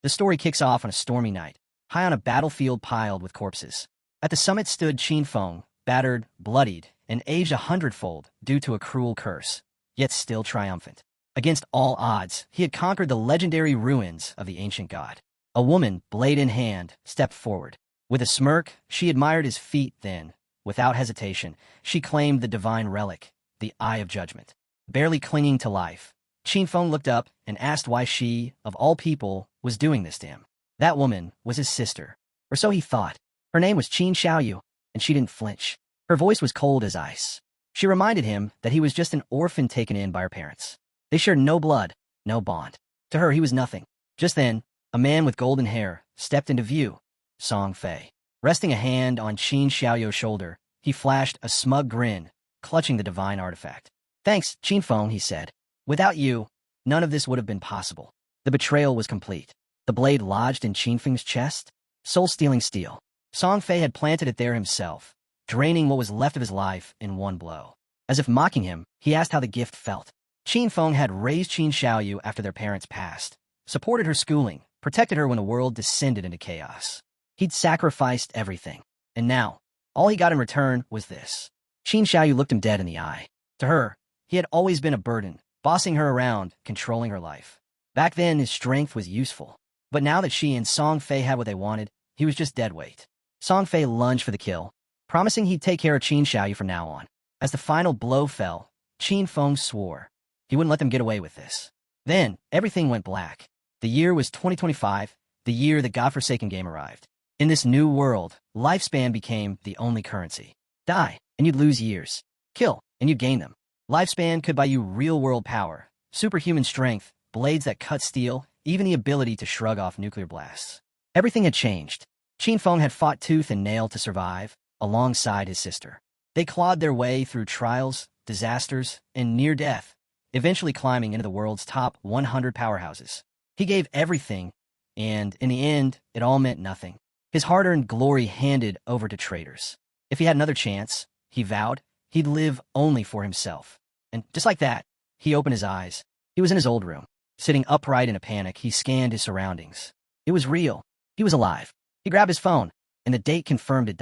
The story kicks off on a stormy night, high on a battlefield piled with corpses. At the summit stood Qin Feng, battered, bloodied, and aged 100-fold due to a cruel curse, yet still triumphant. Against all odds, he had conquered the legendary ruins of the ancient god. A woman, blade in hand, stepped forward. With a smirk, she admired his feat, then, without hesitation, she claimed the divine relic, the Eye of Judgment. Barely clinging to life, Qin Feng looked up and asked why she, of all people, was doing this to him. That woman was his sister, or so he thought. Her name was Qin Xiaoyu, and she didn't flinch. Her voice was cold as ice. She reminded him that he was just an orphan taken in by her parents. They shared no blood, no bond. To her, he was nothing. Just then, a man with golden hair stepped into view, Song Fei. Resting a hand on Qin Xiaoyu's shoulder, he flashed a smug grin, clutching the divine artifact. "Thanks, Qin Feng," he said. "Without you, none of this would have been possible." The betrayal was complete. The blade lodged in Qin Feng's chest, soul-stealing steel. Song Fei had planted it there himself, draining what was left of his life in one blow. As if mocking him, he asked how the gift felt. Qin Feng had raised Qin Xiaoyu after their parents passed, supported her schooling, protected her when the world descended into chaos. He'd sacrificed everything, and now, all he got in return was this. Qin Xiaoyu looked him dead in the eye. To her, he had always been a burden, bossing her around, controlling her life. Back then, his strength was useful. But now that she and Song Fei had what they wanted, he was just dead weight. Song Fei lunged for the kill, promising he'd take care of Qin Xiaoyu from now on. As the final blow fell, Qin Feng swore he wouldn't let them get away with this. Then, everything went black. The year was 2025, the year the godforsaken game arrived. In this new world, lifespan became the only currency. Die, and you'd lose years. Kill, and you'd gain them. Lifespan could buy you real-world power, superhuman strength, blades that cut steel, even the ability to shrug off nuclear blasts. Everything had changed. Qin Feng had fought tooth and nail to survive, alongside his sister. They clawed their way through trials, disasters, and near death, eventually climbing into the world's top 100 powerhouses. He gave everything, and in the end, it all meant nothing. His hard-earned glory handed over to traitors. If he had another chance, he vowed, he'd live only for himself. And just like that, he opened his eyes. He was in his old room. Sitting upright in a panic, he scanned his surroundings. It was real. He was alive. He grabbed his phone, and the date confirmed it.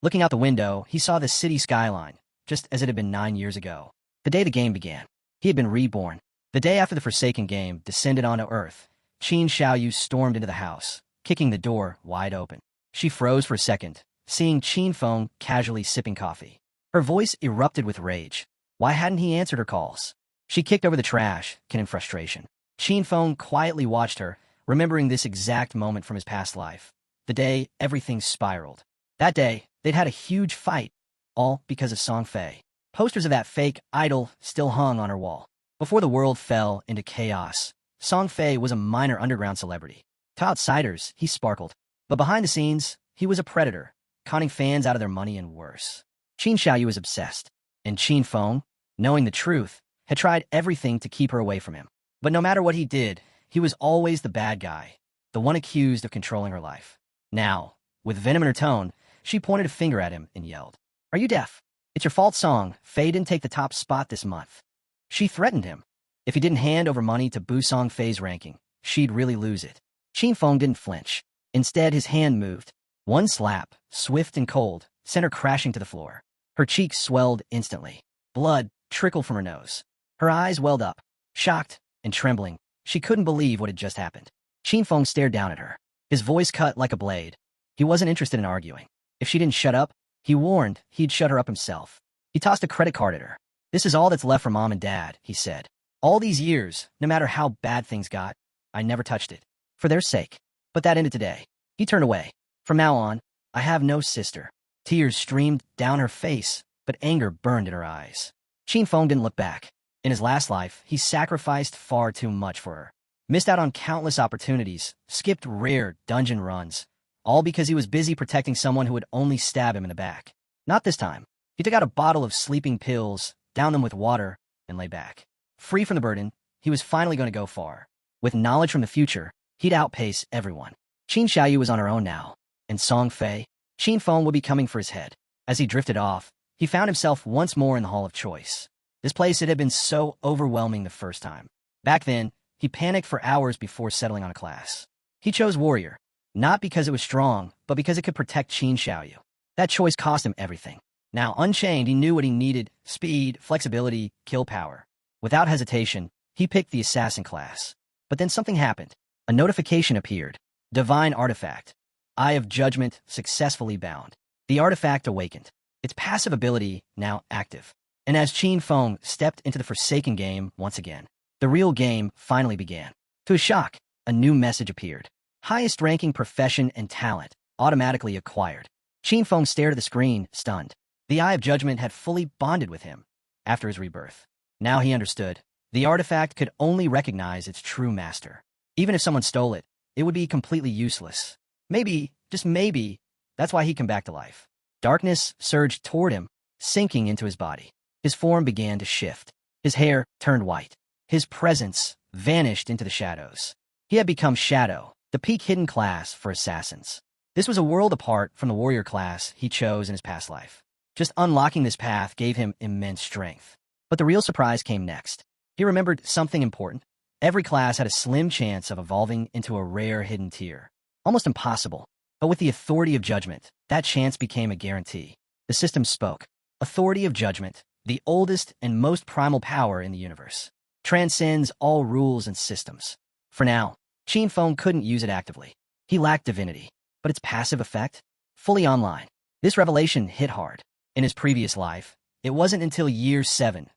Looking out the window, he saw the city skyline, just as it had been 9 years ago. The day the game began. He had been reborn. The day after the Forsaken game descended onto Earth, Qin Xiaoyu stormed into the house, kicking the door wide open. She froze for a second, seeing Qin Feng casually sipping coffee. Her voice erupted with rage. Why hadn't he answered her calls? She kicked over the trash, in frustration. Qin Feng quietly watched her, remembering this exact moment from his past life. The day everything spiraled. That day, they'd had a huge fight, all because of Song Fei. Posters of that fake idol still hung on her wall. Before the world fell into chaos, Song Fei was a minor underground celebrity. To outsiders, he sparkled. But behind the scenes, he was a predator, conning fans out of their money and worse. Qin Xiaoyu was obsessed, and Qin Feng, knowing the truth, had tried everything to keep her away from him. But no matter what he did, he was always the bad guy, the one accused of controlling her life. Now, with venom in her tone, she pointed a finger at him and yelled, "Are you deaf? It's your fault Song Fei didn't take the top spot this month." She threatened him. If he didn't hand over money to boost Song Fei's ranking, she'd really lose it. Qin Feng didn't flinch. Instead, his hand moved. One slap, swift and cold, sent her crashing to the floor. Her cheeks swelled instantly. Blood trickled from her nose. Her eyes welled up. Shocked and trembling, she couldn't believe what had just happened. Qin Feng stared down at her. His voice cut like a blade. He wasn't interested in arguing. If she didn't shut up, he warned he'd shut her up himself. He tossed a credit card at her. "This is all that's left for Mom and Dad," he said. "All these years, no matter how bad things got, I never touched it. For their sake. But that ended today." He turned away. "From now on, I have no sister." Tears streamed down her face, but anger burned in her eyes. Qin Feng didn't look back. In his last life, he sacrificed far too much for her. Missed out on countless opportunities, skipped rare dungeon runs, all because he was busy protecting someone who would only stab him in the back. Not this time. He took out a bottle of sleeping pills, downed them with water, and lay back. Free from the burden, he was finally going to go far. With knowledge from the future, he'd outpace everyone. Qin Xiaoyu was on her own now, and Song Fei, Qin Feng would be coming for his head. As he drifted off, he found himself once more in the Hall of Choice. This place had been so overwhelming the first time. Back then, he panicked for hours before settling on a class. He chose warrior, not because it was strong, but because it could protect Qin Xiaoyu. That choice cost him everything. Now, unchained, he knew what he needed: speed, flexibility, kill power. Without hesitation, he picked the assassin class. But then something happened. A notification appeared. Divine artifact. Eye of Judgment successfully bound. The artifact awakened, its passive ability now active. And as Qin Feng stepped into the Forsaken game once again, the real game finally began. To his shock, a new message appeared. Highest ranking profession and talent, automatically acquired. Qin Feng stared at the screen, stunned. The Eye of Judgment had fully bonded with him after his rebirth. Now he understood. The artifact could only recognize its true master. Even if someone stole it, it would be completely useless. Maybe, just maybe, that's why he'd come back to life. Darkness surged toward him, sinking into his body. His form began to shift. His hair turned white. His presence vanished into the shadows. He had become Shadow, the peak hidden class for assassins. This was a world apart from the warrior class he chose in his past life. Just unlocking this path gave him immense strength. But the real surprise came next. He remembered something important. Every class had a slim chance of evolving into a rare hidden tier. Almost impossible. But with the Authority of Judgment, that chance became a guarantee. The system spoke. Authority of Judgment, the oldest and most primal power in the universe, transcends all rules and systems. For now, Qin Feng couldn't use it actively. He lacked divinity, but its passive effect? Fully online. This revelation hit hard. In his previous life, it wasn't until year 7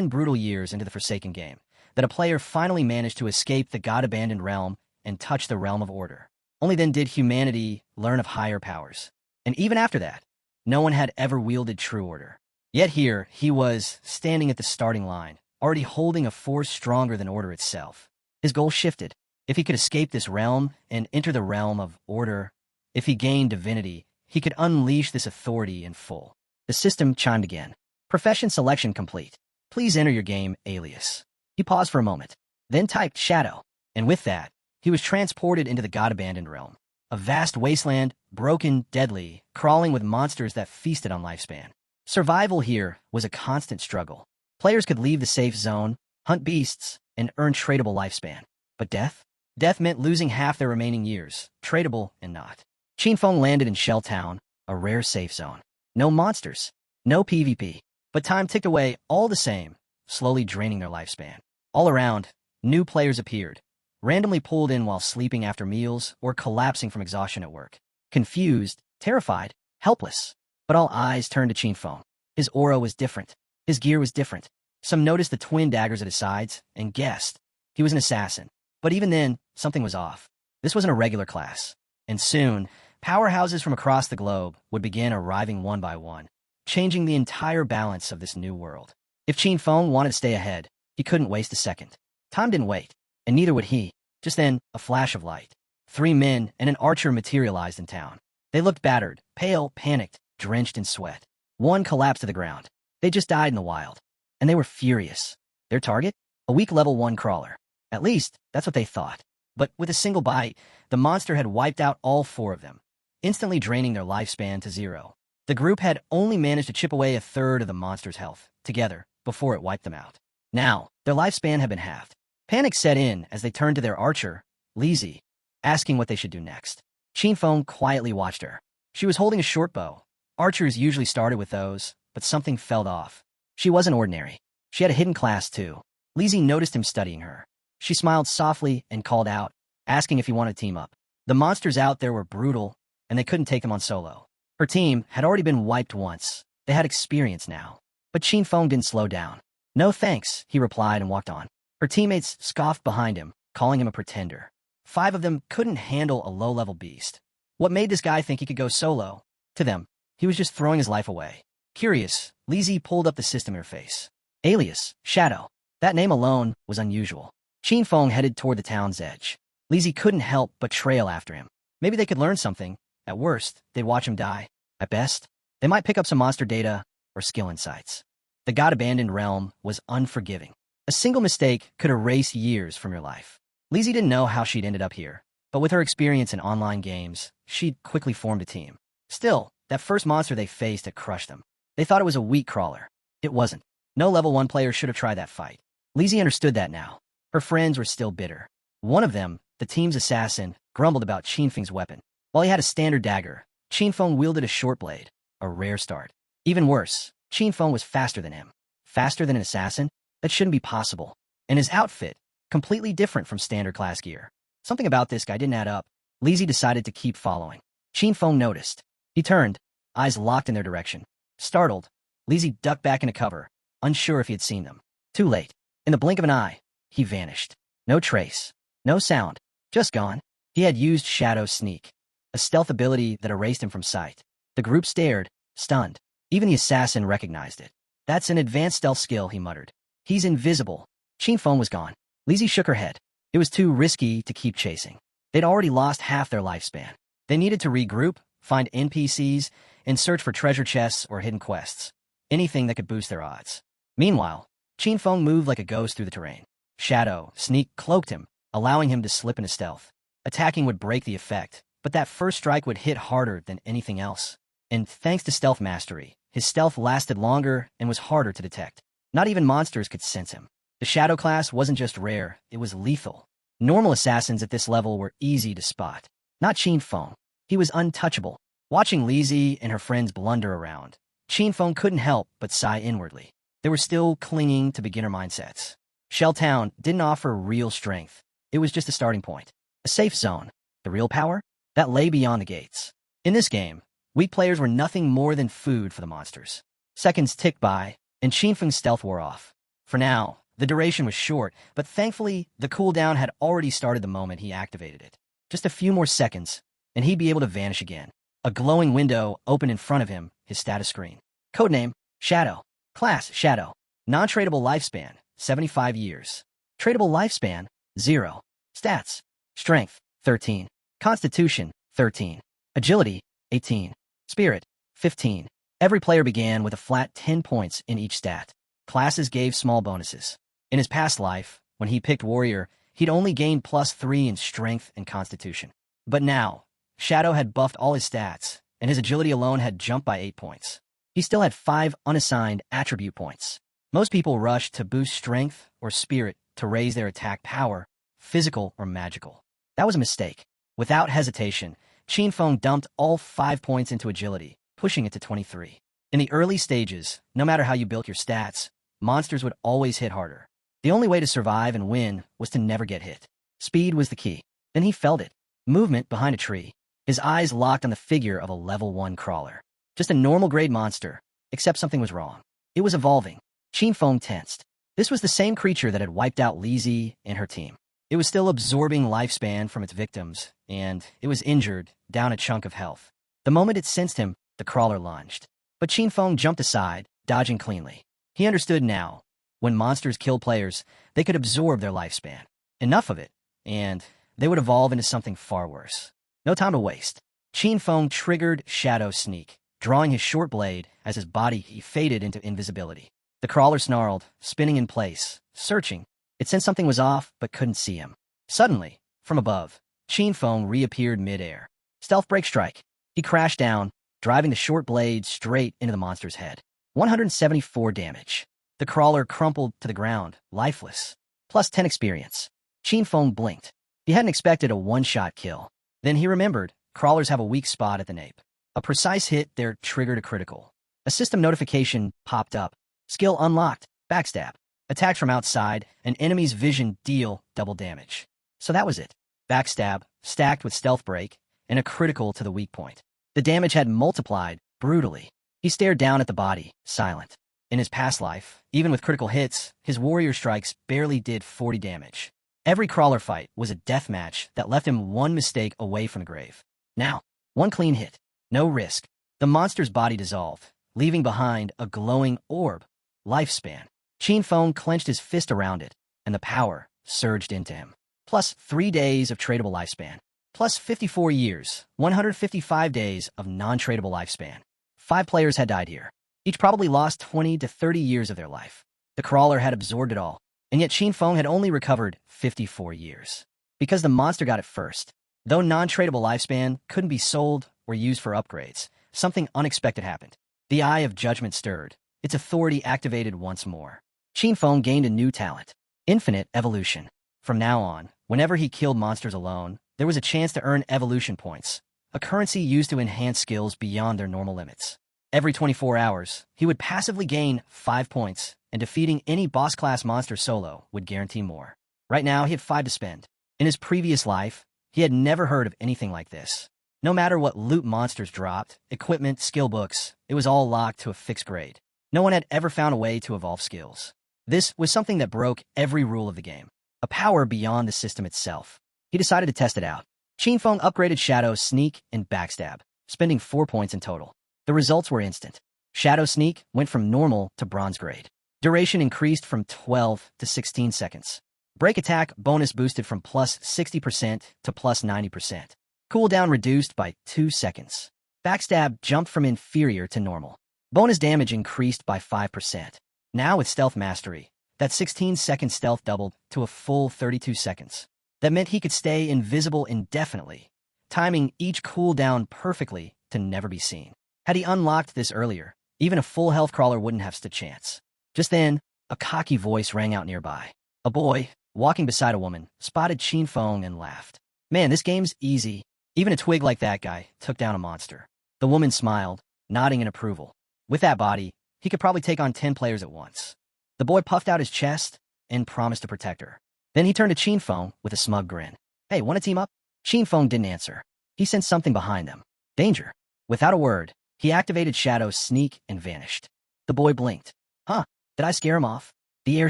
brutal years into the Forsaken game, that a player finally managed to escape the God-abandoned realm and touch the realm of order. Only then did humanity learn of higher powers. And even after that, no one had ever wielded true order. Yet here, he was, standing at the starting line, already holding a force stronger than order itself. His goal shifted. If he could escape this realm and enter the realm of order, if he gained divinity, he could unleash this authority in full. The system chimed again. Profession selection complete. Please enter your game alias. He paused for a moment, then typed Shadow. And with that, he was transported into the God-abandoned realm. A vast wasteland, broken, deadly, crawling with monsters that feasted on lifespan. Survival here was a constant struggle. Players could leave the safe zone, hunt beasts, and earn tradable lifespan. But death? Death meant losing half their remaining years, tradable and not. Qin Feng landed in Shell Town, a rare safe zone. No monsters, no PvP. But time ticked away all the same, slowly draining their lifespan. All around, new players appeared, randomly pulled in while sleeping after meals or collapsing from exhaustion at work. Confused, terrified, helpless. But all eyes turned to Qin Feng. His aura was different. His gear was different. Some noticed the twin daggers at his sides and guessed he was an assassin. But even then, something was off. This wasn't a regular class. And soon, powerhouses from across the globe would begin arriving one by one, changing the entire balance of this new world. If Qin Feng wanted to stay ahead, he couldn't waste a second. Time didn't wait, and neither would he. Just then, a flash of light. 3 men and an archer materialized in town. They looked battered, pale, panicked, drenched in sweat. One collapsed to the ground. They just died in the wild. And they were furious. Their target? A weak level 1 crawler. At least, that's what they thought. But with a single bite, the monster had wiped out all 4 of them, instantly draining their lifespan to 0. The group had only managed to chip away a third of the monster's health, together, before it wiped them out. Now, their lifespan had been halved. Panic set in as they turned to their archer, Lizzie, asking what they should do next. Qin Feng quietly watched her. She was holding a short bow. Archers usually started with those, but something fell off. She wasn't ordinary. She had a hidden class, too. Lizzie noticed him studying her. She smiled softly and called out, asking if he wanted to team up. The monsters out there were brutal, and they couldn't take them on solo. Her team had already been wiped once. They had experience now. But Qin Feng didn't slow down. No thanks, he replied and walked on. Her teammates scoffed behind him, calling him a pretender. 5 of them couldn't handle a low-level beast. What made this guy think he could go solo? To them, he was just throwing his life away. Curious, Lizzie pulled up the system interface. Alias, Shadow. That name alone was unusual. Qin Feng headed toward the town's edge. Lizzie couldn't help but trail after him. Maybe they could learn something. At worst, they'd watch him die. At best, they might pick up some monster data or skill insights. The God-abandoned realm was unforgiving. A single mistake could erase years from your life. Lizzie didn't know how she'd ended up here, but with her experience in online games, she'd quickly formed a team. Still, that first monster they faced had crushed them. They thought it was a weak crawler. It wasn't. No level 1 player should have tried that fight. Lizzie understood that now. Her friends were still bitter. One of them, the team's assassin, grumbled about Qinfeng's weapon. While he had a standard dagger, Qinfeng wielded a short blade, a rare start. Even worse, Qinfeng was faster than him. Faster than an assassin? That shouldn't be possible. And his outfit, completely different from standard class gear. Something about this guy didn't add up. Lizzie decided to keep following. Qinfeng noticed. He turned, eyes locked in their direction. Startled, Lizzie ducked back into cover, unsure if he had seen them. Too late. In the blink of an eye, he vanished. No trace. No sound. Just gone. He had used Shadow Sneak, a stealth ability that erased him from sight. The group stared, stunned. Even the assassin recognized it. That's an advanced stealth skill, he muttered. He's invisible. Qinfeng was gone. Lizzie shook her head. It was too risky to keep chasing. They'd already lost half their lifespan. They needed to regroup, find NPCs, and search for treasure chests or hidden quests. Anything that could boost their odds. Meanwhile, Qinfeng moved like a ghost through the terrain. Shadow Sneak cloaked him, allowing him to slip into stealth. Attacking would break the effect, but that first strike would hit harder than anything else. And thanks to stealth mastery, his stealth lasted longer and was harder to detect. Not even monsters could sense him. The Shadow class wasn't just rare, it was lethal. Normal assassins at this level were easy to spot. Not Qinfeng. He was untouchable. Watching Lizzie and her friends blunder around, Qinfeng couldn't help but sigh inwardly. They were still clinging to beginner mindsets. Shell Town didn't offer real strength. It was just a starting point. A safe zone. The real power? That lay beyond the gates. In this game, we players were nothing more than food for the monsters. Seconds ticked by, and Qinfeng's stealth wore off. For now, the duration was short, but thankfully, the cooldown had already started the moment he activated it. Just a few more seconds, and he'd be able to vanish again. A glowing window opened in front of him, his status screen. Codename, Shadow. Class, Shadow. Non-tradable lifespan, 75 years. Tradable lifespan, 0. Stats, Strength, 13. Constitution, 13. Agility, 18. Spirit, 15. Every player began with a flat 10 points in each stat. Classes gave small bonuses. In his past life, when he picked Warrior, he'd only gained +3 in Strength and Constitution. But now, Shadow had buffed all his stats, and his agility alone had jumped by 8 points. He still had 5 unassigned attribute points. Most people rushed to boost Strength or Spirit to raise their attack power, physical or magical. That was a mistake. Without hesitation, Qinfeng dumped all 5 points into agility, pushing it to 23. In the early stages, no matter how you built your stats, monsters would always hit harder. The only way to survive and win was to never get hit. Speed was the key. Then he felt it. Movement behind a tree. His eyes locked on the figure of a level 1 crawler. Just a normal grade monster, except something was wrong. It was evolving. Qinfeng tensed. This was the same creature that had wiped out Lizzie and her team. It was still absorbing lifespan from its victims, and it was injured, down a chunk of health. The moment it sensed him, the crawler lunged. But Qinfeng jumped aside, dodging cleanly. He understood now. When monsters killed players, they could absorb their lifespan. Enough of it, and they would evolve into something far worse. No time to waste. Qinfeng triggered Shadow Sneak, drawing his short blade as his body faded into invisibility. The crawler snarled, spinning in place, searching. It sensed something was off, but couldn't see him. Suddenly, from above, Qinfeng reappeared midair. Stealth break strike. He crashed down, driving the short blade straight into the monster's head. 174 damage. The crawler crumpled to the ground, lifeless. +10 experience. Qinfeng blinked. He hadn't expected a one-shot kill. Then he remembered, crawlers have a weak spot at the nape. A precise hit there triggered a critical. A system notification popped up. Skill unlocked. Backstab. Attacked from outside, an enemy's vision deal double damage. So that was it. Backstab, stacked with stealth break, and a critical to the weak point. The damage had multiplied, brutally. He stared down at the body, silent. In his past life, even with critical hits, his warrior strikes barely did 40 damage. Every crawler fight was a death match that left him one mistake away from the grave. Now, one clean hit. No risk. The monster's body dissolved, leaving behind a glowing orb. Lifespan. Qinfeng clenched his fist around it, and the power surged into him. +3 days of tradable lifespan. +54 years, 155 days of non-tradable lifespan. 5 players had died here. Each probably lost 20 to 30 years of their life. The crawler had absorbed it all, and yet Qinfeng had only recovered 54 years. Because the monster got it first. Though non-tradable lifespan couldn't be sold or used for upgrades, something unexpected happened. The Eye of Judgment stirred, its authority activated once more. Qinfeng gained a new talent, infinite evolution. From now on, whenever he killed monsters alone, there was a chance to earn evolution points, a currency used to enhance skills beyond their normal limits. Every 24 hours, he would passively gain 5 points, and defeating any boss-class monster solo would guarantee more. Right now, he had 5 to spend. In his previous life, he had never heard of anything like this. No matter what loot monsters dropped, equipment, skill books, it was all locked to a fixed grade. No one had ever found a way to evolve skills. This was something that broke every rule of the game, a power beyond the system itself. He decided to test it out. Qinfeng upgraded Shadow, Sneak, and Backstab, spending 4 points in total. The results were instant. Shadow Sneak went from normal to bronze grade. Duration increased from 12 to 16 seconds. Break attack bonus boosted from plus 60% to plus 90%. Cooldown reduced by 2 seconds. Backstab jumped from inferior to normal. Bonus damage increased by 5%. Now with Stealth Mastery, that 16-second stealth doubled to a full 32 seconds. That meant he could stay invisible indefinitely, timing each cooldown perfectly to never be seen. Had he unlocked this earlier, even a full health crawler wouldn't have stood a chance. Just then, a cocky voice rang out nearby. A boy, walking beside a woman, spotted Qinfeng and laughed. Man, this game's easy. Even a twig like that guy took down a monster. The woman smiled, nodding in approval. With that body, he could probably take on 10 players at once. The boy puffed out his chest and promised to protect her. Then he turned to Qinfeng with a smug grin. Hey, want to team up? Qinfeng didn't answer. He sensed something behind them. Danger. Without a word, he activated Shadow, Sneak, and vanished. The boy blinked. Huh, did I scare him off? The air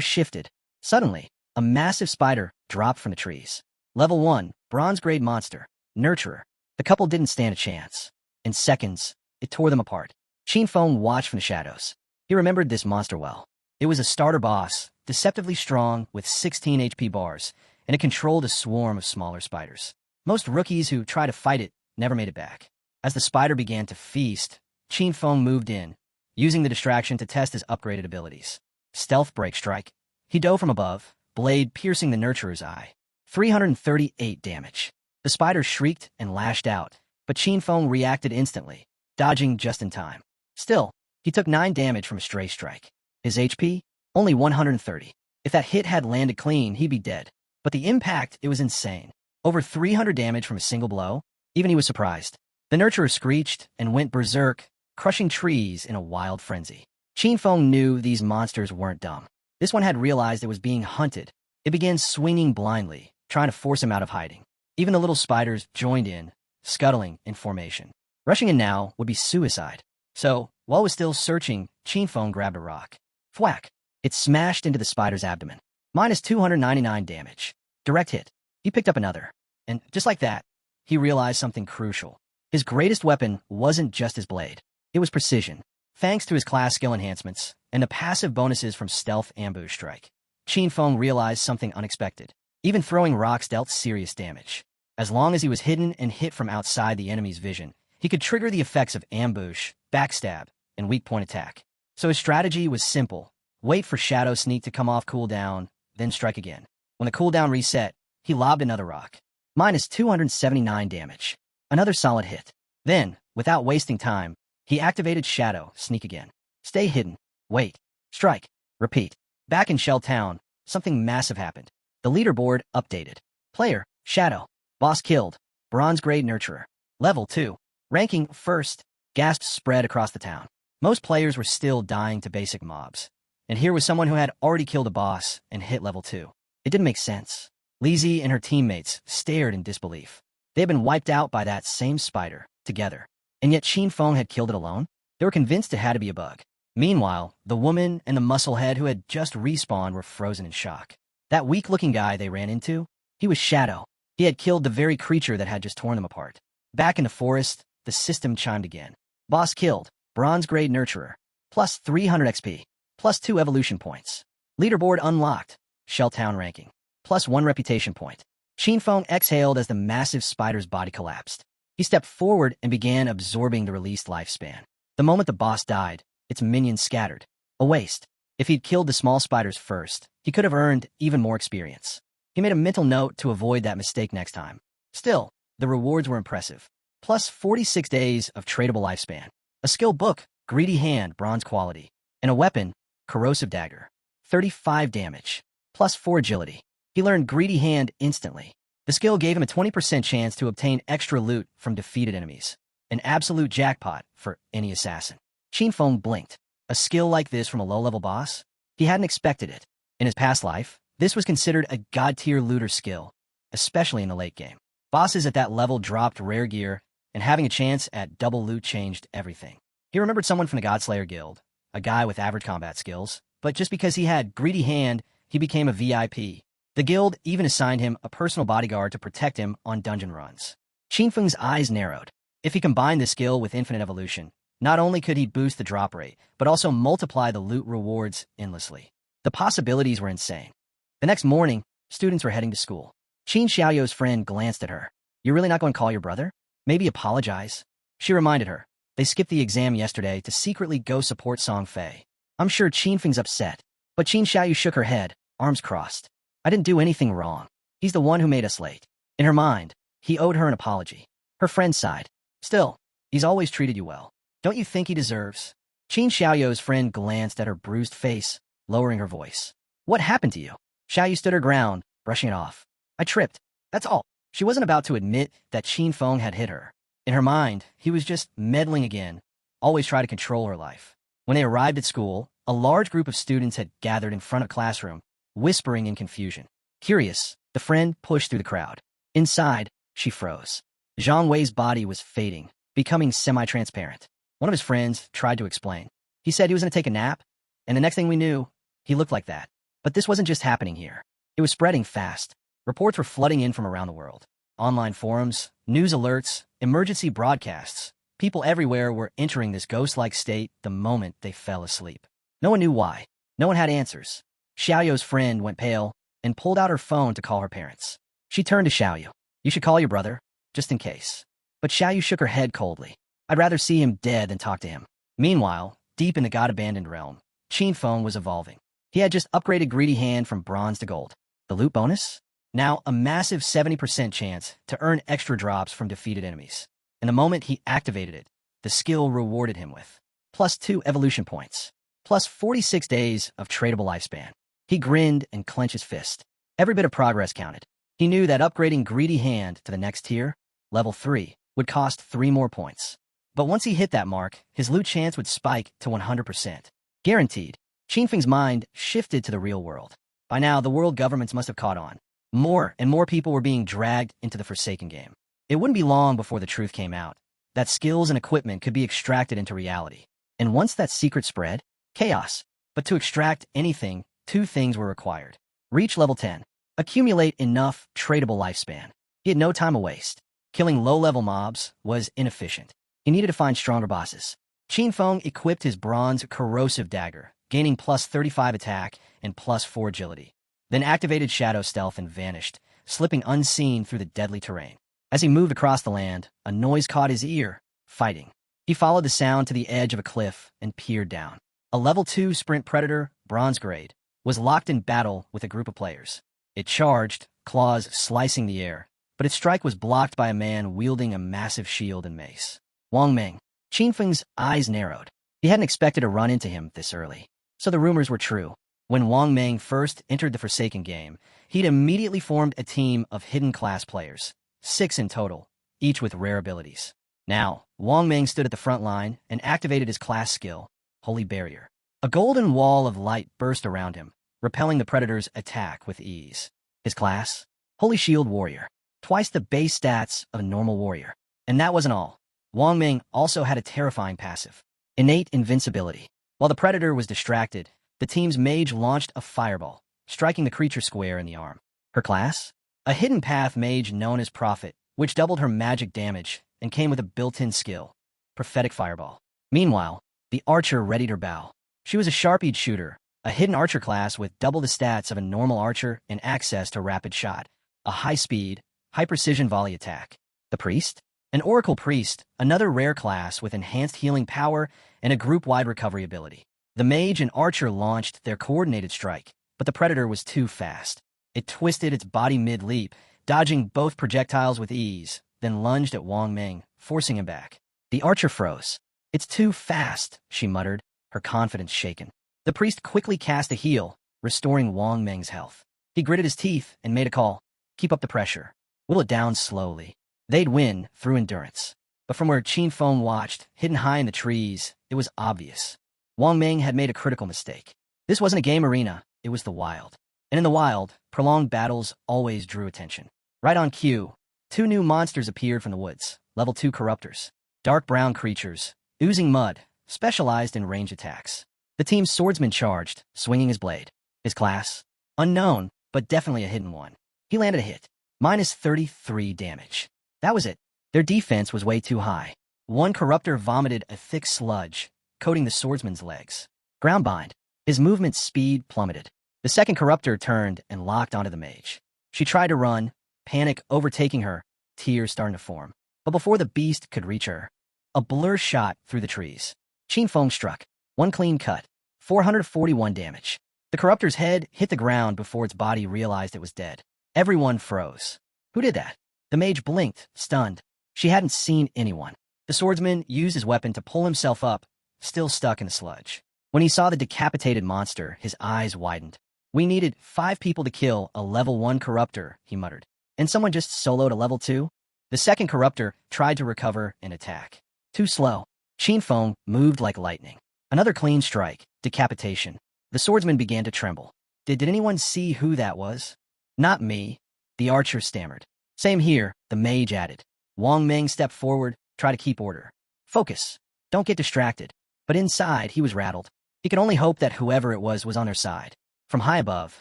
shifted. Suddenly, a massive spider dropped from the trees. Level 1, bronze grade monster, Nurturer. The couple didn't stand a chance. In seconds, it tore them apart. Qinfeng watched from the shadows. He remembered this monster well. It was a starter boss, deceptively strong with 16 HP bars, and it controlled a swarm of smaller spiders. Most rookies who tried to fight it never made it back. As the spider began to feast, Qinfeng moved in, using the distraction to test his upgraded abilities. Stealth Break Strike. He dove from above, blade piercing the Nurturer's eye. 338 damage. The spider shrieked and lashed out, but Qinfeng reacted instantly, dodging just in time. Still, he took 9 damage from a stray strike. His HP? Only 130. If that hit had landed clean, he'd be dead. But the impact, it was insane. Over 300 damage from a single blow? Even he was surprised. The Nurturer screeched and went berserk, crushing trees in a wild frenzy. Qinfeng knew these monsters weren't dumb. This one had realized it was being hunted. It began swinging blindly, trying to force him out of hiding. Even the little spiders joined in, scuttling in formation. Rushing in now would be suicide. So, while he was still searching, Qinfeng grabbed a rock. Thwack! It smashed into the spider's abdomen. Minus 299 damage. Direct hit. He picked up another. And just like that, he realized something crucial. His greatest weapon wasn't just his blade. It was precision. Thanks to his class skill enhancements and the passive bonuses from Stealth Ambush Strike, Qinfeng realized something unexpected. Even throwing rocks dealt serious damage. As long as he was hidden and hit from outside the enemy's vision, he could trigger the effects of ambush, backstab, and weak point attack. So his strategy was simple. Wait for Shadow Sneak to come off cooldown, then strike again. When the cooldown reset, he lobbed another rock. Minus 279 damage. Another solid hit. Then, without wasting time, he activated Shadow Sneak again. Stay hidden. Wait. Strike. Repeat. Back in Shell Town, something massive happened. The leaderboard updated. Player, Shadow. Boss killed. Bronze grade Nurturer. Level 2. Ranking first. Gasps spread across the town. Most players were still dying to basic mobs. And here was someone who had already killed a boss and hit level 2. It didn't make sense. Lizzie and her teammates stared in disbelief. They had been wiped out by that same spider, together. And yet Qinfeng had killed it alone? They were convinced it had to be a bug. Meanwhile, the woman and the musclehead who had just respawned were frozen in shock. That weak-looking guy they ran into? He was Shadow. He had killed the very creature that had just torn them apart. Back in the forest, the system chimed again. Boss killed. Bronze grade Nurturer. Plus 300 XP. Plus 2 evolution points. Leaderboard unlocked. Shelltown ranking. Plus 1 reputation point. Qinfeng exhaled as the massive spider's body collapsed. He stepped forward and began absorbing the released lifespan. The moment the boss died, its minions scattered. A waste. If he'd killed the small spiders first, he could have earned even more experience. He made a mental note to avoid that mistake next time. Still, the rewards were impressive. Plus 46 days of tradable lifespan. A skill book, Greedy Hand, bronze quality. And a weapon, Corrosive Dagger. 35 damage. Plus 4 agility. He learned Greedy Hand instantly. The skill gave him a 20% chance to obtain extra loot from defeated enemies. An absolute jackpot for any assassin. Qin blinked. A skill like this from a low-level boss? He hadn't expected it. In his past life, this was considered a god-tier looter skill, especially in the late game. Bosses at that level dropped rare gear, and having a chance at double loot changed everything. He remembered someone from the Godslayer Guild, a guy with average combat skills, but just because he had greedy hand, he became a VIP. The guild even assigned him a personal bodyguard to protect him on dungeon runs. Qinfeng's eyes narrowed. If he combined this skill with infinite evolution, not only could he boost the drop rate, but also multiply the loot rewards endlessly. The possibilities were insane. The next morning, students were heading to school. Qin Xiaoyou's friend glanced at her. "You're really not going to call your brother? Maybe apologize?" She reminded her. They skipped the exam yesterday to secretly go support Song Fei. "I'm sure Qinfeng's upset." But Qin Xiaoyu shook her head, arms crossed. "I didn't do anything wrong. He's the one who made us late." In her mind, he owed her an apology. Her friend sighed. "Still, he's always treated you well. Don't you think he deserves?" Qin Xiaoyou's friend glanced at her bruised face, lowering her voice. "What happened to you?" Xiaoyu stood her ground, brushing it off. "I tripped. That's all." She wasn't about to admit that Qin had hit her. In her mind, he was just meddling again, always try to control her life. When they arrived at school, a large group of students had gathered in front of the classroom, whispering in confusion. Curious, the friend pushed through the crowd. Inside, she froze. Zhang Wei's body was fading, becoming semi-transparent. One of his friends tried to explain. He said he was going to take a nap, and the next thing we knew, he looked like that. But this wasn't just happening here. It was spreading fast. Reports were flooding in from around the world. Online forums, news alerts, emergency broadcasts. People everywhere were entering this ghost-like state the moment they fell asleep. No one knew why. No one had answers. Xiaoyou's friend went pale and pulled out her phone to call her parents. She turned to Xiaoyu. "You should call your brother, just in case." But Xiaoyu shook her head coldly. "I'd rather see him dead than talk to him." Meanwhile, deep in the god-abandoned realm, Qin was evolving. He had just upgraded Greedy Hand from bronze to gold. The loot bonus? Now a massive 70% chance to earn extra drops from defeated enemies. And the moment he activated it, the skill rewarded him with +2 evolution points, plus 46 days of tradable lifespan. He grinned and clenched his fist. Every bit of progress counted. He knew that upgrading Greedy Hand to the next tier, level 3, would cost 3 more points. But once he hit that mark, his loot chance would spike to 100%. Guaranteed. Qinfeng's mind shifted to the real world. By now, the world governments must have caught on. More and more people were being dragged into the Forsaken game. It wouldn't be long before the truth came out, that skills and equipment could be extracted into reality. And once that secret spread, chaos. But to extract anything, 2 things were required. Reach level 10. Accumulate enough tradable lifespan. He had no time to waste. Killing low-level mobs was inefficient. He needed to find stronger bosses. Qin equipped his bronze corrosive dagger, gaining +35 attack and +4 agility. Then activated Shadow Stealth and vanished, slipping unseen through the deadly terrain. As he moved across the land, a noise caught his ear, fighting. He followed the sound to the edge of a cliff and peered down. A level 2 sprint predator, bronze grade, was locked in battle with a group of players. It charged, claws slicing the air, but its strike was blocked by a man wielding a massive shield and mace. Wang Meng. Qinfeng's eyes narrowed. He hadn't expected to run into him this early. So the rumors were true. When Wang Meng first entered the Forsaken game, he'd immediately formed a team of hidden class players, 6 in total, each with rare abilities. Now, Wang Meng stood at the front line and activated his class skill, Holy Barrier. A golden wall of light burst around him, repelling the predator's attack with ease. His class? Holy Shield Warrior. Twice the base stats of a normal warrior. And that wasn't all. Wang Meng also had a terrifying passive, innate invincibility. While the predator was distracted, the team's mage launched a fireball, striking the creature square in the arm. Her class? A hidden path mage known as Prophet, which doubled her magic damage and came with a built-in skill, Prophetic Fireball. Meanwhile, the archer readied her bow. She was a sharp-edged shooter, a hidden archer class with double the stats of a normal archer and access to rapid shot, a high-speed, high-precision volley attack. The priest? An oracle priest, another rare class with enhanced healing power and a group-wide recovery ability. The mage and archer launched their coordinated strike, but the predator was too fast. It twisted its body mid-leap, dodging both projectiles with ease, then lunged at Wang Meng, forcing him back. The archer froze. "It's too fast," she muttered, her confidence shaken. The priest quickly cast a heal, restoring Wang Meng's health. He gritted his teeth and made a call. "Keep up the pressure." whittle it down slowly. They'd win through endurance. But from where Qin Feng watched, hidden high in the trees, it was obvious. Wang Ming had made a critical mistake. This wasn't a game arena, it was the wild. And in the wild, prolonged battles always drew attention. Right on cue, two new monsters appeared from the woods, level 2 corruptors. Dark brown creatures, oozing mud, specialized in range attacks. The team's swordsman charged, swinging his blade. His class? Unknown, but definitely a hidden one. He landed a hit. Minus 33 damage. That was it. Their defense was way too high. One corruptor vomited a thick sludge, coating the swordsman's legs. Groundbind. His movement speed plummeted. The second corruptor turned and locked onto the mage. She tried to run, panic overtaking her, tears starting to form. But before the beast could reach her, a blur shot through the trees. Qin Feng struck. One clean cut. 441 damage. The corruptor's head hit the ground before its body realized it was dead. Everyone froze. Who did that? The mage blinked, stunned. She hadn't seen anyone. The swordsman used his weapon to pull himself up, still stuck in the sludge. When he saw the decapitated monster, his eyes widened. We needed 5 people to kill a level 1 corruptor, he muttered. And someone just soloed a level 2? The second corruptor tried to recover and attack. Too slow. Qin Feng moved like lightning. Another clean strike, decapitation. The swordsman began to tremble. Did anyone see who that was? Not me, the archer stammered. Same here, the mage added. Wang Ming stepped forward, tried to keep order. Focus. Don't get distracted. But inside, he was rattled. He could only hope that whoever it was on their side. From high above,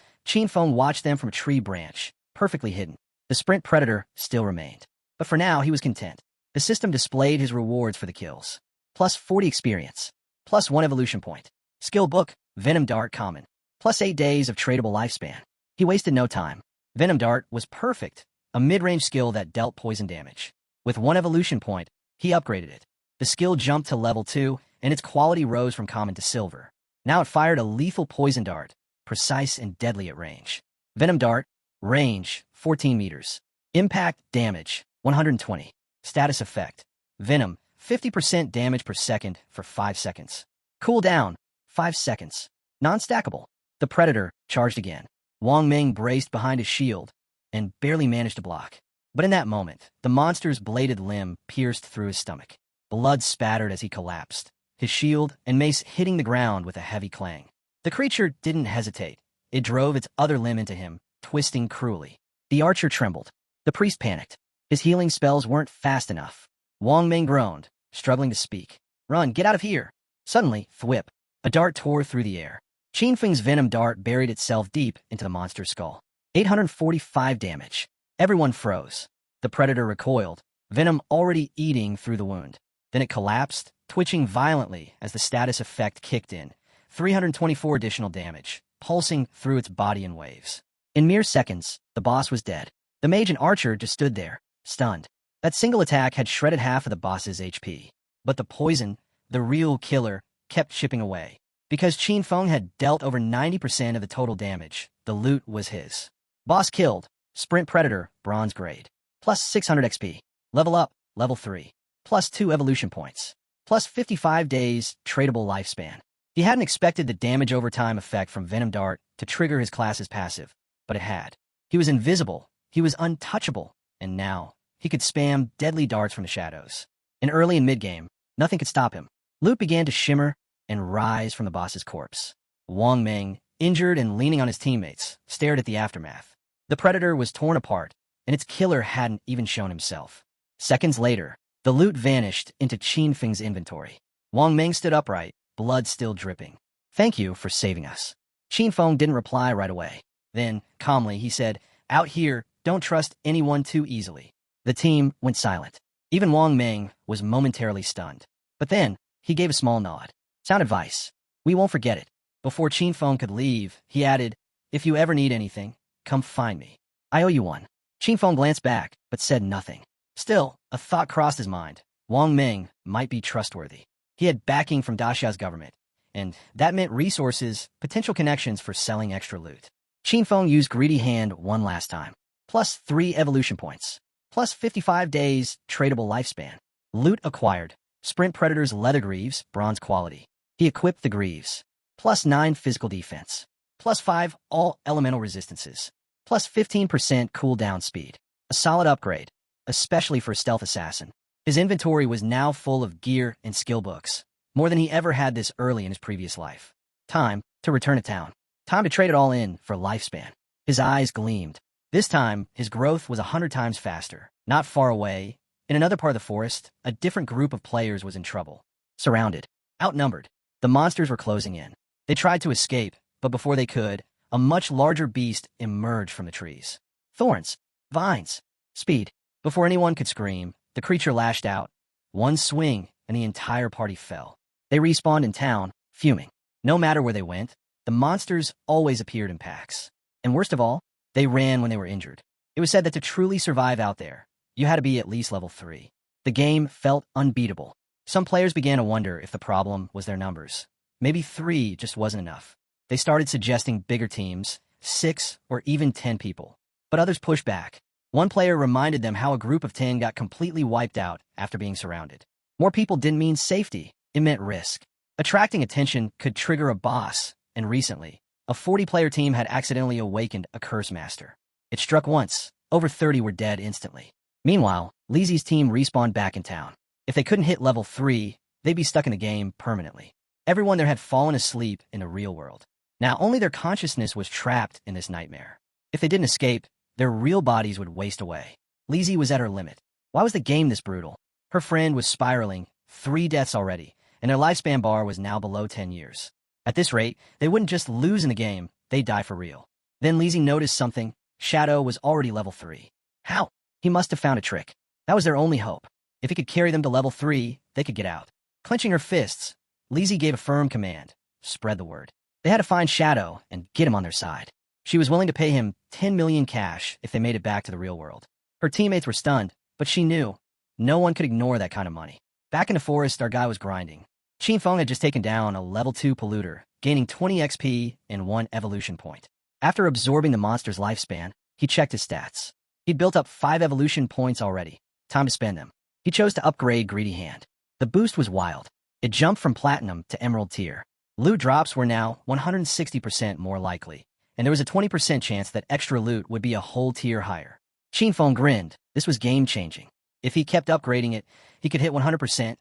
Qin Feng watched them from a tree branch, perfectly hidden. The sprint predator still remained. But for now, he was content. The system displayed his rewards for the kills. Plus 40 experience. Plus 1 evolution point. Skill book, Venom Dart common. Plus 8 days of tradable lifespan. He wasted no time. Venom Dart was perfect, a mid-range skill that dealt poison damage. With 1 evolution point, he upgraded it. The skill jumped to level 2, and its quality rose from common to silver. Now it fired a lethal poison dart, precise and deadly at range. Venom Dart, range, 14 meters. Impact, damage, 120. Status effect, Venom, 50% damage per second for 5 seconds. Cooldown, 5 seconds. Non-stackable. The Predator charged again. Wang Ming braced behind his shield and barely managed to block. But in that moment, the monster's bladed limb pierced through his stomach. Blood spattered as he collapsed, his shield and mace hitting the ground with a heavy clang. The creature didn't hesitate. It drove its other limb into him, twisting cruelly. The archer trembled. The priest panicked. His healing spells weren't fast enough. Wang Ming groaned, struggling to speak. Run, get out of here. Suddenly, thwip. A dart tore through the air. Qin Feng's venom dart buried itself deep into the monster's skull. 845 damage. Everyone froze. The predator recoiled, venom already eating through the wound. Then it collapsed, twitching violently as the status effect kicked in. 324 additional damage, pulsing through its body in waves. In mere seconds, the boss was dead. The mage and archer just stood there, stunned. That single attack had shredded half of the boss's HP. But the poison, the real killer, kept chipping away. Because Qin Feng had dealt over 90% of the total damage, the loot was his. Boss killed. Sprint Predator, bronze grade. Plus 600 XP. Level up, level 3. Plus 2 evolution points. Plus 55 days, tradable lifespan. He hadn't expected the damage over time effect from Venom Dart to trigger his class's passive, but it had. He was invisible. He was untouchable. And now, he could spam deadly darts from the shadows. In early and mid-game, nothing could stop him. Loot began to shimmer and rise from the boss's corpse. Wang Ming, injured and leaning on his teammates, stared at the aftermath. The predator was torn apart, and its killer hadn't even shown himself. Seconds later, the loot vanished into Qin Feng's inventory. Wang Ming stood upright, blood still dripping. Thank you for saving us. Qin Feng didn't reply right away. Then, calmly, he said, Out here, don't trust anyone too easily. The team went silent. Even Wang Ming was momentarily stunned. But then, he gave a small nod. Sound advice. We won't forget it. Before Qin Feng could leave, he added, If you ever need anything, come find me. I owe you one. Qin Feng glanced back, but said nothing. Still, a thought crossed his mind. Wang Ming might be trustworthy. He had backing from Daxia's government, and that meant resources, potential connections for selling extra loot. Qin Feng used Greedy Hand one last time. Plus 3 evolution points. Plus 55 days, tradable lifespan. Loot acquired. Sprint Predator's leather greaves, bronze quality. He equipped the greaves. Plus 9 physical defense. Plus 5 all elemental resistances. Plus 15% cooldown speed. A solid upgrade, especially for a stealth assassin. His inventory was now full of gear and skill books, more than he ever had this early in his previous life. Time to return to town. Time to trade it all in for lifespan. His eyes gleamed. This time, his growth was 100 times faster. Not far away, in another part of the forest, a different group of players was in trouble. Surrounded, outnumbered, the monsters were closing in. They tried to escape, but before they could, a much larger beast emerged from the trees. Thorns, vines, speed. Before anyone could scream, the creature lashed out. One swing, and the entire party fell. They respawned in town, fuming. No matter where they went, the monsters always appeared in packs. And worst of all, they ran when they were injured. It was said that to truly survive out there, you had to be at least level 3. The game felt unbeatable. Some players began to wonder if the problem was their numbers. Maybe 3 just wasn't enough. They started suggesting bigger teams, 6 or even 10 people. But others pushed back. One player reminded them how a group of 10 got completely wiped out after being surrounded. More people didn't mean safety, it meant risk. Attracting attention could trigger a boss, and recently, a 40-player team had accidentally awakened a curse master. It struck once, over 30 were dead instantly. Meanwhile, Lizzie's team respawned back in town. If they couldn't hit level 3, they'd be stuck in the game permanently. Everyone there had fallen asleep in the real world. Now only their consciousness was trapped in this nightmare. If they didn't escape, their real bodies would waste away. Lizzie was at her limit. Why was the game this brutal? Her friend was spiraling, 3 deaths already, and their lifespan bar was now below 10 years. At this rate, they wouldn't just lose in the game, they'd die for real. Then Lizzie noticed something. Shadow was already level 3. How? He must have found a trick. That was their only hope. If he could carry them to level 3, they could get out. Clenching her fists, Lizzie gave a firm command. Spread the word. They had to find Shadow and get him on their side. She was willing to pay him 10 million cash if they made it back to the real world. Her teammates were stunned, but she knew no one could ignore that kind of money. Back in the forest, our guy was grinding. Qinfeng had just taken down a level 2 polluter, gaining 20 XP and 1 evolution point. After absorbing the monster's lifespan, he checked his stats. He'd built up 5 evolution points already. Time to spend them. He chose to upgrade Greedy Hand. The boost was wild. It jumped from Platinum to Emerald tier. Loot drops were now 160% more likely, and there was a 20% chance that extra loot would be a whole tier higher. Qinfeng grinned. This was game-changing. If he kept upgrading it, he could hit 100%,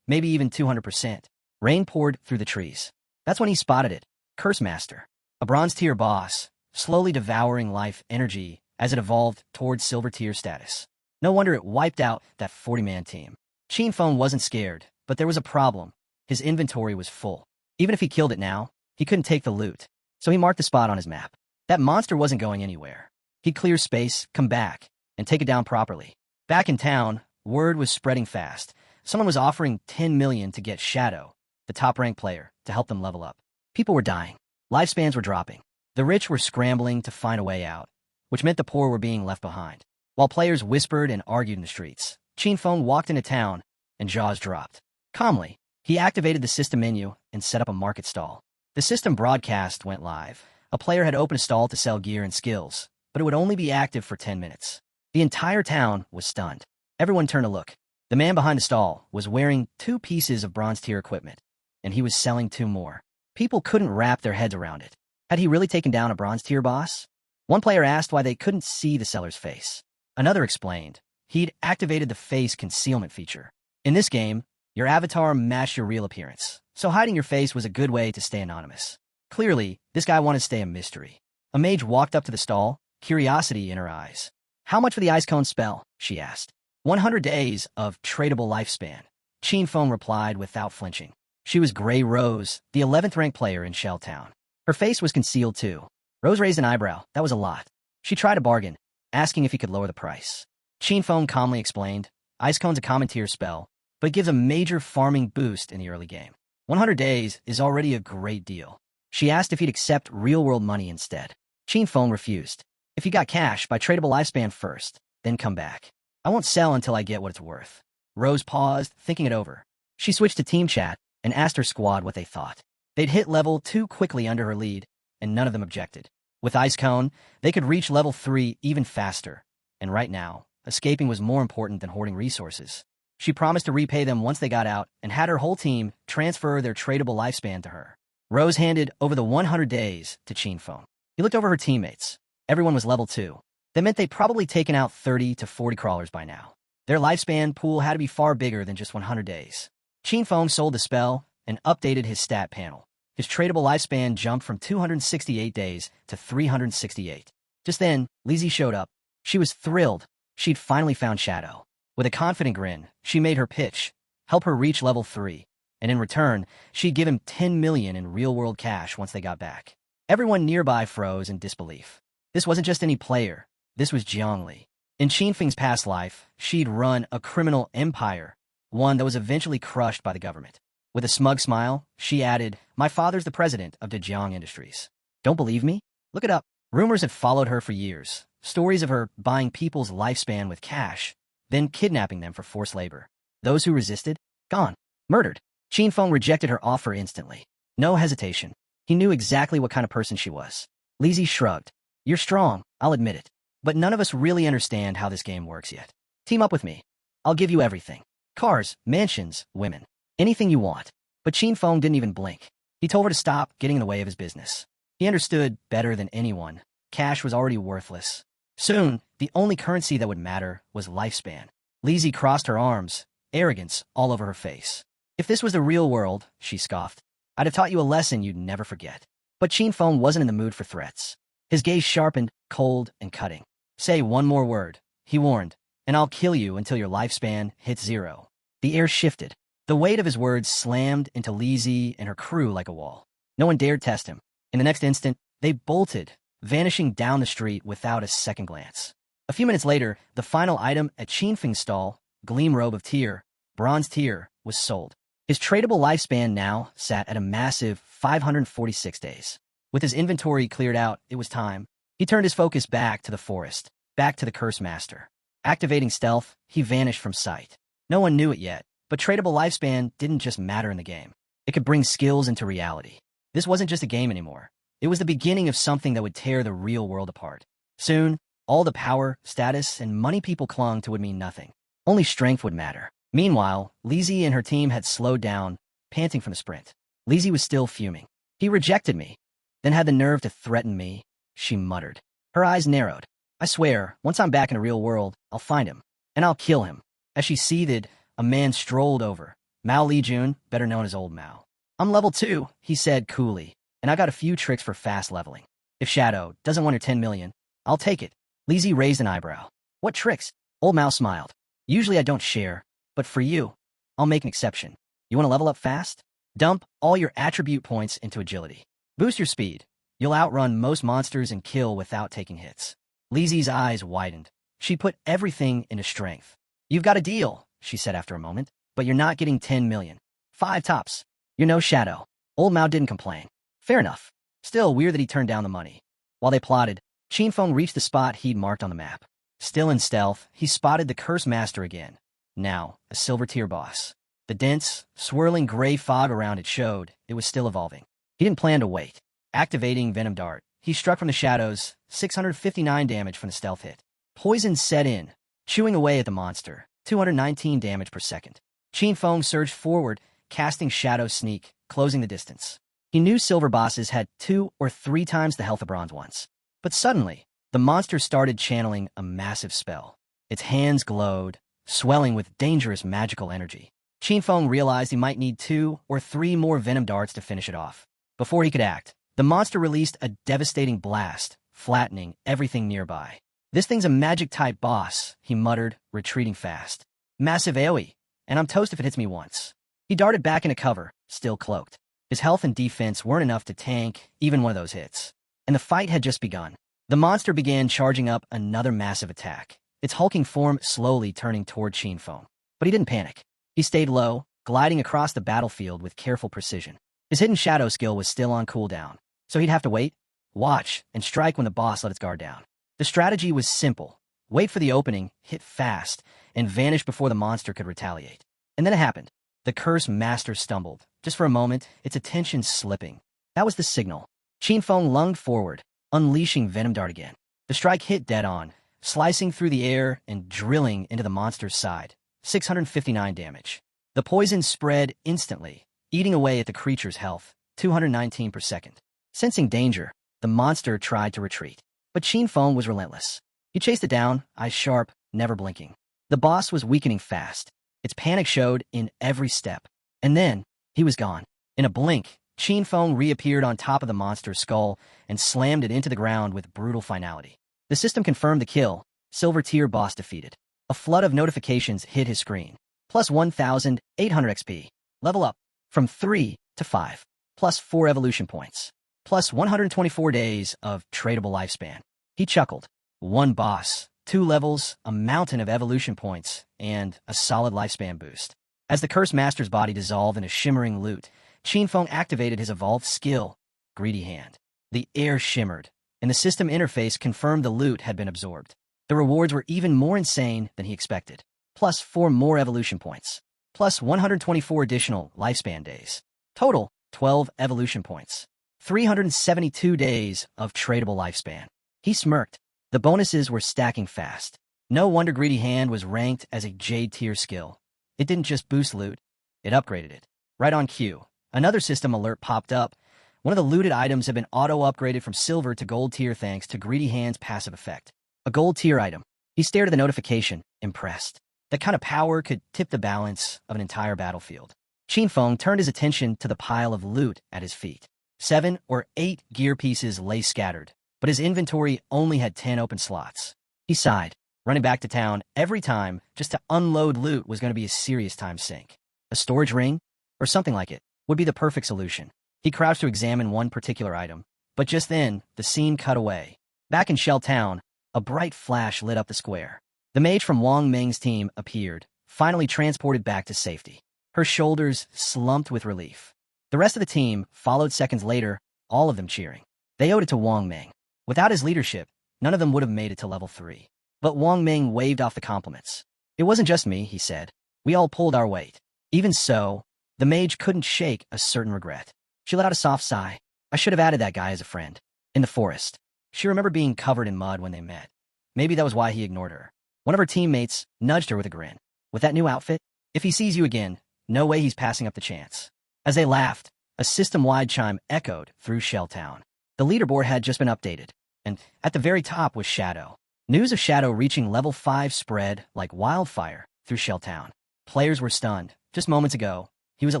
maybe even 200%. Rain poured through the trees. That's when he spotted it. Curse Master. A bronze tier boss, slowly devouring life energy as it evolved towards silver tier status. No wonder it wiped out that 40-man team. Qinfeng wasn't scared, but there was a problem. His inventory was full. Even if he killed it now, he couldn't take the loot. So he marked the spot on his map. That monster wasn't going anywhere. He'd clear space, come back, and take it down properly. Back in town, word was spreading fast. Someone was offering 10 million to get Shadow, the top-ranked player, to help them level up. People were dying. Lifespans were dropping. The rich were scrambling to find a way out, which meant the poor were being left behind. While players whispered and argued in the streets, Qinfeng walked into town, and jaws dropped. Calmly, he activated the system menu and set up a market stall. The system broadcast went live. A player had opened a stall to sell gear and skills, but it would only be active for 10 minutes. The entire town was stunned. Everyone turned to look. The man behind the stall was wearing 2 pieces of bronze tier equipment, and he was selling 2 more. People couldn't wrap their heads around it. Had he really taken down a bronze tier boss? One player asked why they couldn't see the seller's face. Another explained he'd activated the face concealment feature. In this game, your avatar matched your real appearance, so hiding your face was a good way to stay anonymous. Clearly, this guy wanted to stay a mystery. A mage walked up to the stall, curiosity in her eyes. How much for the ice cone spell? She asked. 100 days of tradable lifespan. Qinfeng replied without flinching. She was Grey Rose, the 11th ranked player in Shell Town. Her face was concealed too. Rose raised an eyebrow. That was a lot. She tried to bargain, asking if he could lower the price. Qinfeng calmly explained, Ice Cone's a common tier spell, but it gives a major farming boost in the early game. 100 days is already a great deal. She asked if he'd accept real-world money instead. Qinfeng refused. If you got cash, buy tradable lifespan first, then come back. I won't sell until I get what it's worth. Rose paused, thinking it over. She switched to team chat and asked her squad what they thought. They'd hit level 2 quickly under her lead, and none of them objected. With Ice Cone, they could reach level 3 even faster. And right now, escaping was more important than hoarding resources. She promised to repay them once they got out and had her whole team transfer their tradable lifespan to her. Rose handed over the 100 days to Qinfeng. He looked over her teammates. Everyone was level 2. That meant they'd probably taken out 30 to 40 crawlers by now. Their lifespan pool had to be far bigger than just 100 days. Qinfeng sold the spell and updated his stat panel. His tradable lifespan jumped from 268 days to 368. Just then, Lizzie showed up. She was thrilled. She'd finally found Shadow. With a confident grin, she made her pitch, help her reach level 3, and in return, she'd give him 10 million in real-world cash once they got back. Everyone nearby froze in disbelief. This wasn't just any player. This was Jiangli. In Qinfeng's past life, she'd run a criminal empire, one that was eventually crushed by the government. With a smug smile, she added, "My father's the president of Dejiang Industries. Don't believe me? Look it up." Rumors had followed her for years. Stories of her buying people's lifespan with cash, then kidnapping them for forced labor. Those who resisted, gone, murdered. Qinfeng rejected her offer instantly. No hesitation. He knew exactly what kind of person she was. Lizzie shrugged. "You're strong, I'll admit it. But none of us really understand how this game works yet. Team up with me. I'll give you everything. Cars, mansions, women. Anything you want." But Qinfeng didn't even blink. He told her to stop getting in the way of his business. He understood better than anyone. Cash was already worthless. Soon, the only currency that would matter was lifespan. Lizzie crossed her arms, arrogance all over her face. "If this was the real world," she scoffed, "I'd have taught you a lesson you'd never forget." But Qinfeng wasn't in the mood for threats. His gaze sharpened, cold and cutting. "Say one more word," he warned, "and I'll kill you until your lifespan hits 0. The air shifted. The weight of his words slammed into Lizzie and her crew like a wall. No one dared test him. In the next instant, they bolted, vanishing down the street without a second glance. A few minutes later, the final item at Qinfeng's stall, Gleam Robe of Tear, Bronze Tier, was sold. His tradable lifespan now sat at a massive 546 days. With his inventory cleared out, it was time. He turned his focus back to the forest, back to the Curse Master. Activating stealth, he vanished from sight. No one knew it yet, but tradable lifespan didn't just matter in the game. It could bring skills into reality. This wasn't just a game anymore. It was the beginning of something that would tear the real world apart. Soon, all the power, status, and money people clung to would mean nothing. Only strength would matter. Meanwhile, Lizzie and her team had slowed down, panting from the sprint. Lizzie was still fuming. "He rejected me, then had the nerve to threaten me," she muttered. Her eyes narrowed. "I swear, once I'm back in the real world, I'll find him, and I'll kill him." As she seethed, a man strolled over. Mao Lijun, better known as Old Mao. "I'm level 2, he said coolly, "and I got a few tricks for fast leveling. If Shadow doesn't want her 10 million, I'll take it." Lizzie raised an eyebrow. "What tricks?" Old Mao smiled. "Usually I don't share, but for you, I'll make an exception. You want to level up fast? Dump all your attribute points into agility. Boost your speed. You'll outrun most monsters and kill without taking hits." Lizzie's eyes widened. She put everything into strength. "You've got a deal," she said after a moment, "but you're not getting 10 million. 5 tops. You're no Shadow." Old Mao didn't complain. Fair enough. Still weird that he turned down the money. While they plotted, Qinfeng reached the spot he'd marked on the map. Still in stealth, he spotted the Curse Master again. Now, a silver tier boss. The dense, swirling gray fog around it showed it was still evolving. He didn't plan to wait. Activating Venom Dart, he struck from the shadows, 659 damage from the stealth hit. Poison set in, chewing away at the monster, 219 damage per second. Qinfeng surged forward, casting Shadow Sneak, closing the distance. He knew silver bosses had 2 or 3 times the health of bronze ones. But suddenly, the monster started channeling a massive spell. Its hands glowed, swelling with dangerous magical energy. Qinfeng realized he might need 2 or 3 more venom darts to finish it off. Before he could act, the monster released a devastating blast, flattening everything nearby. "This thing's a magic-type boss," he muttered, retreating fast. "Massive AoE, and I'm toast if it hits me once." He darted back into cover, still cloaked. His health and defense weren't enough to tank even one of those hits. And the fight had just begun. The monster began charging up another massive attack, its hulking form slowly turning toward Qinfeng. But he didn't panic. He stayed low, gliding across the battlefield with careful precision. His hidden shadow skill was still on cooldown, so he'd have to wait, watch, and strike when the boss let its guard down. The strategy was simple. Wait for the opening, hit fast, and vanish before the monster could retaliate. And then it happened. The Curse Master stumbled. Just for a moment, its attention slipping. That was the signal. Qinfeng lunged forward, unleashing Venom Dart again. The strike hit dead on, slicing through the air and drilling into the monster's side. 659 damage. The poison spread instantly, eating away at the creature's health, 219 per second. Sensing danger, the monster tried to retreat. But Qinfeng was relentless. He chased it down, eyes sharp, never blinking. The boss was weakening fast. Its panic showed in every step. And then, he was gone. In a blink, Qin Feng reappeared on top of the monster's skull and slammed it into the ground with brutal finality. The system confirmed the kill. Silver tier boss defeated. A flood of notifications hit his screen. Plus 1,800 XP. Level up. From 3 to 5. Plus 4 evolution points. Plus 124 days of tradable lifespan. He chuckled. One boss, 2 levels, a mountain of evolution points, and a solid lifespan boost. As the Cursed Master's body dissolved in a shimmering loot, Qin Feng activated his evolved skill, Greedy Hand. The air shimmered, and the system interface confirmed the loot had been absorbed. The rewards were even more insane than he expected. Plus 4 more evolution points. Plus 124 additional lifespan days. Total, 12 evolution points. 372 days of tradable lifespan. He smirked. The bonuses were stacking fast. No wonder Greedy Hand was ranked as a Jade tier skill. It didn't just boost loot, it upgraded it. Right on cue, another system alert popped up. One of the looted items had been auto-upgraded from silver to gold tier thanks to Greedy Hand's passive effect. A gold tier item. He stared at the notification, impressed. That kind of power could tip the balance of an entire battlefield. Qin Feng turned his attention to the pile of loot at his feet. 7 or 8 gear pieces lay scattered, but his inventory only had 10 open slots. He sighed. Running back to town every time just to unload loot was going to be a serious time sink. A storage ring, or something like it, would be the perfect solution. He crouched to examine one particular item, but just then, the scene cut away. Back in Shell Town, a bright flash lit up the square. The mage from Wang Meng's team appeared, finally transported back to safety. Her shoulders slumped with relief. The rest of the team followed seconds later, all of them cheering. They owed it to Wang Meng. Without his leadership, none of them would have made it to level 3. But Wang Meng waved off the compliments. It wasn't just me, he said. We all pulled our weight. Even so, the mage couldn't shake a certain regret. She let out a soft sigh. I should have added that guy as a friend. In the forest. She remembered being covered in mud when they met. Maybe that was why he ignored her. One of her teammates nudged her with a grin. With that new outfit, if he sees you again, no way he's passing up the chance. As they laughed, a system-wide chime echoed through Shelltown. The leaderboard had just been updated, and at the very top was Shadow. News of Shadow reaching level 5 spread like wildfire through Shelltown. Players were stunned. Just moments ago, he was at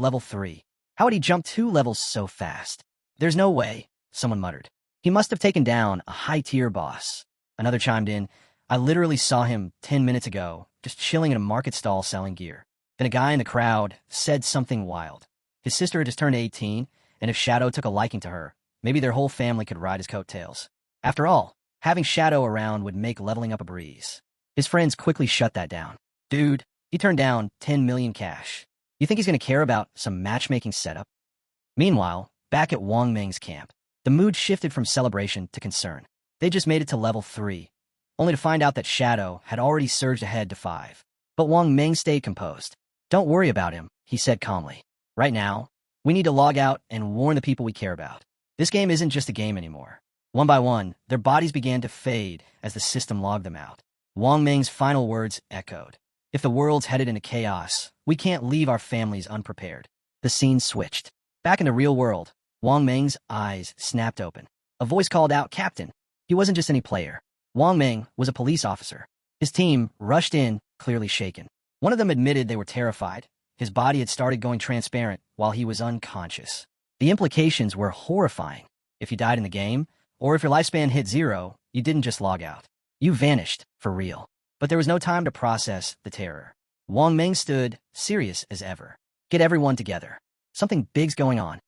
level 3. How had he jumped 2 levels so fast? There's no way, someone muttered. He must have taken down a high-tier boss. Another chimed in. I literally saw him 10 minutes ago, just chilling in a market stall selling gear. Then a guy in the crowd said something wild. His sister had just turned 18, and if Shadow took a liking to her, maybe their whole family could ride his coattails. After all, having Shadow around would make leveling up a breeze. His friends quickly shut that down. Dude, he turned down 10 million cash. You think he's going to care about some matchmaking setup? Meanwhile, back at Wang Meng's camp, the mood shifted from celebration to concern. They just made it to level 3, only to find out that Shadow had already surged ahead to 5. But Wang Meng stayed composed. Don't worry about him, he said calmly. Right now, we need to log out and warn the people we care about. This game isn't just a game anymore. One by one, their bodies began to fade as the system logged them out. Wang Meng's final words echoed. If the world's headed into chaos, we can't leave our families unprepared. The scene switched. Back in the real world, Wang Meng's eyes snapped open. A voice called out, Captain. He wasn't just any player. Wang Meng was a police officer. His team rushed in, clearly shaken. One of them admitted they were terrified. His body had started going transparent while he was unconscious. The implications were horrifying. If you died in the game, or if your lifespan hit 0, you didn't just log out. You vanished, for real. But there was no time to process the terror. Wang Meng stood, serious as ever. Get everyone together. Something big's going on.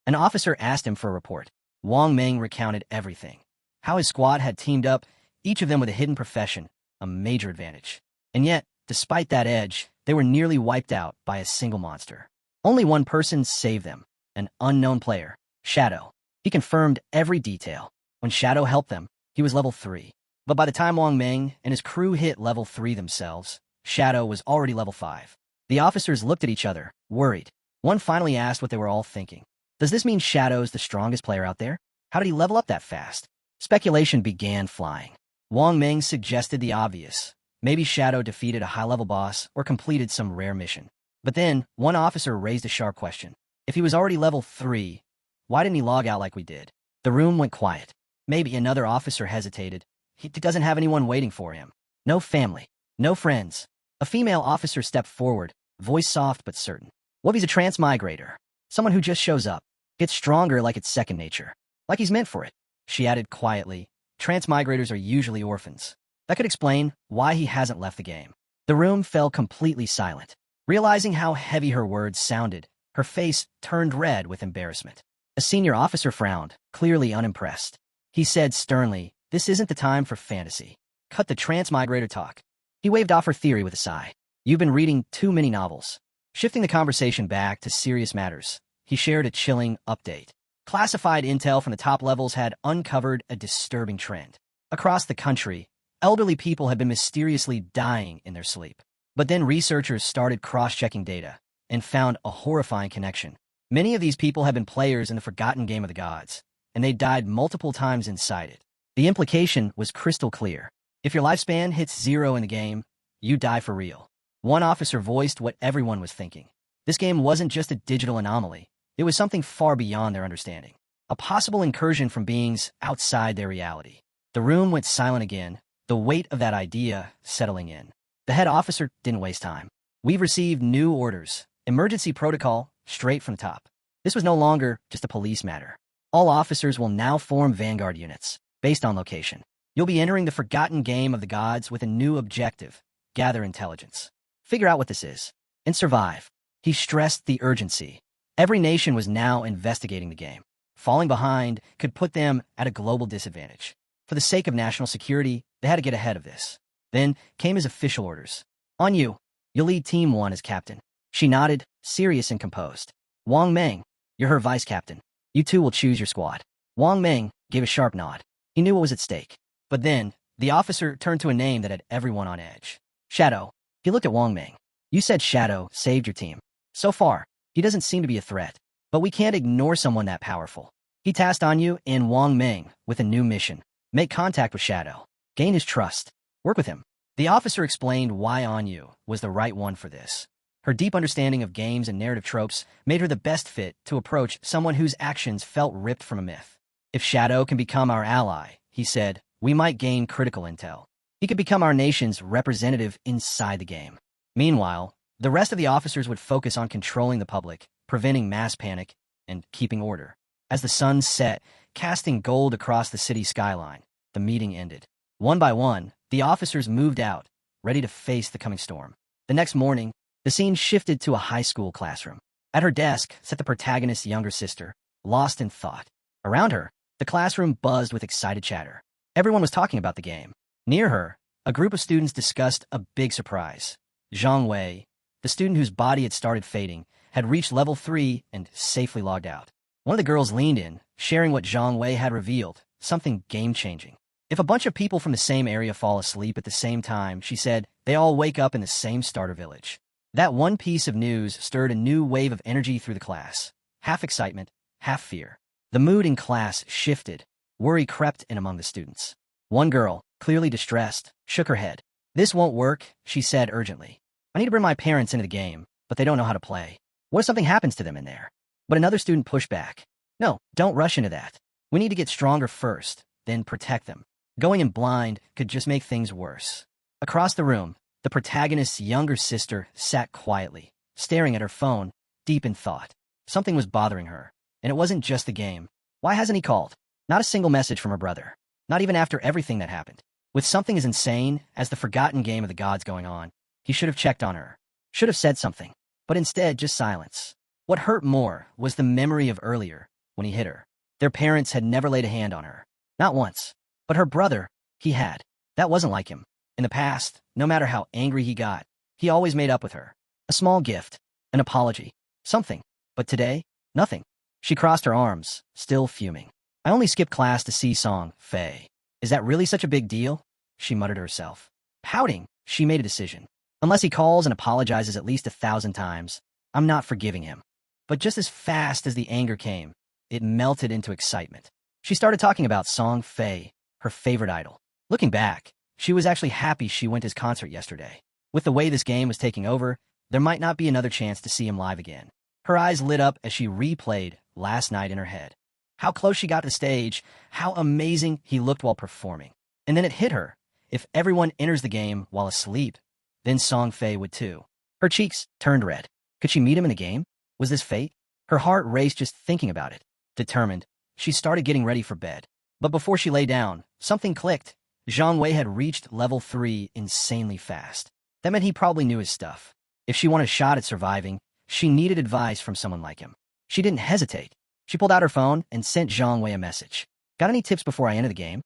An officer asked him for a report. Wang Meng recounted everything. How his squad had teamed up, each of them with a hidden profession, a major advantage. And yet, despite that edge, they were nearly wiped out by a single monster. Only one person saved them, an unknown player, Shadow. He confirmed every detail. When Shadow helped them, he was level 3. But by the time Wang Meng and his crew hit level 3 themselves, Shadow was already level 5. The officers looked at each other, worried. One finally asked what they were all thinking. Does this mean Shadow's the strongest player out there? How did he level up that fast? Speculation began flying. Wang Meng suggested the obvious. Maybe Shadow defeated a high-level boss or completed some rare mission. But then, one officer raised a sharp question. If he was already level 3, why didn't he log out like we did? The room went quiet. Maybe another officer hesitated, He doesn't have anyone waiting for him. No family. No friends. A female officer stepped forward, voice soft but certain. What if he's a transmigrator? Someone who just shows up, gets stronger like it's second nature. Like he's meant for it. She added quietly, transmigrators are usually orphans. That could explain why he hasn't left the game. The room fell completely silent. Realizing how heavy her words sounded, her face turned red with embarrassment. A senior officer frowned, clearly unimpressed. He said sternly, "This isn't the time for fantasy. Cut the transmigrator talk." He waved off her theory with a sigh. "You've been reading too many novels." Shifting the conversation back to serious matters, he shared a chilling update. Classified intel from the top levels had uncovered a disturbing trend. Across the country, elderly people had been mysteriously dying in their sleep. But then researchers started cross-checking data and found a horrifying connection. Many of these people had been players in the forgotten game of the gods, and they died multiple times inside it. The implication was crystal clear. If your lifespan hits 0 in the game, you die for real. One officer voiced what everyone was thinking. This game wasn't just a digital anomaly. It was something far beyond their understanding. A possible incursion from beings outside their reality. The room went silent again, the weight of that idea settling in. The head officer didn't waste time. "We've received new orders. Emergency protocol, straight from the top." This was no longer just a police matter. All officers will now form vanguard units, based on location. You'll be entering the forgotten game of the gods with a new objective: gather intelligence. Figure out what this is, and survive. He stressed the urgency. Every nation was now investigating the game. Falling behind could put them at a global disadvantage. For the sake of national security, they had to get ahead of this. Then came his official orders. "On you. You'll lead Team 1 as captain." She nodded, serious and composed. "Wang Meng, you're her vice captain. You two will choose your squad." Wang Meng gave a sharp nod. He knew what was at stake. But then, the officer turned to a name that had everyone on edge. "Shadow." He looked at Wang Meng. "You said Shadow saved your team. So far, he doesn't seem to be a threat. But we can't ignore someone that powerful." He tasked Anyu and Wang Meng with a new mission. Make contact with Shadow. Gain his trust. Work with him. The officer explained why Anyu was the right one for this. Her deep understanding of games and narrative tropes made her the best fit to approach someone whose actions felt ripped from a myth. "If Shadow can become our ally," he said, "we might gain critical intel. He could become our nation's representative inside the game." Meanwhile, the rest of the officers would focus on controlling the public, preventing mass panic, and keeping order. As the sun set, casting gold across the city skyline, the meeting ended. One by one, the officers moved out, ready to face the coming storm. The next morning, the scene shifted to a high school classroom. At her desk sat the protagonist's younger sister, lost in thought. Around her, the classroom buzzed with excited chatter. Everyone was talking about the game. Near her, a group of students discussed a big surprise. Zhang Wei, the student whose body had started fading, had reached level 3 and safely logged out. One of the girls leaned in, sharing what Zhang Wei had revealed, something game-changing. "If a bunch of people from the same area fall asleep at the same time," she said, "they all wake up in the same starter village." That one piece of news stirred a new wave of energy through the class. Half excitement, half fear. The mood in class shifted. Worry crept in among the students. One girl, clearly distressed, shook her head. "This won't work," she said urgently. "I need to bring my parents into the game, but they don't know how to play. What if something happens to them in there?" But another student pushed back. "No, don't rush into that. We need to get stronger first, then protect them. Going in blind could just make things worse." Across the room, the protagonist's younger sister sat quietly, staring at her phone, deep in thought. Something was bothering her, and it wasn't just the game. Why hasn't he called? Not a single message from her brother. Not even after everything that happened. With something as insane as the forgotten game of the gods going on, he should have checked on her. Should have said something. But instead, just silence. What hurt more was the memory of earlier, when he hit her. Their parents had never laid a hand on her. Not once. But her brother, he had. That wasn't like him. In the past, no matter how angry he got, he always made up with her. A small gift, an apology, something. But today, nothing. She crossed her arms, still fuming. "I only skipped class to see Song Fei. Is that really such a big deal?" she muttered to herself. Pouting, she made a decision. Unless he calls and apologizes at least 1,000 times, I'm not forgiving him. But just as fast as the anger came, it melted into excitement. She started talking about Song Fei, her favorite idol. Looking back, she was actually happy she went to his concert yesterday. With the way this game was taking over, there might not be another chance to see him live again. Her eyes lit up as she replayed last night in her head. How close she got to the stage, how amazing he looked while performing. And then it hit her. If everyone enters the game while asleep, then Song Fei would too. Her cheeks turned red. Could she meet him in the game? Was this fate? Her heart raced just thinking about it. Determined, she started getting ready for bed. But before she lay down, something clicked. Zhang Wei had reached level 3 insanely fast. That meant he probably knew his stuff. If she wanted a shot at surviving, she needed advice from someone like him. She didn't hesitate. She pulled out her phone and sent Zhang Wei a message. Got any tips before I enter the game?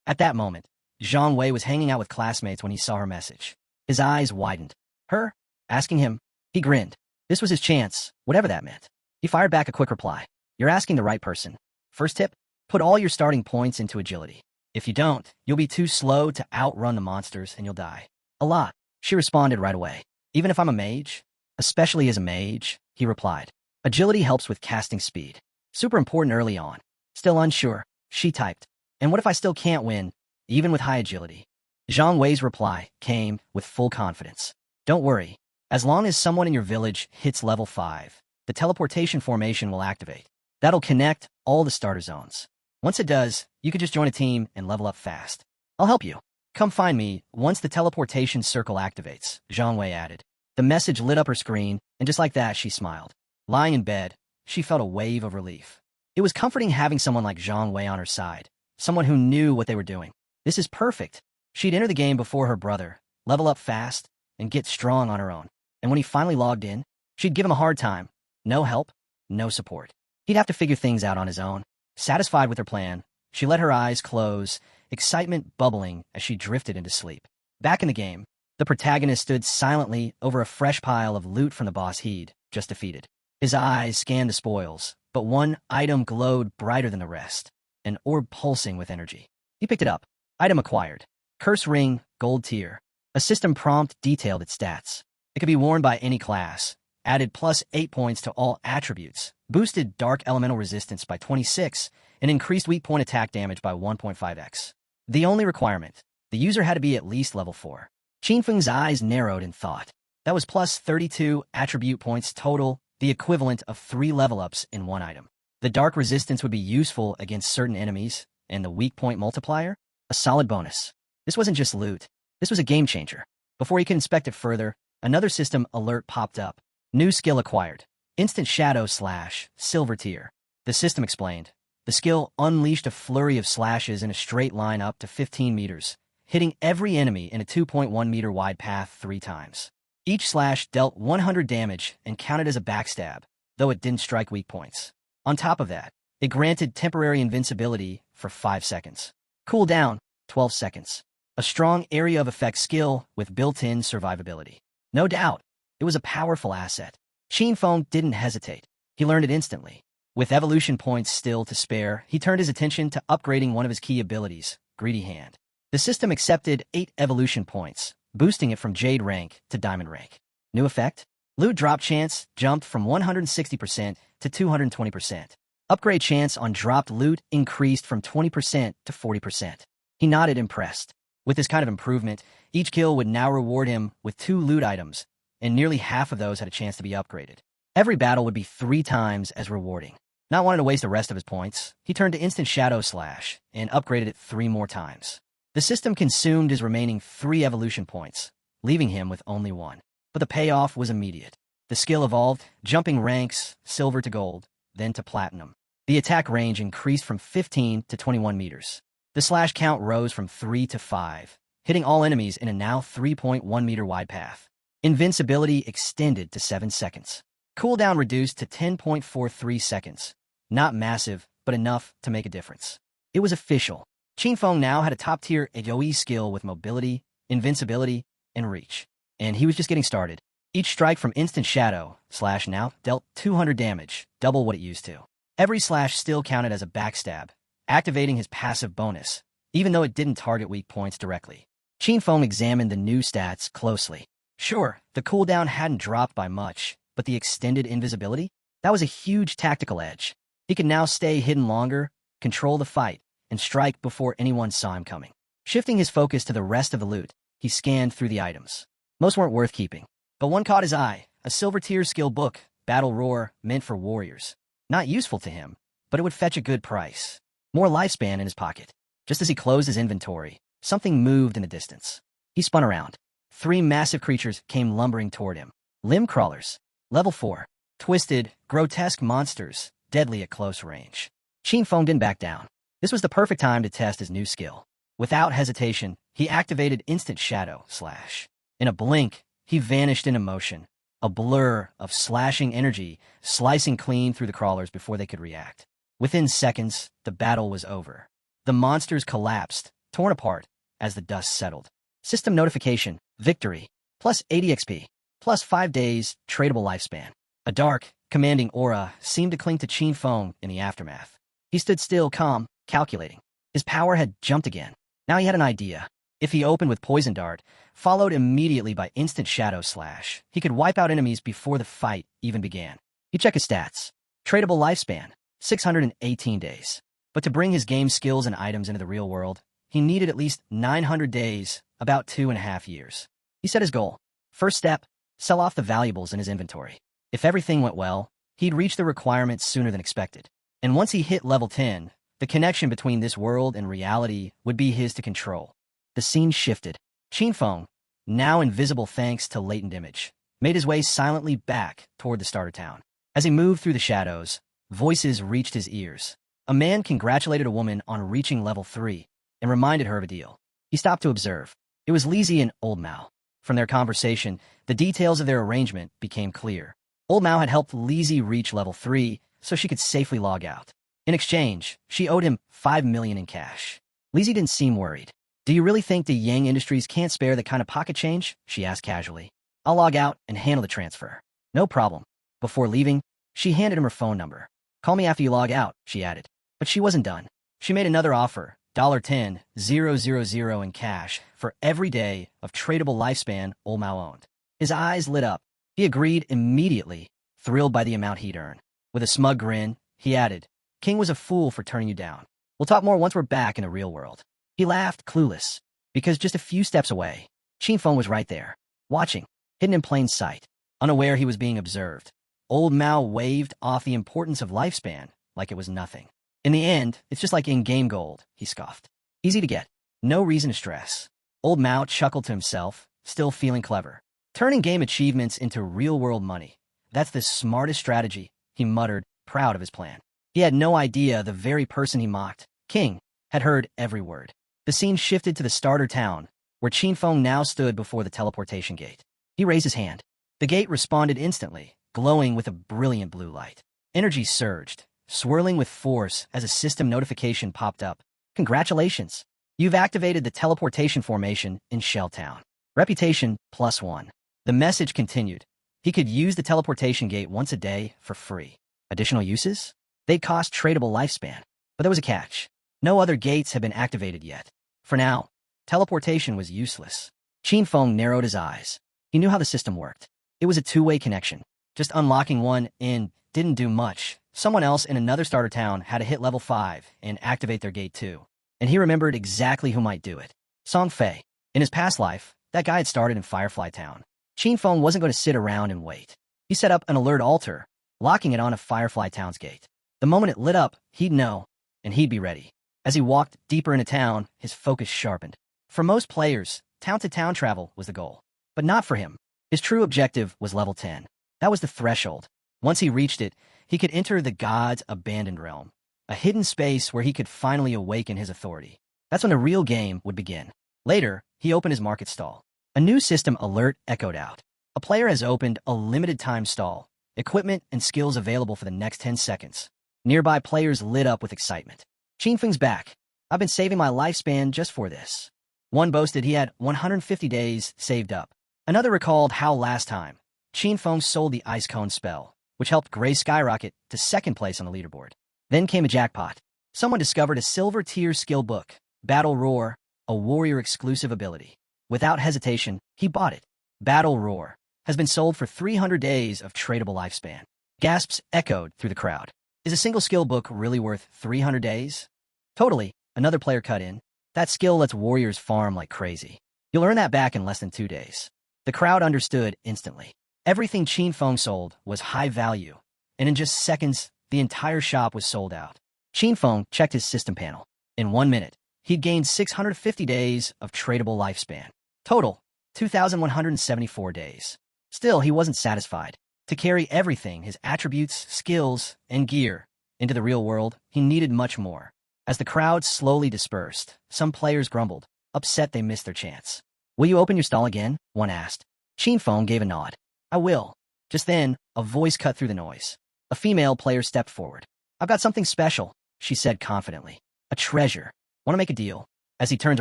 At that moment, Zhang Wei was hanging out with classmates when he saw her message. His eyes widened. Her? Asking him? He grinned. This was his chance, whatever that meant. He fired back a quick reply. You're asking the right person. First tip, put all your starting points into agility. If you don't, you'll be too slow to outrun the monsters and you'll die. A lot. She responded right away. Even if I'm a mage? Especially as a mage, he replied. Agility helps with casting speed. Super important early on. Still unsure, she typed. And what if I still can't win, even with high agility? Zhang Wei's reply came with full confidence. Don't worry. As long as someone in your village hits level 5, the teleportation formation will activate. That'll connect all the starter zones. Once it does, you could just join a team and level up fast. I'll help you. Come find me once the teleportation circle activates, Zhang Wei added. The message lit up her screen, and just like that, she smiled. Lying in bed, she felt a wave of relief. It was comforting having someone like Zhang Wei on her side, someone who knew what they were doing. This is perfect. She'd enter the game before her brother, level up fast, and get strong on her own. And when he finally logged in, she'd give him a hard time. No help, no support. He'd have to figure things out on his own. Satisfied with her plan, she let her eyes close, excitement bubbling as she drifted into sleep. Back in the game, the protagonist stood silently over a fresh pile of loot from the boss he'd just defeated. His eyes scanned the spoils, but one item glowed brighter than the rest, an orb pulsing with energy. He picked it up. Item acquired. Curse ring, gold tier. A system prompt detailed its stats. It could be worn by any class. Added plus 8 points to all attributes. Boosted dark elemental resistance by 26, and increased weak point attack damage by 1.5x. The only requirement, the user had to be at least level 4. Qinfeng's eyes narrowed in thought. That was plus 32 attribute points total, the equivalent of 3 level-ups in one item. The dark resistance would be useful against certain enemies, and the weak point multiplier? A solid bonus. This wasn't just loot. This was a game changer. Before he could inspect it further, another system alert popped up. New skill acquired. Instant Shadow Slash, Silver Tier. The system explained. The skill unleashed a flurry of slashes in a straight line up to 15 meters, hitting every enemy in a 2.1 meter wide path 3 times. Each slash dealt 100 damage and counted as a backstab, though it didn't strike weak points. On top of that, it granted temporary invincibility for 5 seconds. Cooldown, 12 seconds. A strong area of effect skill with built-in survivability. No doubt, it was a powerful asset. Qinfeng didn't hesitate. He learned it instantly. With evolution points still to spare, he turned his attention to upgrading one of his key abilities, Greedy Hand. The system accepted 8 evolution points, boosting it from Jade rank to Diamond rank. New effect? Loot drop chance jumped from 160% to 220%. Upgrade chance on dropped loot increased from 20% to 40%. He nodded impressed. With this kind of improvement, each kill would now reward him with 2 loot items, and nearly half of those had a chance to be upgraded. Every battle would be 3 times as rewarding. Not wanting to waste the rest of his points, he turned to Instant Shadow Slash and upgraded it 3 more times. The system consumed his remaining 3 evolution points, leaving him with only 1. But the payoff was immediate. The skill evolved, jumping ranks, silver to gold, then to platinum. The attack range increased from 15 to 21 meters. The slash count rose from 3 to 5, hitting all enemies in a now 3.1 meter wide path. Invincibility extended to 7 seconds. Cooldown reduced to 10.43 seconds. Not massive, but enough to make a difference. It was official. Qinfeng now had a top-tier AoE skill with mobility, invincibility, and reach. And he was just getting started. Each strike from Instant Shadow Slash now dealt 200 damage, double what it used to. Every slash still counted as a backstab, activating his passive bonus, even though it didn't target weak points directly. Qinfeng examined the new stats closely. Sure, the cooldown hadn't dropped by much, but the extended invisibility? That was a huge tactical edge. He could now stay hidden longer, control the fight, and strike before anyone saw him coming. Shifting his focus to the rest of the loot, he scanned through the items. Most weren't worth keeping, but one caught his eye, a silver tier skill book, Battle Roar, meant for warriors. Not useful to him, but it would fetch a good price. More lifespan in his pocket. Just as he closed his inventory, something moved in the distance. He spun around. 3 massive creatures came lumbering toward him. Limb crawlers. Level 4. Twisted, grotesque monsters, deadly at close range. Qin Feng didn't back down. This was the perfect time to test his new skill. Without hesitation, he activated Instant Shadow Slash. In a blink, he vanished into motion, a blur of slashing energy, slicing clean through the crawlers before they could react. Within seconds, the battle was over. The monsters collapsed, torn apart, as the dust settled. System notification, victory, plus 80 XP, plus 5 days, tradable lifespan. A dark, commanding aura seemed to cling to Qin Feng in the aftermath. He stood still, calm, calculating. His power had jumped again. Now he had an idea. If he opened with Poison Dart, followed immediately by Instant Shadow Slash, he could wipe out enemies before the fight even began. He checked his stats. Tradable lifespan, 618 days. But to bring his game skills and items into the real world, he needed at least 900 days, about 2.5 years. He set his goal. First step, sell off the valuables in his inventory. If everything went well, he'd reach the requirements sooner than expected. And once he hit level 10, the connection between this world and reality would be his to control. The scene shifted. Qin Feng, now invisible thanks to latent image, made his way silently back toward the starter town. As he moved through the shadows, voices reached his ears. A man congratulated a woman on reaching level 3 and reminded her of a deal. He stopped to observe. It was Lizzie and Old Mao. From their conversation, the details of their arrangement became clear. Old Mao had helped Lizzie reach level 3 so she could safely log out. In exchange, she owed him 5 million in cash. Lizzie didn't seem worried. "Do you really think the Yang Industries can't spare the kind of pocket change?" she asked casually. "I'll log out and handle the transfer." "No problem." Before leaving, she handed him her phone number. "Call me after you log out," she added. But she wasn't done. She made another offer, $10,000 in cash for every day of tradable lifespan Old Mao owned. His eyes lit up. He agreed immediately, thrilled by the amount he'd earn. With a smug grin, he added, "King was a fool for turning you down. We'll talk more once we're back in the real world." He laughed, clueless, because just a few steps away, Qin Feng was right there, watching, hidden in plain sight. Unaware he was being observed, Old Mao waved off the importance of lifespan like it was nothing. "In the end, it's just like in-game gold," he scoffed. "Easy to get. No reason to stress." Old Mao chuckled to himself, still feeling clever. "Turning game achievements into real-world money. That's the smartest strategy," he muttered, proud of his plan. He had no idea the very person he mocked, King, had heard every word. The scene shifted to the starter town, where Qin Feng now stood before the teleportation gate. He raised his hand. The gate responded instantly, glowing with a brilliant blue light. Energy surged, swirling with force as a system notification popped up. "Congratulations! You've activated the teleportation formation in Shell Town. Reputation +1. The message continued. He could use the teleportation gate once a day for free. Additional uses? They'd cost tradable lifespan. But there was a catch. No other gates had been activated yet. For now, teleportation was useless. Qin Feng narrowed his eyes. He knew how the system worked. It was a two-way connection. Just unlocking one in didn't do much. Someone else in another starter town had to hit level 5 and activate their gate too. And he remembered exactly who might do it. Song Fei. In his past life, that guy had started in Firefly Town. Qin Feng wasn't going to sit around and wait. He set up an alert altar, locking it onto Firefly Town's gate. The moment it lit up, he'd know, and he'd be ready. As he walked deeper into town, his focus sharpened. For most players, town-to-town travel was the goal. But not for him. His true objective was level 10. That was the threshold. Once he reached it, he could enter the God's abandoned realm, a hidden space where he could finally awaken his authority. That's when the real game would begin. Later, he opened his market stall. A new system alert echoed out. A player has opened a limited-time stall. Equipment and skills available for the next 10 seconds. Nearby players lit up with excitement. Qin Feng's back. "I've been saving my lifespan just for this." One boasted he had 150 days saved up. Another recalled how last time, Qin Feng sold the Ice Cone spell, which helped Gray skyrocket to second place on the leaderboard. Then came a jackpot. Someone discovered a silver-tier skill book, Battle Roar, a warrior-exclusive ability. Without hesitation, he bought it. Battle Roar has been sold for 300 days of tradable lifespan. Gasps echoed through the crowd. Is a single skill book really worth 300 days? Totally, another player cut in. That skill lets warriors farm like crazy. You'll earn that back in less than 2 days. The crowd understood instantly. Everything Qin Feng sold was high value, and in just seconds, the entire shop was sold out. Qin Feng checked his system panel. In 1 minute, he'd gained 650 days of tradable lifespan. Total, 2,174 days. Still, he wasn't satisfied. To carry everything, his attributes, skills, and gear, into the real world, he needed much more. As the crowd slowly dispersed, some players grumbled, upset they missed their chance. "Will you open your stall again?" one asked. Chinfeng gave a nod. "I will." Just then, a voice cut through the noise. A female player stepped forward. "I've got something special," she said confidently. "A treasure. Want to make a deal?" As he turns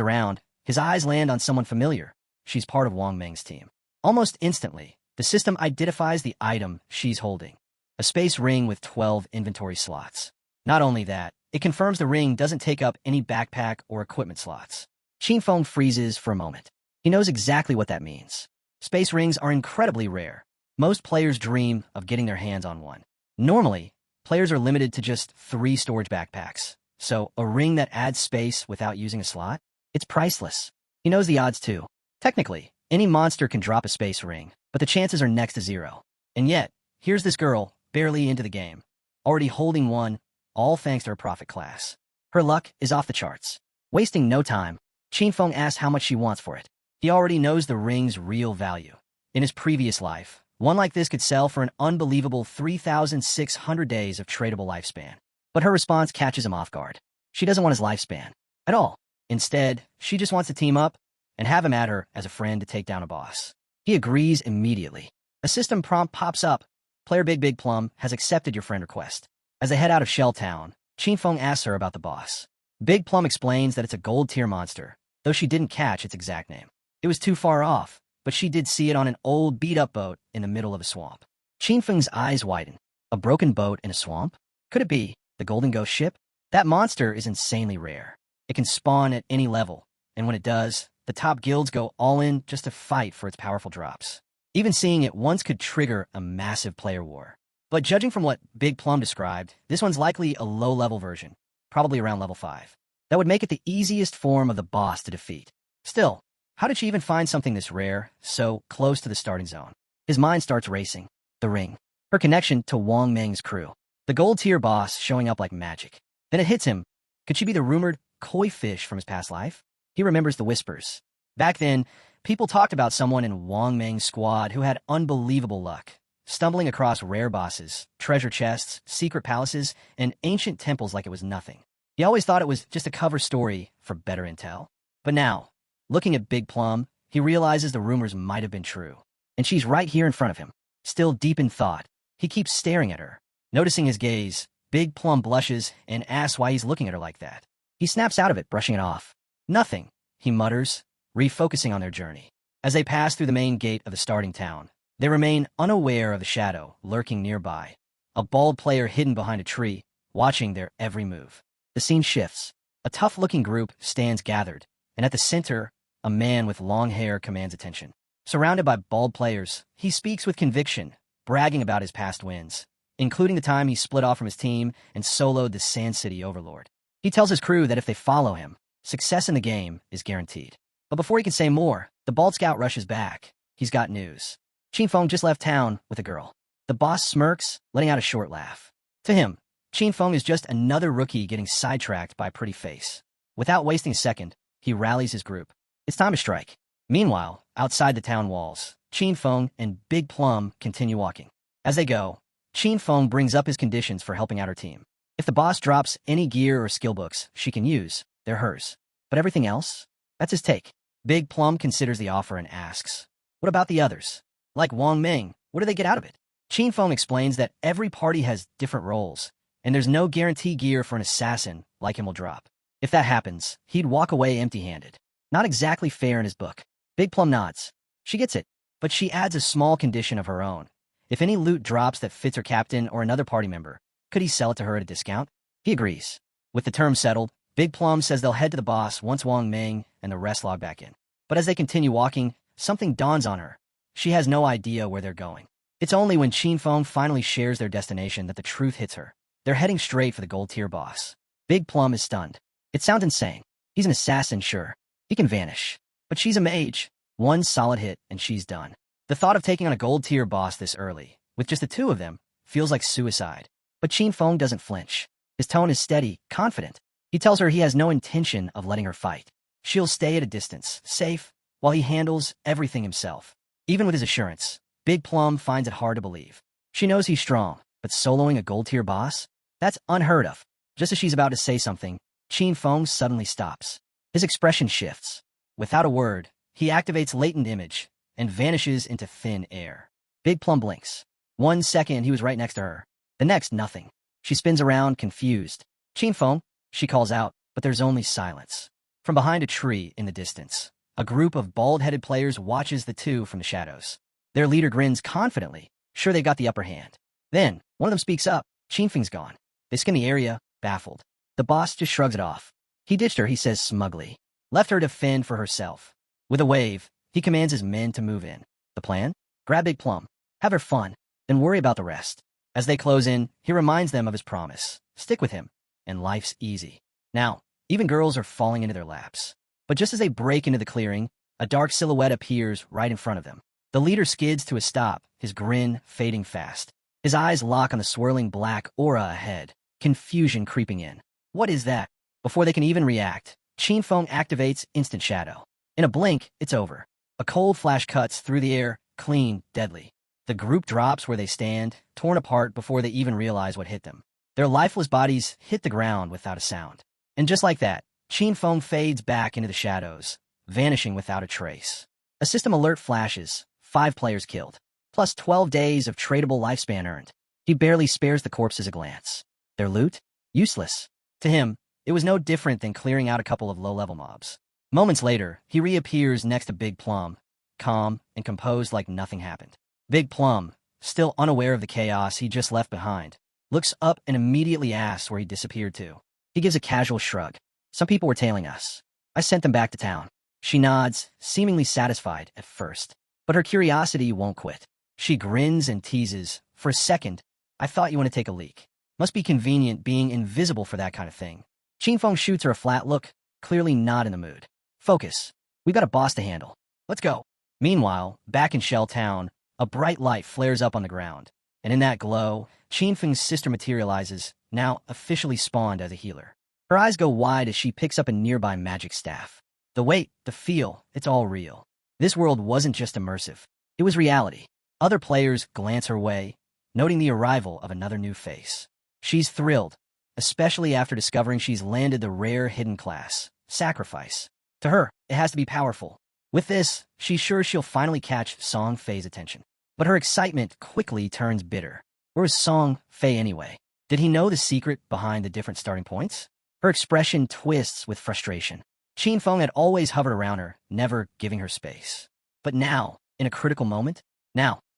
around, his eyes land on someone familiar. She's part of Wang Meng's team. Almost instantly, the system identifies the item she's holding. A space ring with 12 inventory slots. Not only that, it confirms the ring doesn't take up any backpack or equipment slots. Chinfeng freezes for a moment. He knows exactly what that means. Space rings are incredibly rare. Most players dream of getting their hands on one. Normally, players are limited to just 3 storage backpacks. So, a ring that adds space without using a slot? It's priceless. He knows the odds too. Technically, any monster can drop a space ring, but the chances are next to 0. And yet, here's this girl, barely into the game, already holding one, all thanks to her profit class. Her luck is off the charts. Wasting no time, Chinfeng asks how much she wants for it. He already knows the ring's real value. In his previous life, one like this could sell for an unbelievable 3,600 days of tradable lifespan. But her response catches him off guard. She doesn't want his lifespan at all. Instead, she just wants to team up and have him at her as a friend to take down a boss. He agrees immediately. A system prompt pops up. Player Big Plum has accepted your friend request. As they head out of Shell Town, Chinfeng asks her about the boss. Big Plum explains that it's a gold-tier monster, though she didn't catch its exact name. It was too far off, but she did see it on an old beat-up boat in the middle of a swamp. Chinfeng's eyes widen. A broken boat in a swamp? Could it be the Golden Ghost ship? That monster is insanely rare. It can spawn at any level, and when it does, the top guilds go all in just to fight for its powerful drops. Even seeing it once could trigger a massive player war. But judging from what Big Plum described, this one's likely a low-level version, probably around level 5. That would make it the easiest form of the boss to defeat. Still, how did she even find something this rare, so close to the starting zone? His mind starts racing. The ring. Her connection to Wang Meng's crew. The gold-tier boss showing up like magic. Then it hits him. Could she be the rumored koi fish from his past life? He remembers the whispers. Back then, people talked about someone in Wang Meng's squad who had unbelievable luck, stumbling across rare bosses, treasure chests, secret palaces, and ancient temples like it was nothing. He always thought it was just a cover story for better intel. But now, looking at Big Plum, he realizes the rumors might have been true. And she's right here in front of him. Still deep in thought, he keeps staring at her. Noticing his gaze, Big Plum blushes and asks why he's looking at her like that. He snaps out of it, brushing it off. "Nothing," he mutters, refocusing on their journey. As they pass through the main gate of the starting town, they remain unaware of the shadow lurking nearby. A bald player hidden behind a tree, watching their every move. The scene shifts. A tough-looking group stands gathered, and at the center, a man with long hair commands attention. Surrounded by bald players, he speaks with conviction, bragging about his past wins, including the time he split off from his team and soloed the Sand City Overlord. He tells his crew that if they follow him, success in the game is guaranteed. But before he can say more, the bald scout rushes back. He's got news. Chinfeng just left town with a girl. The boss smirks, letting out a short laugh. To him, Chinfeng is just another rookie getting sidetracked by a pretty face. Without wasting a second, he rallies his group. It's time to strike. Meanwhile, outside the town walls, Chinfeng and Big Plum continue walking. As they go, Chinfeng brings up his conditions for helping out her team. If the boss drops any gear or skill books she can use, they're hers. But everything else? That's his take. Big Plum considers the offer and asks, "What about the others? Like Wang Meng, what do they get out of it?" Chinfeng explains that every party has different roles, and there's no guarantee gear for an assassin like him will drop. If that happens, he'd walk away empty-handed. Not exactly fair in his book. Big Plum nods. She gets it, but she adds a small condition of her own. If any loot drops that fits her captain or another party member, could he sell it to her at a discount? He agrees. With the terms settled, Big Plum says they'll head to the boss once Wang Meng and the rest log back in. But as they continue walking, something dawns on her. She has no idea where they're going. It's only when Chinfeng finally shares their destination that the truth hits her. They're heading straight for the gold-tier boss. Big Plum is stunned. It sounds insane. He's an assassin, sure. He can vanish. But she's a mage. One solid hit, and she's done. The thought of taking on a gold-tier boss this early, with just the two of them, feels like suicide. But Chinfeng doesn't flinch. His tone is steady, confident. He tells her he has no intention of letting her fight. She'll stay at a distance, safe, while he handles everything himself. Even with his assurance, Big Plum finds it hard to believe. She knows he's strong, but soloing a gold-tier boss? That's unheard of. Just as she's about to say something, Qin Feng suddenly stops. His expression shifts. Without a word, he activates latent image and vanishes into thin air. Big Plum blinks. 1 second, he was right next to her. The next, nothing. She spins around, confused. Qin Feng, she calls out, but there's only silence. From behind a tree in the distance, a group of bald-headed players watches the two from the shadows. Their leader grins confidently, sure they got the upper hand. Then, one of them speaks up. Qin Feng's gone. They scan the area, baffled. The boss just shrugs it off. He ditched her, he says smugly. Left her to fend for herself. With a wave, he commands his men to move in. The plan? Grab Big Plum, have her fun, then worry about the rest. As they close in, he reminds them of his promise. Stick with him, and life's easy. Now, even girls are falling into their laps. But just as they break into the clearing, a dark silhouette appears right in front of them. The leader skids to a stop, his grin fading fast. His eyes lock on the swirling black aura ahead, confusion creeping in. What is that? Before they can even react, Qin Feng activates Instant Shadow. In a blink, it's over. A cold flash cuts through the air, clean, deadly. The group drops where they stand, torn apart before they even realize what hit them. Their lifeless bodies hit the ground without a sound. And just like that, Qin Feng fades back into the shadows, vanishing without a trace. A system alert flashes, 5 players killed, plus 12 days of tradable lifespan earned. He barely spares the corpses a glance. Their loot? Useless. To him, it was no different than clearing out a couple of low-level mobs. Moments later, he reappears next to Big Plum, calm and composed like nothing happened. Big Plum, still unaware of the chaos he just left behind, looks up and immediately asks where he disappeared to. He gives a casual shrug. Some people were tailing us. I sent them back to town. She nods, seemingly satisfied at first. But her curiosity won't quit. She grins and teases. For a second, I thought you want to take a leak. Must be convenient being invisible for that kind of thing. Qin Feng shoots her a flat look, clearly not in the mood. Focus. We've got a boss to handle. Let's go. Meanwhile, back in Shell Town, a bright light flares up on the ground. And in that glow, Qin Feng's sister materializes, now officially spawned as a healer. Her eyes go wide as she picks up a nearby magic staff. The weight, the feel, it's all real. This world wasn't just immersive. It was reality. Other players glance her way, noting the arrival of another new face. She's thrilled, especially after discovering she's landed the rare hidden class, Sacrifice. To her, it has to be powerful. With this, she's sure she'll finally catch Song Fei's attention. But her excitement quickly turns bitter. Where was Song Fei anyway? Did he know the secret behind the different starting points? Her expression twists with frustration. Qin Feng had always hovered around her, never giving her space. But now, in a critical moment,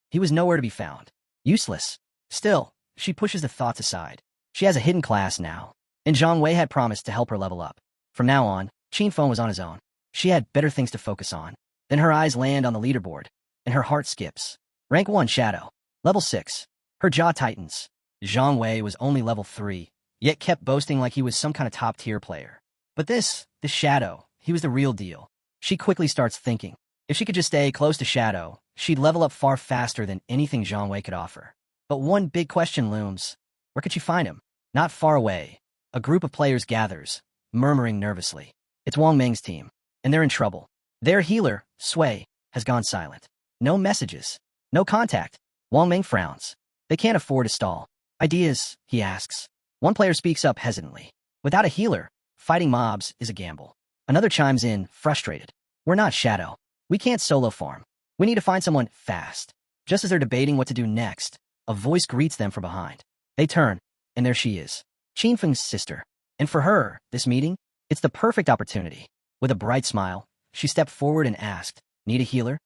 he was nowhere to be found. Useless. Still, she pushes the thoughts aside. She has a hidden class now, and Zhang Wei had promised to help her level up. From now on, Qin Feng was on his own. She had better things to focus on. Then her eyes land on the leaderboard, and her heart skips. Rank 1 Shadow. Level 6. Her jaw tightens. Zhang Wei was only level 3, yet kept boasting like he was some kind of top-tier player. But this Shadow, he was the real deal. She quickly starts thinking. If she could just stay close to Shadow, she'd level up far faster than anything Zhang Wei could offer. But one big question looms. Where could she find him? Not far away. A group of players gathers, murmuring nervously. It's Wang Meng's team, and they're in trouble. Their healer, Sui, has gone silent. No messages. No contact. Wang Meng frowns. They can't afford to stall. Ideas, he asks. One player speaks up hesitantly. Without a healer, fighting mobs is a gamble. Another chimes in, frustrated. We're not Shadow. We can't solo farm. We need to find someone fast. Just as they're debating what to do next, a voice greets them from behind. They turn, and there she is. Qin Feng's sister. And for her, this meeting, it's the perfect opportunity. With a bright smile, she stepped forward and asked, "Need a healer?"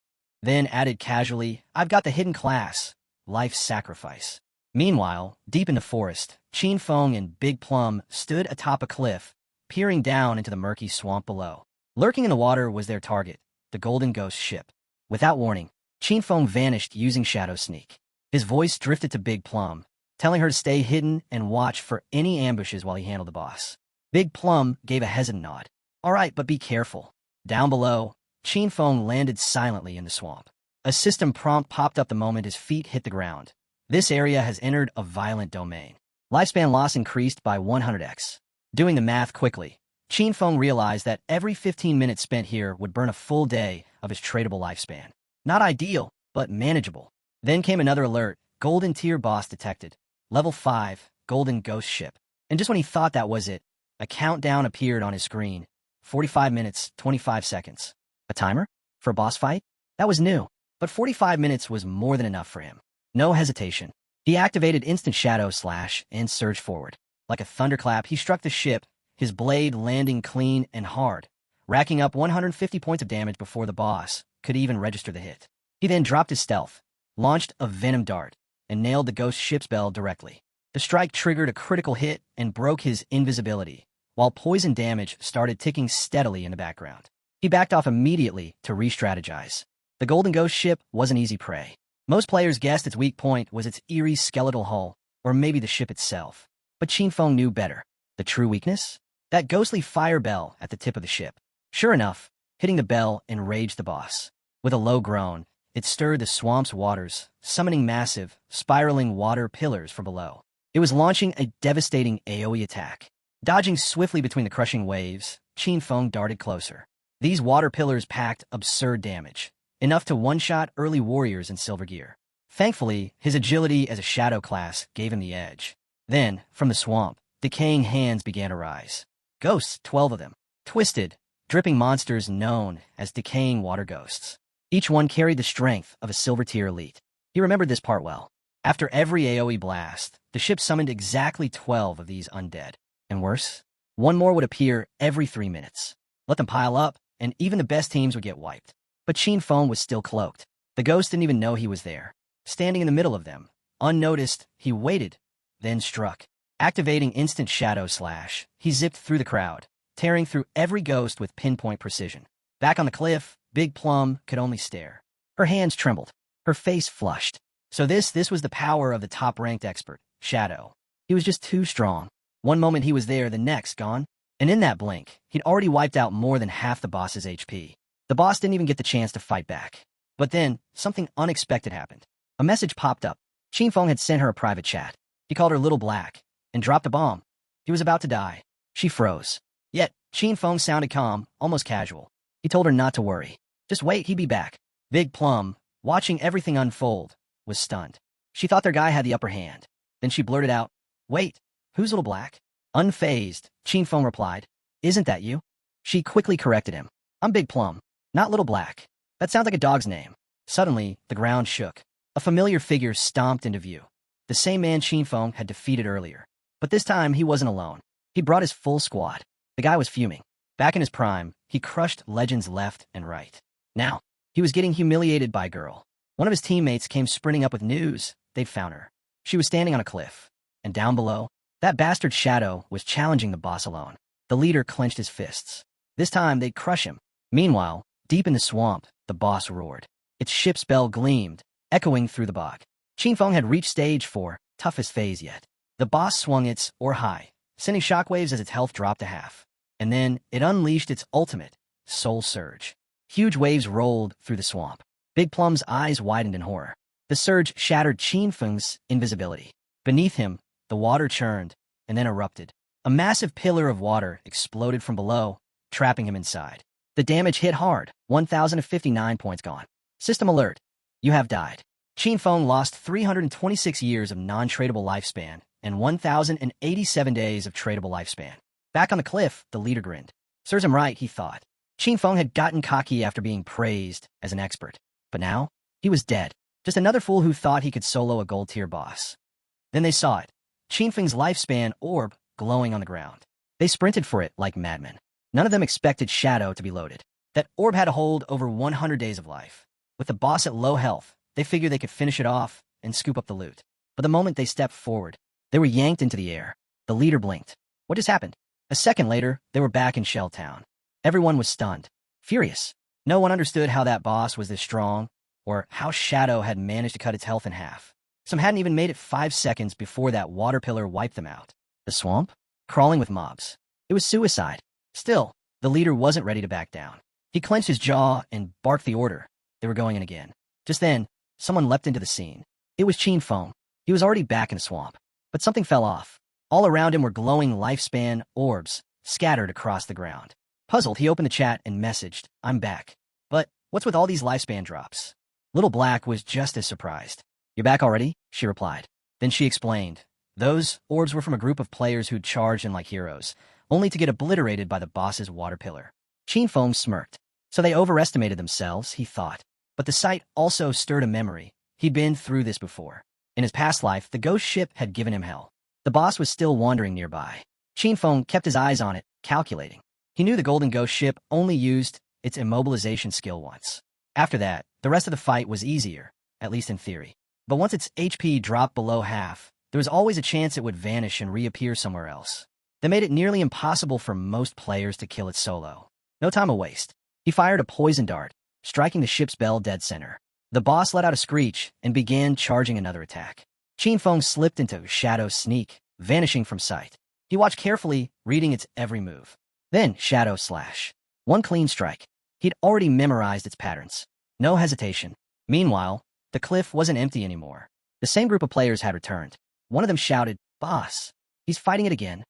Then added casually, "I've got the hidden class, Life's Sacrifice." Meanwhile, deep in the forest, Qin Feng and Big Plum stood atop a cliff, peering down into the murky swamp below. Lurking in the water was their target, the Golden Ghost ship. Without warning, Qin Feng vanished using Shadow Sneak. His voice drifted to Big Plum, telling her to stay hidden and watch for any ambushes while he handled the boss. Big Plum gave a hesitant nod. "All right, but be careful." Down below, Qin Feng landed silently in the swamp. A system prompt popped up the moment his feet hit the ground. This area has entered a violent domain. Lifespan loss increased by 100x. Doing the math quickly, Qin Feng realized that every 15 minutes spent here would burn a full day of his tradable lifespan. Not ideal, but manageable. Then came another alert: Golden Tier boss detected. Level 5, Golden Ghost Ship. And just when he thought that was it, a countdown appeared on his screen. 45 minutes, 25 seconds. A timer? For a boss fight? That was new. But 45 minutes was more than enough for him. No hesitation. He activated Instant Shadow Slash and surged forward. Like a thunderclap, he struck the ship, his blade landing clean and hard, racking up 150 points of damage before the boss could even register the hit. He then dropped his stealth, launched a venom dart, and nailed the ghost ship's bell directly. The strike triggered a critical hit and broke his invisibility, while poison damage started ticking steadily in the background. He backed off immediately to re-strategize. The Golden Ghost ship wasn't easy prey. Most players guessed its weak point was its eerie skeletal hull, or maybe the ship itself. But Qin Feng knew better. The true weakness? That ghostly fire bell at the tip of the ship. Sure enough, hitting the bell enraged the boss. With a low groan, it stirred the swamp's waters, summoning massive, spiraling water pillars from below. It was launching a devastating AoE attack. Dodging swiftly between the crushing waves, Qin Feng darted closer. These water pillars packed absurd damage, enough to one-shot early warriors in silver gear. Thankfully, his agility as a shadow class gave him the edge. Then, from the swamp, decaying hands began to rise. Ghosts, 12 of them. Twisted, dripping monsters known as decaying water ghosts. Each one carried the strength of a silver tier elite. He remembered this part well. After every AoE blast, the ship summoned exactly 12 of these undead. And worse, one more would appear every 3 minutes. Let them pile up, and even the best teams would get wiped. But Qin Feng was still cloaked. The ghost didn't even know he was there. Standing in the middle of them, unnoticed, he waited, then struck. Activating Instant Shadow Slash, he zipped through the crowd, tearing through every ghost with pinpoint precision. Back on the cliff, Big Plum could only stare. Her hands trembled, her face flushed. So this was the power of the top-ranked expert, Shadow. He was just too strong. One moment he was there, the next gone. And in that blink, he'd already wiped out more than half the boss's HP. The boss didn't even get the chance to fight back. But then, something unexpected happened. A message popped up. Qin Feng had sent her a private chat. He called her Little Black, and dropped a bomb. He was about to die. She froze. Yet, Qin Feng sounded calm, almost casual. He told her not to worry. Just wait, he'd be back. Big Plum, watching everything unfold, was stunned. She thought their guy had the upper hand. Then she blurted out, "Wait, who's Little Black?" Unfazed, Qin Feng replied, "Isn't that you?" She quickly corrected him. "I'm Big Plum, not Little Black. That sounds like a dog's name." Suddenly, the ground shook. A familiar figure stomped into view. The same man Qin Feng had defeated earlier. But this time, he wasn't alone. He brought his full squad. The guy was fuming. Back in his prime, he crushed legends left and right. Now, he was getting humiliated by a girl. One of his teammates came sprinting up with news. They'd found her. She was standing on a cliff. And down below, that bastard Shadow was challenging the boss alone. The leader clenched his fists. This time, they'd crush him. Meanwhile, deep in the swamp, the boss roared. Its ship's bell gleamed, echoing through the bog. Qin Feng had reached stage 4, toughest phase yet. The boss swung its or high, sending shockwaves as its health dropped to half. And then it unleashed its ultimate, Soul Surge. Huge waves rolled through the swamp. Big Plum's eyes widened in horror. The surge shattered Qin Feng's invisibility. Beneath him, the water churned, and then erupted. A massive pillar of water exploded from below, trapping him inside. The damage hit hard, 1,059 points gone. System alert. You have died. Qin Feng lost 326 years of non-tradable lifespan and 1,087 days of tradable lifespan. Back on the cliff, the leader grinned. Serves him right, he thought. Qin Feng had gotten cocky after being praised as an expert. But now, he was dead. Just another fool who thought he could solo a gold-tier boss. Then they saw it. Qin Feng's lifespan orb glowing on the ground. They sprinted for it like madmen. None of them expected Shadow to be loaded. That orb had to hold over 100 days of life. With the boss at low health, they figured they could finish it off and scoop up the loot. But the moment they stepped forward, they were yanked into the air. The leader blinked. What just happened? A second later, they were back in Shell Town. Everyone was stunned, furious. No one understood how that boss was this strong, or how Shadow had managed to cut its health in half. Some hadn't even made it 5 seconds before that water pillar wiped them out. The swamp? Crawling with mobs. It was suicide. Still, the leader wasn't ready to back down. He clenched his jaw and barked the order. They were going in again. Just then, someone leapt into the scene. It was Qin Feng. He was already back in the swamp. But something fell off. All around him were glowing lifespan orbs, scattered across the ground. Puzzled, he opened the chat and messaged, "I'm back. But what's with all these lifespan drops?" Little Black was just as surprised. "You're back already?" she replied. Then she explained. Those orbs were from a group of players who'd charged in like heroes, only to get obliterated by the boss's water pillar. Qinfeng smirked. So they overestimated themselves, he thought. But the sight also stirred a memory. He'd been through this before. In his past life, the ghost ship had given him hell. The boss was still wandering nearby. Qinfeng kept his eyes on it, calculating. He knew the golden ghost ship only used its immobilization skill once. After that, the rest of the fight was easier, at least in theory. But once its HP dropped below half, there was always a chance it would vanish and reappear somewhere else. That made it nearly impossible for most players to kill it solo. No time to waste. He fired a poison dart, striking the ship's bell dead center. The boss let out a screech and began charging another attack. Qinfeng slipped into Shadow Sneak, vanishing from sight. He watched carefully, reading its every move. Then Shadow Slash. One clean strike. He'd already memorized its patterns. No hesitation. Meanwhile, the cliff wasn't empty anymore. The same group of players had returned. One of them shouted, "Boss! He's fighting it again."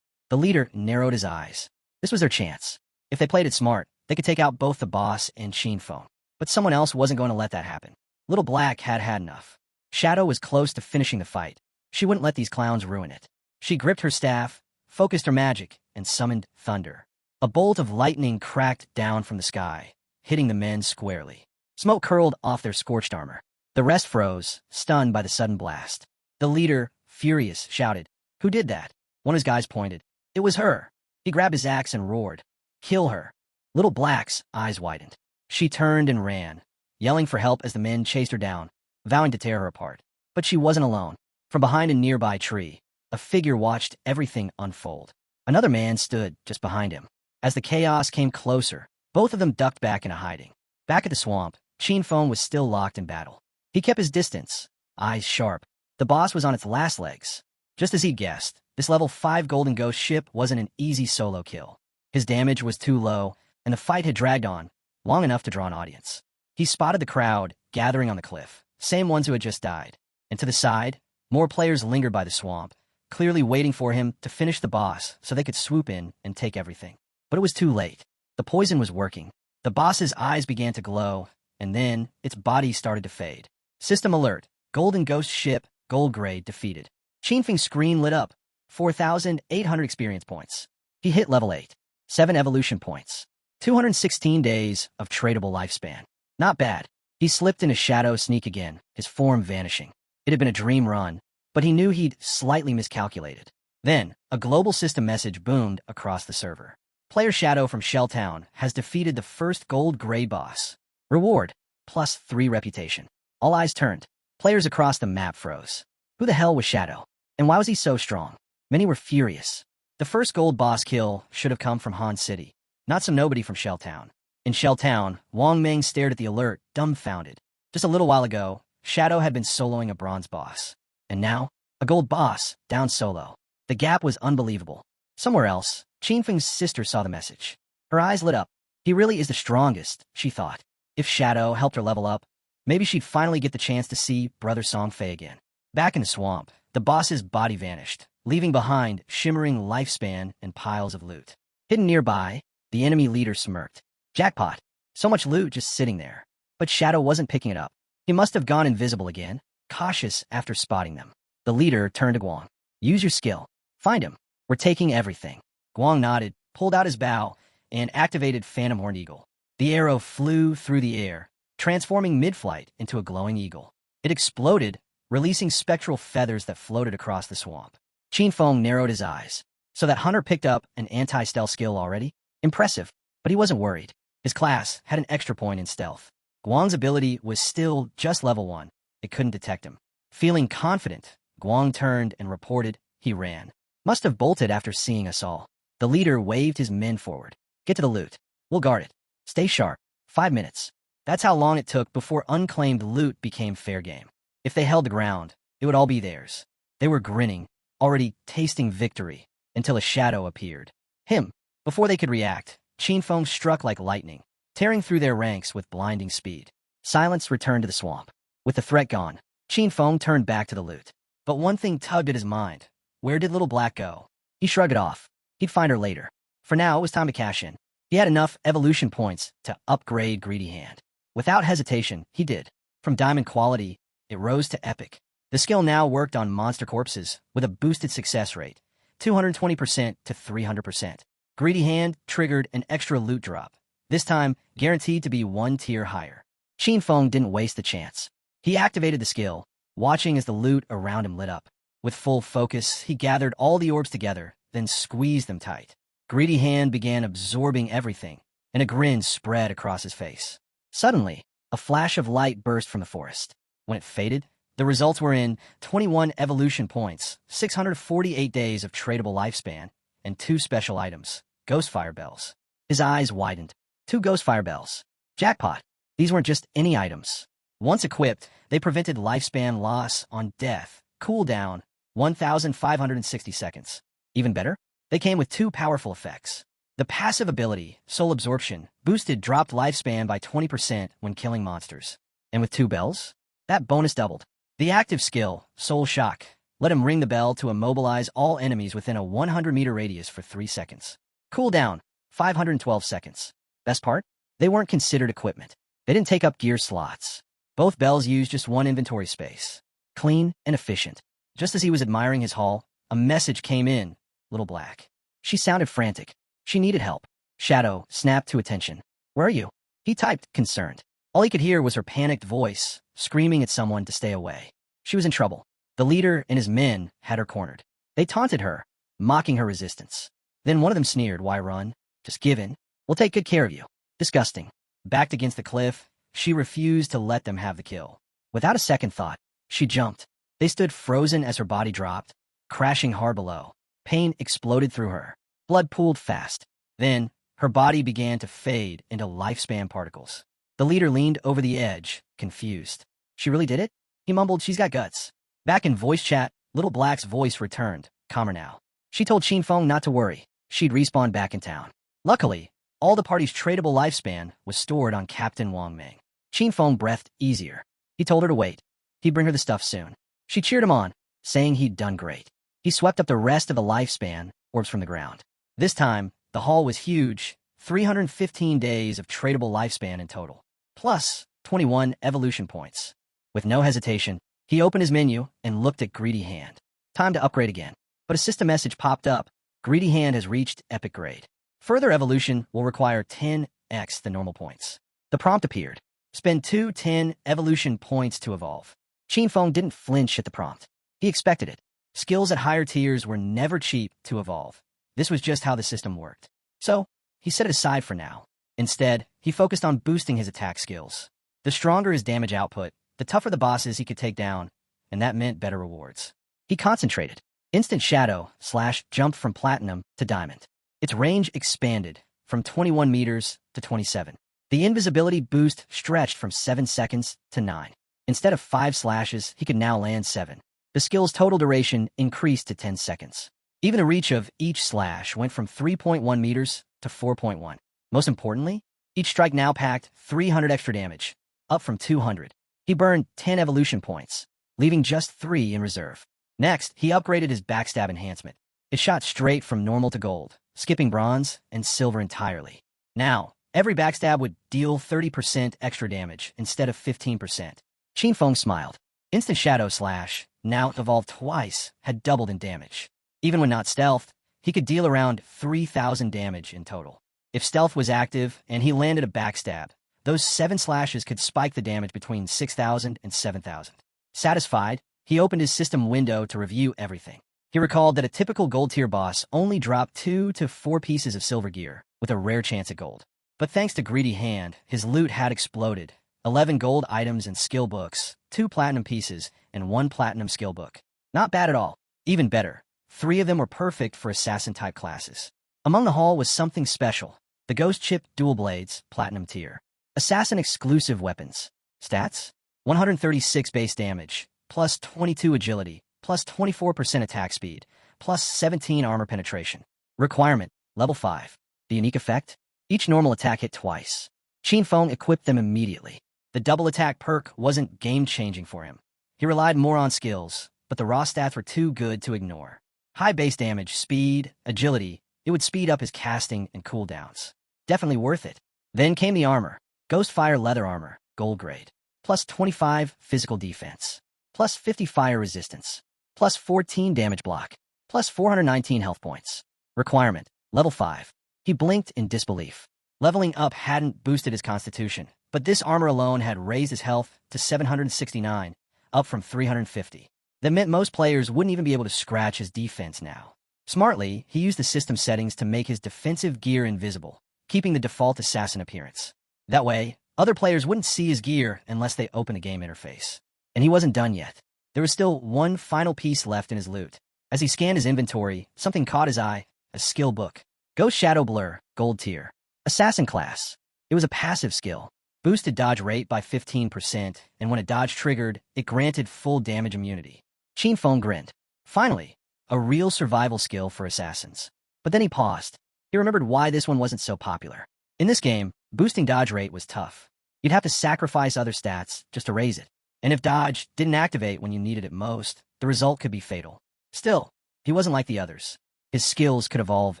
The leader narrowed his eyes. This was their chance. If they played it smart, they could take out both the boss and Qinfeng. But someone else wasn't going to let that happen. Little Black had had enough. Shadow was close to finishing the fight. She wouldn't let these clowns ruin it. She gripped her staff, focused her magic, and summoned thunder. A bolt of lightning cracked down from the sky, hitting the men squarely. Smoke curled off their scorched armor. The rest froze, stunned by the sudden blast. The leader, furious, shouted, "Who did that?" One of his guys pointed. "It was her." He grabbed his axe and roared, "Kill her." Little Black's eyes widened. She turned and ran, yelling for help as the men chased her down, vowing to tear her apart. But she wasn't alone. From behind a nearby tree, a figure watched everything unfold. Another man stood just behind him. As the chaos came closer, both of them ducked back into hiding. Back at the swamp, Qinfeng was still locked in battle. He kept his distance, eyes sharp. The boss was on its last legs. Just as he'd guessed, this level 5 Golden Ghost ship wasn't an easy solo kill. His damage was too low, and the fight had dragged on, long enough to draw an audience. He spotted the crowd gathering on the cliff, same ones who had just died. And to the side, more players lingered by the swamp, clearly waiting for him to finish the boss so they could swoop in and take everything. But it was too late. The poison was working. The boss's eyes began to glow, and then its body started to fade. System alert. Golden Ghost ship, gold grade, defeated. Qinfeng's screen lit up. 4,800 experience points. He hit level 8. 7 evolution points. 216 days of tradable lifespan. Not bad. He slipped into Shadow Sneak again, his form vanishing. It had been a dream run, but he knew he'd slightly miscalculated. Then, a global system message boomed across the server. Player Shadow from Shelltown has defeated the first gold grade boss. Reward, +3 reputation. All eyes turned. Players across the map froze. Who the hell was Shadow? And why was he so strong? Many were furious. The first gold boss kill should have come from Han City, not some nobody from Shelltown. In Shelltown, Wang Meng stared at the alert, dumbfounded. Just a little while ago, Shadow had been soloing a bronze boss. And now, a gold boss, down solo. The gap was unbelievable. Somewhere else, Qinfeng's sister saw the message. Her eyes lit up. He really is the strongest, she thought. If Shadow helped her level up, maybe she'd finally get the chance to see Brother Songfei again. Back in the swamp, the boss's body vanished, leaving behind shimmering lifespan and piles of loot. Hidden nearby, the enemy leader smirked. Jackpot. So much loot just sitting there. But Shadow wasn't picking it up. He must have gone invisible again, cautious after spotting them. The leader turned to Guang. Use your skill. Find him. We're taking everything. Guang nodded, pulled out his bow, and activated Phantom Horn Eagle. The arrow flew through the air, transforming mid-flight into a glowing eagle. It exploded, releasing spectral feathers that floated across the swamp. Qinfeng narrowed his eyes. So that hunter picked up an anti-stealth skill already? Impressive. But he wasn't worried. His class had an extra point in stealth. Guang's ability was still just level 1. It couldn't detect him. Feeling confident, Guang turned and reported he ran. Must have bolted after seeing us all. The leader waved his men forward. Get to the loot. We'll guard it. Stay sharp. 5 minutes. That's how long it took before unclaimed loot became fair game. If they held the ground, it would all be theirs. They were grinning, already tasting victory, until a shadow appeared. Him. Before they could react, Qinfeng struck like lightning, tearing through their ranks with blinding speed. Silence returned to the swamp. With the threat gone, Qinfeng turned back to the loot. But one thing tugged at his mind. Where did Little Black go? He shrugged it off. He'd find her later. For now, it was time to cash in. He had enough evolution points to upgrade Greedy Hand. Without hesitation, he did. From diamond quality, it rose to epic. The skill now worked on monster corpses with a boosted success rate, 220% to 300%. Greedy Hand triggered an extra loot drop, this time guaranteed to be one tier higher. Qin Feng didn't waste the chance. He activated the skill, watching as the loot around him lit up. With full focus, he gathered all the orbs together, then squeezed them tight. Greedy Hand began absorbing everything, and a grin spread across his face. Suddenly, a flash of light burst from the forest. When it faded, the results were in 21 evolution points, 648 days of tradable lifespan, and 2 special items, Ghost Fire Bells. His eyes widened. 2 Ghost Fire Bells. Jackpot. These weren't just any items. Once equipped, they prevented lifespan loss on death, cooldown, 1,560 seconds. Even better, they came with 2 powerful effects. The passive ability, Soul Absorption, boosted dropped lifespan by 20% when killing monsters. And with 2 bells, that bonus doubled. The active skill, Soul Shock, let him ring the bell to immobilize all enemies within a 100-meter radius for 3 seconds. Cooldown, 512 seconds. Best part? They weren't considered equipment. They didn't take up gear slots. Both bells used just 1 inventory space. Clean and efficient. Just as he was admiring his haul, a message came in. Little Black. She sounded frantic. She needed help. Shadow snapped to attention. Where are you? He typed, concerned. All he could hear was her panicked voice, screaming at someone to stay away. She was in trouble. The leader and his men had her cornered. They taunted her, mocking her resistance. Then one of them sneered, "Why run? Just give in. We'll take good care of you." Disgusting. Backed against the cliff, she refused to let them have the kill. Without a second thought, she jumped. They stood frozen as her body dropped, crashing hard below. Pain exploded through her. Blood pooled fast. Then, her body began to fade into lifespan particles. The leader leaned over the edge, confused. She really did it? He mumbled, "She's got guts." Back in voice chat, Little Black's voice returned, calmer now. She told Qin Feng not to worry. She'd respawn back in town. Luckily, all the party's tradable lifespan was stored on Captain Wang Ming. Qin Feng breathed easier. He told her to wait. He'd bring her the stuff soon. She cheered him on, saying he'd done great. He swept up the rest of the lifespan orbs from the ground. This time, the haul was huge, 315 days of tradable lifespan in total, plus 21 evolution points. With no hesitation, he opened his menu and looked at Greedy Hand. Time to upgrade again. But a system message popped up. Greedy Hand has reached epic grade. Further evolution will require 10x the normal points. The prompt appeared. Spend 210 evolution points to evolve. Qin Feng didn't flinch at the prompt. He expected it. Skills at higher tiers were never cheap to evolve. This was just how the system worked. So, he set it aside for now. Instead, he focused on boosting his attack skills. The stronger his damage output, the tougher the bosses he could take down, and that meant better rewards. He concentrated. Instant Shadow / jumped from Platinum to Diamond. Its range expanded from 21 meters to 27. The invisibility boost stretched from 7 seconds to 9. Instead of 5 slashes, he could now land 7. The skill's total duration increased to 10 seconds. Even the reach of each slash went from 3.1 meters to 4.1. Most importantly, each strike now packed 300 extra damage, up from 200. He burned 10 evolution points, leaving just 3 in reserve. Next, he upgraded his backstab enhancement. It shot straight from normal to gold, skipping bronze and silver entirely. Now, every backstab would deal 30% extra damage instead of 15%. Qin Feng smiled. Instant Shadow / now evolved twice, had doubled in damage. Even when not stealthed, he could deal around 3,000 damage in total. If stealth was active and he landed a backstab, those 7 slashes could spike the damage between 6,000 and 7,000. Satisfied, he opened his system window to review everything. He recalled that a typical gold tier boss only dropped 2 to 4 pieces of silver gear, with a rare chance at gold. But thanks to Greedy Hand, his loot had exploded. 11 gold items and skill books, 2 platinum pieces, and 1 platinum skill book. Not bad at all. Even better, 3 of them were perfect for assassin-type classes. Among the haul was something special. The Ghost Chip Dual Blades, Platinum Tier. Assassin-exclusive weapons. Stats? 136 base damage, plus 22 agility, plus 24% attack speed, plus 17 armor penetration. Requirement, level 5. The unique effect? Each normal attack hit twice. Qin Feng equipped them immediately. The double attack perk wasn't game-changing for him. He relied more on skills, but the raw stats were too good to ignore. High base damage, speed, agility. It would speed up his casting and cooldowns. Definitely worth it. Then came the armor. Ghost Fire Leather Armor, gold grade. Plus 25 physical defense. Plus 50 fire resistance. Plus 14 damage block. Plus 419 health points. Requirement, level 5. He blinked in disbelief. Leveling up hadn't boosted his constitution, but this armor alone had raised his health to 769, up from 350. That meant most players wouldn't even be able to scratch his defense now. Smartly, he used the system settings to make his defensive gear invisible, keeping the default assassin appearance. That way, other players wouldn't see his gear unless they opened the game interface. And he wasn't done yet. There was still one final piece left in his loot. As he scanned his inventory, something caught his eye, a skill book. Ghost Shadow Blur, gold tier. Assassin class. It was a passive skill. Boosted dodge rate by 15%, and when a dodge triggered, it granted full damage immunity. Qinfeng grinned. Finally, a real survival skill for assassins. But then he paused. He remembered why this one wasn't so popular. In this game, boosting dodge rate was tough. You'd have to sacrifice other stats just to raise it. And if dodge didn't activate when you needed it most, the result could be fatal. Still, he wasn't like the others. His skills could evolve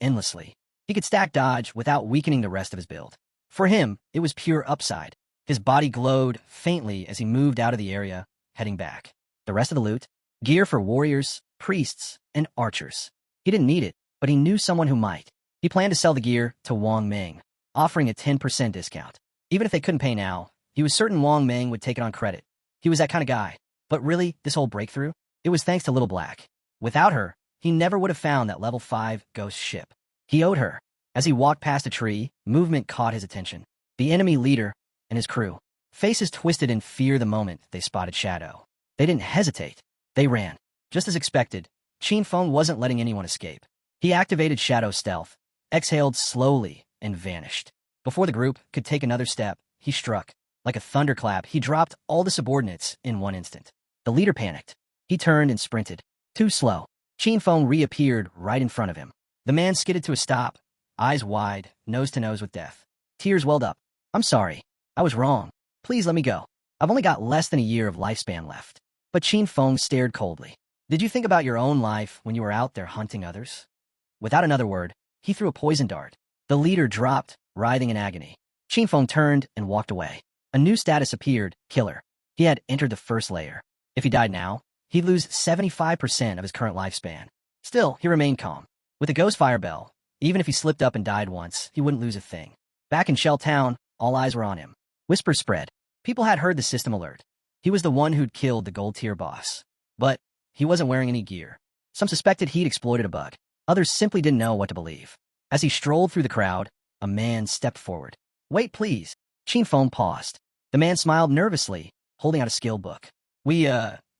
endlessly. He could stack dodge without weakening the rest of his build. For him, it was pure upside. His body glowed faintly as he moved out of the area, heading back. The rest of the loot? Gear for warriors, priests, and archers. He didn't need it, but he knew someone who might. He planned to sell the gear to Wang Ming, offering a 10% discount. Even if they couldn't pay now, he was certain Wang Ming would take it on credit. He was that kind of guy. But really, this whole breakthrough? It was thanks to Little Black. Without her, he never would have found that level 5 ghost ship. He owed her. As he walked past a tree, movement caught his attention. The enemy leader and his crew. Faces twisted in fear the moment they spotted Shadow. They didn't hesitate. They ran. Just as expected, Qinfeng wasn't letting anyone escape. He activated Shadow Stealth, exhaled slowly, and vanished. Before the group could take another step, he struck. Like a thunderclap, he dropped all the subordinates in one instant. The leader panicked. He turned and sprinted. Too slow. Qinfeng reappeared right in front of him. The man skidded to a stop, eyes wide, nose to nose with death. Tears welled up. "I'm sorry. I was wrong. Please let me go. I've only got less than a year of lifespan left." But Qinfeng stared coldly. "Did you think about your own life when you were out there hunting others?" Without another word, he threw a poison dart. The leader dropped, writhing in agony. Qinfeng turned and walked away. A new status appeared, Killer. He had entered the first layer. If he died now, he'd lose 75% of his current lifespan. Still, he remained calm. With the Ghost Fire Bell, even if he slipped up and died once, he wouldn't lose a thing. Back in Shell Town, all eyes were on him. Whispers spread. People had heard the system alert. He was the one who'd killed the gold tier boss. But he wasn't wearing any gear. Some suspected he'd exploited a bug. Others simply didn't know what to believe. As he strolled through the crowd, a man stepped forward. "Wait, please." Qinfeng paused. The man smiled nervously, holding out a skill book. "We,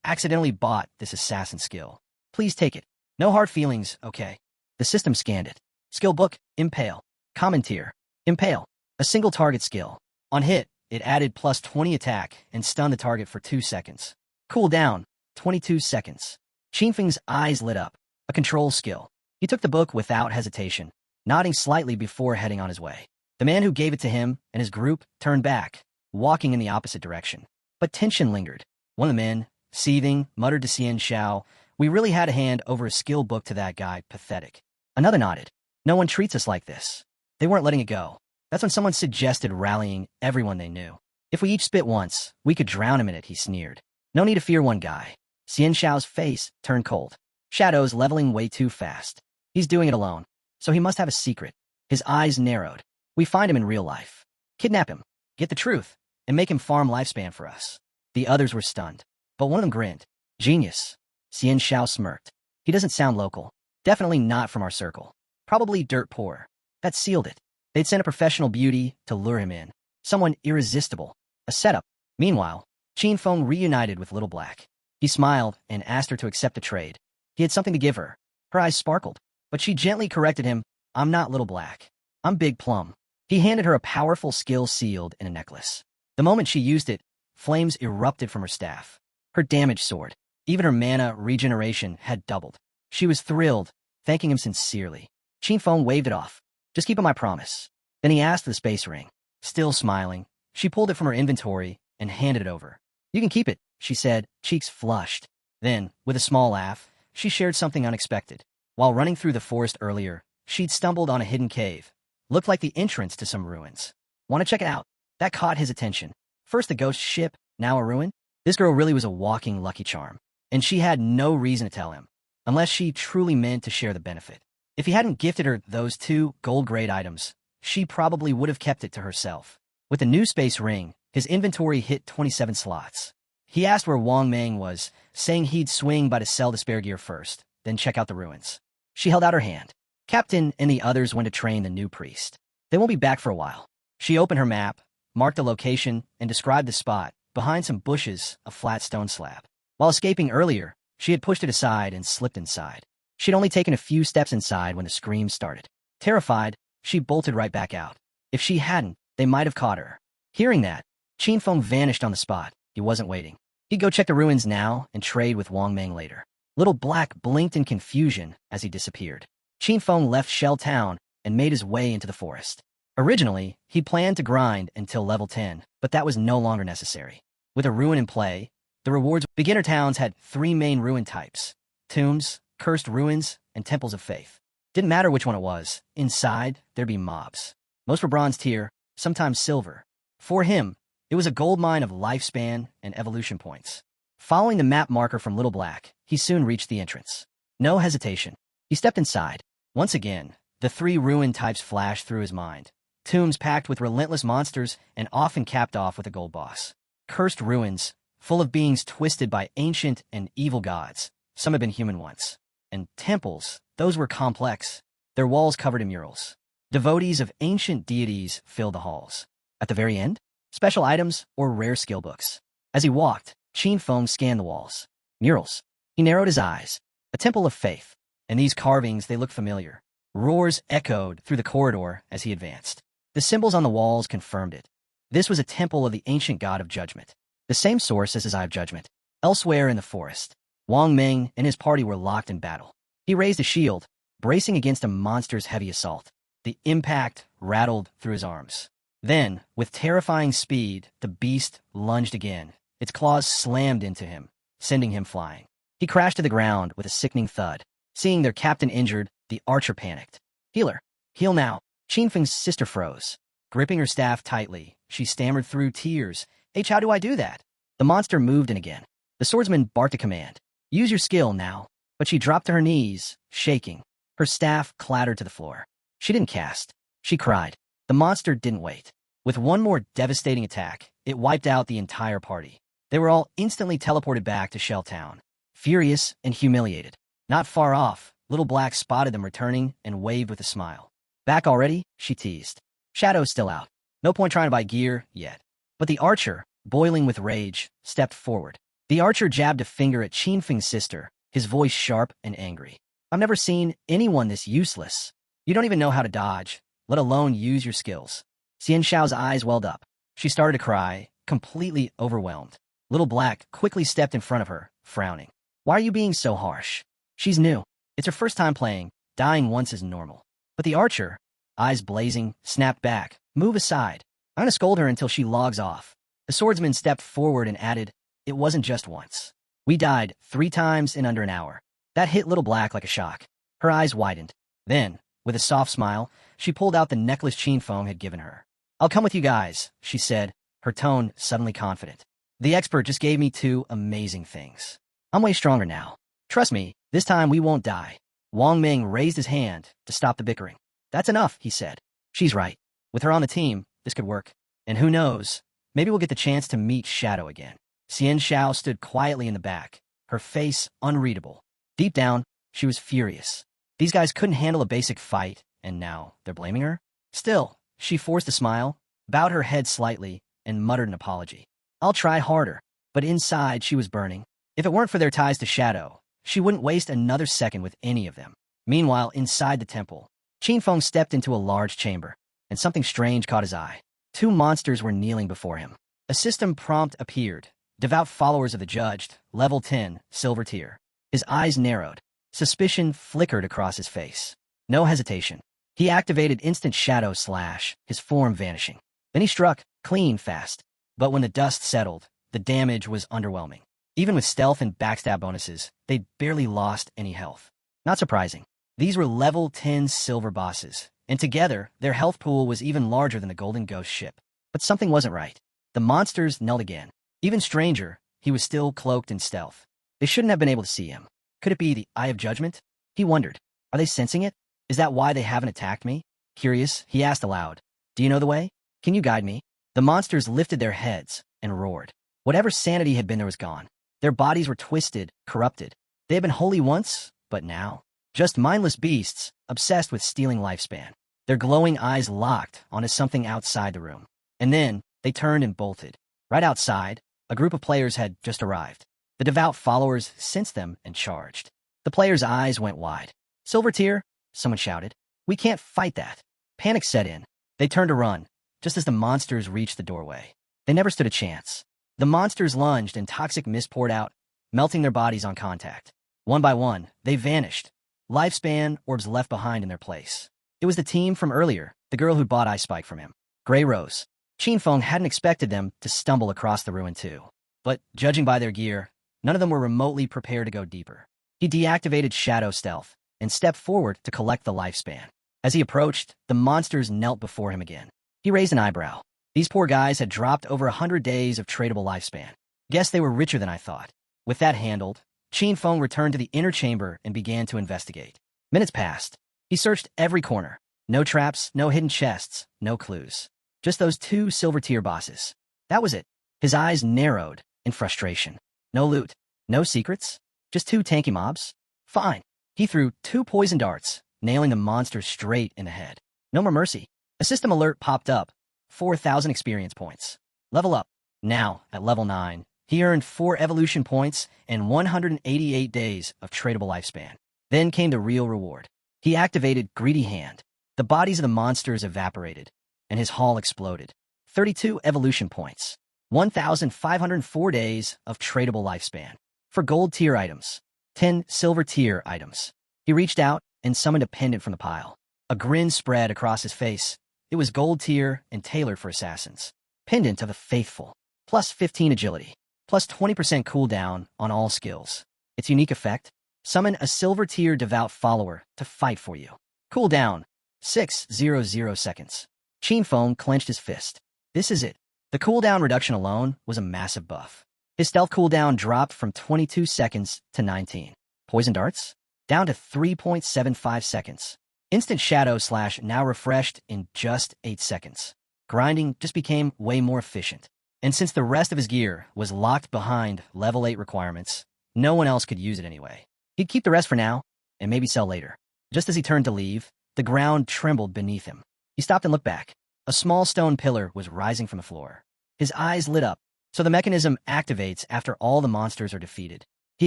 accidentally bought this assassin skill. Please take it. No hard feelings, okay?" The system scanned it. Skill book, Impale. Common tier, Impale. A single target skill. On hit, it added plus 20 attack and stunned the target for 2 seconds. Cool down, 22 seconds. Qinfeng's eyes lit up. A control skill. He took the book without hesitation, nodding slightly before heading on his way. The man who gave it to him and his group turned back, walking in the opposite direction. But tension lingered. One of the men, seething, muttered to Xian Xiao, "We really had to hand over a skill book to that guy, pathetic." Another nodded. "No one treats us like this." They weren't letting it go. That's when someone suggested rallying everyone they knew. "If we each spit once, we could drown him in it," he sneered. "No need to fear one guy." Xian Xiao's face turned cold. Shadow's leveling way too fast. He's doing it alone, so he must have a secret. His eyes narrowed. "We find him in real life. Kidnap him, get the truth, and make him farm lifespan for us." The others were stunned, but one of them grinned. "Genius." Xian Xiao smirked. "He doesn't sound local. Definitely not from our circle. Probably dirt poor." That sealed it. They'd sent a professional beauty to lure him in. Someone irresistible. A setup. Meanwhile, Qinfeng reunited with Little Black. He smiled and asked her to accept the trade. He had something to give her. Her eyes sparkled, but she gently corrected him. "I'm not Little Black. I'm Big Plum." He handed her a powerful skill sealed in a necklace. The moment she used it, flames erupted from her staff. Her damage soared. Even her mana regeneration had doubled. She was thrilled, thanking him sincerely. Qinfeng waved it off. "Just keep on my promise." Then he asked for the space ring. Still smiling, she pulled it from her inventory and handed it over. "You can keep it," she said, cheeks flushed. Then, with a small laugh, she shared something unexpected. While running through the forest earlier, she'd stumbled on a hidden cave. Looked like the entrance to some ruins. Want to check it out? That caught his attention. First the ghost ship, now a ruin? This girl really was a walking Lucky Charm. And she had no reason to tell him, unless she truly meant to share the benefit. If he hadn't gifted her those 2 gold-grade items, she probably would have kept it to herself. With the new space ring, his inventory hit 27 slots. He asked where Wang Meng was, saying he'd swing by to sell the spare gear first, then check out the ruins. She held out her hand. Captain and the others went to train the new priest. They won't be back for a while. She opened her map, marked the location, and described the spot, behind some bushes, a flat stone slab. While escaping earlier, she had pushed it aside and slipped inside. She'd only taken a few steps inside when the screams started. Terrified, she bolted right back out. If she hadn't, they might have caught her. Hearing that, Qin Feng vanished on the spot. He wasn't waiting. He'd go check the ruins now and trade with Wang Meng later. Little Black blinked in confusion as he disappeared. Qin Feng left Shell Town and made his way into the forest. Originally, he planned to grind until level 10, but that was no longer necessary. With a ruin in play, the rewards beginner towns had 3 main ruin types: tombs, cursed ruins, and temples of faith. Didn't matter which one it was, inside there'd be mobs. Most were bronze tier, sometimes silver. For him, it was a goldmine of lifespan and evolution points. Following the map marker from Little Black, he soon reached the entrance. No hesitation. He stepped inside. Once again, the 3 ruin types flashed through his mind. Tombs packed with relentless monsters and often capped off with a gold boss. Cursed ruins, full of beings twisted by ancient and evil gods. Some had been human once. And temples, those were complex, their walls covered in murals. Devotees of ancient deities filled the halls. At the very end, special items or rare skill books. As he walked, Qin Feng scanned the walls. Murals. He narrowed his eyes. A temple of faith. And these carvings, they looked familiar. Roars echoed through the corridor as he advanced. The symbols on the walls confirmed it. This was a temple of the ancient god of judgment. The same source as his Eye of Judgment. Elsewhere in the forest, Wang Meng and his party were locked in battle. He raised a shield, bracing against a monster's heavy assault. The impact rattled through his arms. Then, with terrifying speed, the beast lunged again. Its claws slammed into him, sending him flying. He crashed to the ground with a sickening thud. Seeing their captain injured, the archer panicked. "Healer, heal now." Qin Feng's sister froze. Gripping her staff tightly, she stammered through tears. "How do I do that?" The monster moved in again. The swordsman barked a command. "Use your skill now." But she dropped to her knees, shaking. Her staff clattered to the floor. She didn't cast. She cried. The monster didn't wait. With one more devastating attack, it wiped out the entire party. They were all instantly teleported back to Shell Town, furious and humiliated. Not far off, Little Black spotted them returning and waved with a smile. "Back already?" she teased. "Shadow's still out. No point trying to buy gear yet." But the archer, boiling with rage, stepped forward. The archer jabbed a finger at Qin Feng's sister, his voice sharp and angry. "I've never seen anyone this useless. You don't even know how to dodge, let alone use your skills." Xian Xiao's eyes welled up. She started to cry, completely overwhelmed. Little Black quickly stepped in front of her, frowning. "Why are you being so harsh? She's new. It's her first time playing. Dying once is normal." But the archer, eyes blazing, snapped back. "Move aside. I'm going to scold her until she logs off." The swordsman stepped forward and added, "It wasn't just once. We died 3 times in under an hour." That hit Little Black like a shock. Her eyes widened. Then, with a soft smile, she pulled out the necklace Qin Feng had given her. "I'll come with you guys," she said, her tone suddenly confident. "The expert just gave me 2 amazing things. I'm way stronger now. Trust me, this time we won't die." Wang Meng raised his hand to stop the bickering. "That's enough," he said. "She's right. With her on the team, this could work. And who knows, maybe we'll get the chance to meet Shadow again." Xian Xiao stood quietly in the back, her face unreadable. Deep down, she was furious. These guys couldn't handle a basic fight, and now they're blaming her? Still, she forced a smile, bowed her head slightly, and muttered an apology. "I'll try harder." But inside, she was burning. If it weren't for their ties to Shadow, she wouldn't waste another second with any of them. Meanwhile, inside the temple, Qin Feng stepped into a large chamber, and something strange caught his eye. 2 monsters were kneeling before him. A system prompt appeared. Devout followers of the judged, level 10, silver tier. His eyes narrowed. Suspicion flickered across his face. No hesitation. He activated instant shadow slash, his form vanishing. Then he struck, clean fast. But when the dust settled, the damage was underwhelming. Even with stealth and backstab bonuses, they'd barely lost any health. Not surprising. These were level 10 silver bosses, and together, their health pool was even larger than the Golden Ghost ship. But something wasn't right. The monsters knelt again. Even stranger, he was still cloaked in stealth. They shouldn't have been able to see him. Could it be the Eye of Judgment? He wondered. Are they sensing it? Is that why they haven't attacked me? Curious, he asked aloud. Do you know the way? Can you guide me? The monsters lifted their heads and roared. Whatever sanity had been there was gone. Their bodies were twisted, corrupted. They had been holy once, but now, just mindless beasts, obsessed with stealing lifespan. Their glowing eyes locked onto something outside the room. And then, they turned and bolted. Right outside, a group of players had just arrived. The devout followers sensed them and charged. The players' eyes went wide. Silver tier? Someone shouted. We can't fight that. Panic set in. They turned to run, just as the monsters reached the doorway. They never stood a chance. The monsters lunged and toxic mist poured out, melting their bodies on contact. One by one, they vanished. Lifespan orbs left behind in their place. It was the team from earlier, the girl who'd bought Ice Spike from him. Gray Rose. Qinfeng hadn't expected them to stumble across the ruin too. But, judging by their gear, none of them were remotely prepared to go deeper. He deactivated Shadow Stealth and stepped forward to collect the lifespan. As he approached, the monsters knelt before him again. He raised an eyebrow. These poor guys had dropped over 100 days of tradable lifespan. Guess they were richer than I thought. With that handled, Qinfeng returned to the inner chamber and began to investigate. Minutes passed. He searched every corner. No traps, no hidden chests, no clues. Just those two silver tier bosses. That was it. His eyes narrowed in frustration. No loot. No secrets. Just two tanky mobs. Fine. He threw 2 poison darts, nailing the monster straight in the head. No more mercy. A system alert popped up. 4,000 experience points. Level up. Now, at level 9, he earned 4 evolution points and 188 days of tradable lifespan. Then came the real reward. He activated Greedy Hand. The bodies of the monsters evaporated, and his haul exploded. 32 evolution points. 1,504 days of tradable lifespan. For gold tier items. 10 silver tier items. He reached out and summoned a pendant from the pile. A grin spread across his face. It was gold tier and tailored for assassins. Pendant of the Faithful. Plus 15 agility. Plus 20% cooldown on all skills. Its unique effect? Summon a silver tier devout follower to fight for you. Cooldown. 600 seconds. Qinfeng clenched his fist. This is it. The cooldown reduction alone was a massive buff. His stealth cooldown dropped from 22 seconds to 19. Poison darts? Down to 3.75 seconds. Instant shadow slash now refreshed in just 8 seconds. Grinding just became way more efficient. And since the rest of his gear was locked behind level 8 requirements, no one else could use it anyway. He'd keep the rest for now, and maybe sell later. Just as he turned to leave, the ground trembled beneath him. He stopped and looked back. A small stone pillar was rising from the floor. His eyes lit up. So the mechanism activates after all the monsters are defeated. He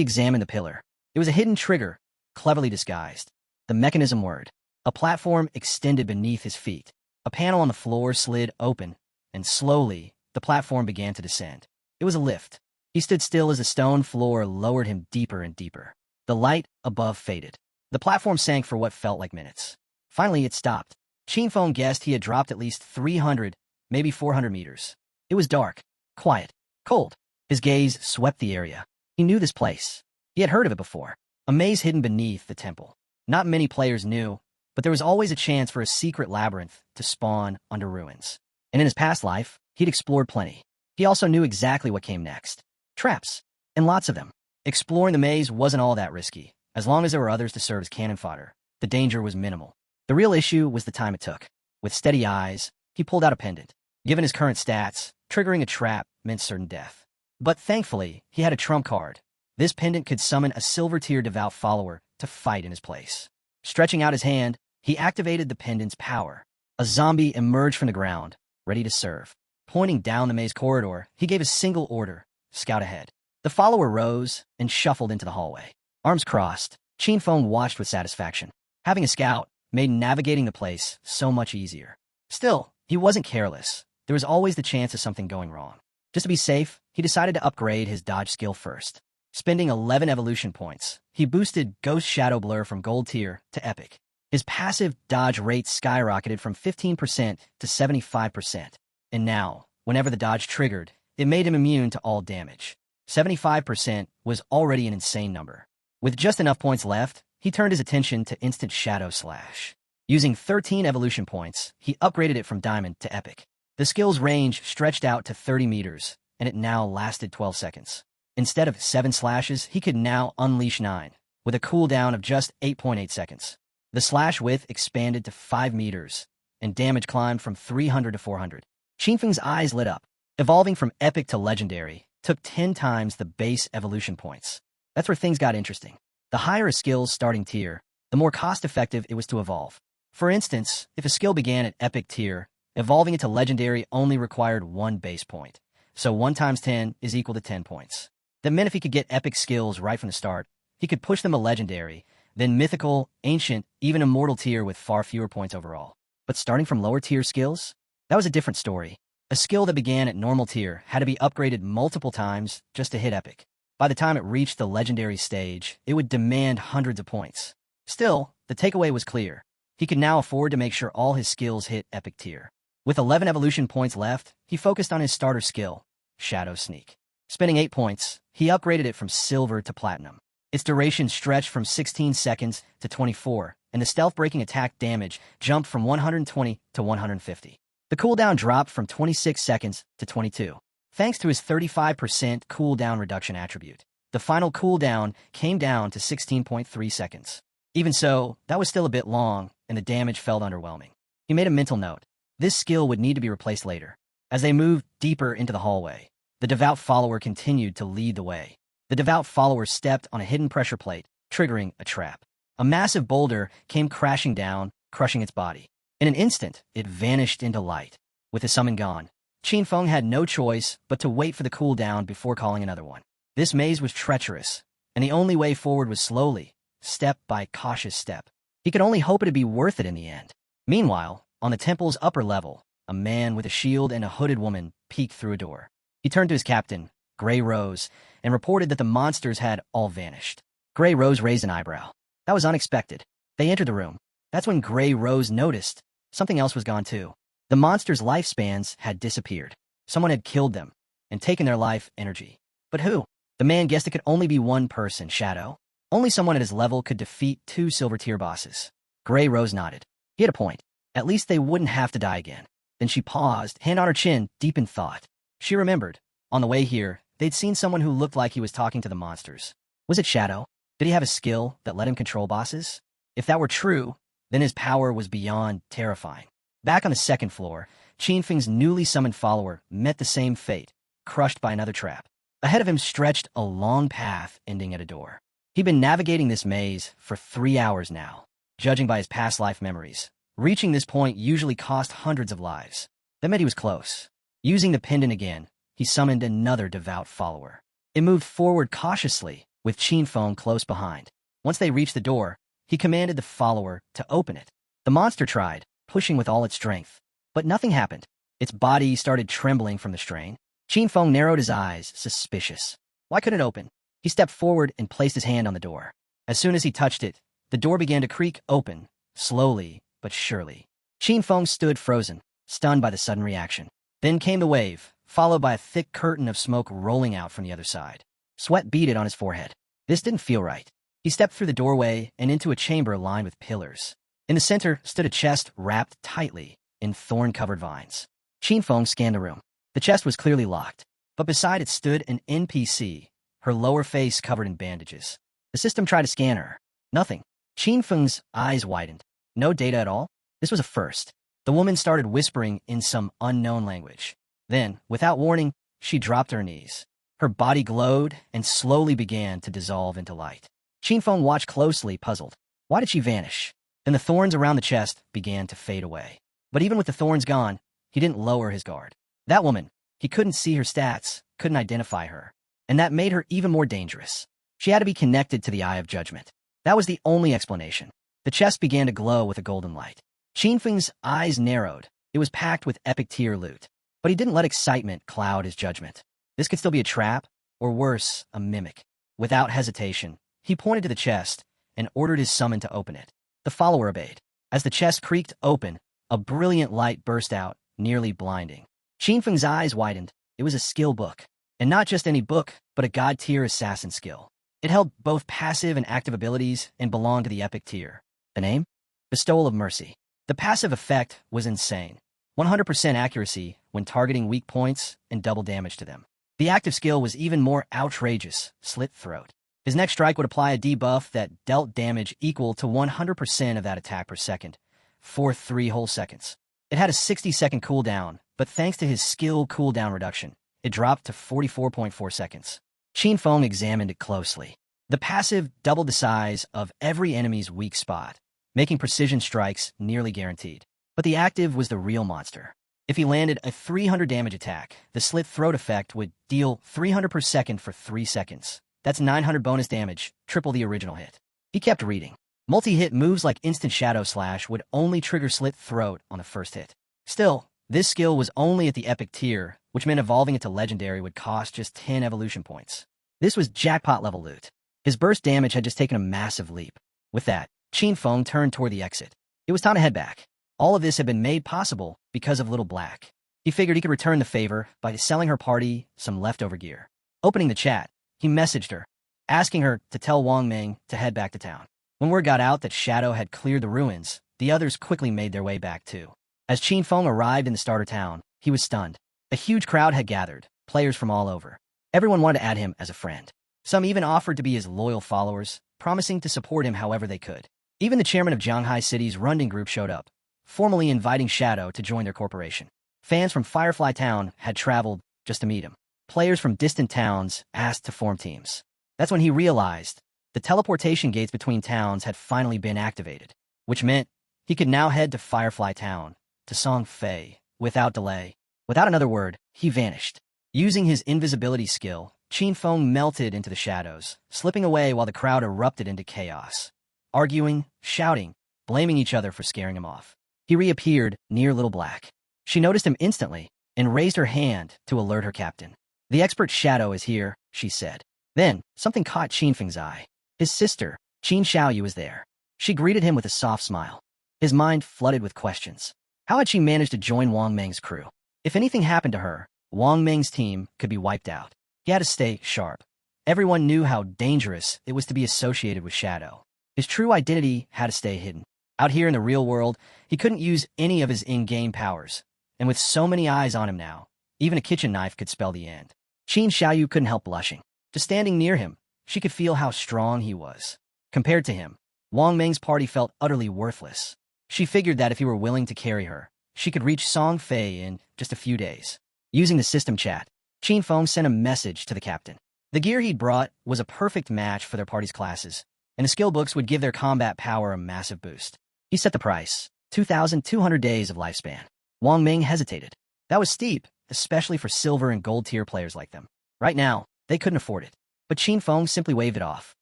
examined the pillar. It was a hidden trigger, cleverly disguised. The mechanism word. A platform extended beneath his feet. A panel on the floor slid open, and slowly, the platform began to descend. It was a lift. He stood still as the stone floor lowered him deeper and deeper. The light above faded. The platform sank for what felt like minutes. Finally, it stopped. Qinfeng guessed he had dropped at least 300, maybe 400 meters. It was dark, quiet, cold. His gaze swept the area. He knew this place. He had heard of it before. A maze hidden beneath the temple. Not many players knew, but there was always a chance for a secret labyrinth to spawn under ruins. And in his past life, he'd explored plenty. He also knew exactly what came next. Traps. And lots of them. Exploring the maze wasn't all that risky. As long as there were others to serve as cannon fodder, the danger was minimal. The real issue was the time it took. With steady eyes, he pulled out a pendant. Given his current stats, triggering a trap meant certain death. But thankfully, he had a trump card. This pendant could summon a silver tier devout follower to fight in his place. Stretching out his hand, he activated the pendant's power. A zombie emerged from the ground, ready to serve. Pointing down the maze corridor, he gave a single order, scout ahead. The follower rose and shuffled into the hallway. Arms crossed, Qinfeng watched with satisfaction. Having a scout made navigating the place so much easier. Still, he wasn't careless. There was always the chance of something going wrong. Just to be safe, he decided to upgrade his dodge skill first. Spending 11 evolution points, he boosted Ghost Shadow Blur from Gold Tier to Epic. His passive dodge rate skyrocketed from 15% to 75%. And now, whenever the dodge triggered, it made him immune to all damage. 75% was already an insane number. With just enough points left, he turned his attention to instant shadow slash. Using 13 evolution points, he upgraded it from diamond to epic. The skill's range stretched out to 30 meters, and it now lasted 12 seconds. Instead of 7 slashes, he could now unleash 9, with a cooldown of just 8.8 seconds. The slash width expanded to 5 meters, and damage climbed from 300 to 400. Qinfeng's eyes lit up. Evolving from epic to legendary took 10 times the base evolution points. That's where things got interesting. The higher a skill's starting tier, the more cost-effective it was to evolve. For instance, if a skill began at epic tier, evolving it to legendary only required 1 base point. So 1 times 10 is equal to 10 points. That meant if he could get epic skills right from the start, he could push them to legendary, then mythical, ancient, even immortal tier with far fewer points overall. But starting from lower tier skills? That was a different story. A skill that began at normal tier had to be upgraded multiple times just to hit epic. By the time it reached the legendary stage, it would demand hundreds of points. Still, the takeaway was clear. He could now afford to make sure all his skills hit epic tier. With 11 evolution points left, he focused on his starter skill, Shadow Sneak. Spending 8 points, he upgraded it from silver to platinum. Its duration stretched from 16 seconds to 24, and the stealth-breaking attack damage jumped from 120 to 150. The cooldown dropped from 26 seconds to 22. Thanks to his 35% cooldown reduction attribute, the final cooldown came down to 16.3 seconds. Even so, that was still a bit long, and the damage felt underwhelming. He made a mental note. This skill would need to be replaced later. As they moved deeper into the hallway, the devout follower continued to lead the way. The devout follower stepped on a hidden pressure plate, triggering a trap. A massive boulder came crashing down, crushing its body. In an instant, it vanished into light. With the summon gone, Qinfeng had no choice but to wait for the cooldown before calling another one. This maze was treacherous, and the only way forward was slowly, step by cautious step. He could only hope it'd be worth it in the end. Meanwhile, on the temple's upper level, a man with a shield and a hooded woman peeked through a door. He turned to his captain, Grey Rose, and reported that the monsters had all vanished. Grey Rose raised an eyebrow. That was unexpected. They entered the room. That's when Grey Rose noticed something else was gone too. The monsters' lifespans had disappeared. Someone had killed them and taken their life energy. But who? The man guessed it could only be one person, Shadow. Only someone at his level could defeat 2 silver tier bosses. Grey Rose nodded. He had a point. At least they wouldn't have to die again. Then she paused, hand on her chin, deep in thought. She remembered. On the way here, they'd seen someone who looked like he was talking to the monsters. Was it Shadow? Did he have a skill that let him control bosses? If that were true, then his power was beyond terrifying. Back on the second floor, Qinfeng's newly summoned follower met the same fate, crushed by another trap. Ahead of him stretched a long path ending at a door. He'd been navigating this maze for 3 hours now. Judging by his past life memories, reaching this point usually cost hundreds of lives. That meant he was close. Using the pendant again, he summoned another devout follower. It moved forward cautiously, with Qinfeng close behind. Once they reached the door, he commanded the follower to open it. The monster tried, pushing with all its strength. But nothing happened. Its body started trembling from the strain. Qinfeng narrowed his eyes, suspicious. Why couldn't it open? He stepped forward and placed his hand on the door. As soon as he touched it, the door began to creak open, slowly but surely. Qinfeng stood frozen, stunned by the sudden reaction. Then came the wave, followed by a thick curtain of smoke rolling out from the other side. Sweat beaded on his forehead. This didn't feel right. He stepped through the doorway and into a chamber lined with pillars. In the center stood a chest wrapped tightly in thorn-covered vines. Qinfeng scanned the room. The chest was clearly locked, but beside it stood an NPC, her lower face covered in bandages. The system tried to scan her. Nothing. Qinfeng's eyes widened. No data at all? This was a first. The woman started whispering in some unknown language. Then, without warning, she dropped to her knees. Her body glowed and slowly began to dissolve into light. Qinfeng watched closely, puzzled. Why did she vanish? Then the thorns around the chest began to fade away. But even with the thorns gone, he didn't lower his guard. That woman, he couldn't see her stats, couldn't identify her. And that made her even more dangerous. She had to be connected to the Eye of Judgment. That was the only explanation. The chest began to glow with a golden light. Qinfeng's eyes narrowed. It was packed with epic tier loot. But he didn't let excitement cloud his judgment. This could still be a trap, or worse, a mimic. Without hesitation, he pointed to the chest and ordered his summon to open it. The follower obeyed. As the chest creaked open, a brilliant light burst out, nearly blinding. Qinfeng's eyes widened. It was a skill book. And not just any book, but a god-tier assassin skill. It held both passive and active abilities and belonged to the epic tier. The name? Bestowal of Mercy. The passive effect was insane. 100% accuracy when targeting weak points and double damage to them. The active skill was even more outrageous, Slit Throat. His next strike would apply a debuff that dealt damage equal to 100% of that attack per second, for 3 whole seconds. It had a 60-second cooldown, but thanks to his skill cooldown reduction, it dropped to 44.4 seconds. Qin Feng examined it closely. The passive doubled the size of every enemy's weak spot, making precision strikes nearly guaranteed. But the active was the real monster. If he landed a 300 damage attack, the Slit Throat effect would deal 300 per second for 3 seconds. That's 900 bonus damage, triple the original hit. He kept reading. Multi-hit moves like Instant Shadow Slash would only trigger Slit Throat on the first hit. Still, this skill was only at the epic tier, which meant evolving it to legendary would cost just 10 evolution points. This was jackpot level loot. His burst damage had just taken a massive leap. With that, Qin Feng turned toward the exit. It was time to head back. All of this had been made possible because of Little Black. He figured he could return the favor by selling her party some leftover gear. Opening the chat, he messaged her, asking her to tell Wang Ming to head back to town. When word got out that Shadow had cleared the ruins, the others quickly made their way back too. As Qin Feng arrived in the starter town, he was stunned. A huge crowd had gathered, players from all over. Everyone wanted to add him as a friend. Some even offered to be his loyal followers, promising to support him however they could. Even the chairman of Jianghai City's Runding Group showed up, formally inviting Shadow to join their corporation. Fans from Firefly Town had traveled just to meet him. Players from distant towns asked to form teams. That's when he realized the teleportation gates between towns had finally been activated, which meant he could now head to Firefly Town, to Song Fei, without delay. Without another word, he vanished. Using his invisibility skill, Qin Feng melted into the shadows, slipping away while the crowd erupted into chaos. Arguing, shouting, blaming each other for scaring him off. He reappeared near Little Black. She noticed him instantly and raised her hand to alert her captain. "The expert Shadow is here," she said. Then, something caught Qin Feng's eye. His sister, Qin Xiaoyu, was there. She greeted him with a soft smile. His mind flooded with questions. How had she managed to join Wang Ming's crew? If anything happened to her, Wang Ming's team could be wiped out. He had to stay sharp. Everyone knew how dangerous it was to be associated with Shadow. His true identity had to stay hidden. Out here in the real world, he couldn't use any of his in-game powers. And with so many eyes on him now, even a kitchen knife could spell the end. Qin Xiaoyu couldn't help blushing. Just standing near him, she could feel how strong he was. Compared to him, Wang Ming's party felt utterly worthless. She figured that if he were willing to carry her, she could reach Song Fei in just a few days. Using the system chat, Qin Feng sent a message to the captain. The gear he'd brought was a perfect match for their party's classes, and the skill books would give their combat power a massive boost. He set the price, 2,200 days of lifespan. Wang Ming hesitated. That was steep, especially for silver and gold tier players like them. Right now, they couldn't afford it. But Qin Feng simply waved it off.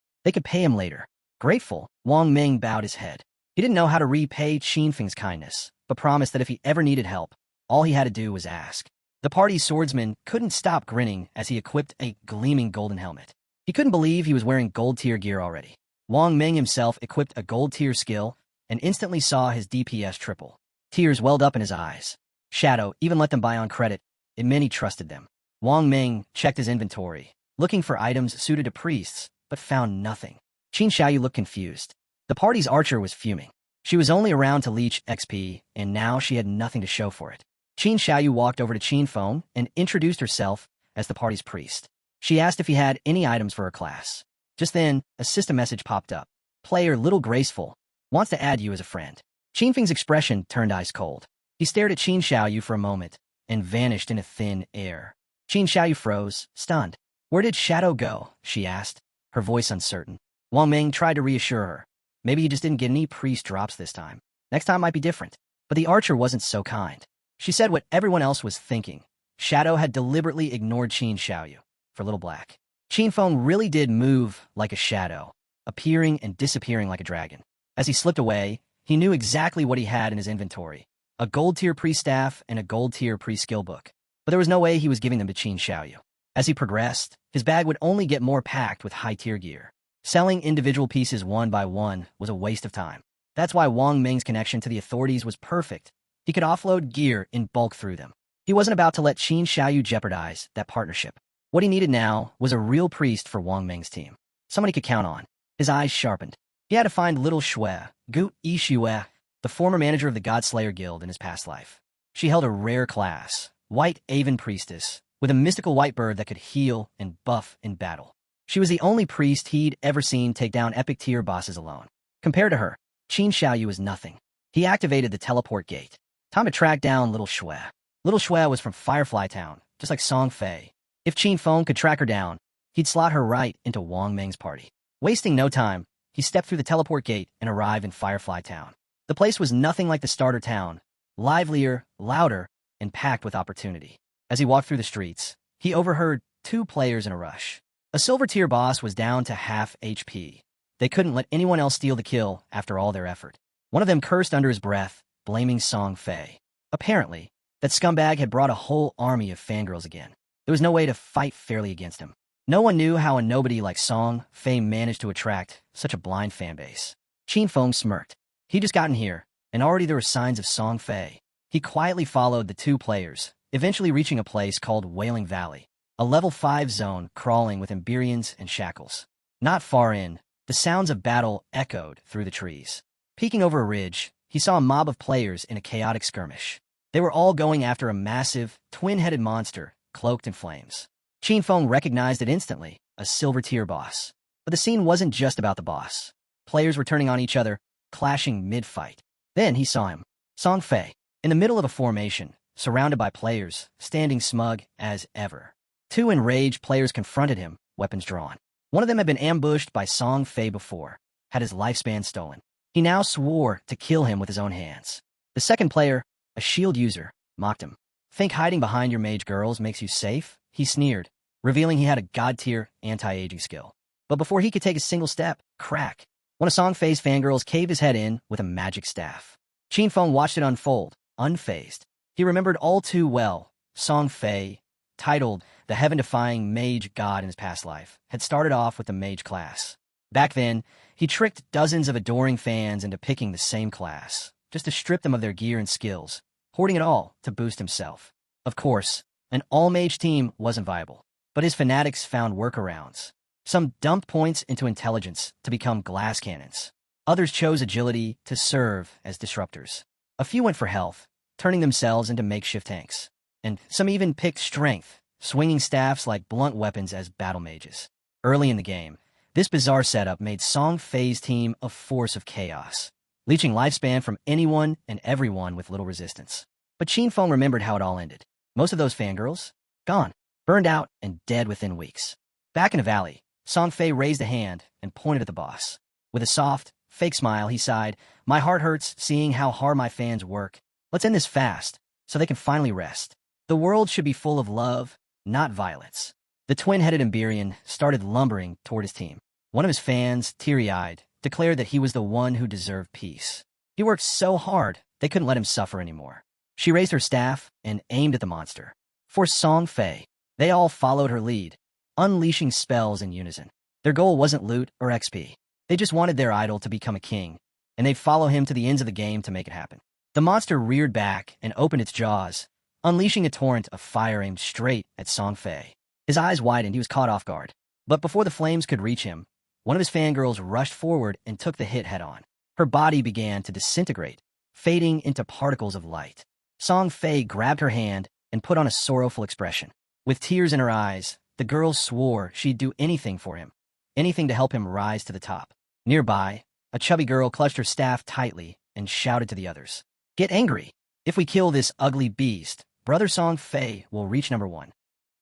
They could pay him later. Grateful, Wang Ming bowed his head. He didn't know how to repay Qin Feng's kindness, but promised that if he ever needed help, all he had to do was ask. The party's swordsman couldn't stop grinning as he equipped a gleaming golden helmet. He couldn't believe he was wearing gold tier gear already. Wang Ming himself equipped a gold tier skill and instantly saw his DPS triple. Tears welled up in his eyes. Shadow even let them buy on credit. It meant he trusted them. Wang Ming checked his inventory, looking for items suited to priests, but found nothing. Qin Xiaoyu looked confused. The party's archer was fuming. She was only around to leech XP, and now she had nothing to show for it. Qin Xiaoyu walked over to Qin Feng and introduced herself as the party's priest. She asked if he had any items for her class. Just then, a system message popped up. Player Little Graceful wants to add you as a friend. Qin Feng's expression turned ice cold. He stared at Qin Xiaoyu for a moment and vanished into thin air. Qin Xiaoyu froze, stunned. "Where did Shadow go?" she asked, her voice uncertain. Wang Ming tried to reassure her. Maybe he just didn't get any priest drops this time. Next time might be different. But the archer wasn't so kind. She said what everyone else was thinking. Shadow had deliberately ignored Qin Xiaoyu for Little Black. Qin Feng really did move like a shadow, appearing and disappearing like a dragon. As he slipped away, he knew exactly what he had in his inventory. A gold-tier pre-staff and a gold-tier pre-skill book. But there was no way he was giving them to Qin Xiaoyu. As he progressed, his bag would only get more packed with high-tier gear. Selling individual pieces one by one was a waste of time. That's why Wang Ming's connection to the authorities was perfect. He could offload gear in bulk through them. He wasn't about to let Qin Xiaoyu jeopardize that partnership. What he needed now was a real priest for Wang Ming's team. someone he could count on. His eyes sharpened. He had to find little Xue, Gu Yixue, the former manager of the Godslayer Guild in his past life. She held a rare class, White Aven Priestess, with a mystical white bird that could heal and buff in battle. She was the only priest he'd ever seen take down epic tier bosses alone. Compared to her, Qin Xiaoyu was nothing. He activated the teleport gate. Time to track down little Xue. Little Xue was from Firefly Town, just like Song Fei. If Qin Feng could track her down, he'd slot her right into Wang Meng's party. Wasting no time, he stepped through the teleport gate and arrived in Firefly Town. The place was nothing like the starter town, livelier, louder, and packed with opportunity. As he walked through the streets, he overheard two players in a rush. A silver tier boss was down to half HP. They couldn't let anyone else steal the kill after all their effort. One of them cursed under his breath, blaming Song Fei. Apparently, that scumbag had brought a whole army of fangirls again. There was no way to fight fairly against him. No one knew how a nobody like Song Fei managed to attract such a blind fanbase. Qin Feng smirked. He'd just gotten here, and already there were signs of Song Fei. He quietly followed the two players, eventually reaching a place called Wailing Valley, a level 5 zone crawling with Emberians and shackles. Not far in, the sounds of battle echoed through the trees. Peeking over a ridge, he saw a mob of players in a chaotic skirmish. They were all going after a massive, twin-headed monster, cloaked in flames. Qin Feng recognized it instantly, a silver-tier boss. But the scene wasn't just about the boss. Players were turning on each other, clashing mid-fight. Then he saw him, Song Fei, in the middle of a formation, surrounded by players, standing smug as ever. Two enraged players confronted him, weapons drawn. One of them had been ambushed by Song Fei before, had his lifespan stolen. He now swore to kill him with his own hands. The second player, a shield user, mocked him. Think hiding behind your mage girls makes you safe? He sneered, revealing he had a god-tier anti-aging skill. But before he could take a single step, crack. One of Song Fei's fangirls caved his head in with a magic staff. Qin Feng watched it unfold, unfazed. He remembered all too well, Song Fei, titled the heaven-defying mage god in his past life, had started off with the mage class. Back then, he tricked dozens of adoring fans into picking the same class, just to strip them of their gear and skills, hoarding it all to boost himself. Of course, an all-mage team wasn't viable, but his fanatics found workarounds. Some dumped points into intelligence to become glass cannons. Others chose agility to serve as disruptors. A few went for health, turning themselves into makeshift tanks. And some even picked strength, swinging staffs like blunt weapons as battle mages. Early in the game, this bizarre setup made Song Fei's team a force of chaos, leeching lifespan from anyone and everyone with little resistance. But Qin Feng remembered how it all ended. Most of those fangirls, gone, burned out and dead within weeks. Back in the valley, Song Fei raised a hand and pointed at the boss. With a soft, fake smile, he sighed, "My heart hurts seeing how hard my fans work. Let's end this fast, so they can finally rest. The world should be full of love, not violence." The twin-headed Emberian started lumbering toward his team. One of his fans, teary-eyed, declared that he was the one who deserved peace. He worked so hard, they couldn't let him suffer anymore. She raised her staff and aimed at the monster. For Song Fei, they all followed her lead, unleashing spells in unison. Their goal wasn't loot or XP. They just wanted their idol to become a king, and they'd follow him to the ends of the game to make it happen. The monster reared back and opened its jaws, unleashing a torrent of fire aimed straight at Song Fei. His eyes widened, he was caught off guard. But before the flames could reach him, one of his fangirls rushed forward and took the hit head-on. Her body began to disintegrate, fading into particles of light. Song Fei grabbed her hand and put on a sorrowful expression. With tears in her eyes, the girl swore she'd do anything for him, anything to help him rise to the top. Nearby, a chubby girl clutched her staff tightly and shouted to the others, "Get angry! If we kill this ugly beast, Brother Song Fei will reach number 1.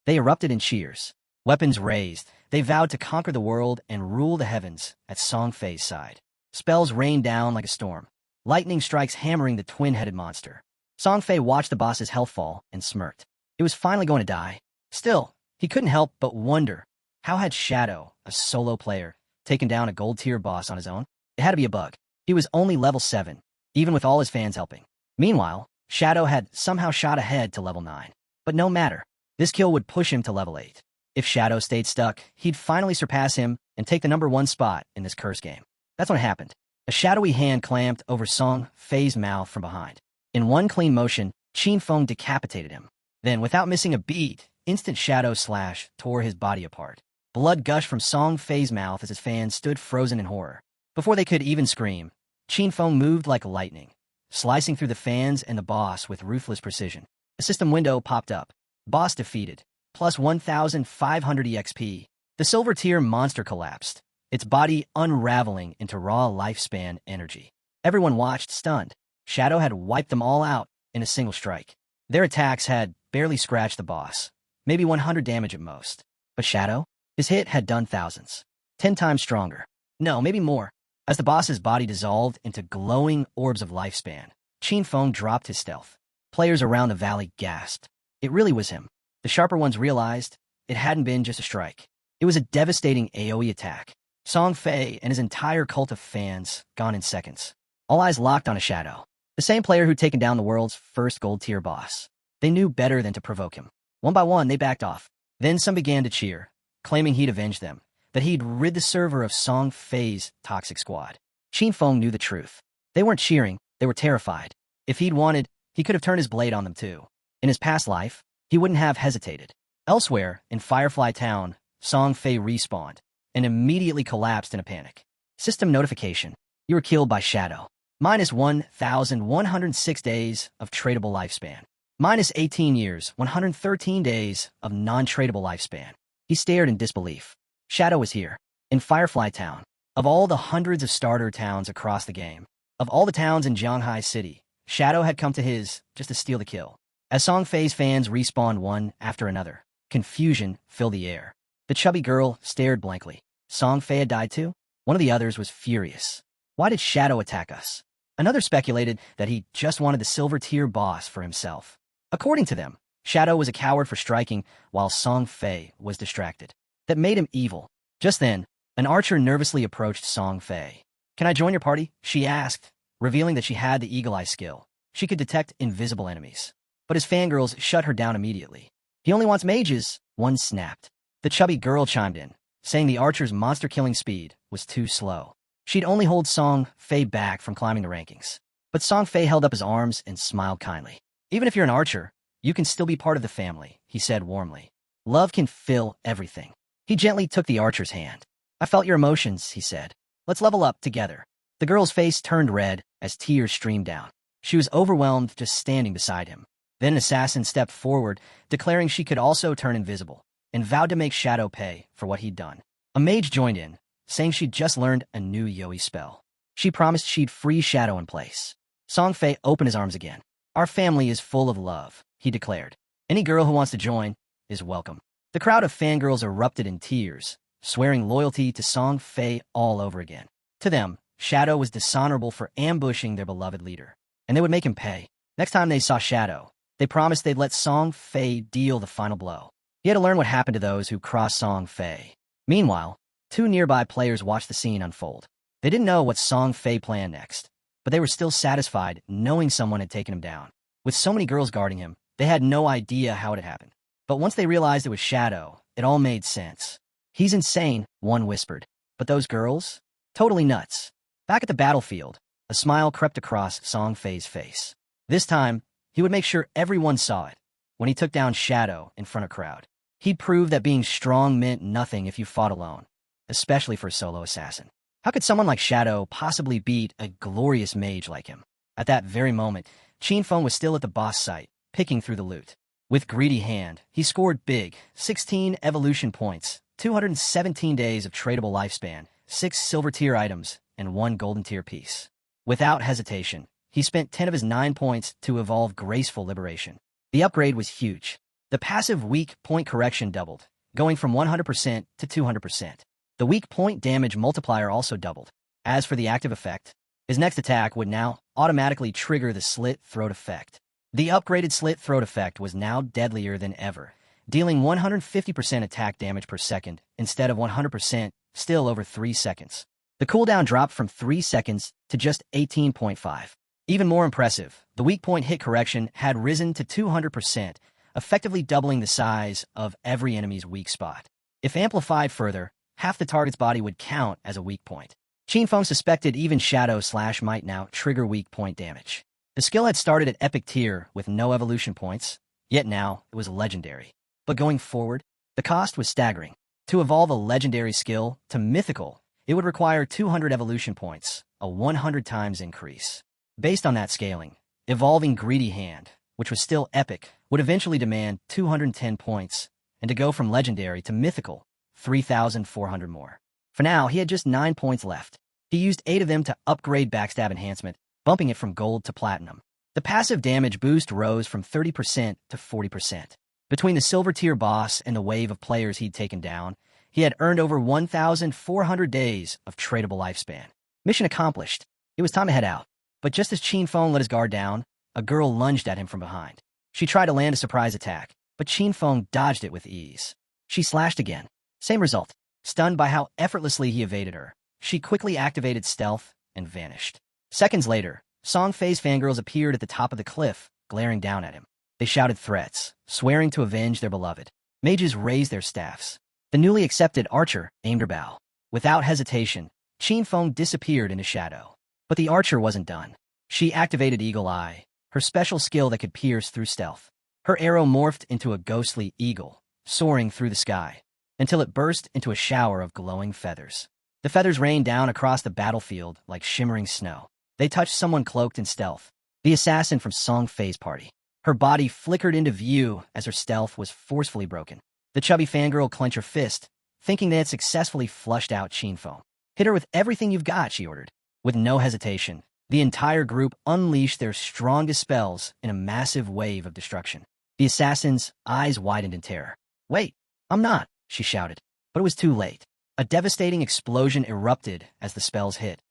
They erupted in cheers. Weapons raised, they vowed to conquer the world and rule the heavens at Song Fei's side. Spells rained down like a storm, lightning strikes hammering the twin-headed monster. Song Fei watched the boss's health fall and smirked. It was finally going to die. Still, he couldn't help but wonder, how had Shadow, a solo player, taken down a gold-tier boss on his own? It had to be a bug. He was only level 7, even with all his fans helping. Meanwhile, Shadow had somehow shot ahead to level 9. But no matter, this kill would push him to level 8. If Shadow stayed stuck, he'd finally surpass him and take the number 1 spot in this curse game. That's what happened. A shadowy hand clamped over Song Fei's mouth from behind. In one clean motion, Qin Feng decapitated him. Then, without missing a beat, instant shadow slash tore his body apart. Blood gushed from Song Fei's mouth as his fans stood frozen in horror. Before they could even scream, Qin Feng moved like lightning, slicing through the fans and the boss with ruthless precision. A system window popped up. Boss defeated. Plus 1,500 EXP. The silver tier monster collapsed, its body unraveling into raw lifespan energy. Everyone watched, stunned. Shadow had wiped them all out in a single strike. Their attacks had barely scratched the boss, maybe 100 damage at most. But Shadow? His hit had done thousands. 10 times stronger. No, maybe more. As the boss's body dissolved into glowing orbs of lifespan, Qin Feng dropped his stealth. Players around the valley gasped. It really was him. The sharper ones realized it hadn't been just a strike. It was a devastating AoE attack. Song Fei and his entire cult of fans gone in seconds. All eyes locked on a Shadow. The same player who'd taken down the world's first gold-tier boss. They knew better than to provoke him. One by one, they backed off. Then some began to cheer, claiming he'd avenged them, that he'd rid the server of Song Fei's toxic squad. Qin Feng knew the truth. They weren't cheering, they were terrified. If he'd wanted, he could have turned his blade on them too. In his past life, he wouldn't have hesitated. Elsewhere, in Firefly Town, Song Fei respawned and immediately collapsed in a panic. System notification. You were killed by Shadow. Minus 1,106 days of tradable lifespan. Minus 18 years, 113 days of non-tradable lifespan. He stared in disbelief. Shadow was here, in Firefly Town. Of all the hundreds of starter towns across the game, of all the towns in Jianghai City, Shadow had come to his just to steal the kill. As Song Fei's fans respawned one after another, confusion filled the air. The chubby girl stared blankly. Song Fei had died too? One of the others was furious. Why did Shadow attack us? Another speculated that he just wanted the silver-tier boss for himself. According to them, Shadow was a coward for striking while Song Fei was distracted. That made him evil. Just then, an archer nervously approached Song Fei. Can I join your party? She asked, revealing that she had the eagle eye skill. She could detect invisible enemies. But his fangirls shut her down immediately. He only wants mages, one snapped. The chubby girl chimed in, saying the archer's monster-killing speed was too slow. She'd only hold Song Fei back from climbing the rankings. But Song Fei held up his arms and smiled kindly. Even if you're an archer, you can still be part of the family, he said warmly. Love can fill everything. He gently took the archer's hand. I felt your emotions, he said. Let's level up together. The girl's face turned red as tears streamed down. She was overwhelmed just standing beside him. Then an assassin stepped forward, declaring she could also turn invisible, and vowed to make Shadow pay for what he'd done. A mage joined in, saying she'd just learned a new Yoi spell. She promised she'd free Shadow in place. Song Fei opened his arms again. Our family is full of love, he declared. Any girl who wants to join is welcome. The crowd of fangirls erupted in tears, swearing loyalty to Song Fei all over again. To them, Shadow was dishonorable for ambushing their beloved leader, and they would make him pay. Next time they saw Shadow, they promised they'd let Song Fei deal the final blow. He had to learn what happened to those who crossed Song Fei. Meanwhile, two nearby players watched the scene unfold. They didn't know what Song Fei planned next, but they were still satisfied knowing someone had taken him down. With so many girls guarding him, they had no idea how it had happened. But once they realized it was Shadow, it all made sense. He's insane, one whispered. But those girls? Totally nuts. Back at the battlefield, a smile crept across Song Fei's face. This time, he would make sure everyone saw it. When he took down Shadow in front of a crowd, he'd prove that being strong meant nothing if you fought alone, especially for a solo assassin. How could someone like Shadow possibly beat a glorious mage like him? At that very moment, Qin Feng was still at the boss site, picking through the loot. With greedy hand, he scored big, 16 evolution points, 217 days of tradable lifespan, 6 silver-tier items, and 1 golden-tier piece. Without hesitation, he spent 10 of his 9 points to evolve Graceful Liberation. The upgrade was huge. The passive weak point correction doubled, going from 100% to 200%. The weak point damage multiplier also doubled. As for the active effect, his next attack would now automatically trigger the Slit Throat effect. The upgraded Slit Throat effect was now deadlier than ever, dealing 150% attack damage per second instead of 100%, still over 3 seconds. The cooldown dropped from 3 seconds to just 18.5. Even more impressive, the weak point hit correction had risen to 200%, effectively doubling the size of every enemy's weak spot. If amplified further, half the target's body would count as a weak point. Qin Feng suspected even Shadow Slash might now trigger weak point damage. The skill had started at epic tier with no evolution points, yet now it was legendary. But going forward, the cost was staggering. To evolve a legendary skill to mythical, it would require 200 evolution points, a 100 times increase. Based on that scaling, evolving Greedy Hand, which was still epic, would eventually demand 210 points, and to go from legendary to mythical, 3,400 more. For now, he had just 9 points left. He used 8 of them to upgrade Backstab Enhancement, bumping it from gold to platinum. The passive damage boost rose from 30% to 40%. Between the silver tier boss and the wave of players he'd taken down, he had earned over 1,400 days of tradable lifespan. Mission accomplished. It was time to head out. But just as Qin Feng let his guard down, a girl lunged at him from behind. She tried to land a surprise attack, but Qin Feng dodged it with ease. She slashed again. Same result. Stunned by how effortlessly he evaded her, she quickly activated stealth and vanished. Seconds later, Song Fei's fangirls appeared at the top of the cliff, glaring down at him. They shouted threats, swearing to avenge their beloved. Mages raised their staffs. The newly accepted archer aimed her bow. Without hesitation, Qin Feng disappeared into shadow. But the archer wasn't done. She activated Eagle Eye, her special skill that could pierce through stealth. Her arrow morphed into a ghostly eagle, soaring through the sky, until it burst into a shower of glowing feathers. The feathers rained down across the battlefield like shimmering snow. They touched someone cloaked in stealth, the assassin from Song Fei's party. Her body flickered into view as her stealth was forcefully broken. The chubby fangirl clenched her fist, thinking they had successfully flushed out Qin Feng. Hit her with everything you've got, she ordered. With no hesitation, the entire group unleashed their strongest spells in a massive wave of destruction. The assassin's eyes widened in terror. "Wait, I'm not," she shouted. But it was too late. A devastating explosion erupted as the spells hit,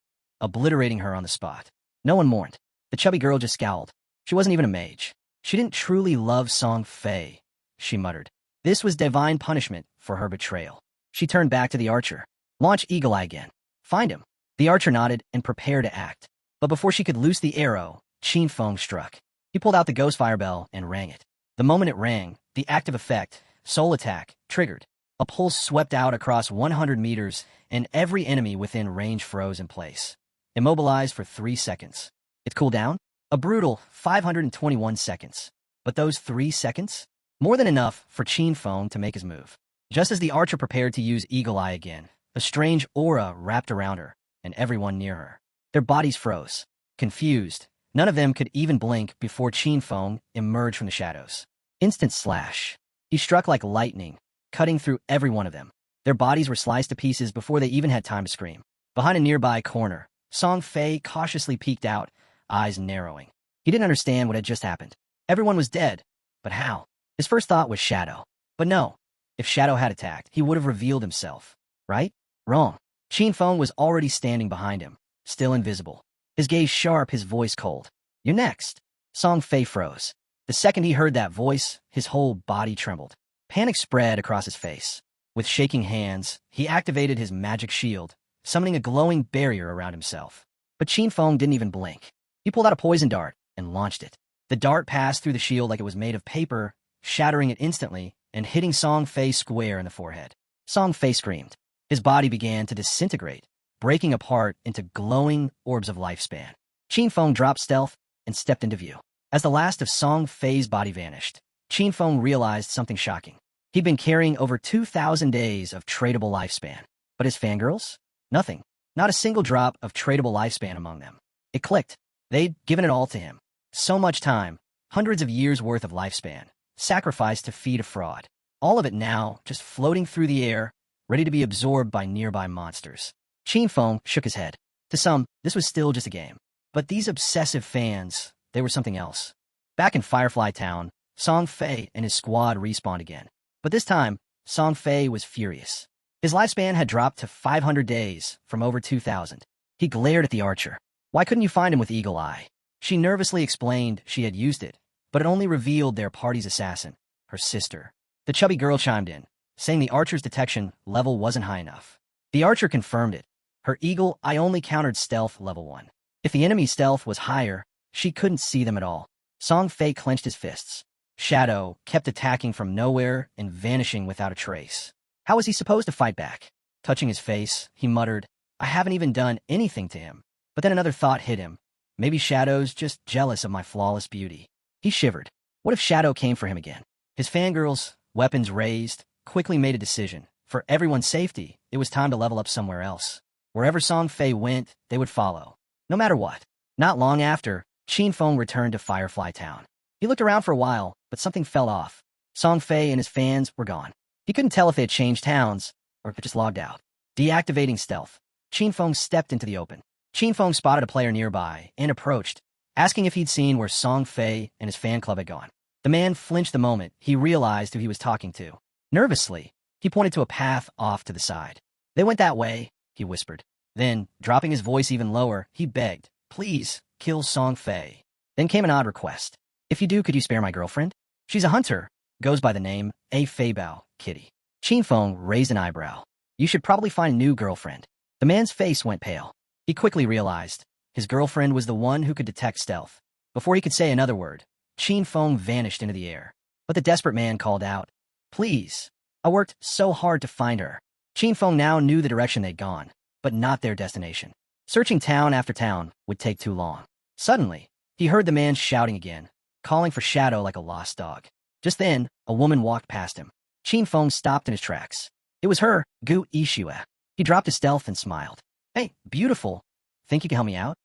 obliterating her on the spot. No one mourned. The chubby girl just scowled. She wasn't even a mage. She didn't truly love Song Fei, she muttered. This was divine punishment for her betrayal. She turned back to the archer. "Launch Eagle Eye again. Find him." The archer nodded and prepared to act. But before she could loose the arrow, Qin Feng struck. He pulled out the ghost fire bell and rang it. The moment it rang, the active effect, Soul Attack, triggered. A pulse swept out across 100 meters, and every enemy within range froze in place, immobilized for 3 seconds. It cooled down? A brutal 521 seconds. But those 3 seconds? More than enough for Qin Feng to make his move. Just as the archer prepared to use Eagle Eye again, a strange aura wrapped around her and everyone near her. Their bodies froze. Confused, none of them could even blink before Qin Feng emerged from the shadows. Instant slash. He struck like lightning, cutting through every one of them. Their bodies were sliced to pieces before they even had time to scream. Behind a nearby corner, Song Fei cautiously peeked out, eyes narrowing. He didn't understand what had just happened. Everyone was dead, but how? His first thought was Shadow. But no, if Shadow had attacked, he would have revealed himself. Right? Wrong. Qin Feng was already standing behind him, still invisible. His gaze sharp, his voice cold. "You're next." Song Fei froze. The second he heard that voice, his whole body trembled. Panic spread across his face. With shaking hands, he activated his magic shield, summoning a glowing barrier around himself. But Qin Feng didn't even blink. He pulled out a poison dart and launched it. The dart passed through the shield like it was made of paper, shattering it instantly and hitting Song Fei square in the forehead. Song Fei screamed. His body began to disintegrate, breaking apart into glowing orbs of lifespan. Qin Feng dropped stealth and stepped into view. As the last of Song Fei's body vanished, Qin Feng realized something shocking. He'd been carrying over 2,000 days of tradable lifespan. But his fangirls? Nothing. Not a single drop of tradable lifespan among them. It clicked. They'd given it all to him. So much time, hundreds of years' worth of lifespan, sacrificed to feed a fraud. All of it now just floating through the air, ready to be absorbed by nearby monsters. Qin Feng shook his head. To some, this was still just a game. But these obsessive fans, they were something else. Back in Firefly Town, Song Fei and his squad respawned again. But this time, Song Fei was furious. His lifespan had dropped to 500 days from over 2,000. He glared at the archer. "Why couldn't you find him with Eagle Eye?" She nervously explained she had used it, but it only revealed their party's assassin, her sister. The chubby girl chimed in, saying the archer's detection level wasn't high enough. The archer confirmed it. Her Eagle Eye only countered stealth level 1. If the enemy's stealth was higher, she couldn't see them at all. Song Fei clenched his fists. Shadow kept attacking from nowhere and vanishing without a trace. How was he supposed to fight back? Touching his face, he muttered, "I haven't even done anything to him." But then another thought hit him. Maybe Shadow's just jealous of my flawless beauty. He shivered. What if Shadow came for him again? His fangirls, weapons raised, quickly made a decision. For everyone's safety, it was time to level up somewhere else. Wherever Song Fei went, they would follow. No matter what. Not long after, Qin Feng returned to Firefly Town. He looked around for a while, but something fell off. Song Fei and his fans were gone. He couldn't tell if they had changed towns, or if it just logged out. Deactivating stealth, Qin Feng stepped into the open. Qin Feng spotted a player nearby and approached, asking if he'd seen where Song Fei and his fan club had gone. The man flinched the moment he realized who he was talking to. Nervously, he pointed to a path off to the side. They went that way, he whispered. Then, dropping his voice even lower, he begged, please, kill Song Fei. Then came an odd request. If you do, could you spare my girlfriend? She's a hunter, goes by the name A Fei Bao, Kitty. Qin Feng raised an eyebrow. You should probably find a new girlfriend. The man's face went pale. He quickly realized his girlfriend was the one who could detect stealth. Before he could say another word, Qin Feng vanished into the air. But the desperate man called out, please. I worked so hard to find her. Qin Feng now knew the direction they'd gone, but not their destination. Searching town after town would take too long. Suddenly, he heard the man shouting again, calling for Shadow like a lost dog. Just then, a woman walked past him. Qin Feng stopped in his tracks. It was her, Gu Yixue. He dropped his stealth and smiled. Hey, beautiful. Think you can help me out?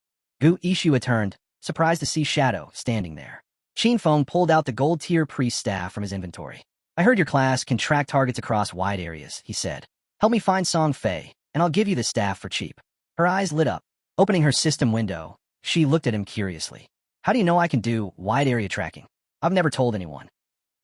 Gu Yixue turned, surprised to see Shadow standing there. Qin Feng pulled out the gold-tier priest staff from his inventory. I heard your class can track targets across wide areas, he said. Help me find Song Fei, and I'll give you the staff for cheap. Her eyes lit up. Opening her system window, she looked at him curiously. How do you know I can do wide area tracking? I've never told anyone.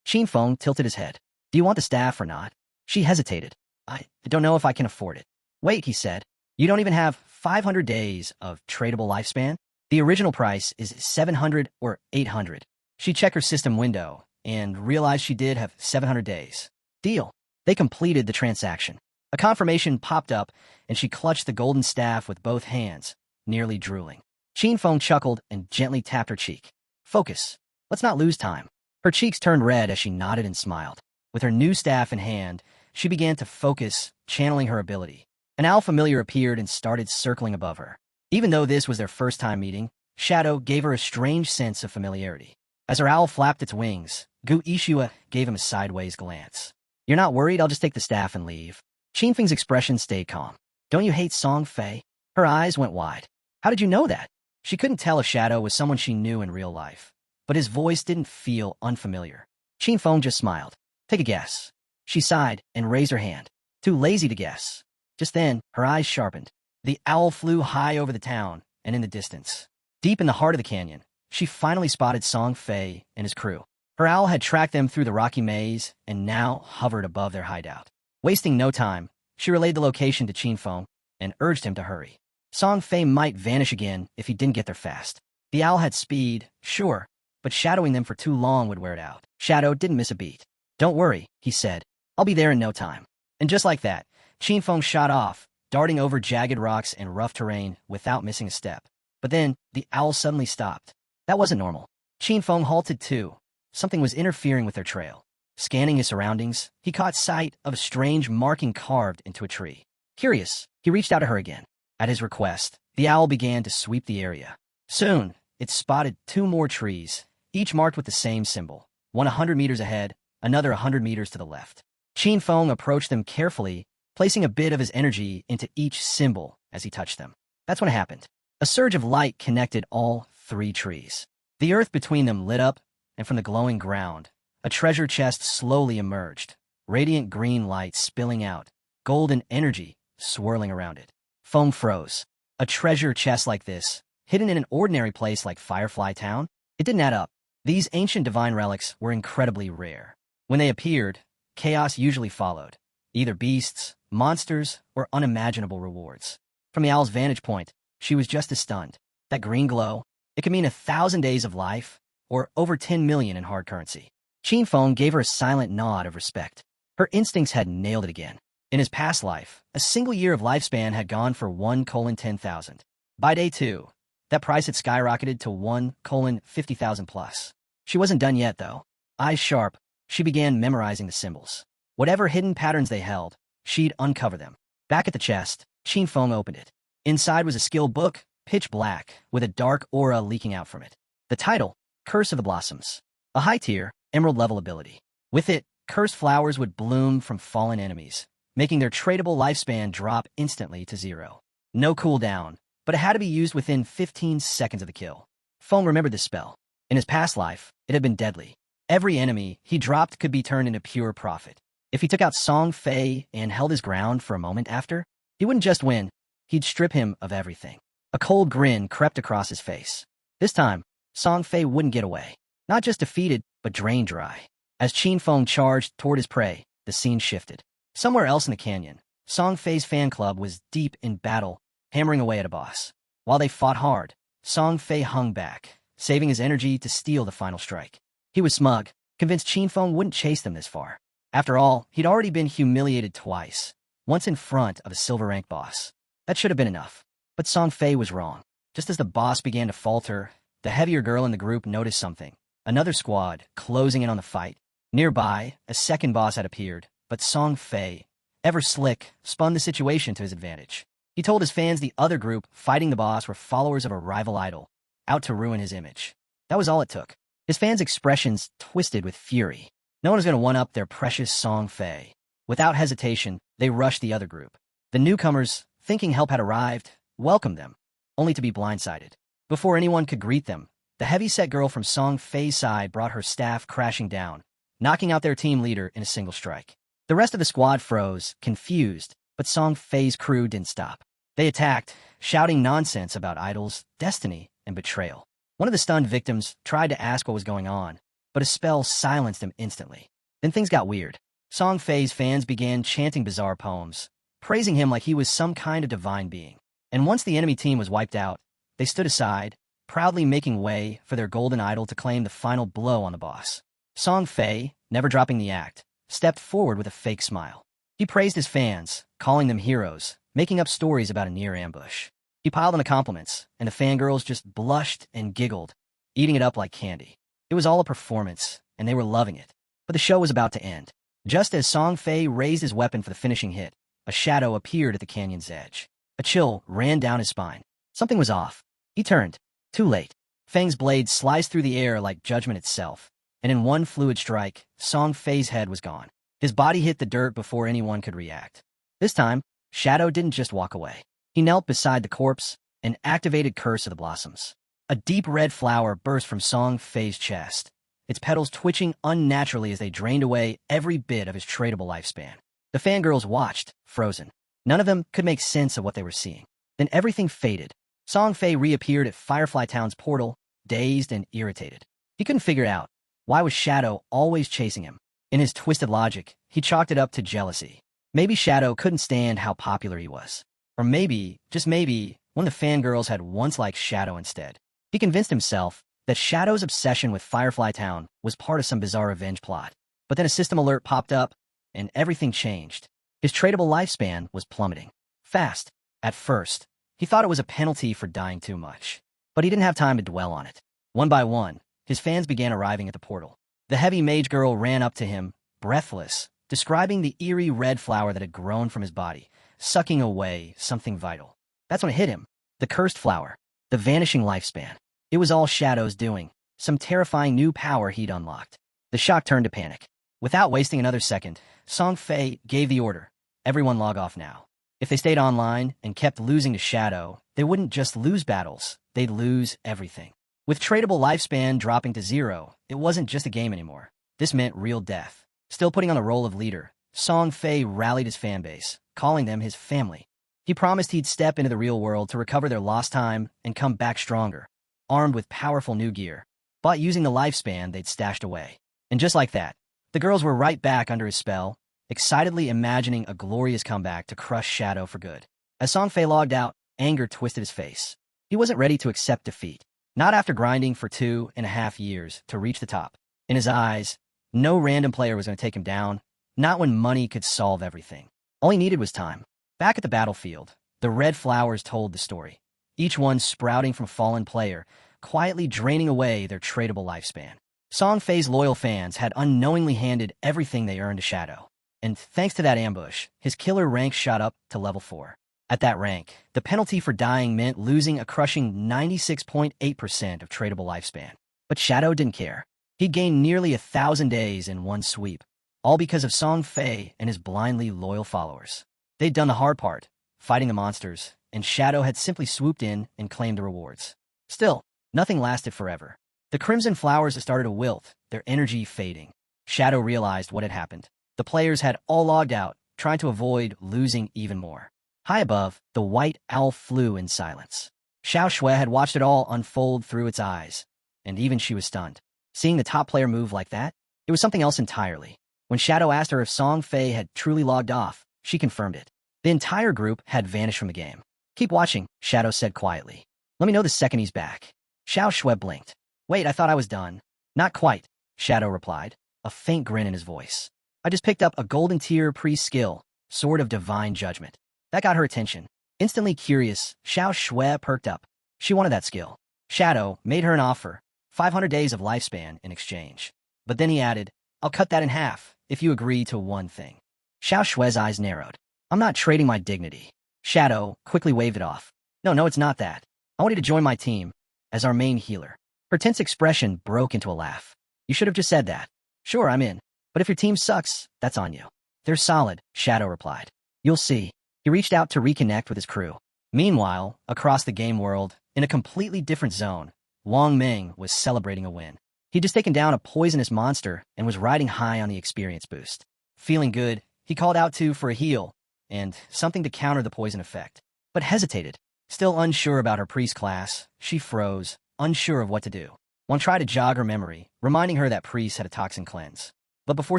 Qin Feng tilted his head. Do you want the staff or not? She hesitated. I don't know if I can afford it. Wait, he said. You don't even have 500 days of tradable lifespan? The original price is 700 or 800. She checked her system window and realized she did have 700 days. Deal. They completed the transaction. A confirmation popped up, and she clutched the golden staff with both hands, nearly drooling. Qin Feng chuckled and gently tapped her cheek. Focus. Let's not lose time. Her cheeks turned red as she nodded and smiled. With her new staff in hand, she began to focus, channeling her ability. An owl familiar appeared and started circling above her. Even though this was their first time meeting, Shadow gave her a strange sense of familiarity. As her owl flapped its wings, Gu Yixue gave him a sideways glance. You're not worried? I'll just take the staff and leave. Qin Feng's expression stayed calm. Don't you hate Song Fei? Her eyes went wide. How did you know that? She couldn't tell if Shadow was someone she knew in real life, but his voice didn't feel unfamiliar. Qin Feng just smiled. Take a guess. She sighed and raised her hand. Too lazy to guess. Just then, her eyes sharpened. The owl flew high over the town and in the distance. Deep in the heart of the canyon, she finally spotted Song Fei and his crew. Her owl had tracked them through the rocky maze and now hovered above their hideout. Wasting no time, she relayed the location to Qin Feng and urged him to hurry. Song Fei might vanish again if he didn't get there fast. The owl had speed, sure, but shadowing them for too long would wear it out. Shadow didn't miss a beat. Don't worry, he said. I'll be there in no time. And just like that, Qin Feng shot off, darting over jagged rocks and rough terrain without missing a step. But then, the owl suddenly stopped. That wasn't normal. Qin Feng halted too. Something was interfering with their trail. Scanning his surroundings, he caught sight of a strange marking carved into a tree. Curious, he reached out to her again. At his request, the owl began to sweep the area. Soon, it spotted 2 more trees, each marked with the same symbol. One 100 meters ahead, another 100 meters to the left. Qin Feng approached them carefully, placing a bit of his energy into each symbol as he touched them. That's when it happened. A surge of light connected all 3 trees. The earth between them lit up, and from the glowing ground, a treasure chest slowly emerged, radiant green light spilling out, golden energy swirling around it. Feng froze. A treasure chest like this, hidden in an ordinary place like Firefly Town? It didn't add up. These ancient divine relics were incredibly rare. When they appeared, chaos usually followed, either beasts, monsters, or unimaginable rewards. From the owl's vantage point, she was just as stunned. That green glow, it could mean 1,000 days of life, or over 10 million in hard currency. Qin Feng gave her a silent nod of respect. Her instincts had nailed it again. In his past life, a single year of lifespan had gone for 1:10,000. By day 2, that price had skyrocketed to 1:50,000 plus. She wasn't done yet, though. Eyes sharp, she began memorizing the symbols. Whatever hidden patterns they held, she'd uncover them. Back at the chest, Qin Feng opened it. Inside was a skill book, pitch black, with a dark aura leaking out from it. The title, Curse of the Blossoms. A high-tier, emerald-level ability. With it, cursed flowers would bloom from fallen enemies, making their tradable lifespan drop instantly to 0. No cooldown, but it had to be used within 15 seconds of the kill. Feng remembered this spell. In his past life, it had been deadly. Every enemy he dropped could be turned into pure profit. If he took out Song Fei and held his ground for a moment after, he wouldn't just win, he'd strip him of everything. A cold grin crept across his face. This time, Song Fei wouldn't get away. Not just defeated, but drained dry. As Qin Feng charged toward his prey, the scene shifted. Somewhere else in the canyon, Song Fei's fan club was deep in battle, hammering away at a boss. While they fought hard, Song Fei hung back, saving his energy to steal the final strike. He was smug, convinced Qin Feng wouldn't chase them this far. After all, he'd already been humiliated twice, once in front of a silver-rank boss. That should have been enough. But Song Fei was wrong. Just as the boss began to falter, the heavier girl in the group noticed something. Another squad, closing in on the fight. Nearby, a second boss had appeared, but Song Fei, ever slick, spun the situation to his advantage. He told his fans the other group fighting the boss were followers of a rival idol, out to ruin his image. That was all it took. His fans' expressions twisted with fury. No one was going to one-up their precious Song Fei. Without hesitation, they rushed the other group. The newcomers, thinking help had arrived, welcomed them, only to be blindsided. Before anyone could greet them, the heavy-set girl from Song Fei's side brought her staff crashing down, knocking out their team leader in a single strike. The rest of the squad froze, confused, but Song Fei's crew didn't stop. They attacked, shouting nonsense about idols, destiny, and betrayal. One of the stunned victims tried to ask what was going on, but a spell silenced him instantly. Then things got weird. Song Fei's fans began chanting bizarre poems, praising him like he was some kind of divine being. And once the enemy team was wiped out, they stood aside, proudly making way for their golden idol to claim the final blow on the boss. Song Fei, never dropping the act, stepped forward with a fake smile. He praised his fans, calling them heroes, making up stories about a near ambush. He piled on the compliments, and the fangirls just blushed and giggled, eating it up like candy. It was all a performance, and they were loving it. But the show was about to end. Just as Song Fei raised his weapon for the finishing hit, a shadow appeared at the canyon's edge. A chill ran down his spine. Something was off. He turned. Too late. Feng's blade sliced through the air like judgment itself, and in one fluid strike, Song Fei's head was gone. His body hit the dirt before anyone could react. This time, Shadow didn't just walk away. He knelt beside the corpse and activated Curse of the Blossoms. A deep red flower burst from Song Fei's chest, its petals twitching unnaturally as they drained away every bit of his tradable lifespan. The fangirls watched, frozen. None of them could make sense of what they were seeing. Then everything faded. Song Fei reappeared at Firefly Town's portal, dazed and irritated. He couldn't figure out, why was Shadow always chasing him? In his twisted logic, he chalked it up to jealousy. Maybe Shadow couldn't stand how popular he was. Or maybe, just maybe, one of the fangirls had once liked Shadow instead. He convinced himself that Shadow's obsession with Firefly Town was part of some bizarre revenge plot. But then a system alert popped up, and everything changed. His tradable lifespan was plummeting. Fast. At first, he thought it was a penalty for dying too much. But he didn't have time to dwell on it. One by one, his fans began arriving at the portal. The heavy mage girl ran up to him, breathless, describing the eerie red flower that had grown from his body, sucking away something vital. That's when it hit him. The cursed flower. The vanishing lifespan. It was all Shadow's doing. Some terrifying new power he'd unlocked. The shock turned to panic. Without wasting another second, Song Fei gave the order. Everyone log off now. If they stayed online and kept losing to Shadow, they wouldn't just lose battles, they'd lose everything. With tradable lifespan dropping to 0, it wasn't just a game anymore. This meant real death. Still putting on the role of leader, Song Fei rallied his fanbase, calling them his family. He promised he'd step into the real world to recover their lost time and come back stronger, armed with powerful new gear, but using the lifespan they'd stashed away. And just like that, the girls were right back under his spell, excitedly imagining a glorious comeback to crush Shadow for good. As Song Fei logged out, anger twisted his face. He wasn't ready to accept defeat. Not after grinding for 2.5 years to reach the top. In his eyes, no random player was going to take him down, not when money could solve everything. All he needed was time. Back at the battlefield, the red flowers told the story, each one sprouting from a fallen player, quietly draining away their tradable lifespan. Song Fei's loyal fans had unknowingly handed everything they earned to Shadow. And thanks to that ambush, his killer rank shot up to level 4. At that rank, the penalty for dying meant losing a crushing 96.8% of tradable lifespan. But Shadow didn't care. He gained nearly 1,000 days in one sweep, all because of Song Fei and his blindly loyal followers. They'd done the hard part, fighting the monsters, and Shadow had simply swooped in and claimed the rewards. Still, nothing lasted forever. The crimson flowers started to wilt, their energy fading. Shadow realized what had happened. The players had all logged out, trying to avoid losing even more. High above, the white owl flew in silence. Xiao Shui had watched it all unfold through its eyes, and even she was stunned. Seeing the top player move like that, it was something else entirely. When Shadow asked her if Song Fei had truly logged off, she confirmed it. The entire group had vanished from the game. "Keep watching," Shadow said quietly. "Let me know the second he's back." Xiao Shui blinked. "Wait, I thought I was done." "Not quite," Shadow replied, a faint grin in his voice. "I just picked up a golden tier pre-skill, Sword of Divine Judgment." That got her attention. Instantly curious, Xiao Shui perked up. She wanted that skill. Shadow made her an offer, 500 days of lifespan in exchange. But then he added, "I'll cut that in half if you agree to one thing." Xiao Shui's eyes narrowed. "I'm not trading my dignity." Shadow quickly waved it off. No, it's not that. I want you to join my team as our main healer." Her tense expression broke into a laugh. "You should have just said that." "Sure, I'm in. But if your team sucks, that's on you." "They're solid," Shadow replied. "You'll see." He reached out to reconnect with his crew. Meanwhile, across the game world, in a completely different zone, Wang Ming was celebrating a win. He'd just taken down a poisonous monster and was riding high on the experience boost. Feeling good, he called out for a heal and something to counter the poison effect, but hesitated. Still unsure about her priest class, she froze, unsure of what to do. Wang tried to jog her memory, reminding her that priests had a toxin cleanse. But before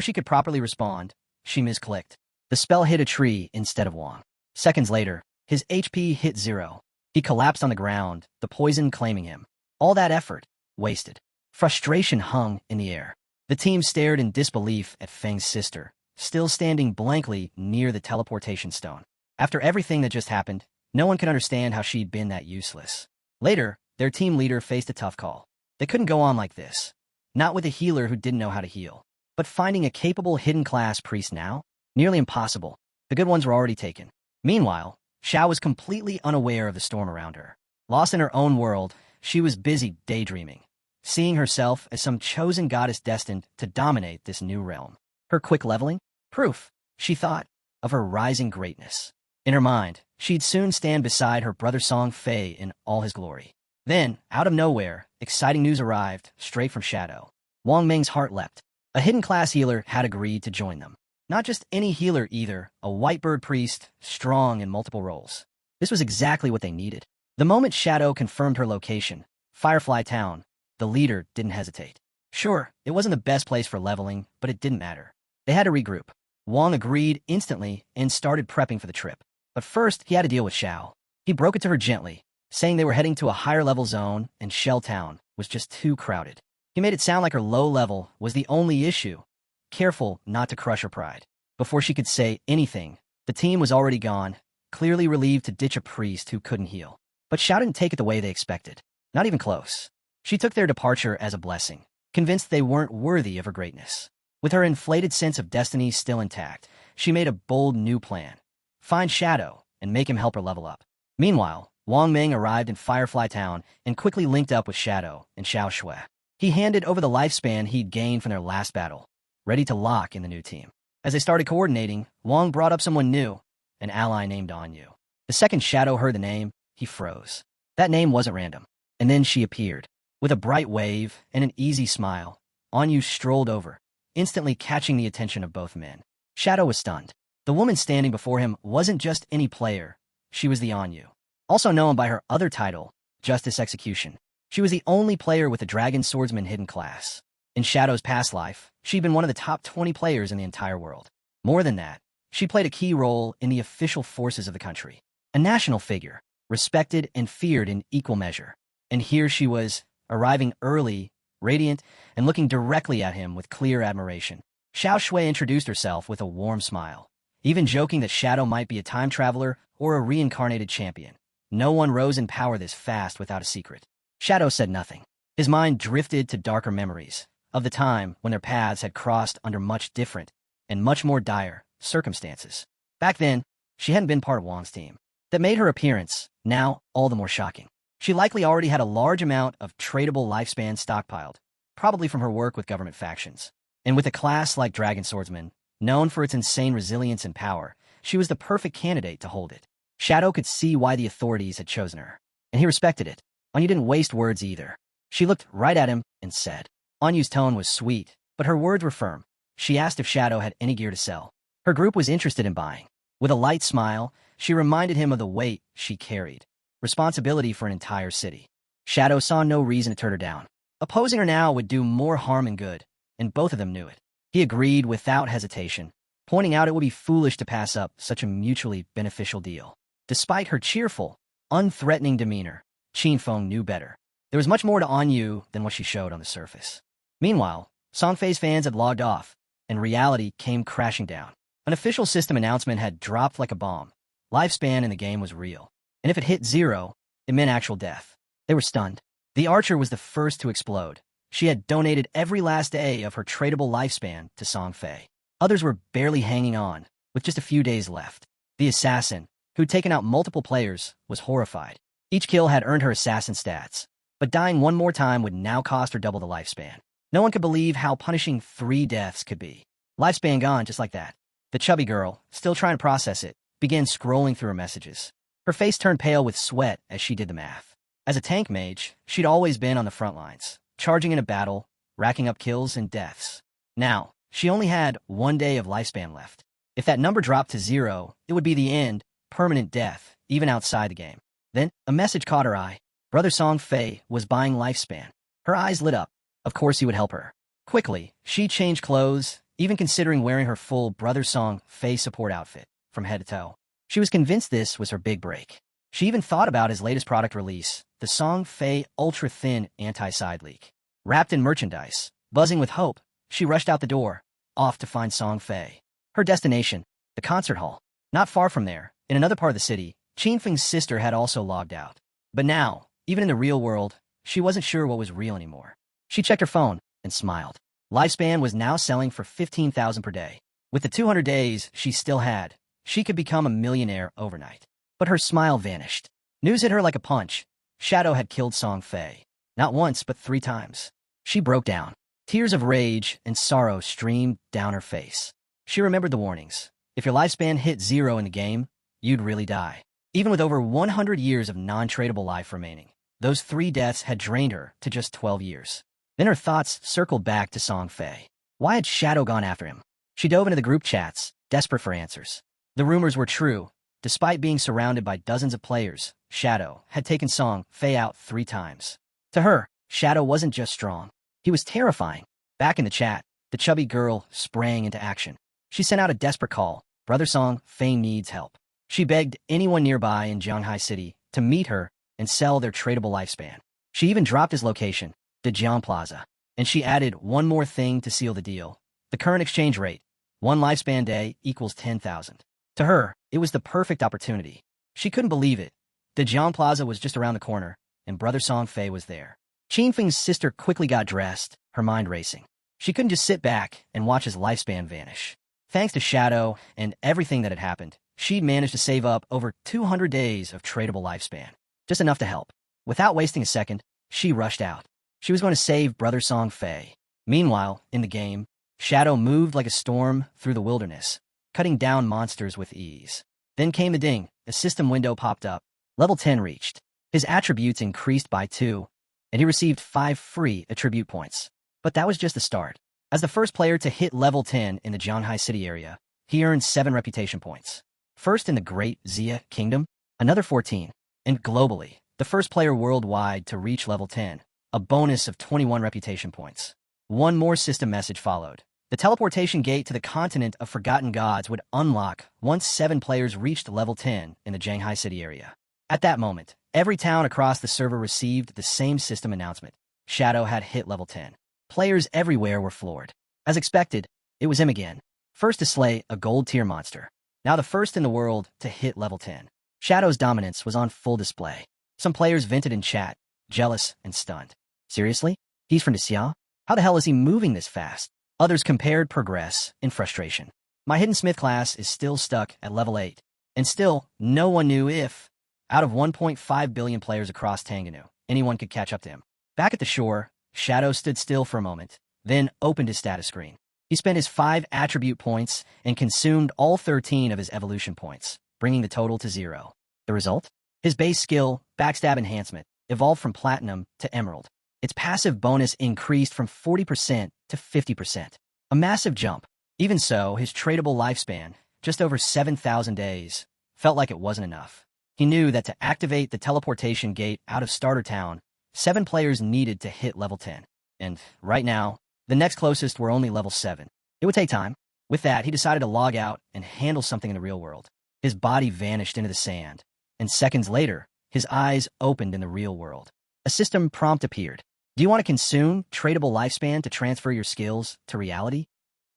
she could properly respond, she misclicked. The spell hit a tree instead of Wang. Seconds later, his HP hit 0. He collapsed on the ground, the poison claiming him. All that effort, wasted. Frustration hung in the air. The team stared in disbelief at Feng's sister, still standing blankly near the teleportation stone. After everything that just happened, no one could understand how she'd been that useless. Later, their team leader faced a tough call. They couldn't go on like this. Not with a healer who didn't know how to heal. But finding a capable hidden class priest now? Nearly impossible. The good ones were already taken. Meanwhile, Xiao was completely unaware of the storm around her. Lost in her own world, she was busy daydreaming, seeing herself as some chosen goddess destined to dominate this new realm. Her quick leveling? Proof, she thought, of her rising greatness. In her mind, she'd soon stand beside her brother Song Fei in all his glory. Then, out of nowhere, exciting news arrived, straight from Shadow. Wang Ming's heart leapt. A hidden class healer had agreed to join them. Not just any healer either, a whitebird priest, strong in multiple roles. This was exactly what they needed. The moment Shadow confirmed her location, Firefly Town, the leader didn't hesitate. Sure, it wasn't the best place for leveling, but it didn't matter. They had to regroup. Wang agreed instantly and started prepping for the trip. But first, he had to deal with Xiao. He broke it to her gently, saying they were heading to a higher-level zone and Shell Town was just too crowded. He made it sound like her low level was the only issue, careful not to crush her pride. Before she could say anything, the team was already gone, clearly relieved to ditch a priest who couldn't heal. But Xiao didn't take it the way they expected. Not even close. She took their departure as a blessing, convinced they weren't worthy of her greatness. With her inflated sense of destiny still intact, she made a bold new plan. Find Shadow and make him help her level up. Meanwhile, Wang Ming arrived in Firefly Town and quickly linked up with Shadow and Xiao Shui. He handed over the lifespan he'd gained from their last battle, ready to lock in the new team. As they started coordinating, Wang brought up someone new, an ally named Anyu. The second Shadow heard the name, he froze. That name wasn't random. And then she appeared. With a bright wave and an easy smile, Anyu strolled over, instantly catching the attention of both men. Shadow was stunned. The woman standing before him wasn't just any player. She was the Anyu, also known by her other title, Justice Execution. She was the only player with a Dragon Swordsman hidden class. In Shadow's past life, she'd been one of the top 20 players in the entire world. More than that, she played a key role in the official forces of the country. A national figure, respected and feared in equal measure. And here she was, arriving early, radiant, and looking directly at him with clear admiration. Xiao Shui introduced herself with a warm smile, even joking that Shadow might be a time traveler or a reincarnated champion. No one rose in power this fast without a secret. Shadow said nothing. His mind drifted to darker memories of the time when their paths had crossed under much different and much more dire circumstances. Back then, she hadn't been part of Wang's team. That made her appearance, now, all the more shocking. She likely already had a large amount of tradable lifespan stockpiled, probably from her work with government factions. And with a class like Dragon Swordsman, known for its insane resilience and power, she was the perfect candidate to hold it. Shadow could see why the authorities had chosen her, and he respected it. Anyu didn't waste words either. She looked right at him and said. Anyu's tone was sweet, but her words were firm. She asked if Shadow had any gear to sell. Her group was interested in buying. With a light smile, she reminded him of the weight she carried. Responsibility for an entire city. Shadow saw no reason to turn her down. Opposing her now would do more harm than good, and both of them knew it. He agreed without hesitation, pointing out it would be foolish to pass up such a mutually beneficial deal. Despite her cheerful, unthreatening demeanor, Qinfeng knew better. There was much more to Anyu than what she showed on the surface. Meanwhile, Songfei's fans had logged off, and reality came crashing down. An official system announcement had dropped like a bomb. Lifespan in the game was real, and if it hit 0, it meant actual death. They were stunned. The archer was the first to explode. She had donated every last day of her tradable lifespan to Songfei. Others were barely hanging on, with just a few days left. The assassin, who'd taken out multiple players, was horrified. Each kill had earned her assassin stats, but dying one more time would now cost her double the lifespan. No one could believe how punishing 3 deaths could be. Lifespan gone just like that. The chubby girl, still trying to process it, began scrolling through her messages. Her face turned pale with sweat as she did the math. As a tank mage, she'd always been on the front lines, charging in a battle, racking up kills and deaths. Now, she only had 1 day of lifespan left. If that number dropped to 0, it would be the end, permanent death, even outside the game. Then, a message caught her eye. Brother Songfei was buying lifespan. Her eyes lit up. Of course he would help her. Quickly, she changed clothes, even considering wearing her full Brother Songfei support outfit, from head to toe. She was convinced this was her big break. She even thought about his latest product release, the Songfei Ultra Thin Anti-Side Leak. Wrapped in merchandise, buzzing with hope, she rushed out the door, off to find Songfei. Her destination, the concert hall. Not far from there, in another part of the city, Qinfeng's sister had also logged out. But now, even in the real world, she wasn't sure what was real anymore. She checked her phone and smiled. Lifespan was now selling for 15,000 per day. With the 200 days she still had, she could become a millionaire overnight. But her smile vanished. News hit her like a punch. Shadow had killed Songfei. Not once, but 3 times. She broke down. Tears of rage and sorrow streamed down her face. She remembered the warnings. If your lifespan hit 0 in the game, you'd really die. Even with over 100 years of non-tradable life remaining, those 3 deaths had drained her to just 12 years. Then her thoughts circled back to Songfei. Why had Shadow gone after him? She dove into the group chats, desperate for answers. The rumors were true. Despite being surrounded by dozens of players, Shadow had taken Songfei out 3 times. To her, Shadow wasn't just strong. He was terrifying. Back in the chat, the chubby girl sprang into action. She sent out a desperate call. Brother Songfei needs help. She begged anyone nearby in Jianghai City to meet her and sell their tradable lifespan. She even dropped his location, the Jiang Plaza. And she added one more thing to seal the deal. The current exchange rate, 1 lifespan day equals 10,000. To her, it was the perfect opportunity. She couldn't believe it. The Jiang Plaza was just around the corner, and Brother Songfei was there. Qinfeng's sister quickly got dressed, her mind racing. She couldn't just sit back and watch his lifespan vanish. Thanks to Shadow and everything that had happened, she'd managed to save up over 200 days of tradable lifespan. Just enough to help. Without wasting a second, she rushed out. She was going to save Brother Songfei. Meanwhile, in the game, Shadow moved like a storm through the wilderness, cutting down monsters with ease. Then came the ding. A system window popped up. Level 10 reached. His attributes increased by 2, and he received 5 free attribute points. But that was just the start. As the first player to hit level 10 in the Jianghai City area, he earned 7 reputation points. First in the Great Xia Kingdom, another 14. And globally, the first player worldwide to reach level 10, a bonus of 21 reputation points. One more system message followed. The teleportation gate to the continent of forgotten gods would unlock once 7 players reached level 10 in the Jianghai City area. At that moment, every town across the server received the same system announcement. Shadow had hit level 10. Players everywhere were floored. As expected, it was him again. First to slay a gold tier monster. Now the first in the world to hit level 10. Shadow's dominance was on full display. Some players vented in chat, jealous and stunned. Seriously? He's from Xia? How the hell is he moving this fast? Others compared progress in frustration. My Hidden Smith class is still stuck at level 8. And still, no one knew if, out of 1.5 billion players across Tanganu, anyone could catch up to him. Back at the shore, Shadow stood still for a moment, then opened his status screen. He spent his 5 attribute points and consumed all 13 of his evolution points, bringing the total to 0. The result? His base skill, Backstab Enhancement, evolved from Platinum to Emerald. Its passive bonus increased from 40% to 50%. A massive jump. Even so, his tradable lifespan, just over 7,000 days, felt like it wasn't enough. He knew that to activate the teleportation gate out of Starter Town, 7 players needed to hit level 10. And right now, the next closest were only level 7. It would take time. With that, he decided to log out and handle something in the real world. His body vanished into the sand, and seconds later, his eyes opened in the real world. A system prompt appeared. Do you want to consume tradable lifespan to transfer your skills to reality?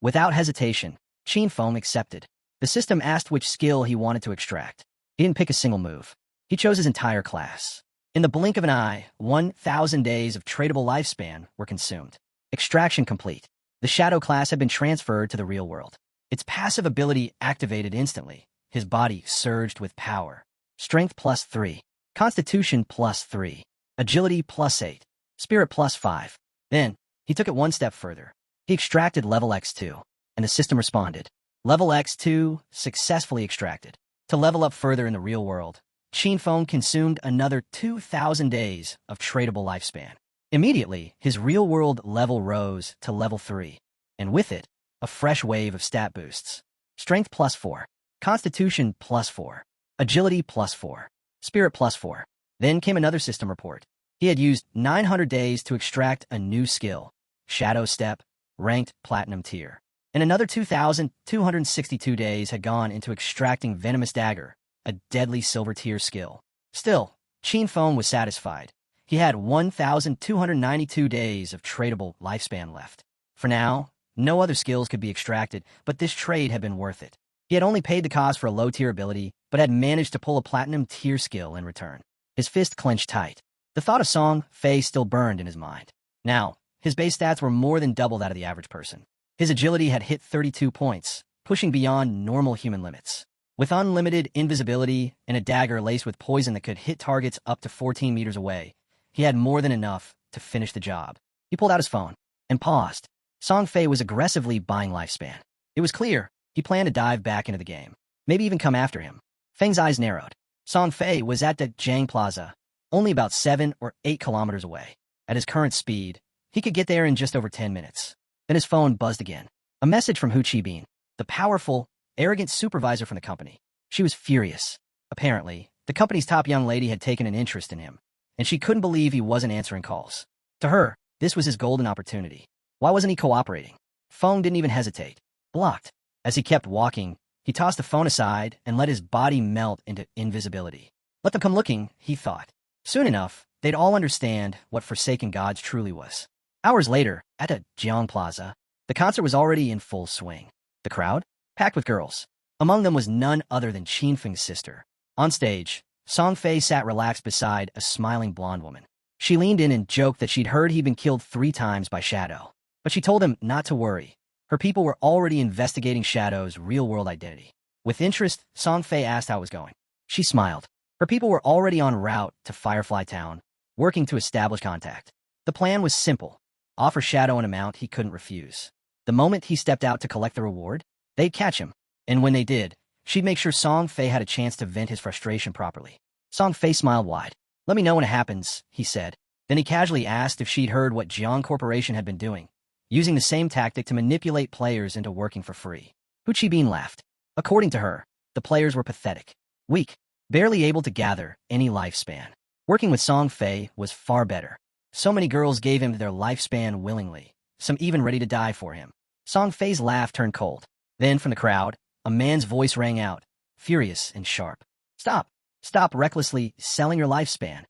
Without hesitation, Qin Feng accepted. The system asked which skill he wanted to extract. He didn't pick a single move. He chose his entire class. In the blink of an eye, 1,000 days of tradable lifespan were consumed. Extraction complete. The Shadow class had been transferred to the real world. Its passive ability activated instantly. His body surged with power. Strength +3. Constitution +3. Agility +8. Spirit +5. Then, he took it one step further. He extracted level X2, and the system responded. Level X2 successfully extracted. To level up further in the real world, Qin Feng consumed another 2,000 days of tradable lifespan. Immediately, his real-world level rose to level 3, and with it, a fresh wave of stat boosts. Strength +4. Constitution +4. Agility +4. Spirit +4. Then came another system report. He had used 900 days to extract a new skill, Shadow Step, ranked Platinum tier. And another 2,262 days had gone into extracting Venomous Dagger, a deadly silver tier skill. Still, Qin Feng was satisfied. He had 1,292 days of tradable lifespan left. For now, no other skills could be extracted, but this trade had been worth it. He had only paid the cost for a low-tier ability, but had managed to pull a Platinum tier skill in return. His fist clenched tight. The thought of Song Fei still burned in his mind. Now, his base stats were more than double that of the average person. His agility had hit 32 points, pushing beyond normal human limits. With unlimited invisibility and a dagger laced with poison that could hit targets up to 14 meters away, he had more than enough to finish the job. He pulled out his phone and paused. Song Fei was aggressively buying lifespan. It was clear he planned to dive back into the game, maybe even come after him. Feng's eyes narrowed. Song Fei was at the Jiang Plaza, only about 7 or 8 kilometers away. At his current speed, he could get there in just over 10 minutes. Then his phone buzzed again. A message from Hu Qibin, the powerful, arrogant supervisor from the company. She was furious. Apparently, the company's top young lady had taken an interest in him, and she couldn't believe he wasn't answering calls. To her, this was his golden opportunity. Why wasn't he cooperating? Feng didn't even hesitate. Blocked. As he kept walking, he tossed the phone aside and let his body melt into invisibility. Let them come looking, he thought. Soon enough, they'd all understand what Forsaken Gods truly was. Hours later, at a Jiang Plaza, the concert was already in full swing. The crowd? Packed with girls. Among them was none other than Qin Feng's sister. On stage, Song Fei sat relaxed beside a smiling blonde woman. She leaned in and joked that she'd heard he'd been killed 3 times by Shadow. But she told him not to worry. Her people were already investigating Shadow's real-world identity. With interest, Song Fei asked how it was going. She smiled. Her people were already en route to Firefly Town, working to establish contact. The plan was simple. Offer Shadow an amount he couldn't refuse. The moment he stepped out to collect the reward, they'd catch him. And when they did, she'd make sure Song Fei had a chance to vent his frustration properly. Song Fei smiled wide. Let me know when it happens, he said. Then he casually asked if she'd heard what Jiang Corporation had been doing, using the same tactic to manipulate players into working for free. Hu Qibin laughed. According to her, the players were pathetic, weak, barely able to gather any lifespan. Working with Song Fei was far better. So many girls gave him their lifespan willingly, some even ready to die for him. Song Fei's laugh turned cold. Then, from the crowd, a man's voice rang out, furious and sharp. Stop! Stop recklessly selling your lifespan.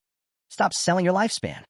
Stop selling your lifespan.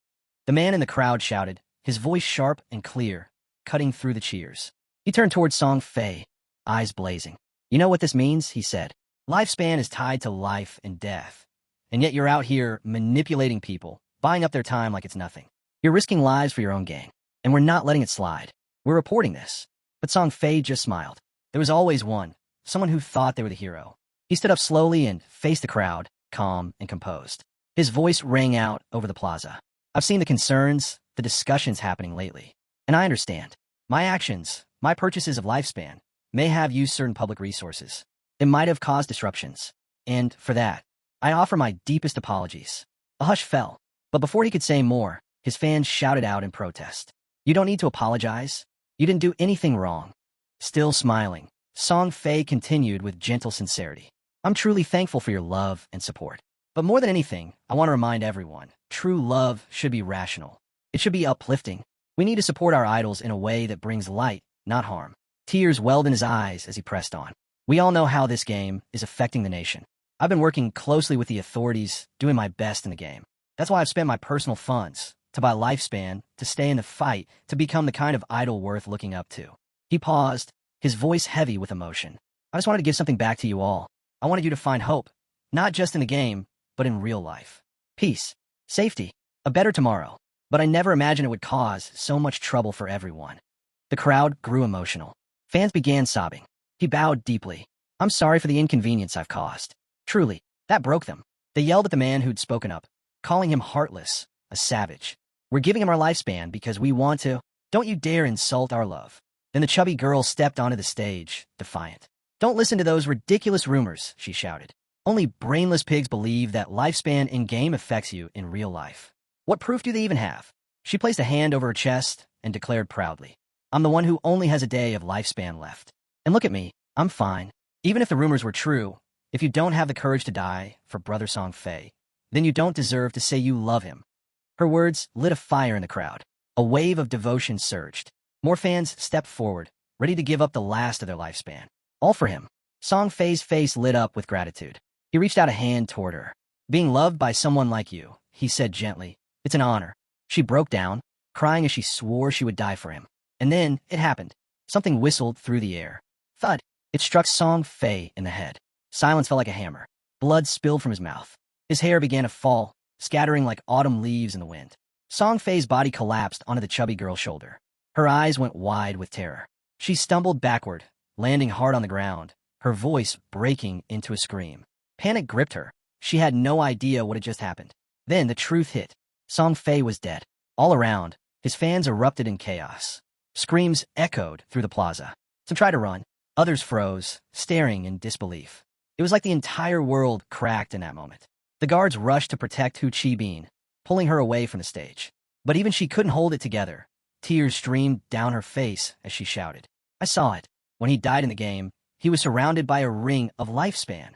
The man in the crowd shouted, his voice sharp and clear, cutting through the cheers. He turned towards Song Fei, eyes blazing. You know what this means? He said. Lifespan is tied to life and death. And yet you're out here manipulating people, buying up their time like it's nothing. You're risking lives for your own gain. And we're not letting it slide. We're reporting this. But Song Fei just smiled. There was always one, someone who thought they were the hero. He stood up slowly and faced the crowd, calm and composed. His voice rang out over the plaza. I've seen the concerns, the discussions happening lately. And I understand. My actions, my purchases of lifespan, may have used certain public resources. It might have caused disruptions. And, for that, I offer my deepest apologies. A hush fell, but before he could say more, his fans shouted out in protest. You don't need to apologize. You didn't do anything wrong. Still smiling, Song Fei continued with gentle sincerity. I'm truly thankful for your love and support. But more than anything, I want to remind everyone, true love should be rational. It should be uplifting. We need to support our idols in a way that brings light, not harm. Tears welled in his eyes as he pressed on. We all know how this game is affecting the nation. I've been working closely with the authorities, doing my best in the game. That's why I've spent my personal funds to buy lifespan, to stay in the fight, to become the kind of idol worth looking up to. He paused, his voice heavy with emotion. I just wanted to give something back to you all. I wanted you to find hope, not just in the game, but in real life. Peace, safety, a better tomorrow. But I never imagined it would cause so much trouble for everyone. The crowd grew emotional. Fans began sobbing. He bowed deeply. I'm sorry for the inconvenience I've caused. Truly, that broke them. They yelled at the man who'd spoken up, calling him heartless, a savage. We're giving him our lifespan because we want to. Don't you dare insult our love. Then the chubby girl stepped onto the stage, defiant. Don't listen to those ridiculous rumors, she shouted. Only brainless pigs believe that lifespan in-game affects you in real life. What proof do they even have? She placed a hand over her chest and declared proudly, I'm the one who only has a day of lifespan left. And look at me, I'm fine. Even if the rumors were true, if you don't have the courage to die for Brother Song Fei, then you don't deserve to say you love him. Her words lit a fire in the crowd. A wave of devotion surged. More fans stepped forward, ready to give up the last of their lifespan. All for him. Song Fei's face lit up with gratitude. He reached out a hand toward her. Being loved by someone like you, he said gently, it's an honor. She broke down, crying as she swore she would die for him. And then, it happened. Something whistled through the air. Thud. It struck Song Fei in the head. Silence fell like a hammer. Blood spilled from his mouth. His hair began to fall, scattering like autumn leaves in the wind. Song Fei's body collapsed onto the chubby girl's shoulder. Her eyes went wide with terror. She stumbled backward, landing hard on the ground, her voice breaking into a scream. Panic gripped her. She had no idea what had just happened. Then the truth hit. Song Fei was dead. All around, his fans erupted in chaos. Screams echoed through the plaza. Some tried to run. Others froze, staring in disbelief. It was like the entire world cracked in that moment. The guards rushed to protect Hu Chi-bin, pulling her away from the stage. But even she couldn't hold it together. Tears streamed down her face as she shouted. I saw it. When he died in the game, he was surrounded by a ring of lifespan.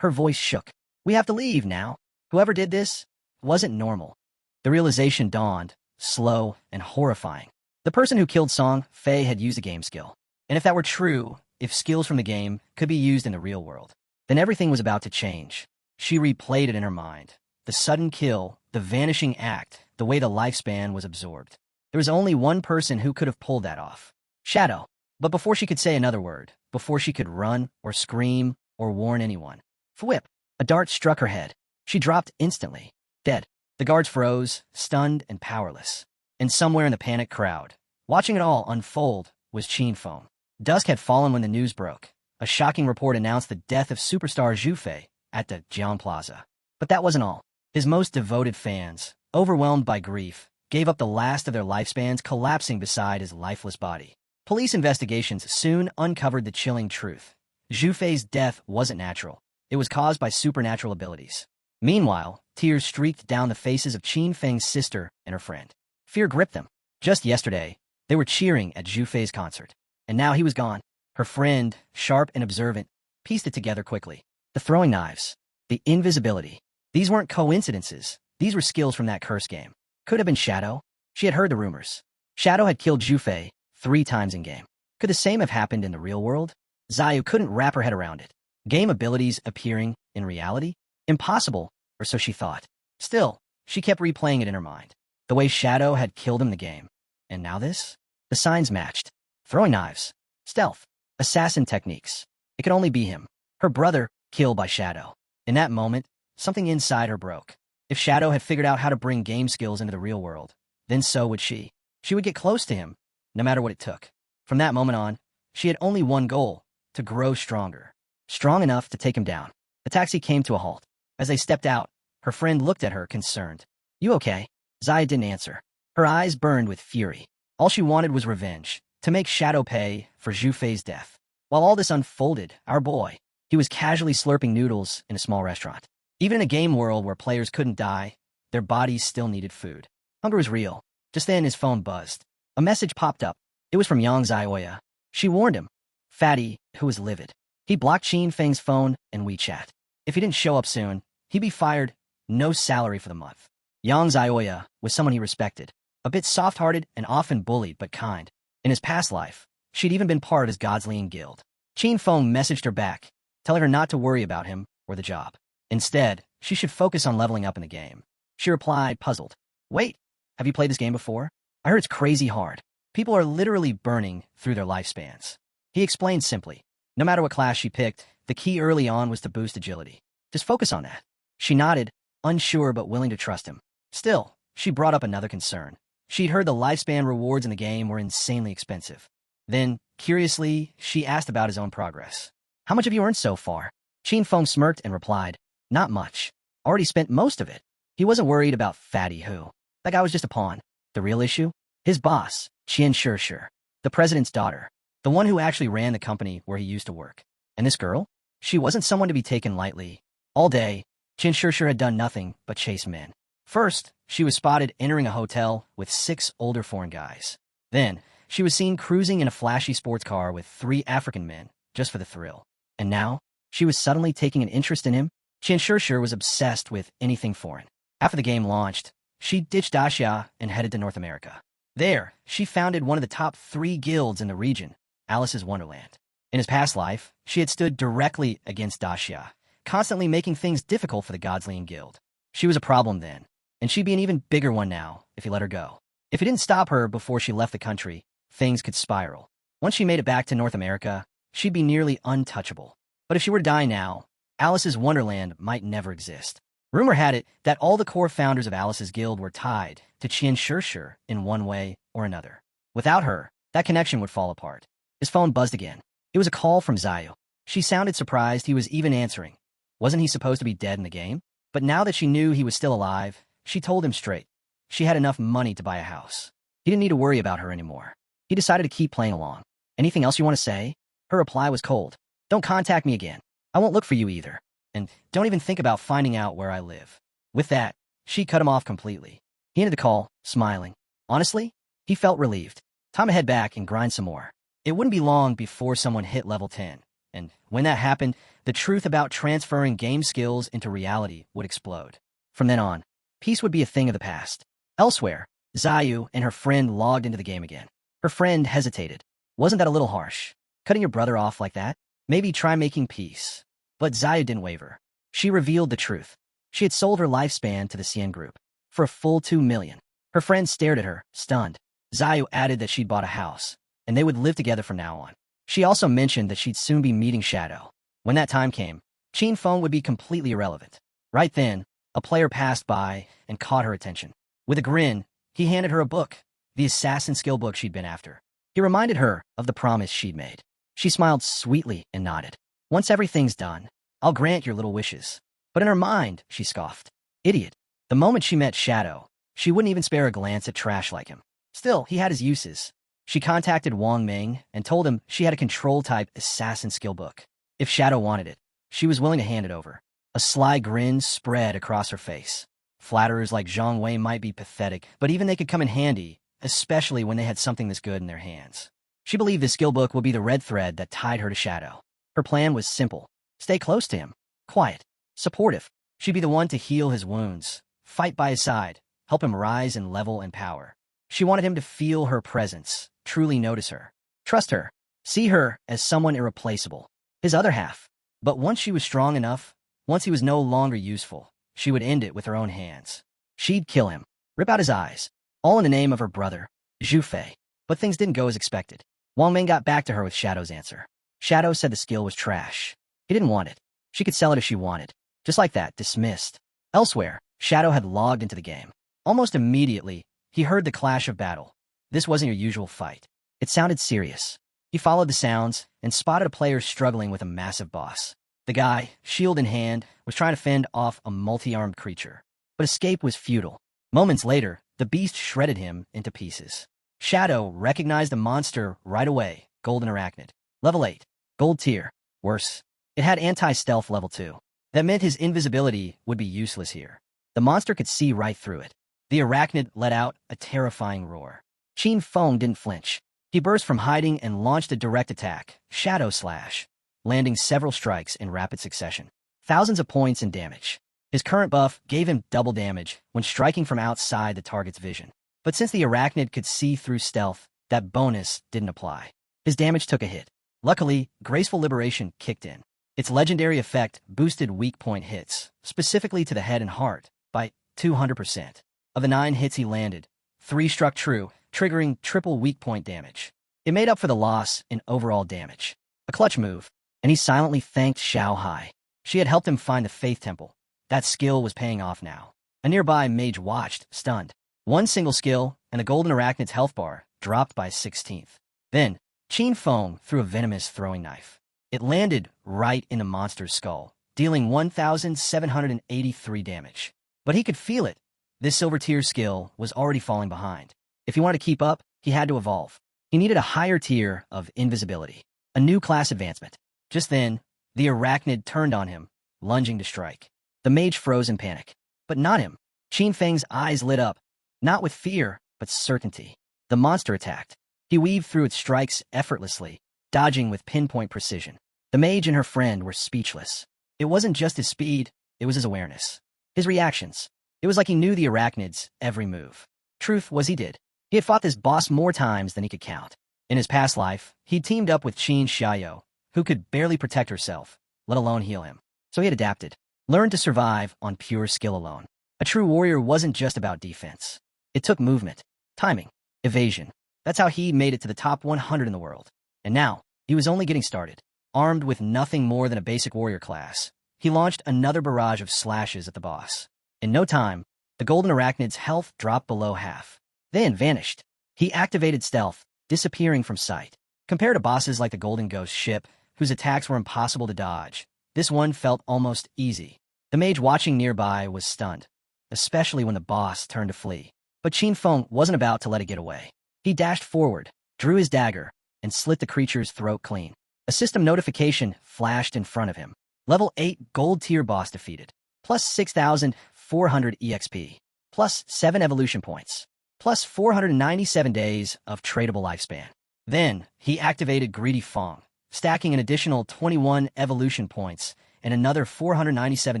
Her voice shook. We have to leave now. Whoever did this wasn't normal. The realization dawned, slow and horrifying. The person who killed Song Fei had used a game skill. And if that were true, if skills from the game could be used in the real world, then everything was about to change. She replayed it in her mind. The sudden kill, the vanishing act, the way the lifespan was absorbed. There was only one person who could have pulled that off. Shadow. But before she could say another word, before she could run or scream or warn anyone, thwip, a dart struck her head. She dropped instantly, dead. The guards froze, stunned and powerless. And somewhere in the panicked crowd, watching it all unfold, was Qin Feng. Dusk had fallen when the news broke. A shocking report announced the death of superstar Zhu Fei at the Jian Plaza. But that wasn't all. His most devoted fans, overwhelmed by grief, gave up the last of their lifespans, collapsing beside his lifeless body. Police investigations soon uncovered the chilling truth. Zhu Fei's death wasn't natural. It was caused by supernatural abilities. Meanwhile, tears streaked down the faces of Qin Feng's sister and her friend. Fear gripped them. Just yesterday, they were cheering at Zhu Fei's concert. And now he was gone. Her friend, sharp and observant, pieced it together quickly. The throwing knives, the invisibility. These weren't coincidences. These were skills from that curse game. Could have been Shadow. She had heard the rumors. Shadow had killed Zhu Fei 3 times in-game. Could the same have happened in the real world? Xiao couldn't wrap her head around it. Game abilities appearing in reality? Impossible, or so she thought. Still, she kept replaying it in her mind. The way Shadow had killed him in the game. And now this? The signs matched. Throwing knives. Stealth. Assassin techniques. It could only be him. Her brother, killed by Shadow. In that moment, something inside her broke. If Shadow had figured out how to bring game skills into the real world, then so would she. She would get close to him, no matter what it took. From that moment on, she had only one goal, to grow stronger. Strong enough to take him down. The taxi came to a halt. As they stepped out, her friend looked at her concerned. You okay? Zaya didn't answer. Her eyes burned with fury. All she wanted was revenge, to make Shadow pay for Zhu Fei's death. While all this unfolded, our boy, he was casually slurping noodles in a small restaurant. Even in a game world where players couldn't die, their bodies still needed food. Hunger was real. Just then his phone buzzed. A message popped up. It was from Yang Zioya. She warned him. Fatty, who was livid. He blocked Qin Feng's phone and WeChat. If he didn't show up soon, he'd be fired. No salary for the month. Yang Zioya was someone he respected. A bit soft-hearted and often bullied, but kind. In his past life, she'd even been part of his Godslian guild. Qin Feng messaged her back, telling her not to worry about him or the job. Instead, she should focus on leveling up in the game. She replied, puzzled. Wait, have you played this game before? I heard it's crazy hard. People are literally burning through their lifespans. He explained simply. No matter what class she picked, the key early on was to boost agility. Just focus on that. She nodded, unsure but willing to trust him. Still, she brought up another concern. She'd heard the lifespan rewards in the game were insanely expensive. Then, curiously, she asked about his own progress. How much have you earned so far? Qin Feng smirked and replied, not much. Already spent most of it. He wasn't worried about Fatty Who. That guy was just a pawn. The real issue? His boss, Qian Shishir, the president's daughter, the one who actually ran the company where he used to work. And this girl? She wasn't someone to be taken lightly. All day, Qian Shishir had done nothing but chase men. First, she was spotted entering a hotel with 6 older foreign guys. Then, she was seen cruising in a flashy sports car with 3 African men, just for the thrill. And now, she was suddenly taking an interest in him. Qian Shishir was obsessed with anything foreign. After the game launched, she ditched Asia and headed to North America. There, she founded one of the top 3 guilds in the region, Alice's Wonderland. In his past life, she had stood directly against Daxia, constantly making things difficult for the Godslian Guild. She was a problem then, and she'd be an even bigger one now if he let her go. If he didn't stop her before she left the country, things could spiral. Once she made it back to North America, she'd be nearly untouchable. But if she were to die now, Alice's Wonderland might never exist. Rumor had it that all the core founders of Alice's guild were tied to Qian Shishir in one way or another. Without her, that connection would fall apart. His phone buzzed again. It was a call from Zayu. She sounded surprised he was even answering. Wasn't he supposed to be dead in the game? But now that she knew he was still alive, she told him straight. She had enough money to buy a house. He didn't need to worry about her anymore. He decided to keep playing along. Anything else you want to say? Her reply was cold. Don't contact me again. I won't look for you either. And don't even think about finding out where I live. With that, she cut him off completely. He ended the call, smiling. Honestly, he felt relieved. Time to head back and grind some more. It wouldn't be long before someone hit level 10. And when that happened, the truth about transferring game skills into reality would explode. From then on, peace would be a thing of the past. Elsewhere, Zayu and her friend logged into the game again. Her friend hesitated. Wasn't that a little harsh? Cutting your brother off like that? Maybe try making peace. But Zayu didn't waver. She revealed the truth. She had sold her lifespan to the Xian group for a full 2 million. Her friend stared at her, stunned. Zayu added that she'd bought a house, and they would live together from now on. She also mentioned that she'd soon be meeting Shadow. When that time came, Qin Feng would be completely irrelevant. Right then, a player passed by and caught her attention. With a grin, he handed her a book, the assassin skill book she'd been after. He reminded her of the promise she'd made. She smiled sweetly and nodded. Once everything's done, I'll grant your little wishes. But in her mind, she scoffed. Idiot. The moment she met Shadow, she wouldn't even spare a glance at trash like him. Still, he had his uses. She contacted Wang Ming and told him she had a control-type assassin skill book. If Shadow wanted it, she was willing to hand it over. A sly grin spread across her face. Flatterers like Zhang Wei might be pathetic, but even they could come in handy, especially when they had something this good in their hands. She believed this skill book would be the red thread that tied her to Shadow. Her plan was simple. Stay close to him. Quiet. Supportive. She'd be the one to heal his wounds, fight by his side, help him rise in level and power. She wanted him to feel her presence, truly notice her, trust her, see her as someone irreplaceable. His other half. But once she was strong enough, once he was no longer useful, she would end it with her own hands. She'd kill him, rip out his eyes, all in the name of her brother, Zhu Fei. But things didn't go as expected. Wang Ming got back to her with Shadow's answer. Shadow said the skill was trash. He didn't want it. She could sell it if she wanted. Just like that, dismissed. Elsewhere, Shadow had logged into the game. Almost immediately, he heard the clash of battle. This wasn't your usual fight. It sounded serious. He followed the sounds and spotted a player struggling with a massive boss. The guy, shield in hand, was trying to fend off a multi-armed creature. But escape was futile. Moments later, the beast shredded him into pieces. Shadow recognized the monster right away. Golden Arachnid. Level 8. Gold tier. Worse. It had anti-stealth level 2. That meant his invisibility would be useless here. The monster could see right through it. The arachnid let out a terrifying roar. Qin Feng didn't flinch. He burst from hiding and launched a direct attack, Shadow Slash, landing several strikes in rapid succession. Thousands of points in damage. His current buff gave him double damage when striking from outside the target's vision. But since the arachnid could see through stealth, that bonus didn't apply. His damage took a hit. Luckily, Graceful Liberation kicked in. Its legendary effect boosted weak point hits, specifically to the head and heart, by 200%. Of the 9 hits he landed, 3 struck true, triggering triple weak point damage. It made up for the loss in overall damage. A clutch move, and he silently thanked Xiao Hai. She had helped him find the Faith Temple. That skill was paying off now. A nearby mage watched, stunned. One single skill, and the Golden Arachnid's health bar dropped by 1/16. Then, Qin Feng threw a venomous throwing knife. It landed right in the monster's skull, dealing 1,783 damage. But he could feel it. This silver tier skill was already falling behind. If he wanted to keep up, he had to evolve. He needed a higher tier of invisibility, a new class advancement. Just then, the arachnid turned on him, lunging to strike. The mage froze in panic. But not him. Qin Feng's eyes lit up, not with fear, but certainty. The monster attacked. He weaved through its strikes effortlessly, dodging with pinpoint precision. The mage and her friend were speechless. It wasn't just his speed, it was his awareness. His reactions. It was like he knew the arachnid's every move. Truth was he did. He had fought this boss more times than he could count. In his past life, he'd teamed up with Qin Xiaoyou, who could barely protect herself, let alone heal him. So he had adapted, learned to survive on pure skill alone. A true warrior wasn't just about defense. It took movement, timing, evasion. That's how he made it to the top 100 in the world. And now, he was only getting started. Armed with nothing more than a basic warrior class, he launched another barrage of slashes at the boss. In no time, the Golden Arachnid's health dropped below half, then vanished. He activated stealth, disappearing from sight. Compared to bosses like the Golden Ghost ship, whose attacks were impossible to dodge, this one felt almost easy. The mage watching nearby was stunned, especially when the boss turned to flee. But Qin Feng wasn't about to let it get away. He dashed forward, drew his dagger, and slit the creature's throat clean. A system notification flashed in front of him. Level 8 gold tier boss defeated. Plus 6,400 EXP. Plus 7 evolution points. Plus 497 days of tradable lifespan. Then, he activated Greedy Feng, stacking an additional 21 evolution points and another 497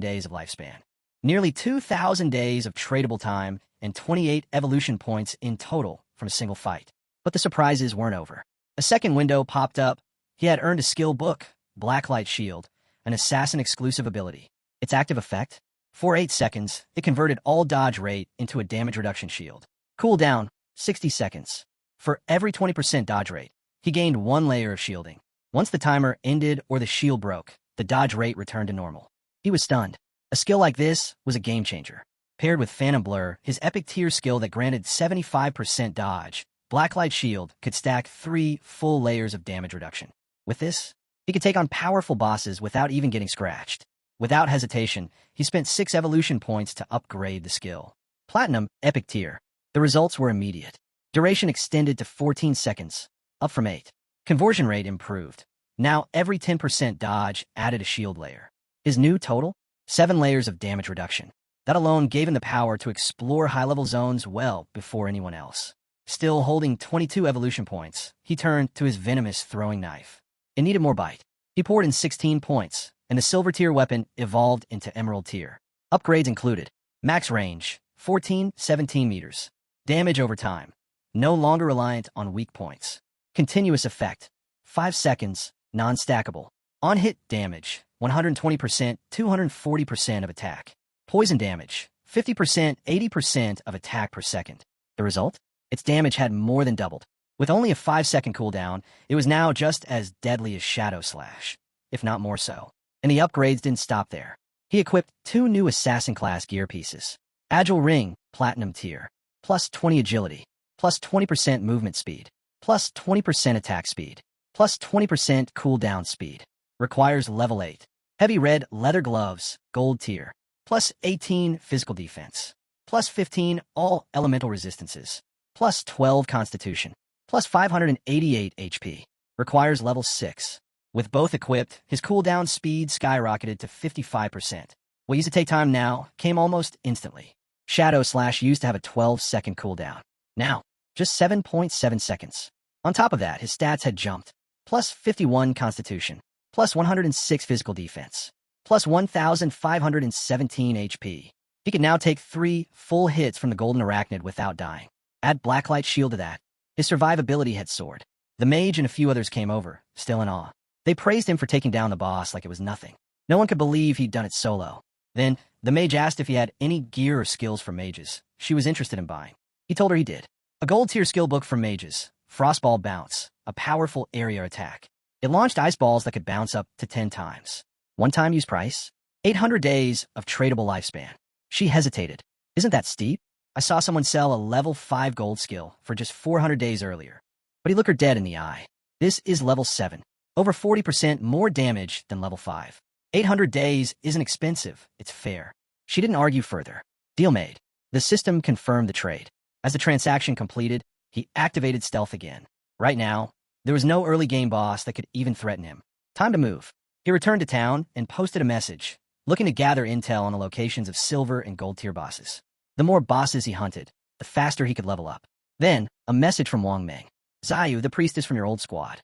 days of lifespan. Nearly 2,000 days of tradable time and 28 evolution points in total from a single fight. But the surprises weren't over. A second window popped up. He had earned a skill book, Blacklight Shield, an assassin-exclusive ability. Its active effect? For 8 seconds, it converted all dodge rate into a damage reduction shield. Cooldown, 60 seconds. For every 20% dodge rate, he gained 1 layer of shielding. Once the timer ended or the shield broke, the dodge rate returned to normal. He was stunned. A skill like this was a game-changer. Paired with Phantom Blur, his epic tier skill that granted 75% dodge, Blacklight Shield could stack 3 full layers of damage reduction. With this, he could take on powerful bosses without even getting scratched. Without hesitation, he spent 6 evolution points to upgrade the skill. Platinum, epic tier. The results were immediate. Duration extended to 14 seconds, up from 8. Conversion rate improved. Now every 10% dodge added a shield layer. His new total? 7 layers of damage reduction. That alone gave him the power to explore high-level zones well before anyone else. Still holding 22 evolution points, he turned to his venomous throwing knife. It needed more bite. He poured in 16 points, and the silver tier weapon evolved into emerald tier. Upgrades included max range, 17 meters. Damage over time, no longer reliant on weak points. Continuous effect, 5 seconds, non-stackable. On-hit damage, 120%, 240% of attack. Poison damage, 50%, 80% of attack per second. The result? Its damage had more than doubled. With only a 5-second cooldown, it was now just as deadly as Shadow Slash, if not more so. And the upgrades didn't stop there. He equipped 2 new assassin-class gear pieces. Agile Ring, Platinum tier, plus 20 agility, plus 20% movement speed, plus 20% attack speed, plus 20% cooldown speed. Requires level 8. Heavy red leather gloves, gold tier, plus 18 physical defense, plus 15 all elemental resistances, plus 12 constitution, plus 588 HP. Requires level 6. With both equipped, his cooldown speed skyrocketed to 55%. What used to take time now came almost instantly. Shadow Slash used to have a 12-second cooldown. Now, just 7.7 seconds. On top of that, his stats had jumped. Plus 51 constitution, plus 106 physical defense, plus 1,517 HP. He could now take 3 full hits from the golden arachnid without dying. Add Blacklight Shield to that. His survivability had soared. The mage and a few others came over, still in awe. They praised him for taking down the boss like it was nothing. No one could believe he'd done it solo. Then, the mage asked if he had any gear or skills for mages she was interested in buying. He told her he did. A gold-tier skill book for mages, Frostball Bounce, a powerful area attack. It launched ice balls that could bounce up to 10 times. One-time use price? 800 days of tradable lifespan. She hesitated. Isn't that steep? I saw someone sell a level 5 gold skill for just 400 days earlier. But he looked her dead in the eye. This is level 7. Over 40% more damage than level 5. 800 days isn't expensive, it's fair. She didn't argue further. Deal made. The system confirmed the trade. As the transaction completed, he activated stealth again. Right now, there was no early game boss that could even threaten him. Time to move. He returned to town and posted a message, looking to gather intel on the locations of silver and gold tier bosses. The more bosses he hunted, the faster he could level up. Then, a message from Wang Meng. Zayu, the priestess from your old squad.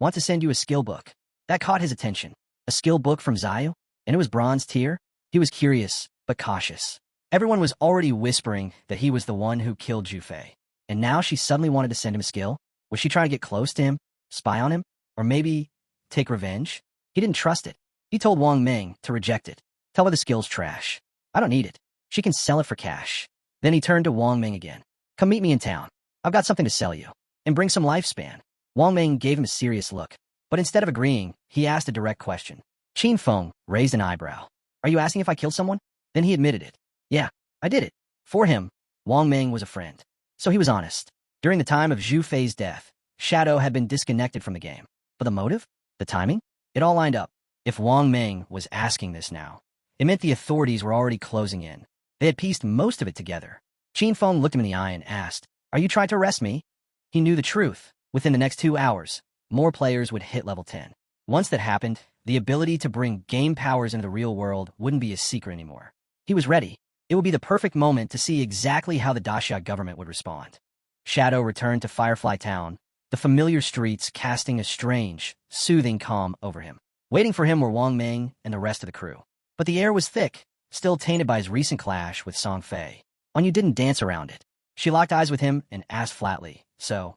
Want to send you a skill book. That caught his attention. A skill book from Zayu? And it was bronze tier? He was curious, but cautious. Everyone was already whispering that he was the one who killed Jufei. And now she suddenly wanted to send him a skill? Was she trying to get close to him? Spy on him? Or maybe take revenge? He didn't trust it. He told Wang Meng to reject it. Tell her the skill's trash. I don't need it. She can sell it for cash. Then he turned to Wang Meng again. Come meet me in town. I've got something to sell you. And bring some lifespan. Wang Meng gave him a serious look. But instead of agreeing, he asked a direct question. Qin Feng raised an eyebrow. Are you asking if I killed someone? Then he admitted it. Yeah, I did it. For him, Wang Meng was a friend. So he was honest. During the time of Zhu Fei's death, Shadow had been disconnected from the game. But the motive? The timing? It all lined up. If Wang Meng was asking this now, it meant the authorities were already closing in. They had pieced most of it together. Qin Feng looked him in the eye and asked, Are you trying to arrest me? He knew the truth. Within the next 2 hours, more players would hit level 10. Once that happened, the ability to bring game powers into the real world wouldn't be a secret anymore. He was ready. It would be the perfect moment to see exactly how the Daxia government would respond. Shadow returned to Firefly Town, the familiar streets casting a strange, soothing calm over him. Waiting for him were Wang Meng and the rest of the crew. But the air was thick, still tainted by his recent clash with Song Fei. You didn't dance around it. She locked eyes with him and asked flatly, So,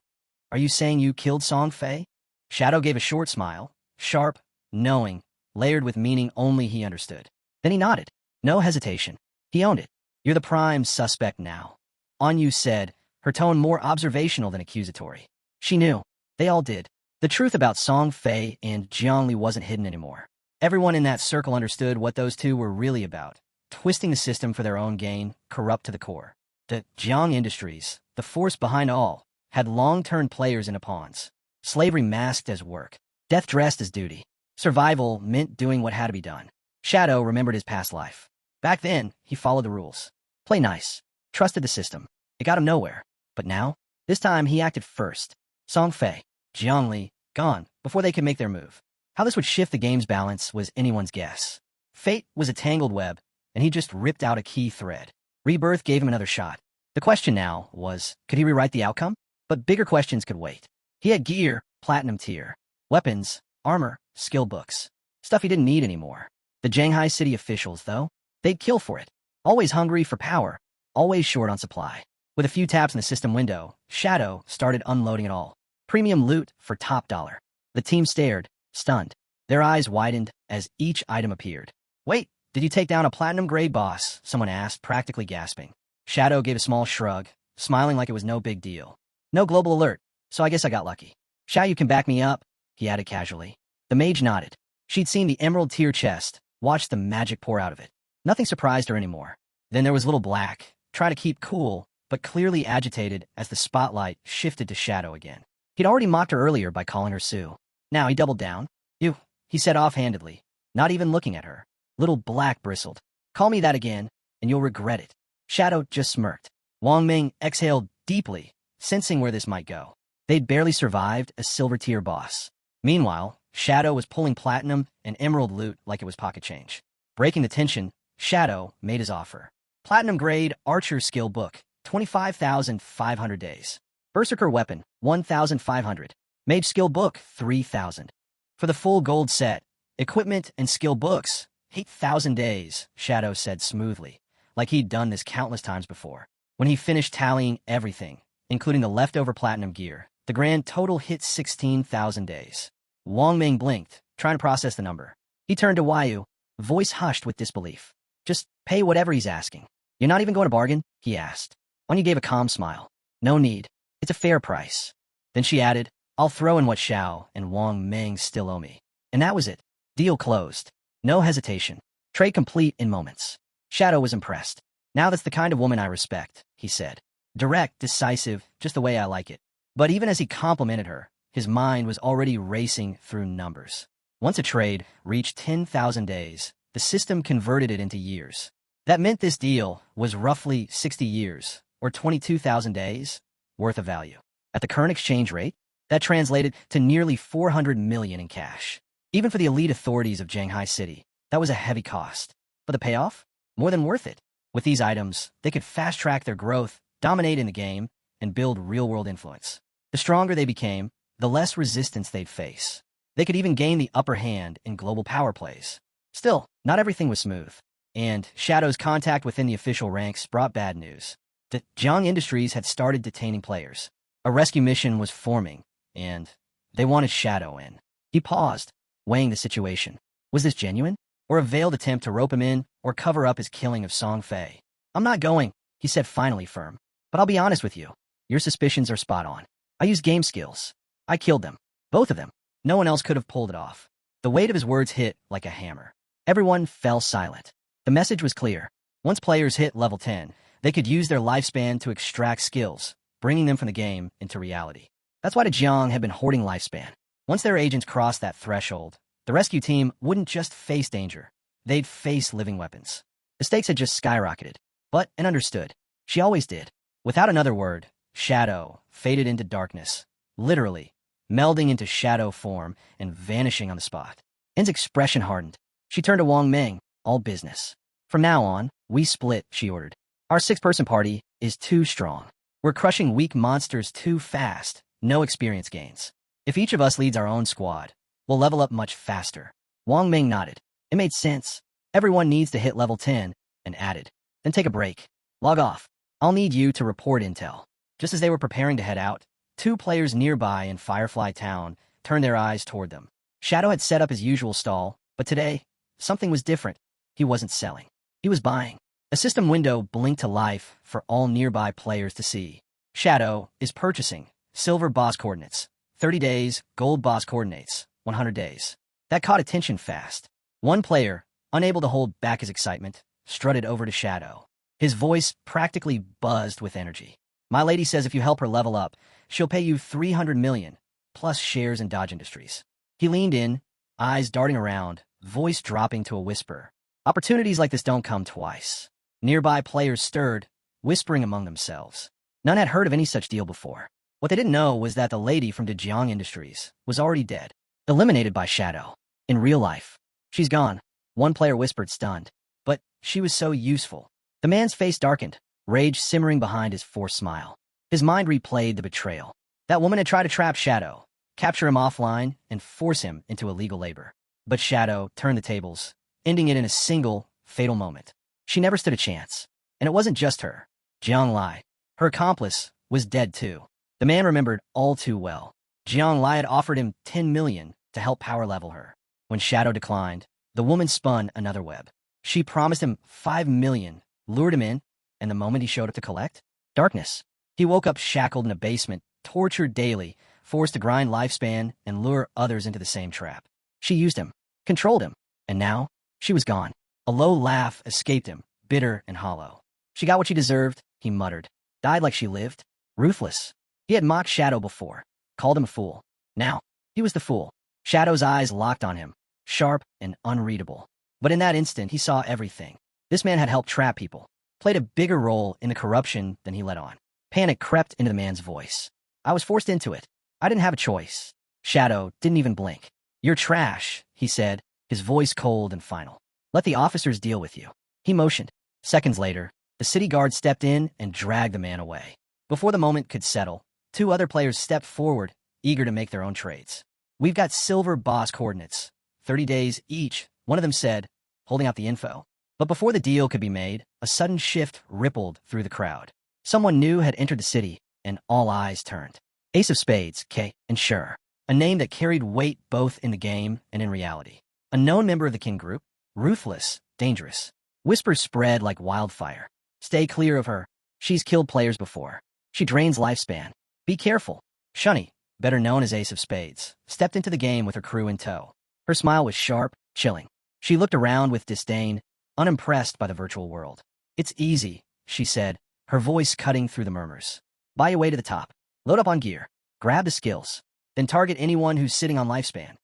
are you saying you killed Song Fei? Shadow gave a short smile, sharp, knowing, layered with meaning only he understood. Then he nodded. No hesitation. He owned it. You're the prime suspect now. Anyu said, her tone more observational than accusatory. She knew. They all did. The truth about Song Fei and Jiangli wasn't hidden anymore. Everyone in that circle understood what those two were really about. Twisting the system for their own gain, corrupt to the core. The Jiang Industries, the force behind all, had long turned players into pawns. Slavery masked as work. Death dressed as duty. Survival meant doing what had to be done. Shadow remembered his past life. Back then, he followed the rules. Play nice. Trusted the system. It got him nowhere. But now, this time he acted first. Song Fei, Jiangli, gone, before they could make their move. How this would shift the game's balance was anyone's guess. Fate was a tangled web, and he just ripped out a key thread. Rebirth gave him another shot. The question now was, could he rewrite the outcome? But bigger questions could wait. He had gear, platinum tier, weapons, armor, skill books. Stuff he didn't need anymore. The Shanghai city officials, though, they'd kill for it. Always hungry for power, always short on supply. With a few taps in the system window, Shadow started unloading it all. Premium loot for top dollar. The team stared, stunned. Their eyes widened as each item appeared. Wait, did you take down a platinum-grade boss? Someone asked, practically gasping. Shadow gave a small shrug, smiling like it was no big deal. No global alert, so I guess I got lucky. Shao, you can back me up, he added casually. The mage nodded. She'd seen the emerald tier chest, watched the magic pour out of it. Nothing surprised her anymore. Then there was Little Black, trying to keep cool, but clearly agitated as the spotlight shifted to Shadow again. He'd already mocked her earlier by calling her Sue. Now he doubled down. You, he said offhandedly, not even looking at her. Little Black bristled. Call me that again, and you'll regret it. Shadow just smirked. Wang Ming exhaled deeply, sensing where this might go. They'd barely survived a silver-tier boss. Meanwhile, Shadow was pulling platinum and emerald loot like it was pocket change. Breaking the tension, Shadow made his offer. Platinum-grade Archer skill book, 25,500 days. Berserker weapon, 1,500. Mage skill book, 3,000. For the full gold set, equipment and skill books, 8,000 days, Shadow said smoothly, like he'd done this countless times before. When he finished tallying everything, including the leftover platinum gear, the grand total hit 16,000 days. Wang Ming blinked, trying to process the number. He turned to Waiyu, voice hushed with disbelief. Just pay whatever he's asking. You're not even going to bargain? He asked. Wanyu gave a calm smile. No need. It's a fair price. Then she added, I'll throw in what Xiao and Wang Ming still owe me. And that was it. Deal closed. No hesitation. Trade complete in moments. Shadow was impressed. Now that's the kind of woman I respect, he said. Direct, decisive, just the way I like it. But even as he complimented her, his mind was already racing through numbers. Once a trade reached 10,000 days, the system converted it into years. That meant this deal was roughly 60 years, or 22,000 days, worth of value. At the current exchange rate, that translated to nearly 400 million in cash. Even for the elite authorities of Shanghai City, that was a heavy cost. But the payoff? More than worth it. With these items, they could fast-track their growth, dominate in the game, and build real-world influence. The stronger they became, the less resistance they'd face. They could even gain the upper hand in global power plays. Still, not everything was smooth. And Shadow's contact within the official ranks brought bad news. The Jiang Industries had started detaining players. A rescue mission was forming, and they wanted Shadow in. He paused, weighing the situation. Was this genuine? Or a veiled attempt to rope him in or cover up his killing of Song Fei? I'm not going, he said finally firm. But I'll be honest with you. Your suspicions are spot on. I used game skills. I killed them. Both of them. No one else could have pulled it off. The weight of his words hit like a hammer. Everyone fell silent. The message was clear. Once players hit level 10, they could use their lifespan to extract skills, bringing them from the game into reality. That's why the Jiang had been hoarding lifespan. Once their agents crossed that threshold, the rescue team wouldn't just face danger. They'd face living weapons. The stakes had just skyrocketed. But, and understood. She always did. Without another word, Shadow faded into darkness, literally, melding into shadow form and vanishing on the spot. En's expression hardened. She turned to Wang Ming, all business. From now on, we split, she ordered. Our 6-person party is too strong. We're crushing weak monsters too fast, no experience gains. If each of us leads our own squad, we'll level up much faster. Wang Ming nodded. It made sense. Everyone needs to hit level 10, and added. Then take a break. Log off. I'll need you to report intel. Just as they were preparing to head out, 2 players nearby in Firefly Town turned their eyes toward them. Shadow had set up his usual stall, but today, something was different. He wasn't selling. He was buying. A system window blinked to life for all nearby players to see. Shadow is purchasing silver boss coordinates, 30 days, gold boss coordinates, 100 days. That caught attention fast. One player, unable to hold back his excitement, strutted over to Shadow. His voice practically buzzed with energy. My lady says if you help her level up, she'll pay you 300 million, plus shares in Dodge Industries. He leaned in, eyes darting around, voice dropping to a whisper. Opportunities like this don't come twice. Nearby players stirred, whispering among themselves. None had heard of any such deal before. What they didn't know was that the lady from Jiang Industries was already dead, eliminated by Shadow. In real life. She's gone, one player whispered stunned. But she was so useful. The man's face darkened, rage simmering behind his forced smile. His mind replayed the betrayal. That woman had tried to trap Shadow, capture him offline, and force him into illegal labor. But Shadow turned the tables, ending it in a single, fatal moment. She never stood a chance. And it wasn't just her. Jiang Lai, her accomplice, was dead too. The man remembered all too well. Jiang Lai had offered him 10 million to help power level her. When Shadow declined, the woman spun another web. She promised him 5 million, lured him in, and the moment he showed up to collect, darkness. He woke up shackled in a basement, tortured daily, forced to grind lifespan and lure others into the same trap. She used him, controlled him, and now, she was gone. A low laugh escaped him, bitter and hollow. She got what she deserved, he muttered. Died like she lived. Ruthless. He had mocked Shadow before, called him a fool. Now, he was the fool. Shadow's eyes locked on him, sharp and unreadable. But in that instant, he saw everything. This man had helped trap people, played a bigger role in the corruption than he let on. Panic crept into the man's voice. I was forced into it. I didn't have a choice. Shadow didn't even blink. You're trash, he said, his voice cold and final. Let the officers deal with you. He motioned. Seconds later, the city guard stepped in and dragged the man away. Before the moment could settle, two other players stepped forward, eager to make their own trades. We've got silver boss coordinates. 30 days each, one of them said, holding out the info. But before the deal could be made, a sudden shift rippled through the crowd. Someone new had entered the city, and all eyes turned. Ace of Spades, K, and Sure, a name that carried weight both in the game and in reality. A known member of the kin group, ruthless, dangerous. Whispers spread like wildfire. Stay clear of her. She's killed players before. She drains lifespan. Be careful. Shunny, better known as Ace of Spades, stepped into the game with her crew in tow. Her smile was sharp, chilling. She looked around with disdain, unimpressed by the virtual world. It's easy, she said, her voice cutting through the murmurs. Buy your way to the top. Load up on gear. Grab the skills. Then target anyone who's sitting on lifespan.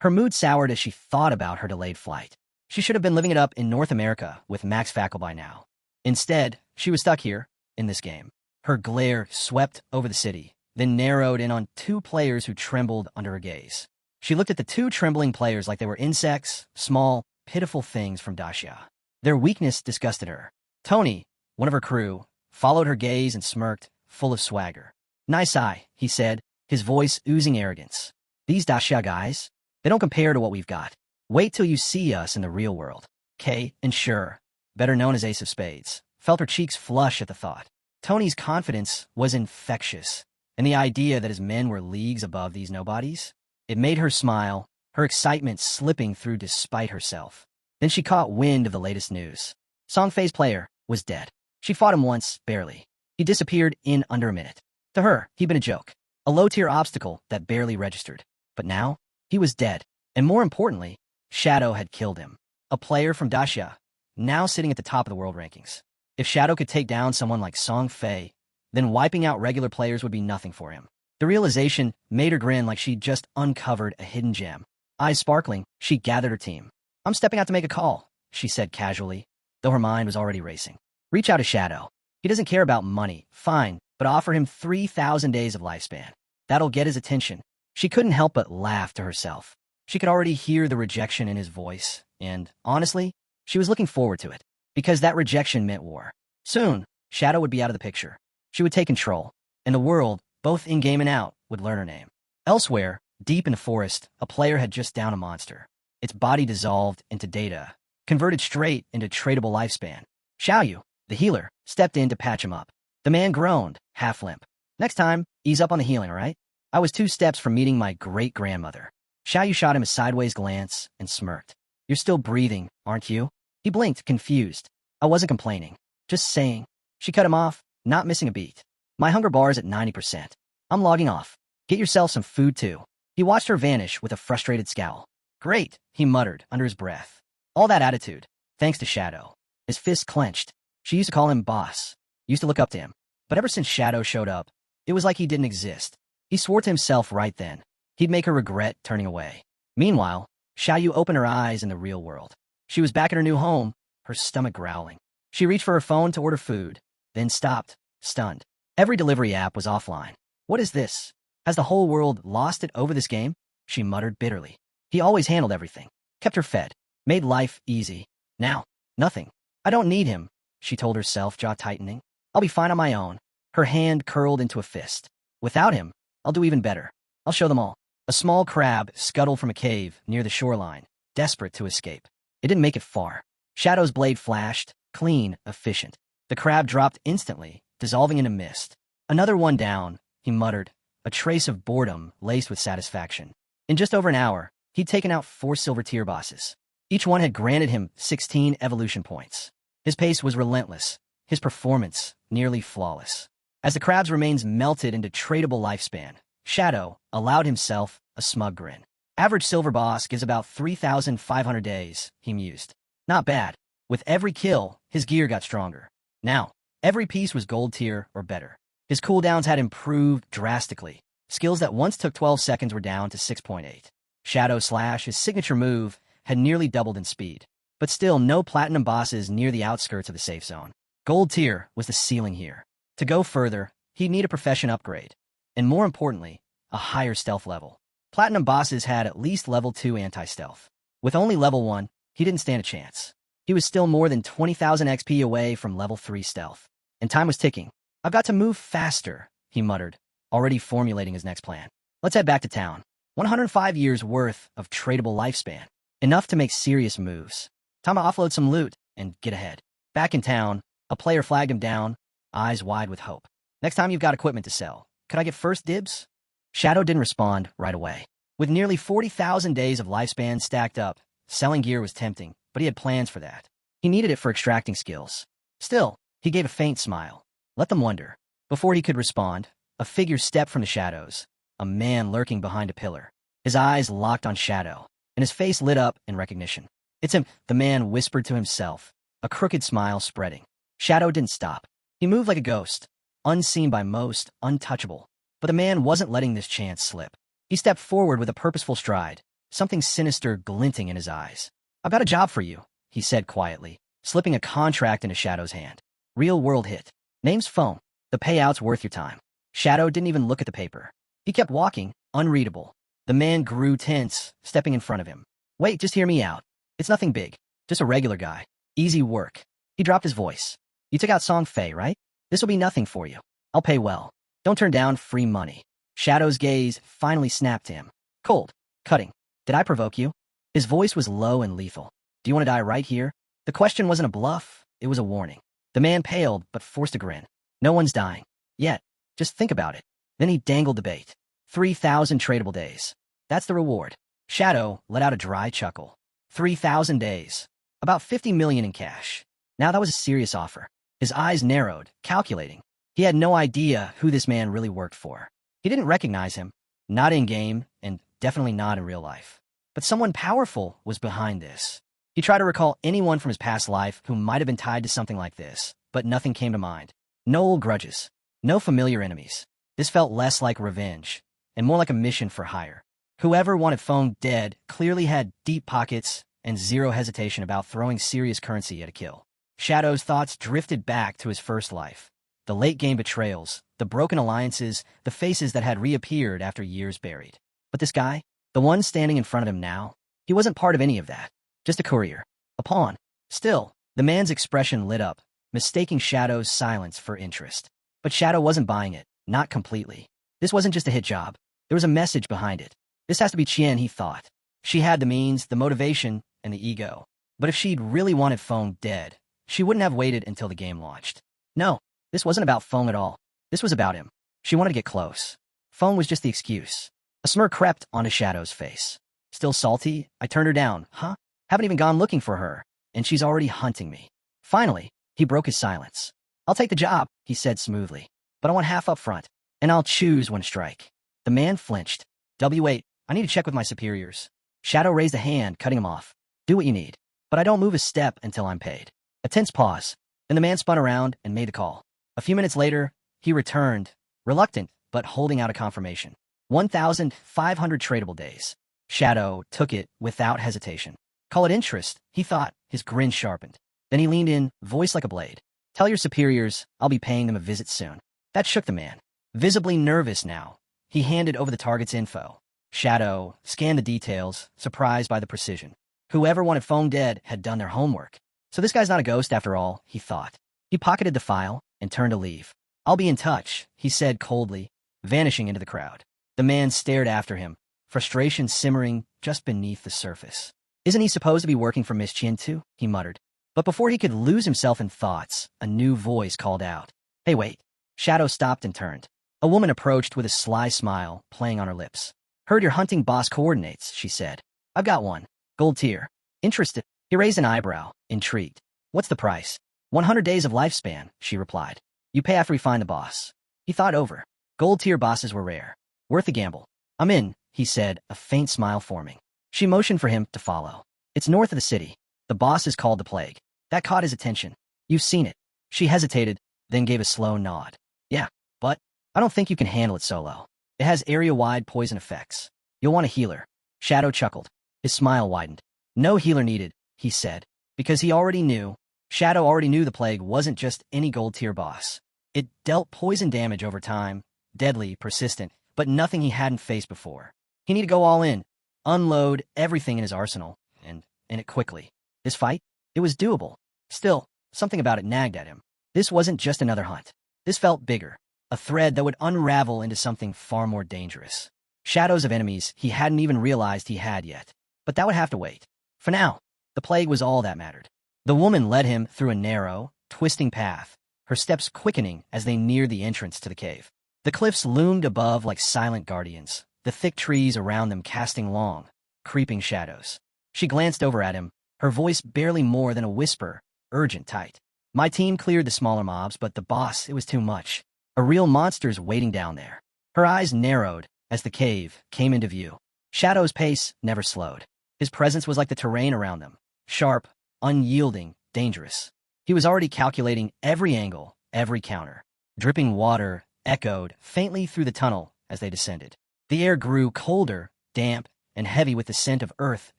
Her mood soured as she thought about her delayed flight. She should have been living it up in North America with Max Fackle by now. Instead, she was stuck here, in this game. Her glare swept over the city, then narrowed in on two players who trembled under her gaze. She looked at the two trembling players like they were insects, small, pitiful things from Dacia. Their weakness disgusted her. Tony, one of her crew, followed her gaze and smirked, full of swagger. Nice eye, he said, his voice oozing arrogance. These Dacia guys, they don't compare to what we've got. Wait till you see us in the real world. Kay and Sure, better known as Ace of Spades, felt her cheeks flush at the thought. Tony's confidence was infectious, and the idea that his men were leagues above these nobodies, it made her smile, her excitement slipping through despite herself. Then she caught wind of the latest news. Songfei's player was dead. She fought him once, barely. He disappeared in under a minute. To her, he'd been a joke, a low-tier obstacle that barely registered. But now, he was dead, and more importantly, Shadow had killed him. A player from Dacia, now sitting at the top of the world rankings. If Shadow could take down someone like Songfei, then wiping out regular players would be nothing for him. The realization made her grin like she'd just uncovered a hidden gem. Eyes sparkling, she gathered her team. I'm stepping out to make a call, she said casually, though her mind was already racing. Reach out to Shadow. He doesn't care about money, fine, but offer him 3,000 days of lifespan. That'll get his attention. She couldn't help but laugh to herself. She could already hear the rejection in his voice, and, honestly, she was looking forward to it, because that rejection meant war. Soon, Shadow would be out of the picture. She would take control, and the world, both in-game and out, would learn her name. Elsewhere, deep in the forest, a player had just downed a monster. Its body dissolved into data, converted straight into tradable lifespan. Xiaoyu, the healer, stepped in to patch him up. The man groaned, half limp. Next time, ease up on the healing, all right? I was 2 steps from meeting my great-grandmother. Xiaoyu shot him a sideways glance and smirked. You're still breathing, aren't you? He blinked, confused. I wasn't complaining. Just saying. She cut him off, not missing a beat. My hunger bar's at 90%. I'm logging off. Get yourself some food, too. He watched her vanish with a frustrated scowl. Great, he muttered under his breath. All that attitude, thanks to Shadow. His fist clenched. She used to call him boss. Used to look up to him. But ever since Shadow showed up, it was like he didn't exist. He swore to himself right then. He'd make her regret turning away. Meanwhile, Xiaoyu opened her eyes in the real world. She was back in her new home, her stomach growling. She reached for her phone to order food, then stopped, stunned. Every delivery app was offline. What is this? Has the whole world lost it over this game? She muttered bitterly. He always handled everything, kept her fed, made life easy. Now, nothing. I don't need him, she told herself, jaw tightening. I'll be fine on my own. Her hand curled into a fist. Without him, I'll do even better. I'll show them all. A small crab scuttled from a cave near the shoreline, desperate to escape. It didn't make it far. Shadow's blade flashed, clean, efficient. The crab dropped instantly, dissolving into mist. Another one down, he muttered, a trace of boredom laced with satisfaction. In just over an hour, he'd taken out 4 silver tier bosses. Each one had granted him 16 evolution points. His pace was relentless, his performance nearly flawless. As the crab's remains melted into tradable lifespan, Shadow allowed himself a smug grin. Average silver boss gives about 3,500 days, he mused. Not bad. With every kill, his gear got stronger. Now, every piece was gold tier or better. His cooldowns had improved drastically. Skills that once took 12 seconds were down to 6.8. Shadow Slash, his signature move, had nearly doubled in speed. But still no platinum bosses near the outskirts of the safe zone. Gold tier was the ceiling here. To go further, he'd need a profession upgrade. And more importantly, a higher stealth level. Platinum bosses had at least level 2 anti-stealth. With only level 1, he didn't stand a chance. He was still more than 20,000 XP away from level 3 stealth. And time was ticking. "I've got to move faster," he muttered, already formulating his next plan. "Let's head back to town. 105 years worth of tradable lifespan. Enough to make serious moves. Time to offload some loot and get ahead." Back in town, a player flagged him down, eyes wide with hope. "Next time you've got equipment to sell, could I get first dibs?" Shadow didn't respond right away. With nearly 40,000 days of lifespan stacked up, selling gear was tempting, but he had plans for that. He needed it for extracting skills. Still, he gave a faint smile. Let them wonder. Before he could respond, a figure stepped from the shadows, a man lurking behind a pillar. His eyes locked on Shadow, and his face lit up in recognition. "It's him," the man whispered to himself, a crooked smile spreading. Shadow didn't stop. He moved like a ghost, unseen by most, untouchable. But the man wasn't letting this chance slip. He stepped forward with a purposeful stride, something sinister glinting in his eyes. "I've got a job for you," he said quietly, slipping a contract into Shadow's hand. "Real-world hit. Name's Foam. The payout's worth your time." Shadow didn't even look at the paper. He kept walking, unreadable. The man grew tense, stepping in front of him. "Wait, just hear me out. It's nothing big. Just a regular guy. Easy work." He dropped his voice. "You took out Song Fei, right? This'll be nothing for you. I'll pay well. Don't turn down free money." Shadow's gaze finally snapped to him. "Cold. Cutting. Did I provoke you?" His voice was low and lethal. "Do you want to die right here?" The question wasn't a bluff. It was a warning. The man paled, but forced a grin. "No one's dying. Yet. Just think about it." Then he dangled the bait. 3,000 tradable days. That's the reward. Shadow let out a dry chuckle. 3,000 days. About 50 million in cash. Now that was a serious offer. His eyes narrowed, calculating. He had no idea who this man really worked for. He didn't recognize him. Not in-game, and definitely not in real life. But someone powerful was behind this. He tried to recall anyone from his past life who might have been tied to something like this, but nothing came to mind. No old grudges. No familiar enemies. This felt less like revenge, and more like a mission for hire. Whoever wanted Fong dead clearly had deep pockets and zero hesitation about throwing serious currency at a kill. Shadow's thoughts drifted back to his first life. The late-game betrayals, the broken alliances, the faces that had reappeared after years buried. But this guy, the one standing in front of him now, he wasn't part of any of that. Just a courier. A pawn. Still, the man's expression lit up, mistaking Shadow's silence for interest. But Shadow wasn't buying it, not completely. This wasn't just a hit job. There was a message behind it. This has to be Chien, he thought. She had the means, the motivation, and the ego. But if she'd really wanted Fong dead, she wouldn't have waited until the game launched. No, this wasn't about Fong at all. This was about him. She wanted to get close. Fong was just the excuse. A smirk crept onto Shadow's face. "Still salty? I turned her down, huh? Haven't even gone looking for her, and she's already hunting me." Finally, he broke his silence. "I'll take the job," he said smoothly. "But I want half up front, and I'll choose when to strike." The man flinched. "Wait, I need to check with my superiors." Shadow raised a hand, cutting him off. "Do what you need, but I don't move a step until I'm paid." A tense pause. Then the man spun around and made the call. A few minutes later, he returned, reluctant, but holding out a confirmation. 1,500 tradable days. Shadow took it without hesitation. Call it interest, he thought, his grin sharpened. Then he leaned in, voice like a blade. "Tell your superiors I'll be paying them a visit soon." That shook the man. Visibly nervous now, he handed over the target's info. Shadow scanned the details, surprised by the precision. Whoever wanted Fong dead had done their homework. So this guy's not a ghost after all, he thought. He pocketed the file and turned to leave. "I'll be in touch," he said coldly, vanishing into the crowd. The man stared after him, frustration simmering just beneath the surface. "Isn't he supposed to be working for Miss Chien too?" he muttered. But before he could lose himself in thoughts, a new voice called out. "Hey, wait." Shadow stopped and turned. A woman approached with a sly smile playing on her lips. "Heard you're hunting boss coordinates," she said. "I've got one. Gold tier. Interested?" He raised an eyebrow, intrigued. "What's the price?" 100 days of lifespan, she replied. "You pay after we find the boss." He thought over. Gold tier bosses were rare. Worth a gamble. "I'm in," he said, a faint smile forming. She motioned for him to follow. "It's north of the city. The boss is called the Plague." That caught his attention. "You've seen it." She hesitated, then gave a slow nod. "Yeah, but I don't think you can handle it solo. It has area-wide poison effects. You'll want a healer." Shadow chuckled. His smile widened. "No healer needed," he said, because he already knew. Shadow already knew the Plague wasn't just any gold-tier boss. It dealt poison damage over time, deadly, persistent, but nothing he hadn't faced before. He needed to go all in, unload everything in his arsenal, and it quickly. This fight? It was doable. Still, something about it nagged at him. This wasn't just another hunt. This felt bigger, a thread that would unravel into something far more dangerous. Shadows of enemies he hadn't even realized he had yet. But that would have to wait. For now, the plague was all that mattered. The woman led him through a narrow, twisting path, her steps quickening as they neared the entrance to the cave. The cliffs loomed above like silent guardians, the thick trees around them casting long, creeping shadows. She glanced over at him, her voice barely more than a whisper, urgent, tight. My team cleared the smaller mobs, but the boss, it was too much. A real monster's waiting down there. Her eyes narrowed as the cave came into view. Shadow's pace never slowed. His presence was like the terrain around them, sharp, unyielding, dangerous. He was already calculating every angle, every counter. Dripping water echoed faintly through the tunnel as they descended. The air grew colder, damp, and heavy with the scent of earth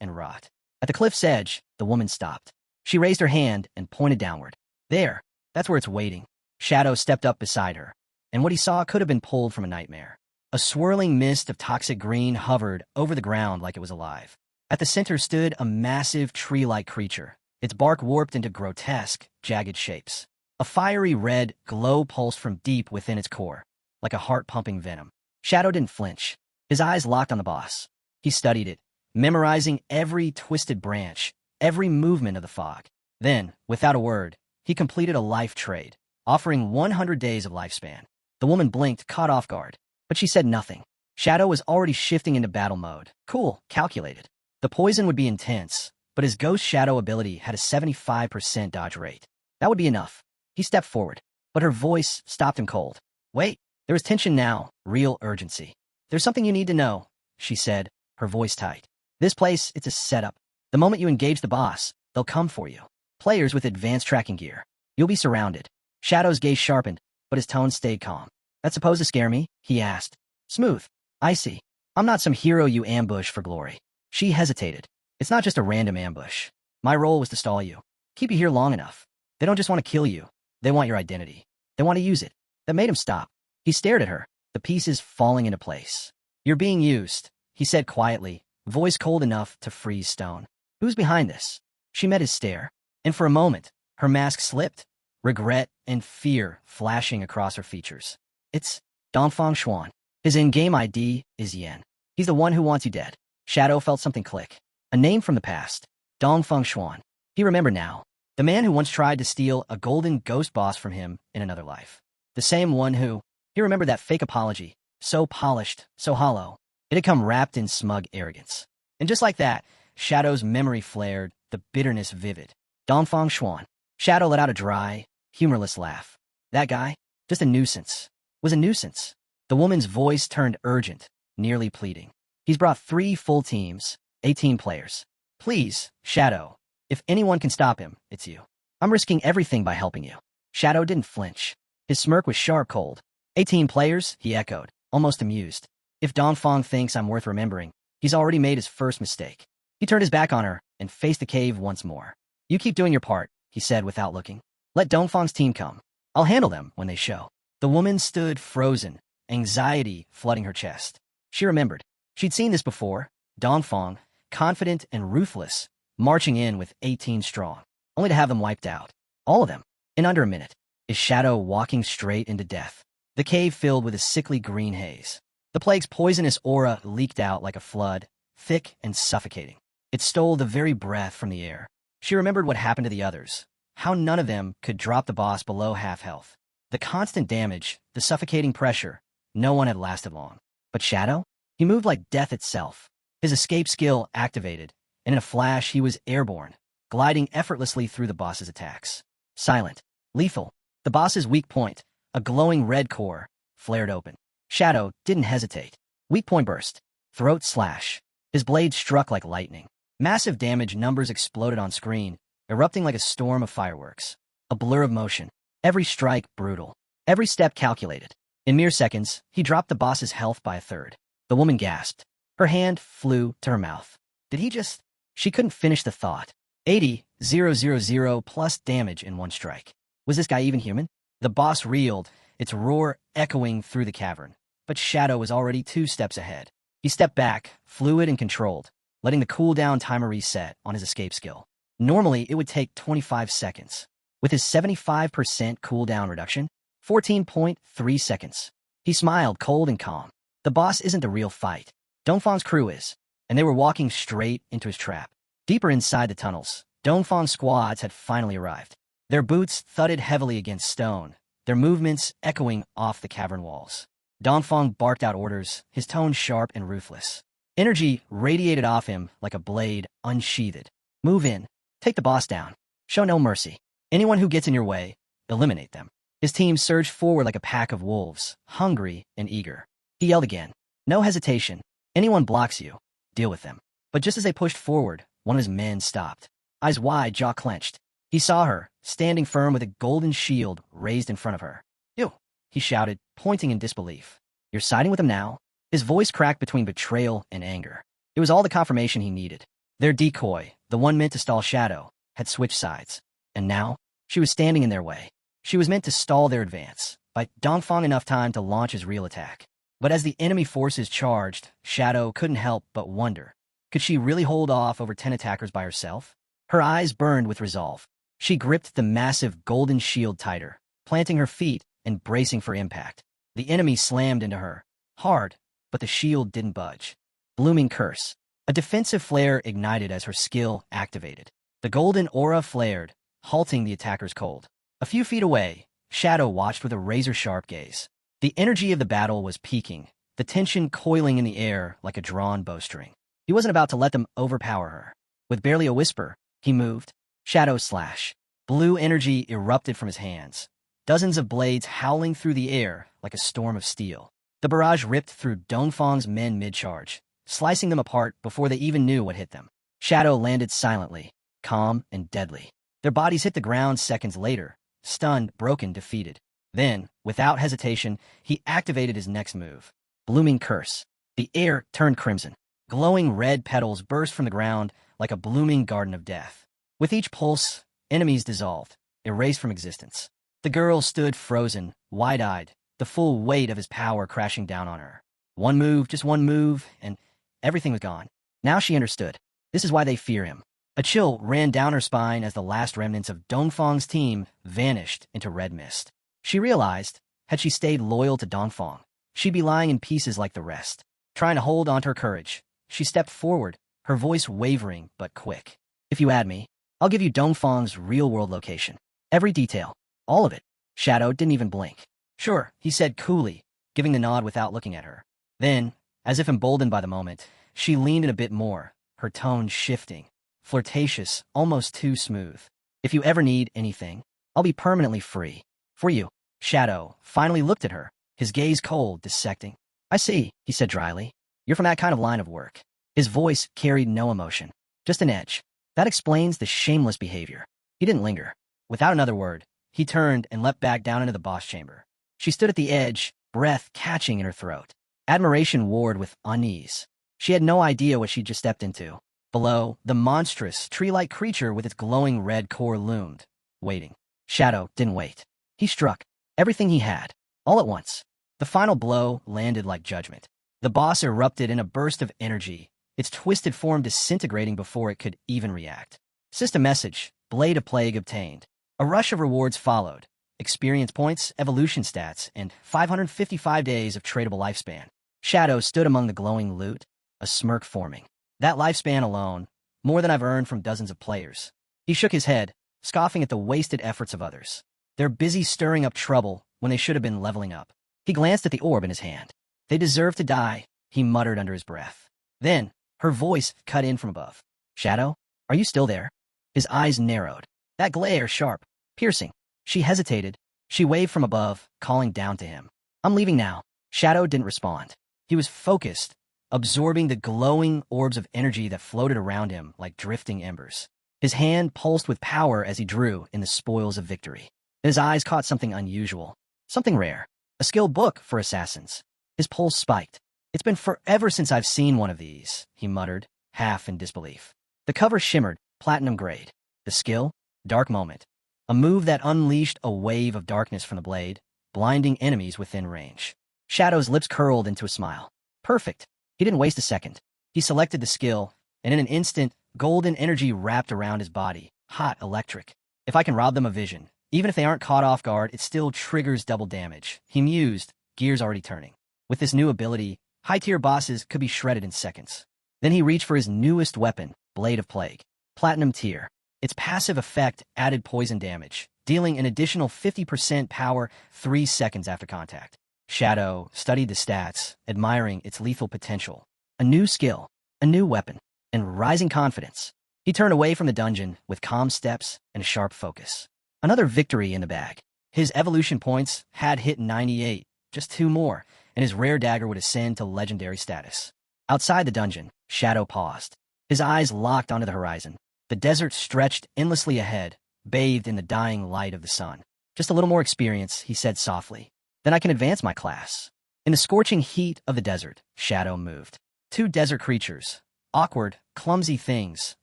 and rot. At the cliff's edge, the woman stopped. She raised her hand and pointed downward. There, that's where it's waiting. Shadow stepped up beside her, and what he saw could have been pulled from a nightmare. A swirling mist of toxic green hovered over the ground like it was alive. At the center stood a massive tree-like creature, its bark warped into grotesque, jagged shapes. A fiery red glow pulsed from deep within its core, like a heart-pumping venom. Shadow didn't flinch. His eyes locked on the boss. He studied it, memorizing every twisted branch, every movement of the fog. Then, without a word, he completed a life trade, offering 100 days of lifespan. The woman blinked, caught off guard, but she said nothing. Shadow was already shifting into battle mode. Cool, calculated. The poison would be intense, but his ghost shadow ability had a 75% dodge rate. That would be enough. He stepped forward, but her voice stopped him cold. Wait, there was tension now, real urgency. There's something you need to know, she said, her voice tight. This place, it's a setup. The moment you engage the boss, they'll come for you. Players with advanced tracking gear. You'll be surrounded. Shadow's gaze sharpened, but his tone stayed calm. That's supposed to scare me? He asked. Smooth. I see. I'm not some hero you ambush for glory. She hesitated. It's not just a random ambush. My role was to stall you. Keep you here long enough. They don't just want to kill you. They want your identity. They want to use it. That made him stop. He stared at her, the pieces falling into place. You're being used, he said quietly, voice cold enough to freeze stone. Who's behind this? She met his stare, and for a moment, her mask slipped, regret and fear flashing across her features. It's Dongfang Xuan. His in-game ID is Yen. He's the one who wants you dead. Shadow felt something click. A name from the past. Dongfang Xuan. He remembered now. The man who once tried to steal a golden ghost boss from him in another life. The same one who, he remembered that fake apology, so polished, so hollow. It had come wrapped in smug arrogance. And just like that, Shadow's memory flared, the bitterness vivid. Dongfang Xuan. Shadow let out a dry, humorless laugh. That guy, just a nuisance. Was a nuisance. The woman's voice turned urgent, nearly pleading. He's brought 3 full teams, 18 players. Please, Shadow, if anyone can stop him, it's you. I'm risking everything by helping you. Shadow didn't flinch. His smirk was sharp cold. 18 players, he echoed, almost amused. If Dongfang thinks I'm worth remembering, he's already made his first mistake. He turned his back on her and faced the cave once more. You keep doing your part, he said without looking. Let Dongfang's team come. I'll handle them when they show. The woman stood frozen, anxiety flooding her chest. She remembered. She'd seen this before. Dongfang, confident and ruthless, marching in with 18 strong, only to have them wiped out. All of them, in under a minute. His shadow walking straight into death. The cave filled with a sickly green haze. The plague's poisonous aura leaked out like a flood, thick and suffocating. It stole the very breath from the air. She remembered what happened to the others, how none of them could drop the boss below half health. The constant damage, the suffocating pressure, no one had lasted long. But Shadow? He moved like death itself. His escape skill activated, and in a flash he was airborne, gliding effortlessly through the boss's attacks. Silent, lethal. The boss's weak point, a glowing red core, flared open. Shadow didn't hesitate. Weak point burst. Throat slash. His blade struck like lightning. Massive damage numbers exploded on screen, erupting like a storm of fireworks. A blur of motion. Every strike brutal. Every step calculated. In mere seconds, he dropped the boss's health by a third. The woman gasped. Her hand flew to her mouth. Did he just... She couldn't finish the thought. 80,000 plus damage in one strike. Was this guy even human? The boss reeled, its roar echoing through the cavern. But Shadow was already 2 steps ahead. He stepped back, fluid and controlled, letting the cooldown timer reset on his escape skill. Normally, it would take 25 seconds. With his 75% cooldown reduction, 14.3 seconds. He smiled, cold and calm. The boss isn't the real fight. Dongfang's crew is, and they were walking straight into his trap. Deeper inside the tunnels, Dongfang's squads had finally arrived. Their boots thudded heavily against stone, their movements echoing off the cavern walls. Dongfang barked out orders, his tone sharp and ruthless. Energy radiated off him like a blade unsheathed. Move in. Take the boss down. Show no mercy. Anyone who gets in your way, eliminate them. His team surged forward like a pack of wolves, hungry and eager. He yelled again. No hesitation. Anyone blocks you, deal with them. But just as they pushed forward, one of his men stopped. Eyes wide, jaw clenched. He saw her, standing firm with a golden shield raised in front of her. You, he shouted, pointing in disbelief. You're siding with him now? His voice cracked between betrayal and anger. It was all the confirmation he needed. Their decoy, the one meant to stall Shadow, had switched sides. And now, she was standing in their way. She was meant to stall their advance, by Dongfang enough time to launch his real attack. But as the enemy forces charged, Shadow couldn't help but wonder. Could she really hold off over 10 attackers by herself? Her eyes burned with resolve. She gripped the massive golden shield tighter, planting her feet and bracing for impact. The enemy slammed into her, hard, but the shield didn't budge. Blooming curse. A defensive flare ignited as her skill activated. The golden aura flared, halting the attacker's cold. A few feet away, Shadow watched with a razor-sharp gaze. The energy of the battle was peaking, the tension coiling in the air like a drawn bowstring. He wasn't about to let them overpower her. With barely a whisper, he moved. Shadow slash. Blue energy erupted from his hands, dozens of blades howling through the air like a storm of steel. The barrage ripped through Dongfang's men mid-charge, slicing them apart before they even knew what hit them. Shadow landed silently, calm and deadly. Their bodies hit the ground seconds later, stunned, broken, defeated. Then, without hesitation, he activated his next move. Blooming curse. The air turned crimson. Glowing red petals burst from the ground like a blooming garden of death. With each pulse, enemies dissolved, erased from existence. The girl stood frozen, wide-eyed, the full weight of his power crashing down on her. One move, just one move, and everything was gone. Now she understood. This is why they fear him. A chill ran down her spine as the last remnants of Dongfang's team vanished into red mist. She realized, had she stayed loyal to Dongfang, she'd be lying in pieces like the rest. Trying to hold onto her courage, she stepped forward, her voice wavering but quick. If you add me, I'll give you Dongfang's real-world location. Every detail. All of it. Shadow didn't even blink. Sure, he said coolly, giving the nod without looking at her. Then, as if emboldened by the moment, she leaned in a bit more, her tone shifting. Flirtatious, almost too smooth. If you ever need anything, I'll be permanently free. For you. Shadow finally looked at her, his gaze cold, dissecting. I see, he said dryly. You're from that kind of line of work. His voice carried no emotion, just an edge. That explains the shameless behavior. He didn't linger. Without another word, he turned and leapt back down into the boss chamber. She stood at the edge, breath catching in her throat. Admiration warred with unease. She had no idea what she'd just stepped into. Below, the monstrous, tree-like creature with its glowing red core loomed, waiting. Shadow didn't wait. He struck. Everything he had. All at once. The final blow landed like judgment. The boss erupted in a burst of energy, its twisted form disintegrating before it could even react. System message, Blade of Plague obtained. A rush of rewards followed. Experience points, evolution stats, and 555 days of tradable lifespan. Shadow stood among the glowing loot, a smirk forming. That lifespan alone, more than I've earned from dozens of players. He shook his head, scoffing at the wasted efforts of others. They're busy stirring up trouble when they should have been leveling up. He glanced at the orb in his hand. They deserve to die, he muttered under his breath. Then, her voice cut in from above. Shadow, are you still there? His eyes narrowed. That glare sharp, piercing. She hesitated. She waved from above, calling down to him. I'm leaving now. Shadow didn't respond. He was focused, absorbing the glowing orbs of energy that floated around him like drifting embers. His hand pulsed with power as he drew in the spoils of victory. His eyes caught something unusual, something rare, a skilled book for assassins. His pulse spiked. It's been forever since I've seen one of these, he muttered, half in disbelief. The cover shimmered, platinum grade. The skill, Dark Moment. A move that unleashed a wave of darkness from the blade, blinding enemies within range. Shadow's lips curled into a smile. Perfect. He didn't waste a second. He selected the skill, and in an instant, golden energy wrapped around his body, hot electric. If I can rob them of vision, even if they aren't caught off guard, it still triggers double damage. He mused, gears already turning. With this new ability, high-tier bosses could be shredded in seconds. Then he reached for his newest weapon, Blade of Plague. Platinum tier. Its passive effect added poison damage, dealing an additional 50% power 3 seconds after contact. Shadow studied the stats, admiring its lethal potential. A new skill, a new weapon, and rising confidence. He turned away from the dungeon with calm steps and a sharp focus. Another victory in the bag. His evolution points had hit 98, just 2 more, and his rare dagger would ascend to legendary status. Outside the dungeon, Shadow paused. His eyes locked onto the horizon. The desert stretched endlessly ahead, bathed in the dying light of the sun. Just a little more experience, he said softly. Then I can advance my class. In the scorching heat of the desert, Shadow moved. 2 desert creatures, awkward, clumsy things,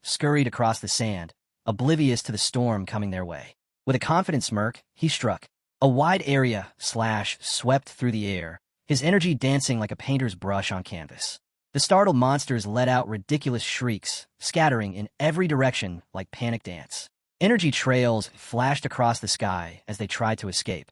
scurried across the sand, oblivious to the storm coming their way. With a confident smirk, he struck. A wide area swept through the air, his energy dancing like a painter's brush on canvas. The startled monsters let out ridiculous shrieks, scattering in every direction like panicked ants. Energy trails flashed across the sky as they tried to escape,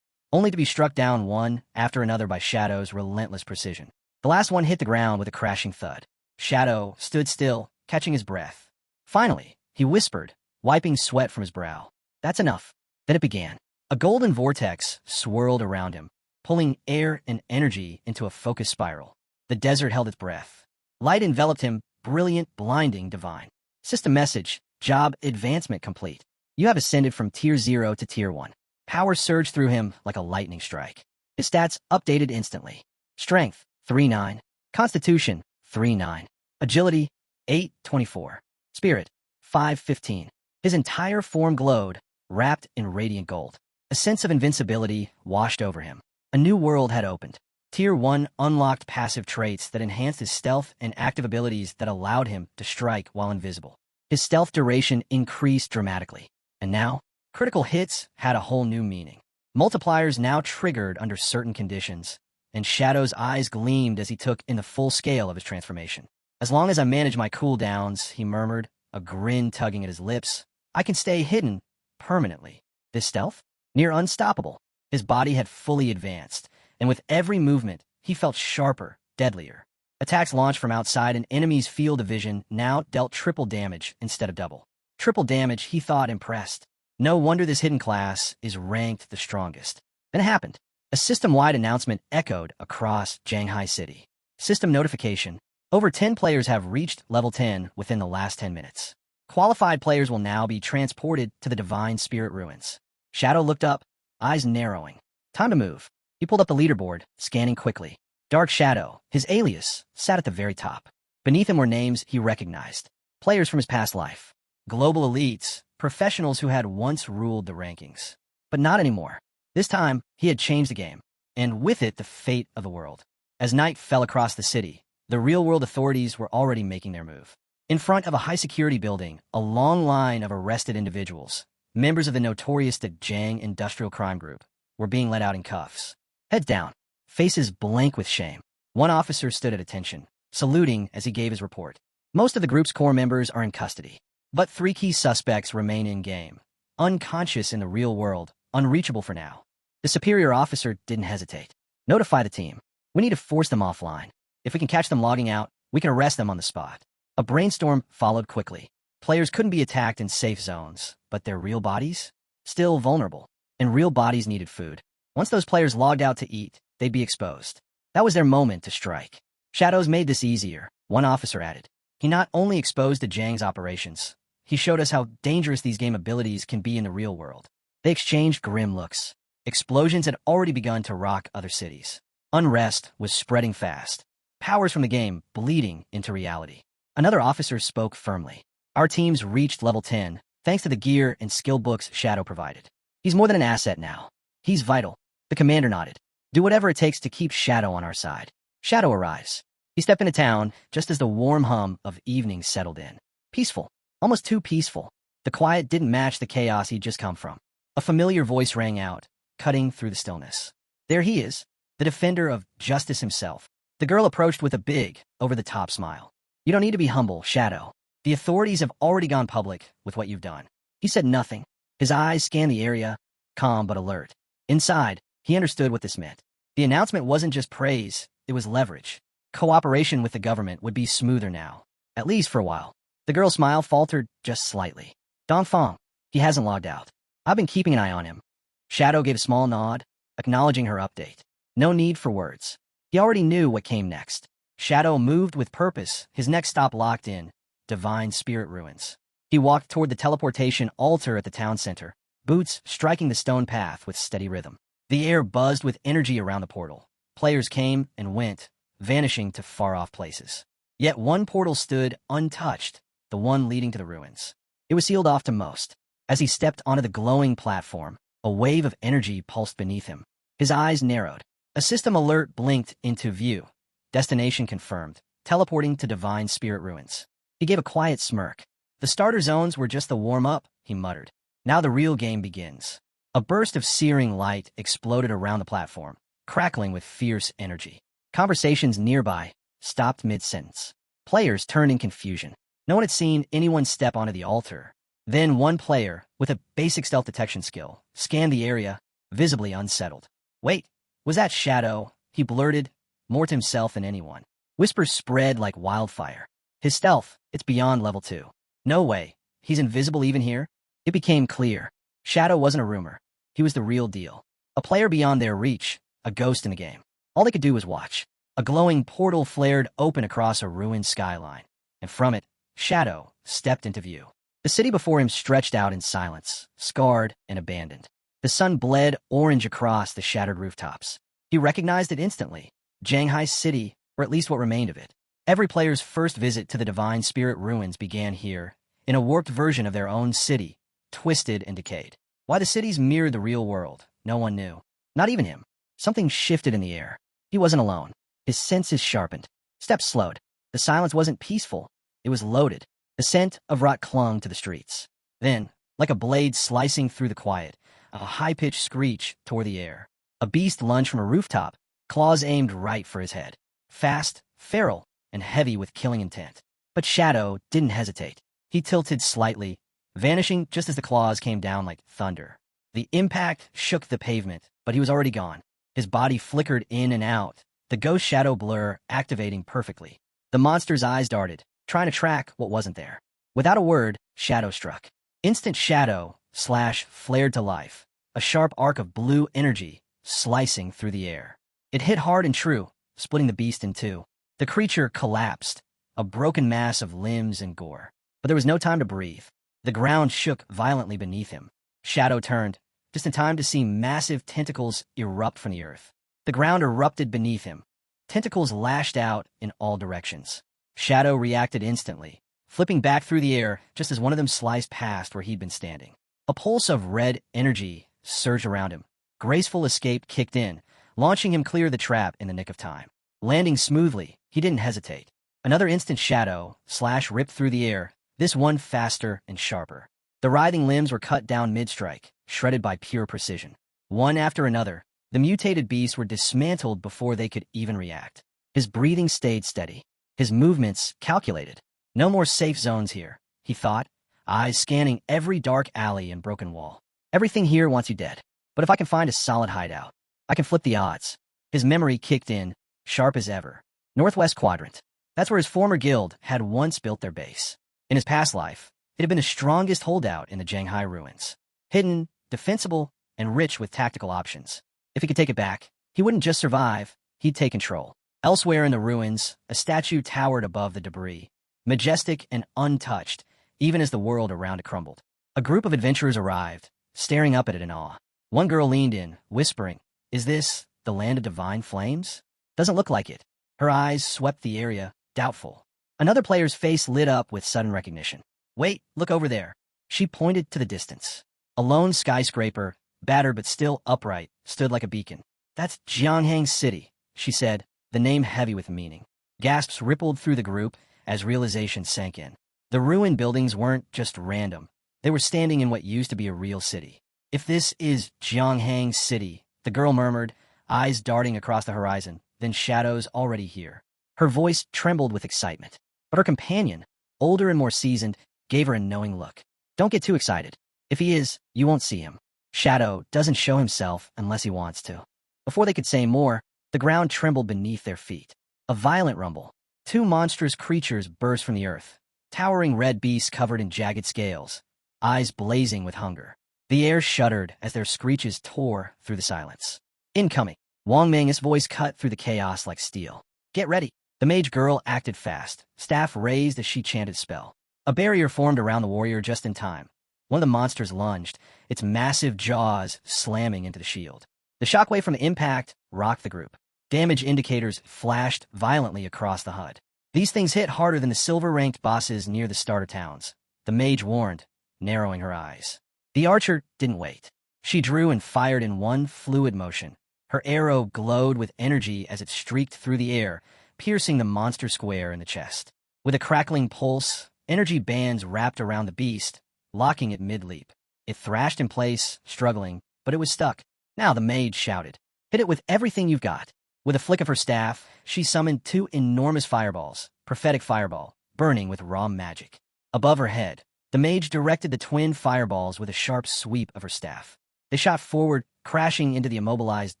only to be struck down one after another by Shadow's relentless precision. The last one hit the ground with a crashing thud. Shadow stood still, catching his breath. Finally, he whispered, wiping sweat from his brow. That's enough. Then it began. A golden vortex swirled around him, pulling air and energy into a focused spiral. The desert held its breath. Light enveloped him, brilliant, blinding, divine. System message, job advancement complete. You have ascended from Tier 0 to Tier 1. Power surged through him like a lightning strike. His stats updated instantly. Strength, 3-9. Constitution, 3-9. Agility, 8-24. Spirit, 5-15. His entire form glowed, wrapped in radiant gold. A sense of invincibility washed over him. A new world had opened. Tier 1 unlocked passive traits that enhanced his stealth and active abilities that allowed him to strike while invisible. His stealth duration increased dramatically. And now, critical hits had a whole new meaning. Multipliers now triggered under certain conditions, and Shadow's eyes gleamed as he took in the full scale of his transformation. As long as I manage my cooldowns, he murmured, a grin tugging at his lips, I can stay hidden permanently. This stealth? Near unstoppable. His body had fully advanced, and with every movement, he felt sharper, deadlier. Attacks launched from outside an enemy's field of vision now dealt triple damage instead of double. Triple damage, he thought, impressed. No wonder this hidden class is ranked the strongest. Then it happened. A system-wide announcement echoed across Shanghai City. System notification. Over 10 players have reached level 10 within the last 10 minutes. Qualified players will now be transported to the Divine Spirit Ruins. Shadow looked up, eyes narrowing. Time to move. He pulled up the leaderboard, scanning quickly. Dark Shadow, his alias, sat at the very top. Beneath him were names he recognized. Players from his past life. Global elites, professionals who had once ruled the rankings. But not anymore. This time, he had changed the game, and with it the fate of the world. As night fell across the city, the real-world authorities were already making their move. In front of a high-security building, a long line of arrested individuals, members of the notorious Jiang Industrial Crime Group, were being let out in cuffs. Heads down, faces blank with shame. One officer stood at attention, saluting as he gave his report. Most of the group's core members are in custody, but 3 key suspects remain in-game, unconscious in the real world, unreachable for now. The superior officer didn't hesitate. Notify the team. We need to force them offline. If we can catch them logging out, we can arrest them on the spot. A brainstorm followed quickly. Players couldn't be attacked in safe zones, but their real bodies? Still vulnerable. And real bodies needed food. Once those players logged out to eat, they'd be exposed. That was their moment to strike. Shadows made this easier, one officer added. He not only exposed the Jiang's operations, he showed us how dangerous these game abilities can be in the real world. They exchanged grim looks. Explosions had already begun to rock other cities. Unrest was spreading fast. Powers from the game bleeding into reality. Another officer spoke firmly. Our teams reached level 10, thanks to the gear and skill books Shadow provided. He's more than an asset now. He's vital. The commander nodded. Do whatever it takes to keep Shadow on our side. Shadow arrives. He stepped into town just as the warm hum of evening settled in. Peaceful. Almost too peaceful. The quiet didn't match the chaos he'd just come from. A familiar voice rang out, cutting through the stillness. There he is, the defender of justice himself. The girl approached with a big, over-the-top smile. You don't need to be humble, Shadow. The authorities have already gone public with what you've done. He said nothing. His eyes scanned the area, calm but alert. Inside, he understood what this meant. The announcement wasn't just praise, it was leverage. Cooperation with the government would be smoother now, at least for a while. The girl's smile faltered just slightly. Dongfang, he hasn't logged out. I've been keeping an eye on him. Shadow gave a small nod, acknowledging her update. No need for words. He already knew what came next. Shadow moved with purpose, his next stop locked in, Divine Spirit Ruins. He walked toward the teleportation altar at the town center, boots striking the stone path with steady rhythm. The air buzzed with energy around the portal. Players came and went, vanishing to far-off places. Yet one portal stood untouched, the one leading to the ruins. It was sealed off to most. As he stepped onto the glowing platform, a wave of energy pulsed beneath him. His eyes narrowed. A system alert blinked into view. Destination confirmed, teleporting to Divine Spirit Ruins. He gave a quiet smirk. The starter zones were just the warm-up, he muttered. Now the real game begins. A burst of searing light exploded around the platform, crackling with fierce energy. Conversations nearby stopped mid-sentence. Players turned in confusion. No one had seen anyone step onto the altar. Then one player, with a basic stealth detection skill, scanned the area, visibly unsettled. Wait, was that Shadow? He blurted, more to himself than anyone. Whispers spread like wildfire. His stealth, it's beyond level 2. No way, he's invisible even here? It became clear. Shadow wasn't a rumor. He was the real deal. A player beyond their reach, a ghost in the game. All they could do was watch. A glowing portal flared open across a ruined skyline, and from it, Shadow stepped into view. The city before him stretched out in silence, scarred and abandoned. The sun bled orange across the shattered rooftops. He recognized it instantly. Shanghai's city, or at least what remained of it. Every player's first visit to the Divine Spirit Ruins began here, in a warped version of their own city, twisted and decayed. Why the cities mirrored the real world, no one knew. Not even him. Something shifted in the air. He wasn't alone. His senses sharpened. Steps slowed. The silence wasn't peaceful. It was loaded. The scent of rot clung to the streets. Then, like a blade slicing through the quiet, a high-pitched screech tore the air. A beast lunged from a rooftop, claws aimed right for his head. Fast, feral, and heavy with killing intent. But Shadow didn't hesitate. He tilted slightly, vanishing just as the claws came down like thunder. The impact shook the pavement, but he was already gone. His body flickered in and out, the ghost shadow blur activating perfectly. The monster's eyes darted, trying to track what wasn't there. Without a word, Shadow struck. Instant shadow slash flared to life, a sharp arc of blue energy slicing through the air. It hit hard and true, splitting the beast in two. The creature collapsed, a broken mass of limbs and gore. But there was no time to breathe. The ground shook violently beneath him. Shadow turned, just in time to see massive tentacles erupt from the earth. The ground erupted beneath him. Tentacles lashed out in all directions. Shadow reacted instantly, flipping back through the air just as one of them sliced past where he'd been standing. A pulse of red energy surged around him. Graceful escape kicked in, launching him clear of the trap in the nick of time. Landing smoothly, he didn't hesitate. Another instant shadow slash ripped through the air, this one faster and sharper. The writhing limbs were cut down mid-strike, shredded by pure precision. One after another, the mutated beasts were dismantled before they could even react. His breathing stayed steady, his movements calculated. No more safe zones here, he thought, eyes scanning every dark alley and broken wall. Everything here wants you dead. But if I can find a solid hideout, I can flip the odds. His memory kicked in, sharp as ever. Northwest Quadrant. That's where his former guild had once built their base. In his past life, it had been the strongest holdout in the Shanghai ruins. Hidden, defensible, and rich with tactical options. If he could take it back, he wouldn't just survive, he'd take control. Elsewhere in the ruins, a statue towered above the debris, majestic and untouched, even as the world around it crumbled. A group of adventurers arrived, staring up at it in awe. One girl leaned in, whispering, "Is this the land of divine flames?" Doesn't look like it. Her eyes swept the area, doubtful. Another player's face lit up with sudden recognition. "Wait, look over there." She pointed to the distance. A lone skyscraper, battered but still upright, stood like a beacon. "That's Jianghang City," she said, the name heavy with meaning. Gasps rippled through the group as realization sank in. The ruined buildings weren't just random. They were standing in what used to be a real city. "If this is Jianghang City," the girl murmured, eyes darting across the horizon, then shadows already here. Her voice trembled with excitement, but her companion, older and more seasoned, gave her a knowing look. Don't get too excited. If he is, you won't see him. Shadow doesn't show himself unless he wants to. Before they could say more, the ground trembled beneath their feet. A violent rumble. Two monstrous creatures burst from the earth, towering red beasts covered in jagged scales, eyes blazing with hunger. The air shuddered as their screeches tore through the silence. Incoming. Wang Ming's voice cut through the chaos like steel. Get ready. The mage girl acted fast, staff raised as she chanted spell. A barrier formed around the warrior just in time. One of the monsters lunged, its massive jaws slamming into the shield. The shockwave from the impact rocked the group. Damage indicators flashed violently across the HUD. These things hit harder than the silver-ranked bosses near the starter towns. The mage warned, narrowing her eyes. The archer didn't wait. She drew and fired in one fluid motion. Her arrow glowed with energy as it streaked through the air, piercing the monster square in the chest. With a crackling pulse, energy bands wrapped around the beast, locking it mid-leap. It thrashed in place, struggling, but it was stuck. Now the mage shouted, "Hit it with everything you've got." With a flick of her staff, she summoned two enormous fireballs, prophetic fireball, burning with raw magic. Above her head, the mage directed the twin fireballs with a sharp sweep of her staff. They shot forward, crashing into the immobilized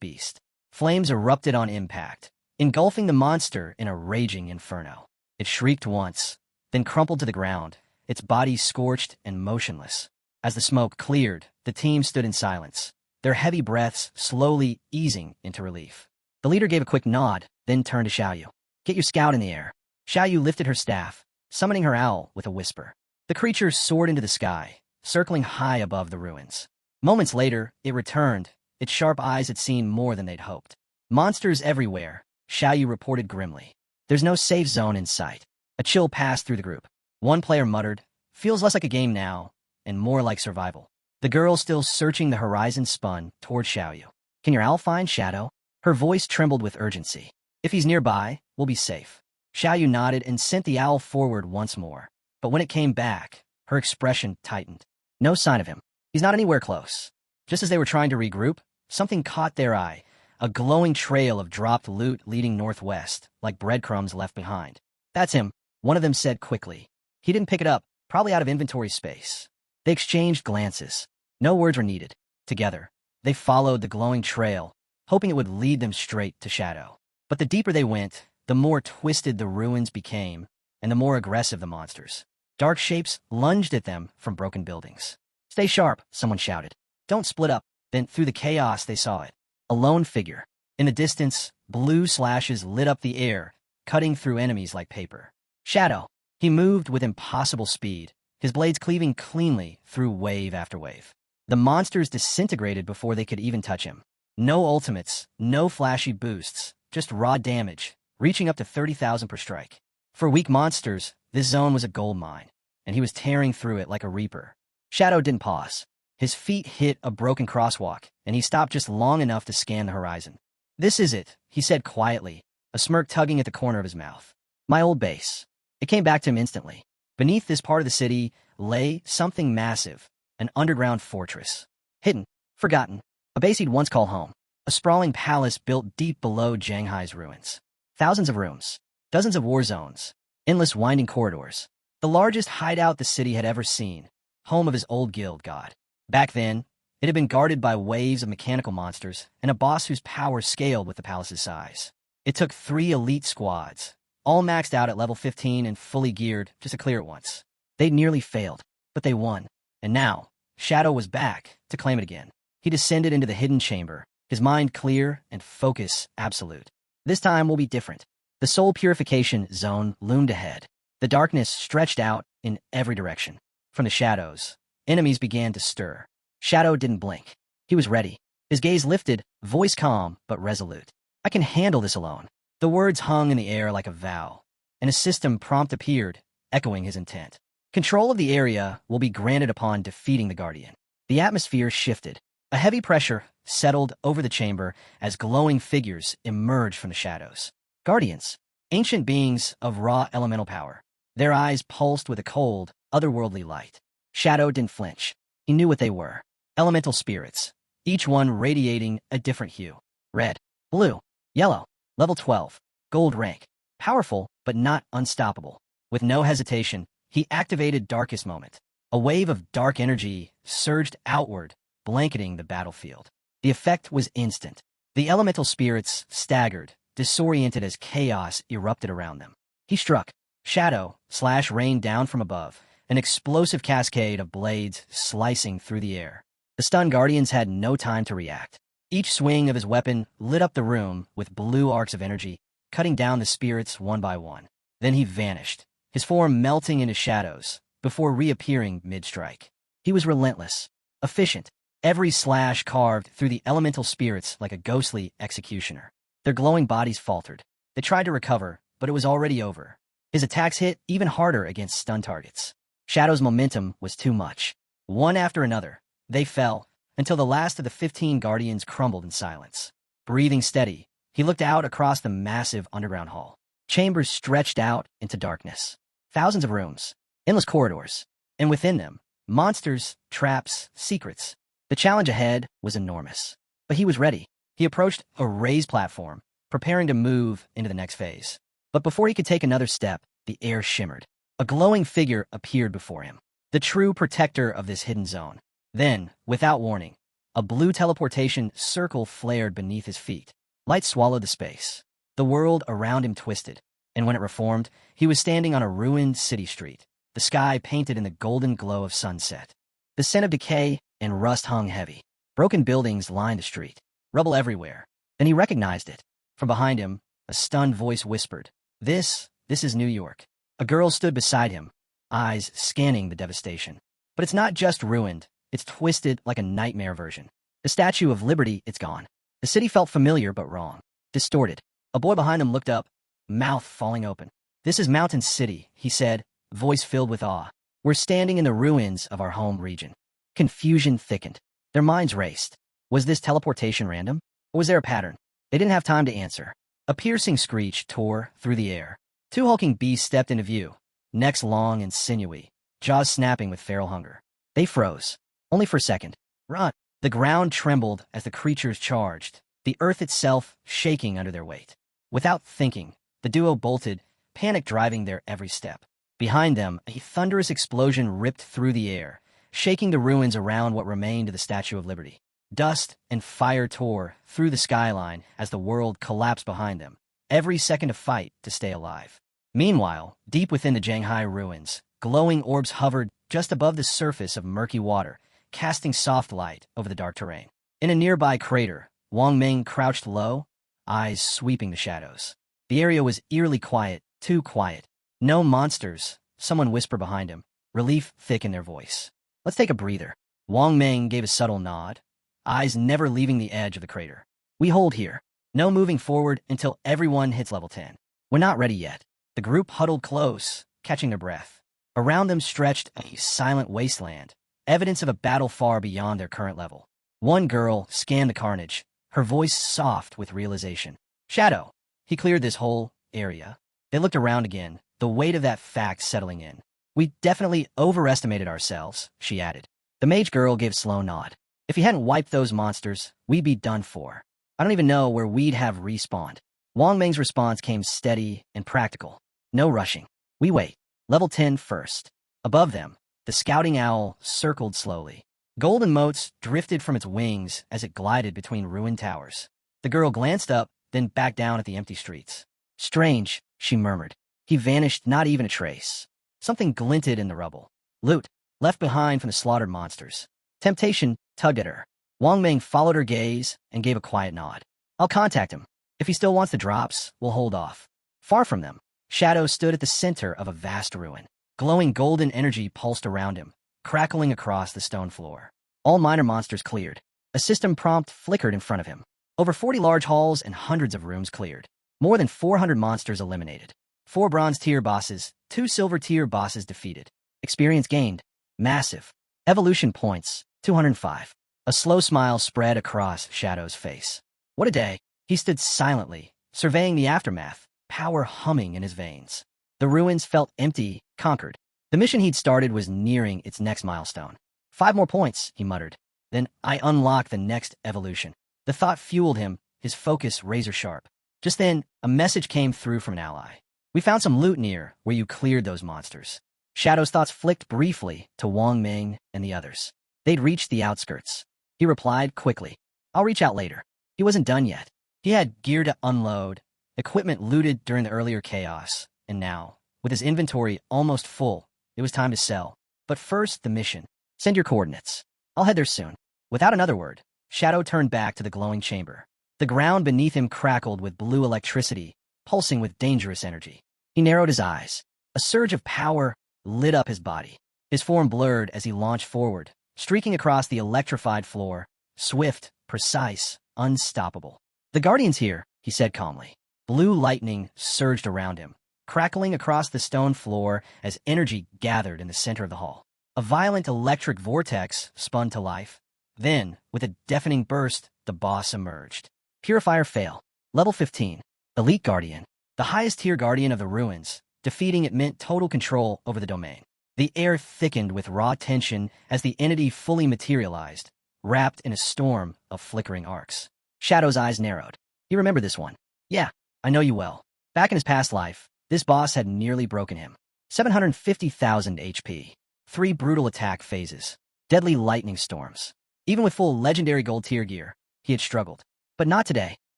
beast. Flames erupted on impact, engulfing the monster in a raging inferno. It shrieked once, then crumpled to the ground, its body scorched and motionless. As the smoke cleared, the team stood in silence, their heavy breaths slowly easing into relief. The leader gave a quick nod, then turned to Xiaoyu. Get your scout in the air. Xiaoyu lifted her staff, summoning her owl with a whisper. The creature soared into the sky, circling high above the ruins. Moments later, it returned. Its sharp eyes had seen more than they'd hoped. Monsters everywhere, Xiaoyu reported grimly. There's no safe zone in sight. A chill passed through the group. One player muttered, feels less like a game now, and more like survival. The girl still searching the horizon spun toward Xiaoyu. Can your owl find Shadow? Her voice trembled with urgency. If he's nearby, we'll be safe. Xiaoyu nodded and sent the owl forward once more. But when it came back, her expression tightened. No sign of him. He's not anywhere close. Just as they were trying to regroup, something caught their eye. A glowing trail of dropped loot leading northwest, like breadcrumbs left behind. That's him, one of them said quickly. He didn't pick it up, probably out of inventory space. They exchanged glances. No words were needed. Together, they followed the glowing trail, hoping it would lead them straight to Shadow. But the deeper they went, the more twisted the ruins became, and the more aggressive the monsters. Dark shapes lunged at them from broken buildings. Stay sharp, someone shouted. Don't split up. Then through the chaos they saw it. A lone figure. In the distance, blue slashes lit up the air, cutting through enemies like paper. Shadow. He moved with impossible speed, his blades cleaving cleanly through wave after wave. The monsters disintegrated before they could even touch him. No ultimates, no flashy boosts, just raw damage, reaching up to 30,000 per strike. For weak monsters, this zone was a gold mine, and he was tearing through it like a reaper. Shadow didn't pause. His feet hit a broken crosswalk, and he stopped just long enough to scan the horizon. This is it, he said quietly, a smirk tugging at the corner of his mouth. My old base. It came back to him instantly. Beneath this part of the city lay something massive, an underground fortress. Hidden, forgotten, a base he'd once called home. A sprawling palace built deep below Shanghai's ruins. Thousands of rooms, dozens of war zones, endless winding corridors. The largest hideout the city had ever seen, home of his old guild god. Back then, it had been guarded by waves of mechanical monsters and a boss whose power scaled with the palace's size. It took 3 elite squads, all maxed out at level 15 and fully geared just to clear it once. They'd nearly failed, but they won. And now, Shadow was back to claim it again. He descended into the hidden chamber, his mind clear and focus absolute. This time will be different. The soul purification zone loomed ahead. The darkness stretched out in every direction. From the shadows, enemies began to stir. Shadow didn't blink. He was ready. His gaze lifted, voice calm but resolute. I can handle this alone. The words hung in the air like a vow, and a system prompt appeared, echoing his intent. Control of the area will be granted upon defeating the Guardian. The atmosphere shifted. A heavy pressure settled over the chamber as glowing figures emerged from the shadows. Guardians, ancient beings of raw elemental power. Their eyes pulsed with a cold, otherworldly light. Shadow didn't flinch. He knew what they were. Elemental spirits, each one radiating a different hue. Red, Blue. Yellow. Level 12. Gold rank. Powerful, but not unstoppable. With no hesitation, he activated Darkest Moment. A wave of dark energy surged outward, blanketing the battlefield. The effect was instant. The elemental spirits staggered, disoriented as chaos erupted around them. He struck. Shadow slash rained down from above, an explosive cascade of blades slicing through the air. The stunned guardians had no time to react. Each swing of his weapon lit up the room with blue arcs of energy, cutting down the spirits one by one. Then he vanished, his form melting into shadows, before reappearing mid-strike. He was relentless, efficient. Every slash carved through the elemental spirits like a ghostly executioner. Their glowing bodies faltered. They tried to recover, but it was already over. His attacks hit even harder against stun targets. Shadow's momentum was too much. One after another, they fell, until the last of the 15 guardians crumbled in silence. Breathing steady, he looked out across the massive underground hall. Chambers stretched out into darkness. Thousands of rooms, endless corridors, and within them, monsters, traps, secrets. The challenge ahead was enormous. But he was ready. He approached a raised platform, preparing to move into the next phase. But before he could take another step, the air shimmered. A glowing figure appeared before him, the true protector of this hidden zone. Then, without warning, a blue teleportation circle flared beneath his feet. Light swallowed the space. The world around him twisted, and when it reformed, he was standing on a ruined city street, the sky painted in the golden glow of sunset. The scent of decay and rust hung heavy. Broken buildings lined the street, rubble everywhere. Then he recognized it. From behind him, a stunned voice whispered, This is New York." A girl stood beside him, eyes scanning the devastation. But it's not just ruined, it's twisted like a nightmare version. The Statue of Liberty, it's gone. The city felt familiar but wrong, distorted. A boy behind them looked up, mouth falling open. "This is Mountain City," he said, voice filled with awe. "We're standing in the ruins of our home region." Confusion thickened. Their minds raced. Was this teleportation random? Or was there a pattern? They didn't have time to answer. A piercing screech tore through the air. Two hulking beasts stepped into view, necks long and sinewy, jaws snapping with feral hunger. They froze. Only for a second. Run! The ground trembled as the creatures charged, the earth itself shaking under their weight. Without thinking, the duo bolted, panic driving their every step. Behind them, a thunderous explosion ripped through the air, shaking the ruins around what remained of the Statue of Liberty. Dust and fire tore through the skyline as the world collapsed behind them, every second a fight to stay alive. Meanwhile, deep within the Shanghai ruins, glowing orbs hovered just above the surface of murky water, casting soft light over the dark terrain. In a nearby crater, Wang Ming crouched low, eyes sweeping the shadows. The area was eerily quiet, too quiet. "No monsters," someone whispered behind him, relief thick in their voice. "Let's take a breather." Wang Ming gave a subtle nod, eyes never leaving the edge of the crater. "We hold here. No moving forward until everyone hits level 10. We're not ready yet." The group huddled close, catching their breath. Around them stretched a silent wasteland, evidence of a battle far beyond their current level. One girl scanned the carnage, her voice soft with realization. "Shadow." He cleared this whole area. They looked around again, the weight of that fact settling in. "We definitely overestimated ourselves," she added. The mage girl gave a slow nod. "If he hadn't wiped those monsters, we'd be done for. I don't even know where we'd have respawned." Wang Ming's response came steady and practical. "No rushing. We wait. Level 10 first." Above them, the scouting owl circled slowly. Golden motes drifted from its wings as it glided between ruined towers. The girl glanced up, then back down at the empty streets. "Strange," she murmured. "He vanished, not even a trace." Something glinted in the rubble. Loot, left behind from the slaughtered monsters. Temptation tugged at her. Wang Ming followed her gaze and gave a quiet nod. "I'll contact him. If he still wants the drops, we'll hold off." Far from them, Shadow stood at the center of a vast ruin. Glowing golden energy pulsed around him, crackling across the stone floor. All minor monsters cleared. A system prompt flickered in front of him. Over 40 large halls and hundreds of rooms cleared. More than 400 monsters eliminated. 4 bronze tier bosses, 2 silver tier bosses defeated. Experience gained. Massive. Evolution points, 205. A slow smile spread across Shadow's face. What a day. He stood silently, surveying the aftermath, power humming in his veins. The ruins felt empty, conquered. The mission he'd started was nearing its next milestone. 5 more points, he muttered. Then I unlock the next evolution. The thought fueled him, his focus razor-sharp. Just then, a message came through from an ally. We found some loot near where you cleared those monsters. Shadow's thoughts flicked briefly to Wang Ming and the others. They'd reached the outskirts. He replied quickly, "I'll reach out later." He wasn't done yet. He had gear to unload, equipment looted during the earlier chaos, and now, with his inventory almost full, it was time to sell. But first, the mission. Send your coordinates. I'll head there soon. Without another word, Shadow turned back to the glowing chamber. The ground beneath him crackled with blue electricity, pulsing with dangerous energy. He narrowed his eyes. A surge of power lit up his body. His form blurred as he launched forward, streaking across the electrified floor, swift, precise, unstoppable. "The Guardian's here," he said calmly. Blue lightning surged around him, crackling across the stone floor as energy gathered in the center of the hall. A violent electric vortex spun to life. Then, with a deafening burst, the boss emerged. Purifier fail. Level 15. Elite Guardian. The highest tier Guardian of the ruins. Defeating it meant total control over the domain. The air thickened with raw tension as the entity fully materialized, wrapped in a storm of flickering arcs. Shadow's eyes narrowed. He remembered this one. "Yeah, I know you well." Back in his past life, this boss had nearly broken him. 750,000 HP. 3 brutal attack phases. Deadly lightning storms. Even with full legendary gold tier gear, he had struggled. "But not today.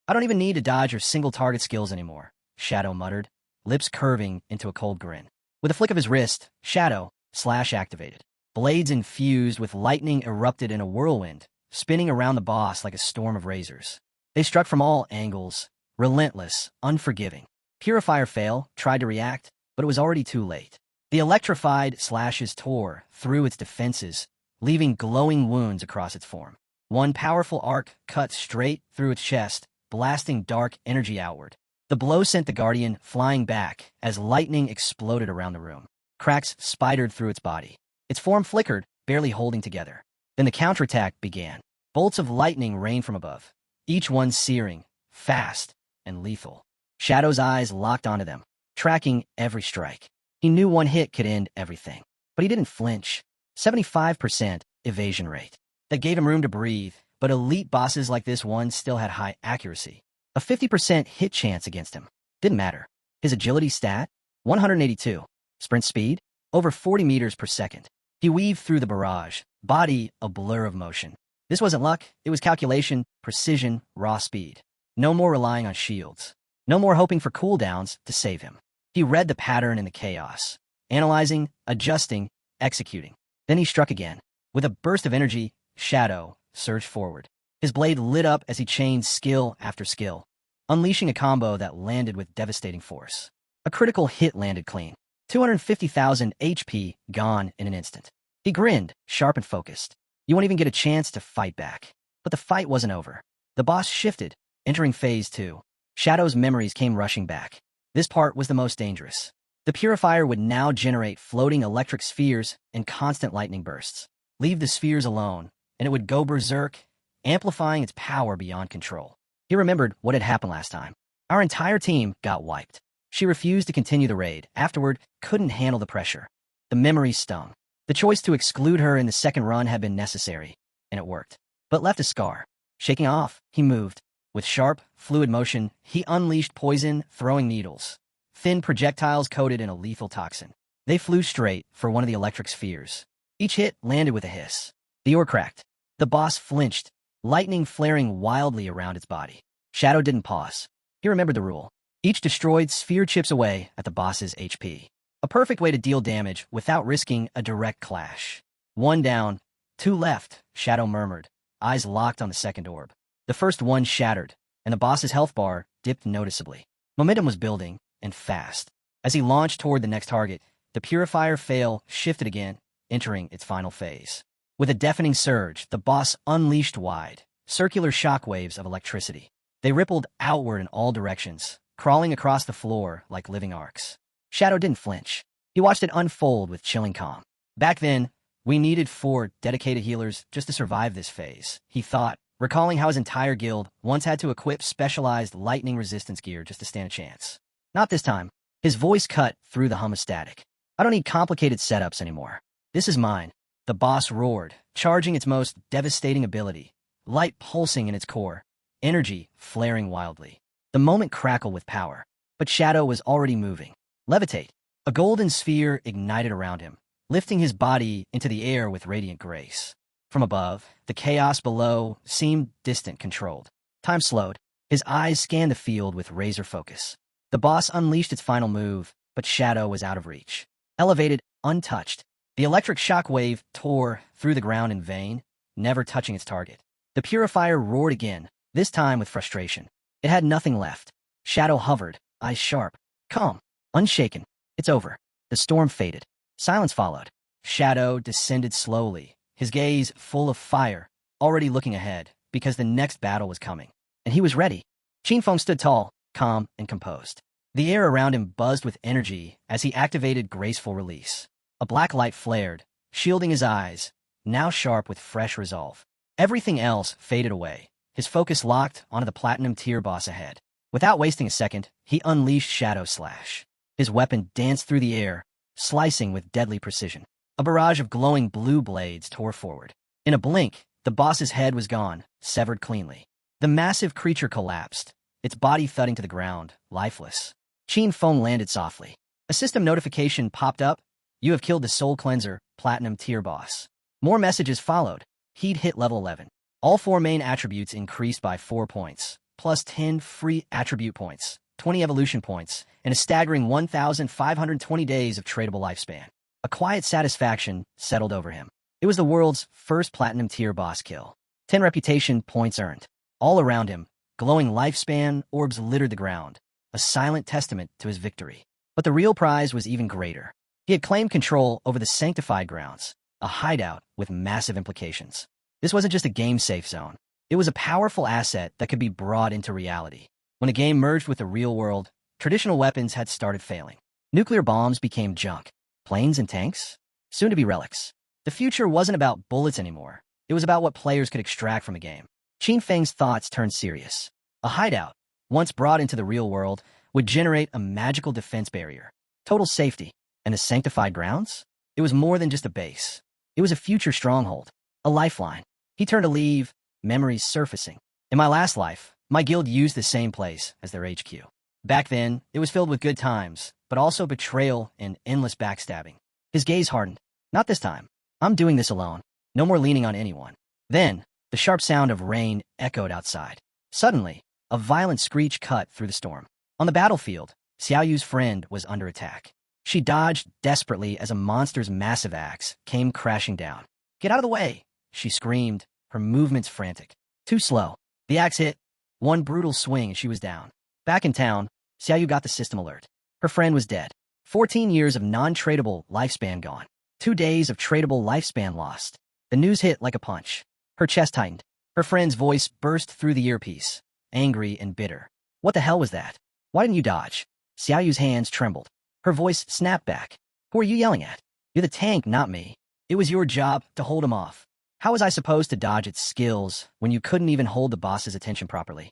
I don't even need to dodge your single target skills anymore," Shadow muttered, lips curving into a cold grin. With a flick of his wrist, Shadow slash activated. Blades infused with lightning erupted in a whirlwind, spinning around the boss like a storm of razors. They struck from all angles, relentless, unforgiving. Purifier fail tried to react, but it was already too late. The electrified slashes tore through its defenses, leaving glowing wounds across its form. One powerful arc cut straight through its chest, blasting dark energy outward. The blow sent the Guardian flying back as lightning exploded around the room. Cracks spidered through its body. Its form flickered, barely holding together. Then the counterattack began. Bolts of lightning rained from above, each one searing, fast, and lethal. Shadow's eyes locked onto them, tracking every strike. He knew one hit could end everything, but he didn't flinch. 75% evasion rate. That gave him room to breathe, but elite bosses like this one still had high accuracy. A 50% hit chance against him. Didn't matter. His agility stat? 182. Sprint speed? Over 40 meters per second. He weaved through the barrage, body a blur of motion. This wasn't luck, it was calculation, precision, raw speed. No more relying on shields. No more hoping for cooldowns to save him. He read the pattern in the chaos, analyzing, adjusting, executing. Then he struck again. With a burst of energy, Shadow surged forward. His blade lit up as he chained skill after skill, unleashing a combo that landed with devastating force. A critical hit landed clean. 250,000 HP gone in an instant. He grinned, sharp and focused. You won't even get a chance to fight back. But the fight wasn't over. The boss shifted, entering phase 2. Shadow's memories came rushing back. This part was the most dangerous. The purifier would now generate floating electric spheres and constant lightning bursts. Leave the spheres alone, and it would go berserk, amplifying its power beyond control. He remembered what had happened last time. Our entire team got wiped. She refused to continue the raid. Afterward, couldn't handle the pressure. The memory stung. The choice to exclude her in the second run had been necessary, and it worked. But left a scar. Shaking off, he moved. With sharp, fluid motion, he unleashed poison, throwing needles. Thin projectiles coated in a lethal toxin. They flew straight for one of the electric spheres. Each hit landed with a hiss. The ore cracked. The boss flinched, lightning flaring wildly around its body. Shadow didn't pause. He remembered the rule. Each destroyed sphere chips away at the boss's HP. A perfect way to deal damage without risking a direct clash. 1 down, 2 left, Shadow murmured, eyes locked on the second orb. The first one shattered, and the boss's health bar dipped noticeably. Momentum was building, and fast. As he launched toward the next target, the purifier fail shifted again, entering its final phase. With a deafening surge, the boss unleashed wide, circular shockwaves of electricity. They rippled outward in all directions, crawling across the floor like living arcs. Shadow didn't flinch. He watched it unfold with chilling calm. Back then, we needed 4 dedicated healers just to survive this phase, he thought, recalling how his entire guild once had to equip specialized lightning resistance gear just to stand a chance. Not this time. His voice cut through the hum of static. I don't need complicated setups anymore. This is mine. The boss roared, charging its most devastating ability, light pulsing in its core, energy flaring wildly. The moment crackled with power, but Shadow was already moving. Levitate. A golden sphere ignited around him, lifting his body into the air with radiant grace. From above, the chaos below seemed distant, controlled. Time slowed. His eyes scanned the field with razor focus. The boss unleashed its final move, but Shadow was out of reach. Elevated, untouched, the electric shock wave tore through the ground in vain, never touching its target. The purifier roared again, this time with frustration. It had nothing left. Shadow hovered, eyes sharp, calm, unshaken. It's over. The storm faded. Silence followed. Shadow descended slowly, his gaze full of fire, already looking ahead, because the next battle was coming. And he was ready. Qinfeng stood tall, calm, and composed. The air around him buzzed with energy as he activated graceful release. A black light flared, shielding his eyes, now sharp with fresh resolve. Everything else faded away, his focus locked onto the platinum tier boss ahead. Without wasting a second, he unleashed Shadow Slash. His weapon danced through the air, slicing with deadly precision. A barrage of glowing blue blades tore forward. In a blink, the boss's head was gone, severed cleanly. The massive creature collapsed, its body thudding to the ground, lifeless. Qinfeng landed softly. A system notification popped up. You have killed the Soul Cleanser, Platinum Tier boss. More messages followed. He'd hit level 11. All 4 main attributes increased by 4 points, plus 10 free attribute points, 20 evolution points, and a staggering 1,520 days of tradable lifespan. A quiet satisfaction settled over him. It was the world's first Platinum Tier boss kill. 10 reputation points earned. All around him, glowing lifespan orbs littered the ground, a silent testament to his victory. But the real prize was even greater. He had claimed control over the sanctified grounds, a hideout with massive implications. This wasn't just a game-safe zone. It was a powerful asset that could be brought into reality. When a game merged with the real world, traditional weapons had started failing. Nuclear bombs became junk. Planes and tanks? Soon to be relics. The future wasn't about bullets anymore. It was about what players could extract from a game. Qinfeng's thoughts turned serious. A hideout, once brought into the real world, would generate a magical defense barrier. Total safety. And the sanctified grounds? It was more than just a base. It was a future stronghold. A lifeline. He turned to leave, memories surfacing. In my last life, my guild used the same place as their HQ. Back then, it was filled with good times, but also betrayal and endless backstabbing. His gaze hardened. Not this time. I'm doing this alone. No more leaning on anyone. Then, the sharp sound of rain echoed outside. Suddenly, a violent screech cut through the storm. On the battlefield, Xiaoyu's friend was under attack. She dodged desperately as a monster's massive axe came crashing down. Get out of the way, she screamed, her movements frantic. Too slow. The axe hit. One brutal swing and she was down. Back in town, Xiaoyu got the system alert. Her friend was dead. 14 years of non-tradable lifespan gone. 2 days of tradable lifespan lost. The news hit like a punch. Her chest tightened. Her friend's voice burst through the earpiece, angry and bitter. What the hell was that? Why didn't you dodge? Xiaoyu's hands trembled. Her voice snapped back. Who are you yelling at? You're the tank, not me. It was your job to hold him off. How was I supposed to dodge its skills when you couldn't even hold the boss's attention properly?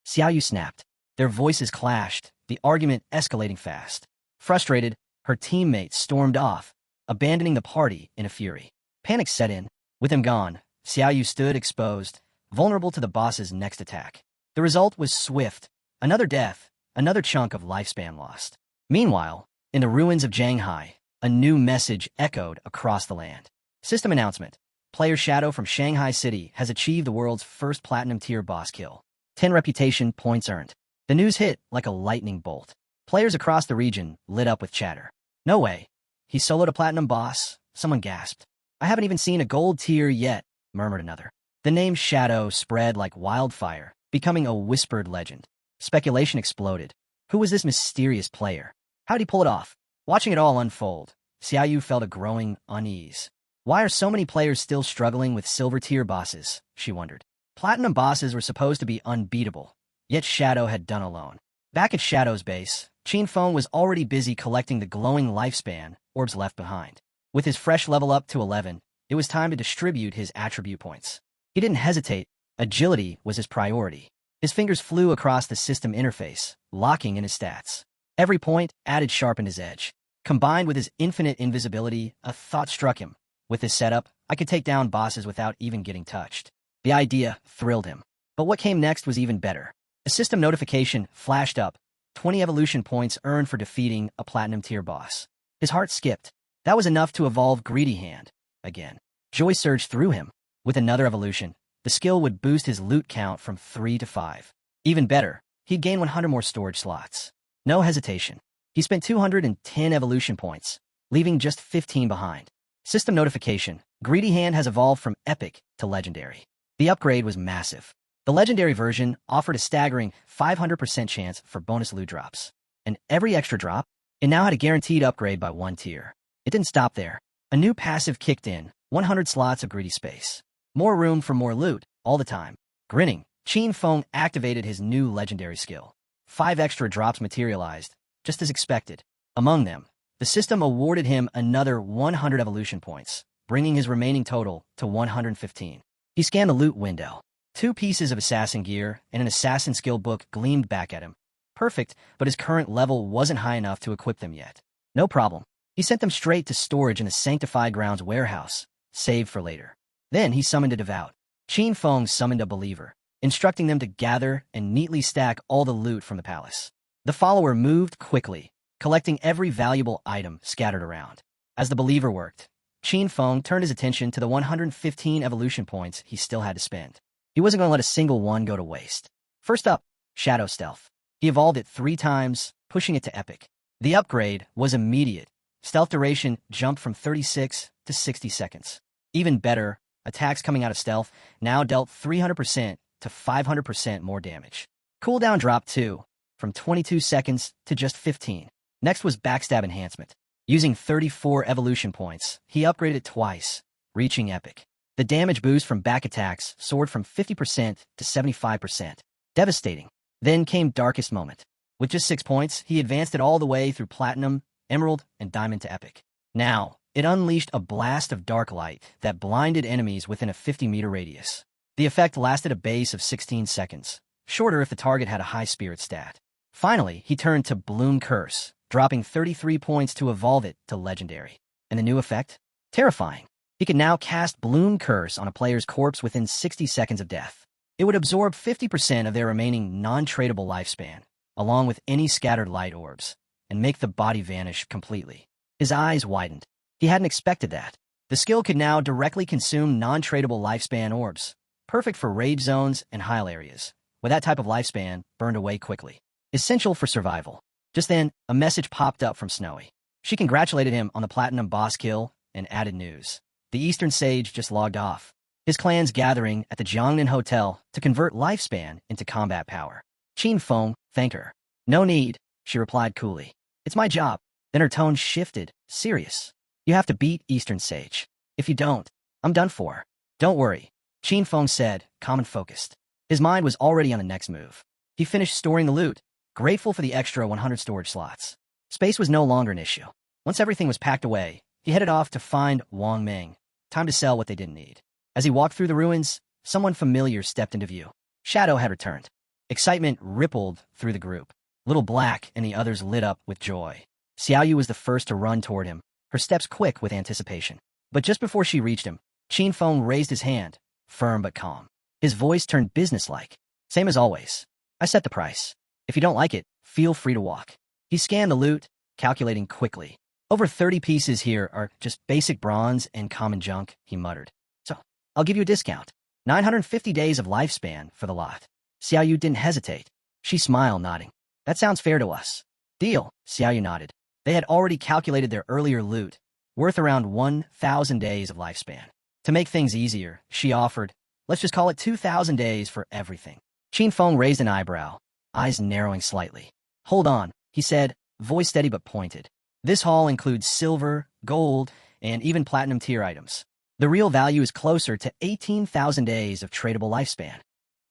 Xiaoyu snapped. Their voices clashed, the argument escalating fast. Frustrated, her teammates stormed off, abandoning the party in a fury. Panic set in. With him gone, Xiaoyu stood exposed, vulnerable to the boss's next attack. The result was swift. Another death, another chunk of lifespan lost. Meanwhile, in the ruins of Shanghai, a new message echoed across the land. System announcement. Player Shadow from Shanghai City has achieved the world's first Platinum Tier boss kill. 10 reputation points earned. The news hit like a lightning bolt. Players across the region lit up with chatter. No way. He soloed a Platinum boss, someone gasped. I haven't even seen a gold tier yet, murmured another. The name Shadow spread like wildfire, becoming a whispered legend. Speculation exploded. Who was this mysterious player? How'd he pull it off? Watching it all unfold, Xiaoyu felt a growing unease. Why are so many players still struggling with silver tier bosses? She wondered. Platinum bosses were supposed to be unbeatable, yet Shadow had done alone. Back at Shadow's base, Qinfeng was already busy collecting the glowing lifespan orbs left behind. With his fresh level up to 11, it was time to distribute his attribute points. He didn't hesitate. Agility was his priority. His fingers flew across the system interface, locking in his stats. Every point added sharpened his edge. Combined with his infinite invisibility, a thought struck him. With this setup, I could take down bosses without even getting touched. The idea thrilled him. But what came next was even better. A system notification flashed up, 20 evolution points earned for defeating a platinum tier boss. His heart skipped. That was enough to evolve Greedy Hand again. Joy surged through him. With another evolution, the skill would boost his loot count from 3 to 5. Even better, he'd gain 100 more storage slots. No hesitation. He spent 210 evolution points, leaving just 15 behind. System notification. Greedy Hand has evolved from epic to legendary. The upgrade was massive. The legendary version offered a staggering 500% chance for bonus loot drops. And every extra drop, it now had a guaranteed upgrade by 1 tier. It didn't stop there. A new passive kicked in, 100 slots of greedy space. More room for more loot, all the time. Grinning, Qin Feng activated his new legendary skill. 5 extra drops materialized, just as expected. Among them, the system awarded him another 100 evolution points, bringing his remaining total to 115. He scanned the loot window. 2 pieces of assassin gear and an assassin skill book gleamed back at him. Perfect, but his current level wasn't high enough to equip them yet. No problem. He sent them straight to storage in the Sanctified Grounds warehouse, saved for later. Then he summoned a devout. Qin Feng summoned a believer, instructing them to gather and neatly stack all the loot from the palace. The follower moved quickly, collecting every valuable item scattered around. As the believer worked, Qin Feng turned his attention to the 115 evolution points he still had to spend. He wasn't going to let a single one go to waste. First up, Shadow Stealth. He evolved it 3 times, pushing it to epic. The upgrade was immediate. Stealth duration jumped from 36 to 60 seconds. Even better, attacks coming out of stealth now dealt 300% to 500% more damage. Cooldown dropped too, from 22 seconds to just 15. Next was Backstab Enhancement. Using 34 evolution points, he upgraded it twice, reaching epic. The damage boost from back attacks soared from 50% to 75%. Devastating. Then came Darkest Moment. With just 6 points, he advanced it all the way through Platinum, Emerald, and Diamond to Epic. Now, it unleashed a blast of dark light that blinded enemies within a 50-meter radius. The effect lasted a base of 16 seconds, shorter if the target had a high spirit stat. Finally, he turned to Bloom Curse, dropping 33 points to evolve it to Legendary. And the new effect? Terrifying. He could now cast Bloom Curse on a player's corpse within 60 seconds of death. It would absorb 50% of their remaining non-tradable lifespan, along with any scattered light orbs, and make the body vanish completely. His eyes widened. He hadn't expected that. The skill could now directly consume non-tradable lifespan orbs, perfect for rage zones and heil areas, where that type of lifespan burned away quickly. Essential for survival. Just then, a message popped up from Snowy. She congratulated him on the platinum boss kill and added news. The Eastern Sage just logged off. His clan's gathering at the Jiangnan Hotel to convert lifespan into combat power. Qin Feng thanked her. No need, she replied coolly. It's my job. Then her tone shifted, serious. You have to beat Eastern Sage. If you don't, I'm done for. Don't worry, Qin Feng said, calm and focused. His mind was already on the next move. He finished storing the loot, grateful for the extra 100 storage slots. Space was no longer an issue. Once everything was packed away, he headed off to find Wang Ming. Time to sell what they didn't need. As he walked through the ruins, someone familiar stepped into view. Shadow had returned. Excitement rippled through the group. Little Black and the others lit up with joy. Xiaoyu was the first to run toward him, her steps quick with anticipation. But just before she reached him, Qin Feng raised his hand, firm but calm. His voice turned businesslike. Same as always. I set the price. If you don't like it, feel free to walk. He scanned the loot, calculating quickly. Over 30 pieces here are just basic bronze and common junk, he muttered. So, I'll give you a discount. 950 days of lifespan for the lot. Xiaoyu didn't hesitate. She smiled, nodding. That sounds fair to us. Deal, Xiaoyu nodded. They had already calculated their earlier loot, worth around 1,000 days of lifespan. To make things easier, she offered, let's just call it 2,000 days for everything. Qin Feng raised an eyebrow, eyes narrowing slightly. Hold on, he said, voice steady but pointed. This haul includes silver, gold, and even platinum tier items. The real value is closer to 18,000 days of tradable lifespan.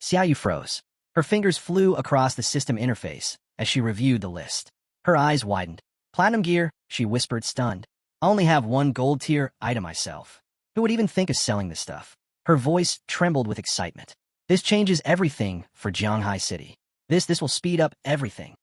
Xiaoyu froze. Her fingers flew across the system interface as she reviewed the list. Her eyes widened. Platinum gear, she whispered, stunned. I only have 1 gold tier item myself. Who would even think of selling this stuff? Her voice trembled with excitement. This changes everything for Jianghai City. This will speed up everything.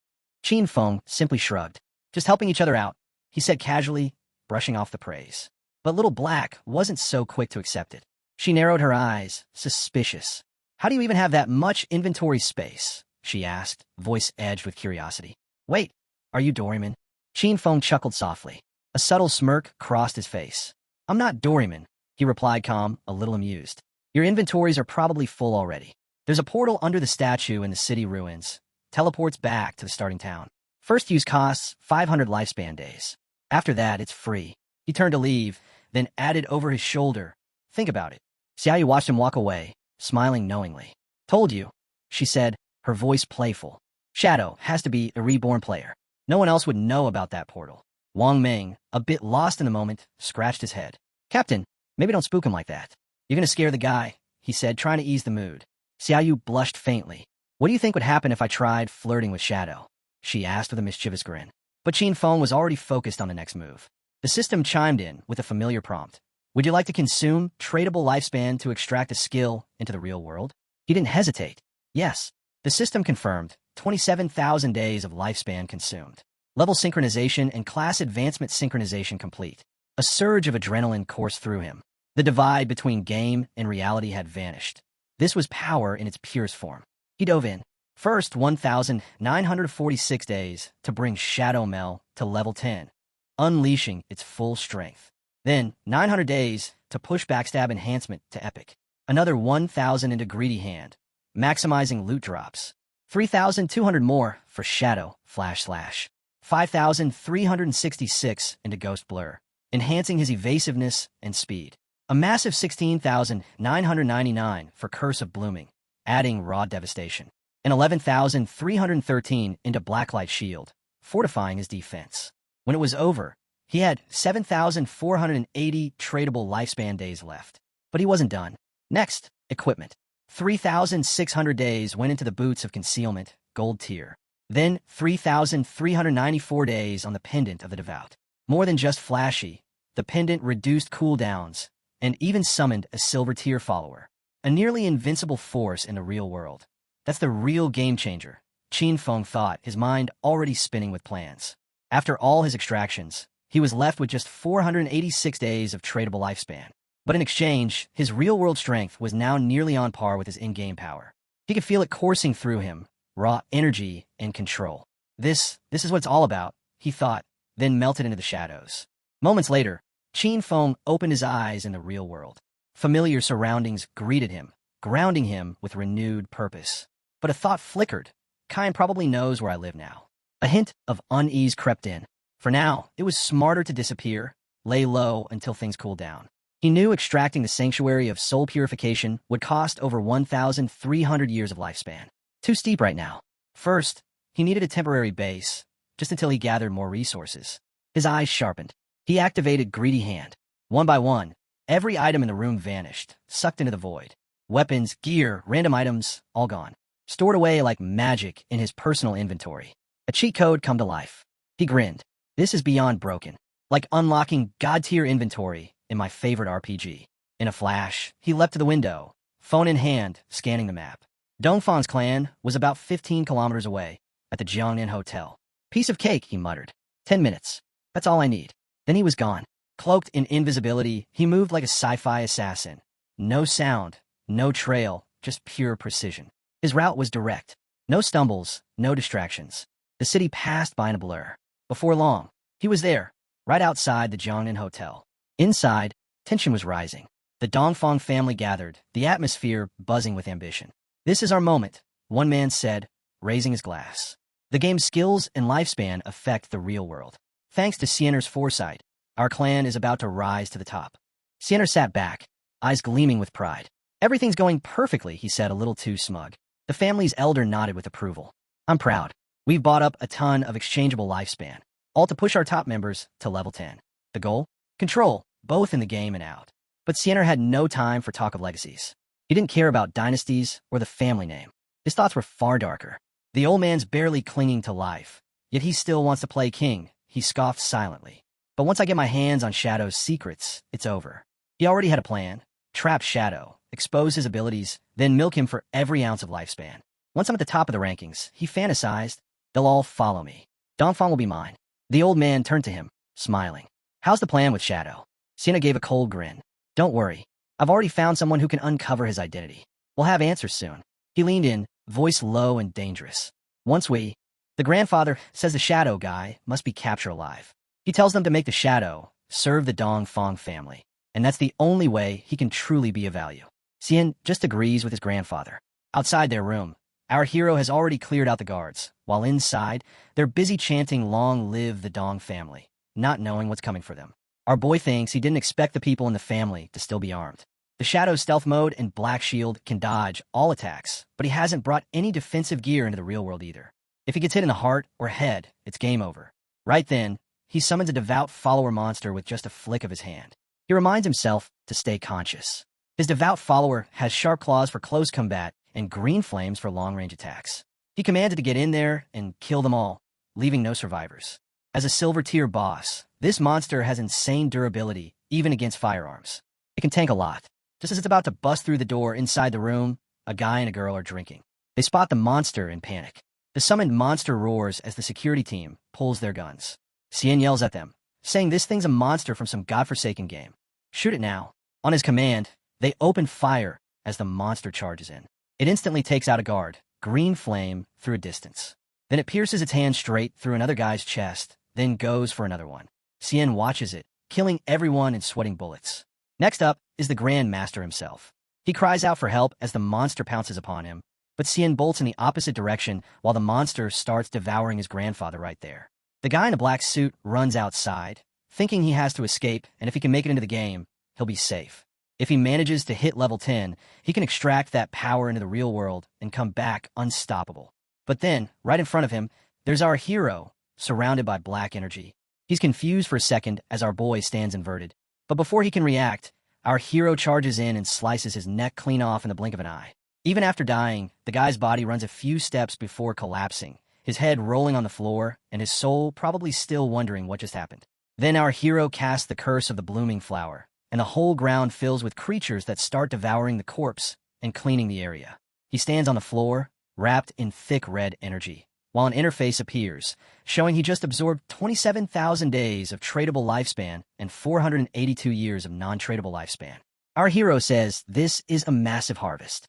Qin Feng simply shrugged. Just helping each other out, he said casually, brushing off the praise. But Little Black wasn't so quick to accept it. She narrowed her eyes, suspicious. How do you even have that much inventory space? She asked, voice edged with curiosity. Wait, are you Doraemon? Qin Feng chuckled softly. A subtle smirk crossed his face. I'm not Doraemon, he replied calm, a little amused. Your inventories are probably full already. There's a portal under the statue in the city ruins. Teleports back to the starting town. First use costs 500 lifespan days. After that, it's free. He turned to leave, then added over his shoulder. Think about it. Xiaoyu watched him walk away, smiling knowingly. Told you, she said, her voice playful. Shadow has to be a reborn player. No one else would know about that portal. Wang Ming, a bit lost in the moment, scratched his head. Captain, maybe don't spook him like that. You're gonna scare the guy, he said, trying to ease the mood. Xiaoyu blushed faintly. What do you think would happen if I tried flirting with Shadow? She asked with a mischievous grin. But Qin Feng was already focused on the next move. The system chimed in with a familiar prompt. Would you like to consume tradable lifespan to extract a skill into the real world? He didn't hesitate. Yes. The system confirmed 27,000 days of lifespan consumed. Level synchronization and class advancement synchronization complete. A surge of adrenaline coursed through him. The divide between game and reality had vanished. This was power in its purest form. He dove in. First, 1,946 days to bring Shadow Mel to level 10, unleashing its full strength. Then, 900 days to push Backstab Enhancement to Epic. Another 1,000 into Greedy Hand, maximizing loot drops. 3,200 more for Shadow Flash Slash. 5,366 into Ghost Blur, enhancing his evasiveness and speed. A massive 16,999 for Curse of Blooming, adding raw devastation. And 11,313 into Blacklight Shield, fortifying his defense. When it was over, he had 7,480 tradable lifespan days left. But he wasn't done. Next, equipment. 3,600 days went into the Boots of Concealment, Gold Tier. Then 3,394 days on the Pendant of the Devout. More than just flashy, the pendant reduced cooldowns and even summoned a Silver Tier follower. A nearly invincible force in the real world. That's the real game changer, Qin Feng thought, his mind already spinning with plans. After all his extractions, he was left with just 486 days of tradable lifespan. But in exchange, his real-world strength was now nearly on par with his in-game power. He could feel it coursing through him, raw energy and control. This is what it's all about, he thought, then melted into the shadows. Moments later, Qin Feng opened his eyes in the real world. Familiar surroundings greeted him, grounding him with renewed purpose. But a thought flickered. Kyan probably knows where I live now. A hint of unease crept in. For now, it was smarter to disappear, lay low until things cooled down. He knew extracting the Sanctuary of Soul Purification would cost over 1,300 years of lifespan. Too steep right now. First, he needed a temporary base, just until he gathered more resources. His eyes sharpened. He activated Greedy Hand. One by one, every item in the room vanished, sucked into the void. Weapons, gear, random items, all gone. Stored away like magic in his personal inventory. A cheat code come to life. He grinned. This is beyond broken. Like unlocking God-tier inventory in my favorite RPG. In a flash, he leapt to the window, phone in hand, scanning the map. Dongfan's clan was about 15 kilometers away, at the Jiangnan Hotel. Piece of cake, he muttered. 10 minutes. That's all I need. Then he was gone. Cloaked in invisibility, he moved like a sci-fi assassin. No sound, no trail, just pure precision. His route was direct. No stumbles, no distractions. The city passed by in a blur. Before long, he was there, right outside the Jiangnan Hotel. Inside, tension was rising. The Dongfang family gathered, the atmosphere buzzing with ambition. This is our moment, one man said, raising his glass. The game's skills and lifespan affect the real world. Thanks to Siener's foresight, our clan is about to rise to the top. Siener sat back, eyes gleaming with pride. Everything's going perfectly, he said, a little too smug. The family's elder nodded with approval. I'm proud. We've bought up a ton of exchangeable lifespan, all to push our top members to level 10. The goal? Control, both in the game and out. But Siener had no time for talk of legacies. He didn't care about dynasties or the family name. His thoughts were far darker. The old man's barely clinging to life, yet he still wants to play king, he scoffed silently. But once I get my hands on Shadow's secrets, it's over. He already had a plan. Trap Shadow, expose his abilities, then milk him for every ounce of lifespan. Once I'm at the top of the rankings, he fantasized, they'll all follow me. Dongfang will be mine. The old man turned to him, smiling. How's the plan with Shadow? Sienna gave a cold grin. Don't worry. I've already found someone who can uncover his identity. We'll have answers soon. He leaned in, voice low and dangerous. The grandfather says the shadow guy must be captured alive. He tells them to make the shadow serve the Dong Fong family, and that's the only way he can truly be of value. Xian just agrees with his grandfather. Outside their room, our hero has already cleared out the guards, while inside, they're busy chanting "Long live the Dong family," not knowing what's coming for them. Our boy thinks he didn't expect the people in the family to still be armed. The Shadow's stealth mode and Black Shield can dodge all attacks, but he hasn't brought any defensive gear into the real world either. If he gets hit in the heart or head, it's game over. Right then, he summons a devout follower monster with just a flick of his hand. He reminds himself to stay conscious. His devout follower has sharp claws for close combat and green flames for long-range attacks. He commanded to get in there and kill them all, leaving no survivors. As a silver-tier boss, this monster has insane durability, even against firearms. It can tank a lot. Just as it's about to bust through the door inside the room, a guy and a girl are drinking. They spot the monster and panic. The summoned monster roars as the security team pulls their guns. Xian yells at them, saying this thing's a monster from some godforsaken game. Shoot it now. On his command, they open fire as the monster charges in. It instantly takes out a guard, green flame, through a distance. Then it pierces its hand straight through another guy's chest, then goes for another one. Xian watches it, killing everyone and sweating bullets. Next up is the Grand Master himself. He cries out for help as the monster pounces upon him, but Xian bolts in the opposite direction while the monster starts devouring his grandfather right there. The guy in a black suit runs outside, thinking he has to escape, and if he can make it into the game, he'll be safe. If he manages to hit level 10, he can extract that power into the real world and come back unstoppable. But then, right in front of him, there's our hero, surrounded by black energy. He's confused for a second as our boy stands inverted, but before he can react, our hero charges in and slices his neck clean off in the blink of an eye. Even after dying, the guy's body runs a few steps before collapsing, his head rolling on the floor, and his soul probably still wondering what just happened. Then our hero casts the curse of the blooming flower, and the whole ground fills with creatures that start devouring the corpse and cleaning the area. He stands on the floor, wrapped in thick red energy, while an interface appears, showing he just absorbed 27,000 days of tradable lifespan and 482 years of non-tradable lifespan. Our hero says this is a massive harvest.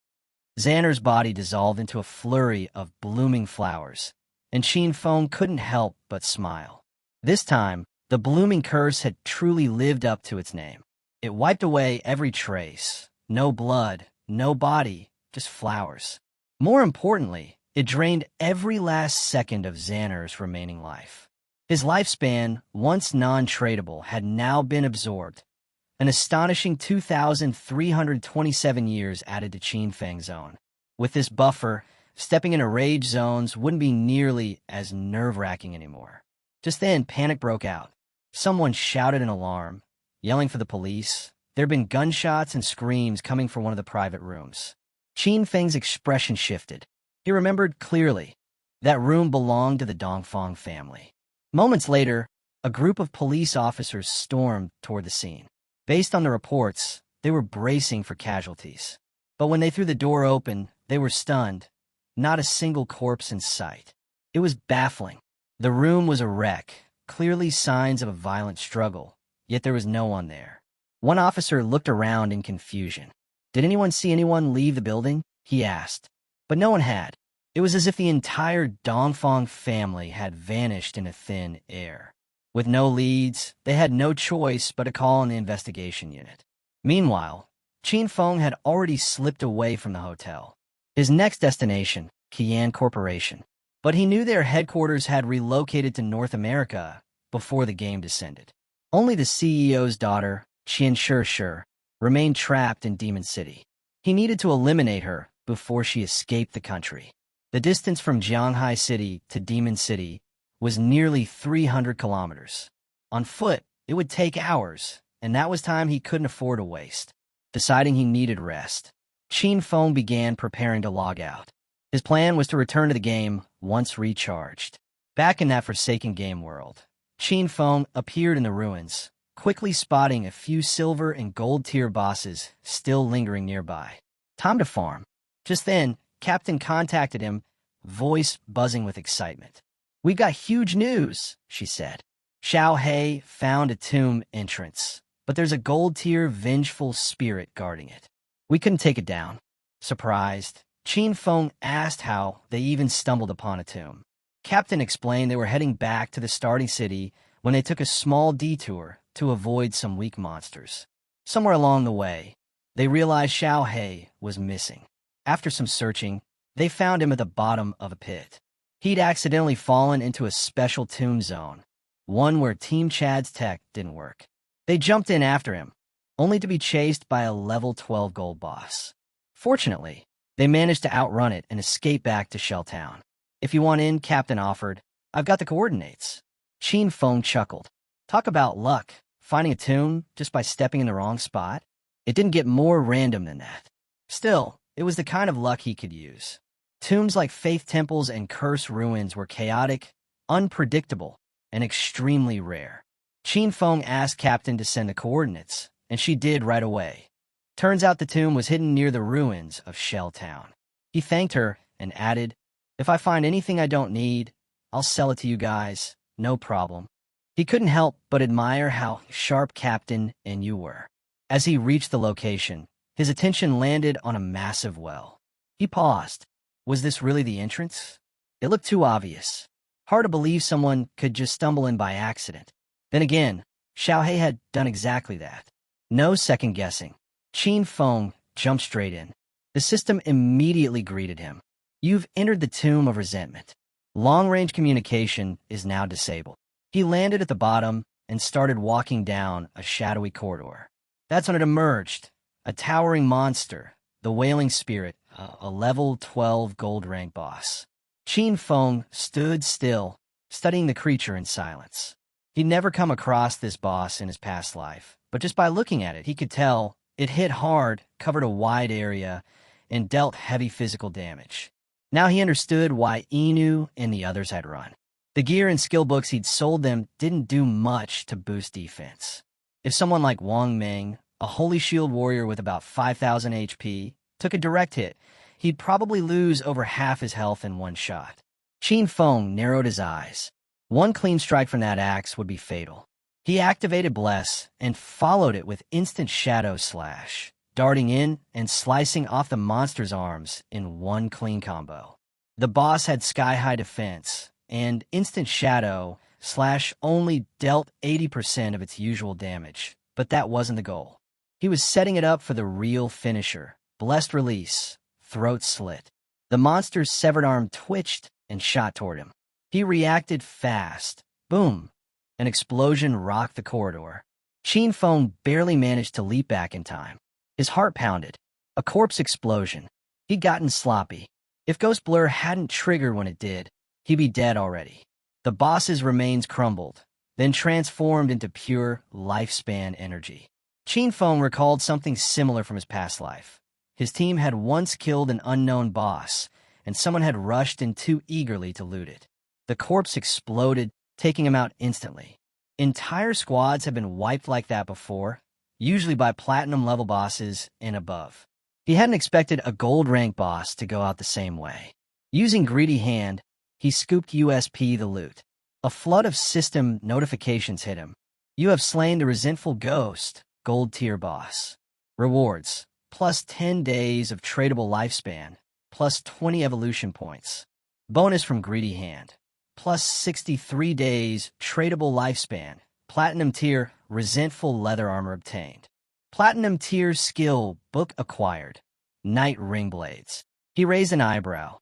Xander's body dissolved into a flurry of blooming flowers, and Qin Feng couldn't help but smile. This time, the blooming curse had truly lived up to its name. It wiped away every trace. No blood, no body, just flowers. More importantly, it drained every last second of Xander's remaining life. His lifespan, once non-tradable, had now been absorbed. An astonishing 2,327 years added to Qin Feng's own. With this buffer, stepping into rage zones wouldn't be nearly as nerve-wracking anymore. Just then, panic broke out. Someone shouted an alarm, yelling for the police. There had been gunshots and screams coming from one of the private rooms. Qin Feng's expression shifted. He remembered clearly. That room belonged to the Dongfang family. Moments later, a group of police officers stormed toward the scene. Based on the reports, they were bracing for casualties. But when they threw the door open, they were stunned. Not a single corpse in sight. It was baffling. The room was a wreck, clearly signs of a violent struggle, yet there was no one there. One officer looked around in confusion. "Did anyone see anyone leave the building?" he asked. But no one had. It was as if the entire Dongfang family had vanished into thin air. With no leads, they had no choice but to call on the investigation unit. Meanwhile, Qin Feng had already slipped away from the hotel. His next destination, Qian Corporation. But he knew their headquarters had relocated to North America before the game descended. Only the CEO's daughter, Qian Shishir, remained trapped in Demon City. He needed to eliminate her before she escaped the country. The distance from Jianghai City to Demon City was nearly 300 kilometers. On foot, it would take hours, and that was time he couldn't afford to waste. Deciding he needed rest, Qin Feng began preparing to log out. His plan was to return to the game once recharged. Back in that forsaken game world, Qin Feng appeared in the ruins, quickly spotting a few silver and gold tier bosses still lingering nearby. Time to farm. Just then, Captain contacted him, voice buzzing with excitement. "We've got huge news," she said. Xiao Hei found a tomb entrance, but there's a gold tier vengeful spirit guarding it. We couldn't take it down. Surprised, Qin Feng asked how they even stumbled upon a tomb. Captain explained they were heading back to the starting city when they took a small detour to avoid some weak monsters. Somewhere along the way, they realized Xiao He was missing. After some searching, they found him at the bottom of a pit. He'd accidentally fallen into a special tomb zone, one where Team Chad's tech didn't work. They jumped in after him, only to be chased by a level 12 gold boss. Fortunately, they managed to outrun it and escape back to Shelltown. If you want in, Captain offered, I've got the coordinates. Qin Feng chuckled. Talk about luck, finding a tomb just by stepping in the wrong spot. It didn't get more random than that. Still, it was the kind of luck he could use. Tombs like faith temples and cursed ruins were chaotic, unpredictable, and extremely rare. Qin Feng asked Captain to send the coordinates, and she did right away. Turns out the tomb was hidden near the ruins of Shelltown. He thanked her and added, if I find anything I don't need, I'll sell it to you guys, no problem. He couldn't help but admire how sharp Captain and you were. As he reached the location, his attention landed on a massive well. He paused. Was this really the entrance? It looked too obvious. Hard to believe someone could just stumble in by accident. Then again, Xiao He had done exactly that. No second guessing. Qin Feng jumped straight in. The system immediately greeted him. You've entered the Tomb of Resentment. Long-range communication is now disabled. He landed at the bottom and started walking down a shadowy corridor. That's when it emerged. A towering monster, the Wailing Spirit, a level 12 gold rank boss. Qin Feng stood still, studying the creature in silence. He'd never come across this boss in his past life, but just by looking at it, he could tell it hit hard, covered a wide area, and dealt heavy physical damage. Now he understood why Inu and the others had run. The gear and skill books he'd sold them didn't do much to boost defense. If someone like Wang Meng, a Holy Shield warrior with about 5,000 HP, took a direct hit, he'd probably lose over half his health in one shot. Qin Feng narrowed his eyes. One clean strike from that axe would be fatal. He activated Bless and followed it with instant Shadow Slash, darting in and slicing off the monster's arms in one clean combo. The boss had sky-high defense, and instant Shadow Slash only dealt 80% of its usual damage, but that wasn't the goal. He was setting it up for the real finisher. Blessed Release, Throat Slit. The monster's severed arm twitched and shot toward him. He reacted fast. Boom! An explosion rocked the corridor. Qin Feng barely managed to leap back in time. His heart pounded. A corpse explosion. He'd gotten sloppy. If Ghost Blur hadn't triggered when it did, he'd be dead already. The boss's remains crumbled, then transformed into pure lifespan energy. Qin Feng recalled something similar from his past life. His team had once killed an unknown boss, and someone had rushed in too eagerly to loot it. The corpse exploded, taking him out instantly. Entire squads have been wiped like that before, usually by platinum-level bosses and above. He hadn't expected a gold-rank boss to go out the same way. Using Greedy Hand, he scooped USP the loot. A flood of system notifications hit him. You have slain the resentful ghost, gold-tier boss. Rewards, plus 10 days of tradable lifespan, plus 20 evolution points. Bonus from Greedy Hand, plus 63 days tradable lifespan. Platinum tier, resentful leather armor obtained. Platinum tier skill book acquired. Night Ring Blades. He raised an eyebrow.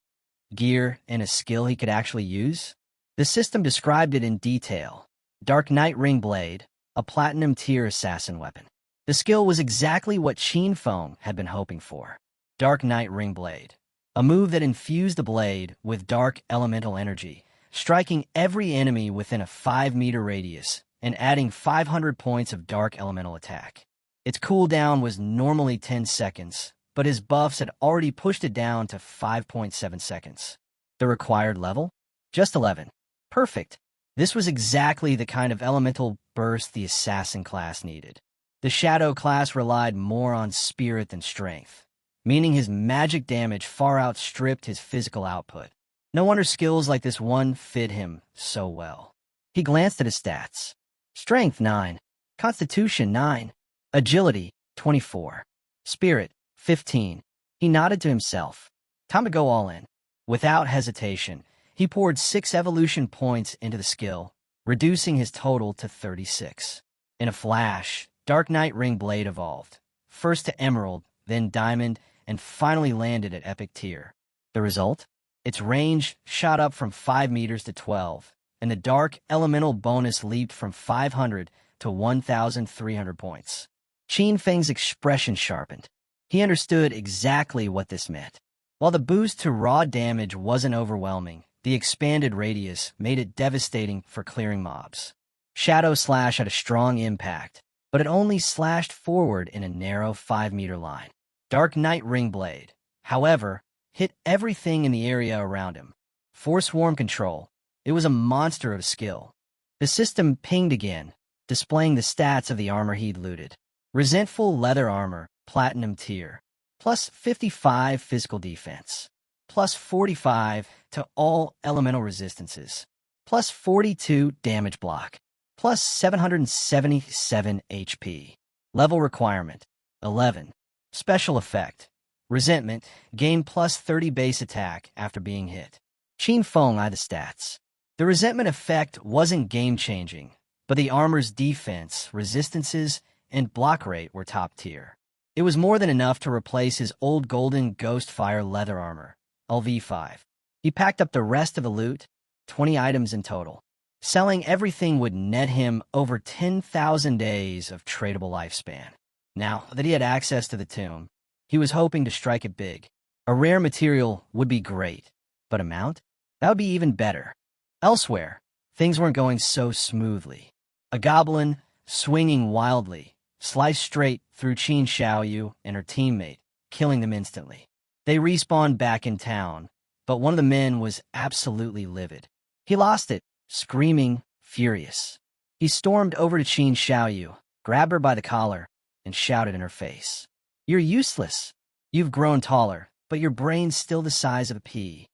Gear and a skill he could actually use? The system described it in detail. Dark Night Ring Blade, a platinum tier assassin weapon. The skill was exactly what Qin Feng had been hoping for. Dark Night Ring Blade, a move that infused the blade with dark elemental energy, striking every enemy within a 5-meter radius and adding 500 points of dark elemental attack. Its cooldown was normally 10 seconds, but his buffs had already pushed it down to 5.7 seconds. The required level? Just 11. Perfect. This was exactly the kind of elemental burst the assassin class needed. The shadow class relied more on spirit than strength, meaning his magic damage far outstripped his physical output. No wonder skills like this one fit him so well. He glanced at his stats. Strength 9, Constitution 9, Agility 24, Spirit 15, He nodded to himself. Time to go all in. Without hesitation, he poured 6 evolution points into the skill, reducing his total to 36. In a flash, Dark Knight Ring Blade evolved, first to Emerald, then Diamond, and finally landed at Epic Tier. The result? Its range shot up from 5 meters to 12, and the Dark Elemental bonus leaped from 500 to 1,300 points. Qin Feng's expression sharpened. He understood exactly what this meant. While the boost to raw damage wasn't overwhelming, the expanded radius made it devastating for clearing mobs. Shadow Slash had a strong impact, but it only slashed forward in a narrow 5-meter line. Dark Knight Ring Blade, however, hit everything in the area around him. For Swarm Control, it was a monster of skill. The system pinged again, displaying the stats of the armor he'd looted. Resentful Leather Armor, Platinum Tier, plus 55 physical defense, plus 45 to all elemental resistances, plus 42 damage block, plus 777 HP. Level requirement, 11. Special effect, Resentment, gain plus 30 base attack after being hit. Qin Feng eyed the stats. The resentment effect wasn't game-changing, but the armor's defense, resistances, and block rate were top tier. It was more than enough to replace his old golden Ghostfire leather armor, LV5. He packed up the rest of the loot, 20 items in total. Selling everything would net him over 10,000 days of tradable lifespan. Now that he had access to the tomb, he was hoping to strike it big. A rare material would be great, but a mount? That would be even better. Elsewhere, things weren't going so smoothly. A goblin, swinging wildly, sliced straight through Qin Xiaoyu and her teammate, killing them instantly. They respawned back in town, but one of the men was absolutely livid. He lost it, screaming, furious. He stormed over to Qin Xiaoyu, grabbed her by the collar, and shouted in her face. "You're useless. You've grown taller, but your brain's still the size of a pea."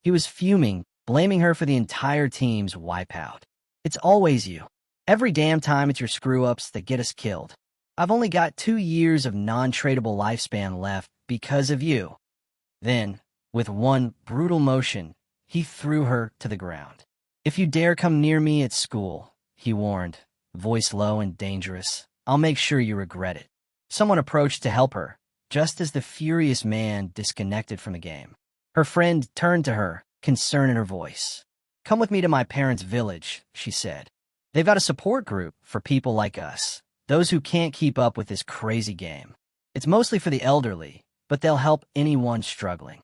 He was fuming, blaming her for the entire team's wipeout. "It's always you. Every damn time it's your screw-ups that get us killed. I've only got 2 years of non-tradable lifespan left because of you." Then, with one brutal motion, he threw her to the ground. "If you dare come near me at school," he warned, voice low and dangerous, "I'll make sure you regret it." Someone approached to help her, just as the furious man disconnected from the game. Her friend turned to her, concern in her voice. "Come with me to my parents' village," she said. "They've got a support group for people like us, those who can't keep up with this crazy game. It's mostly for the elderly, but they'll help anyone struggling."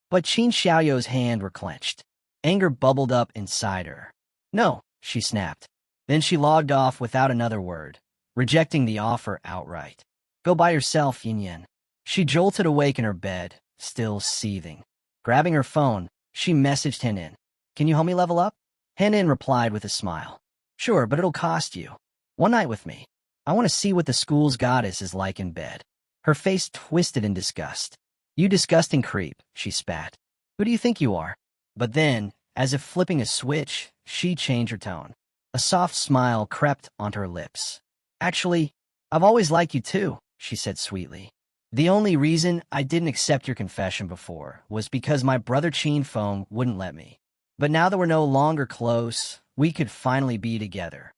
But Qin Xiaoyu's hands were clenched. Anger bubbled up inside her. "No," she snapped. Then she logged off without another word, rejecting the offer outright. "Go by yourself, Yin Yin." She jolted awake in her bed, still seething. Grabbing her phone, she messaged Henin. "Can you help me level up?" Henin replied with a smile. "Sure, but it'll cost you. One night with me. I want to see what the school's goddess is like in bed." Her face twisted in disgust. "You disgusting creep," she spat. "Who do you think you are?" But then, as if flipping a switch, she changed her tone. A soft smile crept onto her lips. "Actually, I've always liked you too," she said sweetly. "The only reason I didn't accept your confession before was because my brother Qin Feng wouldn't let me. But now that we're no longer close, we could finally be together."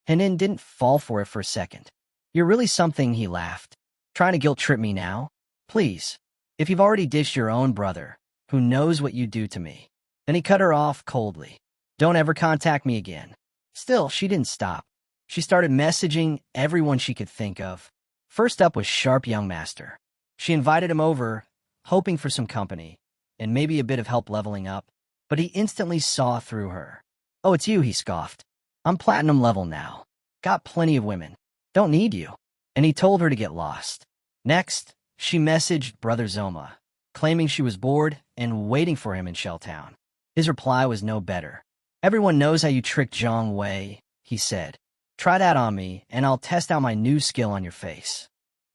Henin didn't fall for it for a second. "You're really something," he laughed. "Trying to guilt-trip me now? Please. If you've already ditched your own brother, who knows what you do to me?" Then he cut her off coldly. "Don't ever contact me again." Still, she didn't stop. She started messaging everyone she could think of. First up was Sharp Young Master. She invited him over, hoping for some company, and maybe a bit of help leveling up, but he instantly saw through her. "Oh, it's you," he scoffed. "I'm platinum level now. Got plenty of women. Don't need you." And he told her to get lost. Next, she messaged Brother Zoma, claiming she was bored and waiting for him in Shelltown. His reply was no better. "Everyone knows how you tricked Zhang Wei," he said. "Try that on me, and I'll test out my new skill on your face."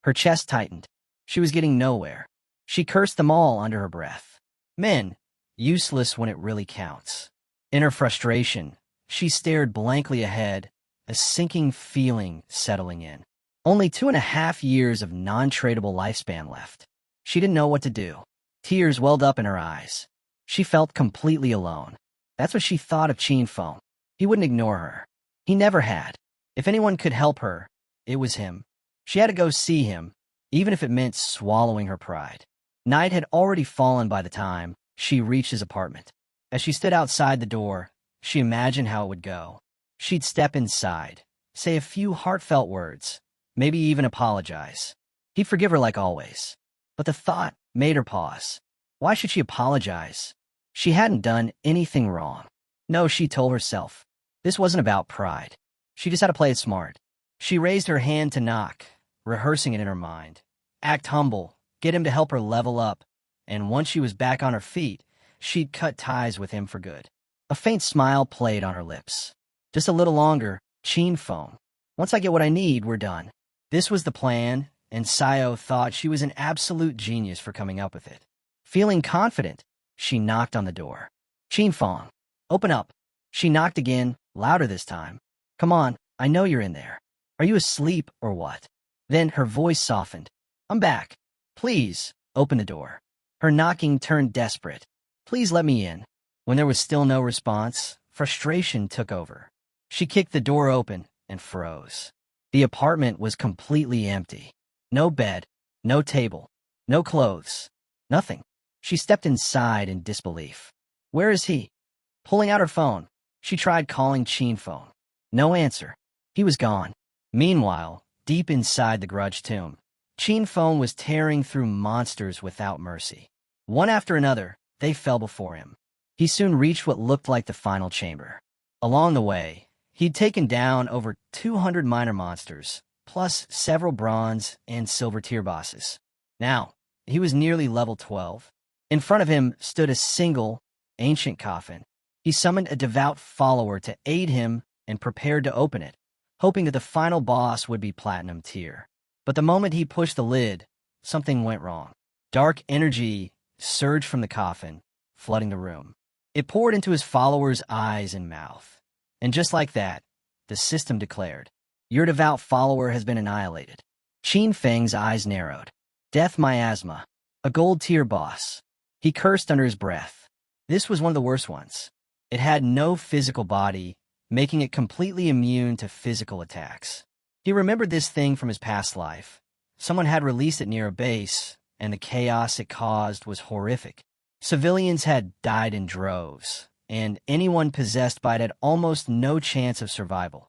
Her chest tightened. She was getting nowhere. She cursed them all under her breath. Men, useless when it really counts. In her frustration, she stared blankly ahead, a sinking feeling settling in. Only 2.5 years of non-tradable lifespan left. She didn't know what to do. Tears welled up in her eyes. She felt completely alone. That's what she thought of Qin Feng. He wouldn't ignore her. He never had. If anyone could help her, it was him. She had to go see him, even if it meant swallowing her pride. Night had already fallen by the time she reached his apartment. As she stood outside the door, she imagined how it would go. She'd step inside, say a few heartfelt words, maybe even apologize. He'd forgive her like always. But the thought made her pause. Why should she apologize? She hadn't done anything wrong. No, she told herself. This wasn't about pride. She just had to play it smart. She raised her hand to knock, rehearsing it in her mind. Act humble, get him to help her level up, and once she was back on her feet, she'd cut ties with him for good. A faint smile played on her lips. Just a little longer, Qin Feng. Once I get what I need, we're done. This was the plan, and Sayo thought she was an absolute genius for coming up with it. Feeling confident, she knocked on the door. Qin Feng, open up. She knocked again, louder this time. Come on, I know you're in there. Are you asleep or what? Then her voice softened. I'm back. Please, open the door. Her knocking turned desperate. Please let me in. When there was still no response, frustration took over. She kicked the door open and froze. The apartment was completely empty. No bed, no table, no clothes, nothing. She stepped inside in disbelief. Where is he? Pulling out her phone, she tried calling Qin Feng. No answer. He was gone. Meanwhile, deep inside the grudge tomb, Qin Feng was tearing through monsters without mercy. One after another, they fell before him. He soon reached what looked like the final chamber. Along the way, he'd taken down over 200 minor monsters, plus several bronze and silver tier bosses. Now, he was nearly level 12. In front of him stood a single, ancient coffin. He summoned a devout follower to aid him and prepared to open it, hoping that the final boss would be platinum tier. But the moment he pushed the lid, something went wrong. Dark energy surged from the coffin, flooding the room. It poured into his follower's eyes and mouth. And just like that, the system declared, your devout follower has been annihilated. Qin Feng's eyes narrowed. Death miasma, a gold tier boss. He cursed under his breath. This was one of the worst ones. It had no physical body, making it completely immune to physical attacks. He remembered this thing from his past life. Someone had released it near a base, and the chaos it caused was horrific. Civilians had died in droves, and anyone possessed by it had almost no chance of survival,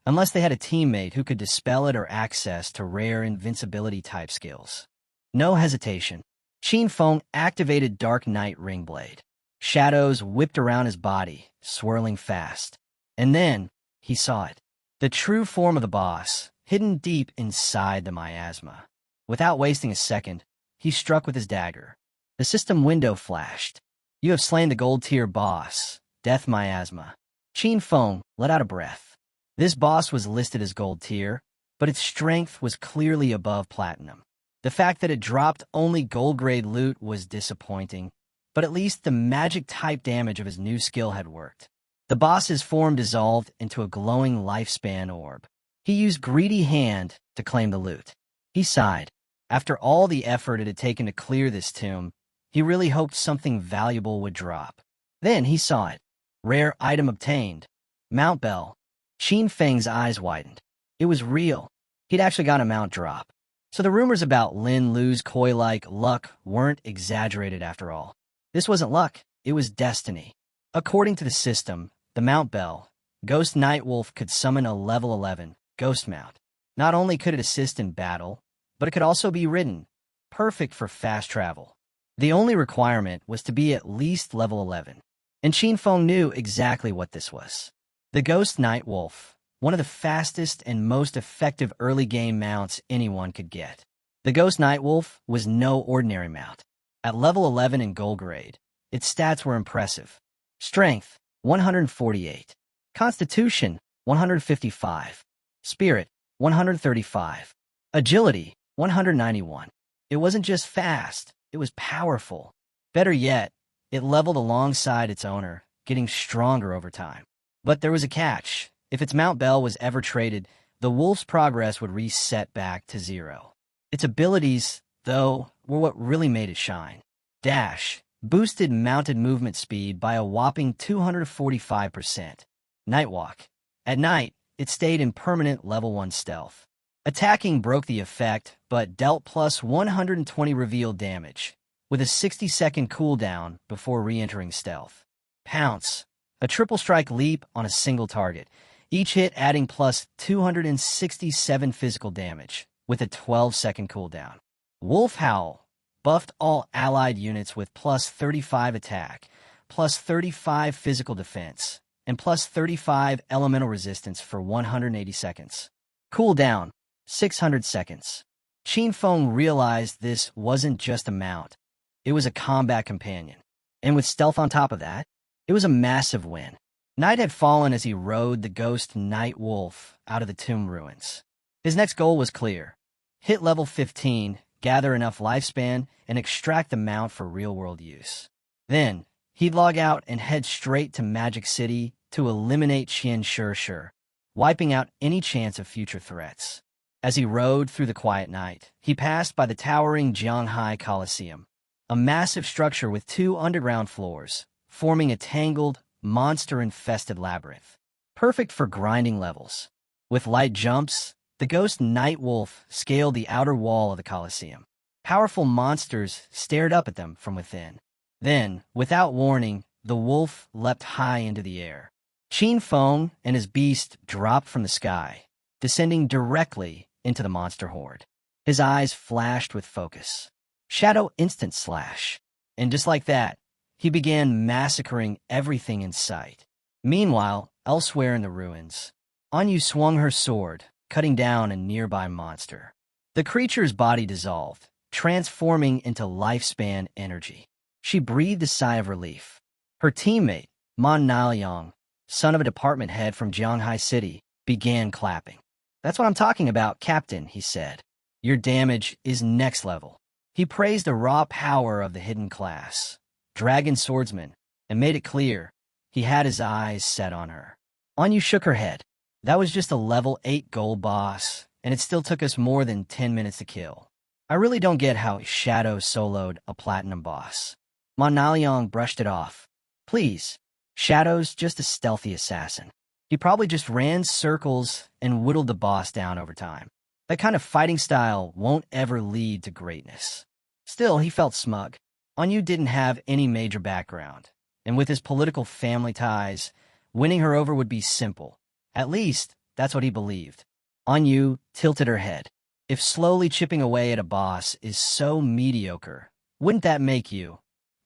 unless they had a teammate who could dispel it or access to rare invincibility-type skills. No hesitation. Qin Feng activated Dark Knight Ringblade. Shadows whipped around his body, swirling fast. And then, he saw it. The true form of the boss, hidden deep inside the miasma. Without wasting a second, he struck with his dagger. The system window flashed. You have slain the gold tier boss, Death Miasma. Qin Feng let out a breath. This boss was listed as gold tier, but its strength was clearly above platinum. The fact that it dropped only gold-grade loot was disappointing, but at least the magic-type damage of his new skill had worked. The boss's form dissolved into a glowing lifespan orb. He used greedy hand to claim the loot. He sighed. After all the effort it had taken to clear this tomb, he really hoped something valuable would drop. Then he saw it. Rare item obtained. Mount Bell. Qin Feng's eyes widened. It was real. He'd actually got a mount drop. So the rumors about Lin Lu's koi-like luck weren't exaggerated after all. This wasn't luck, it was destiny. According to the system, the Mount Bell, Ghost Nightwolf could summon a level 11 Ghost Mount. Not only could it assist in battle, but it could also be ridden, perfect for fast travel. The only requirement was to be at least level 11, and Qin Feng knew exactly what this was. The Ghost Nightwolf, one of the fastest and most effective early game mounts anyone could get. The Ghost Nightwolf was no ordinary mount. At level 11 in gold grade, its stats were impressive. Strength, 148. Constitution, 155. Spirit, 135. Agility, 191. It wasn't just fast, it was powerful. Better yet, it leveled alongside its owner, getting stronger over time. But there was a catch. If its Mount Bell was ever traded, the wolf's progress would reset back to 0. Its abilities, though, were what really made it shine. Dash boosted mounted movement speed by a whopping 245%. Nightwalk. At night, it stayed in permanent level 1 stealth. Attacking broke the effect, but dealt plus 120 revealed damage, with a 60-second cooldown before re-entering stealth. Pounce. A triple strike leap on a single target, each hit adding plus 267 physical damage, with a 12-second cooldown. Wolf Howl buffed all allied units with plus 35 attack, plus 35 physical defense, and plus 35 elemental resistance for 180 seconds. Cooldown, 600 seconds. Qin Feng realized this wasn't just a mount, it was a combat companion. And with stealth on top of that, it was a massive win. Night had fallen as he rode the ghost Night Wolf out of the tomb ruins. His next goal was clear. Hit level 15, gather enough lifespan, and extract the mount for real-world use. Then, he'd log out and head straight to Magic City to eliminate Qian Shi, wiping out any chance of future threats. As he rode through the quiet night, he passed by the towering Jianghai Coliseum, a massive structure with 2 underground floors, forming a tangled, monster-infested labyrinth. Perfect for grinding levels. With light jumps, the ghost Night Wolf scaled the outer wall of the Coliseum. Powerful monsters stared up at them from within. Then, without warning, the wolf leapt high into the air. Qin Feng and his beast dropped from the sky, descending directly into the monster horde. His eyes flashed with focus. Shadow instant slash. And just like that, he began massacring everything in sight. Meanwhile, elsewhere in the ruins, Anyu swung her sword, cutting down a nearby monster. The creature's body dissolved, transforming into lifespan energy. She breathed a sigh of relief. Her teammate, Man Naliang, son of a department head from Jianghai City, began clapping. "That's what I'm talking about, Captain," he said. "Your damage is next level." He praised the raw power of the hidden class, Dragon Swordsman, and made it clear he had his eyes set on her. Anyu shook her head. "That was just a level 8 gold boss, and it still took us more than 10 minutes to kill. I really don't get how Shadow soloed a platinum boss." Ma Naliang brushed it off. "Please, Shadow's just a stealthy assassin. He probably just ran circles and whittled the boss down over time. That kind of fighting style won't ever lead to greatness." Still, he felt smug. Anyu didn't have any major background, and with his political family ties, winning her over would be simple. At least, that's what he believed. Anyu tilted her head. If slowly chipping away at a boss is so mediocre, wouldn't that make you,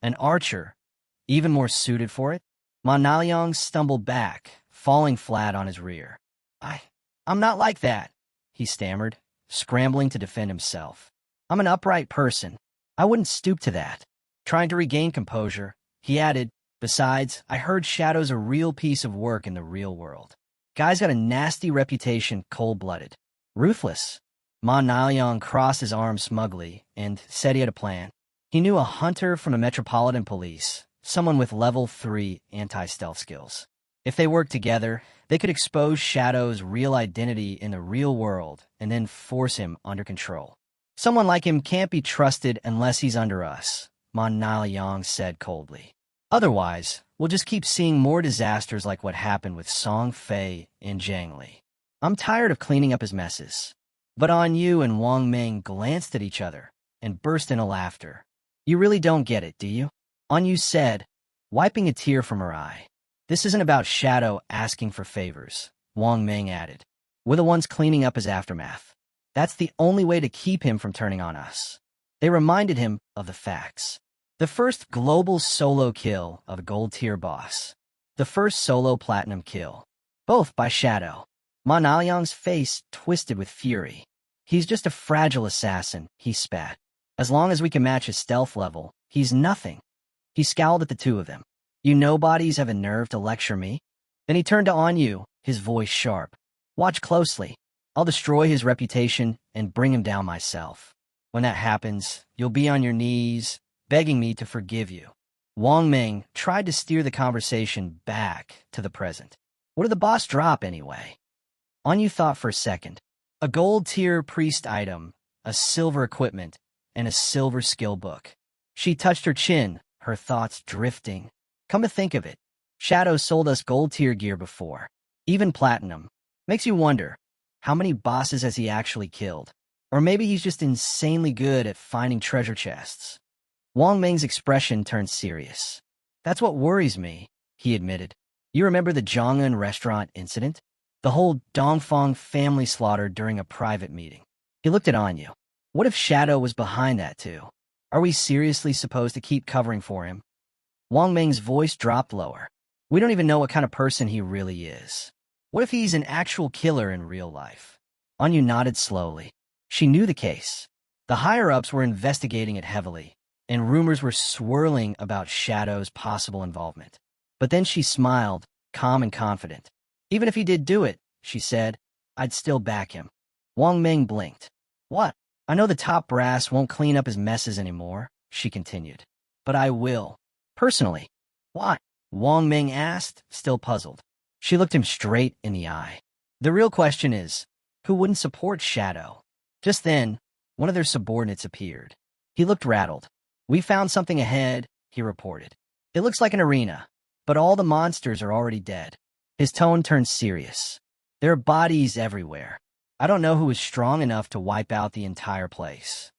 an archer, even more suited for it? Ma Naliang stumbled back, falling flat on his rear. I'm not like that," he stammered, scrambling to defend himself. "I'm an upright person. I wouldn't stoop to that." Trying to regain composure, he added, "Besides, I heard Shadow's a real piece of work in the real world. Guy's got a nasty reputation, cold-blooded. Ruthless." Ma Naliang crossed his arms smugly and said he had a plan. He knew a hunter from the Metropolitan Police, someone with level 3 anti-stealth skills. If they worked together, they could expose Shadow's real identity in the real world and then force him under control. "Someone like him can't be trusted unless he's under us," Ma Naliang said coldly. "Otherwise, we'll just keep seeing more disasters like what happened with Song Fei and Zhang Li. I'm tired of cleaning up his messes." But Anyu and Wang Ming glanced at each other and burst into laughter. "You really don't get it, do you?" Anyu said, wiping a tear from her eye. "This isn't about Shadow asking for favors," Wang Ming added. "We're the ones cleaning up his aftermath. That's the only way to keep him from turning on us." They reminded him of the facts. The first global solo kill of a gold-tier boss. The first solo platinum kill. Both by Shadow. Ma Naliang's face twisted with fury. "He's just a fragile assassin," he spat. "As long as we can match his stealth level, he's nothing." He scowled at the two of them. "You nobodies have a nerve to lecture me?" Then he turned to Anyu, his voice sharp. "Watch closely. I'll destroy his reputation and bring him down myself. When that happens, you'll be on your knees, begging me to forgive you." Wang Ming tried to steer the conversation back to the present. "What did the boss drop anyway?" Anyu thought for a second. A gold-tier priest item, a silver equipment, and a silver skill book. She touched her chin, her thoughts drifting. Come to think of it, Shadow sold us gold tier gear before. Even platinum. Makes you wonder, how many bosses has he actually killed? Or maybe he's just insanely good at finding treasure chests. Wang Ming's expression turned serious. That's what worries me, he admitted. You remember the Zhongyun restaurant incident? The whole Dongfang family slaughter during a private meeting. He looked at Anyu. What if Shadow was behind that too? Are we seriously supposed to keep covering for him? Wang Ming's voice dropped lower. We don't even know what kind of person he really is. What if he's an actual killer in real life? Anyu nodded slowly. She knew the case. The higher-ups were investigating it heavily, and rumors were swirling about Shadow's possible involvement. But then she smiled, calm and confident. Even if he did do it, she said, I'd still back him. Wang Ming blinked. What? I know the top brass won't clean up his messes anymore, she continued. But I will. Personally. Why? Wang Ming asked, still puzzled. She looked him straight in the eye. The real question is, who wouldn't support Shadow? Just then, one of their subordinates appeared. He looked rattled. We found something ahead, he reported. It looks like an arena, but all the monsters are already dead. His tone turned serious. There are bodies everywhere. I don't know who is strong enough to wipe out the entire place.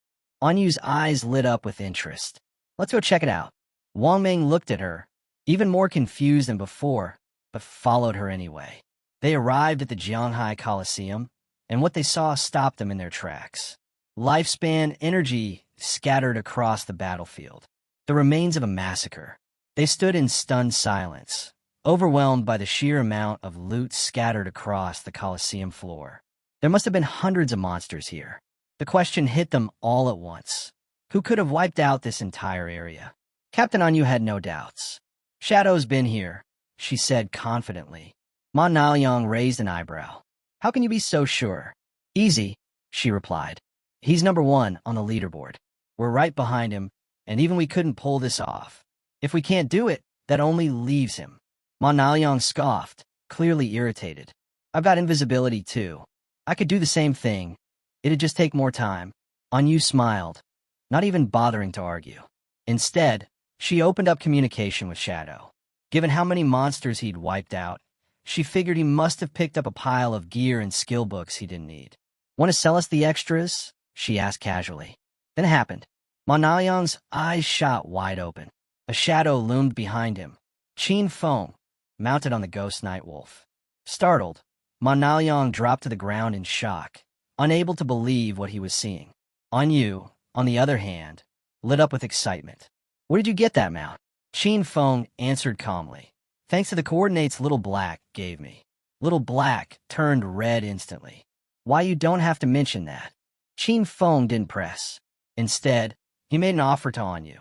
Anyu's eyes lit up with interest. Let's go check it out. Wang Ming looked at her, even more confused than before, but followed her anyway. They arrived at the Jianghai Coliseum, and what they saw stopped them in their tracks. Lifespan energy scattered across the battlefield. The remains of a massacre. They stood in stunned silence, overwhelmed by the sheer amount of loot scattered across the Coliseum floor. There must have been hundreds of monsters here. The question hit them all at once. Who could have wiped out this entire area? Captain Anyu had no doubts. Shadow's been here, she said confidently. Ma Naoyang raised an eyebrow. How can you be so sure? Easy, she replied. He's number 1 on the leaderboard. We're right behind him, and even we couldn't pull this off. If we can't do it, that only leaves him. Ma Naoyang scoffed, clearly irritated. I've got invisibility too. I could do the same thing. It'd just take more time. Anyu smiled, not even bothering to argue. Instead, she opened up communication with Shadow. Given how many monsters he'd wiped out, she figured he must have picked up a pile of gear and skill books he didn't need. Want to sell us the extras? She asked casually. Then it happened. Ma Naoyang's eyes shot wide open. A shadow loomed behind him. Qin Feng, mounted on the ghost Nightwolf. Startled, Ma Naoyang dropped to the ground in shock, unable to believe what he was seeing. Anyu, on the other hand, lit up with excitement. Where did you get that mount? Qin Feng answered calmly. Thanks to the coordinates Little Black gave me. Little Black turned red instantly. Why you don't have to mention that. Qin Feng didn't press. Instead, he made an offer to Anyu.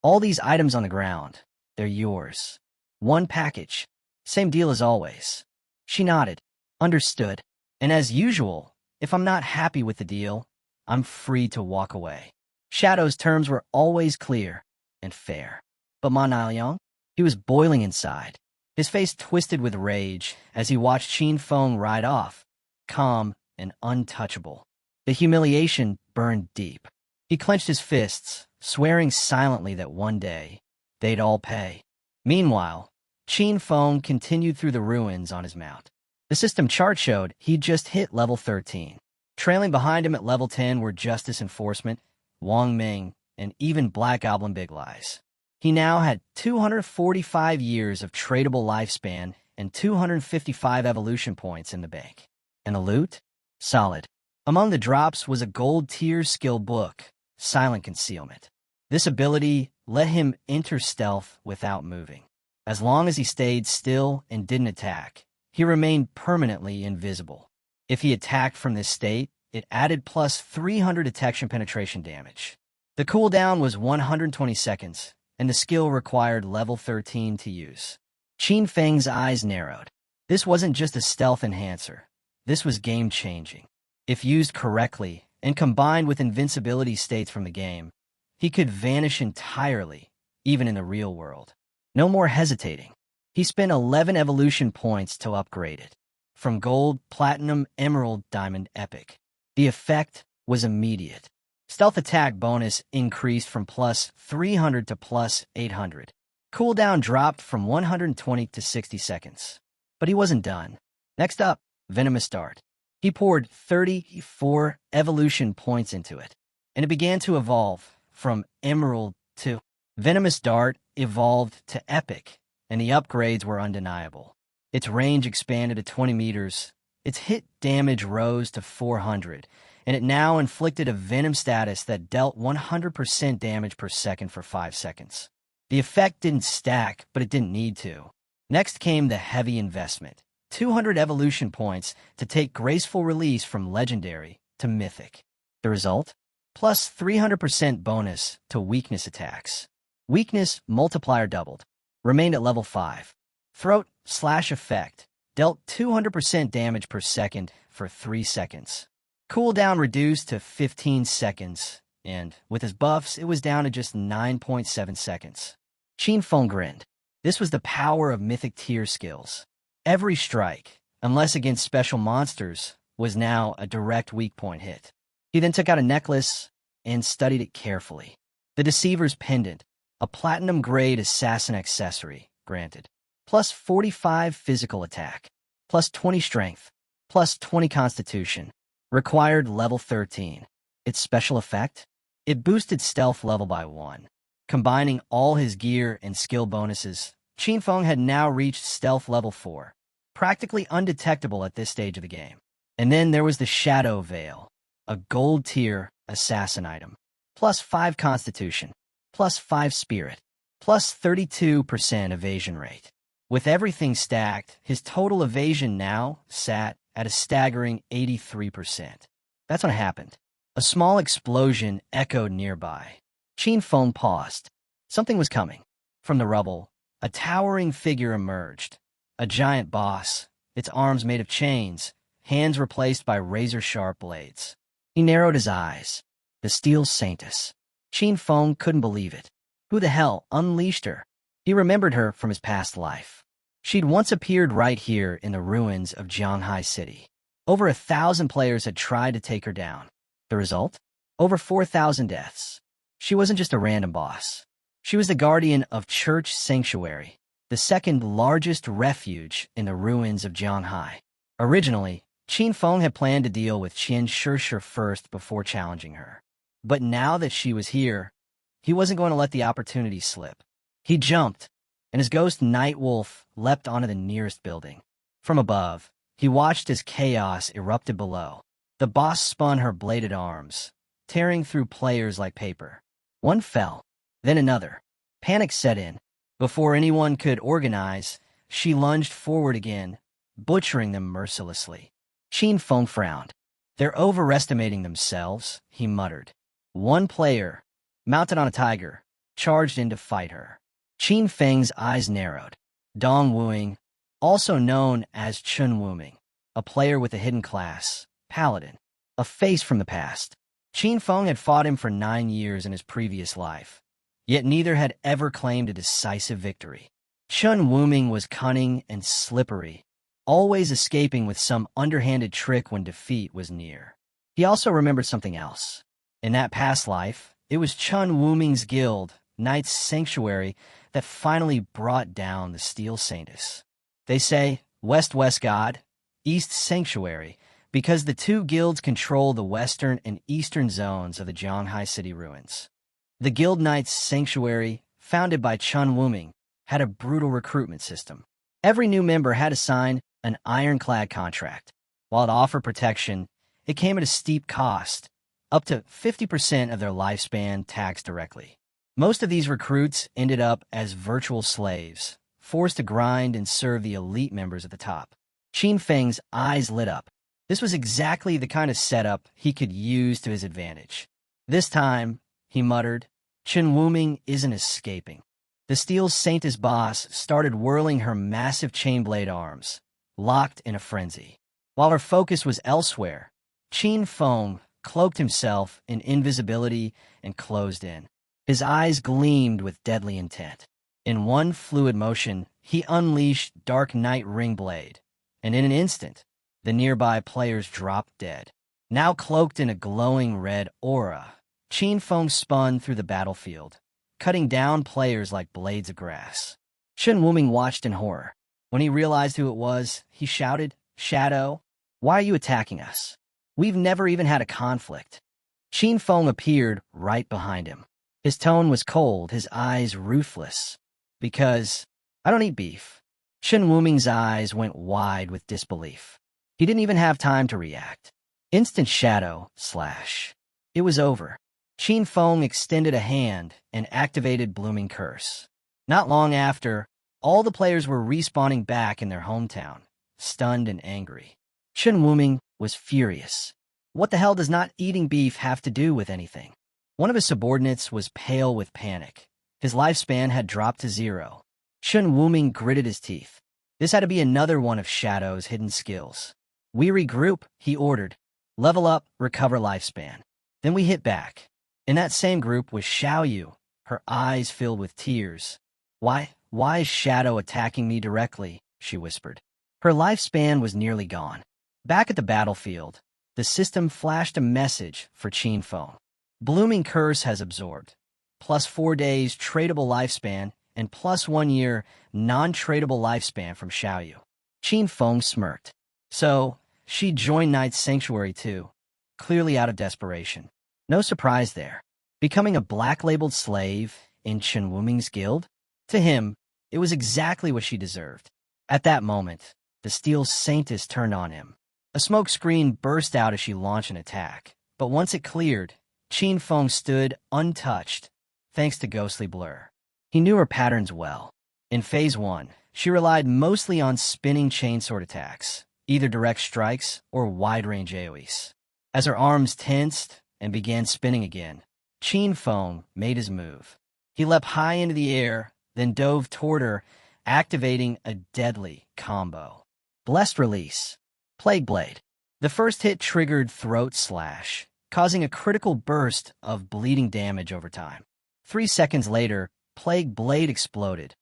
All these items on the ground, they're yours. One package. Same deal as always. She nodded. Understood. And as usual, if I'm not happy with the deal, I'm free to walk away. Shadow's terms were always clear and fair. But Ma Naoyang? He was boiling inside. His face twisted with rage as he watched Qin Feng ride off, calm and untouchable. The humiliation burned deep. He clenched his fists, swearing silently that one day, they'd all pay. Meanwhile, Qin Feng continued through the ruins on his mount. The system chart showed he'd just hit level 13. Trailing behind him at level 10 were Justice Enforcement, Wang Ming, and even Black Goblin Big Lies. He now had 245 years of tradable lifespan and 255 evolution points in the bank. And the loot? Solid. Among the drops was a gold tier skill book, Silent Concealment. This ability let him enter stealth without moving. As long as he stayed still and didn't attack, he remained permanently invisible. If he attacked from this state, it added plus 300 detection penetration damage. The cooldown was 120 seconds, and the skill required level 13 to use. Qin Feng's eyes narrowed. This wasn't just a stealth enhancer. This was game-changing. If used correctly and combined with invincibility states from the game, he could vanish entirely, even in the real world. No more hesitating. He spent 11 evolution points to upgrade it. From gold, platinum, emerald, diamond, epic. The effect was immediate. Stealth attack bonus increased from plus 300 to plus 800. Cooldown dropped from 120 to 60 seconds. But he wasn't done. Next up, Venomous Dart. He poured 34 evolution points into it, and it began to evolve from Emerald to Venomous Dart evolved to Epic, and the upgrades were undeniable. Its range expanded to 20 meters, its hit damage rose to 400, and it now inflicted a Venom status that dealt 100% damage per second for 5 seconds. The effect didn't stack, but it didn't need to. Next came the heavy investment. 200 evolution points to take Graceful Release from Legendary to Mythic. The result? Plus 300% bonus to weakness attacks. Weakness multiplier doubled. Remained at level 5. Throat slash effect. Dealt 200% damage per second for 3 seconds. Cooldown reduced to 15 seconds, and with his buffs, it was down to just 9.7 seconds. Qinfeng grinned. This was the power of Mythic tier skills. Every strike, unless against special monsters, was now a direct weak point hit. He then took out a necklace and studied it carefully. The Deceiver's Pendant, a platinum-grade assassin accessory, granted. Plus 45 physical attack, plus 20 strength, plus 20 constitution. Required level 13. Its special effect? It boosted stealth level by 1. Combining all his gear and skill bonuses, Qinfeng had now reached stealth level 4, practically undetectable at this stage of the game. And then there was the Shadow Veil, a gold-tier assassin item. Plus 5 constitution, plus 5 spirit, plus 32% evasion rate. With everything stacked, his total evasion now sat at a staggering 83%. That's what happened. A small explosion echoed nearby. Qinfeng paused. Something was coming. From the rubble, a towering figure emerged. A giant boss, its arms made of chains, hands replaced by razor-sharp blades. He narrowed his eyes. The Steel Saintess. Qinfeng couldn't believe it. Who the hell unleashed her? He remembered her from his past life. She'd once appeared right here in the ruins of Jianghai City. Over 1,000 players had tried to take her down. The result? Over 4,000 deaths. She wasn't just a random boss. She was the guardian of Church Sanctuary, the second largest refuge in the ruins of Jianghai. Originally, Qinfeng had planned to deal with Qian Shishir first before challenging her. But now that she was here, he wasn't going to let the opportunity slip. He jumped, and his ghost Night Wolf leapt onto the nearest building. From above, he watched as chaos erupted below. The boss spun her bladed arms, tearing through players like paper. One fell, then another. Panic set in. Before anyone could organize, she lunged forward again, butchering them mercilessly. Qinfeng frowned. They're overestimating themselves, he muttered. One player, mounted on a tiger, charged in to fight her. Qinfeng's eyes narrowed. Dong Wuing, also known as Chun Wuming, a player with a hidden class, Paladin, a face from the past. Qinfeng had fought him for 9 years in his previous life, yet neither had ever claimed a decisive victory. Chun Wuming was cunning and slippery, always escaping with some underhanded trick when defeat was near. He also remembered something else. In that past life, it was Chun Wuming's guild, Knight's Sanctuary, that finally brought down the Steel Saintess. They say, West God, East Sanctuary, because the two guilds control the western and eastern zones of the Jianghai City ruins. The Guild Knight's Sanctuary, founded by Chun Wuming, had a brutal recruitment system. Every new member had to sign an ironclad contract. While it offered protection, it came at a steep cost, up to 50% of their lifespan taxed directly. Most of these recruits ended up as virtual slaves, forced to grind and serve the elite members at the top. Qinfeng's eyes lit up. This was exactly the kind of setup he could use to his advantage. This time, he muttered, Chun Wuming isn't escaping. The Steel Saintess boss started whirling her massive chain-blade arms, locked in a frenzy. While her focus was elsewhere, Qinfeng cloaked himself in invisibility and closed in. His eyes gleamed with deadly intent. In one fluid motion, he unleashed Dark Knight Ringblade, and in an instant, the nearby players dropped dead. Now cloaked in a glowing red aura, Qin Feng spun through the battlefield, cutting down players like blades of grass. Shen Wuming watched in horror. When he realized who it was, he shouted, "Shadow, why are you attacking us? We've never even had a conflict." Qin Feng appeared right behind him. His tone was cold, his eyes ruthless. "Because I don't eat beef." Shen Wuming's eyes went wide with disbelief. He didn't even have time to react. Instant shadow slash. It was over. Qin Feng extended a hand and activated Blooming Curse. Not long after, all the players were respawning back in their hometown, stunned and angry. Shen Wuming was furious. What the hell does not eating beef have to do with anything? One of his subordinates was pale with panic. His lifespan had dropped to 0. Shen Wuming gritted his teeth. This had to be another one of Shadow's hidden skills. "We regroup," he ordered. "Level up, recover lifespan." Then we hit back. In that same group was Xiaoyu, her eyes filled with tears. Why is Shadow attacking me directly?" she whispered. Her lifespan was nearly gone. Back at the battlefield, the system flashed a message for Qin Feng. "Blooming Curse has absorbed. +4 days tradable lifespan and +1 year non-tradable lifespan from Xiaoyu." Qin Feng smirked. So, she joined Knight's Sanctuary too, clearly out of desperation. No surprise there. Becoming a black-labeled slave in Chen Wuming's guild? To him, it was exactly what she deserved. At that moment, the Steel Saintess turned on him. A smoke screen burst out as she launched an attack, but once it cleared, Qin Feng stood untouched, thanks to Ghostly Blur. He knew her patterns well. In Phase 1, she relied mostly on spinning chainsword attacks, either direct strikes or wide-range AoEs. As her arms tensed and began spinning again, Qin Feng made his move. He leapt high into the air, then dove toward her, activating a deadly combo. Blessed Release. Plague Blade. The first hit triggered Throat Slash, causing a critical burst of bleeding damage over time. 3 seconds later, Plague Blade exploded,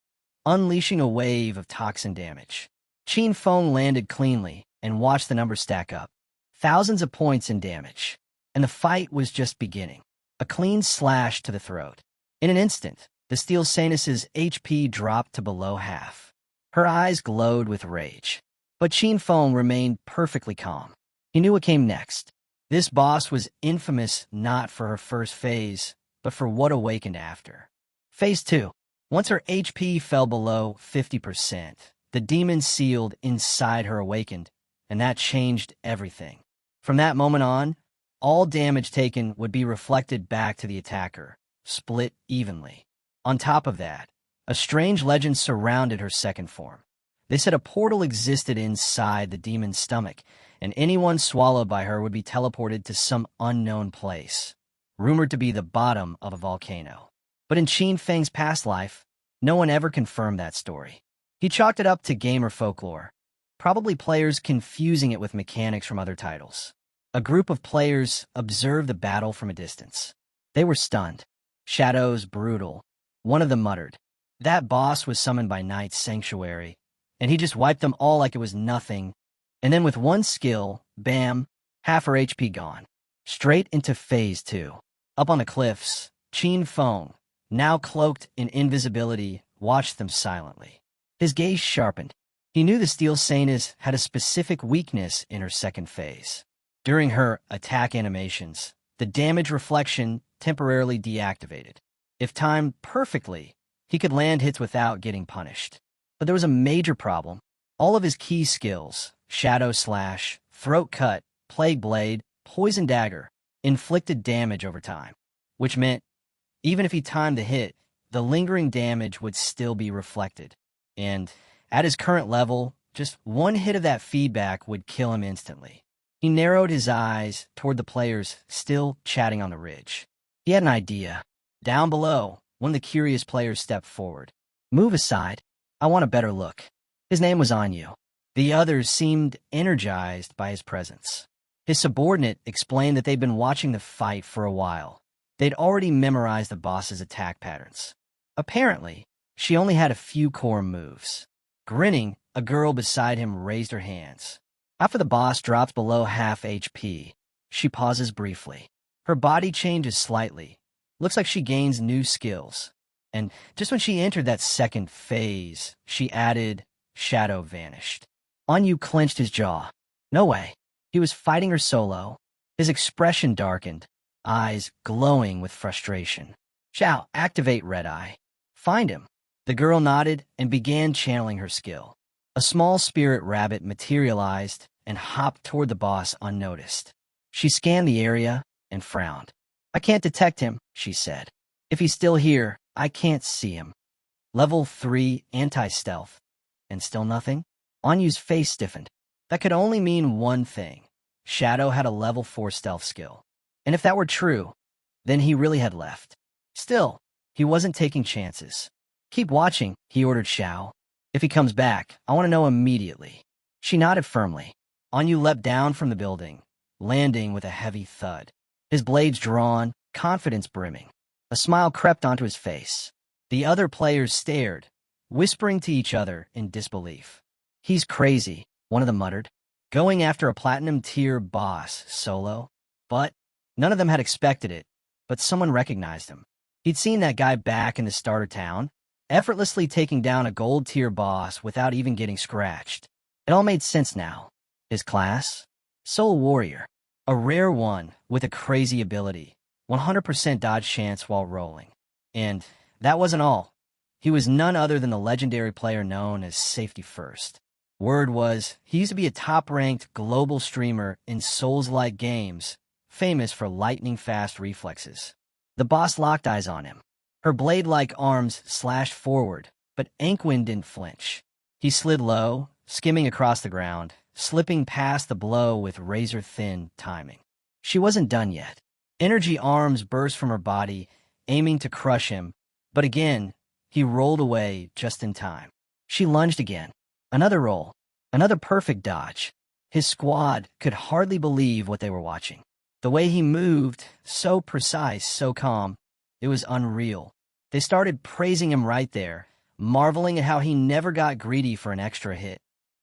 unleashing a wave of toxin damage. Qin Feng landed cleanly and watched the numbers stack up. Thousands of points in damage. And the fight was just beginning. A clean slash to the throat. In an instant, the Steel Saintess's HP dropped to below half. Her eyes glowed with rage. But Qin Feng remained perfectly calm. He knew what came next. This boss was infamous not for her first phase, but for what awakened after. Phase 2. Once her HP fell below 50%, the demon sealed inside her awakened, and that changed everything. From that moment on, all damage taken would be reflected back to the attacker, split evenly. On top of that, a strange legend surrounded her second form. They said a portal existed inside the demon's stomach, and anyone swallowed by her would be teleported to some unknown place, rumored to be the bottom of a volcano. But in Qin Feng's past life, no one ever confirmed that story. He chalked it up to gamer folklore, probably players confusing it with mechanics from other titles. A group of players observed the battle from a distance. They were stunned. Shadow's brutal. One of them muttered, "That boss was summoned by Knight's Sanctuary, and he just wiped them all like it was nothing." And then with one skill, bam, half her HP gone. Straight into Phase 2. Up on the cliffs, Qin Feng, now cloaked in invisibility, watched them silently. His gaze sharpened. He knew the Steel Saintess had a specific weakness in her second phase. During her attack animations, the damage reflection temporarily deactivated. If timed perfectly, he could land hits without getting punished. But there was a major problem. All of his key skills, Shadow Slash, Throat Cut, Plague Blade, Poison Dagger, inflicted damage over time, which meant even if he timed the hit, the lingering damage would still be reflected. And at his current level, just one hit of that feedback would kill him instantly. He narrowed his eyes toward the players still chatting on the ridge. He had an idea. Down below, one of the curious players stepped forward. "Move aside. I want a better look." His name was Anyu. The others seemed energized by his presence. His subordinate explained that they'd been watching the fight for a while. They'd already memorized the boss's attack patterns. Apparently, she only had a few core moves. Grinning, a girl beside him raised her hands. After the boss drops below half HP, she pauses briefly. Her body changes slightly. Looks like she gains new skills. And just when she entered that second phase, she added, shadow vanished. Anyu clenched his jaw. No way. He was fighting her solo. His expression darkened, eyes glowing with frustration. Shao, activate Red Eye. Find him. The girl nodded and began channeling her skill. A small spirit rabbit materialized and hopped toward the boss unnoticed. She scanned the area and frowned. I can't detect him, she said. If he's still here, I can't see him. Level 3 anti-stealth. And still nothing? Anyu's face stiffened. That could only mean one thing. Shadow had a level 4 stealth skill. And if that were true, then he really had left. Still, he wasn't taking chances. Keep watching, he ordered Shao. If he comes back, I want to know immediately. She nodded firmly. Anyu leapt down from the building, landing with a heavy thud. His blades drawn, confidence brimming. A smile crept onto his face. The other players stared, whispering to each other in disbelief. He's crazy, one of them muttered. Going after a platinum-tier boss solo? But none of them had expected it, but someone recognized him. He'd seen that guy back in the starter town, effortlessly taking down a gold-tier boss without even getting scratched. It all made sense now. His class? Soul Warrior. A rare one with a crazy ability. 100% dodge chance while rolling. And that wasn't all. He was none other than the legendary player known as Safety First. Word was, he used to be a top-ranked global streamer in Souls-like games, famous for lightning-fast reflexes. The boss locked eyes on him. Her blade-like arms slashed forward, but Anquin didn't flinch. He slid low, skimming across the ground, slipping past the blow with razor-thin timing. She wasn't done yet. Energy arms burst from her body, aiming to crush him, but again, he rolled away just in time. She lunged again. Another roll. Another perfect dodge. His squad could hardly believe what they were watching. The way he moved, so precise, so calm, it was unreal. They started praising him right there, marveling at how he never got greedy for an extra hit,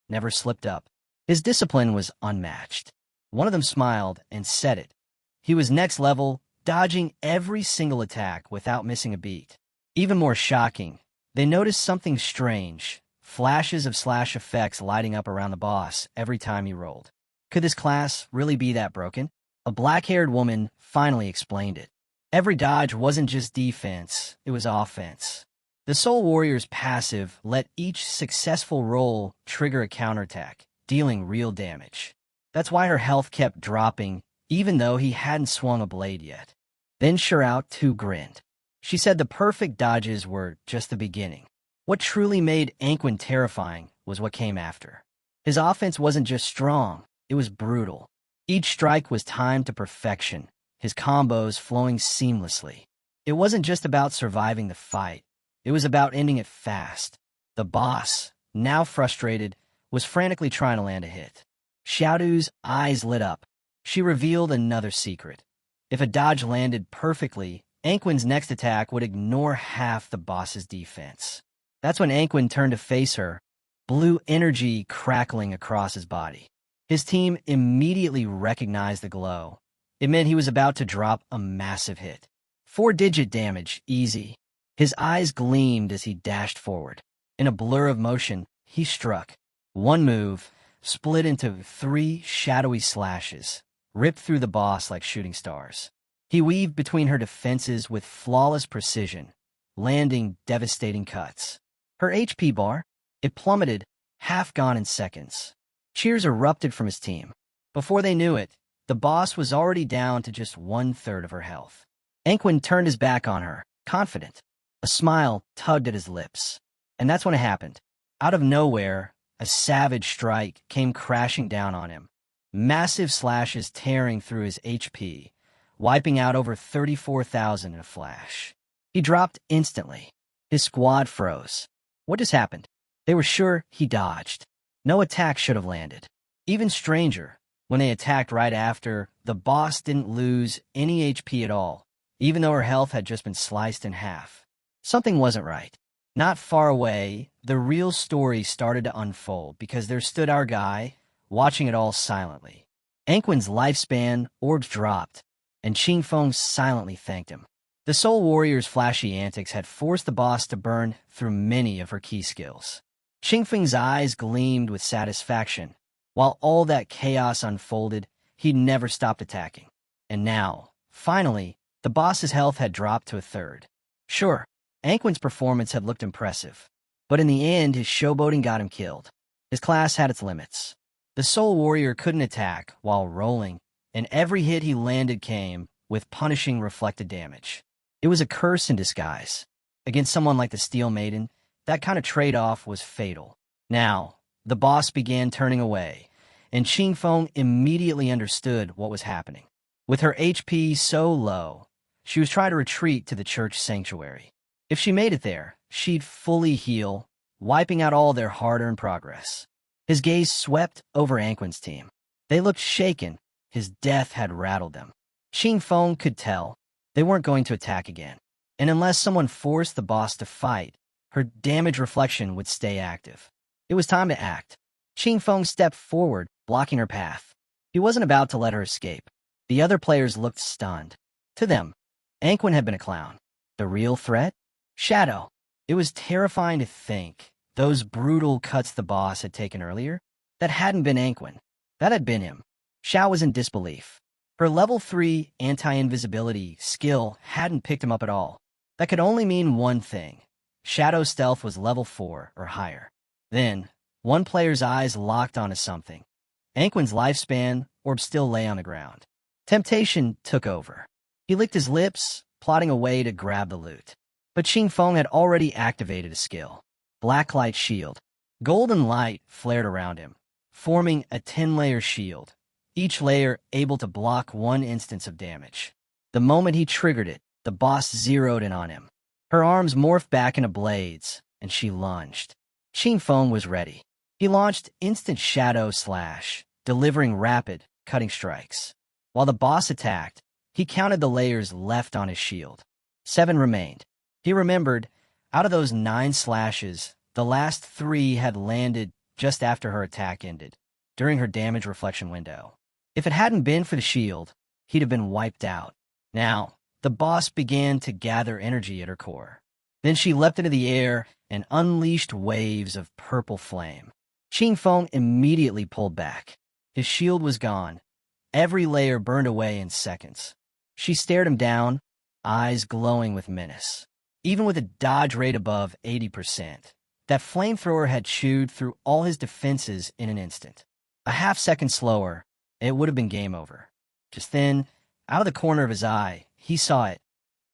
never slipped up. His discipline was unmatched. One of them smiled and said it. He was next level, dodging every single attack without missing a beat. Even more shocking, they noticed something strange, flashes of slash effects lighting up around the boss every time he rolled. Could this class really be that broken? A black-haired woman finally explained it. Every dodge wasn't just defense, it was offense. The Soul Warrior's passive let each successful roll trigger a counterattack, dealing real damage. That's why her health kept dropping, even though he hadn't swung a blade yet. Then Shirao too grinned. She said the perfect dodges were just the beginning. What truly made Anquin terrifying was what came after. His offense wasn't just strong, it was brutal. Each strike was timed to perfection, his combos flowing seamlessly. It wasn't just about surviving the fight, it was about ending it fast. The boss, now frustrated, was frantically trying to land a hit. Xiaodu's eyes lit up. She revealed another secret. If a dodge landed perfectly, Anquin's next attack would ignore half the boss's defense. That's when Anquin turned to face her, blue energy crackling across his body. His team immediately recognized the glow. It meant he was about to drop a massive hit. 4-digit damage, easy. His eyes gleamed as he dashed forward. In a blur of motion, he struck. One move, split into 3 shadowy slashes, ripped through the boss like shooting stars. He weaved between her defenses with flawless precision, landing devastating cuts. Her HP bar, it plummeted, half gone in seconds. Cheers erupted from his team. Before they knew it, the boss was already down to just 1/3 of her health. Anquin turned his back on her, confident. A smile tugged at his lips. And that's when it happened. Out of nowhere, a savage strike came crashing down on him. Massive slashes tearing through his HP, wiping out over 34,000 in a flash. He dropped instantly. His squad froze. What just happened? They were sure he dodged. No attack should have landed. Even stranger, when they attacked right after, the boss didn't lose any HP at all, even though her health had just been sliced in half. Something wasn't right. Not far away, the real story started to unfold because there stood our guy, watching it all silently. Anquin's lifespan, orbs dropped. and Qing Feng silently thanked him. The Soul Warrior's flashy antics had forced the boss to burn through many of her key skills. Qing Feng's eyes gleamed with satisfaction. While all that chaos unfolded, he never stopped attacking. And now, finally, the boss's health had dropped to a third. Sure, Anquin's performance had looked impressive, but in the end, his showboating got him killed. His class had its limits. The Soul Warrior couldn't attack while rolling, and every hit he landed came with punishing reflected damage. It was a curse in disguise. Against someone like the Steel Maiden, that kind of trade-off was fatal. Now, the boss began turning away, and Qing Feng immediately understood what was happening. With her HP so low, she was trying to retreat to the church sanctuary. If she made it there, she'd fully heal, wiping out all their hard-earned progress. His gaze swept over Anquin's team. They looked shaken. His death had rattled them. Qing Feng could tell they weren't going to attack again, and unless someone forced the boss to fight, her damage reflection would stay active. It was time to act. Qing Feng stepped forward, blocking her path. He wasn't about to let her escape. The other players looked stunned. To them, Anquin had been a clown. The real threat? Shadow. It was terrifying to think those brutal cuts the boss had taken earlier, that hadn't been Anquin. That had been him. Xiao was in disbelief. Her level 3 anti-invisibility skill hadn't picked him up at all. That could only mean one thing. Shadow's stealth was level 4 or higher. Then, one player's eyes locked onto something. Anquin's lifespan orb still lay on the ground. Temptation took over. He licked his lips, plotting a way to grab the loot. But Qing Feng had already activated a skill. Blacklight Shield. Golden light flared around him, forming a 10-layer shield, each layer able to block one instance of damage. The moment he triggered it, the boss zeroed in on him. Her arms morphed back into blades, and she lunged. Qing Feng was ready. He launched instant Shadow Slash, delivering rapid, cutting strikes. While the boss attacked, he counted the layers left on his shield. 7 remained. He remembered, out of those 9 slashes, the last 3 had landed just after her attack ended, during her damage reflection window. If it hadn't been for the shield, he'd have been wiped out. Now, the boss began to gather energy at her core. Then she leapt into the air and unleashed waves of purple flame. Qing Feng immediately pulled back. His shield was gone. Every layer burned away in seconds. She stared him down, eyes glowing with menace. Even with a dodge rate above 80%, that flamethrower had chewed through all his defenses in an instant. A half-second slower, it would have been game over. Just then, out of the corner of his eye, he saw it.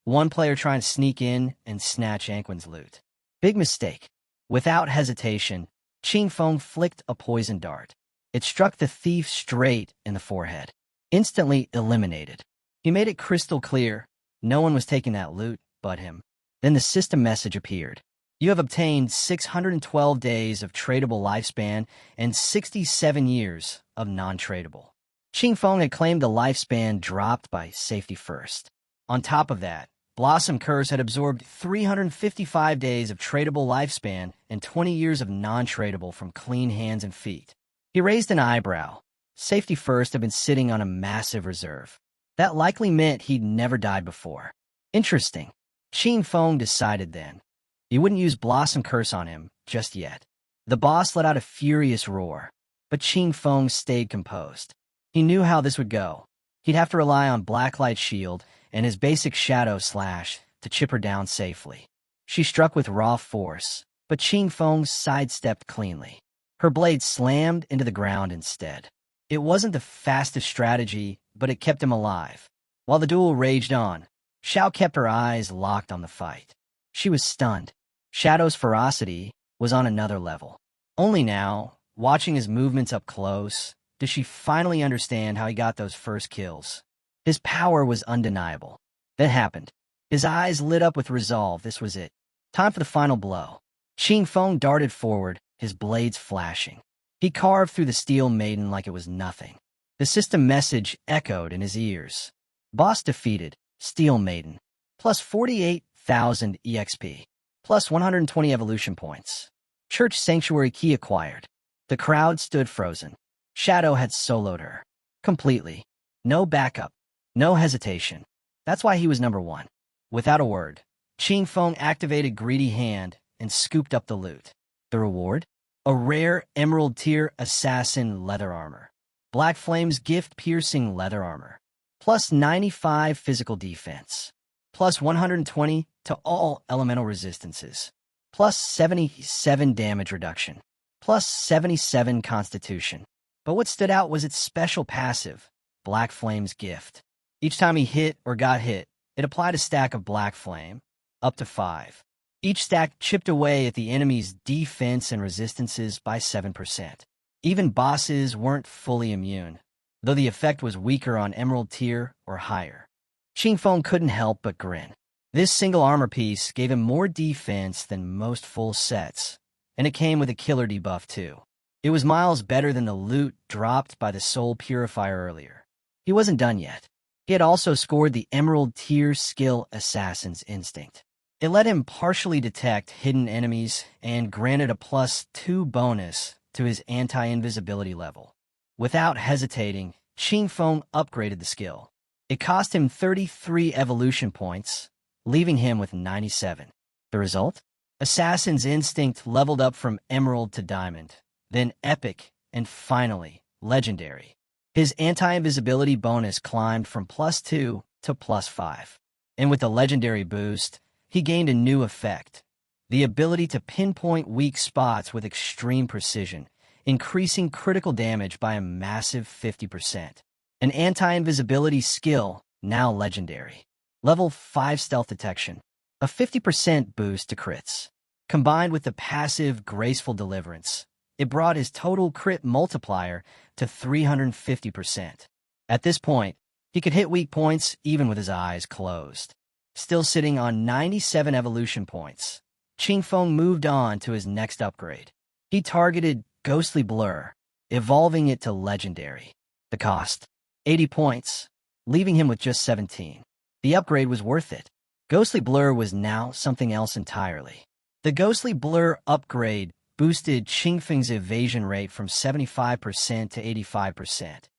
One player trying to sneak in and snatch Anquin's loot. Big mistake. Without hesitation, Qing Feng flicked a poison dart. It struck the thief straight in the forehead. Instantly eliminated. He made it crystal clear. No one was taking that loot but him. Then the system message appeared. You have obtained 612 days of tradable lifespan and 67 years of non-tradable. Qing Feng had claimed the lifespan dropped by safety first. On top of that, Blossom Curse had absorbed 355 days of tradable lifespan and 20 years of non-tradable from clean hands and feet. He raised an eyebrow. Safety first had been sitting on a massive reserve. That likely meant he'd never died before. Interesting. Qing Feng decided then. He wouldn't use Blossom Curse on him just yet. The boss let out a furious roar, but Qing Feng stayed composed. He knew how this would go. He'd have to rely on Blacklight Shield and his basic Shadow Slash to chip her down safely. She struck with raw force, but Qing Feng sidestepped cleanly. Her blade slammed into the ground instead. It wasn't the fastest strategy, but it kept him alive. While the duel raged on, Xiao kept her eyes locked on the fight. She was stunned. Shadow's ferocity was on another level. Only now, watching his movements up close, does she finally understand how he got those first kills. His power was undeniable. That happened. His eyes lit up with resolve. This was it. Time for the final blow. Qing Feng darted forward, his blades flashing. He carved through the Steel Maiden like it was nothing. The system message echoed in his ears. Boss defeated. Steel Maiden. Plus 48,000 EXP. Plus 120 evolution points. Church Sanctuary key acquired. The crowd stood frozen. Shadow had soloed her. Completely. No backup. No hesitation. That's why he was number one. Without a word, Ching Feng activated Greedy Hand and scooped up the loot. The reward? A rare Emerald Tier Assassin leather armor. Black Flame's gift-piercing leather armor. Plus 95 physical defense. Plus 120 to all elemental resistances. Plus 77 damage reduction. Plus 77 constitution. But what stood out was its special passive, Black Flame's gift. Each time he hit or got hit, it applied a stack of Black Flame, up to 5. Each stack chipped away at the enemy's defense and resistances by 7%. Even bosses weren't fully immune, though the effect was weaker on Emerald Tier or higher. Ching Feng couldn't help but grin. This single armor piece gave him more defense than most full sets, and it came with a killer debuff too. It was miles better than the loot dropped by the Soul Purifier earlier. He wasn't done yet. He had also scored the Emerald Tier skill Assassin's Instinct. It let him partially detect hidden enemies and granted a +2 bonus to his anti-invisibility level. Without hesitating, Ching Feng upgraded the skill. It cost him 33 evolution points, leaving him with 97. The result? Assassin's Instinct leveled up from Emerald to Diamond, then Epic, and finally, Legendary. His anti-invisibility bonus climbed from +2 to +5. And with the Legendary boost, he gained a new effect, the ability to pinpoint weak spots with extreme precision, increasing critical damage by a massive 50%. An anti-invisibility skill, now legendary. Level 5 stealth detection, a 50% boost to crits. Combined with the passive graceful deliverance, it brought his total crit multiplier to 350%. At this point, he could hit weak points even with his eyes closed. Still sitting on 97 evolution points, Ching Feng moved on to his next upgrade. He targeted Ghostly Blur, evolving it to Legendary. The cost? 80 points, leaving him with just 17. The upgrade was worth it. Ghostly Blur was now something else entirely. The Ghostly Blur upgrade boosted Ching Feng's evasion rate from 75% to 85%.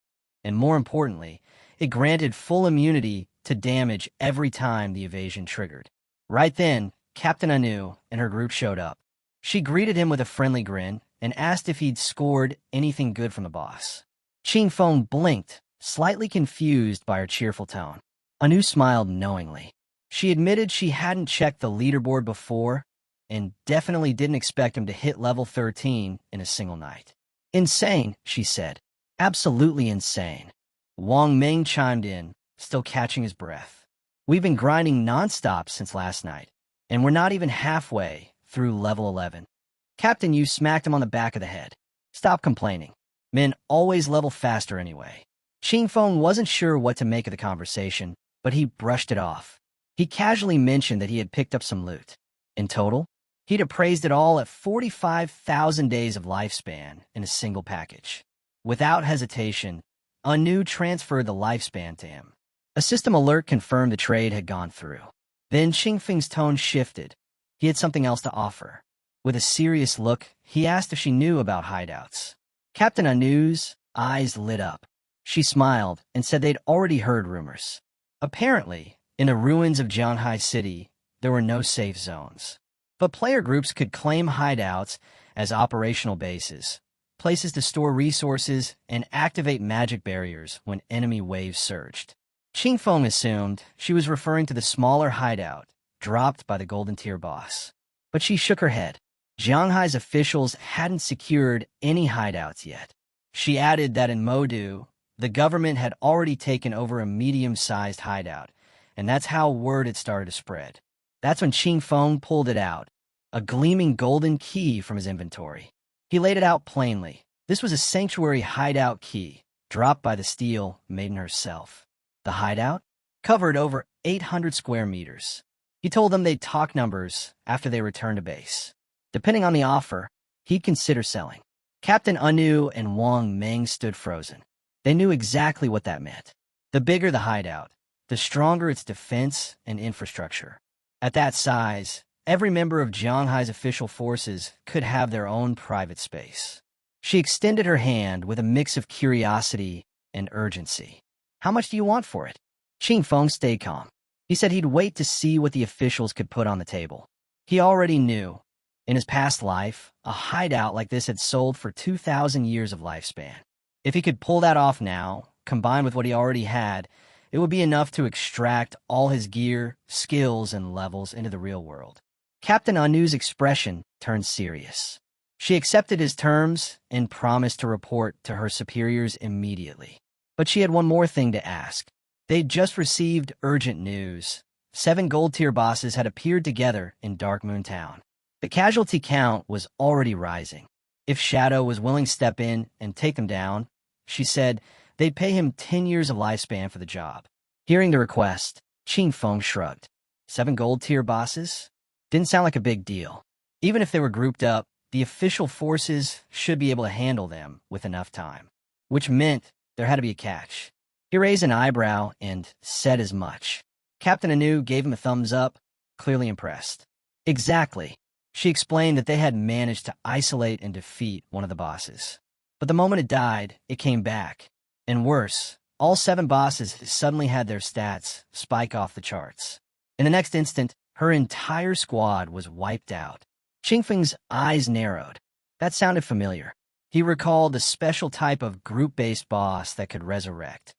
And more importantly, it granted full immunity to damage every time the evasion triggered. Right then, Captain Anu and her group showed up. She greeted him with a friendly grin and asked if he'd scored anything good from the boss. Ching Feng blinked, slightly confused by her cheerful tone. Anu smiled knowingly. She admitted she hadn't checked the leaderboard before and definitely didn't expect him to hit level 13 in a single night. Insane, she said. Absolutely insane. Wang Ming chimed in, still catching his breath. We've been grinding nonstop since last night, and we're not even halfway through level 11. Captain Yu smacked him on the back of the head. Stop complaining. Men always level faster anyway. Ching Feng wasn't sure what to make of the conversation, but he brushed it off. He casually mentioned that he had picked up some loot. In total, he'd appraised it all at 45,000 days of lifespan in a single package. Without hesitation, Anu transferred the lifespan to him. A system alert confirmed the trade had gone through. Then Ching Feng's tone shifted. He had something else to offer. With a serious look, he asked if she knew about hideouts. Captain Anu's eyes lit up. She smiled and said they'd already heard rumors. Apparently, in the ruins of Jianghai City, there were no safe zones. But player groups could claim hideouts as operational bases, places to store resources and activate magic barriers when enemy waves surged. Ching Feng assumed she was referring to the smaller hideout dropped by the Golden Tier boss. But she shook her head. Jianghai's officials hadn't secured any hideouts yet. She added that in Modu, the government had already taken over a medium-sized hideout, and that's how word had started to spread. That's when Ching Feng pulled it out, a gleaming golden key from his inventory. He laid it out plainly. This was a sanctuary hideout key, dropped by the Steel Maiden herself. The hideout covered over 800 square meters. He told them they'd talk numbers after they returned to base. Depending on the offer, he'd consider selling. Captain Anu and Wang Ming stood frozen. They knew exactly what that meant. The bigger the hideout, the stronger its defense and infrastructure. At that size, every member of Jianghai's official forces could have their own private space. She extended her hand with a mix of curiosity and urgency. How much do you want for it? Qing Feng stayed calm. He said he'd wait to see what the officials could put on the table. He already knew, in his past life, a hideout like this had sold for 2,000 years of lifespan. If he could pull that off now, combined with what he already had, it would be enough to extract all his gear, skills, and levels into the real world. Captain Anu's expression turned serious. She accepted his terms and promised to report to her superiors immediately. But she had one more thing to ask. They'd just received urgent news. 7 gold-tier bosses had appeared together in Dark Moon Town. The casualty count was already rising. If Shadow was willing to step in and take them down, she said they'd pay him 10 years of lifespan for the job. Hearing the request, Qing Feng shrugged. 7 gold-tier bosses? Didn't sound like a big deal. Even if they were grouped up, the official forces should be able to handle them with enough time. Which meant there had to be a catch. He raised an eyebrow and said as much. Captain Anu gave him a thumbs up, clearly impressed. Exactly. She explained that they had managed to isolate and defeat one of the bosses. But the moment it died, it came back. And worse, all 7 bosses suddenly had their stats spike off the charts. In the next instant, her entire squad was wiped out. Qing Feng's eyes narrowed. That sounded familiar. He recalled a special type of group-based boss that could resurrect.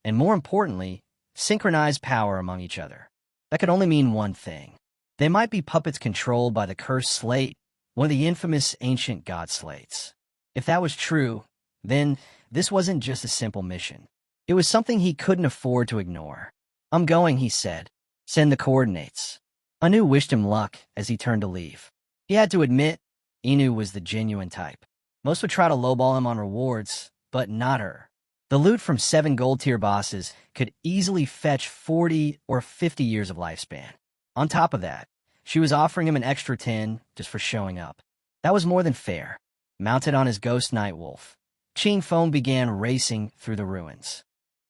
And more importantly, synchronize power among each other. That could only mean one thing. They might be puppets controlled by the cursed slate, one of the infamous ancient god slates. If that was true, then this wasn't just a simple mission. It was something he couldn't afford to ignore. I'm going, he said. Send the coordinates. Anu wished him luck as he turned to leave. He had to admit, Inu was the genuine type. Most would try to lowball him on rewards, but not her. The loot from 7 gold-tier bosses could easily fetch 40 or 50 years of lifespan. On top of that, she was offering him an extra 10 just for showing up. That was more than fair. Mounted on his ghost Nightwolf, Qing Feng began racing through the ruins.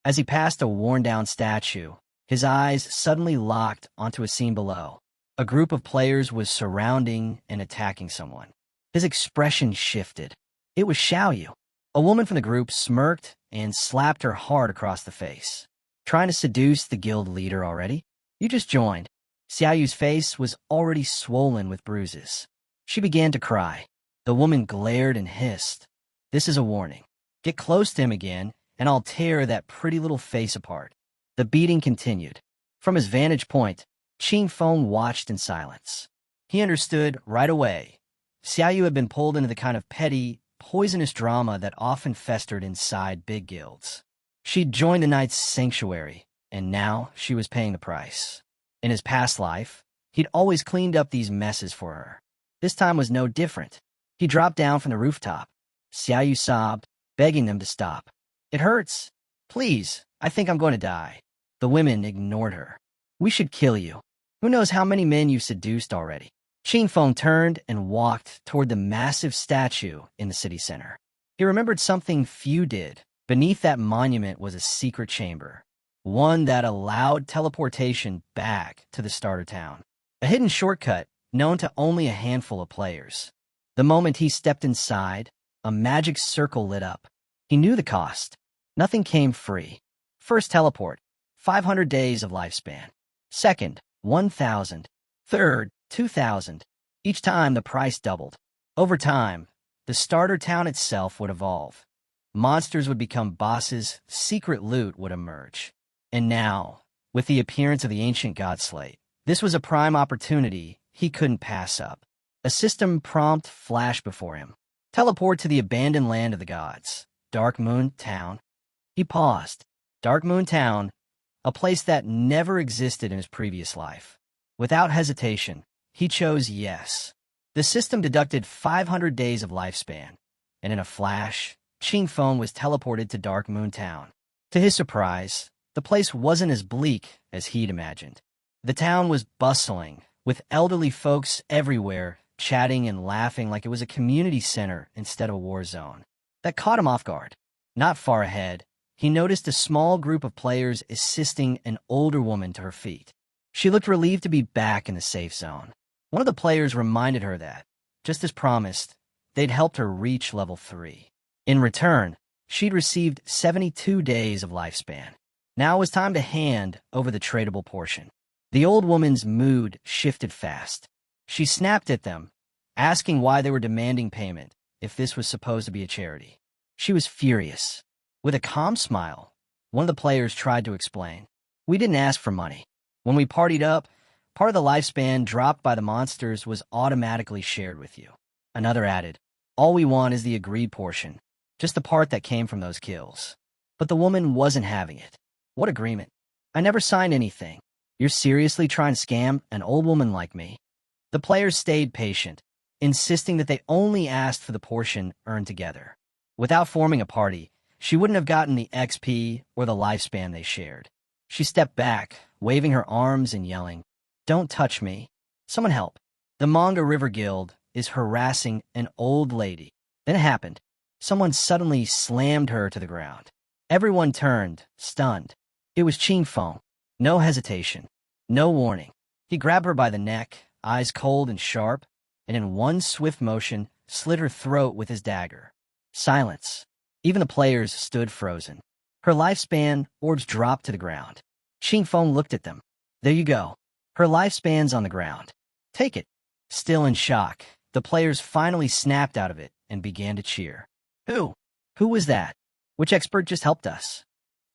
As he passed a worn-down statue, his eyes suddenly locked onto a scene below. A group of players was surrounding and attacking someone. His expression shifted. It was Xiaoyu. A woman from the group smirked and slapped her hard across the face. Trying to seduce the guild leader already? You just joined. Xiaoyu's face was already swollen with bruises. She began to cry. The woman glared and hissed. This is a warning. Get close to him again, and I'll tear that pretty little face apart. The beating continued. From his vantage point, Qing Feng watched in silence. He understood right away. Xiaoyu had been pulled into the kind of petty, poisonous drama that often festered inside big guilds. She'd joined the Knight's Sanctuary, and now she was paying the price. In his past life, he'd always cleaned up these messes for her. This time was no different. He dropped down from the rooftop. Xiaoyu sobbed, begging them to stop. It hurts. Please, I think I'm going to die. The women ignored her. We should kill you. Who knows how many men you've seduced already? Qing Feng turned and walked toward the massive statue in the city center. He remembered something few did. Beneath that monument was a secret chamber, one that allowed teleportation back to the starter town. A hidden shortcut known to only a handful of players. The moment he stepped inside, a magic circle lit up. He knew the cost. Nothing came free. First teleport, 500 days of lifespan. Second, 1,000. Third, 2,000. Each time the price doubled. Over time, the starter town itself would evolve. Monsters would become bosses, secret loot would emerge. And now, with the appearance of the ancient god slate, this was a prime opportunity he couldn't pass up. A system prompt flashed before him. Teleport to the abandoned land of the gods, Dark Moon Town. He paused. Dark Moon Town, a place that never existed in his previous life. Without hesitation, he chose yes. The system deducted 500 days of lifespan, and in a flash, Qing Feng was teleported to Dark Moon Town. To his surprise, the place wasn't as bleak as he'd imagined. The town was bustling, with elderly folks everywhere, chatting and laughing like it was a community center instead of a war zone. That caught him off guard. Not far ahead, he noticed a small group of players assisting an older woman to her feet. She looked relieved to be back in the safe zone. One of the players reminded her that, just as promised, they'd helped her reach level 3. In return, she'd received 72 days of lifespan. Now it was time to hand over the tradable portion. The old woman's mood shifted fast. She snapped at them, asking why they were demanding payment if this was supposed to be a charity. She was furious. With a calm smile, one of the players tried to explain. We didn't ask for money. When we partied up, part of the lifespan dropped by the monsters was automatically shared with you. Another added, all we want is the agreed portion, just the part that came from those kills. But the woman wasn't having it. What agreement? I never signed anything. You're seriously trying to scam an old woman like me? The players stayed patient, insisting that they only asked for the portion earned together. Without forming a party, she wouldn't have gotten the XP or the lifespan they shared. She stepped back, waving her arms and yelling, "Don't touch me. Someone help. The Manga River Guild is harassing an old lady." Then it happened. Someone suddenly slammed her to the ground. Everyone turned, stunned. It was Qin Feng. No hesitation. No warning. He grabbed her by the neck, eyes cold and sharp, and in one swift motion, slit her throat with his dagger. Silence. Even the players stood frozen. Her lifespan orbs dropped to the ground. Qin Feng looked at them. There you go. Her lifespan's on the ground. Take it. Still in shock, the players finally snapped out of it and began to cheer. Who? Who was that? Which expert just helped us?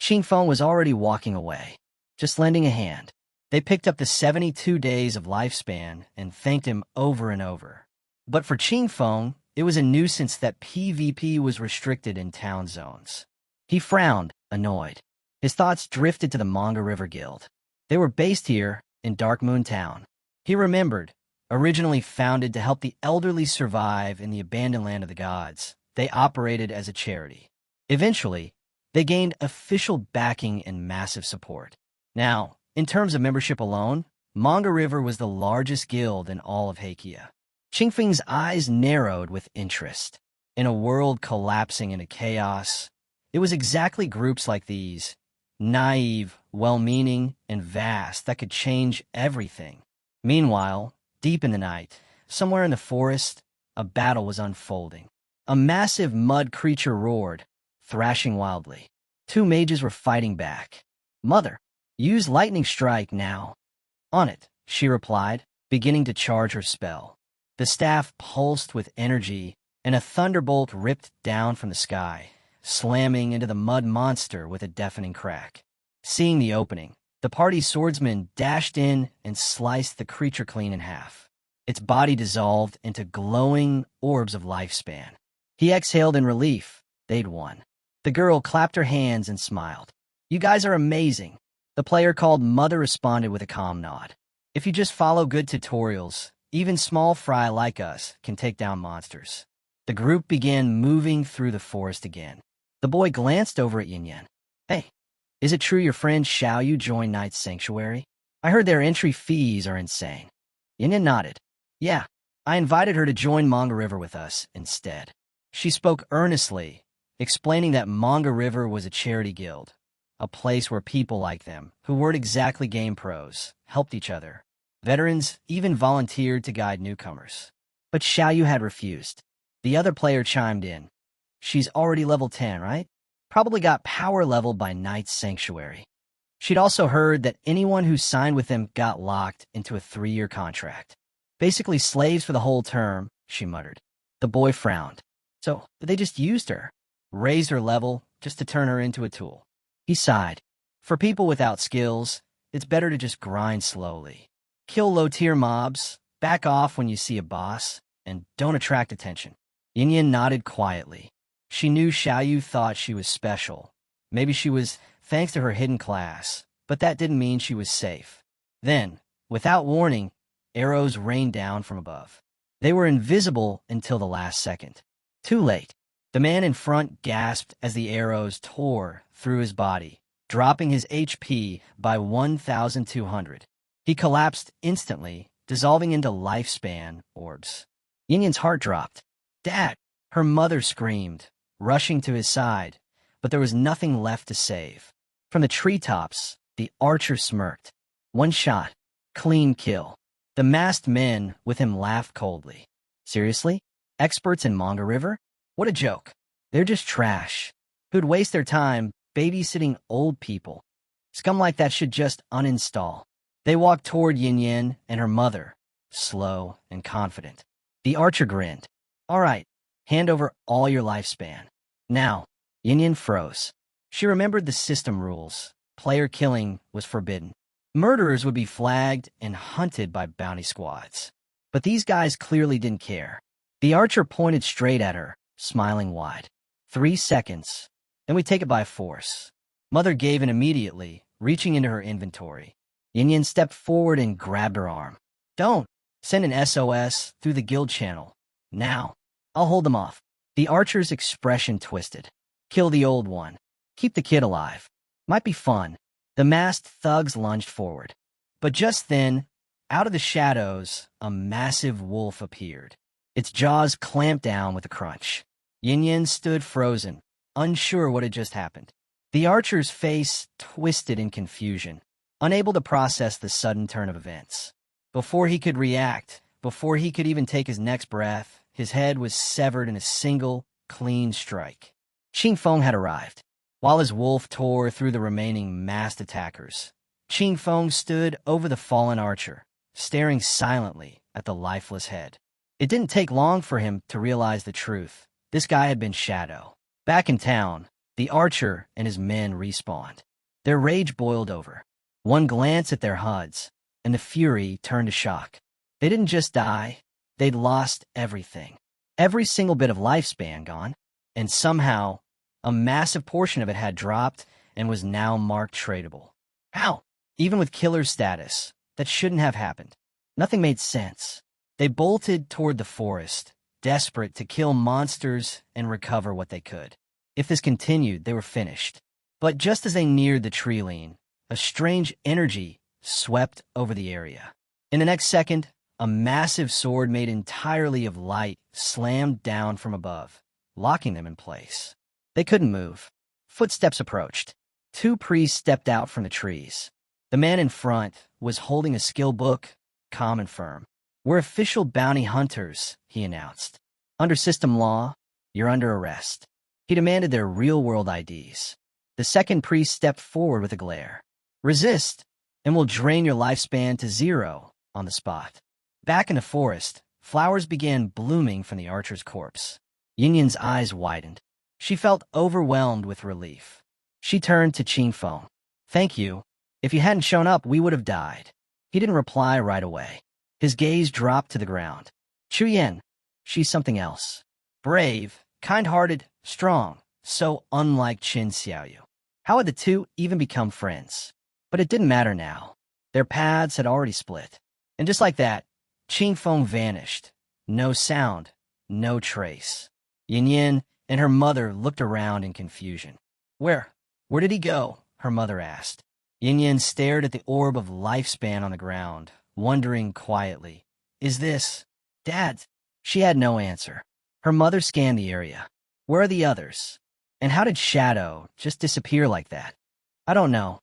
Qin Feng was already walking away, just lending a hand. They picked up the 72 days of lifespan and thanked him over and over. But for Qin Feng, it was a nuisance that PvP was restricted in town zones. He frowned, annoyed. His thoughts drifted to the Manga River Guild. They were based here in Dark Moon Town. He remembered, originally founded to help the elderly survive in the abandoned land of the gods, they operated as a charity. Eventually, they gained official backing and massive support. Now, in terms of membership alone, Manga River was the largest guild in all of Heikia. Qin Feng's eyes narrowed with interest. In a world collapsing into chaos, it was exactly groups like these, naive, well-meaning, and vast, that could change everything. Meanwhile, deep in the night, somewhere in the forest, a battle was unfolding. A massive mud creature roared, thrashing wildly. Two mages were fighting back. Mother, use lightning strike now. On it, she replied, beginning to charge her spell. The staff pulsed with energy, and a thunderbolt ripped down from the sky, slamming into the mud monster with a deafening crack. Seeing the opening, the party's swordsman dashed in and sliced the creature clean in half. Its body dissolved into glowing orbs of lifespan. He exhaled in relief. They'd won. The girl clapped her hands and smiled. You guys are amazing. The player called Mother responded with a calm nod. If you just follow good tutorials, even small fry like us can take down monsters. The group began moving through the forest again. The boy glanced over at Yin Yan. Hey, is it true your friend Xiaoyu joined Knight's Sanctuary? I heard their entry fees are insane. Yin Yan nodded. Yeah, I invited her to join Manga River with us instead. She spoke earnestly, explaining that Manga River was a charity guild, a place where people like them, who weren't exactly game pros, helped each other. Veterans even volunteered to guide newcomers. But Xiaoyu had refused. The other player chimed in. She's already level 10, right? Probably got power leveled by Knight's Sanctuary. She'd also heard that anyone who signed with them got locked into a 3-year contract. Basically slaves for the whole term, she muttered. The boy frowned. So they just used her, raised her level just to turn her into a tool. He sighed. For people without skills, it's better to just grind slowly. Kill low-tier mobs, back off when you see a boss, and don't attract attention. Yin Yin nodded quietly. She knew Xiaoyu thought she was special. Maybe she was, thanks to her hidden class, but that didn't mean she was safe. Then, without warning, arrows rained down from above. They were invisible until the last second. Too late. The man in front gasped as the arrows tore through his body, dropping his HP by 1,200. He collapsed instantly, dissolving into lifespan orbs. Yin Yan's heart dropped. Dad! Her mother screamed, rushing to his side, but there was nothing left to save. From the treetops, the archer smirked. One shot. Clean kill. The masked men with him laughed coldly. Seriously? Experts in Manga River? What a joke. They're just trash. Who'd waste their time babysitting old people. Scum like that should just uninstall. They walked toward Yin Yin and her mother, slow and confident. The archer grinned. All right, hand over all your lifespan. Now, Yin Yin froze. She remembered the system rules. Player killing was forbidden. Murderers would be flagged and hunted by bounty squads. But these guys clearly didn't care. The archer pointed straight at her, smiling wide. 3 seconds, then we take it by force. Mother gave in immediately, reaching into her inventory. Yin Yin stepped forward and grabbed her arm. Don't! Send an SOS through the guild channel. Now. I'll hold them off. The archer's expression twisted. Kill the old one. Keep the kid alive. Might be fun. The masked thugs lunged forward. But just then, out of the shadows, a massive wolf appeared. Its jaws clamped down with a crunch. Yin Yin stood frozen, unsure what had just happened. The archer's face twisted in confusion, unable to process the sudden turn of events. Before he could react, before he could even take his next breath, his head was severed in a single, clean strike. Qing Feng had arrived. While his wolf tore through the remaining masked attackers, Qing Feng stood over the fallen archer, staring silently at the lifeless head. It didn't take long for him to realize the truth. This guy had been Shadow. Back in town, the archer and his men respawned. Their rage boiled over. One glance at their HUDs, and the fury turned to shock. They didn't just die, they'd lost everything. Every single bit of lifespan gone, and somehow, a massive portion of it had dropped and was now marked tradable. How? Even with killer status, that shouldn't have happened. Nothing made sense. They bolted toward the forest, desperate to kill monsters and recover what they could. If this continued, they were finished. But just as they neared the tree line, a strange energy swept over the area. In the next second, a massive sword made entirely of light slammed down from above, locking them in place. They couldn't move. Footsteps approached. 2 priests stepped out from the trees. The man in front was holding a skill book, calm and firm. We're official bounty hunters, he announced. Under system law, you're under arrest. He demanded their real-world IDs. The second priest stepped forward with a glare. Resist, and we'll drain your lifespan to 0 on the spot. Back in the forest, flowers began blooming from the archer's corpse. Yin Yin's eyes widened. She felt overwhelmed with relief. She turned to Qing Feng. Thank you. If you hadn't shown up, we would have died. He didn't reply right away. His gaze dropped to the ground. Chu Yen, she's something else. Brave, kind-hearted, strong, so unlike Qin Xiaoyu. How had the two even become friends? But it didn't matter now. Their paths had already split. And just like that, Qing Feng vanished. No sound, no trace. Yin Yin and her mother looked around in confusion. Where did he go? Her mother asked. Yin Yin stared at the orb of lifespan on the ground, wondering quietly, is this Dad? She had no answer. Her mother scanned the area. Where are the others? And how did Shadow just disappear like that? I don't know,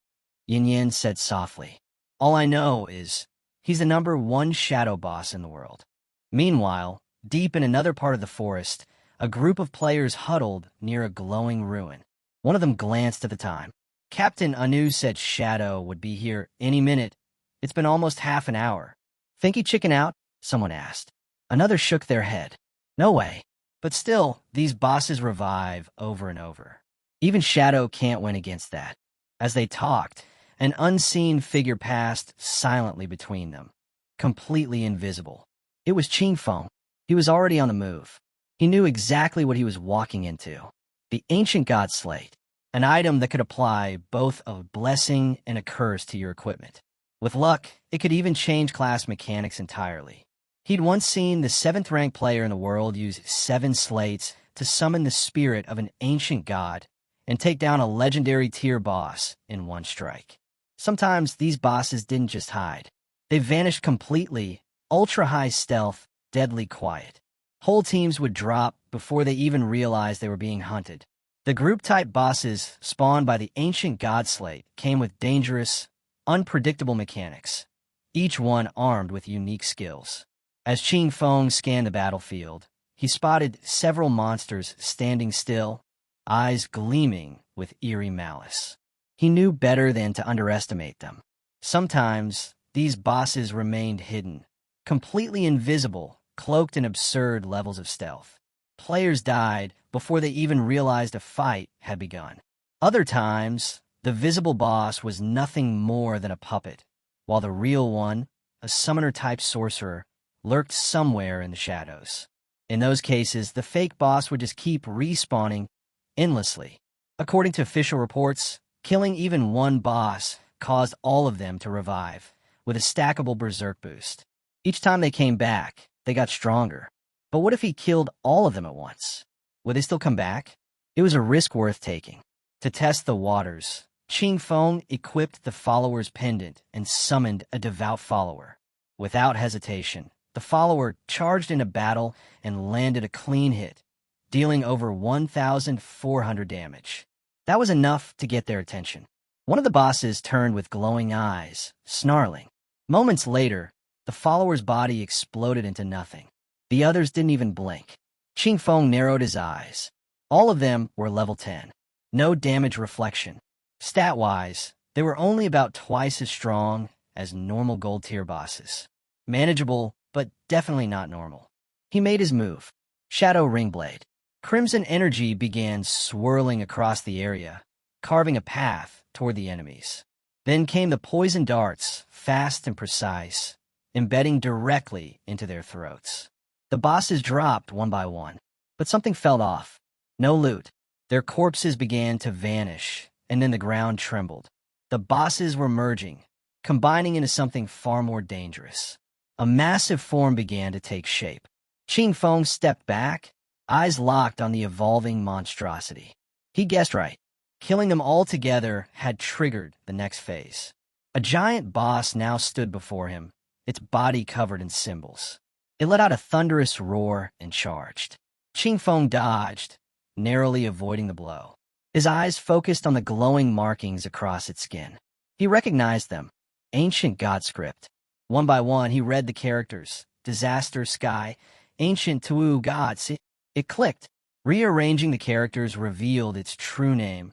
Yin Yin said softly. All I know is he's the #1 shadow boss in the world. Meanwhile, deep in another part of the forest, a group of players huddled near a glowing ruin. One of them glanced at the time. Captain Anu said Shadow would be here any minute. It's been almost half an hour. Think he chicken out? Someone asked. Another shook their head. No way. But still, these bosses revive over and over. Even Shadow can't win against that. As they talked, an unseen figure passed silently between them, completely invisible. It was Qing Feng. He was already on the move. He knew exactly what he was walking into. The ancient god slate, an item that could apply both a blessing and a curse to your equipment. With luck, it could even change class mechanics entirely. He'd once seen the 7th-ranked player in the world use 7 slates to summon the spirit of an ancient god and take down a legendary tier boss in one strike. Sometimes these bosses didn't just hide. They vanished completely, ultra-high stealth, deadly quiet. Whole teams would drop before they even realized they were being hunted. The group-type bosses spawned by the ancient god slate came with dangerous, unpredictable mechanics, each one armed with unique skills. As Qing Feng scanned the battlefield, he spotted several monsters standing still, eyes gleaming with eerie malice. He knew better than to underestimate them. Sometimes, these bosses remained hidden, completely invisible, cloaked in absurd levels of stealth. Players died before they even realized a fight had begun. Other times, the visible boss was nothing more than a puppet, while the real one, a summoner-type sorcerer, lurked somewhere in the shadows. In those cases, the fake boss would just keep respawning endlessly. According to official reports, killing even one boss caused all of them to revive, with a stackable berserk boost. Each time they came back, they got stronger. But what if he killed all of them at once? Would they still come back? It was a risk worth taking. To test the waters, Qing Feng equipped the follower's pendant and summoned a devout follower. Without hesitation, the follower charged into battle and landed a clean hit, dealing over 1,400 damage. That was enough to get their attention. One of the bosses turned with glowing eyes, snarling. Moments later, the follower's body exploded into nothing. The others didn't even blink. Qing Feng narrowed his eyes. All of them were level 10. No damage reflection. Stat-wise, they were only about twice as strong as normal gold-tier bosses. Manageable, but definitely not normal. He made his move. Shadow Ringblade. Crimson energy began swirling across the area, carving a path toward the enemies. Then came the poison darts, fast and precise, embedding directly into their throats. The bosses dropped one by one, but something fell off. No loot. Their corpses began to vanish, and then the ground trembled. The bosses were merging, combining into something far more dangerous. A massive form began to take shape. Qing Feng stepped back, eyes locked on the evolving monstrosity. He guessed right. Killing them all together had triggered the next phase. A giant boss now stood before him, its body covered in symbols. It let out a thunderous roar and charged. Qing Feng dodged, narrowly avoiding the blow. His eyes focused on the glowing markings across its skin. He recognized them. Ancient God script. One by one, he read the characters. Disaster, Sky, Ancient Tuwu Gods. It clicked. Rearranging the characters revealed its true name.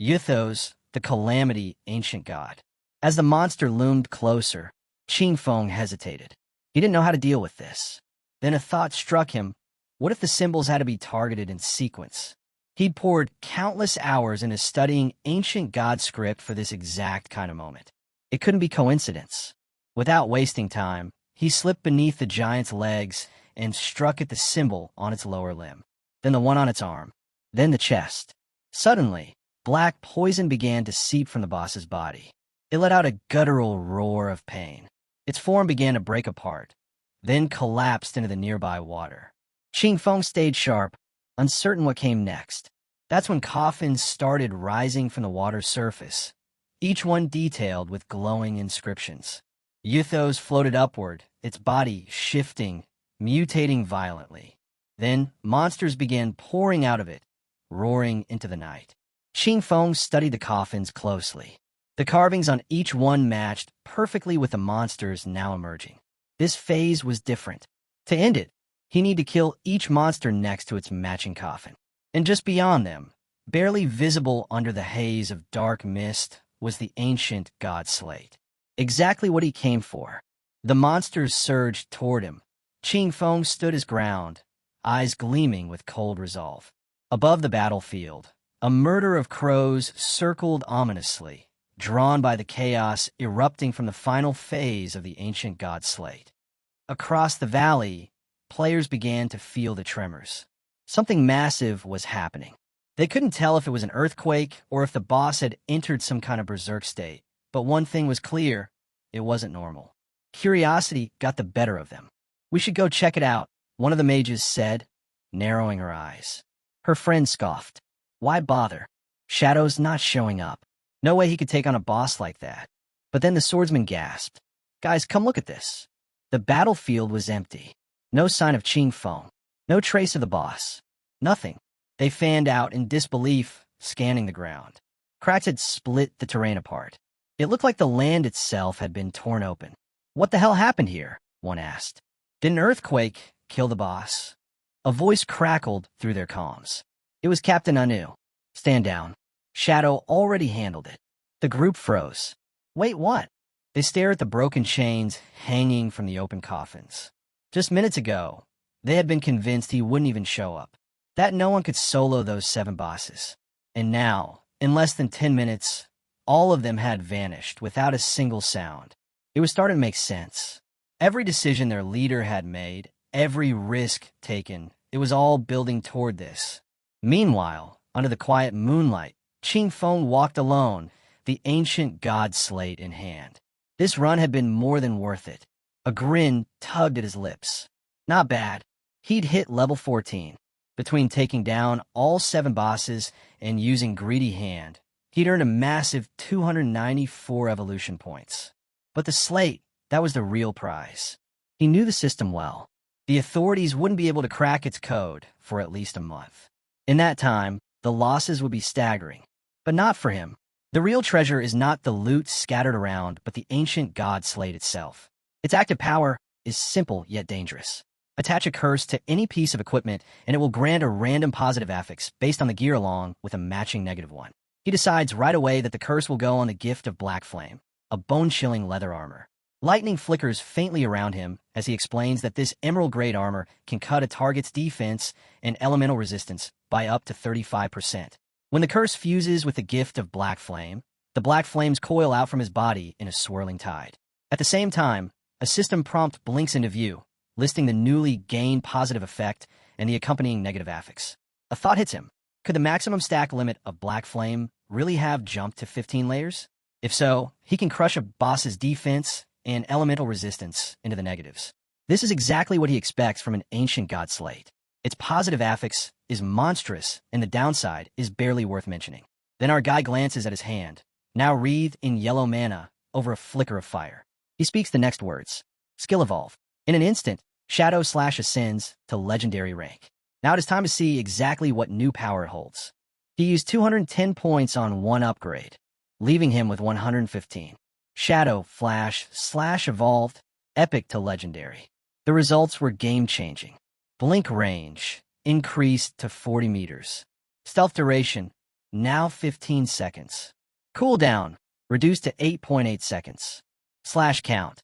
Yuthos, the Calamity Ancient God. As the monster loomed closer, Qing Feng hesitated. He didn't know how to deal with this. Then a thought struck him. What if the symbols had to be targeted in sequence? He'd poured countless hours into studying ancient god script for this exact kind of moment. It couldn't be coincidence. Without wasting time, he slipped beneath the giant's legs and struck at the symbol on its lower limb, then the one on its arm, then the chest. Suddenly, black poison began to seep from the boss's body. It let out a guttural roar of pain. Its form began to break apart, then collapsed into the nearby water. Qing Feng stayed sharp, uncertain what came next. That's when coffins started rising from the water's surface, each one detailed with glowing inscriptions. Yuthos floated upward, its body shifting, mutating violently. Then, monsters began pouring out of it, roaring into the night. Qing Feng studied the coffins closely. The carvings on each one matched perfectly with the monsters now emerging. This phase was different. To end it, he needed to kill each monster next to its matching coffin. And just beyond them, barely visible under the haze of dark mist, was the ancient god slate. Exactly what he came for. The monsters surged toward him. Qing Feng stood his ground, eyes gleaming with cold resolve. Above the battlefield, a murder of crows circled ominously, drawn by the chaos erupting from the final phase of the ancient god slate. Across the valley, players began to feel the tremors. Something massive was happening. They couldn't tell if it was an earthquake or if the boss had entered some kind of berserk state, but one thing was clear: it wasn't normal. Curiosity got the better of them. "We should go check it out," one of the mages said, narrowing her eyes. Her friend scoffed. Why bother? Shadow's not showing up. No way he could take on a boss like that. But then the swordsman gasped. "Guys, come look at this." The battlefield was empty. No sign of Qing Feng. No trace of the boss. Nothing. They fanned out in disbelief, scanning the ground. Cracks had split the terrain apart. It looked like the land itself had been torn open. "What the hell happened here?" one asked. "Did an earthquake kill the boss?" A voice crackled through their comms. It was Captain Anu. "Stand down. Shadow already handled it." The group froze. Wait, what? They stare at the broken chains hanging from the open coffins. Just minutes ago, they had been convinced he wouldn't even show up, that no one could solo those 7 bosses. And now, in less than 10 minutes, all of them had vanished without a single sound. It was starting to make sense. Every decision their leader had made, every risk taken, it was all building toward this. Meanwhile, under the quiet moonlight, Qing Feng walked alone, the ancient god slate in hand. This run had been more than worth it. A grin tugged at his lips. Not bad. He'd hit level 14. Between taking down all 7 bosses and using Greedy Hand, he'd earned a massive 294 evolution points. But the slate, that was the real prize. He knew the system well. The authorities wouldn't be able to crack its code for at least a month. In that time, the losses would be staggering. But not for him. The real treasure is not the loot scattered around, but the ancient god slate itself. Its active power is simple yet dangerous. Attach a curse to any piece of equipment, and it will grant a random positive affix based on the gear along with a matching negative one. He decides right away that the curse will go on the gift of Black Flame, a bone-chilling leather armor. Lightning flickers faintly around him as he explains that this emerald-grade armor can cut a target's defense and elemental resistance by up to 35%. When the curse fuses with the gift of Black Flame, the black flames coil out from his body in a swirling tide. At the same time, a system prompt blinks into view, listing the newly gained positive effect and the accompanying negative affix. A thought hits him. Could the maximum stack limit of Black Flame really have jumped to 15 layers? If so, he can crush a boss's defense and elemental resistance into the negatives. This is exactly what he expects from an ancient god slate. Its positive affix is monstrous, and the downside is barely worth mentioning. Then our guy glances at his hand, now wreathed in yellow mana over a flicker of fire. He speaks the next words. Skill evolve. In an instant, Shadow Slash ascends to legendary rank. Now it is time to see exactly what new power it holds. He used 210 points on one upgrade, leaving him with 115. Shadow Slash evolved, epic to legendary. The results were game-changing. Blink range increased to 40 meters. Stealth duration, now 15 seconds. Cooldown, reduced to 8.8 seconds. Slash count,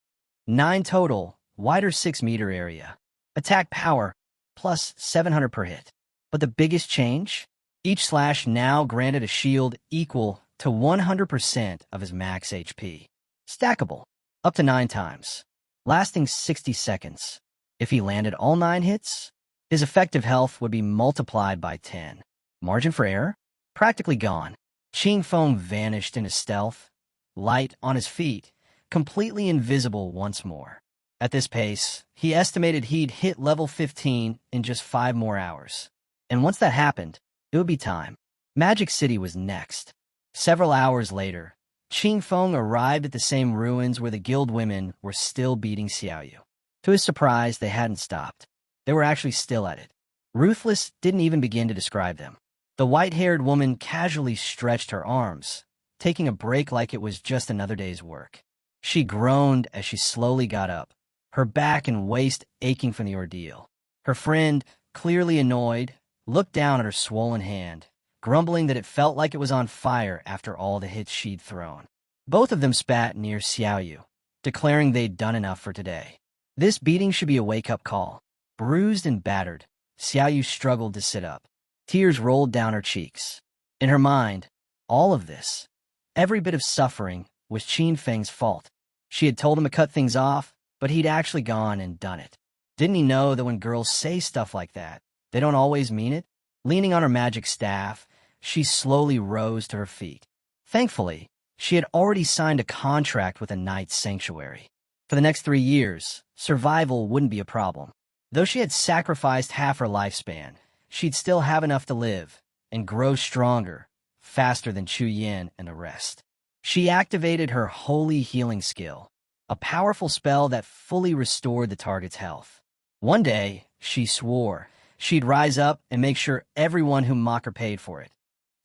9 total, wider 6-meter area. Attack power, plus 700 per hit. But the biggest change? Each slash now granted a shield equal to 100% of his max HP. Stackable, up to 9 times. Lasting 60 seconds. If he landed all 9 hits, his effective health would be multiplied by 10. Margin for error? Practically gone. Qing Feng vanished into stealth, light on his feet, completely invisible once more. At this pace, he estimated he'd hit level 15 in just 5 more hours. And once that happened, it would be time. Magic City was next. Several hours later, Qing Feng arrived at the same ruins where the guild women were still beating Xiaoyu. To his surprise, they hadn't stopped. They were actually still at it. Ruthless didn't even begin to describe them. The white-haired woman casually stretched her arms, taking a break like it was just another day's work. She groaned as she slowly got up, her back and waist aching from the ordeal. Her friend, clearly annoyed, looked down at her swollen hand, grumbling that it felt like it was on fire after all the hits she'd thrown. Both of them spat near Xiaoyu, declaring they'd done enough for today. This beating should be a wake-up call. Bruised and battered, Xiaoyu struggled to sit up. Tears rolled down her cheeks. In her mind, all of this, every bit of suffering, was Qin Feng's fault. She had told him to cut things off, but he'd actually gone and done it. Didn't he know that when girls say stuff like that, they don't always mean it? Leaning on her magic staff, she slowly rose to her feet. Thankfully, she had already signed a contract with a knight's sanctuary. For the next 3 years, survival wouldn't be a problem. Though she had sacrificed half her lifespan, she'd still have enough to live and grow stronger, faster than Chu Yin and the rest. She activated her holy healing skill, a powerful spell that fully restored the target's health. One day, she swore, she'd rise up and make sure everyone who mocked her paid for it,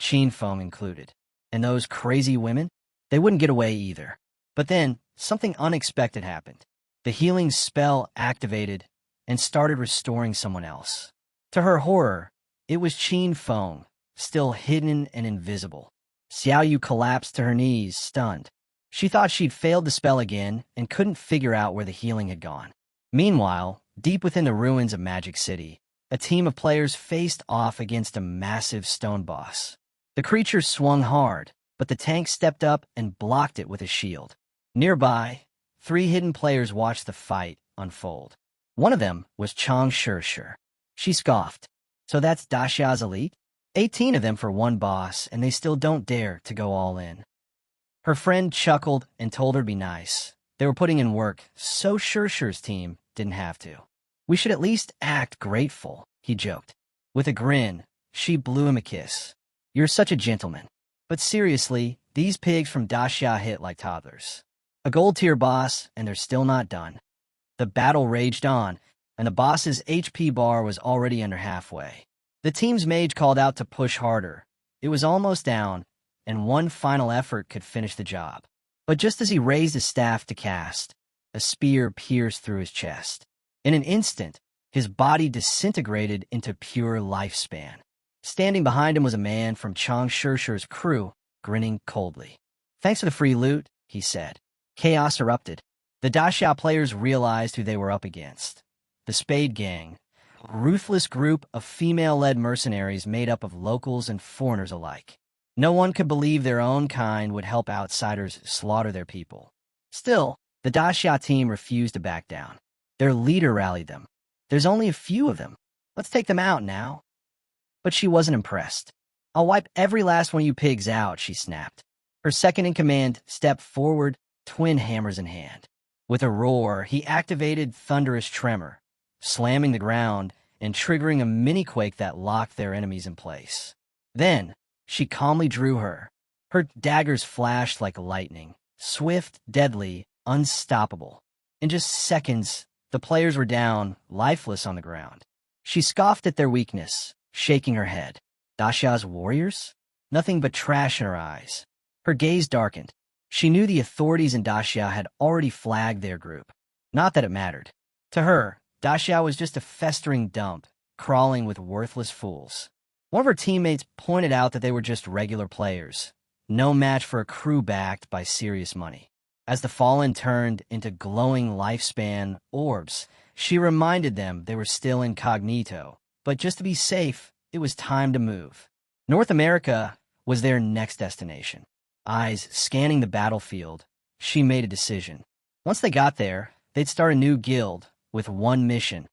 Qin Feng included. And those crazy women? They wouldn't get away either. But then, something unexpected happened. The healing spell activated and started restoring someone else. To her horror, it was Qin Feng, still hidden and invisible. Xiao Yu collapsed to her knees, stunned. She thought she'd failed the spell again and couldn't figure out where the healing had gone. Meanwhile, deep within the ruins of Magic City, a team of players faced off against a massive stone boss. The creature swung hard, but the tank stepped up and blocked it with a shield. Nearby, 3 hidden players watched the fight unfold. One of them was Chang Shirshir. She scoffed. So that's Daxia's elite? 18 of them for one boss, and they still don't dare to go all in. Her friend chuckled and told her to be nice. They were putting in work, so Shirshir's team didn't have to. We should at least act grateful, he joked. With a grin, she blew him a kiss. You're such a gentleman. But seriously, these pigs from Daxia hit like toddlers. A gold-tier boss, and they're still not done. The battle raged on, and the boss's HP bar was already under halfway. The team's mage called out to push harder. It was almost down, and one final effort could finish the job. But just as he raised his staff to cast, a spear pierced through his chest. In an instant, his body disintegrated into pure lifespan. Standing behind him was a man from Chang Shirshir's crew, grinning coldly. Thanks for the free loot, he said. Chaos erupted. The Daxia players realized who they were up against. The Spade Gang, a ruthless group of female-led mercenaries made up of locals and foreigners alike. No one could believe their own kind would help outsiders slaughter their people. Still, the Daxia team refused to back down. Their leader rallied them. There's only a few of them. Let's take them out now. But she wasn't impressed. I'll wipe every last one of you pigs out, she snapped. Her second-in-command stepped forward, twin hammers in hand. With a roar, he activated Thunderous Tremor, slamming the ground and triggering a mini-quake that locked their enemies in place. Then, she calmly drew her. Her daggers flashed like lightning, swift, deadly, unstoppable. In just seconds, the players were down, lifeless on the ground. She scoffed at their weakness, shaking her head. Daxia's warriors? Nothing but trash in her eyes. Her gaze darkened. She knew the authorities in Daxia had already flagged their group. Not that it mattered. To her, Daxia was just a festering dump, crawling with worthless fools. One of her teammates pointed out that they were just regular players, no match for a crew backed by serious money. As the Fallen turned into glowing lifespan orbs, she reminded them they were still incognito, but just to be safe, it was time to move. North America was their next destination. Eyes scanning the battlefield, she made a decision. Once they got there, they'd start a new guild with one mission: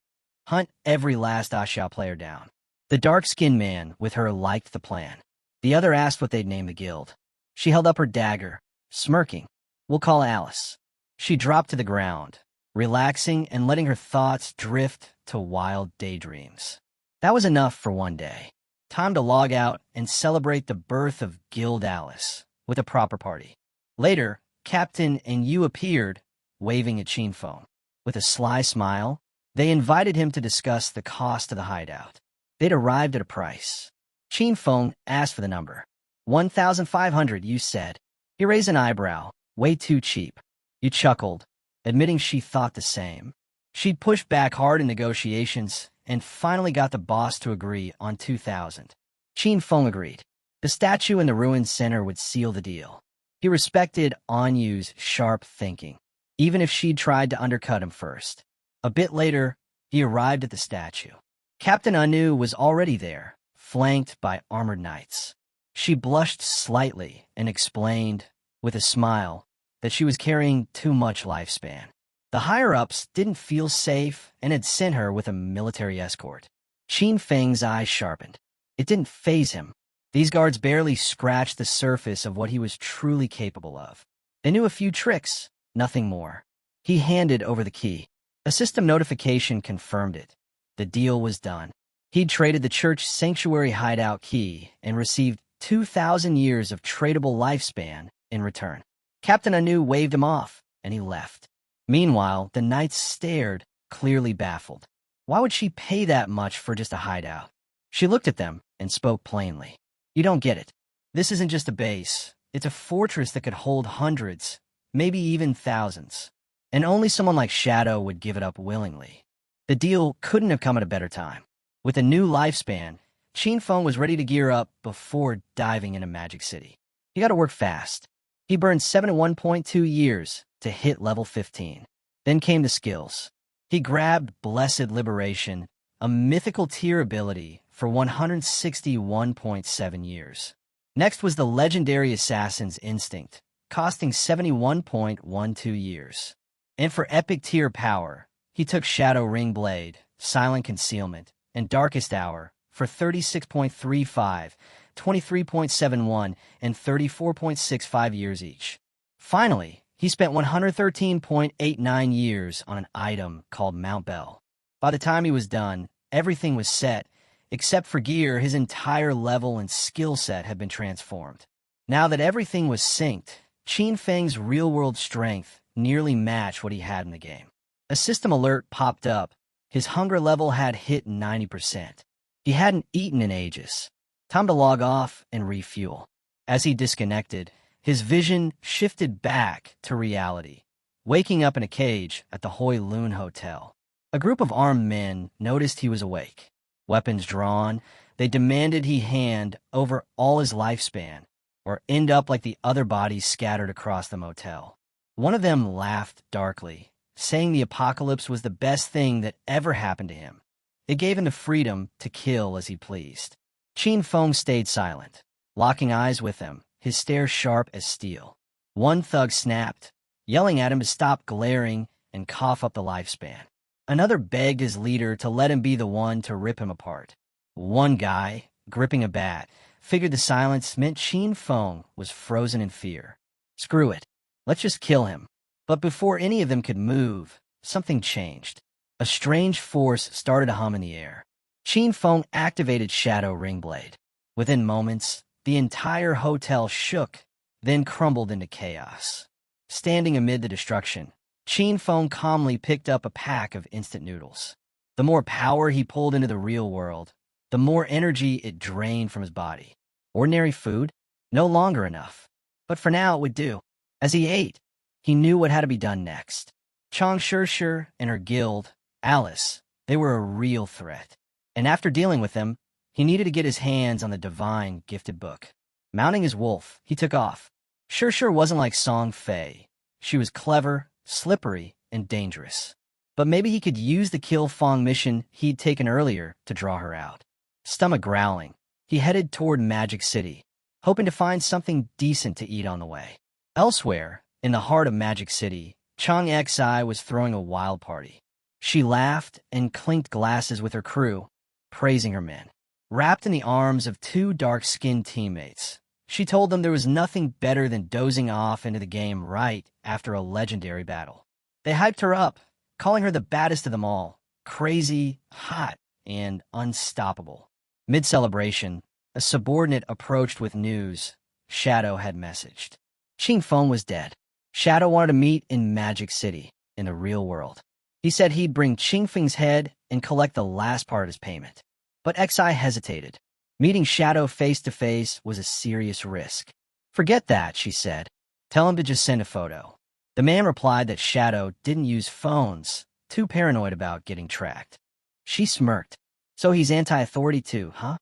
hunt every last Daxia player down. The dark-skinned man with her liked the plan. The other asked what they'd name the guild. She held up her dagger, smirking. We'll call Alice. She dropped to the ground, relaxing and letting her thoughts drift to wild daydreams. That was enough for one day. Time to log out and celebrate the birth of Guild Alice with a proper party. Later, Captain and Yu appeared, waving at Qinfeng. With a sly smile, they invited him to discuss the cost of the hideout. They'd arrived at a price. Qinfeng asked for the number. 1,500, you said. He raised an eyebrow. Way too cheap. You chuckled, admitting she thought the same. She'd pushed back hard in negotiations and finally got the boss to agree on 2,000. Qinfeng agreed. The statue in the ruined center would seal the deal. He respected Anyu's sharp thinking, even if she'd tried to undercut him first. A bit later, he arrived at the statue. Captain Anu was already there, flanked by armored knights. She blushed slightly and explained, with a smile, that she was carrying too much lifespan. The higher-ups didn't feel safe and had sent her with a military escort. Qinfeng's eyes sharpened. It didn't faze him. These guards barely scratched the surface of what he was truly capable of. They knew a few tricks, nothing more. He handed over the key. A system notification confirmed it. The deal was done. He'd traded the church sanctuary hideout key and received 2,000 years of tradable lifespan in return. Captain Anu waved him off, and he left. Meanwhile, the knights stared, clearly baffled. Why would she pay that much for just a hideout? She looked at them and spoke plainly. You don't get it. This isn't just a base. It's a fortress that could hold hundreds, maybe even thousands. And only someone like Shadow would give it up willingly. The deal couldn't have come at a better time. With a new lifespan, Qinfeng was ready to gear up before diving into Magic City. He got to work fast. He burned 71.2 years to hit level 15. Then came the skills. He grabbed Blessed Liberation, a mythical tier ability, for 161.7 years. Next was the legendary Assassin's Instinct, costing 71.12 years. And for epic tier power, he took Shadow Ring Blade, Silent Concealment, and Darkest Hour for 36.35, 23.71, and 34.65 years each. Finally, he spent 113.89 years on an item called Mount Bell. By the time he was done, everything was set. Except for gear, his entire level and skill set had been transformed. Now that everything was synced, Qin Feng's real-world strength nearly matched what he had in the game. A system alert popped up. His hunger level had hit 90%. He hadn't eaten in ages. Time to log off and refuel. As he disconnected, his vision shifted back to reality, waking up in a cage at the Hoi Lun Hotel. A group of armed men noticed he was awake. Weapons drawn, they demanded he hand over all his lifespan, or end up like the other bodies scattered across the motel. One of them laughed darkly, saying the apocalypse was the best thing that ever happened to him. It gave him the freedom to kill as he pleased. Qin Feng stayed silent, locking eyes with him, his stare sharp as steel. One thug snapped, yelling at him to stop glaring and cough up the lifespan. Another begged his leader to let him be the one to rip him apart. One guy, gripping a bat, figured the silence meant Qin Feng was frozen in fear. Screw it. Let's just kill him. But before any of them could move, something changed. A strange force started to hum in the air. Qin Feng activated Shadow Ring Blade. Within moments, the entire hotel shook, then crumbled into chaos. Standing amid the destruction, Qin Feng calmly picked up a pack of instant noodles. The more power he pulled into the real world, the more energy it drained from his body. Ordinary food? No longer enough. But for now it would do. As he ate, he knew what had to be done next. Chang Shirshir and her guild, Alice, they were a real threat. And after dealing with them, he needed to get his hands on the divine gifted book. Mounting his wolf, he took off. Shirshir wasn't like Song Fei. She was clever, slippery, and dangerous. But maybe he could use the Kill Fong mission he'd taken earlier to draw her out. Stomach growling, he headed toward Magic City, hoping to find something decent to eat on the way. Elsewhere, in the heart of Magic City, Chang Xi was throwing a wild party. She laughed and clinked glasses with her crew, praising her men. Wrapped in the arms of two dark-skinned teammates, she told them there was nothing better than dozing off into the game right after a legendary battle. They hyped her up, calling her the baddest of them all, crazy, hot, and unstoppable. Mid-celebration, a subordinate approached with news Shadow had messaged. Qin Feng was dead. Shadow wanted to meet in Magic City, in the real world. He said he'd bring Qin Feng's head and collect the last part as payment. But Xi hesitated. Meeting Shadow face-to-face was a serious risk. Forget that, she said. Tell him to just send a photo. The man replied that Shadow didn't use phones, too paranoid about getting tracked. She smirked. So he's anti-authority too, huh?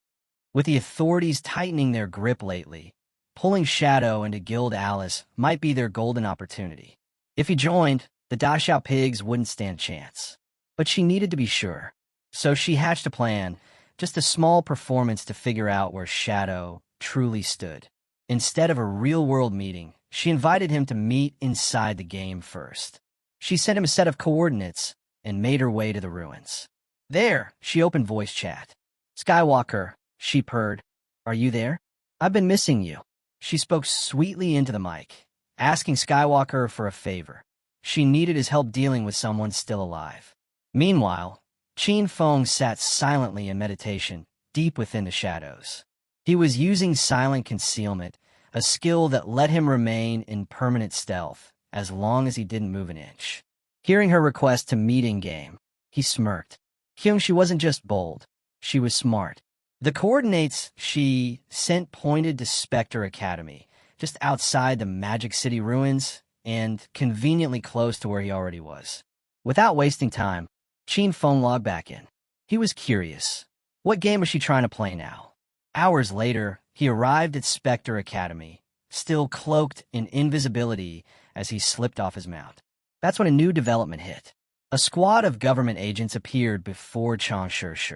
With the authorities tightening their grip lately, pulling Shadow into Guild Alice might be their golden opportunity. If he joined, the Da Xiao pigs wouldn't stand a chance. But she needed to be sure. So she hatched a plan, just a small performance to figure out where Shadow truly stood. Instead of a real-world meeting, she invited him to meet inside the game first. She sent him a set of coordinates and made her way to the ruins. There, she opened voice chat. Skywalker, she purred. Are you there? I've been missing you. She spoke sweetly into the mic, asking Skywalker for a favor. She needed his help dealing with someone still alive. Meanwhile, Qin Feng sat silently in meditation, deep within the shadows. He was using silent concealment, a skill that let him remain in permanent stealth as long as he didn't move an inch. Hearing her request to meet in-game, he smirked. She wasn't just bold, she was smart. The coordinates she sent pointed to Spectre Academy, just outside the Magic City ruins and conveniently close to where he already was. Without wasting time, Qin Feng logged back in. He was curious. What game was she trying to play now? Hours later, he arrived at Spectre Academy, still cloaked in invisibility as he slipped off his mount. That's when a new development hit. A squad of government agents appeared before Chang Shi.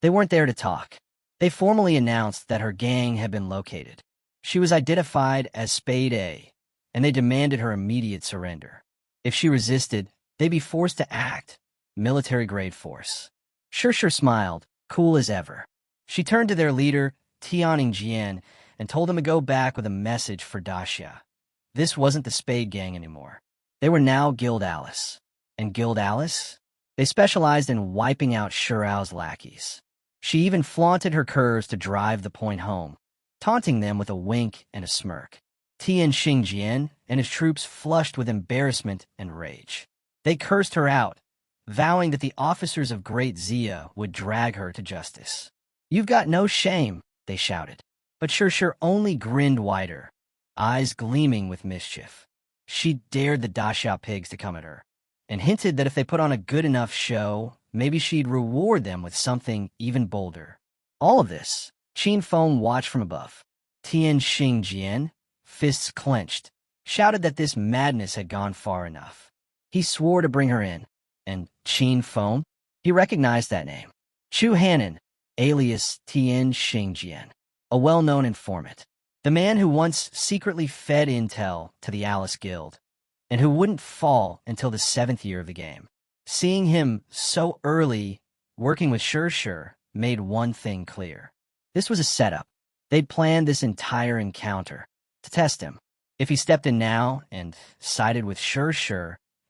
They weren't there to talk. They formally announced that her gang had been located. She was identified as Spade A, and they demanded her immediate surrender. If she resisted, they'd be forced to act. Military-grade force. Shi smiled, cool as ever. She turned to their leader, Tianning Jian, and told him to go back with a message for Daxia. This wasn't the Spade Gang anymore. They were now Guild Alice. And Guild Alice? They specialized in wiping out Shirao's lackeys. She even flaunted her curves to drive the point home, taunting them with a wink and a smirk. Tianxing Jian and his troops flushed with embarrassment and rage. They cursed her out, vowing that the officers of Great Zia would drag her to justice. "You've got no shame," they shouted. But Shi only grinned wider, eyes gleaming with mischief. She dared the Daxia pigs to come at her, and hinted that if they put on a good enough show, maybe she'd reward them with something even bolder. All of this, Qin Feng watched from above. Tianxing Jian, fists clenched, shouted that this madness had gone far enough. He swore to bring her in, and Qin Feng? He recognized that name. Chu Hanan, alias Tianxing Jian, a well-known informant. The man who once secretly fed intel to the Alice Guild, and who wouldn't fall until the 7th year of the game. Seeing him so early, working with Shi made one thing clear. This was a setup. They'd planned this entire encounter to test him. If he stepped in now and sided with Shi,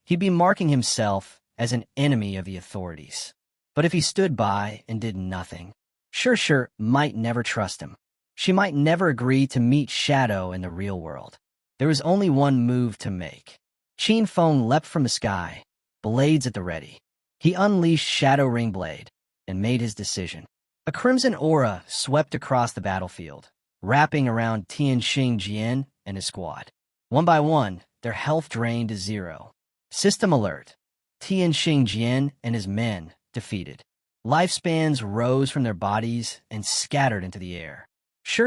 he'd be marking himself as an enemy of the authorities. But if he stood by and did nothing, Shi might never trust him. She might never agree to meet Shadow in the real world. There was only one move to make. Qin Feng leapt from the sky, blades at the ready. He unleashed Shadow Ring Blade and made his decision. A crimson aura swept across the battlefield, wrapping around Tianxing Jian and his squad. One by one, their health drained to 0. System alert. Tianxing Jian and his men defeated. Lifespans rose from their bodies and scattered into the air. Shi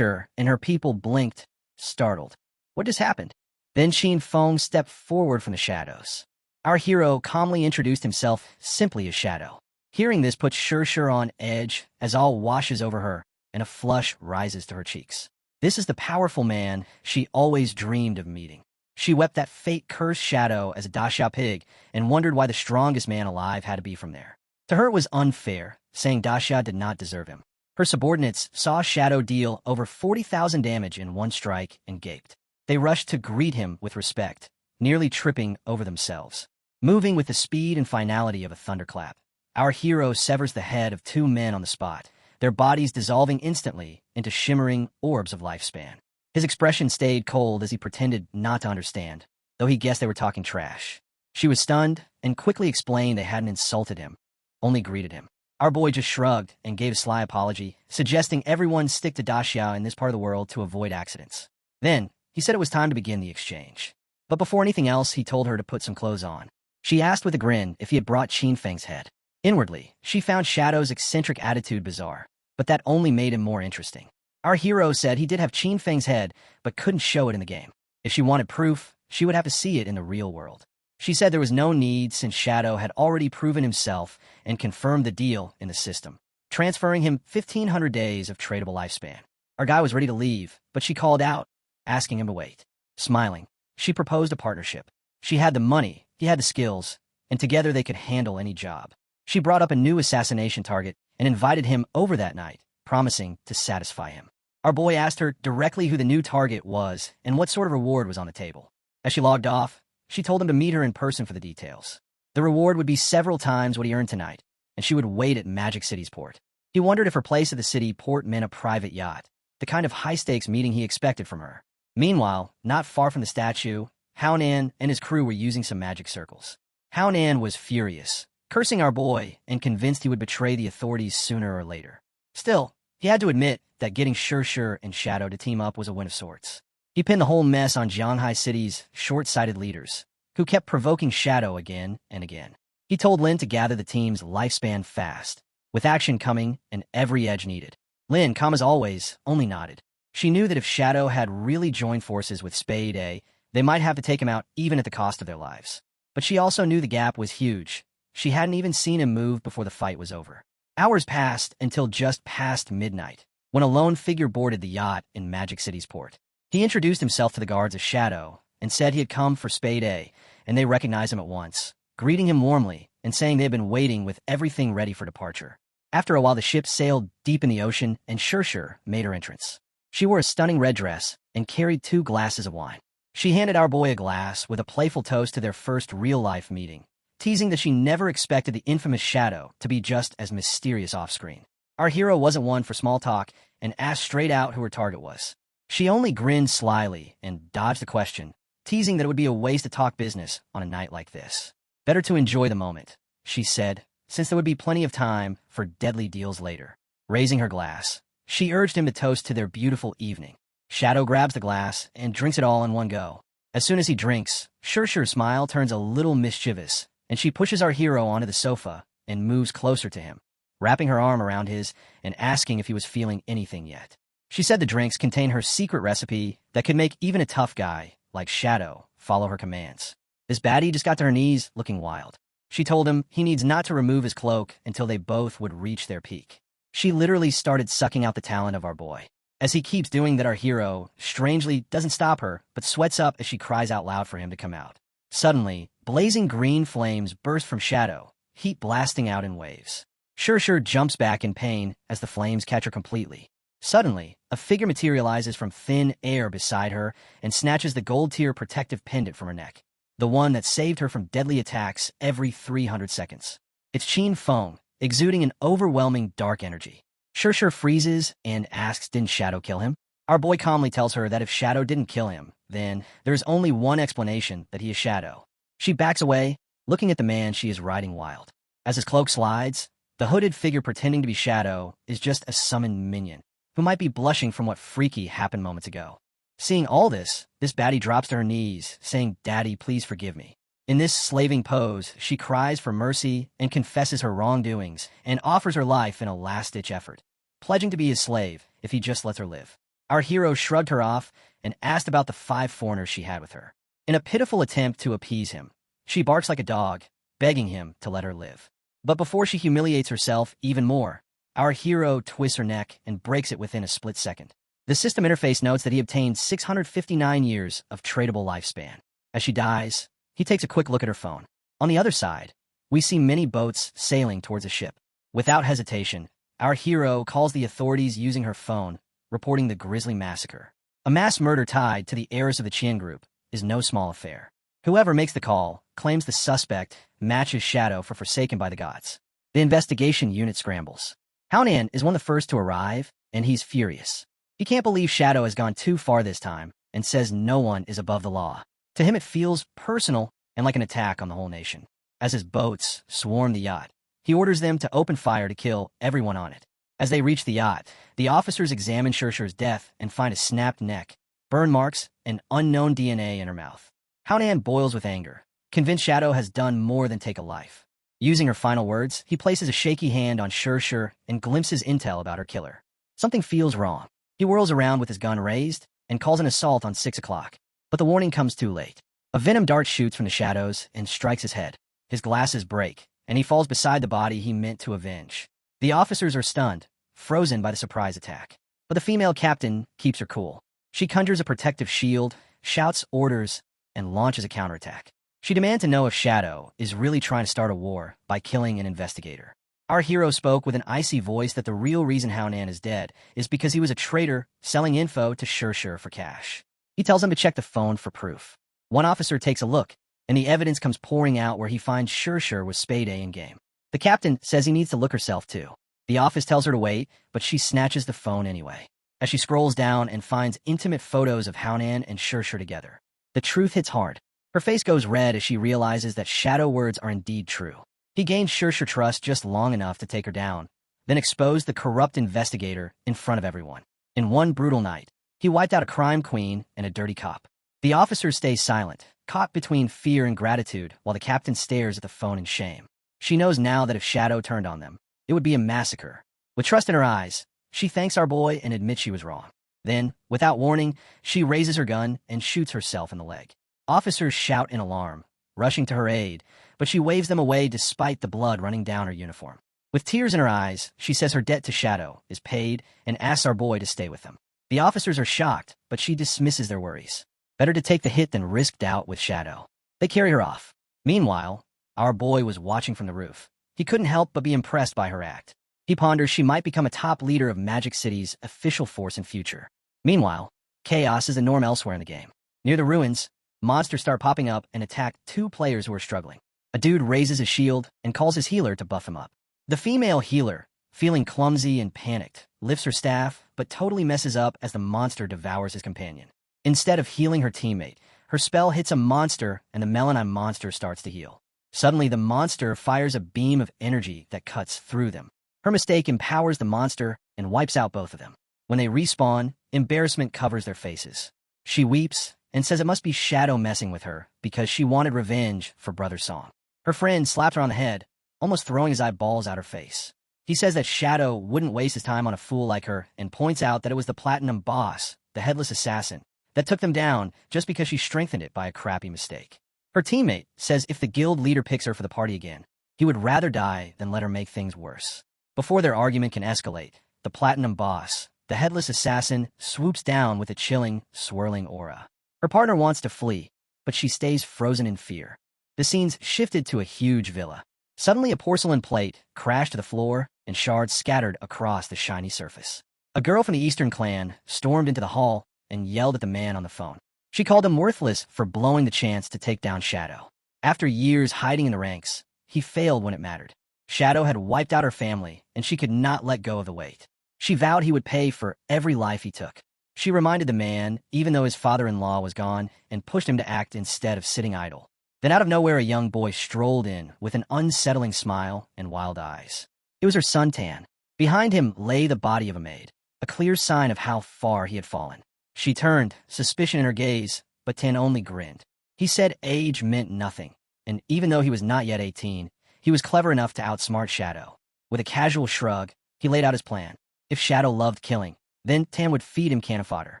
and her people blinked, startled. What just happened? Then Qin Feng stepped forward from the shadows. Our hero calmly introduced himself simply as Shadow. Hearing this puts Shi on edge as all washes over her and a flush rises to her cheeks. This is the powerful man she always dreamed of meeting. She wept that fate-cursed Shadow as a Daxia pig and wondered why the strongest man alive had to be from there. To her it was unfair, saying Daxia did not deserve him. Her subordinates saw Shadow deal over 40,000 damage in one strike and gaped. They rushed to greet him with respect, nearly tripping over themselves. Moving with the speed and finality of a thunderclap, our hero severs the head of 2 men on the spot, their bodies dissolving instantly into shimmering orbs of lifespan. His expression stayed cold as he pretended not to understand, though he guessed they were talking trash. She was stunned and quickly explained they hadn't insulted him, only greeted him. Our boy just shrugged and gave a sly apology, suggesting everyone stick to Daxia in this part of the world to avoid accidents. Then, he said it was time to begin the exchange. But before anything else, he told her to put some clothes on. She asked with a grin if he had brought Qin Feng's head. Inwardly, she found Shadow's eccentric attitude bizarre, but that only made him more interesting. Our hero said he did have Qin Feng's head, but couldn't show it in the game. If she wanted proof, she would have to see it in the real world. She said there was no need since Shadow had already proven himself and confirmed the deal in the system, transferring him 1,500 days of tradable lifespan. Our guy was ready to leave, but she called out, asking him to wait. Smiling, she proposed a partnership. She had the money, he had the skills, and together they could handle any job. She brought up a new assassination target and invited him over that night, promising to satisfy him. Our boy asked her directly who the new target was and what sort of reward was on the table. As she logged off, she told him to meet her in person for the details. The reward would be several times what he earned tonight, and she would wait at Magic City's port. He wondered if her place at the city port meant a private yacht, the kind of high-stakes meeting he expected from her. Meanwhile, not far from the statue, Haonan and his crew were using some magic circles. Haonan was furious, cursing our boy and convinced he would betray the authorities sooner or later. Still, he had to admit that getting Shi and Shadow to team up was a win of sorts. He pinned the whole mess on Jianghai City's short-sighted leaders, who kept provoking Shadow again and again. He told Lin to gather the team's lifespan fast, with action coming and every edge needed. Lin, calm as always, only nodded. She knew that if Shadow had really joined forces with Spade A, they might have to take him out even at the cost of their lives. But she also knew the gap was huge. She hadn't even seen him move before the fight was over. Hours passed until just past midnight, when a lone figure boarded the yacht in Magic City's port. He introduced himself to the guards as Shadow and said he had come for Spade A, and they recognized him at once, greeting him warmly and saying they had been waiting with everything ready for departure. After a while, the ship sailed deep in the ocean, and Shurshur made her entrance. She wore a stunning red dress and carried 2 glasses of wine. She handed our boy a glass with a playful toast to their first real-life meeting, teasing that she never expected the infamous Shadow to be just as mysterious off-screen. Our hero wasn't one for small talk and asked straight out who her target was. She only grinned slyly and dodged the question, teasing that it would be a waste to talk business on a night like this. Better to enjoy the moment, she said, since there would be plenty of time for deadly deals later. Raising her glass, she urged him to toast to their beautiful evening. Shadow grabs the glass and drinks it all in one go. As soon as he drinks, Shurshur's smile turns a little mischievous, and she pushes our hero onto the sofa and moves closer to him, wrapping her arm around his and asking if he was feeling anything yet. She said the drinks contain her secret recipe that could make even a tough guy like Shadow follow her commands. This baddie just got to her knees, looking wild. She told him he needs not to remove his cloak until they both would reach their peak. She literally started sucking out the talent of our boy. As he keeps doing that, our hero, strangely, doesn't stop her, but sweats up as she cries out loud for him to come out. Suddenly, blazing green flames burst from Shadow, heat blasting out in waves. Shurshur jumps back in pain as the flames catch her completely. Suddenly, a figure materializes from thin air beside her and snatches the gold-tier protective pendant from her neck, the one that saved her from deadly attacks every 300 seconds. It's Qin Feng, exuding an overwhelming dark energy. Shurshur freezes and asks, didn't Shadow kill him? Our boy calmly tells her that if Shadow didn't kill him, then there's only one explanation, that he is Shadow. She backs away, looking at the man she is riding wild. As his cloak slides, the hooded figure pretending to be Shadow is just a summoned minion, who might be blushing from what freaky happened moments ago. Seeing all this baddie drops to her knees, saying, Daddy, please forgive me. In this slaving pose, she cries for mercy and confesses her wrongdoings and offers her life in a last-ditch effort, pledging to be his slave if he just lets her live. Our hero shrugged her off and asked about the 5 foreigners she had with her. In a pitiful attempt to appease him, she barks like a dog, begging him to let her live. But before she humiliates herself even more, our hero twists her neck and breaks it within a split second. The system interface notes that he obtained 659 years of tradable lifespan. As she dies, he takes a quick look at her phone. On the other side, we see many boats sailing towards a ship. Without hesitation, our hero calls the authorities using her phone, reporting the grisly massacre. A mass murder tied to the heirs of the Qian group is no small affair. Whoever makes the call claims the suspect matches Shadow for Forsaken by the Gods. The investigation unit scrambles. Haonan is one of the first to arrive, and he's furious. He can't believe Shadow has gone too far this time and says no one is above the law. To him, it feels personal and like an attack on the whole nation. As his boats swarm the yacht, he orders them to open fire to kill everyone on it. As they reach the yacht, the officers examine Shurshur's death and find a snapped neck, burn marks, and unknown DNA in her mouth. Haonan boils with anger, convinced Shadow has done more than take a life. Using her final words, he places a shaky hand on Shurshur and glimpses intel about her killer. Something feels wrong. He whirls around with his gun raised and calls an assault on 6 o'clock. But the warning comes too late. A venom dart shoots from the shadows and strikes his head. His glasses break, and he falls beside the body he meant to avenge. The officers are stunned, frozen by the surprise attack. But the female captain keeps her cool. She conjures a protective shield, shouts orders, and launches a counterattack. She demands to know if Shadow is really trying to start a war by killing an investigator. Our hero spoke with an icy voice that the real reason Haonan is dead is because he was a traitor selling info to Shurshur for cash. He tells him to check the phone for proof. One officer takes a look, and the evidence comes pouring out where he finds Shurshur with Spade A in game. The captain says he needs to look herself too. The office tells her to wait, but she snatches the phone anyway. As she scrolls down and finds intimate photos of Haonan and Shurshur together, the truth hits hard. Her face goes red as she realizes that Shadow words are indeed true. He gained Shurshur trust just long enough to take her down, then exposed the corrupt investigator in front of everyone. In one brutal night, he wiped out a crime queen and a dirty cop. The officers stay silent, caught between fear and gratitude, while the captain stares at the phone in shame. She knows now that if Shadow turned on them, it would be a massacre. With trust in her eyes, she thanks our boy and admits she was wrong. Then, without warning, she raises her gun and shoots herself in the leg. Officers shout in alarm, rushing to her aid, but she waves them away despite the blood running down her uniform. With tears in her eyes, she says her debt to Shadow is paid and asks our boy to stay with them. The officers are shocked, but she dismisses their worries. Better to take the hit than risk doubt with Shadow. They carry her off. Meanwhile, our boy was watching from the roof. He couldn't help but be impressed by her act. He ponders she might become a top leader of Magic City's official force in future. Meanwhile, chaos is the norm elsewhere in the game. Near the ruins, monsters start popping up and attack two players who are struggling. A dude raises his shield and calls his healer to buff him up. The female healer, feeling clumsy and panicked, lifts her staff but totally messes up as the monster devours his companion. Instead of healing her teammate, her spell hits a monster and the Melanine monster starts to heal. Suddenly, the monster fires a beam of energy that cuts through them. Her mistake empowers the monster and wipes out both of them. When they respawn, embarrassment covers their faces. She weeps and says it must be Shadow messing with her because she wanted revenge for Brother Song. Her friend slaps her on the head, almost throwing his eyeballs out her face. He says that Shadow wouldn't waste his time on a fool like her and points out that it was the Platinum Boss, the Headless Assassin, that took them down just because she strengthened it by a crappy mistake. Her teammate says if the guild leader picks her for the party again, he would rather die than let her make things worse. Before their argument can escalate, the Platinum Boss, the Headless Assassin, swoops down with a chilling, swirling aura. Her partner wants to flee, but she stays frozen in fear. The scene's shifted to a huge villa. Suddenly a porcelain plate crashed to the floor and shards scattered across the shiny surface. A girl from the Eastern Clan stormed into the hall and yelled at the man on the phone. She called him worthless for blowing the chance to take down Shadow. After years hiding in the ranks, he failed when it mattered. Shadow had wiped out her family, and she could not let go of the weight. She vowed he would pay for every life he took. She reminded the man, even though his father-in-law was gone, and pushed him to act instead of sitting idle. Then out of nowhere a young boy strolled in with an unsettling smile and wild eyes. It was her son Tan. Behind him lay the body of a maid, a clear sign of how far he had fallen. She turned, suspicion in her gaze, but Tan only grinned. He said age meant nothing, and even though he was not yet 18, he was clever enough to outsmart Shadow. With a casual shrug, he laid out his plan. If Shadow loved killing, then Tan would feed him cannon fodder.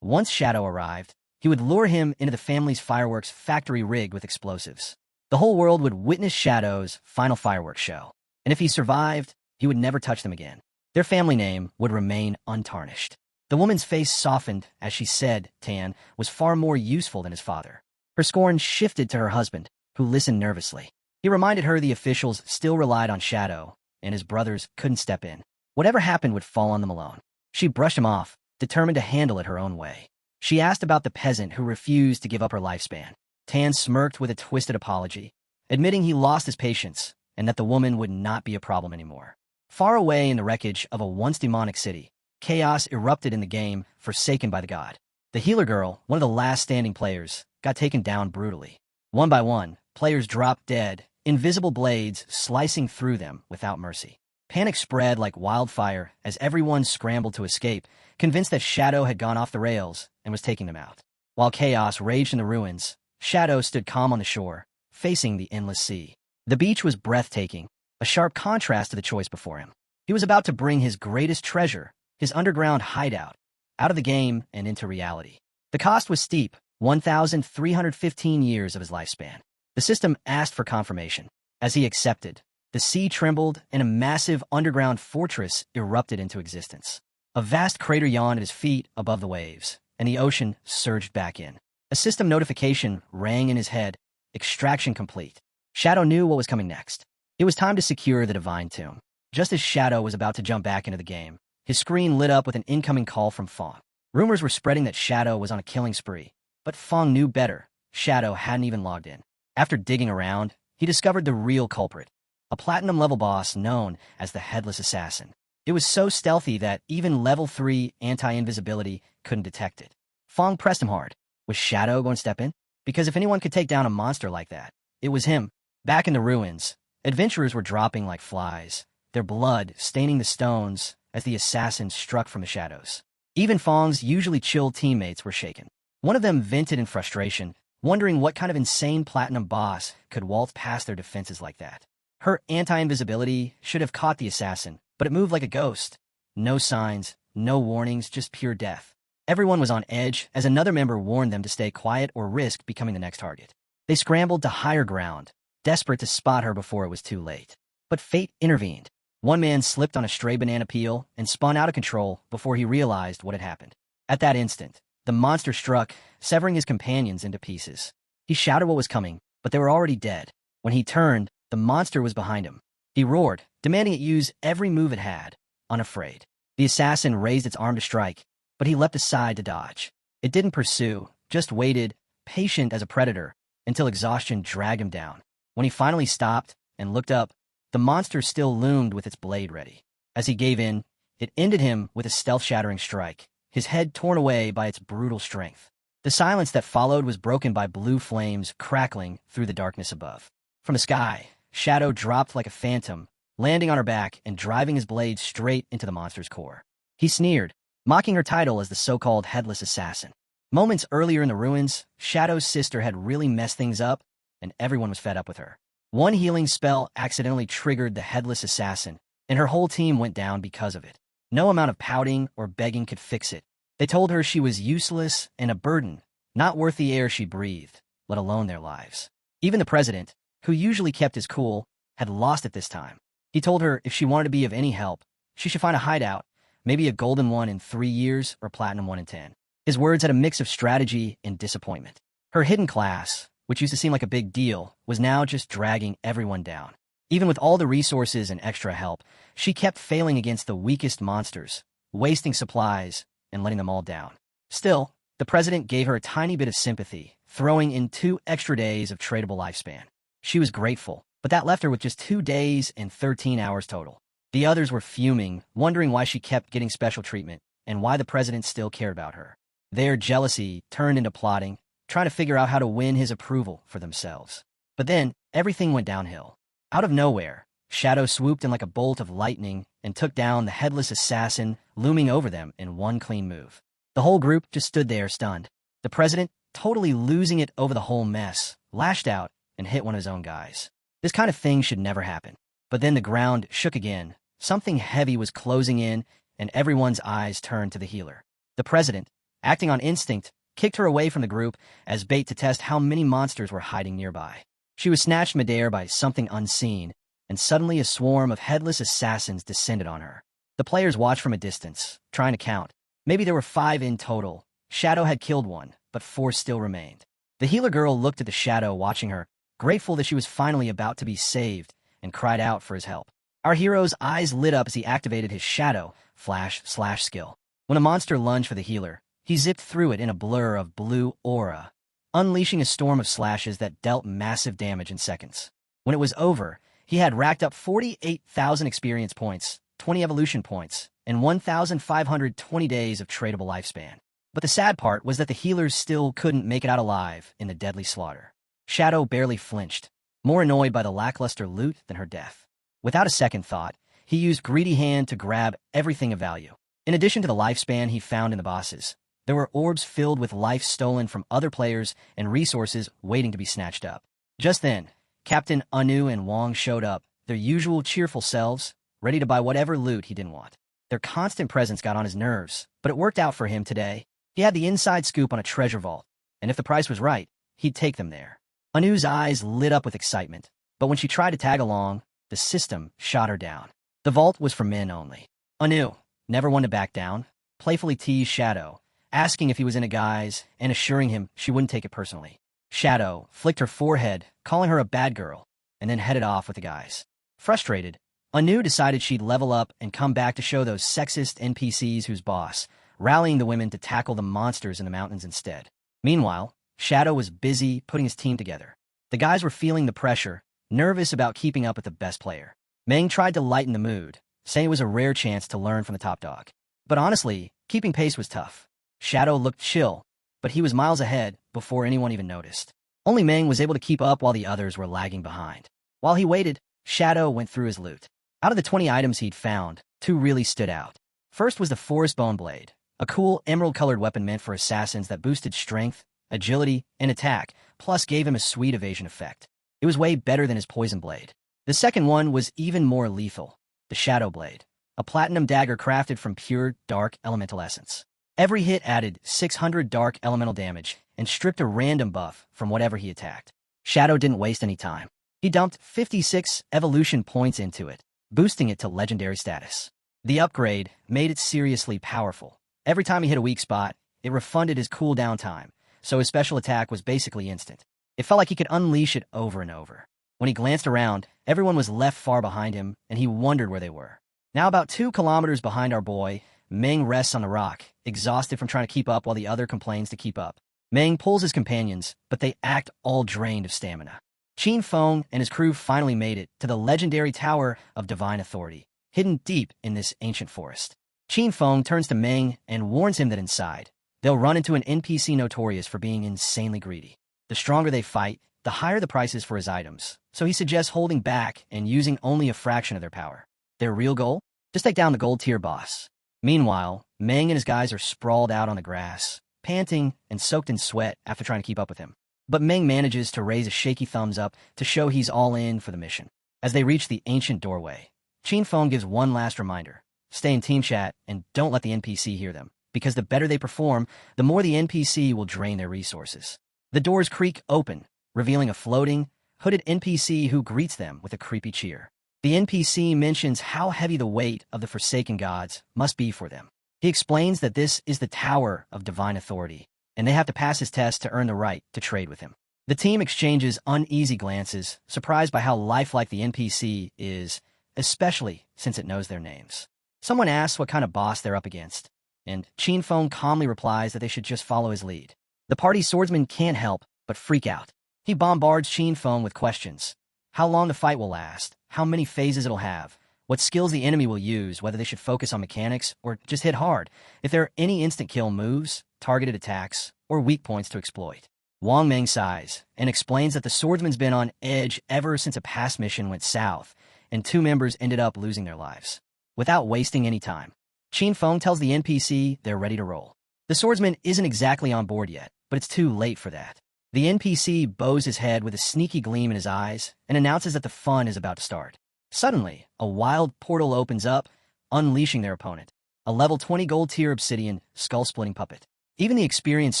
Once Shadow arrived, he would lure him into the family's fireworks factory rigged with explosives. The whole world would witness Shadow's final fireworks show, and if he survived, he would never touch them again. Their family name would remain untarnished. The woman's face softened as she said Tan was far more useful than his father. Her scorn shifted to her husband, who listened nervously. He reminded her the officials still relied on Shadow, and his brothers couldn't step in. Whatever happened would fall on them alone. She brushed him off, determined to handle it her own way. She asked about the peasant who refused to give up her lifespan. Tan smirked with a twisted apology, admitting he lost his patience and that the woman would not be a problem anymore. Far away in the wreckage of a once demonic city, chaos erupted in the game, forsaken by the god. The healer girl, one of the last standing players, got taken down brutally. One by one, players dropped dead, invisible blades slicing through them without mercy. Panic spread like wildfire as everyone scrambled to escape, convinced that Shadow had gone off the rails and was taking them out. While chaos raged in the ruins, Shadow stood calm on the shore, facing the endless sea. The beach was breathtaking, a sharp contrast to the choice before him. He was about to bring his greatest treasure, his underground hideout, out of the game and into reality. The cost was steep, 1,315 years of his lifespan. The system asked for confirmation. As he accepted, the sea trembled and a massive underground fortress erupted into existence. A vast crater yawned at his feet above the waves, and the ocean surged back in. A system notification rang in his head, extraction complete. Shadow knew what was coming next. It was time to secure the Divine Tomb. Just as Shadow was about to jump back into the game, his screen lit up with an incoming call from Fong. Rumors were spreading that Shadow was on a killing spree, but Fong knew better. Shadow hadn't even logged in. After digging around, he discovered the real culprit, a platinum-level boss known as the Headless Assassin. It was so stealthy that even level 3 anti-invisibility couldn't detect it. Fong pressed him hard. Was Shadow going to step in? Because if anyone could take down a monster like that, it was him. Back in the ruins, adventurers were dropping like flies, their blood staining the stones as the assassin struck from the shadows. Even Fong's usually chill teammates were shaken. One of them vented in frustration, wondering what kind of insane platinum boss could waltz past their defenses like that. Her anti-invisibility should have caught the assassin, but it moved like a ghost. No signs, no warnings, just pure death. Everyone was on edge as another member warned them to stay quiet or risk becoming the next target. They scrambled to higher ground, desperate to spot her before it was too late. But fate intervened. One man slipped on a stray banana peel and spun out of control before he realized what had happened. At that instant, the monster struck, severing his companions into pieces. He shouted what was coming, but they were already dead. When he turned, the monster was behind him. He roared, demanding it use every move it had, unafraid. The assassin raised its arm to strike, but he leapt aside to dodge. It didn't pursue, just waited, patient as a predator, until exhaustion dragged him down. When he finally stopped and looked up, the monster still loomed with its blade ready. As he gave in, it ended him with a stealth-shattering strike, his head torn away by its brutal strength. The silence that followed was broken by blue flames crackling through the darkness above. From the sky, Shadow dropped like a phantom, landing on her back and driving his blade straight into the monster's core. He sneered, mocking her title as the so-called Headless Assassin. Moments earlier in the ruins, Shadow's sister had really messed things up, and everyone was fed up with her. One healing spell accidentally triggered the Headless Assassin, and her whole team went down because of it. No amount of pouting or begging could fix it. They told her she was useless and a burden, not worth the air she breathed, let alone their lives. Even the president, who usually kept his cool, had lost it this time. He told her if she wanted to be of any help, she should find a hideout, maybe a golden one in 3 years or platinum one in 10. His words had a mix of strategy and disappointment. Her hidden class, which used to seem like a big deal, was now just dragging everyone down. Even with all the resources and extra help, she kept failing against the weakest monsters, wasting supplies, and letting them all down. Still, the president gave her a tiny bit of sympathy, throwing in 2 extra days of tradable lifespan. She was grateful, but that left her with just 2 days and 13 hours total. The others were fuming, wondering why she kept getting special treatment, and why the president still cared about her. Their jealousy turned into plotting, trying to figure out how to win his approval for themselves. But then, everything went downhill. Out of nowhere, Shadow swooped in like a bolt of lightning and took down the Headless Assassin, looming over them in one clean move. The whole group just stood there stunned. The president, totally losing it over the whole mess, lashed out and hit one of his own guys. This kind of thing should never happen. But then the ground shook again. Something heavy was closing in, and everyone's eyes turned to the healer. The president, acting on instinct, kicked her away from the group as bait to test how many monsters were hiding nearby. She was snatched midair by something unseen, and suddenly a swarm of headless assassins descended on her. The players watched from a distance, trying to count. Maybe there were 5 in total. Shadow had killed one, but 4 still remained. The healer girl looked at the Shadow watching her, grateful that she was finally about to be saved, and cried out for his help. Our hero's eyes lit up as he activated his Shadow Flash/Slash skill. When a monster lunged for the healer, he zipped through it in a blur of blue aura, unleashing a storm of slashes that dealt massive damage in seconds. When it was over, he had racked up 48,000 experience points, 20 evolution points, and 1,520 days of tradable lifespan. But the sad part was that the healers still couldn't make it out alive in the deadly slaughter. Shadow barely flinched, more annoyed by the lackluster loot than her death. Without a second thought, he used Greedy Hand to grab everything of value. In addition to the lifespan he found in the bosses, there were orbs filled with life stolen from other players and resources waiting to be snatched up. Just then, Captain Anu and Wong showed up, their usual cheerful selves, ready to buy whatever loot he didn't want. Their constant presence got on his nerves, but it worked out for him today. He had the inside scoop on a treasure vault, and if the price was right, he'd take them there. Anu's eyes lit up with excitement, but when she tried to tag along, the system shot her down. The vault was for men only. Anu, never one to back down, playfully teased Shadow, asking if he was in a guise and assuring him she wouldn't take it personally. Shadow flicked her forehead, calling her a bad girl, and then headed off with the guys. Frustrated, Anu decided she'd level up and come back to show those sexist NPCs who's boss, rallying the women to tackle the monsters in the mountains instead. Meanwhile, Shadow was busy putting his team together. The guys were feeling the pressure, nervous about keeping up with the best player. Meng tried to lighten the mood, saying it was a rare chance to learn from the top dog. But honestly, keeping pace was tough. Shadow looked chill, but he was miles ahead before anyone even noticed. Only Meng was able to keep up while the others were lagging behind. While he waited, Shadow went through his loot. Out of the 20 items he'd found, 2 really stood out. First was the Forest Bone Blade, a cool emerald-colored weapon meant for assassins that boosted strength, agility, and attack, plus gave him a sweet evasion effect. It was way better than his poison blade. The second one was even more lethal, the Shadow Blade, a platinum dagger crafted from pure, dark elemental essence. Every hit added 600 dark elemental damage and stripped a random buff from whatever he attacked. Shadow didn't waste any time. He dumped 56 evolution points into it, boosting it to legendary status. The upgrade made it seriously powerful. Every time he hit a weak spot, it refunded his cooldown time, so his special attack was basically instant. It felt like he could unleash it over and over. When he glanced around, everyone was left far behind him, and he wondered where they were. Now about 2 kilometers behind our boy, Meng rests on the rock, exhausted from trying to keep up while the other complains to keep up. Meng pulls his companions, but they act all drained of stamina. Qin Feng and his crew finally made it to the legendary Tower of Divine Authority, hidden deep in this ancient forest. Qin Feng turns to Meng and warns him that inside, they'll run into an NPC notorious for being insanely greedy. The stronger they fight, the higher the prices for his items, so he suggests holding back and using only a fraction of their power. Their real goal? Just take down the gold-tier boss. Meanwhile, Meng and his guys are sprawled out on the grass, panting and soaked in sweat after trying to keep up with him. But Meng manages to raise a shaky thumbs up to show he's all in for the mission. As they reach the ancient doorway, Qin Feng gives one last reminder. Stay in team chat and don't let the NPC hear them, because the better they perform, the more the NPC will drain their resources. The doors creak open, revealing a floating, hooded NPC who greets them with a creepy cheer. The NPC mentions how heavy the weight of the Forsaken Gods must be for them. He explains that this is the Tower of Divine Authority, and they have to pass his test to earn the right to trade with him. The team exchanges uneasy glances, surprised by how lifelike the NPC is, especially since it knows their names. Someone asks what kind of boss they're up against, and Qin Feng calmly replies that they should just follow his lead. The party swordsman can't help but freak out. He bombards Qin Feng with questions. How long the fight will last, how many phases it'll have, what skills the enemy will use, whether they should focus on mechanics or just hit hard, if there are any instant kill moves, targeted attacks, or weak points to exploit. Wang Meng sighs and explains that the swordsman's been on edge ever since a past mission went south, and 2 members ended up losing their lives. Without wasting any time, Qin Feng tells the NPC they're ready to roll. The swordsman isn't exactly on board yet, but it's too late for that. The NPC bows his head with a sneaky gleam in his eyes and announces that the fun is about to start. Suddenly, a wild portal opens up, unleashing their opponent, a level 20 gold-tier obsidian, skull-splitting puppet. Even the experienced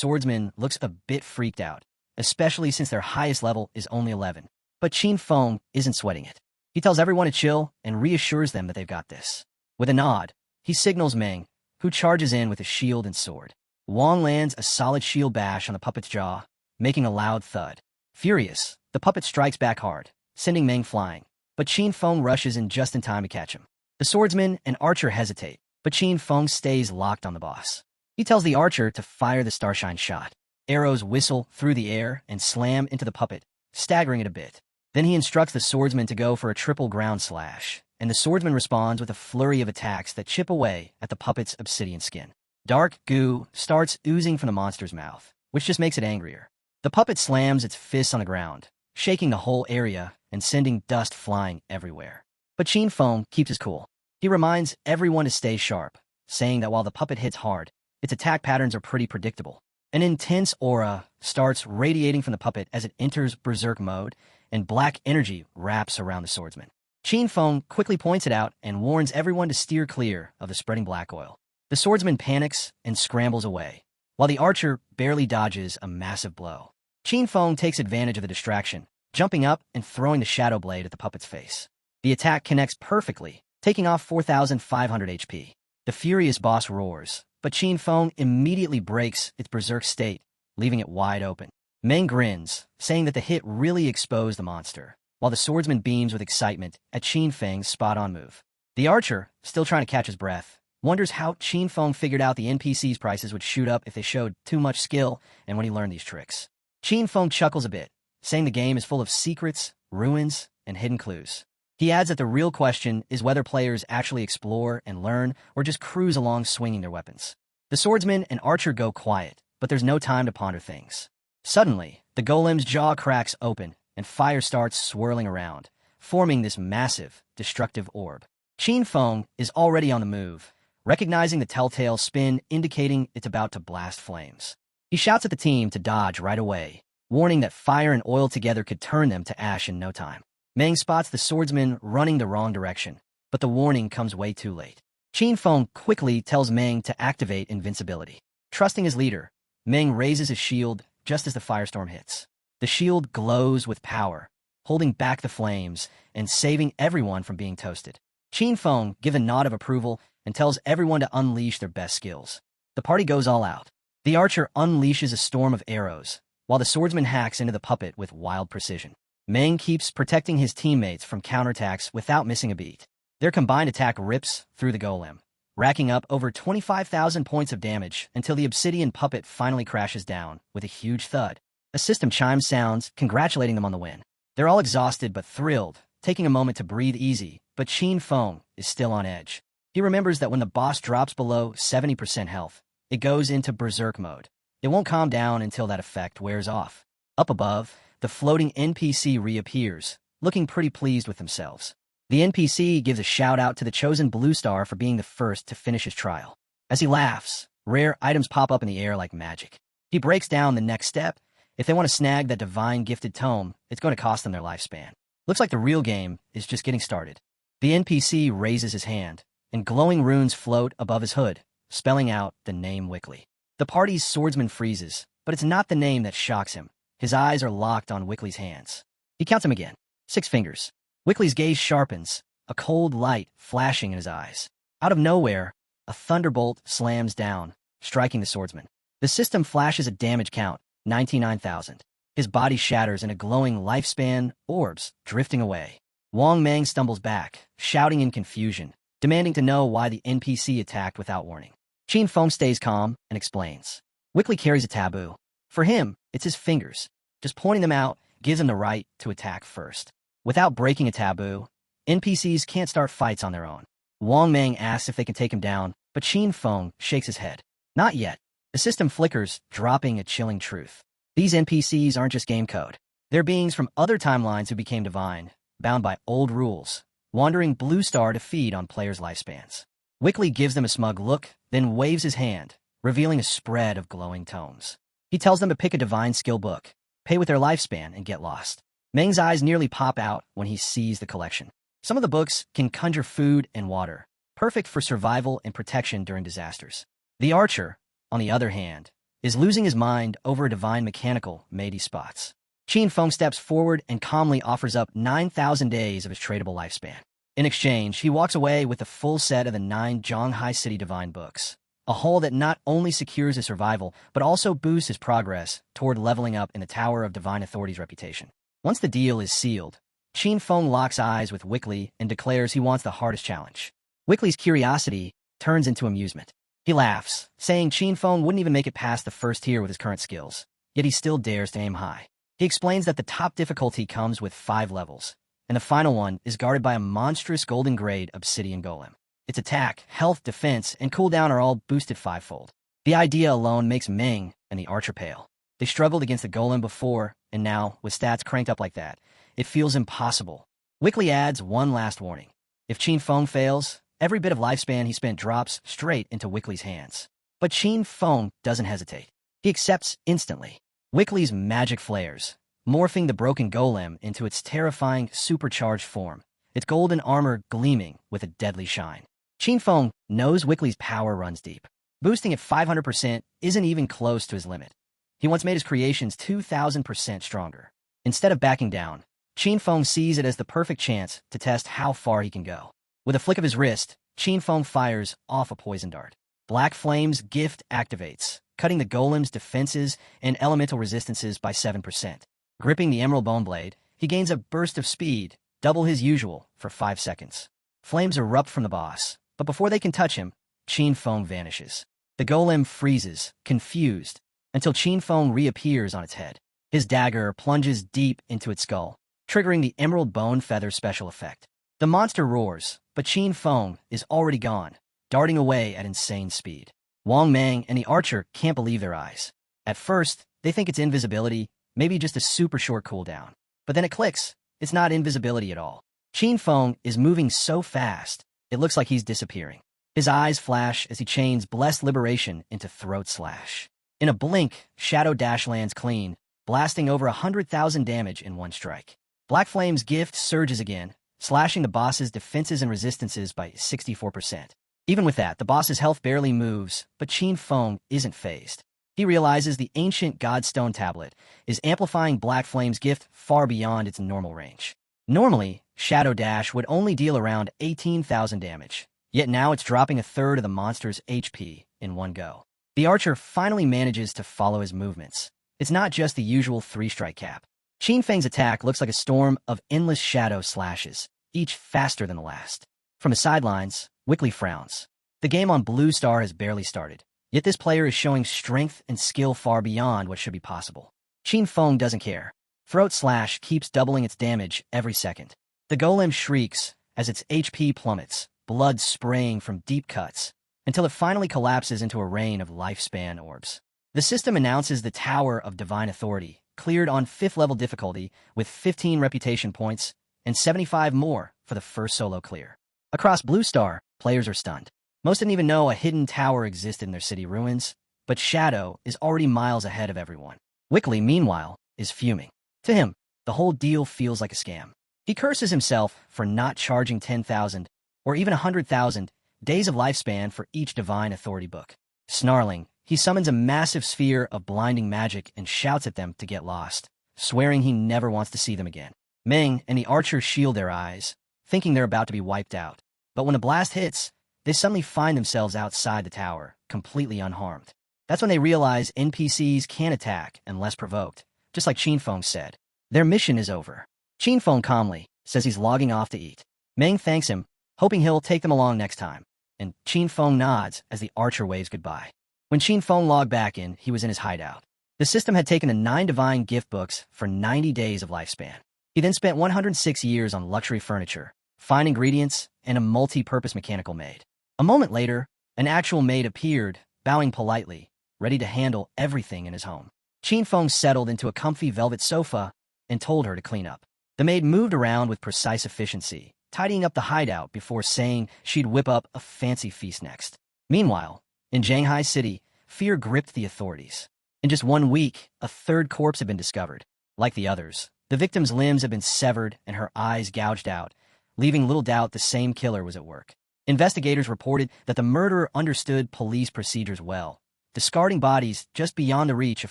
swordsman looks a bit freaked out, especially since their highest level is only 11. But Qin Feng isn't sweating it. He tells everyone to chill and reassures them that they've got this. With a nod, he signals Meng, who charges in with his shield and sword. Wang lands a solid shield bash on the puppet's jaw, making a loud thud. Furious, the puppet strikes back hard, sending Meng flying, but Qin Feng rushes in just in time to catch him. The swordsman and archer hesitate, but Qin Feng stays locked on the boss. He tells the archer to fire the starshine shot. Arrows whistle through the air and slam into the puppet, staggering it a bit. Then he instructs the swordsman to go for a triple ground slash, and the swordsman responds with a flurry of attacks that chip away at the puppet's obsidian skin. Dark goo starts oozing from the monster's mouth, which just makes it angrier. The puppet slams its fists on the ground, shaking the whole area and sending dust flying everywhere. But Qin Feng keeps his cool. He reminds everyone to stay sharp, saying that while the puppet hits hard, its attack patterns are pretty predictable. An intense aura starts radiating from the puppet as it enters berserk mode, and black energy wraps around the swordsman. Qin Feng quickly points it out and warns everyone to steer clear of the spreading black oil. The swordsman panics and scrambles away, while the archer barely dodges a massive blow. Qin Feng takes advantage of the distraction, jumping up and throwing the shadow blade at the puppet's face. The attack connects perfectly, taking off 4,500 HP. The furious boss roars, but Qin Feng immediately breaks its berserk state, leaving it wide open. Meng grins, saying that the hit really exposed the monster, while the swordsman beams with excitement at Qin Feng's spot-on move. The archer, still trying to catch his breath, wonders how Qin Feng figured out the NPC's prices would shoot up if they showed too much skill and when he learned these tricks. Qin Feng chuckles a bit, saying the game is full of secrets, ruins, and hidden clues. He adds that the real question is whether players actually explore and learn or just cruise along swinging their weapons. The swordsman and archer go quiet, but there's no time to ponder things. Suddenly, the golem's jaw cracks open and fire starts swirling around, forming this massive, destructive orb. Qin Feng is already on the move, recognizing the telltale spin indicating it's about to blast flames. He shouts at the team to dodge right away, warning that fire and oil together could turn them to ash in no time. Meng spots the swordsman running the wrong direction, but the warning comes way too late. Qin Feng quickly tells Meng to activate invincibility. Trusting his leader, Meng raises his shield just as the firestorm hits. The shield glows with power, holding back the flames and saving everyone from being toasted. Qin Feng gives a nod of approval and tells everyone to unleash their best skills. The party goes all out. The archer unleashes a storm of arrows, while the swordsman hacks into the puppet with wild precision. Meng keeps protecting his teammates from counterattacks without missing a beat. Their combined attack rips through the golem, racking up over 25,000 points of damage until the obsidian puppet finally crashes down with a huge thud. A system chime sounds, congratulating them on the win. They're all exhausted but thrilled, taking a moment to breathe easy, but Qin Feng is still on edge. He remembers that when the boss drops below 70% health, it goes into berserk mode. It won't calm down until that effect wears off. Up above, the floating NPC reappears, looking pretty pleased with themselves. The NPC gives a shout-out to the chosen blue star for being the first to finish his trial. As he laughs, rare items pop up in the air like magic. He breaks down the next step. If they want to snag that divine gifted tome, it's going to cost them their lifespan. Looks like the real game is just getting started. The NPC raises his hand, and glowing runes float above his hood, spelling out the name Wickley. The party's swordsman freezes, but it's not the name that shocks him. His eyes are locked on Wickley's hands. He counts them again. 6 fingers. Wickley's gaze sharpens, a cold light flashing in his eyes. Out of nowhere, a thunderbolt slams down, striking the swordsman. The system flashes a damage count, 99,000. His body shatters in a glowing lifespan, orbs drifting away. Wang Meng stumbles back, shouting in confusion, demanding to know why the NPC attacked without warning. Qin Feng stays calm and explains. Wickley carries a taboo. For him, it's his fingers. Just pointing them out gives him the right to attack first. Without breaking a taboo, NPCs can't start fights on their own. Wang Meng asks if they can take him down, but Qin Feng shakes his head. Not yet. The system flickers, dropping a chilling truth. These NPCs aren't just game code. They're beings from other timelines who became divine, bound by old rules, wandering blue star to feed on players' lifespans. Wickley gives them a smug look, then waves his hand, revealing a spread of glowing tomes. He tells them to pick a divine skill book, pay with their lifespan, and get lost. Meng's eyes nearly pop out when he sees the collection. Some of the books can conjure food and water, perfect for survival and protection during disasters. The archer, on the other hand, is losing his mind over a divine mechanical made he spots. Qin Feng steps forward and calmly offers up 9,000 days of his tradable lifespan. In exchange, he walks away with a full set of the 9 Zhonghai City Divine books, a haul that not only secures his survival, but also boosts his progress toward leveling up in the Tower of Divine Authority's reputation. Once the deal is sealed, Qin Feng locks eyes with Wickley and declares he wants the hardest challenge. Wickley's curiosity turns into amusement. He laughs, saying Qin Feng wouldn't even make it past the first tier with his current skills, yet he still dares to aim high. He explains that the top difficulty comes with 5 levels, and the final one is guarded by a monstrous golden grade obsidian golem. Its attack, health, defense, and cooldown are all boosted 5-fold. The idea alone makes Meng and the archer pale. They struggled against the golem before, and now, with stats cranked up like that, it feels impossible. Wickley adds one last warning. If Qin Feng fails, every bit of lifespan he spent drops straight into Wickley's hands. But Qin Feng doesn't hesitate. He accepts instantly. Wickley's magic flares, morphing the broken golem into its terrifying, supercharged form, its golden armor gleaming with a deadly shine. Qin Feng knows Wickley's power runs deep. Boosting at 500% isn't even close to his limit. He once made his creations 2,000% stronger. Instead of backing down, Qin Feng sees it as the perfect chance to test how far he can go. With a flick of his wrist, Qin Feng fires off a poison dart. Black Flame's gift activates, cutting the golem's defenses and elemental resistances by 7%. Gripping the emerald bone blade, he gains a burst of speed, double his usual, for 5 seconds. Flames erupt from the boss, but before they can touch him, Qin Feng vanishes. The golem freezes, confused, until Qin Feng reappears on its head. His dagger plunges deep into its skull, triggering the emerald bone feather special effect. The monster roars, but Qin Feng is already gone, darting away at insane speed. Wang Meng and the archer can't believe their eyes. At first, they think it's invisibility, maybe just a super short cooldown. But then it clicks. It's not invisibility at all. Qin Feng is moving so fast, it looks like he's disappearing. His eyes flash as he chains Blessed Liberation into Throat Slash. In a blink, Shadow Dash lands clean, blasting over 100,000 damage in one strike. Black Flame's gift surges again, slashing the boss's defenses and resistances by 64%. Even with that, the boss's health barely moves, but Qin Feng isn't phased. He realizes the ancient Godstone tablet is amplifying Black Flame's gift far beyond its normal range. Normally, Shadow Dash would only deal around 18,000 damage, yet now it's dropping a third of the monster's HP in one go. The archer finally manages to follow his movements. It's not just the usual 3-strike cap. Qin Feng's attack looks like a storm of endless shadow slashes, each faster than the last. From the sidelines, Wickley frowns. The game on Blue Star has barely started, yet this player is showing strength and skill far beyond what should be possible. Qin Feng doesn't care. Throat Slash keeps doubling its damage every second. The golem shrieks as its HP plummets, blood spraying from deep cuts, until it finally collapses into a rain of lifespan orbs. The system announces the Tower of Divine Authority, cleared on 5th level difficulty with 15 reputation points and 75 more for the first solo clear. Across Blue Star, players are stunned. Most didn't even know a hidden tower existed in their city ruins, but Shadow is already miles ahead of everyone. Wickley, meanwhile, is fuming. To him, the whole deal feels like a scam. He curses himself for not charging 10,000 or even 100,000 days of lifespan for each Divine Authority book. Snarling, he summons a massive sphere of blinding magic and shouts at them to get lost, swearing he never wants to see them again. Meng and the archer shield their eyes, thinking they're about to be wiped out. But when a blast hits, they suddenly find themselves outside the tower, completely unharmed. That's when they realize NPCs can attack unless provoked, just like Qin Feng said. Their mission is over. Qin Feng calmly says he's logging off to eat. Meng thanks him, hoping he'll take them along next time, and Qin Feng nods as the archer waves goodbye. When Qin Feng logged back in, he was in his hideout. The system had taken the 9 divine gift books for 90 days of lifespan. He then spent 106 years on luxury furniture, fine ingredients, and a multi-purpose mechanical maid. A moment later, an actual maid appeared, bowing politely, ready to handle everything in his home. Qin Feng settled into a comfy velvet sofa and told her to clean up. The maid moved around with precise efficiency, tidying up the hideout before saying she'd whip up a fancy feast next. Meanwhile, in Shanghai City, fear gripped the authorities. In just 1 week, a 3rd corpse had been discovered. Like the others, the victim's limbs had been severed and her eyes gouged out, leaving little doubt the same killer was at work. Investigators reported that the murderer understood police procedures well, discarding bodies just beyond the reach of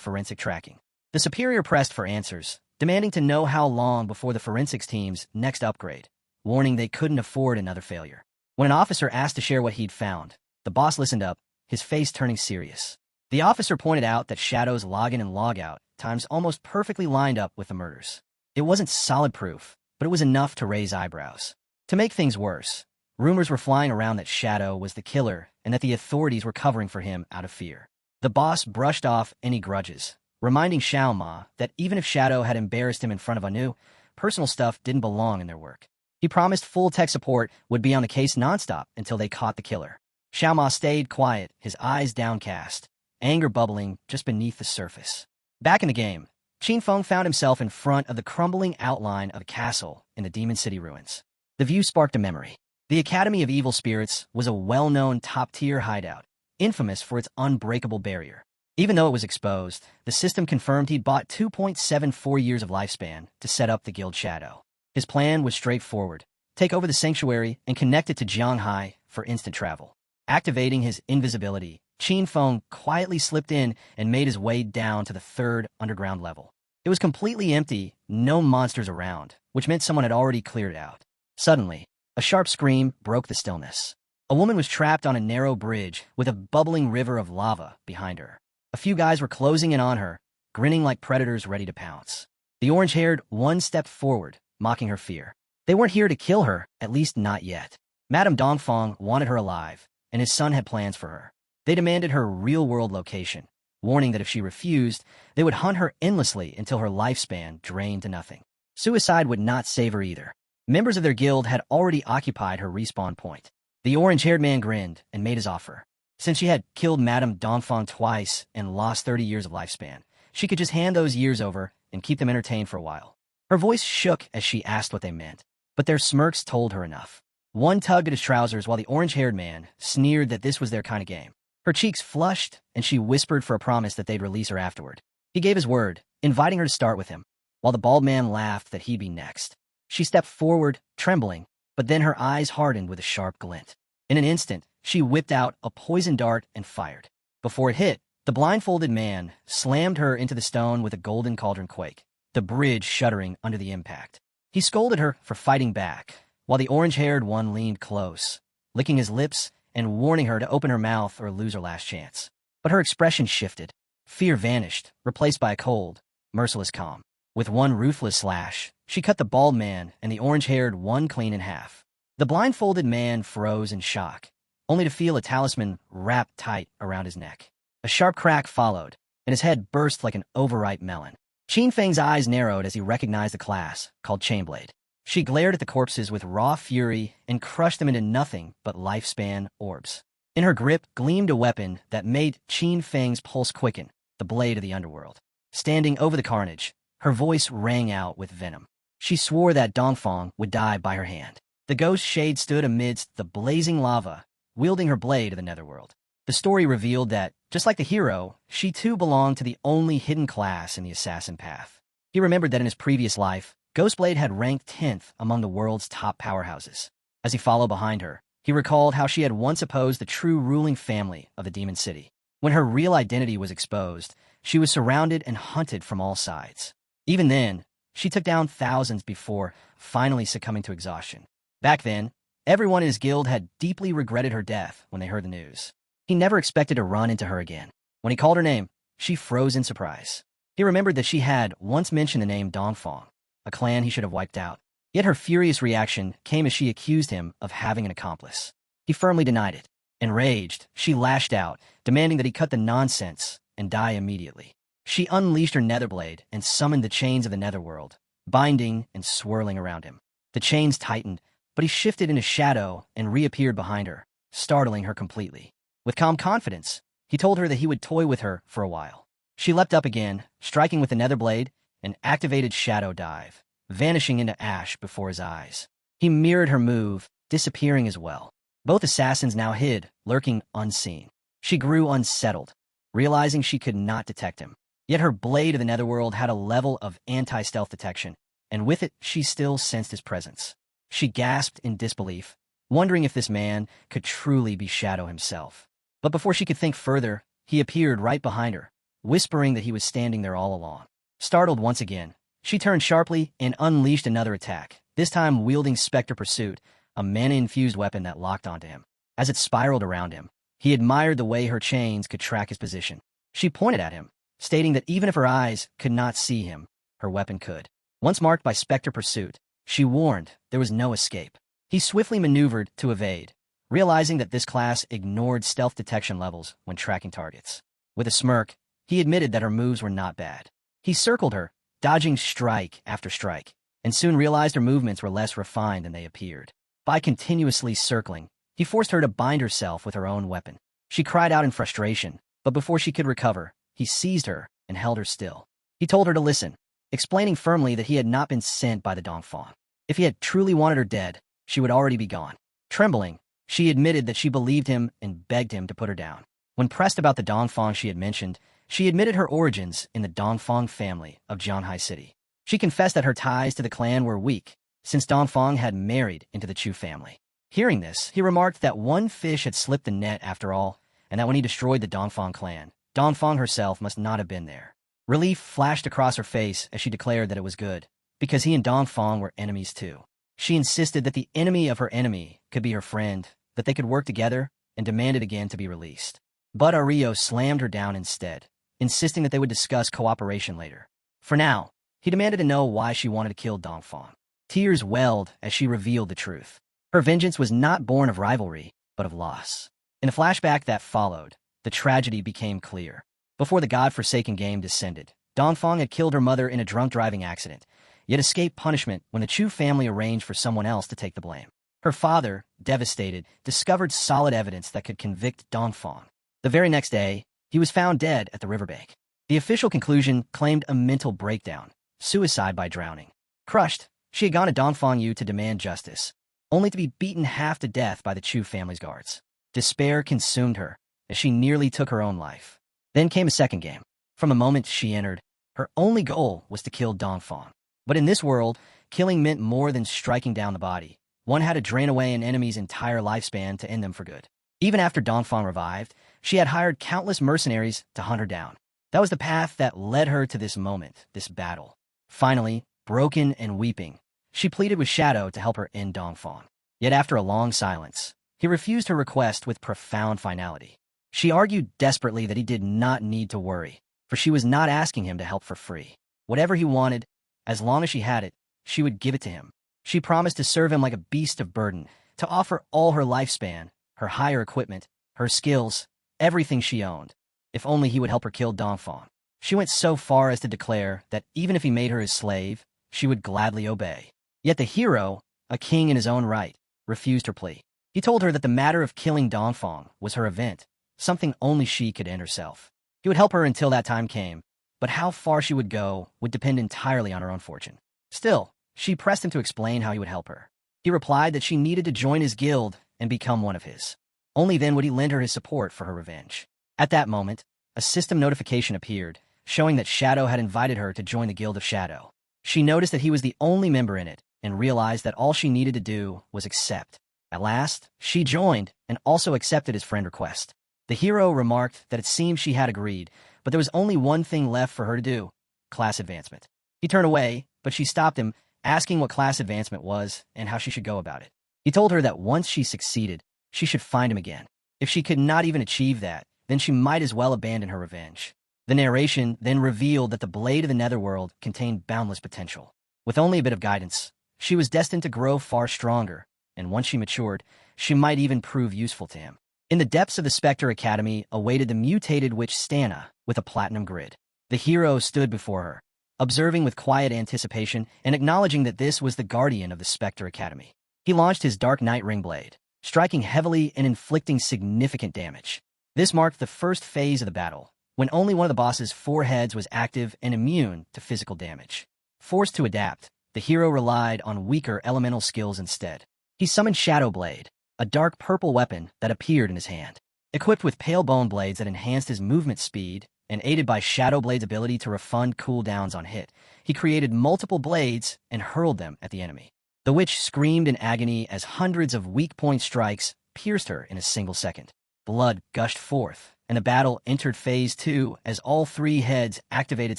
forensic tracking. The superior pressed for answers, demanding to know how long before the forensics team's next upgrade, warning they couldn't afford another failure. When an officer asked to share what he'd found, the boss listened up, his face turning serious. The officer pointed out that Shadow's login and logout times almost perfectly lined up with the murders. It wasn't solid proof, but it was enough to raise eyebrows. To make things worse, rumors were flying around that Shadow was the killer and that the authorities were covering for him out of fear. The boss brushed off any grudges, reminding Xiao Ma that even if Shadow had embarrassed him in front of Anu, personal stuff didn't belong in their work. He promised full tech support would be on the case nonstop until they caught the killer. Xiao Ma stayed quiet, his eyes downcast, anger bubbling just beneath the surface. Back in the game, Qin Feng found himself in front of the crumbling outline of a castle in the Demon City ruins. The view sparked a memory. The Academy of Evil Spirits was a well-known top-tier hideout, infamous for its unbreakable barrier. Even though it was exposed, the system confirmed he'd bought 2.74 years of lifespan to set up the Guild Shadow. His plan was straightforward: take over the sanctuary and connect it to Jianghai for instant travel. Activating his invisibility, Qin Feng quietly slipped in and made his way down to the 3rd underground level. It was completely empty, no monsters around, which meant someone had already cleared it out. Suddenly, a sharp scream broke the stillness. A woman was trapped on a narrow bridge with a bubbling river of lava behind her. A few guys were closing in on her, grinning like predators ready to pounce. The orange-haired one stepped forward, mocking her fear. They weren't here to kill her, at least not yet. Madame Dongfang wanted her alive, and his son had plans for her. They demanded her real-world location, warning that if she refused, they would hunt her endlessly until her lifespan drained to nothing. Suicide would not save her either. Members of their guild had already occupied her respawn point. The orange-haired man grinned and made his offer. Since she had killed Madame Dongfang twice and lost 30 years of lifespan, she could just hand those years over and keep them entertained for a while. Her voice shook as she asked what they meant, but their smirks told her enough. One tugged at his trousers while the orange-haired man sneered that this was their kind of game. Her cheeks flushed, and she whispered for a promise that they'd release her afterward. He gave his word, inviting her to start with him, while the bald man laughed that he'd be next. She stepped forward, trembling, but then her eyes hardened with a sharp glint. In an instant, She whipped out a poison dart and fired. Before it hit, the blindfolded man slammed her into the stone with a golden cauldron quake, the bridge shuddering under the impact. He scolded her for fighting back, while the orange-haired one leaned close, licking his lips and warning her to open her mouth or lose her last chance. But her expression shifted. Fear vanished, replaced by a cold, merciless calm. With one ruthless slash, she cut the bald man and the orange-haired one clean in half. The blindfolded man froze in shock, only to feel a talisman wrapped tight around his neck. A sharp crack followed, and his head burst like an overripe melon. Qin Feng's eyes narrowed as he recognized the class, called Chainblade. She glared at the corpses with raw fury and crushed them into nothing but lifespan orbs. In her grip gleamed a weapon that made Qin Feng's pulse quicken, the blade of the underworld. Standing over the carnage, her voice rang out with venom. She swore that Dongfang would die by her hand. The ghost shade stood amidst the blazing lava, wielding her blade of the netherworld. The story revealed that, just like the hero, she too belonged to the only hidden class in the assassin path. He remembered that in his previous life, Ghostblade had ranked 10th among the world's top powerhouses. As he followed behind her, he recalled how she had once opposed the true ruling family of the Demon City. When her real identity was exposed, she was surrounded and hunted from all sides. Even then, she took down thousands before finally succumbing to exhaustion. Back then, everyone in his guild had deeply regretted her death when they heard the news. He never expected to run into her again. When he called her name, she froze in surprise. He remembered that she had once mentioned the name Dongfang, a clan he should have wiped out. Yet her furious reaction came as she accused him of having an accomplice. He firmly denied it. Enraged, she lashed out, demanding that he cut the nonsense and die immediately. She unleashed her netherblade and summoned the chains of the netherworld, binding and swirling around him. The chains tightened, but he shifted into shadow and reappeared behind her, startling her completely. With calm confidence, he told her that he would toy with her for a while. She leapt up again, striking with the netherblade, and activated Shadow Dive, vanishing into ash before his eyes. He mirrored her move, disappearing as well. Both assassins now hid, lurking unseen. She grew unsettled, realizing she could not detect him. Yet her blade of the netherworld had a level of anti-stealth detection, and with it she still sensed his presence. She gasped in disbelief, wondering if this man could truly be Shadow himself. But before she could think further, he appeared right behind her, whispering that he was standing there all along. Startled once again, she turned sharply and unleashed another attack, this time wielding Spectre Pursuit, a mana-infused weapon that locked onto him. As it spiraled around him, he admired the way her chains could track his position. She pointed at him, stating that even if her eyes could not see him, her weapon could. Once marked by Spectre Pursuit, she warned there was no escape. He swiftly maneuvered to evade, realizing that this class ignored stealth detection levels when tracking targets. With a smirk, he admitted that her moves were not bad. He circled her, dodging strike after strike, and soon realized her movements were less refined than they appeared. By continuously circling, he forced her to bind herself with her own weapon. She cried out in frustration, but before she could recover, he seized her and held her still. He told her to listen, explaining firmly that he had not been sent by the Dongfang. If he had truly wanted her dead, she would already be gone. Trembling, she admitted that she believed him and begged him to put her down. When pressed about the Dongfang she had mentioned, she admitted her origins in the Dongfang family of Jianhai City. She confessed that her ties to the clan were weak, since Dongfang had married into the Chu family. Hearing this, he remarked that one fish had slipped the net after all, and that when he destroyed the Dongfang clan, Dongfang herself must not have been there. Relief flashed across her face as she declared that it was good, because he and Dongfang were enemies too. She insisted that the enemy of her enemy could be her friend, that they could work together, and demanded again to be released. But Ario slammed her down instead, insisting that they would discuss cooperation later. For now, he demanded to know why she wanted to kill Dongfang. Tears welled as she revealed the truth. Her vengeance was not born of rivalry, but of loss. In the flashback that followed, the tragedy became clear. Before the god-forsaken game descended, Dongfang had killed her mother in a drunk driving accident, yet escaped punishment when the Chu family arranged for someone else to take the blame. Her father, devastated, discovered solid evidence that could convict Dongfang. The very next day, he was found dead at the riverbank. The official conclusion claimed a mental breakdown, suicide by drowning. Crushed, she had gone to Dongfang Yu to demand justice, only to be beaten half to death by the Chu family's guards. Despair consumed her, as she nearly took her own life. Then came a second game. From the moment she entered, her only goal was to kill Dongfang. But in this world, killing meant more than striking down the body. One had to drain away an enemy's entire lifespan to end them for good. Even after Dongfang revived, she had hired countless mercenaries to hunt her down. That was the path that led her to this moment, this battle. Finally, broken and weeping, she pleaded with Shadow to help her end Dongfang. Yet after a long silence, he refused her request with profound finality. She argued desperately that he did not need to worry, for she was not asking him to help for free. Whatever he wanted, as long as she had it, she would give it to him. She promised to serve him like a beast of burden, to offer all her lifespan, her higher equipment, her skills, everything she owned, if only he would help her kill Dongfang. She went so far as to declare that even if he made her his slave, she would gladly obey. Yet the hero, a king in his own right, refused her plea. He told her that the matter of killing Dongfang was her event, something only she could end herself. He would help her until that time came, but how far she would go would depend entirely on her own fortune. Still, she pressed him to explain how he would help her. He replied that she needed to join his guild and become one of his. Only then would he lend her his support for her revenge. At that moment, a system notification appeared, showing that Shadow had invited her to join the Guild of Shadow. She noticed that he was the only member in it and realized that all she needed to do was accept. At last, she joined and also accepted his friend request. The hero remarked that it seemed she had agreed, but there was only one thing left for her to do: class advancement. He turned away, but she stopped him, asking what class advancement was and how she should go about it. He told her that once she succeeded, she should find him again. If she could not even achieve that, then she might as well abandon her revenge. The narration then revealed that the blade of the netherworld contained boundless potential. With only a bit of guidance, she was destined to grow far stronger, and once she matured, she might even prove useful to him. In the depths of the Spectre Academy awaited the mutated witch Stana with a platinum grid. The hero stood before her, observing with quiet anticipation and acknowledging that this was the guardian of the Spectre Academy. He launched his Dark Knight Ring Blade, striking heavily and inflicting significant damage. This marked the first phase of the battle, when only one of the boss's 4 heads was active and immune to physical damage. Forced to adapt, the hero relied on weaker elemental skills instead. He summoned Shadow Blade, a dark purple weapon that appeared in his hand. Equipped with pale bone blades that enhanced his movement speed, and aided by Shadow Blade's ability to refund cooldowns on hit, he created multiple blades and hurled them at the enemy. The witch screamed in agony as hundreds of weak-point strikes pierced her in a single second. Blood gushed forth, and the battle entered Phase 2 as all 3 heads activated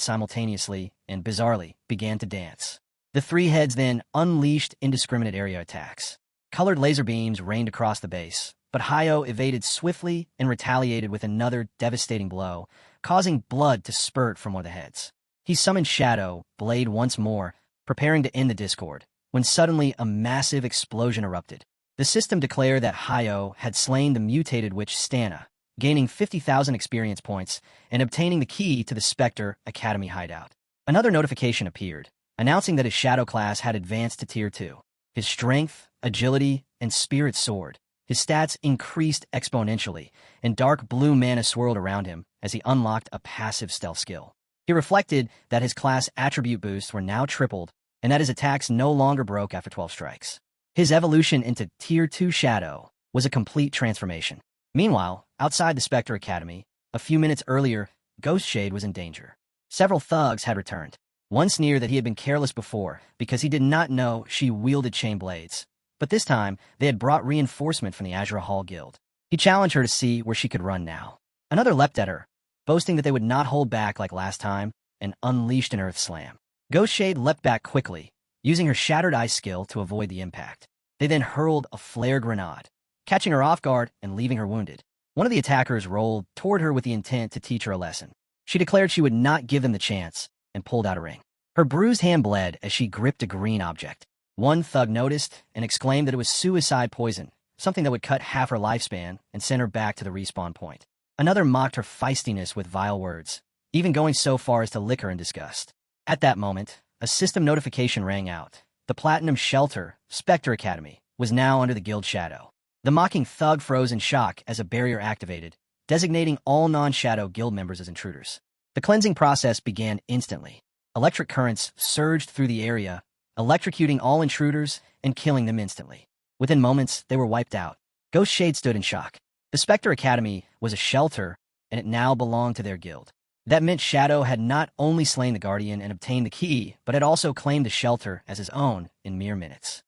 simultaneously and, bizarrely, began to dance. The 3 heads then unleashed indiscriminate area attacks. Colored laser beams rained across the base, but Hayo evaded swiftly and retaliated with another devastating blow, causing blood to spurt from one of the heads. He summoned Shadow Blade once more, preparing to end the discord, when suddenly a massive explosion erupted. The system declared that Hayo had slain the mutated witch Stana, gaining 50,000 experience points and obtaining the key to the Spectre Academy hideout. Another notification appeared, announcing that his Shadow class had advanced to Tier 2. His strength, agility, and spirit soared. His stats increased exponentially, and dark blue mana swirled around him as he unlocked a passive stealth skill. He reflected that his class attribute boosts were now tripled, and that his attacks no longer broke after 12 strikes. His evolution into Tier 2 Shadow was a complete transformation. Meanwhile, outside the Spectre Academy, a few minutes earlier, Ghost Shade was in danger. Several thugs had returned. One sneered that he had been careless before because he did not know she wielded chain blades. But this time, they had brought reinforcement from the Azure Hall Guild. He challenged her to see where she could run now. Another leapt at her, boasting that they would not hold back like last time, and unleashed an Earth Slam. Ghost Shade leapt back quickly, using her Shattered Ice skill to avoid the impact. They then hurled a flare grenade, catching her off guard and leaving her wounded. One of the attackers rolled toward her with the intent to teach her a lesson. She declared she would not give them the chance, and pulled out a ring. Her bruised hand bled as she gripped a green object. One thug noticed and exclaimed that it was suicide poison, something that would cut half her lifespan and send her back to the respawn point. Another mocked her feistiness with vile words, even going so far as to lick her in disgust. At that moment, a system notification rang out. The Platinum Shelter, Spectre Academy, was now under the guild shadow. The mocking thug froze in shock as a barrier activated, designating all non-shadow guild members as intruders. The cleansing process began instantly. Electric currents surged through the area, electrocuting all intruders and killing them instantly. Within moments, they were wiped out. Ghost Shade stood in shock. The Spectre Academy was a shelter, and it now belonged to their guild. That meant Shadow had not only slain the Guardian and obtained the key, but had also claimed the shelter as his own in mere minutes.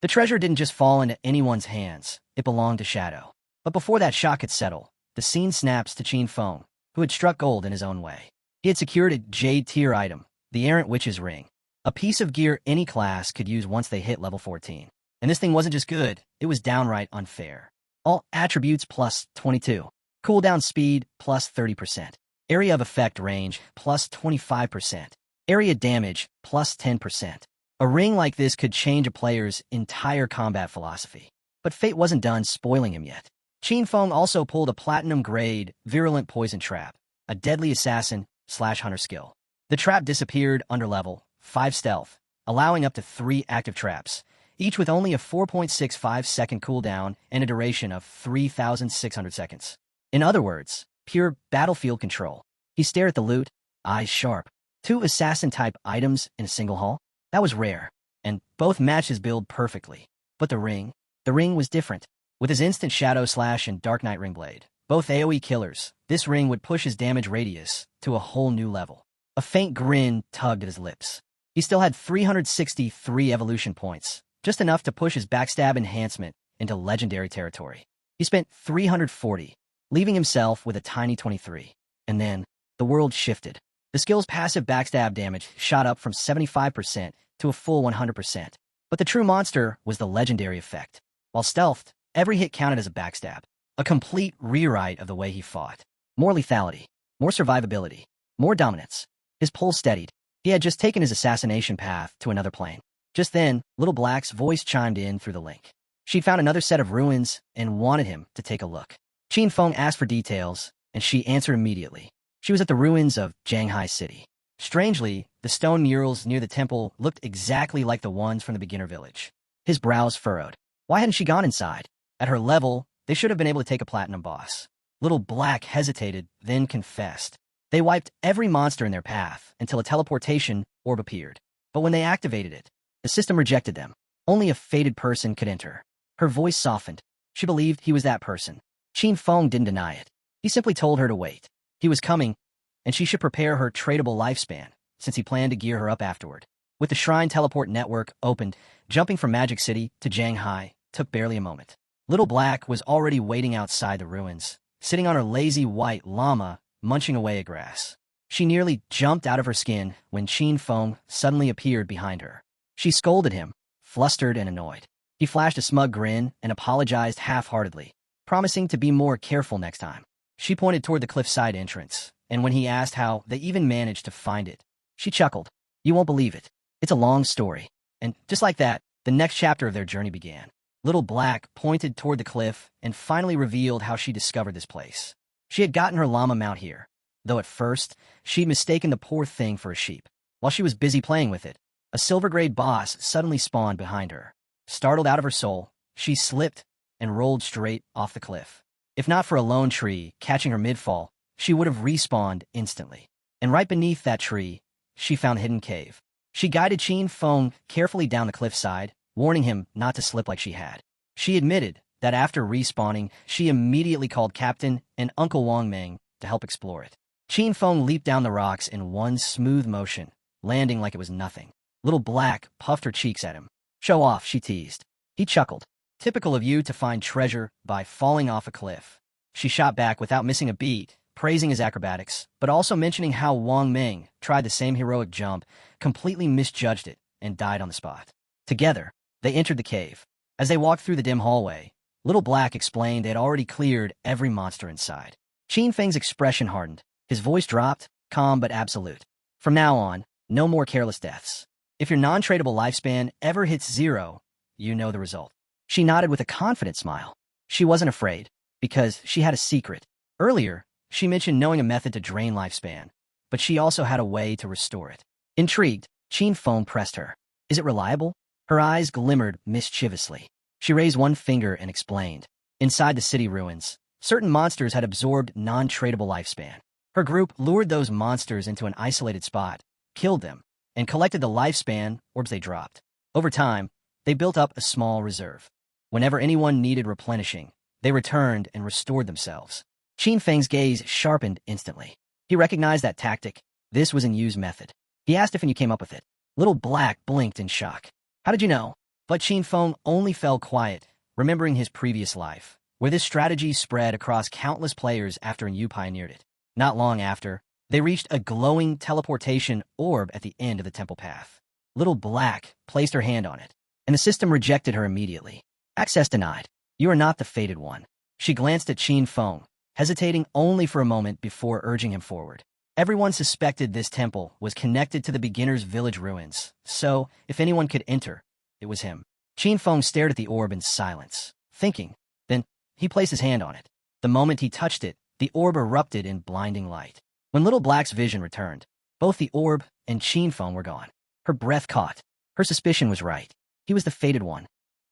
The treasure didn't just fall into anyone's hands. It belonged to Shadow. But before that shock could settle, the scene snaps to Qin Feng, who had struck gold in his own way. He had secured a Jade tier item, the Errant Witch's Ring, a piece of gear any class could use once they hit level 14. And this thing wasn't just good, it was downright unfair. All attributes plus 22. Cooldown speed plus 30%. Area of effect range plus 25%. Area damage plus 10%. A ring like this could change a player's entire combat philosophy. But fate wasn't done spoiling him yet. Qin Feng also pulled a platinum-grade, virulent poison trap, a deadly assassin/hunter skill. The trap disappeared under level 5 stealth, allowing up to 3 active traps, each with only a 4.65-second cooldown and a duration of 3,600 seconds. In other words, pure battlefield control. He stared at the loot, eyes sharp. 2 assassin-type items in a single haul? That was rare, and both matched his build perfectly. But the ring was different. With his instant Shadow Slash and Dark Knight Ring Blade, both AoE killers, this ring would push his damage radius to a whole new level. A faint grin tugged at his lips. He still had 363 evolution points, just enough to push his backstab enhancement into legendary territory. He spent 340, leaving himself with a tiny 23. And then, the world shifted. The skill's passive backstab damage shot up from 75% to a full 100%. But the true monster was the legendary effect. While stealthed, every hit counted as a backstab. A complete rewrite of the way he fought. More lethality, more survivability, more dominance. His pulse steadied. He had just taken his assassination path to another plane. Just then, Little Black's voice chimed in through the link. She'd found another set of ruins and wanted him to take a look. Qin Feng asked for details, and she answered immediately. She was at the ruins of Jianghai City. Strangely, the stone murals near the temple looked exactly like the ones from the beginner village. His brows furrowed. Why hadn't she gone inside? At her level, they should have been able to take a platinum boss. Little Black hesitated, then confessed. They wiped every monster in their path until a teleportation orb appeared. But when they activated it, the system rejected them. Only a fated person could enter. Her voice softened. She believed he was that person. Qin Feng didn't deny it. He simply told her to wait. He was coming, and she should prepare her tradable lifespan, since he planned to gear her up afterward. With the Shrine Teleport Network opened, jumping from Magic City to Jianghai took barely a moment. Little Black was already waiting outside the ruins, sitting on her lazy white llama, munching away at grass. She nearly jumped out of her skin when Qin Feng suddenly appeared behind her. She scolded him, flustered and annoyed. He flashed a smug grin and apologized half-heartedly, promising to be more careful next time. She pointed toward the cliffside entrance, and when he asked how they even managed to find it, she chuckled. You won't believe it. It's a long story. And just like that, the next chapter of their journey began. Little Black pointed toward the cliff and finally revealed how she discovered this place. She had gotten her llama mount here, though at first, she'd mistaken the poor thing for a sheep. While she was busy playing with it, a silver-grade boss suddenly spawned behind her. Startled out of her soul, she slipped and rolled straight off the cliff. If not for a lone tree catching her mid-fall, she would have respawned instantly. And right beneath that tree, she found a hidden cave. She guided Qin Feng carefully down the cliffside, warning him not to slip like she had. She admitted that after respawning, she immediately called Captain and Uncle Wang Meng to help explore it. Qin Feng leaped down the rocks in one smooth motion, landing like it was nothing. Little Black puffed her cheeks at him. Show off, she teased. He chuckled. Typical of you to find treasure by falling off a cliff. She shot back without missing a beat, praising his acrobatics, but also mentioning how Wang Meng tried the same heroic jump, completely misjudged it, and died on the spot. Together, they entered the cave. As they walked through the dim hallway, Little Black explained they had already cleared every monster inside. Qin Feng's expression hardened. His voice dropped, calm but absolute. From now on, no more careless deaths. If your non-tradable lifespan ever hits 0, you know the result. She nodded with a confident smile. She wasn't afraid, because she had a secret. Earlier, she mentioned knowing a method to drain lifespan, but she also had a way to restore it. Intrigued, Qin Feng pressed her. Is it reliable? Her eyes glimmered mischievously. She raised one finger and explained. Inside the city ruins, certain monsters had absorbed non-tradable lifespan. Her group lured those monsters into an isolated spot, killed them, and collected the lifespan orbs they dropped. Over time, they built up a small reserve. Whenever anyone needed replenishing, they returned and restored themselves. Qin Feng's gaze sharpened instantly. He recognized that tactic. This was a Yu's method. He asked if you came up with it. Little Black blinked in shock. How did you know? But Qin Feng only fell quiet, remembering his previous life. where this strategy spread across countless players after Yu pioneered it. Not long after, they reached a glowing teleportation orb at the end of the temple path. Little Black placed her hand on it, and the system rejected her immediately. Access denied. You are not the fated one. She glanced at Qin Feng, hesitating only for a moment before urging him forward. Everyone suspected this temple was connected to the beginner's village ruins, so if anyone could enter, it was him. Qin Feng stared at the orb in silence, thinking. Then, he placed his hand on it. The moment he touched it, the orb erupted in blinding light. When Little Black's vision returned, both the orb and Qin Feng were gone. Her breath caught. Her suspicion was right. He was the fated one.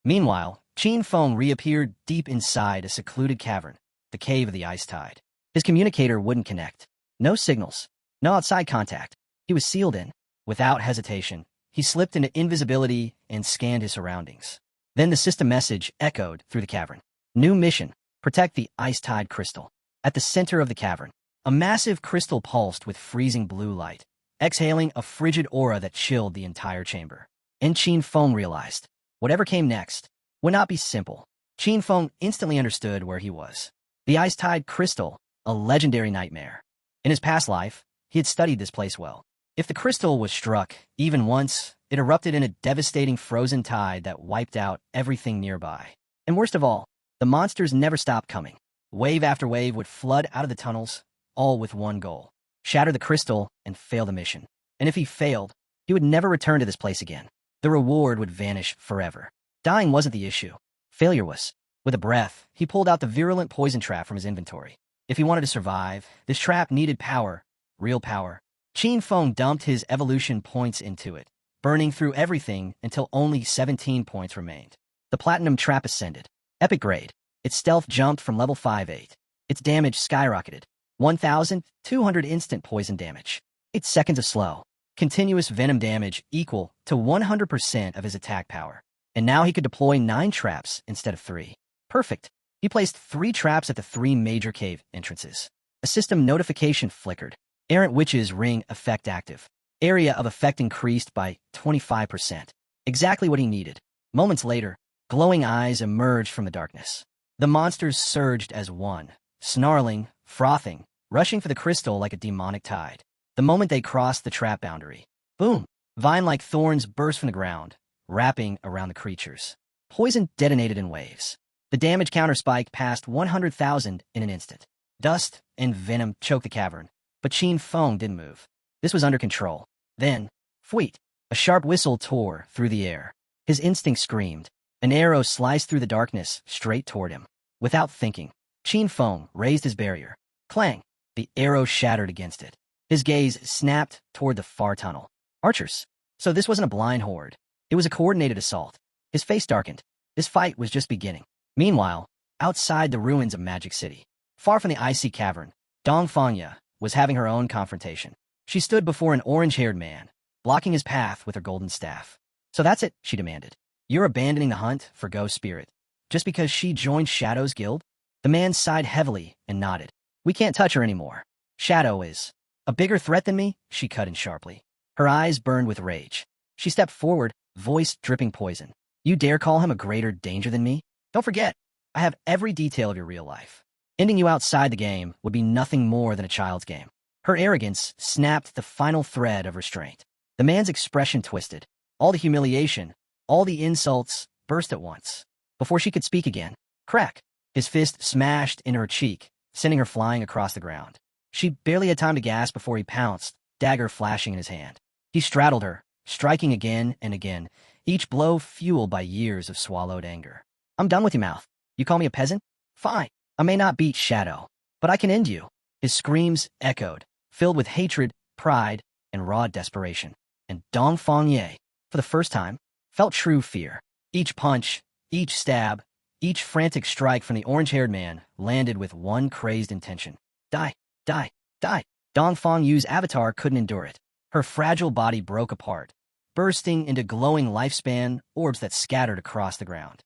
Meanwhile, Qin Feng reappeared deep inside a secluded cavern, the Cave of the Ice Tide. His communicator wouldn't connect. No signals. No outside contact. He was sealed in. Without hesitation, he slipped into invisibility and scanned his surroundings. Then the system message echoed through the cavern. New mission. Protect the Ice Tide crystal. At the center of the cavern, a massive crystal pulsed with freezing blue light, exhaling a frigid aura that chilled the entire chamber. And Qin Feng realized, whatever came next would not be simple. Qin Feng instantly understood where he was. The Ice Tide crystal, a legendary nightmare. In his past life, he had studied this place well. If the crystal was struck, even once, it erupted in a devastating frozen tide that wiped out everything nearby. And worst of all, the monsters never stopped coming. Wave after wave would flood out of the tunnels, all with one goal: shatter the crystal and fail the mission. And if he failed, he would never return to this place again. The reward would vanish forever. Dying wasn't the issue. Failure was. With a breath, he pulled out the virulent poison trap from his inventory. If he wanted to survive, this trap needed power, real power. Qin Feng dumped his evolution points into it, burning through everything until only 17 points remained. The platinum trap ascended. Epic grade. Its stealth jumped from level 5-8. Its damage skyrocketed. 1,200 instant poison damage. 8 seconds of slow, continuous venom damage equal to 100% of his attack power. And now he could deploy 9 traps instead of 3. Perfect. He placed 3 traps at the 3 major cave entrances. A system notification flickered. Errant Witch's Ring effect active. Area of effect increased by 25%. Exactly what he needed. Moments later, glowing eyes emerged from the darkness. The monsters surged as one, snarling, frothing, rushing for the crystal like a demonic tide. The moment they crossed the trap boundary, boom! Vine-like thorns burst from the ground, wrapping around the creatures. Poison detonated in waves. The damage counter spiked past 100,000 in an instant. Dust and venom choked the cavern, but Qin Feng didn't move. This was under control. Then, fweet! A sharp whistle tore through the air. His instinct screamed. An arrow sliced through the darkness straight toward him. Without thinking, Qin Feng raised his barrier. Clang! The arrow shattered against it. His gaze snapped toward the far tunnel. Archers. So this wasn't a blind horde. It was a coordinated assault. His face darkened. This fight was just beginning. Meanwhile, outside the ruins of Magic City, far from the icy cavern, Dongfangya was having her own confrontation. She stood before an orange-haired man, blocking his path with her golden staff. So that's it, she demanded. You're abandoning the hunt for Ghost Spirit, just because she joined Shadow's guild? The man sighed heavily and nodded. We can't touch her anymore. Shadow is a bigger threat than me, she cut in sharply. Her eyes burned with rage. She stepped forward, voice dripping poison. You dare call him a greater danger than me? Don't forget, I have every detail of your real life. Ending you outside the game would be nothing more than a child's game. Her arrogance snapped the final thread of restraint. The man's expression twisted. All the humiliation, all the insults burst at once. Before she could speak again, crack! His fist smashed into her cheek, sending her flying across the ground. She barely had time to gasp before he pounced, dagger flashing in his hand. He straddled her, striking again and again, each blow fueled by years of swallowed anger. I'm done with you, mouth. You call me a peasant? Fine. I may not beat Shadow, but I can end you. His screams echoed, filled with hatred, pride, and raw desperation. And Dongfangye, for the first time, felt true fear. Each punch, each stab, each frantic strike from the orange-haired man landed with one crazed intention. Die, die, die. Dongfangyu's avatar couldn't endure it. Her fragile body broke apart, bursting into glowing lifespan orbs that scattered across the ground.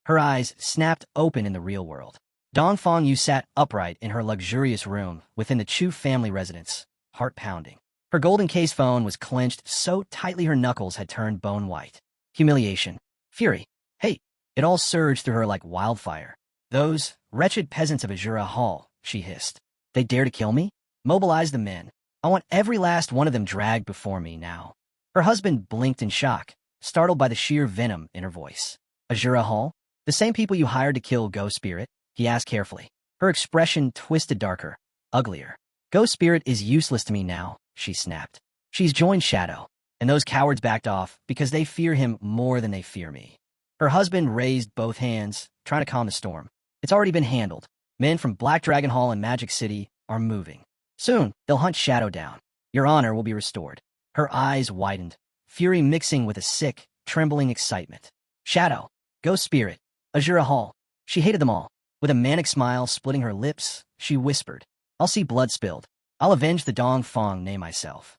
Her eyes snapped open in the real world. Dongfangyu sat upright in her luxurious room within the Chu family residence, heart pounding. Her golden case phone was clenched so tightly her knuckles had turned bone white. Humiliation, fury, hate, it all surged through her like wildfire. Those wretched peasants of Azura Hall, she hissed. They dare to kill me? Mobilize the men. I want every last one of them dragged before me now. Her husband blinked in shock, startled by the sheer venom in her voice. Azura Hall? The same people you hired to kill Ghost Spirit? He asked carefully. Her expression twisted darker, uglier. Ghost Spirit is useless to me now, she snapped. She's joined Shadow, and those cowards backed off because they fear him more than they fear me. Her husband raised both hands, trying to calm the storm. It's already been handled. Men from Black Dragon Hall and Magic City are moving. Soon, they'll hunt Shadow down. Your honor will be restored. Her eyes widened, fury mixing with a sick, trembling excitement. Shadow, Ghost Spirit, Azura Hall. She hated them all. With a manic smile splitting her lips, she whispered, I'll see blood spilled. I'll avenge the Dong Fong name myself.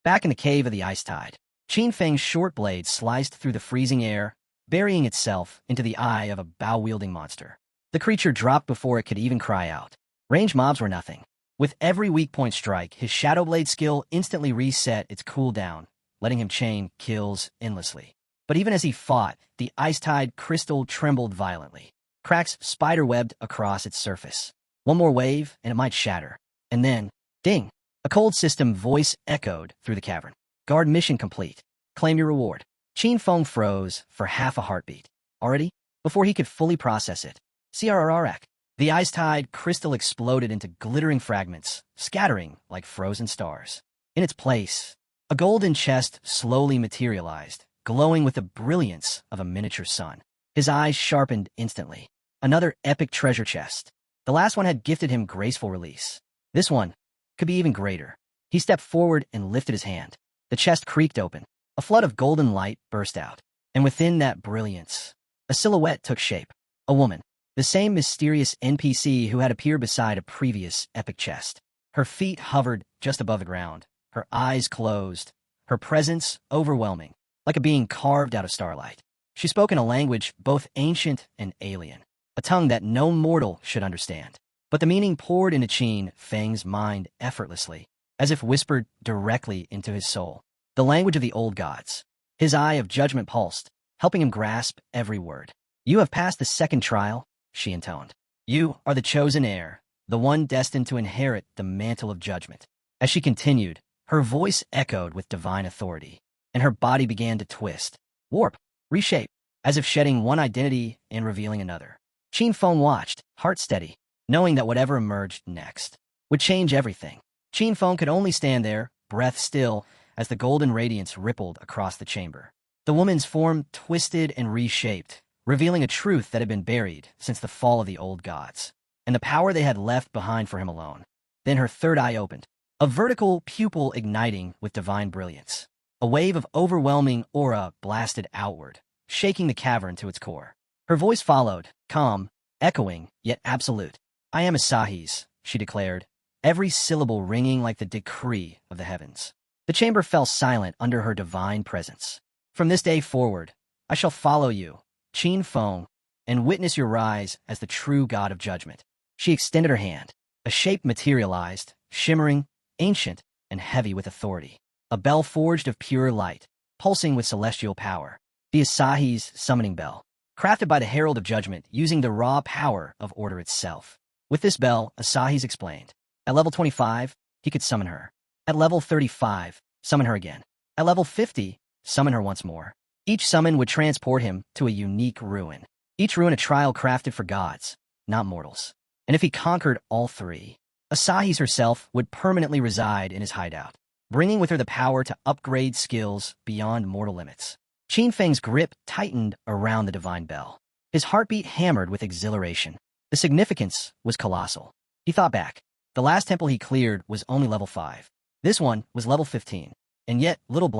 Back in the cave of the Ice Tide, Qin Feng's short blade sliced through the freezing air, burying itself into the eye of a bow-wielding monster. The creature dropped before it could even cry out. Range mobs were nothing. With every weak point strike, his Shadow Blade skill instantly reset its cooldown, letting him chain kills endlessly. But even as he fought, the ice-tide crystal trembled violently. Cracks spider-webbed across its surface. One more wave, and it might shatter. And then, ding! A cold system voice echoed through the cavern. Guard mission complete. Claim your reward. Qin Feng froze for half a heartbeat. Already? Before he could fully process it. CRRRAC. The ice-tide crystal exploded into glittering fragments, scattering like frozen stars. In its place, a golden chest slowly materialized, glowing with the brilliance of a miniature sun. His eyes sharpened instantly. Another epic treasure chest. The last one had gifted him graceful release. This one could be even greater. He stepped forward and lifted his hand. The chest creaked open. A flood of golden light burst out. And within that brilliance, a silhouette took shape. A woman. The same mysterious NPC who had appeared beside a previous epic chest. Her feet hovered just above the ground, her eyes closed, her presence overwhelming, like a being carved out of starlight. She spoke in a language both ancient and alien, a tongue that no mortal should understand. But the meaning poured into Qin Feng's mind effortlessly, as if whispered directly into his soul. The language of the old gods. His eye of judgment pulsed, helping him grasp every word. You have passed the second trial, she intoned. You are the chosen heir, the one destined to inherit the mantle of judgment. As she continued, her voice echoed with divine authority, and her body began to twist, warp, reshape, as if shedding one identity and revealing another. Qin Feng watched, heart steady, knowing that whatever emerged next would change everything. Qin Feng could only stand there, breath still, as the golden radiance rippled across the chamber. The woman's form twisted and reshaped, revealing a truth that had been buried since the fall of the old gods, and the power they had left behind for him alone. Then her third eye opened, a vertical pupil igniting with divine brilliance. A wave of overwhelming aura blasted outward, shaking the cavern to its core. Her voice followed, calm, echoing, yet absolute. I am Asahi's, she declared, every syllable ringing like the decree of the heavens. The chamber fell silent under her divine presence. From this day forward, I shall follow you, Qin Feng, and witness your rise as the true god of judgment. She extended her hand. A shape materialized, shimmering, ancient, and heavy with authority. A bell forged of pure light, pulsing with celestial power. The Asahi's summoning bell, crafted by the Herald of Judgment using the raw power of order itself. With this bell, Asahi's explained. At level 25, he could summon her. At level 35, summon her again. At level 50, summon her once more. Each summon would transport him to a unique ruin. Each ruin a trial crafted for gods, not mortals. And if he conquered all three, Asahi's herself would permanently reside in his hideout, bringing with her the power to upgrade skills beyond mortal limits. Qin Feng's grip tightened around the divine bell. His heartbeat hammered with exhilaration. The significance was colossal. He thought back. The last temple he cleared was only level 5. This one was level 15. And yet, little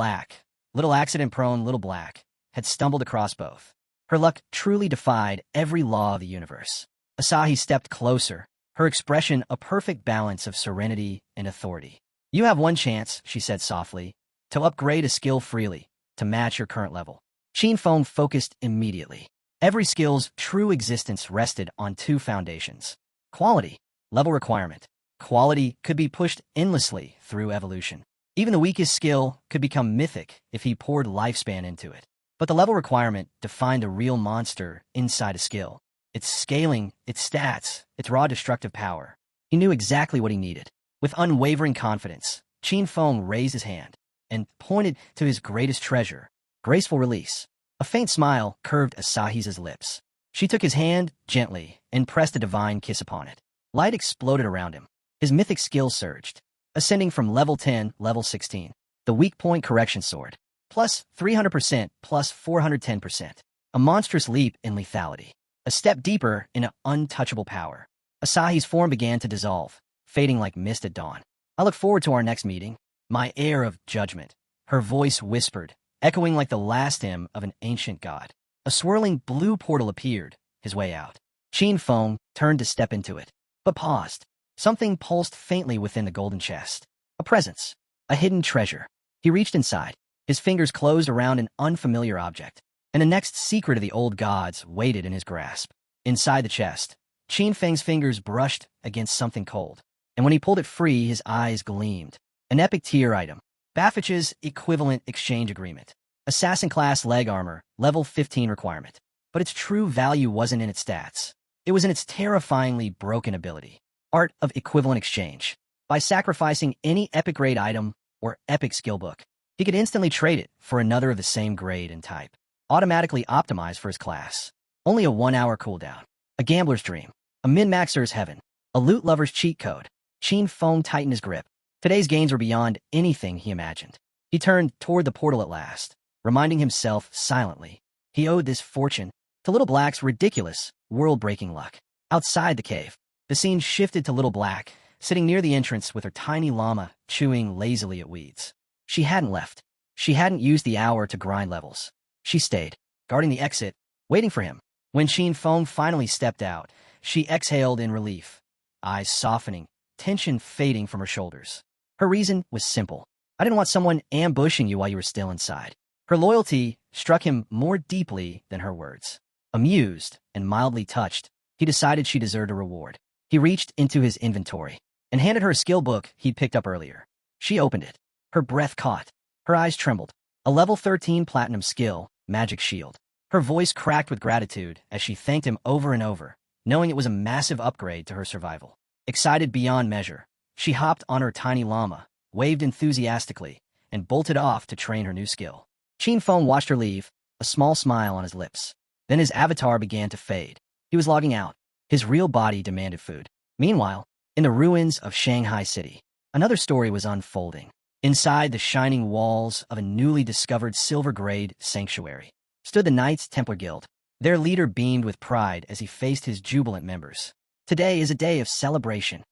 accident-prone Little Black, had stumbled across both. Her luck truly defied every law of the universe. Asahi stepped closer, her expression a perfect balance of serenity and authority. You have one chance, she said softly, to upgrade a skill freely, to match your current level. Qin Feng focused immediately. Every skill's true existence rested on two foundations. Quality, level requirement. Quality could be pushed endlessly through evolution. Even the weakest skill could become mythic if he poured lifespan into it. But the level requirement defined a real monster inside a skill. its scaling, its stats, its raw destructive power. He knew exactly what he needed. With unwavering confidence, Qin Feng raised his hand and pointed to his greatest treasure, graceful release. A faint smile curved Asahi's lips. She took his hand gently and pressed a divine kiss upon it. Light exploded around him. His mythic skill surged, ascending from level 10, level 16. The weak point correction sword, plus 300%, plus 410%. A monstrous leap in lethality. A step deeper into untouchable power. Asahi's form began to dissolve, fading like mist at dawn. I look forward to our next meeting. My air of judgment. Her voice whispered, echoing like the last hymn of an ancient god. A swirling blue portal appeared, his way out. Qin Feng turned to step into it, but paused. Something pulsed faintly within the golden chest. A presence. A hidden treasure. He reached inside. His fingers closed around an unfamiliar object, and the next secret of the old gods waited in his grasp. Inside the chest, Qin Feng's fingers brushed against something cold, and when he pulled it free, his eyes gleamed. An epic tier item. Baffich's equivalent exchange agreement. Assassin-class leg armor, level 15 requirement. But its true value wasn't in its stats. It was in its terrifyingly broken ability. Art of equivalent exchange. By sacrificing any epic grade item or epic skill book, he could instantly trade it for another of the same grade and type. Automatically optimized for his class. Only a 1-hour cooldown. A gambler's dream. A min-maxer's heaven. A loot lover's cheat code. Qin Feng tightened his grip. Today's gains were beyond anything he imagined. He turned toward the portal at last, reminding himself silently he owed this fortune to Little Black's ridiculous, world-breaking luck. Outside the cave, the scene shifted to Little Black, sitting near the entrance with her tiny llama chewing lazily at weeds. She hadn't left. She hadn't used the hour to grind levels. She stayed, guarding the exit, waiting for him. When Qin Feng finally stepped out, she exhaled in relief, eyes softening, tension fading from her shoulders. Her reason was simple. I didn't want someone ambushing you while you were still inside. Her loyalty struck him more deeply than her words. Amused and mildly touched, he decided she deserved a reward. He reached into his inventory and handed her a skill book he'd picked up earlier. She opened it. Her breath caught. Her eyes trembled. A level 13 platinum skill, Magic Shield. Her voice cracked with gratitude as she thanked him over and over, knowing it was a massive upgrade to her survival. Excited beyond measure, she hopped on her tiny llama, waved enthusiastically, and bolted off to train her new skill. Qin Feng watched her leave, a small smile on his lips. Then his avatar began to fade. He was logging out. His real body demanded food. Meanwhile, in the ruins of Shanghai City, another story was unfolding. Inside the shining walls of a newly discovered silver-grade sanctuary stood the Knights Templar Guild. Their leader beamed with pride as he faced his jubilant members. Today is a day of celebration.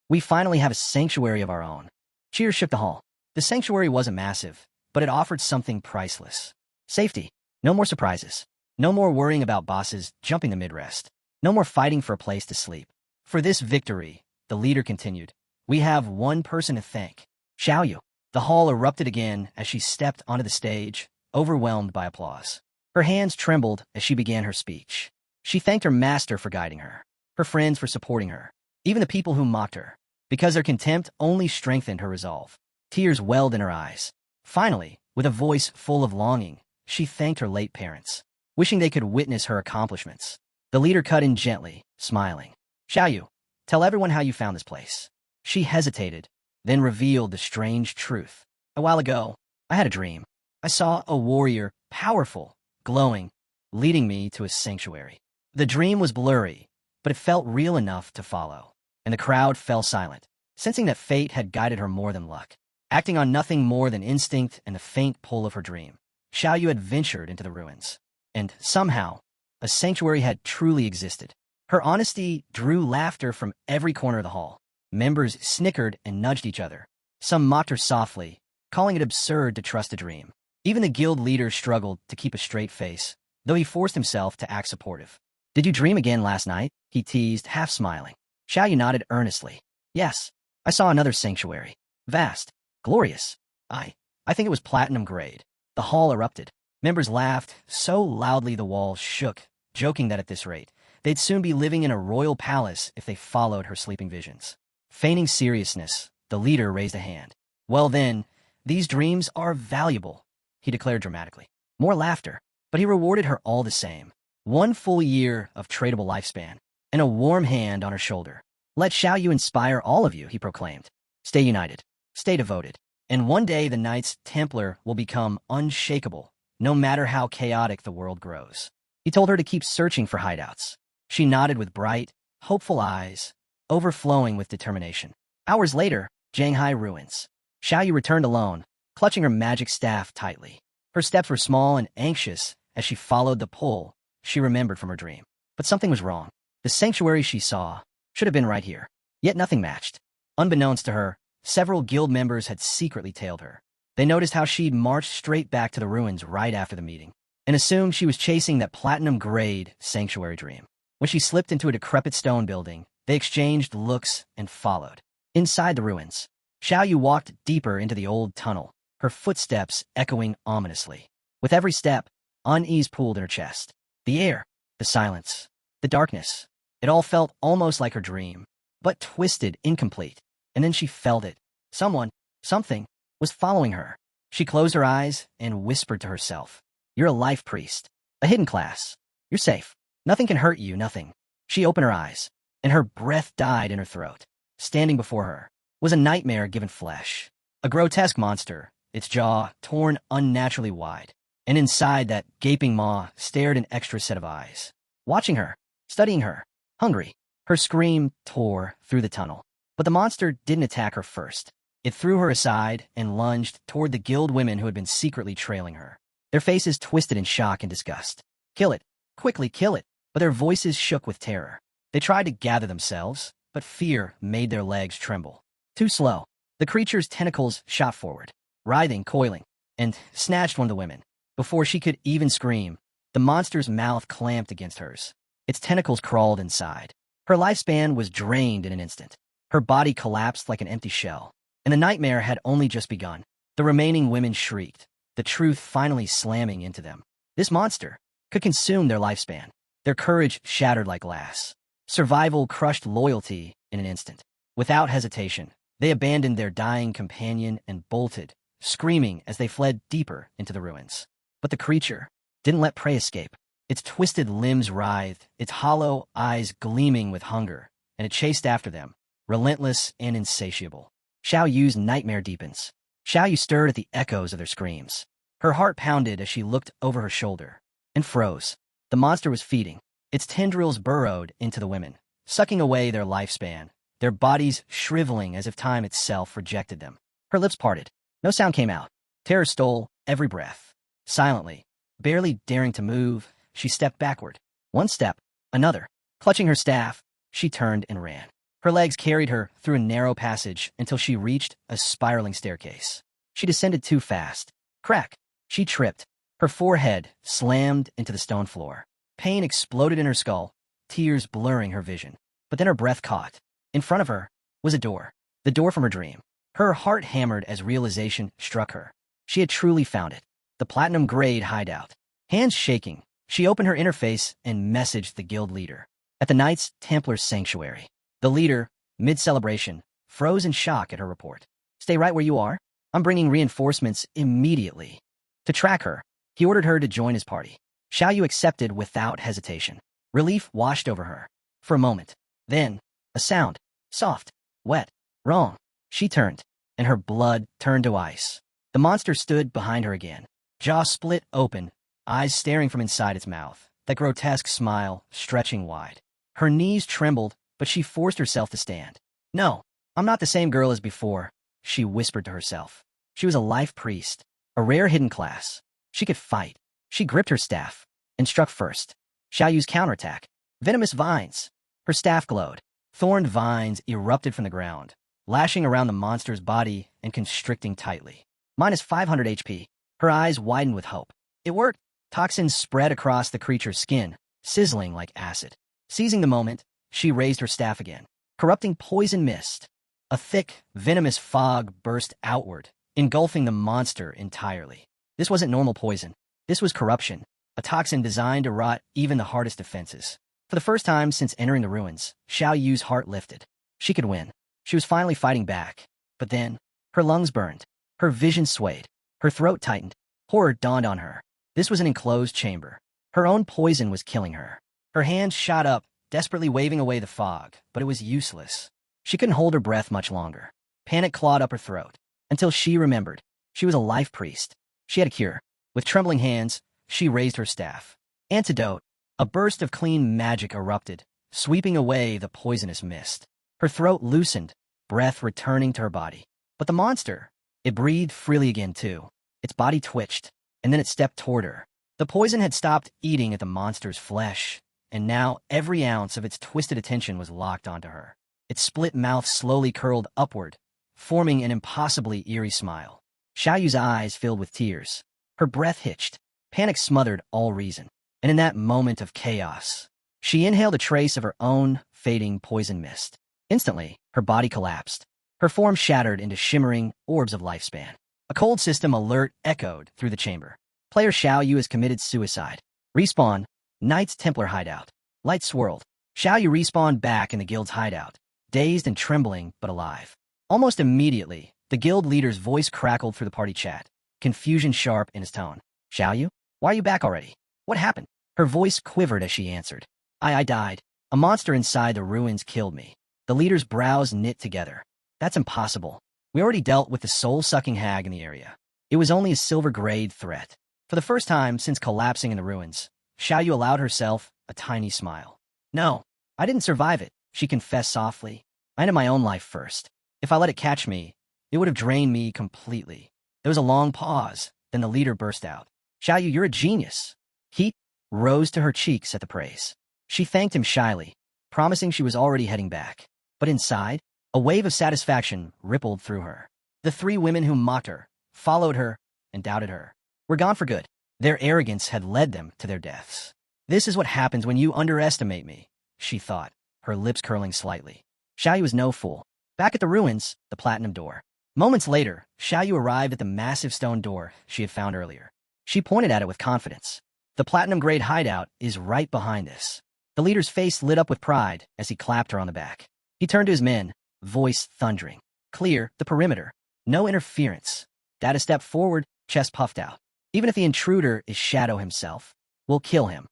We finally have a sanctuary of our own. Cheers shook the hall. The sanctuary wasn't massive, but it offered something priceless. Safety. No more surprises. No more worrying about bosses jumping the mid-rest. No more fighting for a place to sleep. For this victory, the leader continued, we have one person to thank. Xiaoyu. The hall erupted again as she stepped onto the stage, overwhelmed by applause. Her hands trembled as she began her speech. She thanked her master for guiding her, her friends for supporting her, even the people who mocked her, because their contempt only strengthened her resolve. Tears welled in her eyes. Finally, with a voice full of longing, she thanked her late parents, wishing they could witness her accomplishments. The leader cut in gently, smiling. Xiaoyu, tell everyone how you found this place. She hesitated, then revealed the strange truth. A while ago, I had a dream. I saw a warrior, powerful, glowing, leading me to a sanctuary. The dream was blurry, but it felt real enough to follow, and the crowd fell silent, sensing that fate had guided her more than luck. Acting on nothing more than instinct and the faint pull of her dream, Xiaoyu had ventured into the ruins, and somehow, a sanctuary had truly existed. Her honesty drew laughter from every corner of the hall. Members snickered and nudged each other. Some mocked her softly, calling it absurd to trust a dream. Even the guild leader struggled to keep a straight face, though he forced himself to act supportive. Did you dream again last night? He teased, half smiling. Xiaoyu nodded earnestly. Yes, I saw another sanctuary. Vast. Glorious. I think it was platinum grade. The hall erupted. Members laughed so loudly the walls shook, joking that at this rate, they'd soon be living in a royal palace if they followed her sleeping visions. Feigning seriousness, the leader raised a hand. Well then, these dreams are valuable, he declared dramatically. More laughter, but he rewarded her all the same. 1 full year of tradable lifespan, and a warm hand on her shoulder. Let Xiaoyu inspire all of you, he proclaimed. Stay united. Stay devoted. And one day the Knights Templar will become unshakable, no matter how chaotic the world grows. He told her to keep searching for hideouts. She nodded with bright, hopeful eyes, overflowing with determination. Hours later, Zhanghai ruins. Xiaoyu returned alone, clutching her magic staff tightly. Her steps were small and anxious as she followed the pull she remembered from her dream. But something was wrong. The sanctuary she saw should have been right here. Yet nothing matched. Unbeknownst to her, several guild members had secretly tailed her. They noticed how she'd marched straight back to the ruins right after the meeting, and assumed she was chasing that platinum-grade sanctuary dream. When she slipped into a decrepit stone building, they exchanged looks and followed. Inside the ruins, Xiaoyu walked deeper into the old tunnel, her footsteps echoing ominously. With every step, unease pooled in her chest. The air, the silence, the darkness. It all felt almost like her dream, but twisted, incomplete. And then she felt it. Someone, something, was following her. She closed her eyes and whispered to herself, "You're a life priest, a hidden class. You're safe. Nothing can hurt you, nothing." She opened her eyes, and her breath died in her throat. Standing before her was a nightmare given flesh, a grotesque monster, its jaw torn unnaturally wide, and inside that gaping maw stared an extra set of eyes, watching her, studying her, hungry. Her scream tore through the tunnel, but the monster didn't attack her first. It threw her aside and lunged toward the guild women who had been secretly trailing her. Their faces twisted in shock and disgust. "Kill it! Quickly kill it!" But their voices shook with terror. They tried to gather themselves, but fear made their legs tremble. Too slow. The creature's tentacles shot forward, writhing, coiling, and snatched one of the women. Before she could even scream, the monster's mouth clamped against hers. Its tentacles crawled inside. Her lifespan was drained in an instant. Her body collapsed like an empty shell, and the nightmare had only just begun. The remaining women shrieked, the truth finally slamming into them. This monster could consume their lifespan. Their courage shattered like glass. Survival crushed loyalty in an instant. Without hesitation, they abandoned their dying companion and bolted, screaming as they fled deeper into the ruins. But the creature didn't let prey escape. Its twisted limbs writhed, its hollow eyes gleaming with hunger, and it chased after them, relentless and insatiable. Xiaoyu's nightmare deepens. Xiaoyu stirred at the echoes of their screams. Her heart pounded as she looked over her shoulder and froze. The monster was feeding. Its tendrils burrowed into the women, sucking away their lifespan, their bodies shriveling as if time itself rejected them. Her lips parted. No sound came out. Terror stole every breath. Silently, barely daring to move, she stepped backward. One step, another. Clutching her staff, she turned and ran. Her legs carried her through a narrow passage until she reached a spiraling staircase. She descended too fast. Crack! She tripped. Her forehead slammed into the stone floor. Pain exploded in her skull, tears blurring her vision. But then her breath caught. In front of her was a door. The door from her dream. Her heart hammered as realization struck her. She had truly found it. The platinum-grade hideout. Hands shaking, she opened her interface and messaged the guild leader. At the Knights Templar sanctuary. The leader, mid-celebration, froze in shock at her report. "Stay right where you are. I'm bringing reinforcements immediately." To track her, he ordered her to join his party. Xiaoyu accepted without hesitation. Relief washed over her. For a moment. Then, a sound. Soft. Wet. Wrong. She turned, and her blood turned to ice. The monster stood behind her again. Jaw split open, eyes staring from inside its mouth. That grotesque smile stretching wide. Her knees trembled, but she forced herself to stand. "No, I'm not the same girl as before," she whispered to herself. She was a life priest, a rare hidden class. She could fight. She gripped her staff and struck first. Xiaoyu's counterattack. Venomous vines. Her staff glowed. Thorned vines erupted from the ground, lashing around the monster's body and constricting tightly. Minus 500 HP. Her eyes widened with hope. It worked. Toxins spread across the creature's skin, sizzling like acid. Seizing the moment, she raised her staff again. Corrupting poison mist. A thick, venomous fog burst outward, engulfing the monster entirely. This wasn't normal poison. This was corruption, a toxin designed to rot even the hardest defenses. For the first time since entering the ruins, Xiaoyu's heart lifted. She could win. She was finally fighting back. But then, her lungs burned. Her vision swayed. Her throat tightened. Horror dawned on her. This was an enclosed chamber. Her own poison was killing her. Her hands shot up, desperately waving away the fog, but it was useless. She couldn't hold her breath much longer. Panic clawed up her throat, until she remembered. She was a life priest. She had a cure. With trembling hands, she raised her staff. Antidote. A burst of clean magic erupted, sweeping away the poisonous mist. Her throat loosened, breath returning to her body. But the monster, it breathed freely again too. Its body twitched, and then it stepped toward her. The poison had stopped eating at the monster's flesh, and now every ounce of its twisted attention was locked onto her. Its split mouth slowly curled upward, forming an impossibly eerie smile. Xiaoyu's eyes filled with tears. Her breath hitched. Panic smothered all reason. And in that moment of chaos, she inhaled a trace of her own fading poison mist. Instantly, her body collapsed. Her form shattered into shimmering orbs of lifespan. A cold system alert echoed through the chamber. Player Xiaoyu has committed suicide. Respawn. Knights Templar hideout. Light swirled. Xiaoyu respawned back in the guild's hideout, dazed and trembling, but alive. Almost immediately, the guild leader's voice crackled through the party chat, confusion sharp in his tone. Xiaoyu? Why are you back already? What happened? Her voice quivered as she answered. I died. A monster inside the ruins killed me. The leader's brows knit together. That's impossible. We already dealt with the soul-sucking hag in the area. It was only a silver-grade threat. For the first time since collapsing in the ruins, Xiaoyu allowed herself a tiny smile. No, I didn't survive it, she confessed softly. I ended my own life first. If I let it catch me, it would have drained me completely. There was a long pause, then the leader burst out. Xiaoyu, you're a genius. Heat rose to her cheeks at the praise. She thanked him shyly, promising she was already heading back. But inside, a wave of satisfaction rippled through her. The three women who mocked her, followed her, and doubted her were gone for good. Their arrogance had led them to their deaths. This is what happens when you underestimate me, she thought, her lips curling slightly. Xiaoyu was no fool. Back at the ruins, the platinum door. Moments later, Xiaoyu arrived at the massive stone door she had found earlier. She pointed at it with confidence. The platinum-grade hideout is right behind this. The leader's face lit up with pride as he clapped her on the back. He turned to his men, voice thundering. Clear the perimeter. No interference. Data stepped forward, chest puffed out. Even if the intruder is Shadow himself, we'll kill him.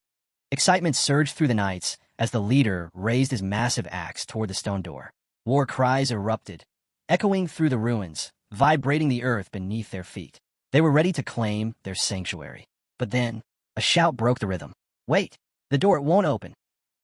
Excitement surged through the knights as the leader raised his massive axe toward the stone door. War cries erupted, echoing through the ruins, vibrating the earth beneath their feet. They were ready to claim their sanctuary. But then, a shout broke the rhythm. Wait! The door won't open.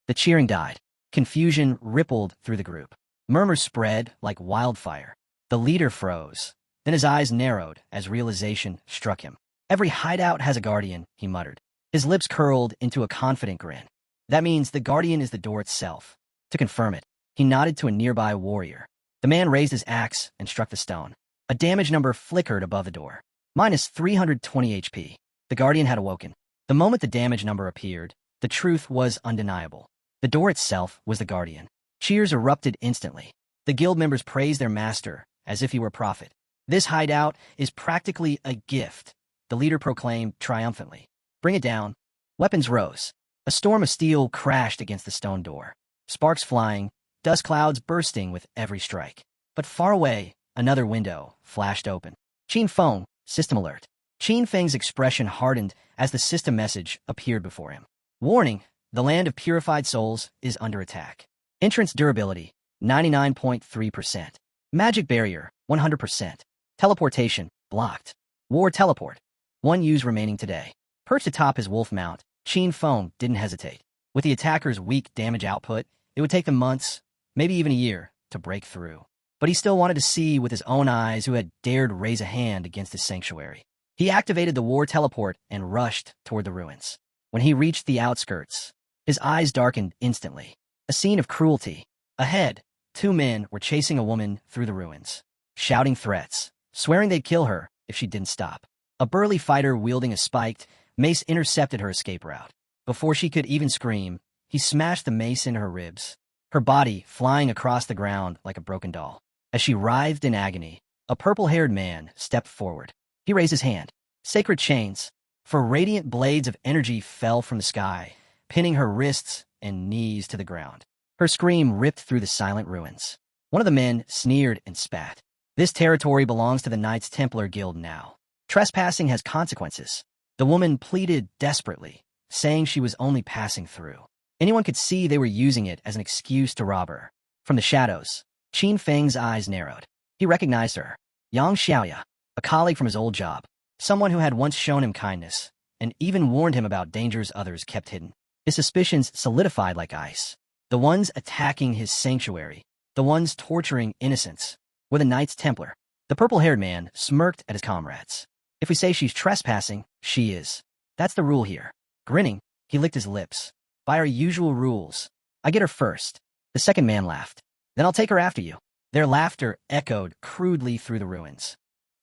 The cheering died. Confusion rippled through the group. Murmurs spread like wildfire. The leader froze. Then his eyes narrowed as realization struck him. Every hideout has a guardian, he muttered. His lips curled into a confident grin. That means the guardian is the door itself. To confirm it, he nodded to a nearby warrior. The man raised his axe and struck the stone. A damage number flickered above the door. Minus 320 HP. The guardian had awoken. The moment the damage number appeared, the truth was undeniable. The door itself was the guardian. Cheers erupted instantly. The guild members praised their master as if he were a prophet. This hideout is practically a gift, the leader proclaimed triumphantly. Bring it down. Weapons rose. A storm of steel crashed against the stone door. Sparks flying, dust clouds bursting with every strike. But far away, another window flashed open. Qin Feng, system alert. Qin Feng's expression hardened as the system message appeared before him. Warning, the land of purified souls is under attack. Entrance durability, 99.3%. Magic barrier, 100%. Teleportation, blocked. War teleport. 1 use remaining today. Perched atop his wolf mount, Qin Feng didn't hesitate. With the attacker's weak damage output, it would take them months, maybe even a year, to break through. But he still wanted to see with his own eyes who had dared raise a hand against his sanctuary. He activated the war teleport and rushed toward the ruins. When he reached the outskirts, his eyes darkened instantly. A scene of cruelty. Ahead, 2 men were chasing a woman through the ruins, shouting threats, swearing they'd kill her if she didn't stop. A burly fighter wielding a spiked mace intercepted her escape route. Before she could even scream, he smashed the mace into her ribs, her body flying across the ground like a broken doll. As she writhed in agony, a purple-haired man stepped forward. He raised his hand. Sacred chains, for radiant blades of energy fell from the sky, pinning her wrists and knees to the ground. Her scream ripped through the silent ruins. One of the men sneered and spat. This territory belongs to the Knights Templar Guild now. Trespassing has consequences. The woman pleaded desperately. saying she was only passing through. Anyone could see they were using it as an excuse to rob her. From the shadows, Qin Feng's eyes narrowed. He recognized her. Yang Xiaoya, a colleague from his old job. Someone who had once shown him kindness, and even warned him about dangers others kept hidden. His suspicions solidified like ice. The ones attacking his sanctuary, the ones torturing innocents, were the Knights Templar. The purple-haired man smirked at his comrades. If we say she's trespassing, she is. That's the rule here. Grinning, he licked his lips. By our usual rules, I get her first. The second man laughed. Then I'll take her after you. Their laughter echoed crudely through the ruins,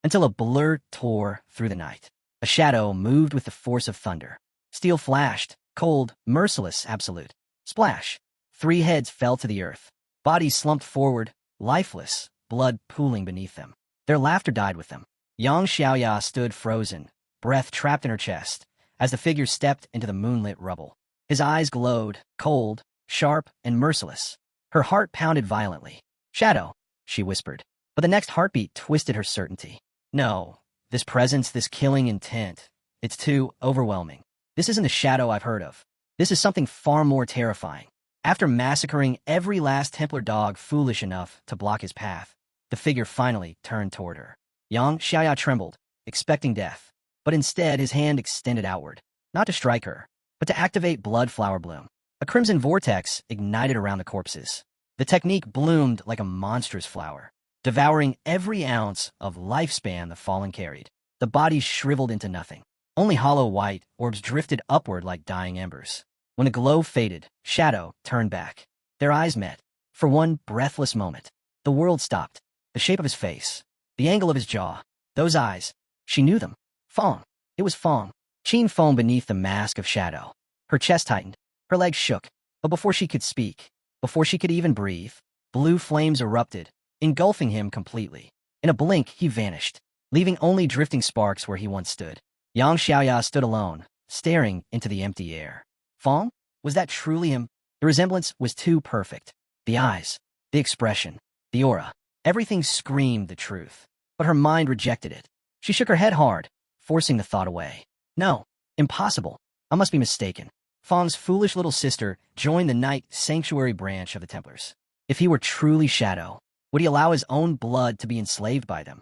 until a blur tore through the night. A shadow moved with the force of thunder. Steel flashed, cold, merciless, absolute. Splash. 3 heads fell to the earth. Bodies slumped forward, lifeless, blood pooling beneath them. Their laughter died with them. Yang Xiaoya stood frozen, breath trapped in her chest, as the figure stepped into the moonlit rubble. His eyes glowed, cold, sharp, and merciless. Her heart pounded violently. "Shadow," she whispered. But the next heartbeat twisted her certainty. "No, this presence, this killing intent, it's too overwhelming. This isn't the shadow I've heard of. This is something far more terrifying." After massacring every last Templar dog foolish enough to block his path, the figure finally turned toward her. Yang Xiaoya trembled, expecting death, but instead his hand extended outward, not to strike her, but to activate blood flower bloom. A crimson vortex ignited around the corpses. The technique bloomed like a monstrous flower, devouring every ounce of lifespan the fallen carried. The bodies shriveled into nothing. Only hollow white orbs drifted upward like dying embers. When the glow faded, Shadow turned back. Their eyes met. For one breathless moment, the world stopped. The shape of his face, the angle of his jaw, those eyes, she knew them. Fong. It was Fong. Qin foamed beneath the mask of Shadow. Her chest tightened. Her legs shook. But before she could speak, before she could even breathe, blue flames erupted, engulfing him completely. In a blink, he vanished, leaving only drifting sparks where he once stood. Yang Xiaoya stood alone, staring into the empty air. Fong? Was that truly him? The resemblance was too perfect. The eyes, the expression, the aura. Everything screamed the truth. But her mind rejected it. She shook her head hard, forcing the thought away. No, impossible. I must be mistaken. Fong's foolish little sister joined the Night Sanctuary branch of the Templars. If he were truly Shadow, would he allow his own blood to be enslaved by them?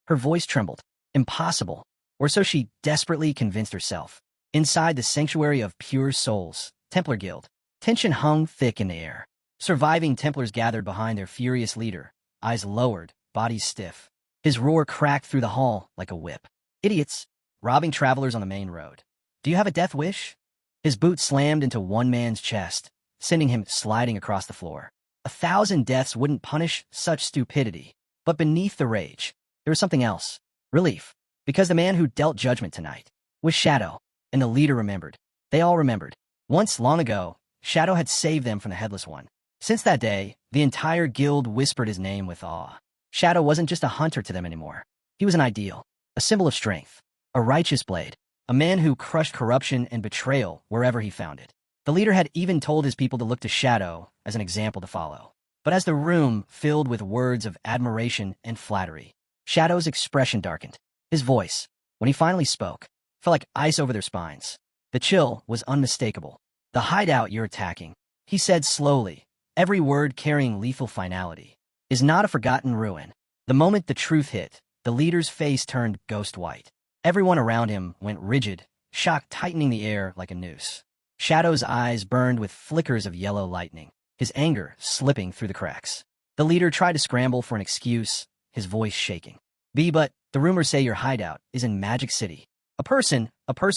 Her voice trembled. Impossible. Or so she desperately convinced herself. Inside the Sanctuary of Pure Souls, Templar Guild, tension hung thick in the air. Surviving Templars gathered behind their furious leader, eyes lowered, bodies stiff. His roar cracked through the hall like a whip. "Idiots! Robbing travelers on the main road. Do you have a death wish?" His boot slammed into one man's chest, sending him sliding across the floor. 1,000 deaths wouldn't punish such stupidity. But beneath the rage, there was something else. Relief. Because the man who dealt judgment tonight was Shadow, and the leader remembered. They all remembered. Once, long ago, Shadow had saved them from the Headless One. Since that day, the entire guild whispered his name with awe. Shadow wasn't just a hunter to them anymore. He was an ideal, a symbol of strength, a righteous blade, a man who crushed corruption and betrayal wherever he found it. The leader had even told his people to look to Shadow as an example to follow. But as the room filled with words of admiration and flattery, Shadow's expression darkened. His voice, when he finally spoke, felt like ice over their spines. The chill was unmistakable. "The hideout you're attacking," he said slowly, every word carrying lethal finality, "is not a forgotten ruin." The moment the truth hit, the leader's face turned ghost white. Everyone around him went rigid, shock tightening the air like a noose. Shadow's eyes burned with flickers of yellow lightning, his anger slipping through the cracks. The leader tried to scramble for an excuse, his voice shaking. But the rumors say your hideout is in Magic City. A person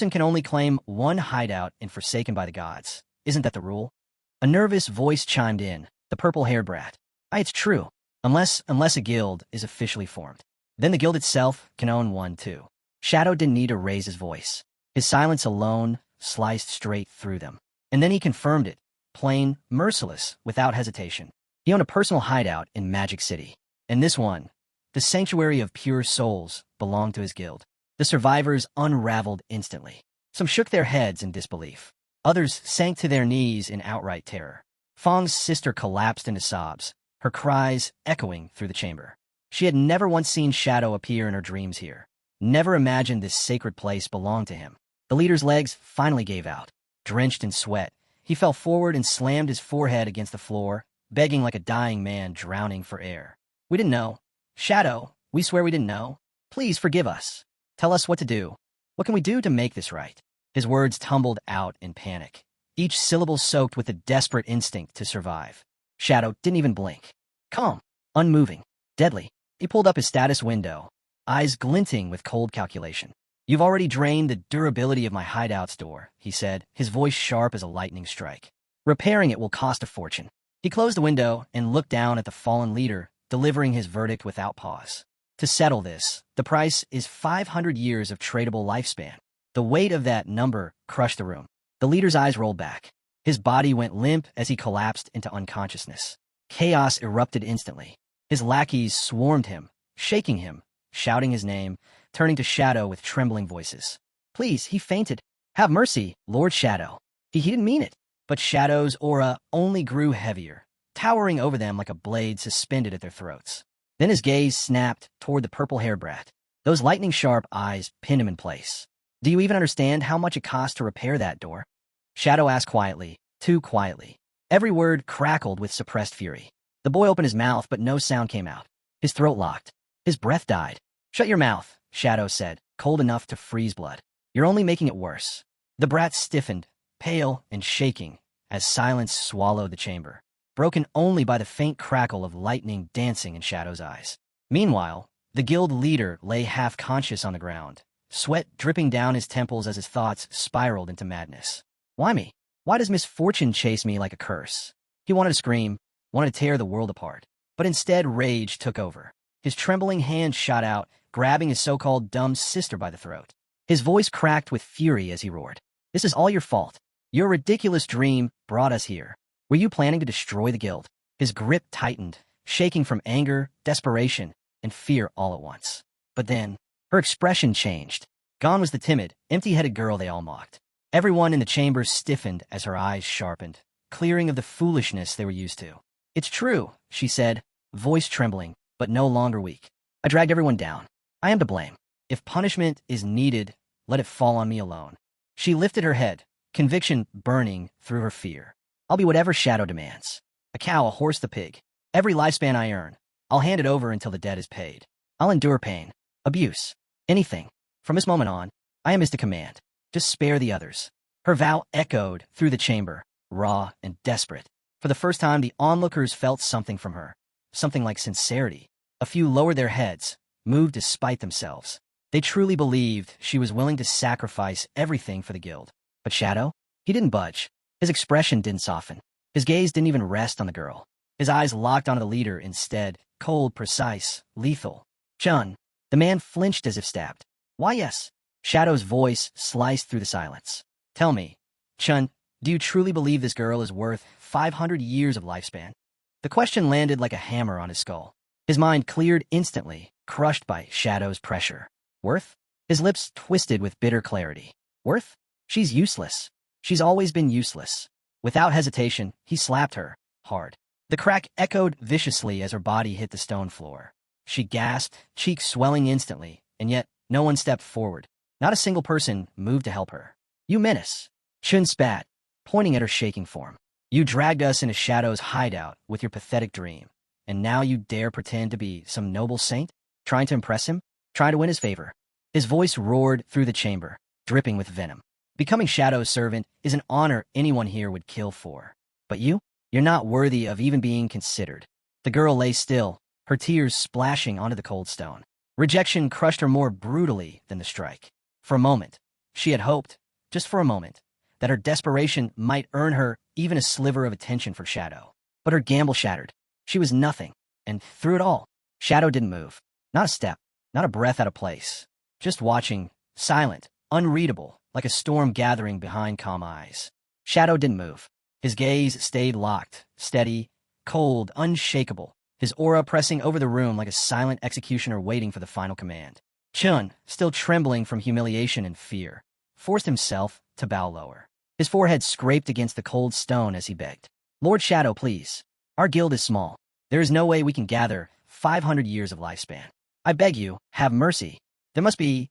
can only claim one hideout and forsaken by the gods. Isn't that the rule?" A nervous voice chimed in, the purple-haired brat. "It's true, unless a guild is officially formed. Then the guild itself can own one too." Shadow didn't need to raise his voice. His silence alone sliced straight through them. And then he confirmed it, plain, merciless, without hesitation. He owned a personal hideout in Magic City. And this one, the Sanctuary of Pure Souls, belonged to his guild. The survivors unraveled instantly. Some shook their heads in disbelief. Others sank to their knees in outright terror. Fong's sister collapsed into sobs, her cries echoing through the chamber. She had never once seen Shadow appear in her dreams here. Never imagined this sacred place belonged to him. The leader's legs finally gave out. drenched in sweat. He fell forward and slammed his forehead against the floor, begging like a dying man drowning for air. We didn't know. Shadow, we swear we didn't know. Please forgive us. Tell us what to do. What can we do to make this right? His words tumbled out in panic, each syllable soaked with a desperate instinct to survive. Shadow didn't even blink. Calm, unmoving, deadly. He pulled up his status window, eyes glinting with cold calculation. You've already drained the durability of my hideout's door, he said, his voice sharp as a lightning strike. Repairing it will cost a fortune. He closed the window and looked down at the fallen leader, delivering his verdict without pause. To settle this, the price is 500 years of tradable lifespan. The weight of that number crushed the room. The leader's eyes rolled back. His body went limp as he collapsed into unconsciousness. Chaos erupted instantly. His lackeys swarmed him, shaking him, shouting his name, turning to Shadow with trembling voices. Please, he fainted. Have mercy, Lord Shadow. He didn't mean it. But Shadow's aura only grew heavier, towering over them like a blade suspended at their throats. Then his gaze snapped toward the purple-haired brat. Those lightning-sharp eyes pinned him in place. Do you even understand how much it cost to repair that door? Shadow asked quietly, too quietly. Every word crackled with suppressed fury. The boy opened his mouth, but no sound came out. His throat locked. His breath died. Shut your mouth, Shadow said, cold enough to freeze blood. You're only making it worse. The brat stiffened, pale and shaking, as silence swallowed the chamber, broken only by the faint crackle of lightning dancing in Shadow's eyes. Meanwhile, the guild leader lay half-conscious on the ground, sweat dripping down his temples as his thoughts spiraled into madness. Why me? Why does misfortune chase me like a curse? He wanted to scream, wanted to tear the world apart, but instead rage took over. His trembling hand shot out, grabbing his so-called dumb sister by the throat. His voice cracked with fury as he roared. This is all your fault. Your ridiculous dream brought us here. Were you planning to destroy the guild? His grip tightened, shaking from anger, desperation, and fear all at once. But then, her expression changed. Gone was the timid, empty-headed girl they all mocked. Everyone in the chamber stiffened as her eyes sharpened, clearing of the foolishness they were used to. It's true, she said, voice trembling, but no longer weak. I dragged everyone down. I am to blame. If punishment is needed, let it fall on me alone. She lifted her head, conviction burning through her fear. I'll be whatever Shadow demands. A cow, a horse, the pig. Every lifespan I earn, I'll hand it over until the debt is paid. I'll endure pain, abuse, anything. From this moment on, I am his to command. Just spare the others. Her vow echoed through the chamber, raw and desperate. For the first time, the onlookers felt something from her. Something like sincerity. A few lowered their heads, moved despite themselves. They truly believed she was willing to sacrifice everything for the guild. But Shadow? He didn't budge. His expression didn't soften. His gaze didn't even rest on the girl. His eyes locked onto the leader instead, cold, precise, lethal. Chun. The man flinched as if stabbed. Why, yes. Shadow's voice sliced through the silence. Tell me, Chun, do you truly believe this girl is worth 500 years of lifespan? The question landed like a hammer on his skull. His mind cleared instantly, crushed by Shadow's pressure. Worth? His lips twisted with bitter clarity. Worth? She's useless. She's always been useless. Without hesitation, he slapped her, hard. The crack echoed viciously as her body hit the stone floor. She gasped, cheeks swelling instantly, and yet no one stepped forward. Not a single person moved to help her. You menace. Chun spat, pointing at her shaking form. You dragged us into Shadow's hideout with your pathetic dream, and now you dare pretend to be some noble saint? Trying to impress him? Trying to win his favor? His voice roared through the chamber, dripping with venom. Becoming Shadow's servant is an honor anyone here would kill for. But you're not worthy of even being considered. The girl lay still, her tears splashing onto the cold stone. Rejection crushed her more brutally than the strike. For a moment, she had hoped, just for a moment, that her desperation might earn her even a sliver of attention for Shadow. But her gamble shattered. She was nothing, and through it all, Shadow didn't move. Not a step, not a breath out of place. Just watching, silent, unreadable, like a storm gathering behind calm eyes. Shadow didn't move. His gaze stayed locked, steady, cold, unshakable, his aura pressing over the room like a silent executioner waiting for the final command. Chun, still trembling from humiliation and fear, forced himself to bow lower. His forehead scraped against the cold stone as he begged. Lord Shadow, please. Our guild is small. There is no way we can gather 500 years of lifespan. I beg you, have mercy. There must be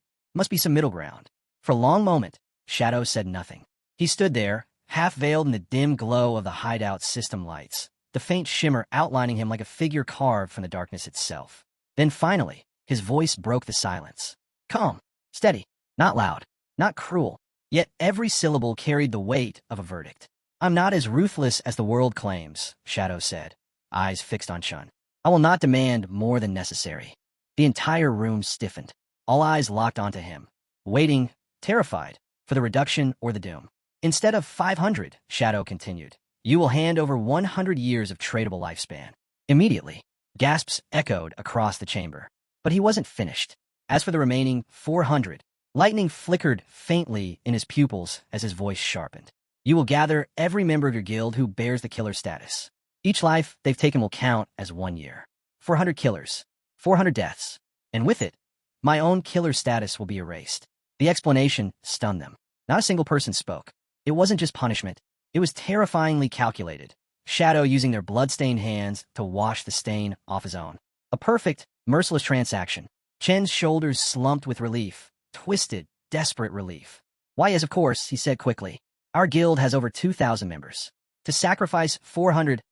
some middle ground. For a long moment, Shadow said nothing. He stood there, half veiled in the dim glow of the hideout system lights, the faint shimmer outlining him like a figure carved from the darkness itself. Then finally, his voice broke the silence. Calm, steady, not loud, not cruel, yet every syllable carried the weight of a verdict. I'm not as ruthless as the world claims, Shadow said, eyes fixed on Chun. I will not demand more than necessary. The entire room stiffened, all eyes locked onto him, waiting, terrified, for the reduction or the doom. Instead of 500, Shadow continued, you will hand over 100 years of tradable lifespan. Immediately, gasps echoed across the chamber. But he wasn't finished. As for the remaining 400, lightning flickered faintly in his pupils as his voice sharpened. You will gather every member of your guild who bears the killer status. Each life they've taken will count as 1 year. 400 killers, 400 deaths, and with it, my own killer status will be erased. The explanation stunned them. Not a single person spoke. It wasn't just punishment. It was terrifyingly calculated. Shadow using their blood-stained hands to wash the stain off his own. A perfect, merciless transaction. Chen's shoulders slumped with relief. Twisted, desperate relief. Why, yes, of course, he said quickly. Our guild has over 2,000 members. To sacrifice 400,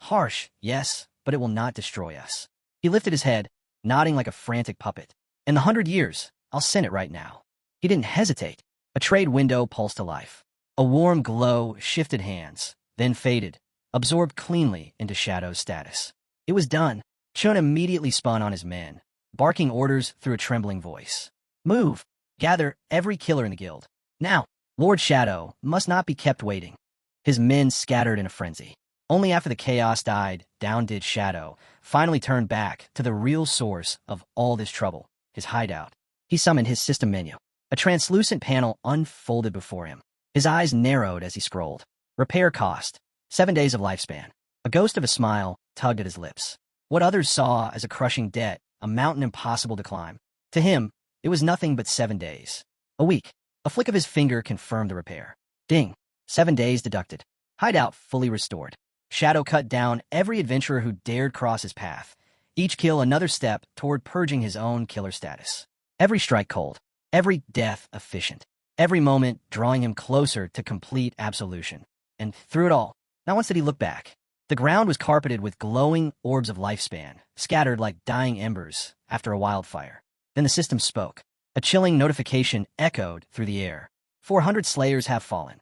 harsh, yes, but it will not destroy us. He lifted his head, nodding like a frantic puppet. In the 100 years, I'll send it right now. He didn't hesitate. A trade window pulsed to life. A warm glow shifted hands, then faded, absorbed cleanly into Shadow's status. It was done. Chun immediately spun on his men, barking orders through a trembling voice. Move! Gather every killer in the guild. Now! Lord Shadow must not be kept waiting. His men scattered in a frenzy. Only after the chaos died down did Shadow finally turn back to the real source of all this trouble, his hideout. He summoned his system menu. A translucent panel unfolded before him. His eyes narrowed as he scrolled. Repair cost, 7 days of lifespan. A ghost of a smile tugged at his lips. What others saw as a crushing debt, a mountain impossible to climb. To him, it was nothing but 7 days. A week. A flick of his finger confirmed the repair. Ding. 7 days deducted. Hideout fully restored. Shadow cut down every adventurer who dared cross his path. Each kill another step toward purging his own killer status. Every strike cold. Every death efficient. Every moment drawing him closer to complete absolution. And through it all, not once did he look back. The ground was carpeted with glowing orbs of lifespan, scattered like dying embers after a wildfire. Then the system spoke. A chilling notification echoed through the air. 400 slayers have fallen.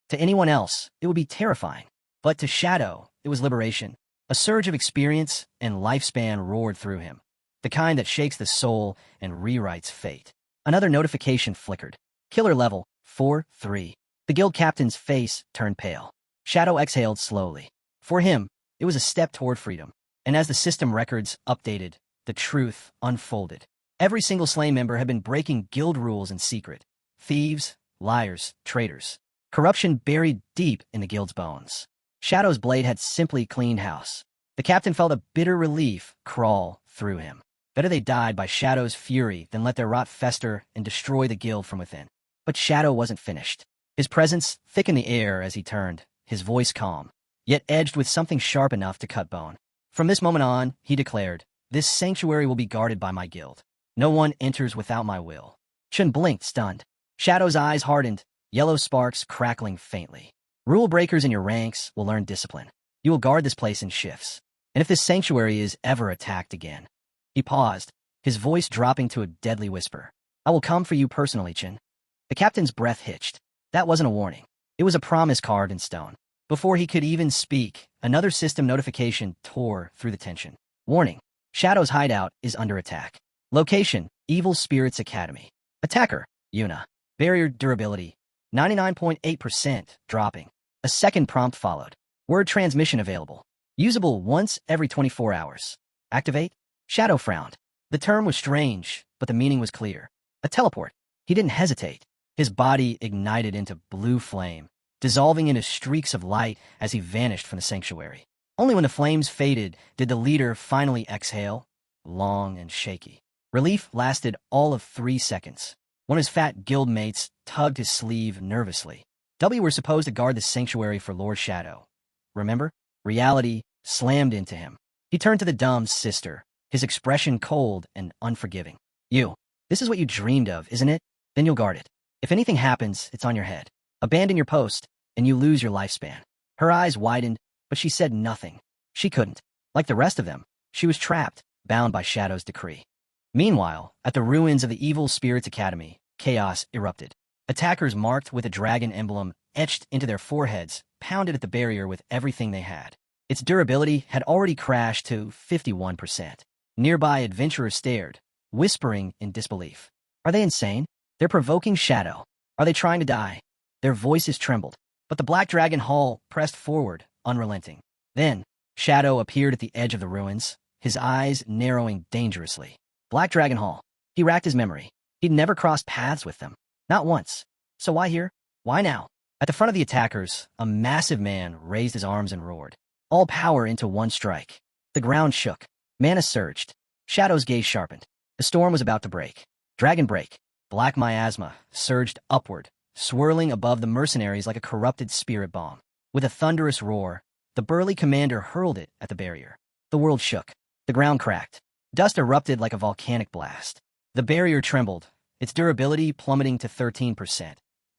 To anyone else, it would be terrifying. But to Shadow, it was liberation. A surge of experience and lifespan roared through him. The kind that shakes the soul and rewrites fate. Another notification flickered. Killer level, 4-3. The guild captain's face turned pale. Shadow exhaled slowly. For him, it was a step toward freedom. And as the system records updated, the truth unfolded. Every single slain member had been breaking guild rules in secret. Thieves, liars, traitors. Corruption buried deep in the guild's bones. Shadow's blade had simply cleaned house. The captain felt a bitter relief crawl through him. Better they died by Shadow's fury than let their rot fester and destroy the guild from within. But Shadow wasn't finished. His presence thickened the air as he turned, his voice calm, yet edged with something sharp enough to cut bone. From this moment on, he declared, this sanctuary will be guarded by my guild. No one enters without my will. Chun blinked, stunned. Shadow's eyes hardened, yellow sparks crackling faintly. Rule breakers in your ranks will learn discipline. You will guard this place in shifts. And if this sanctuary is ever attacked again. He paused, his voice dropping to a deadly whisper. I will come for you personally, Chun. The captain's breath hitched. That wasn't a warning. It was a promise carved in stone. Before he could even speak, another system notification tore through the tension. Warning. Shadow's hideout is under attack. Location, Evil Spirits Academy. Attacker, Yuna. Barrier durability, 99.8% dropping. A second prompt followed. Word transmission available. Usable once every 24 hours. Activate? Shadow frowned. The term was strange, but the meaning was clear. A teleport. He didn't hesitate. His body ignited into blue flame, dissolving into streaks of light as he vanished from the sanctuary. Only when the flames faded did the leader finally exhale, long and shaky. Relief lasted all of 3 seconds. One of his fat guildmates tugged his sleeve nervously. We were supposed to guard the sanctuary for Lord Shadow. Remember? Reality slammed into him. He turned to the dumb sister, his expression cold and unforgiving. You, this is what you dreamed of, isn't it? Then you'll guard it. If anything happens, it's on your head. Abandon your post, and you lose your lifespan. Her eyes widened, but she said nothing. She couldn't. Like the rest of them, she was trapped, bound by Shadow's decree. Meanwhile, at the ruins of the Evil Spirits Academy, chaos erupted. Attackers marked with a dragon emblem etched into their foreheads pounded at the barrier with everything they had. Its durability had already crashed to 51%. Nearby adventurers stared, whispering in disbelief. Are they insane? They're provoking Shadow. Are they trying to die? Their voices trembled, but the Black Dragon Hall pressed forward, unrelenting. Then, Shadow appeared at the edge of the ruins, his eyes narrowing dangerously. Black Dragon Hall. He racked his memory. He'd never crossed paths with them. Not once. So why here? Why now? At the front of the attackers, a massive man raised his arms and roared. All power into one strike. The ground shook. Mana surged. Shadow's gaze sharpened. The storm was about to break. Dragon break. Black miasma surged upward, swirling above the mercenaries like a corrupted spirit bomb. With a thunderous roar, the burly commander hurled it at the barrier. The world shook. The ground cracked. Dust erupted like a volcanic blast. The barrier trembled, its durability plummeting to 13%.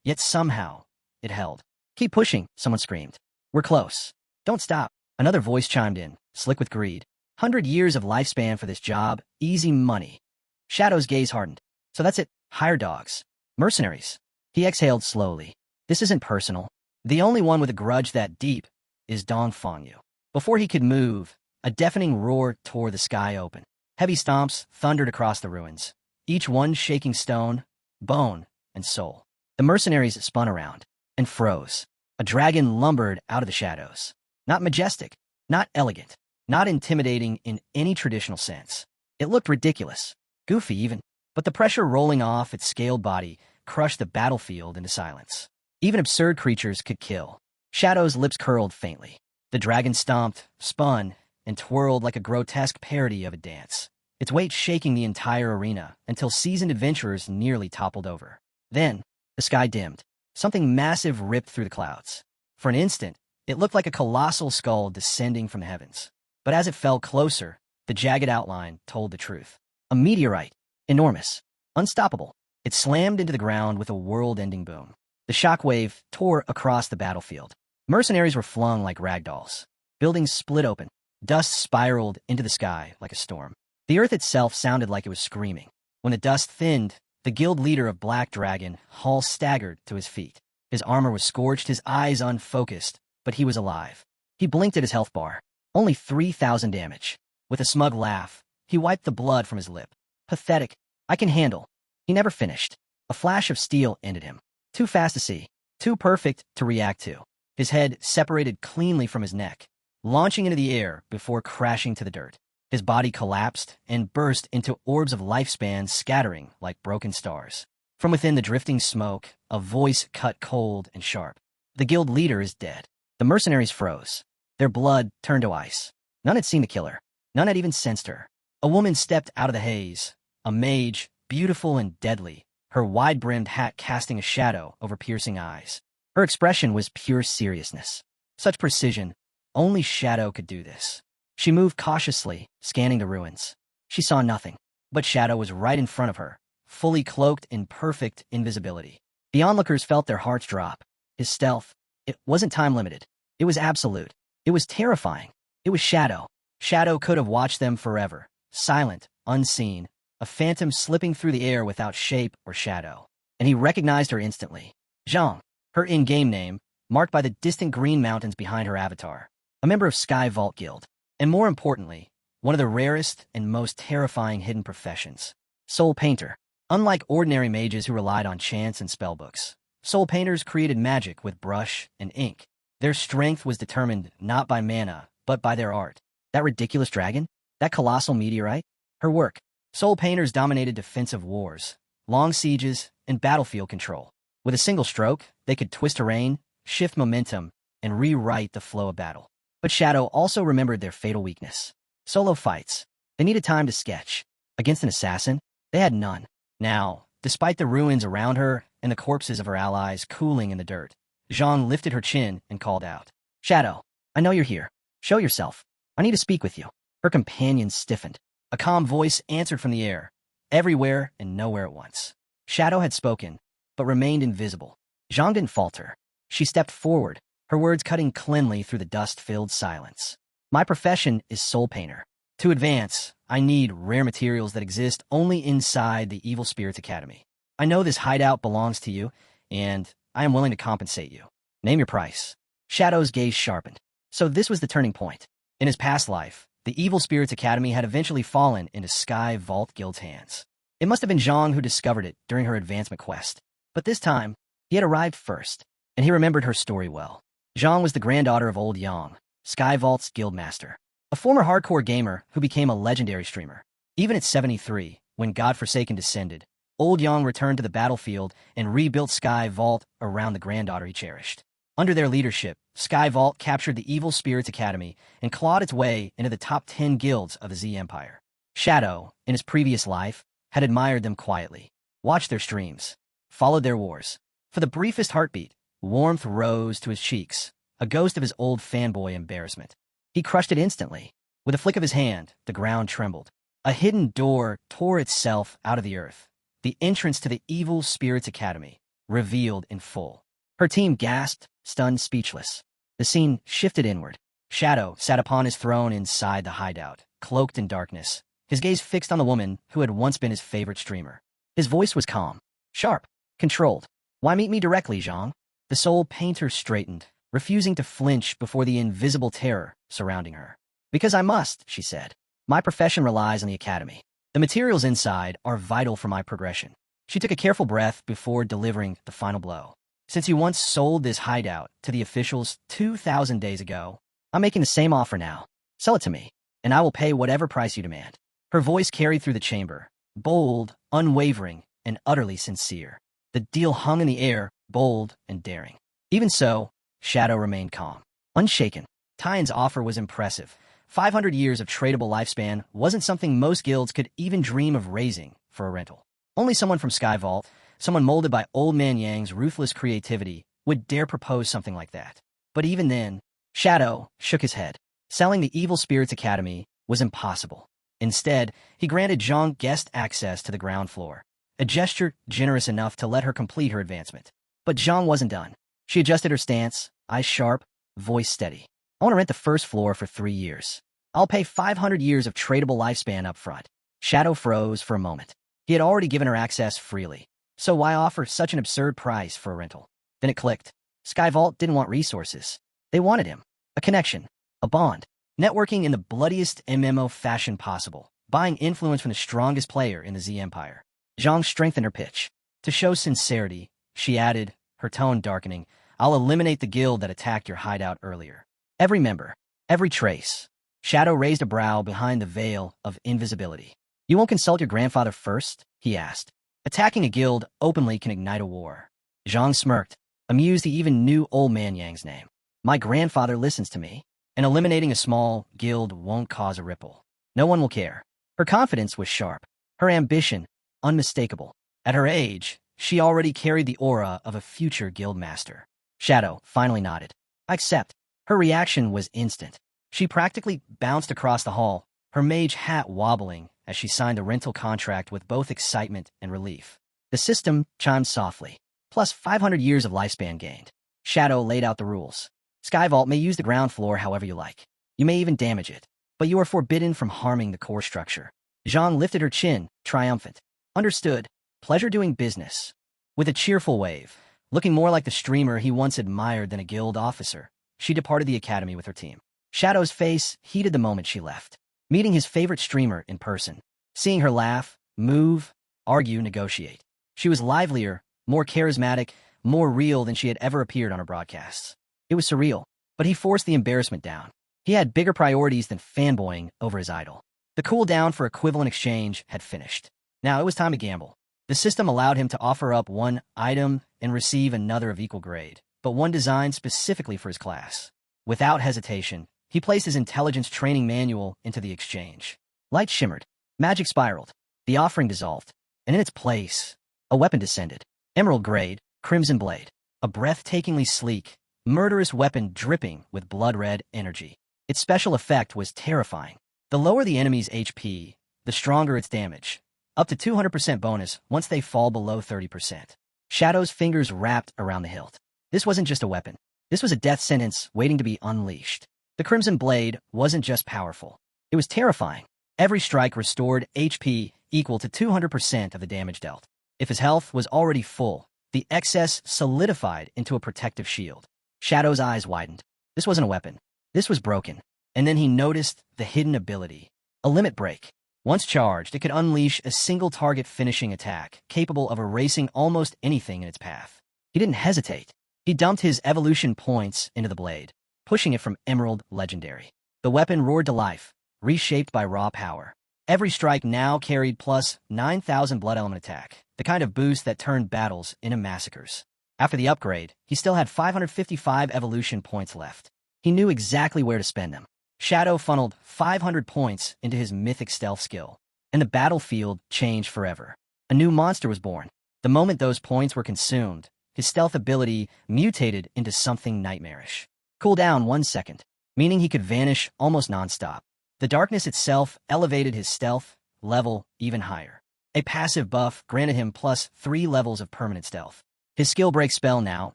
Yet somehow, it held. Keep pushing, someone screamed. We're close. Don't stop. Another voice chimed in, slick with greed. 100 years of lifespan for this job, easy money. Shadow's gaze hardened. So that's it, hire dogs. Mercenaries. He exhaled slowly. This isn't personal. The only one with a grudge that deep is Dong Fangyu. Before he could move, a deafening roar tore the sky open. Heavy stomps thundered across the ruins, each one shaking stone, bone, and soul. The mercenaries spun around and froze. A dragon lumbered out of the shadows. Not majestic, not elegant, not intimidating in any traditional sense. It looked ridiculous, goofy even, but the pressure rolling off its scaled body crushed the battlefield into silence. Even absurd creatures could kill. Shadow's lips curled faintly. The dragon stomped, spun, and twirled like a grotesque parody of a dance, its weight shaking the entire arena until seasoned adventurers nearly toppled over. Then, the sky dimmed. Something massive ripped through the clouds. For an instant, it looked like a colossal skull descending from the heavens. But as it fell closer, the jagged outline told the truth. A meteorite. Enormous. Unstoppable. It slammed into the ground with a world-ending boom. The shockwave tore across the battlefield. Mercenaries were flung like ragdolls. Buildings split open. Dust spiraled into the sky like a storm. The earth itself sounded like it was screaming. When the dust thinned, the guild leader of Black Dragon Hall staggered to his feet. His armor was scorched, his eyes unfocused, but he was alive. He blinked at his health bar. Only 3,000 damage. With a smug laugh, he wiped the blood from his lip. Pathetic. I can handle. He never finished. A flash of steel ended him. Too fast to see. Too perfect to react to. His head separated cleanly from his neck, launching into the air before crashing to the dirt. His body collapsed and burst into orbs of lifespan scattering like broken stars. From within the drifting smoke, a voice cut cold and sharp. The guild leader is dead. The mercenaries froze. Their blood turned to ice. None had seen the killer. None had even sensed her. A woman stepped out of the haze. A mage, beautiful and deadly, her wide-brimmed hat casting a shadow over piercing eyes. Her expression was pure seriousness. Such precision, only Shadow could do this. She moved cautiously, scanning the ruins. She saw nothing, but Shadow was right in front of her, fully cloaked in perfect invisibility. The onlookers felt their hearts drop. His stealth, it wasn't time-limited. It was absolute. It was terrifying. It was Shadow. Shadow could have watched them forever, silent, unseen, a phantom slipping through the air without shape or shadow. And he recognized her instantly. Zhang, her in-game name, marked by the distant green mountains behind her avatar. A member of Sky Vault Guild. And more importantly, one of the rarest and most terrifying hidden professions. Soul Painter. Unlike ordinary mages who relied on chants and spellbooks, soul painters created magic with brush and ink. Their strength was determined not by mana, but by their art. That ridiculous dragon? That colossal meteorite? Her work. Soul painters dominated defensive wars, long sieges, and battlefield control. With a single stroke, they could twist terrain, shift momentum, and rewrite the flow of battle. But Shadow also remembered their fatal weakness. Solo fights. They needed time to sketch. Against an assassin, they had none. Now, despite the ruins around her and the corpses of her allies cooling in the dirt, Zhang lifted her chin and called out, Shadow, I know you're here. Show yourself. I need to speak with you. Her companions stiffened. A calm voice answered from the air, everywhere and nowhere at once. Shadow had spoken, but remained invisible. Zhang didn't falter. She stepped forward, her words cutting cleanly through the dust-filled silence. My profession is soul painter. To advance, I need rare materials that exist only inside the Evil Spirits Academy. I know this hideout belongs to you, and I am willing to compensate you. Name your price. Shadow's gaze sharpened. So this was the turning point. In his past life, the Evil Spirits Academy had eventually fallen into Sky Vault Guild's hands. It must have been Zhang who discovered it during her advancement quest. But this time, he had arrived first, and he remembered her story well. Zhang was the granddaughter of Old Yang, Sky Vault's guildmaster, a former hardcore gamer who became a legendary streamer. Even at 73, when Godforsaken descended, Old Yang returned to the battlefield and rebuilt Sky Vault around the granddaughter he cherished. Under their leadership, Sky Vault captured the Evil Spirits Academy and clawed its way into the top 10 guilds of the Z Empire. Shadow, in his previous life, had admired them quietly, watched their streams, followed their wars. For the briefest heartbeat, warmth rose to his cheeks, a ghost of his old fanboy embarrassment. He crushed it instantly. With a flick of his hand, the ground trembled. A hidden door tore itself out of the earth. The entrance to the Evil Spirits Academy, revealed in full. Her team gasped, stunned, speechless. The scene shifted inward. Shadow sat upon his throne inside the hideout, cloaked in darkness, his gaze fixed on the woman who had once been his favorite streamer. His voice was calm, sharp, controlled. Why meet me directly, Zhang? The soul painter straightened, refusing to flinch before the invisible terror surrounding her. Because I must, she said. My profession relies on the academy. The materials inside are vital for my progression. She took a careful breath before delivering the final blow. Since you once sold this hideout to the officials 2,000 days ago, I'm making the same offer now. Sell it to me, and I will pay whatever price you demand. Her voice carried through the chamber, bold, unwavering, and utterly sincere. The deal hung in the air, bold and daring. Even so, Shadow remained calm, unshaken. Tyan's offer was impressive. 500 years of tradable lifespan wasn't something most guilds could even dream of raising for a rental. Only someone from Sky Vault, someone molded by Old Man Yang's ruthless creativity, would dare propose something like that. But even then, Shadow shook his head. Selling the Evil Spirits Academy was impossible. Instead, he granted Zhang guest access to the ground floor, a gesture generous enough to let her complete her advancement. But Zhang wasn't done. She adjusted her stance, eyes sharp, voice steady. I want to rent the first floor for 3 years. I'll pay 500 years of tradable lifespan up front. Shadow froze for a moment. He had already given her access freely, so why offer such an absurd price for a rental? Then it clicked. Sky Vault didn't want resources. They wanted him. A connection. A bond. Networking in the bloodiest MMO fashion possible. Buying influence from the strongest player in the Z Empire. Zhang strengthened her pitch. To show sincerity, she added, her tone darkening, I'll eliminate the guild that attacked your hideout earlier. Every member. Every trace. Shadow raised a brow behind the veil of invisibility. You won't consult your grandfather first? He asked. Attacking a guild openly can ignite a war. Zhang smirked, amused he even knew Old Man Yang's name. My grandfather listens to me, and eliminating a small guild won't cause a ripple. No one will care. Her confidence was sharp, her ambition unmistakable. At her age, she already carried the aura of a future guild master. Shadow finally nodded. I accept. Her reaction was instant. She practically bounced across the hall, her mage hat wobbling as she signed the rental contract with both excitement and relief. The system chimed softly, plus 500 years of lifespan gained. Shadow laid out the rules. Sky Vault may use the ground floor however you like. You may even damage it, but you are forbidden from harming the core structure. Zhang lifted her chin, triumphant. Understood. Pleasure doing business. With a cheerful wave, looking more like the streamer he once admired than a guild officer, she departed the academy with her team. Shadow's face heated the moment she left. Meeting his favorite streamer in person. Seeing her laugh, move, argue, negotiate. She was livelier, more charismatic, more real than she had ever appeared on her broadcasts. It was surreal, but he forced the embarrassment down. He had bigger priorities than fanboying over his idol. The cool down for equivalent exchange had finished. Now it was time to gamble. The system allowed him to offer up one item and receive another of equal grade, but one designed specifically for his class. Without hesitation, he placed his intelligence training manual into the exchange. Light shimmered. Magic spiraled. The offering dissolved. And in its place, a weapon descended. Emerald grade, crimson blade. A breathtakingly sleek, murderous weapon dripping with blood-red energy. Its special effect was terrifying. The lower the enemy's HP, the stronger its damage. Up to 200% bonus once they fall below 30%. Shadow's fingers wrapped around the hilt. This wasn't just a weapon. This was a death sentence waiting to be unleashed. The Crimson Blade wasn't just powerful. It was terrifying. Every strike restored HP equal to 200% of the damage dealt. If his health was already full, the excess solidified into a protective shield. Shadow's eyes widened. This wasn't a weapon. This was broken. And then he noticed the hidden ability. A limit break. Once charged, it could unleash a single-target finishing attack, capable of erasing almost anything in its path. He didn't hesitate. He dumped his evolution points into the blade, pushing it from Emerald Legendary. The weapon roared to life, reshaped by raw power. Every strike now carried plus 9,000 blood element attack, the kind of boost that turned battles into massacres. After the upgrade, he still had 555 evolution points left. He knew exactly where to spend them. Shadow funneled 500 points into his mythic stealth skill, and the battlefield changed forever. A new monster was born. The moment those points were consumed, his stealth ability mutated into something nightmarish. Cooldown 1 second, meaning he could vanish almost non-stop. The darkness itself elevated his stealth level even higher. A passive buff granted him plus 3 levels of permanent stealth. His skill break spell now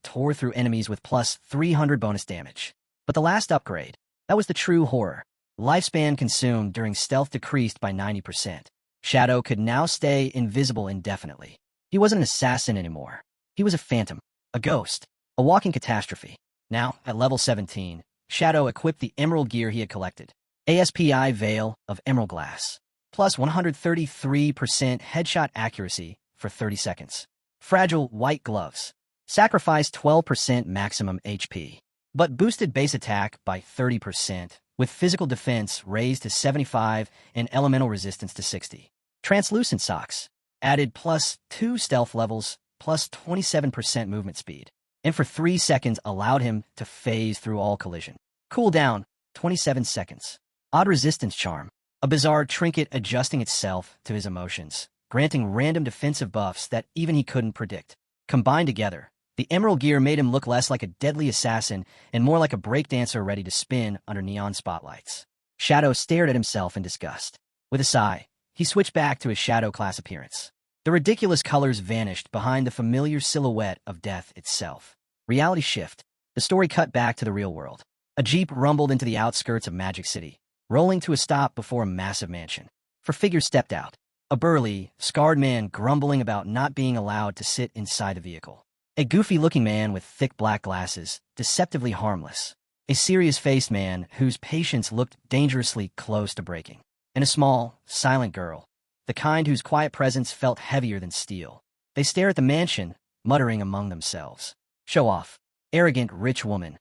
tore through enemies with plus 300 bonus damage. But the last upgrade, that was the true horror. Lifespan consumed during stealth decreased by 90%. Shadow could now stay invisible indefinitely. He wasn't an assassin anymore. He was a phantom, a ghost, a walking catastrophe. Now, at level 17, Shadow equipped the emerald gear he had collected. ASPI Veil of Emerald Glass, plus 133% headshot accuracy for 30 seconds. Fragile white gloves, sacrificed 12% maximum HP, but boosted base attack by 30%, with physical defense raised to 75 and elemental resistance to 60. Translucent socks, added plus 2 stealth levels, plus 27% movement speed, and for 3 seconds allowed him to phase through all collision. Cooldown, 27 seconds. Odd resistance charm, a bizarre trinket adjusting itself to his emotions, granting random defensive buffs that even he couldn't predict. Combined together, the emerald gear made him look less like a deadly assassin and more like a breakdancer ready to spin under neon spotlights. Shadow stared at himself in disgust. With a sigh, he switched back to his Shadow class appearance. The ridiculous colors vanished behind the familiar silhouette of death itself. Reality shift. The story cut back to the real world. A jeep rumbled into the outskirts of Magic City, rolling to a stop before a massive mansion. Four figures stepped out. A burly, scarred man grumbling about not being allowed to sit inside the vehicle. A goofy-looking man with thick black glasses, deceptively harmless. A serious-faced man whose patience looked dangerously close to breaking. And a small, silent girl, the kind whose quiet presence felt heavier than steel. They stare at the mansion, muttering among themselves. Show off. Arrogant, rich woman.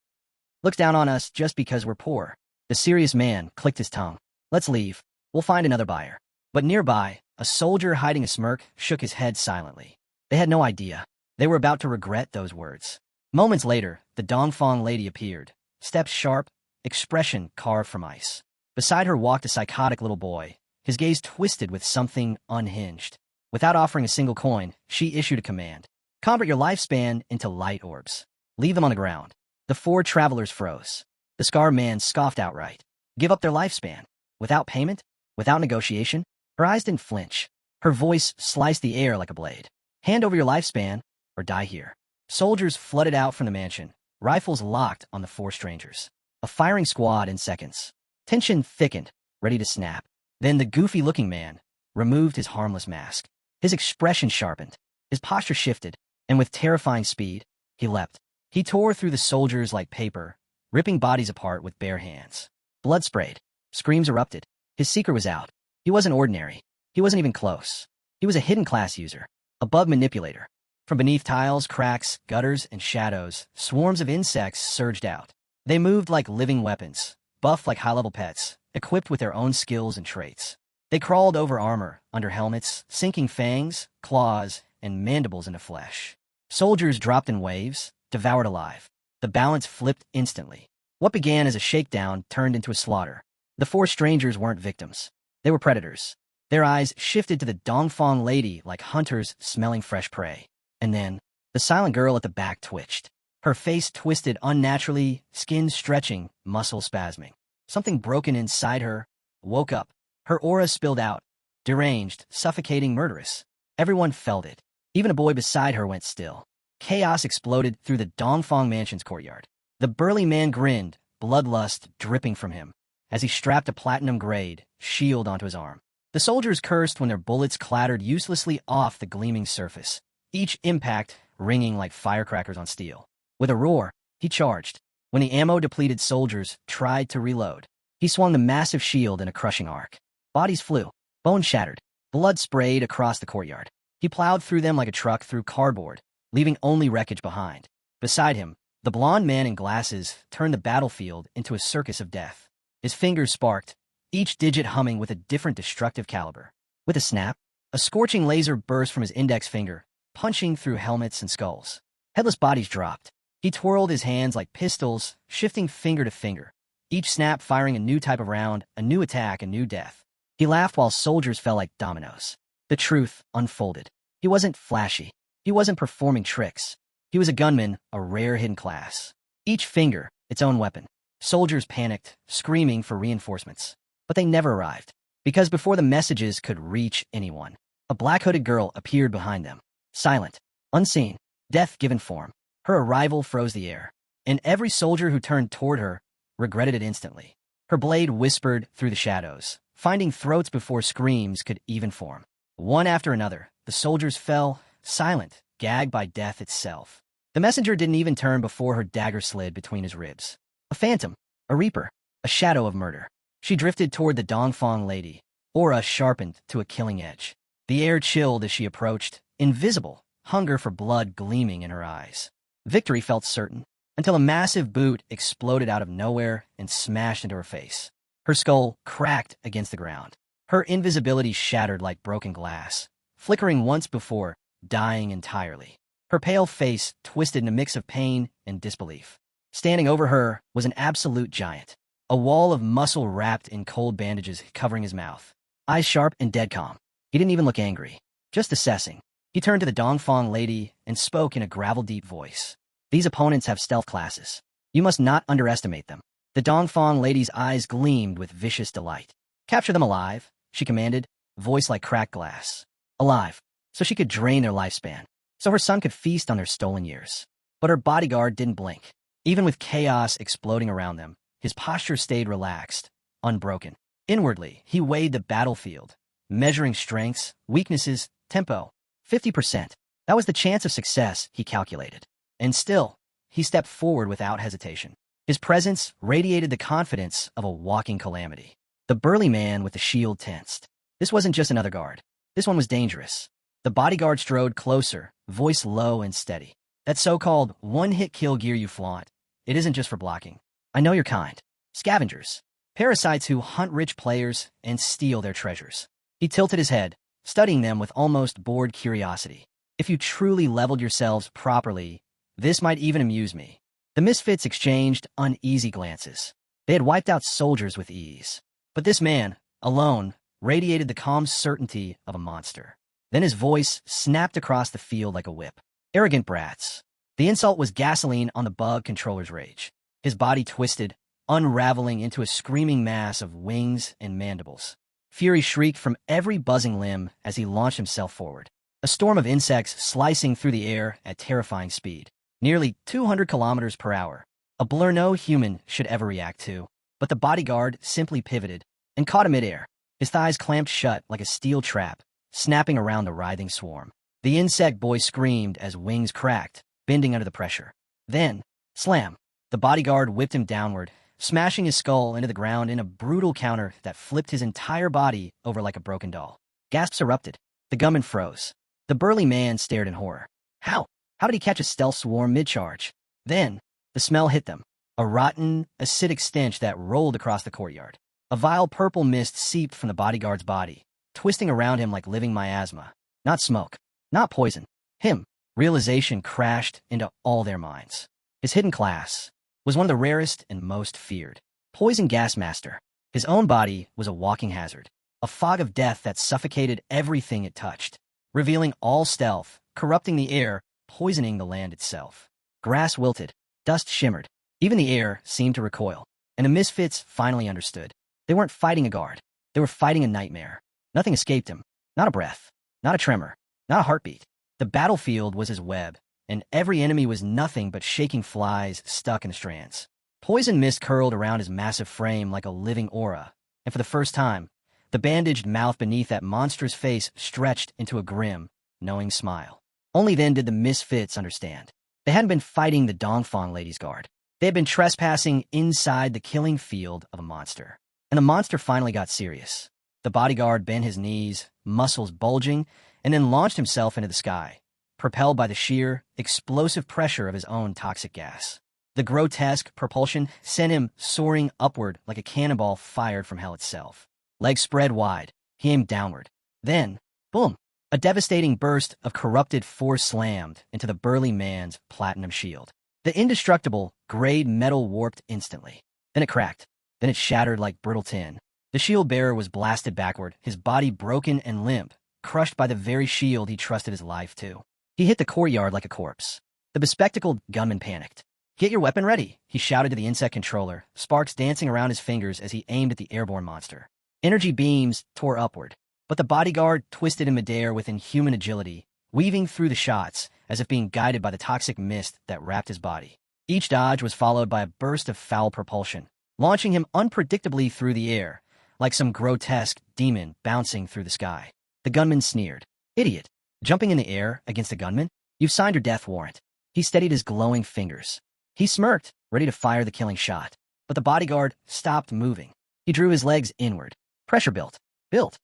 Looks down on us just because we're poor. The serious man clicked his tongue. Let's leave. We'll find another buyer. But nearby, a soldier hiding a smirk shook his head silently. They had no idea. They were about to regret those words. Moments later, the Dongfang lady appeared. Steps sharp, expression carved from ice. Beside her walked a psychotic little boy, his gaze twisted with something unhinged. Without offering a single coin, she issued a command. Convert your lifespan into light orbs. Leave them on the ground. The four travelers froze. The scarred man scoffed outright. Give up their lifespan. Without payment? Without negotiation? Her eyes didn't flinch. Her voice sliced the air like a blade. Hand over your lifespan, or die here. Soldiers flooded out from the mansion, rifles locked on the four strangers. A firing squad in seconds. Tension thickened, ready to snap. Then the goofy-looking man removed his harmless mask. His expression sharpened. His posture shifted, and with terrifying speed, he leapt. He tore through the soldiers like paper, ripping bodies apart with bare hands. Blood sprayed. Screams erupted. His secret was out. He wasn't ordinary. He wasn't even close. He was a hidden class user, a bug manipulator. From beneath tiles, cracks, gutters, and shadows, swarms of insects surged out. They moved like living weapons, buffed like high-level pets, equipped with their own skills and traits. They crawled over armor, under helmets, sinking fangs, claws, and mandibles into flesh. Soldiers dropped in waves, devoured alive. The balance flipped instantly. What began as a shakedown turned into a slaughter. The four strangers weren't victims. They were predators. Their eyes shifted to the Dongfang lady like hunters smelling fresh prey. And then, the silent girl at the back twitched. Her face twisted unnaturally, skin stretching, muscle spasming. Something broken inside her woke up. Her aura spilled out, deranged, suffocating, murderous. Everyone felt it. Even a boy beside her went still. Chaos exploded through the Dongfang Mansion's courtyard. The burly man grinned, bloodlust dripping from him, as he strapped a platinum-grade shield onto his arm. The soldiers cursed when their bullets clattered uselessly off the gleaming surface, each impact ringing like firecrackers on steel. With a roar, he charged. When the ammo-depleted soldiers tried to reload, he swung the massive shield in a crushing arc. Bodies flew, bones shattered, blood sprayed across the courtyard. He plowed through them like a truck through cardboard, leaving only wreckage behind. Beside him, the blond man in glasses turned the battlefield into a circus of death. His fingers sparked, each digit humming with a different destructive caliber. With a snap, a scorching laser burst from his index finger, punching through helmets and skulls. Headless bodies dropped. He twirled his hands like pistols, shifting finger to finger, each snap firing a new type of round, a new attack, a new death. He laughed while soldiers fell like dominoes. The truth unfolded. He wasn't flashy. He wasn't performing tricks. He was a gunman, a rare hidden class. Each finger, its own weapon. Soldiers panicked, screaming for reinforcements. But they never arrived, because before the messages could reach anyone, a black-hooded girl appeared behind them. Silent, unseen, death given form. Her arrival froze the air, and every soldier who turned toward her regretted it instantly. Her blade whispered through the shadows, finding throats before screams could even form. One after another, the soldiers fell, silent, gagged by death itself. The messenger didn't even turn before her dagger slid between his ribs. A phantom, a reaper, a shadow of murder. She drifted toward the Dongfang lady, aura sharpened to a killing edge. The air chilled as she approached, invisible, hunger for blood gleaming in her eyes. Victory felt certain, until a massive boot exploded out of nowhere and smashed into her face. Her skull cracked against the ground. Her invisibility shattered like broken glass, flickering once before, dying entirely. Her pale face twisted in a mix of pain and disbelief. Standing over her was an absolute giant, a wall of muscle wrapped in cold bandages covering his mouth. Eyes sharp and dead calm. He didn't even look angry, just assessing. He turned to the Dongfang lady and spoke in a gravel-deep voice. These opponents have stealth classes. You must not underestimate them. The Dongfang lady's eyes gleamed with vicious delight. Capture them alive, she commanded, voice like cracked glass. Alive, so she could drain their lifespan, so her son could feast on their stolen years. But her bodyguard didn't blink. Even with chaos exploding around them, his posture stayed relaxed, unbroken. Inwardly, he weighed the battlefield, measuring strengths, weaknesses, tempo. 50%. That was the chance of success, he calculated. And still, he stepped forward without hesitation. His presence radiated the confidence of a walking calamity. The burly man with the shield tensed. This wasn't just another guard. This one was dangerous. The bodyguard strode closer, voice low and steady. That so-called one-hit kill gear you flaunt, it isn't just for blocking. I know your kind. Scavengers. Parasites who hunt rich players and steal their treasures. He tilted his head, studying them with almost bored curiosity. If you truly leveled yourselves properly, this might even amuse me. The misfits exchanged uneasy glances. They had wiped out soldiers with ease. But this man, alone, radiated the calm certainty of a monster. Then his voice snapped across the field like a whip. Arrogant brats. The insult was gasoline on the bug controller's rage. His body twisted, unraveling into a screaming mass of wings and mandibles. Fury shrieked from every buzzing limb as he launched himself forward. A storm of insects slicing through the air at terrifying speed. Nearly 200 kilometers per hour. A blur no human should ever react to. But the bodyguard simply pivoted and caught him midair. His thighs clamped shut like a steel trap, snapping around the writhing swarm. The insect boy screamed as wings cracked, bending under the pressure. Then, slam! The bodyguard whipped him downward, smashing his skull into the ground in a brutal counter that flipped his entire body over like a broken doll. Gasps erupted. The gunman froze. The burly man stared in horror. How? How did he catch a stealth swarm mid-charge? Then, the smell hit them. A rotten, acidic stench that rolled across the courtyard. A vile purple mist seeped from the bodyguard's body, twisting around him like living miasma. Not smoke. Not poison. Him. Realization crashed into all their minds. His hidden class was one of the rarest and most feared. Poison gas master. His own body was a walking hazard. A fog of death that suffocated everything it touched, revealing all stealth, corrupting the air, poisoning the land itself. Grass wilted. Dust shimmered. Even the air seemed to recoil. And the misfits finally understood. They weren't fighting a guard. They were fighting a nightmare. Nothing escaped him. Not a breath. Not a tremor. Not a heartbeat. The battlefield was his web, and every enemy was nothing but shaking flies stuck in the strands. Poison mist curled around his massive frame like a living aura, and for the first time, the bandaged mouth beneath that monstrous face stretched into a grim, knowing smile. Only then did the misfits understand. They hadn't been fighting the Dongfang Ladies' Guard. They had been trespassing inside the killing field of a monster. And the monster finally got serious. The bodyguard bent his knees, muscles bulging, and then launched himself into the sky, propelled by the sheer, explosive pressure of his own toxic gas. The grotesque propulsion sent him soaring upward like a cannonball fired from hell itself. Legs spread wide, he aimed downward. Then, boom! A devastating burst of corrupted force slammed into the burly man's platinum shield. The indestructible, grayed metal warped instantly. Then it cracked. Then it shattered like brittle tin. The shield bearer was blasted backward, his body broken and limp, crushed by the very shield he trusted his life to. He hit the courtyard like a corpse. The bespectacled gunman panicked. "Get your weapon ready," he shouted to the insect controller, sparks dancing around his fingers as he aimed at the airborne monster. Energy beams tore upward, but the bodyguard twisted in midair with inhuman agility, weaving through the shots as if being guided by the toxic mist that wrapped his body. Each dodge was followed by a burst of foul propulsion, launching him unpredictably through the air, like some grotesque demon bouncing through the sky. The gunman sneered. "Idiot! Jumping in the air against a gunman? You've signed your death warrant." He steadied his glowing fingers. He smirked, ready to fire the killing shot. But the bodyguard stopped moving. He drew his legs inward. Pressure built. Built.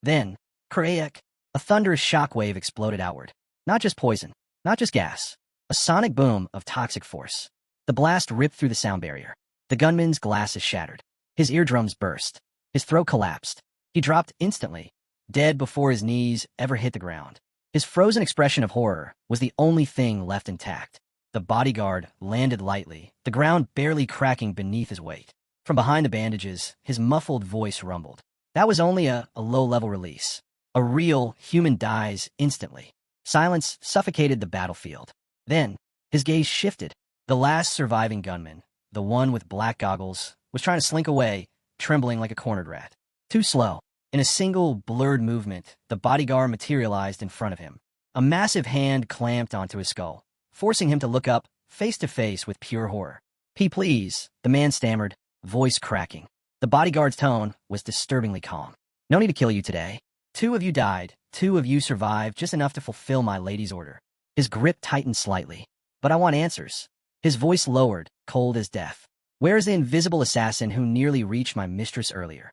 Then, crack! A thunderous shockwave exploded outward. Not just poison, not just gas. A sonic boom of toxic force. The blast ripped through the sound barrier. The gunman's glasses shattered. His eardrums burst. His throat collapsed. He dropped instantly, dead before his knees ever hit the ground. His frozen expression of horror was the only thing left intact. The bodyguard landed lightly, the ground barely cracking beneath his weight. From behind the bandages, his muffled voice rumbled. That was only a low-level release. A real human dies instantly. Silence suffocated the battlefield. Then, his gaze shifted. The last surviving gunman, the one with black goggles, was trying to slink away, trembling like a cornered rat. Too slow. In a single, blurred movement, the bodyguard materialized in front of him. A massive hand clamped onto his skull, forcing him to look up, face to face with pure horror. Please," the man stammered, voice cracking. The bodyguard's tone was disturbingly calm. "No need to kill you today. 2 of you died, 2 of you survived just enough to fulfill my lady's order." His grip tightened slightly. "But I want answers." His voice lowered, cold as death. "Where is the invisible assassin who nearly reached my mistress earlier?"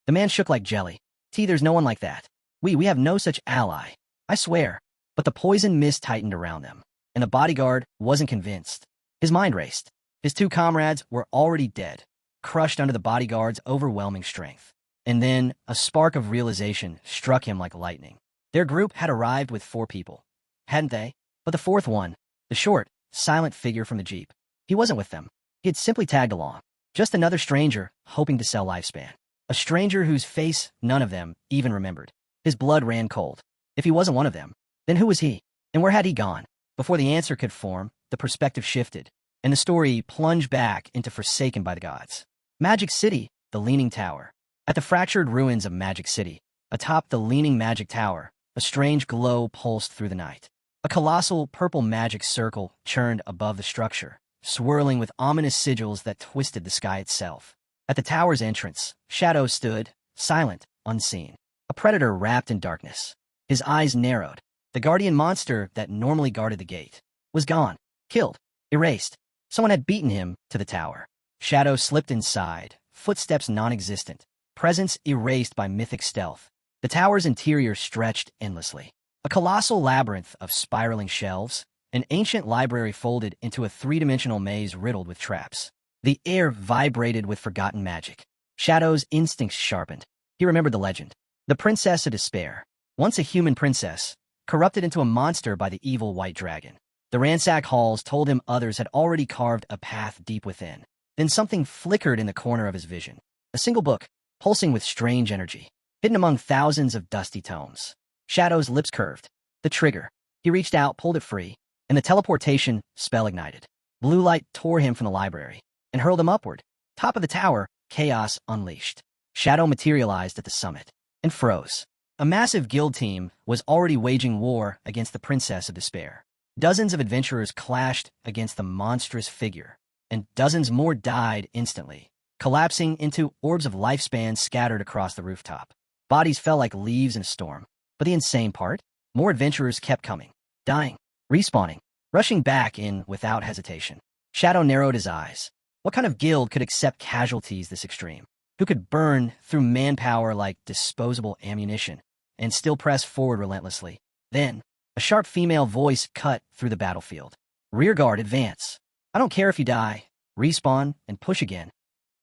The man shook like jelly. "There's no one like that. We have no such ally. I swear." But the poison mist tightened around them, and the bodyguard wasn't convinced. His mind raced. His 2 comrades were already dead, crushed under the bodyguard's overwhelming strength. And then a spark of realization struck him like lightning. Their group had arrived with 4 people, hadn't they? But the 4th one, the short, silent figure from the jeep, he wasn't with them. He had simply tagged along. Just another stranger hoping to sell lifespan. A stranger whose face none of them even remembered. His blood ran cold. If he wasn't one of them, then who was he? And where had he gone? Before the answer could form, the perspective shifted, and the story plunged back into Forsaken by the Gods. Magic City, the Leaning Tower. At the fractured ruins of Magic City, atop the leaning magic tower, a strange glow pulsed through the night. A colossal purple magic circle churned above the structure, swirling with ominous sigils that twisted the sky itself. At the tower's entrance, Shadow stood, silent, unseen. A predator wrapped in darkness. His eyes narrowed. The guardian monster that normally guarded the gate was gone, killed, erased. Someone had beaten him to the tower. Shadow slipped inside, footsteps non-existent, presence erased by mythic stealth. The tower's interior stretched endlessly. A colossal labyrinth of spiraling shelves, an ancient library folded into a 3-dimensional maze riddled with traps. The air vibrated with forgotten magic. Shadow's instincts sharpened. He remembered the legend. The Princess of Despair. Once a human princess, corrupted into a monster by the evil white dragon. The ransacked halls told him others had already carved a path deep within. Then something flickered in the corner of his vision. A single book, pulsing with strange energy, hidden among thousands of dusty tomes. Shadow's lips curved. The trigger. He reached out, pulled it free, and the teleportation spell ignited. Blue light tore him from the library and hurled him upward. Top of the tower, chaos unleashed. Shadow materialized at the summit and froze. A massive guild team was already waging war against the Princess of Despair. Dozens of adventurers clashed against the monstrous figure, and dozens more died instantly, collapsing into orbs of lifespan scattered across the rooftop. Bodies fell like leaves in a storm. But the insane part? More adventurers kept coming, dying, respawning, rushing back in without hesitation. Shadow narrowed his eyes. What kind of guild could accept casualties this extreme? Who could burn through manpower like disposable ammunition and still press forward relentlessly? Then, a sharp female voice cut through the battlefield. Rearguard, advance. I don't care if you die. Respawn and push again.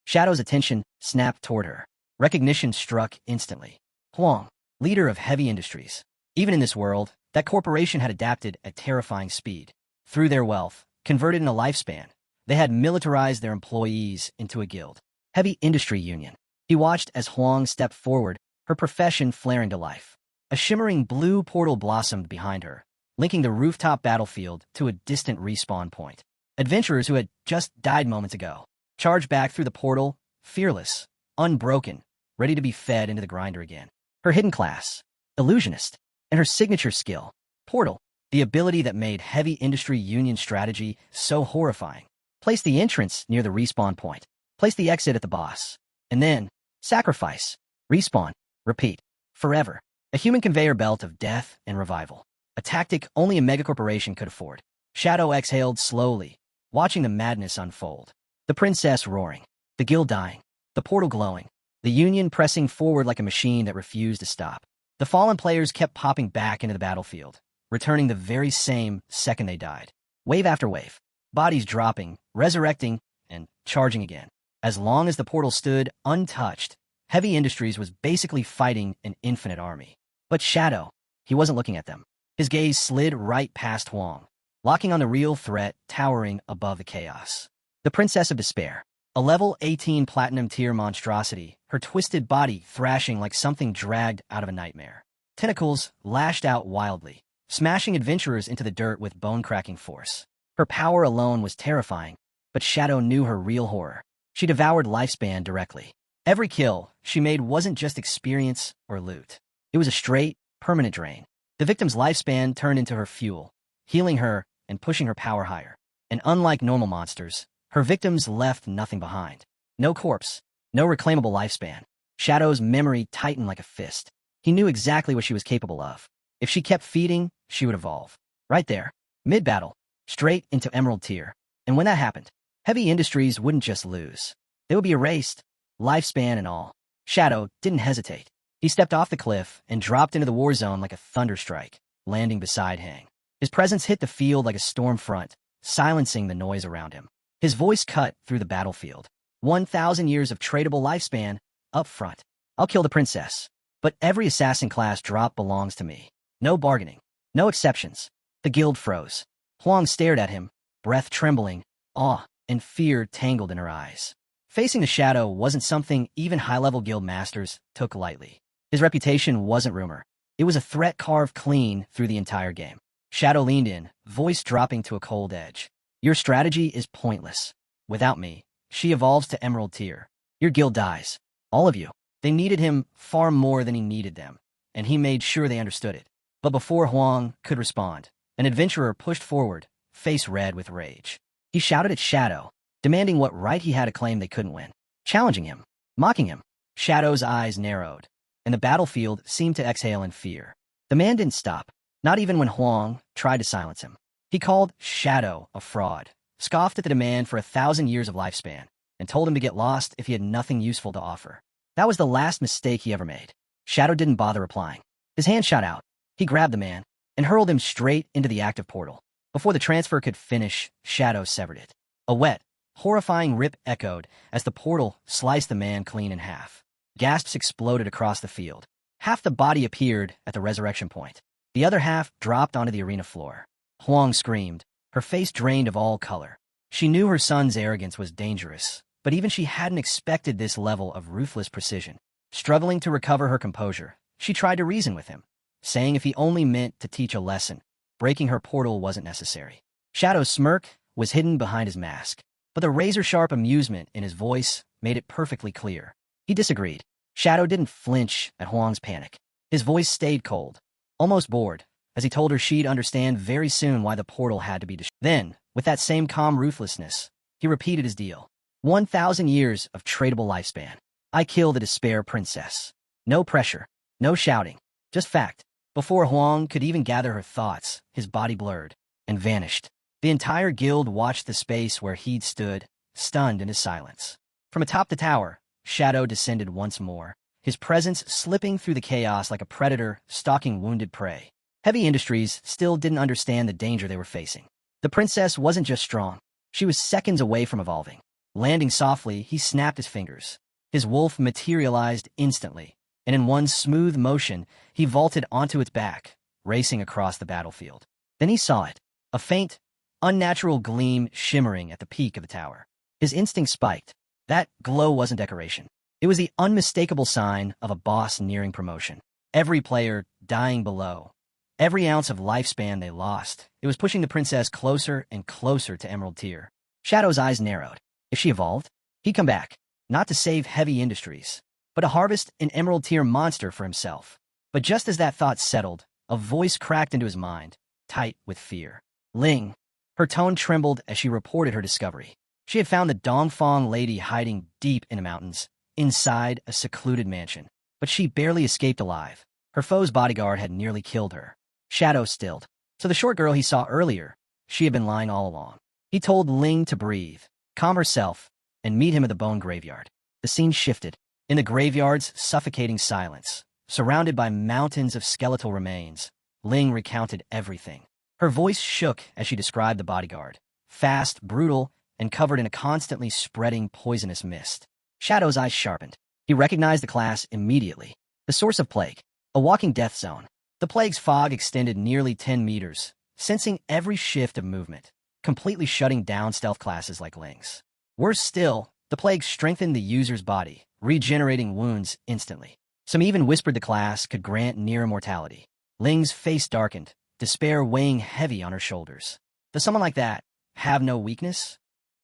Shadow's attention snapped toward her. Recognition struck instantly. Huang, leader of heavy industries. Even in this world, that corporation had adapted at terrifying speed. Through their wealth, converted in a lifespan, they had militarized their employees into a guild. Heavy industry union. He watched as Huang stepped forward, her profession flaring to life. A shimmering blue portal blossomed behind her, linking the rooftop battlefield to a distant respawn point. Adventurers who had just died moments ago charged back through the portal, fearless, unbroken, ready to be fed into the grinder again. Her hidden class, illusionist, and her signature skill, portal, the ability that made heavy industry union strategy so horrifying. Place the entrance near the respawn point. Place the exit at the boss. And then, sacrifice, respawn, repeat, forever. A human conveyor belt of death and revival. A tactic only a megacorporation could afford. Shadow exhaled slowly, watching the madness unfold. The princess roaring, the guild dying, the portal glowing, the union pressing forward like a machine that refused to stop. The fallen players kept popping back into the battlefield, returning the very same second they died. Wave after wave, bodies dropping, resurrecting, and charging again. As long as the portal stood untouched, Heavy Industries was basically fighting an infinite army. But Shadow, he wasn't looking at them. His gaze slid right past Huang, locking on the real threat towering above the chaos. The Princess of Despair, a level 18 platinum tier monstrosity, her twisted body thrashing like something dragged out of a nightmare. Tentacles lashed out wildly, smashing adventurers into the dirt with bone-cracking force. Her power alone was terrifying, but Shadow knew her real horror. She devoured lifespan directly. Every kill she made wasn't just experience or loot. It was a straight, permanent drain. The victim's lifespan turned into her fuel, healing her and pushing her power higher. And unlike normal monsters, her victims left nothing behind. No corpse, no reclaimable lifespan. Shadow's memory tightened like a fist. He knew exactly what she was capable of. If she kept feeding, she would evolve. Right there, mid-battle, straight into Emerald tier. And when that happened, Heavy Industries wouldn't just lose. They would be erased, lifespan and all. Shadow didn't hesitate. He stepped off the cliff and dropped into the war zone like a thunderstrike, landing beside Hang. His presence hit the field like a storm front, silencing the noise around him. His voice cut through the battlefield. 1,000 years of tradable lifespan, up front. I'll kill the princess. But every assassin class drop belongs to me. No bargaining. No exceptions. The guild froze. Huang stared at him, breath trembling, awe and fear tangled in her eyes. Facing the Shadow wasn't something even high-level guild masters took lightly. His reputation wasn't rumor. It was a threat carved clean through the entire game. Shadow leaned in, voice dropping to a cold edge. Your strategy is pointless. Without me, she evolves to Emerald tier. Your guild dies. All of you. They needed him far more than he needed them, and he made sure they understood it. But before Huang could respond, an adventurer pushed forward, face red with rage. He shouted at Shadow, demanding what right he had to claim they couldn't win. Challenging him, mocking him. Shadow's eyes narrowed, and the battlefield seemed to exhale in fear. The man didn't stop, not even when Huang tried to silence him. He called Shadow a fraud, scoffed at the demand for 1,000 years of lifespan, and told him to get lost if he had nothing useful to offer. That was the last mistake he ever made. Shadow didn't bother replying. His hand shot out. He grabbed the man and hurled him straight into the active portal. Before the transfer could finish, Shadow severed it. A wet, horrifying rip echoed as the portal sliced the man clean in half. Gasps exploded across the field. Half the body appeared at the resurrection point. The other half dropped onto the arena floor. Huang screamed, her face drained of all color. She knew her son's arrogance was dangerous, but even she hadn't expected this level of ruthless precision. Struggling to recover her composure, she tried to reason with him, saying if he only meant to teach a lesson, breaking her portal wasn't necessary. Shadow's smirk was hidden behind his mask, but the razor-sharp amusement in his voice made it perfectly clear. He disagreed. Shadow didn't flinch at Huang's panic. His voice stayed cold, almost bored. as he told her she'd understand very soon why the portal had to be destroyed. Then, with that same calm ruthlessness, he repeated his deal. 1,000 years of tradable lifespan. I kill the despair princess. No pressure, no shouting, just fact. Before Huang could even gather her thoughts, his body blurred and vanished. The entire guild watched the space where he'd stood, stunned into silence. From atop the tower, Shadow descended once more, his presence slipping through the chaos like a predator stalking wounded prey. Heavy Industries still didn't understand the danger they were facing. The princess wasn't just strong, she was seconds away from evolving. Landing softly, he snapped his fingers. His wolf materialized instantly, and in one smooth motion, he vaulted onto its back, racing across the battlefield. Then he saw it, a faint, unnatural gleam shimmering at the peak of the tower. His instinct spiked. That glow wasn't decoration. It was the unmistakable sign of a boss nearing promotion. Every player dying below, every ounce of lifespan they lost, it was pushing the princess closer and closer to Emerald Tier. Shadow's eyes narrowed. If she evolved, he'd come back, not to save Heavy Industries, but to harvest an Emerald Tier monster for himself. But just as that thought settled, a voice cracked into his mind, tight with fear. Ling. Her tone trembled as she reported her discovery. She had found the Dongfang lady hiding deep in the mountains, inside a secluded mansion. But she barely escaped alive. Her foe's bodyguard had nearly killed her. Shadow stilled. So the short girl he saw earlier, she had been lying all along. He told Ling to breathe, calm herself, and meet him at the bone graveyard. The scene shifted. In the graveyard's suffocating silence, surrounded by mountains of skeletal remains, Ling recounted everything. Her voice shook as she described the bodyguard. Fast, brutal, and covered in a constantly spreading poisonous mist. Shadow's eyes sharpened. He recognized the class immediately. The source of plague. A walking death zone. The plague's fog extended nearly 10 meters, sensing every shift of movement, completely shutting down stealth classes like Ling's. Worse still, the plague strengthened the user's body, regenerating wounds instantly. Some even whispered the class could grant near immortality. Ling's face darkened, despair weighing heavy on her shoulders. Does someone like that have no weakness?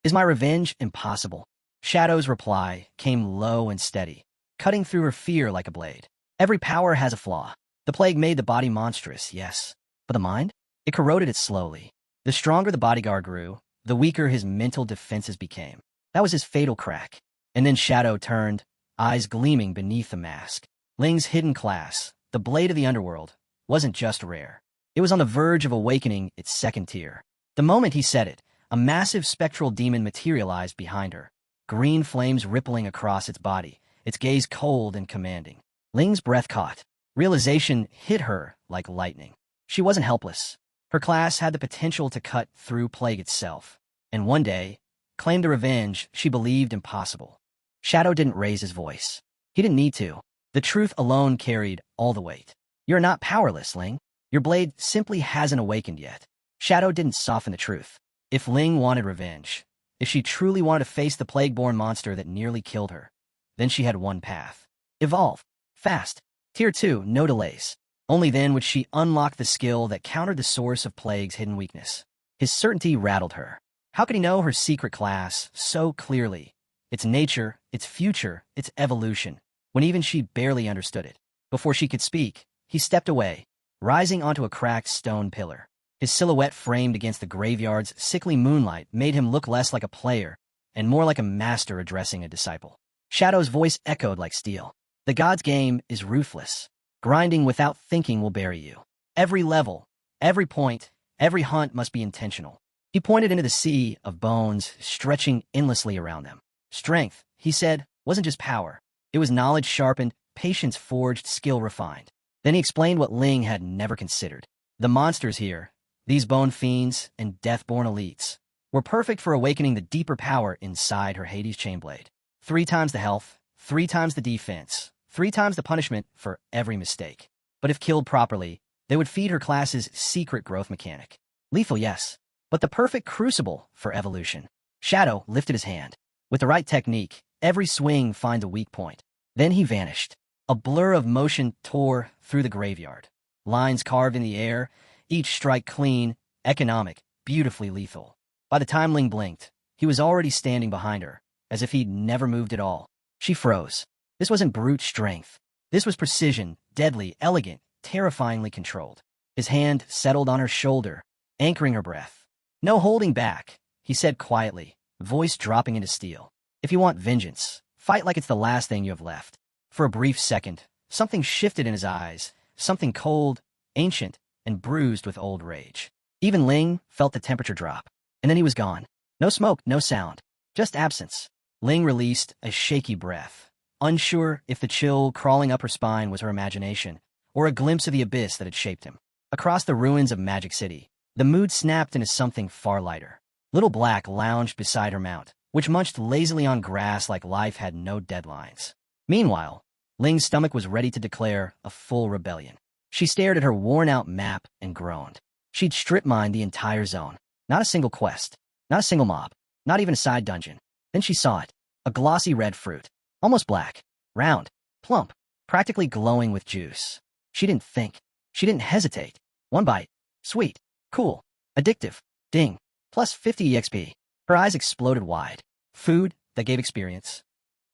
Is my revenge impossible? Shadow's reply came low and steady, cutting through her fear like a blade. Every power has a flaw. The plague made the body monstrous, yes. But the mind? It corroded it slowly. The stronger the bodyguard grew, the weaker his mental defenses became. That was his fatal crack. And then Shadow turned, eyes gleaming beneath the mask. Ling's hidden class, the blade of the underworld, wasn't just rare. It was on the verge of awakening its second tier. The moment he said it, a massive spectral demon materialized behind her, green flames rippling across its body, its gaze cold and commanding. Ling's breath caught. Realization hit her like lightning. She wasn't helpless. Her class had the potential to cut through plague itself, and one day, claim the revenge she believed impossible. Shadow didn't raise his voice. He didn't need to. The truth alone carried all the weight. You're not powerless, Ling. Your blade simply hasn't awakened yet. Shadow didn't soften the truth. If Ling wanted revenge, if she truly wanted to face the plague-born monster that nearly killed her, then she had one path. Evolve. Fast. Tier 2, no delays. Only then would she unlock the skill that countered the source of plague's hidden weakness. His certainty rattled her. How could he know her secret class so clearly? Its nature, its future, its evolution, when even she barely understood it. Before she could speak, he stepped away, rising onto a cracked stone pillar. His silhouette framed against the graveyard's sickly moonlight made him look less like a player and more like a master addressing a disciple. Shadow's voice echoed like steel. The god's game is ruthless. Grinding without thinking will bury you. Every level, every point, every hunt must be intentional. He pointed into the sea of bones stretching endlessly around them. Strength, he said, wasn't just power. It was knowledge sharpened, patience forged, skill refined. Then he explained what Ling had never considered. The monsters here, these bone fiends and death-born elites, were perfect for awakening the deeper power inside her Hades chainblade. 3 times the health, 3 times the defense, 3 times the punishment for every mistake. But if killed properly, they would feed her class's secret growth mechanic. Lethal, yes, but the perfect crucible for evolution. Shadow lifted his hand. With the right technique, every swing finds a weak point. Then he vanished. A blur of motion tore through the graveyard. Lines carved in the air, each strike clean, economic, beautifully lethal. By the time Ling blinked, he was already standing behind her, as if he'd never moved at all. She froze. This wasn't brute strength. This was precision, deadly, elegant, terrifyingly controlled. His hand settled on her shoulder, anchoring her breath. "No holding back," he said quietly, voice dropping into steel. "If you want vengeance, fight like it's the last thing you have left." For a brief second, something shifted in his eyes, something cold, ancient, and bruised with old rage. Even Ling felt the temperature drop, and then he was gone. No smoke, no sound, just absence. Ling released a shaky breath, unsure if the chill crawling up her spine was her imagination or a glimpse of the abyss that had shaped him. Across the ruins of Magic City, the mood snapped into something far lighter. Little Black lounged beside her mount, which munched lazily on grass like life had no deadlines. Meanwhile, Ling's stomach was ready to declare a full rebellion. She stared at her worn-out map and groaned. She'd strip-mined the entire zone. Not a single quest, not a single mob, not even a side dungeon. Then she saw it, a glossy red fruit, almost black, round, plump, practically glowing with juice. She didn't think. She didn't hesitate. One bite. Sweet. Cool. Addictive. Ding. Plus 50 EXP. Her eyes exploded wide. Food that gave experience.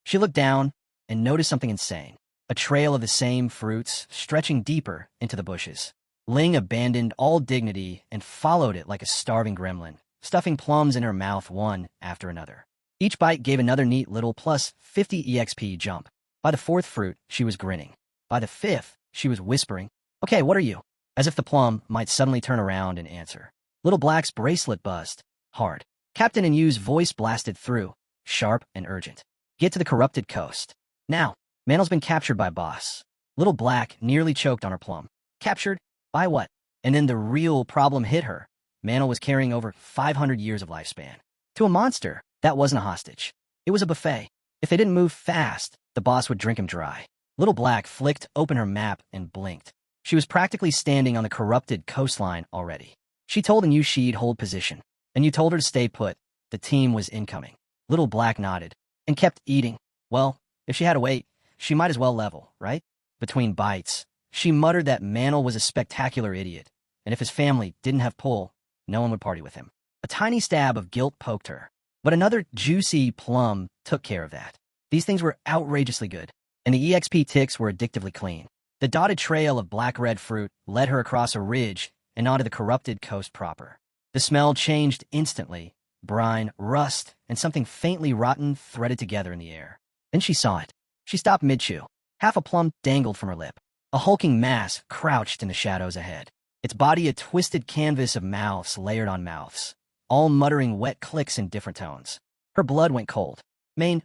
She looked down and noticed something insane. A trail of the same fruits stretching deeper into the bushes. Ling abandoned all dignity and followed it like a starving gremlin, stuffing plums in her mouth one after another. Each bite gave another neat little plus 50 EXP jump. By the fourth fruit, she was grinning. By the fifth, she was whispering, "Okay, what are you?" As if the plum might suddenly turn around and answer. Little Black's bracelet buzzed. Hard. Captain and Yu's voice blasted through, sharp and urgent. "Get to the corrupted coast. Now." Manel's been captured by Boss. Little Black nearly choked on her plum. Captured? By what? And then the real problem hit her. Manel was carrying over 500 years of lifespan. To a monster, that wasn't a hostage. It was a buffet. If they didn't move fast, the boss would drink him dry. Little Black flicked open her map and blinked. She was practically standing on the corrupted coastline already. She told Yu she'd hold position, and you told her to stay put. The team was incoming. Little Black nodded and kept eating. Well, if she had to wait, she might as well level, right? Between bites, she muttered that Manel was a spectacular idiot, and if his family didn't have pull, no one would party with him. A tiny stab of guilt poked her, but another juicy plum took care of that. These things were outrageously good, and the EXP ticks were addictively clean. The dotted trail of black-red fruit led her across a ridge and onto the corrupted coast proper. The smell changed instantly. Brine, rust, and something faintly rotten threaded together in the air. Then she saw it. She stopped mid-chew. Half a plum dangled from her lip. A hulking mass crouched in the shadows ahead. Its body a twisted canvas of mouths layered on mouths, all muttering wet clicks in different tones. Her blood went cold.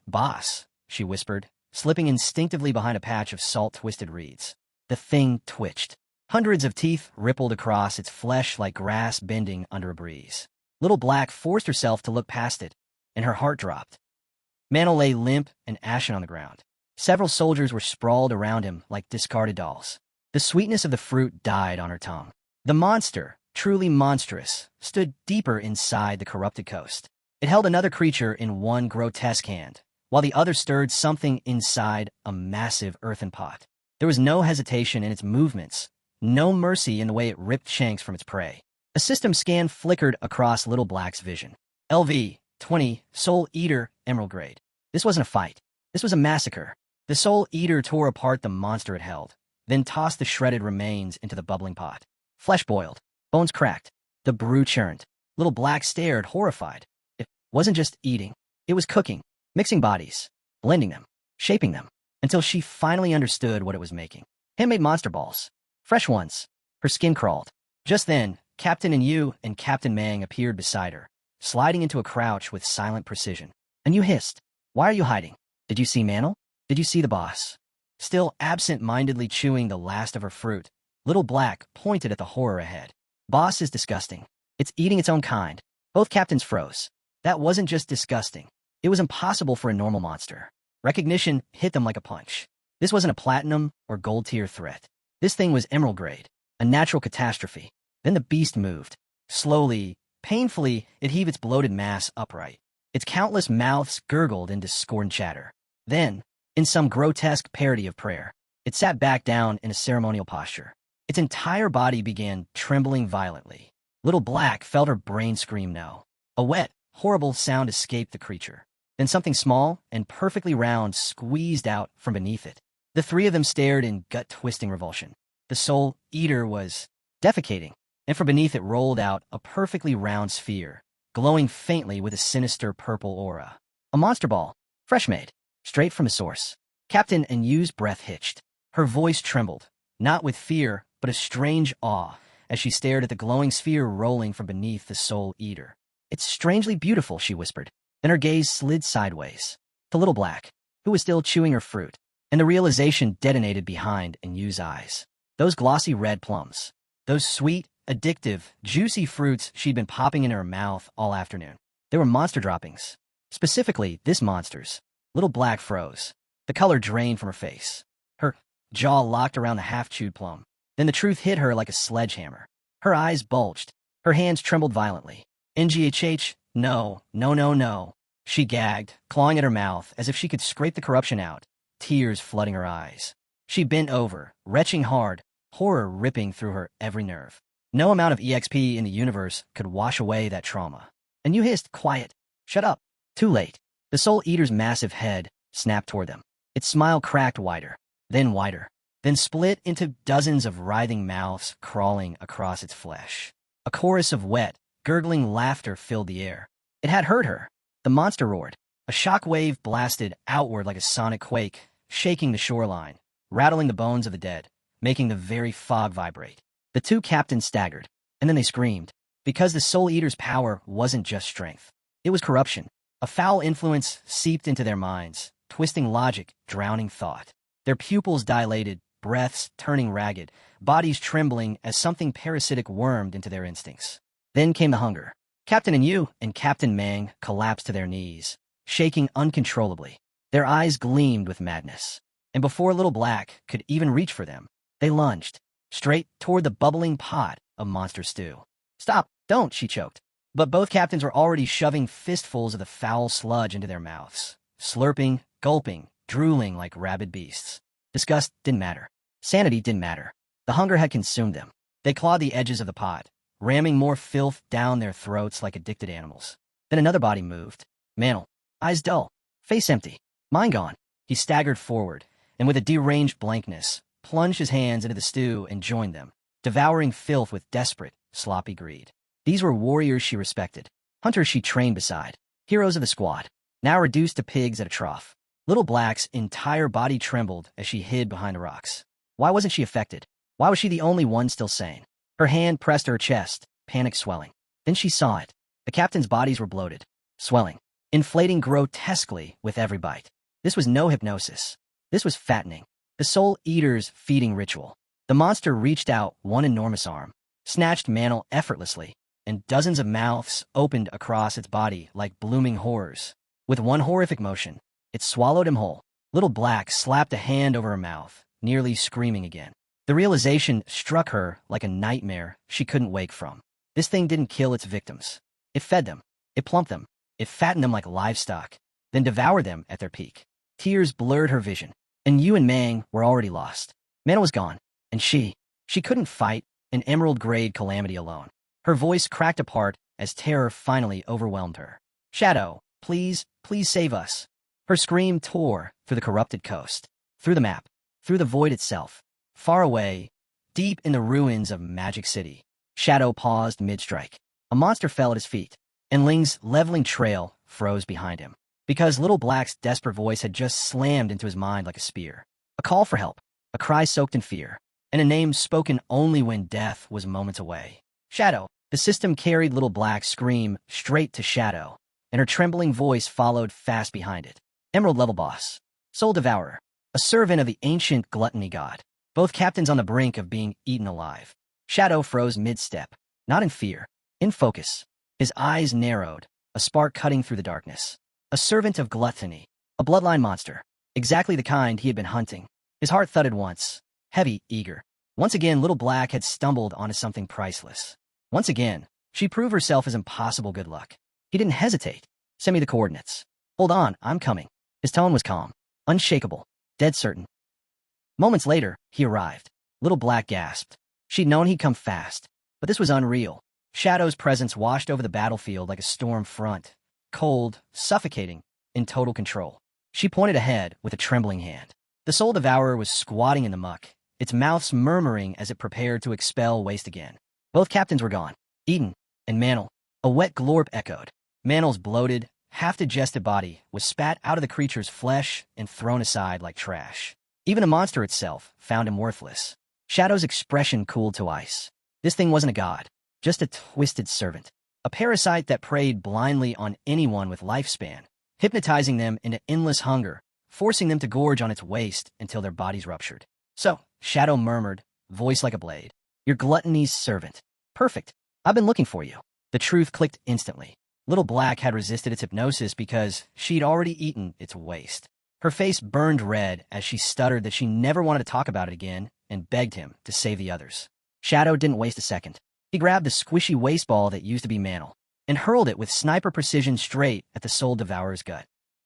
Boss, she whispered, slipping instinctively behind a patch of salt-twisted reeds. The thing twitched. Hundreds of teeth rippled across its flesh like grass bending under a breeze. Little Black forced herself to look past it, and her heart dropped. Manel lay limp and ashen on the ground. Several soldiers were sprawled around him like discarded dolls. The sweetness of the fruit died on her tongue. The monster, truly monstrous, stood deeper inside the corrupted coast. It held another creature in one grotesque hand, while the other stirred something inside a massive earthen pot. There was no hesitation in its movements, no mercy in the way it ripped shanks from its prey. A system scan flickered across Little Black's vision. LV-20, Soul Eater, Emerald Grade. This wasn't a fight. This was a massacre. The Soul Eater tore apart the monster it held, then tossed the shredded remains into the bubbling pot. Flesh boiled, bones cracked, the brew churned. Little Black stared, horrified. It wasn't just eating. It was cooking, mixing bodies, blending them, shaping them, until she finally understood what it was making. Handmade monster balls. Fresh ones. Her skin crawled. Just then, Captain and Yu and Captain Mang appeared beside her, sliding into a crouch with silent precision. And Yu hissed, "Why are you hiding? Did you see Manel? Did you see the boss?" Still absent-mindedly chewing the last of her fruit, Little Black pointed at the horror ahead. "Boss is disgusting. It's eating its own kind." Both captains froze. That wasn't just disgusting. It was impossible for a normal monster. Recognition hit them like a punch. This wasn't a platinum or gold-tier threat. This thing was emerald grade, a natural catastrophe. Then the beast moved. Slowly, painfully, it heaved its bloated mass upright. Its countless mouths gurgled into scorned chatter. Then, in some grotesque parody of prayer, it sat back down in a ceremonial posture. Its entire body began trembling violently. Little Black felt her brain scream no. A wet, horrible sound escaped the creature. Then something small and perfectly round squeezed out from beneath it. The three of them stared in gut-twisting revulsion. The Soul Eater was defecating, and from beneath it rolled out a perfectly round sphere, glowing faintly with a sinister purple aura. A monster ball, fresh made, straight from a source. Captain Yu's breath hitched. Her voice trembled, not with fear, but a strange awe, as she stared at the glowing sphere rolling from beneath the Soul Eater. "It's strangely beautiful," she whispered. Then her gaze slid sideways to Little Black, who was still chewing her fruit, and the realization detonated behind Yu's eyes. Those glossy red plums, those sweet, addictive, juicy fruits she'd been popping in her mouth all afternoon. They were monster droppings. Specifically, this monster's. Little Black froze. The color drained from her face. Her jaw locked around the half-chewed plum. Then the truth hit her like a sledgehammer. Her eyes bulged. Her hands trembled violently. "NGHH, no, no, no, no." She gagged, clawing at her mouth as if she could scrape the corruption out, tears flooding her eyes. She bent over, retching hard, horror ripping through her every nerve. No amount of EXP in the universe could wash away that trauma. And you hissed, "Quiet. Shut up." Too late. The Soul Eater's massive head snapped toward them. Its smile cracked wider, then split into dozens of writhing mouths crawling across its flesh. A chorus of wet, gurgling laughter filled the air. It had heard her. The monster roared. A shock wave blasted outward like a sonic quake, shaking the shoreline, rattling the bones of the dead, making the very fog vibrate. The two captains staggered, and then they screamed, because the Soul Eater's power wasn't just strength. It was corruption. A foul influence seeped into their minds, twisting logic, drowning thought. Their pupils dilated, breaths turning ragged, bodies trembling as something parasitic wormed into their instincts. Then came the hunger. Captain Yu and Captain Mang collapsed to their knees, shaking uncontrollably. Their eyes gleamed with madness. And before Little Black could even reach for them, they lunged, straight toward the bubbling pot of monster stew. "Stop, don't," she choked. But both captains were already shoving fistfuls of the foul sludge into their mouths, slurping, gulping, drooling like rabid beasts. Disgust didn't matter. Sanity didn't matter. The hunger had consumed them. They clawed the edges of the pot, ramming more filth down their throats like addicted animals. Then another body moved. Mantle, eyes dull, face empty, mind gone. He staggered forward, and with a deranged blankness, plunged his hands into the stew and joined them, devouring filth with desperate, sloppy greed. These were warriors she respected, hunters she trained beside, heroes of the squad, now reduced to pigs at a trough. Little Black's entire body trembled as she hid behind the rocks. Why wasn't she affected? Why was she the only one still sane? Her hand pressed to her chest, panic swelling. Then she saw it. The captains' bodies were bloated, swelling, inflating grotesquely with every bite. This was no hypnosis. This was fattening. The Soul Eater's feeding ritual. The monster reached out one enormous arm, snatched Mantle effortlessly, and dozens of mouths opened across its body like blooming horrors. With one horrific motion, it swallowed him whole. Little Black slapped a hand over her mouth, nearly screaming again. The realization struck her like a nightmare she couldn't wake from. This thing didn't kill its victims. It fed them. It plumped them. It fattened them like livestock, then devoured them at their peak. Tears blurred her vision, and Yu and Mang were already lost. Mantle was gone, and she couldn't fight an emerald-grade calamity alone. Her voice cracked apart as terror finally overwhelmed her. "Shadow, please, please save us." Her scream tore through the corrupted coast, through the map, through the void itself. Far away, deep in the ruins of Magic City, Shadow paused mid-strike. A monster fell at his feet, and Ling's leveling trail froze behind him, because Little Black's desperate voice had just slammed into his mind like a spear. A call for help, a cry soaked in fear, and a name spoken only when death was moments away. "Shadow." The system carried Little Black's scream straight to Shadow, and her trembling voice followed fast behind it. Emerald level boss, Soul Devourer, a servant of the ancient gluttony god, both captains on the brink of being eaten alive. Shadow froze mid-step, not in fear, in focus. His eyes narrowed, a spark cutting through the darkness. A servant of gluttony, a bloodline monster, exactly the kind he had been hunting. His heart thudded once, heavy, eager. Once again, Little Black had stumbled onto something priceless. Once again, she proved herself as impossible good luck. He didn't hesitate. "Send me the coordinates." "Hold on, I'm coming." His tone was calm, unshakable, dead certain. Moments later, he arrived. Little Black gasped. She'd known he'd come fast, but this was unreal. Shadow's presence washed over the battlefield like a storm front, cold, suffocating, in total control. She pointed ahead with a trembling hand. The Soul Devourer was squatting in the muck, its mouths murmuring as it prepared to expel waste again. Both captains were gone. Eden and Mantle. A wet glorp echoed. Mantle's bloated, half-digested body was spat out of the creature's flesh and thrown aside like trash. Even the monster itself found him worthless. Shadow's expression cooled to ice. This thing wasn't a god, just a twisted servant. A parasite that preyed blindly on anyone with lifespan, hypnotizing them into endless hunger, forcing them to gorge on its waste until their bodies ruptured. So, Shadow murmured, voice like a blade. You're gluttony's servant. Perfect. I've been looking for you. The truth clicked instantly. Little Black had resisted its hypnosis because she'd already eaten its waste. Her face burned red as she stuttered that she never wanted to talk about it again and begged him to save the others. Shadow didn't waste a second. He grabbed the squishy waste ball that used to be Mantle and hurled it with sniper precision straight at the soul devourer's gut.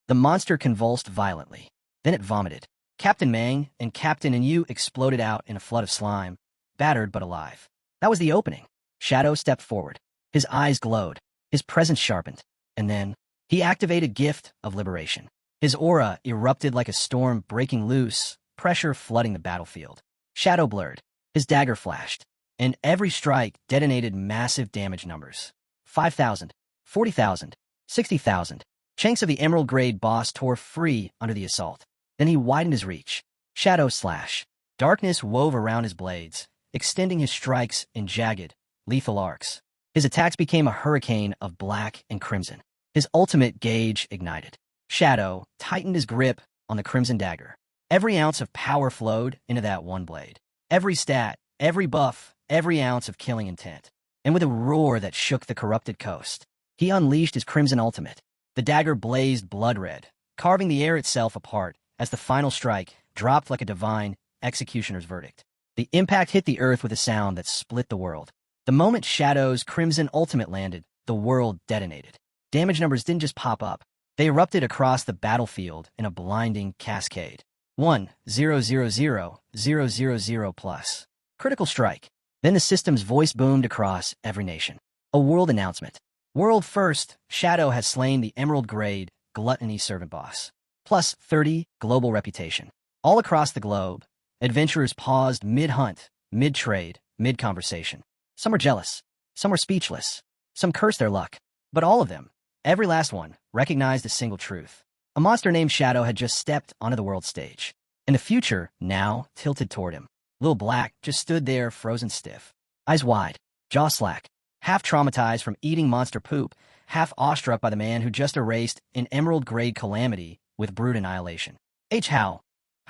The monster convulsed violently. Then it vomited. Captain Mang and Captain and Yu exploded out in a flood of slime, battered but alive. That was the opening. Shadow stepped forward. His eyes glowed. His presence sharpened, and then he activated Gift of Liberation. His aura erupted like a storm breaking loose, pressure flooding the battlefield. Shadow blurred. His dagger flashed, and every strike detonated massive damage numbers. 5,000, 40,000, 60,000. Chunks of the emerald grade boss tore free under the assault. Then he widened his reach. Shadow slash. Darkness wove around his blades, extending his strikes in jagged, lethal arcs. His attacks became a hurricane of black and crimson. His ultimate gauge ignited. Shadow tightened his grip on the crimson dagger. Every ounce of power flowed into that one blade. Every stat, every buff, every ounce of killing intent. And with a roar that shook the corrupted coast, he unleashed his crimson ultimate. The dagger blazed blood red, carving the air itself apart as the final strike dropped like a divine executioner's verdict. The impact hit the earth with a sound that split the world. The moment Shadow's crimson ultimate landed, the world detonated. Damage numbers didn't just pop up. They erupted across the battlefield in a blinding cascade. 1,000,000 plus. Critical strike. Then the system's voice boomed across every nation. A world announcement. World first, Shadow has slain the Emerald Grade Gluttony Servant Boss. Plus 30 global reputation. All across the globe, adventurers paused mid-hunt, mid-trade, mid-conversation. Some were jealous. Some were speechless. Some cursed their luck. But all of them, every last one, recognized a single truth. A monster named Shadow had just stepped onto the world stage. And the future, now, tilted toward him. Little Black just stood there frozen stiff. Eyes wide, jaw slack, half traumatized from eating monster poop, half awestruck by the man who just erased an emerald-grade calamity with brute annihilation. How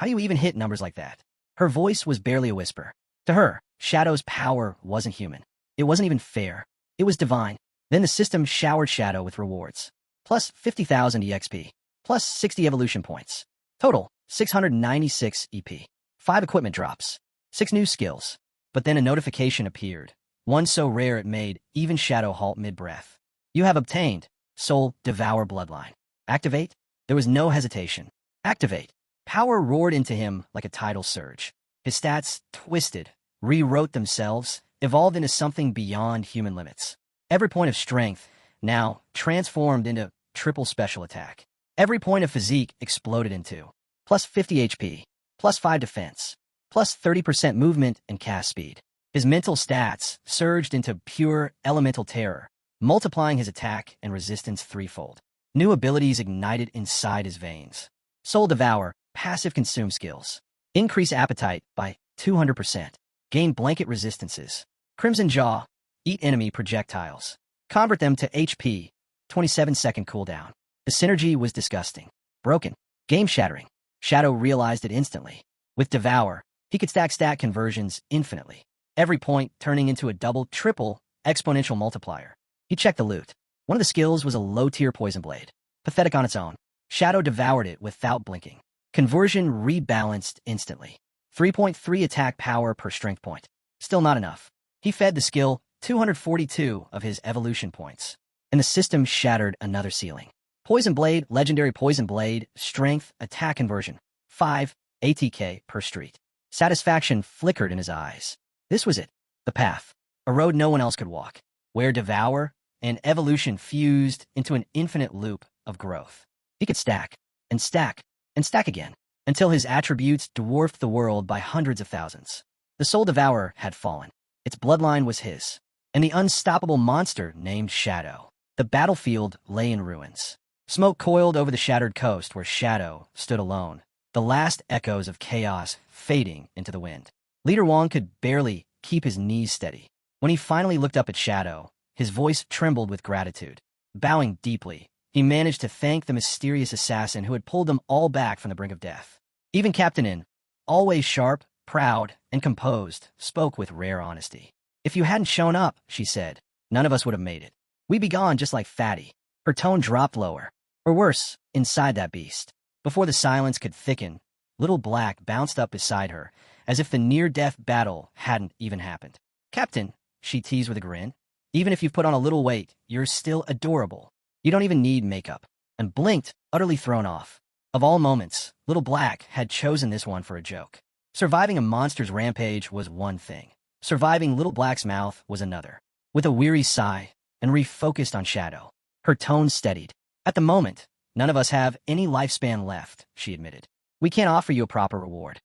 do you even hit numbers like that? Her voice was barely a whisper. To her, Shadow's power wasn't human. It wasn't even fair. It was divine. Then the system showered Shadow with rewards. Plus 50,000 EXP. Plus 60 evolution points. Total, 696 EP. 5 equipment drops. 6 new skills. But then a notification appeared. One so rare it made even Shadow halt mid-breath. You have obtained Soul Devour Bloodline. Activate? There was no hesitation. Activate. Power roared into him like a tidal surge. His stats twisted, rewrote themselves, evolved into something beyond human limits. Every point of strength now transformed into triple special attack. Every point of physique exploded into plus 50 HP, plus 5 defense, plus 30% movement and cast speed. His mental stats surged into pure elemental terror, multiplying his attack and resistance threefold. New abilities ignited inside his veins. Soul Devour, passive consume skills. Increase appetite by 200%. Gain blanket resistances. Crimson Jaw, eat enemy projectiles. Convert them to HP, 27-second cooldown. The synergy was disgusting. Broken. Game-shattering. Shadow realized it instantly. With Devour, he could stack stat conversions infinitely. Every point turning into a double, triple, exponential multiplier. He checked the loot. One of the skills was a low-tier poison blade. Pathetic on its own. Shadow devoured it without blinking. Conversion rebalanced instantly. 3.3 attack power per strength point. Still not enough. He fed the skill 242 of his evolution points. And the system shattered another ceiling. Poison Blade, Legendary Poison Blade, Strength, Attack Conversion. 5 ATK per street. Satisfaction flickered in his eyes. This was it. The path. A road no one else could walk. Where Devour and Evolution fused into an infinite loop of growth. He could stack, and stack, and stack again. until his attributes dwarfed the world by hundreds of thousands. The Soul Devourer had fallen. Its bloodline was his, and the unstoppable monster named Shadow. The battlefield lay in ruins. Smoke coiled over the shattered coast where Shadow stood alone, the last echoes of chaos fading into the wind. Leader Wong could barely keep his knees steady. When he finally looked up at Shadow, his voice trembled with gratitude. Bowing deeply, he managed to thank the mysterious assassin who had pulled them all back from the brink of death. Even Captain In, always sharp, proud, and composed, spoke with rare honesty. "If you hadn't shown up," she said, "none of us would have made it. We'd be gone just like Fatty." Her tone dropped lower. Or worse, inside that beast. Before the silence could thicken, Little Black bounced up beside her, as if the near-death battle hadn't even happened. "Captain," she teased with a grin, "even if you've put on a little weight, you're still adorable. You don't even need makeup." And blinked, utterly thrown off. Of all moments, Little Black had chosen this one for a joke. Surviving a monster's rampage was one thing. Surviving Little Black's mouth was another. With a weary sigh, and refocused on Shadow, her tone steadied. "At the moment, none of us have any lifespan left," she admitted. "We can't offer you a proper reward."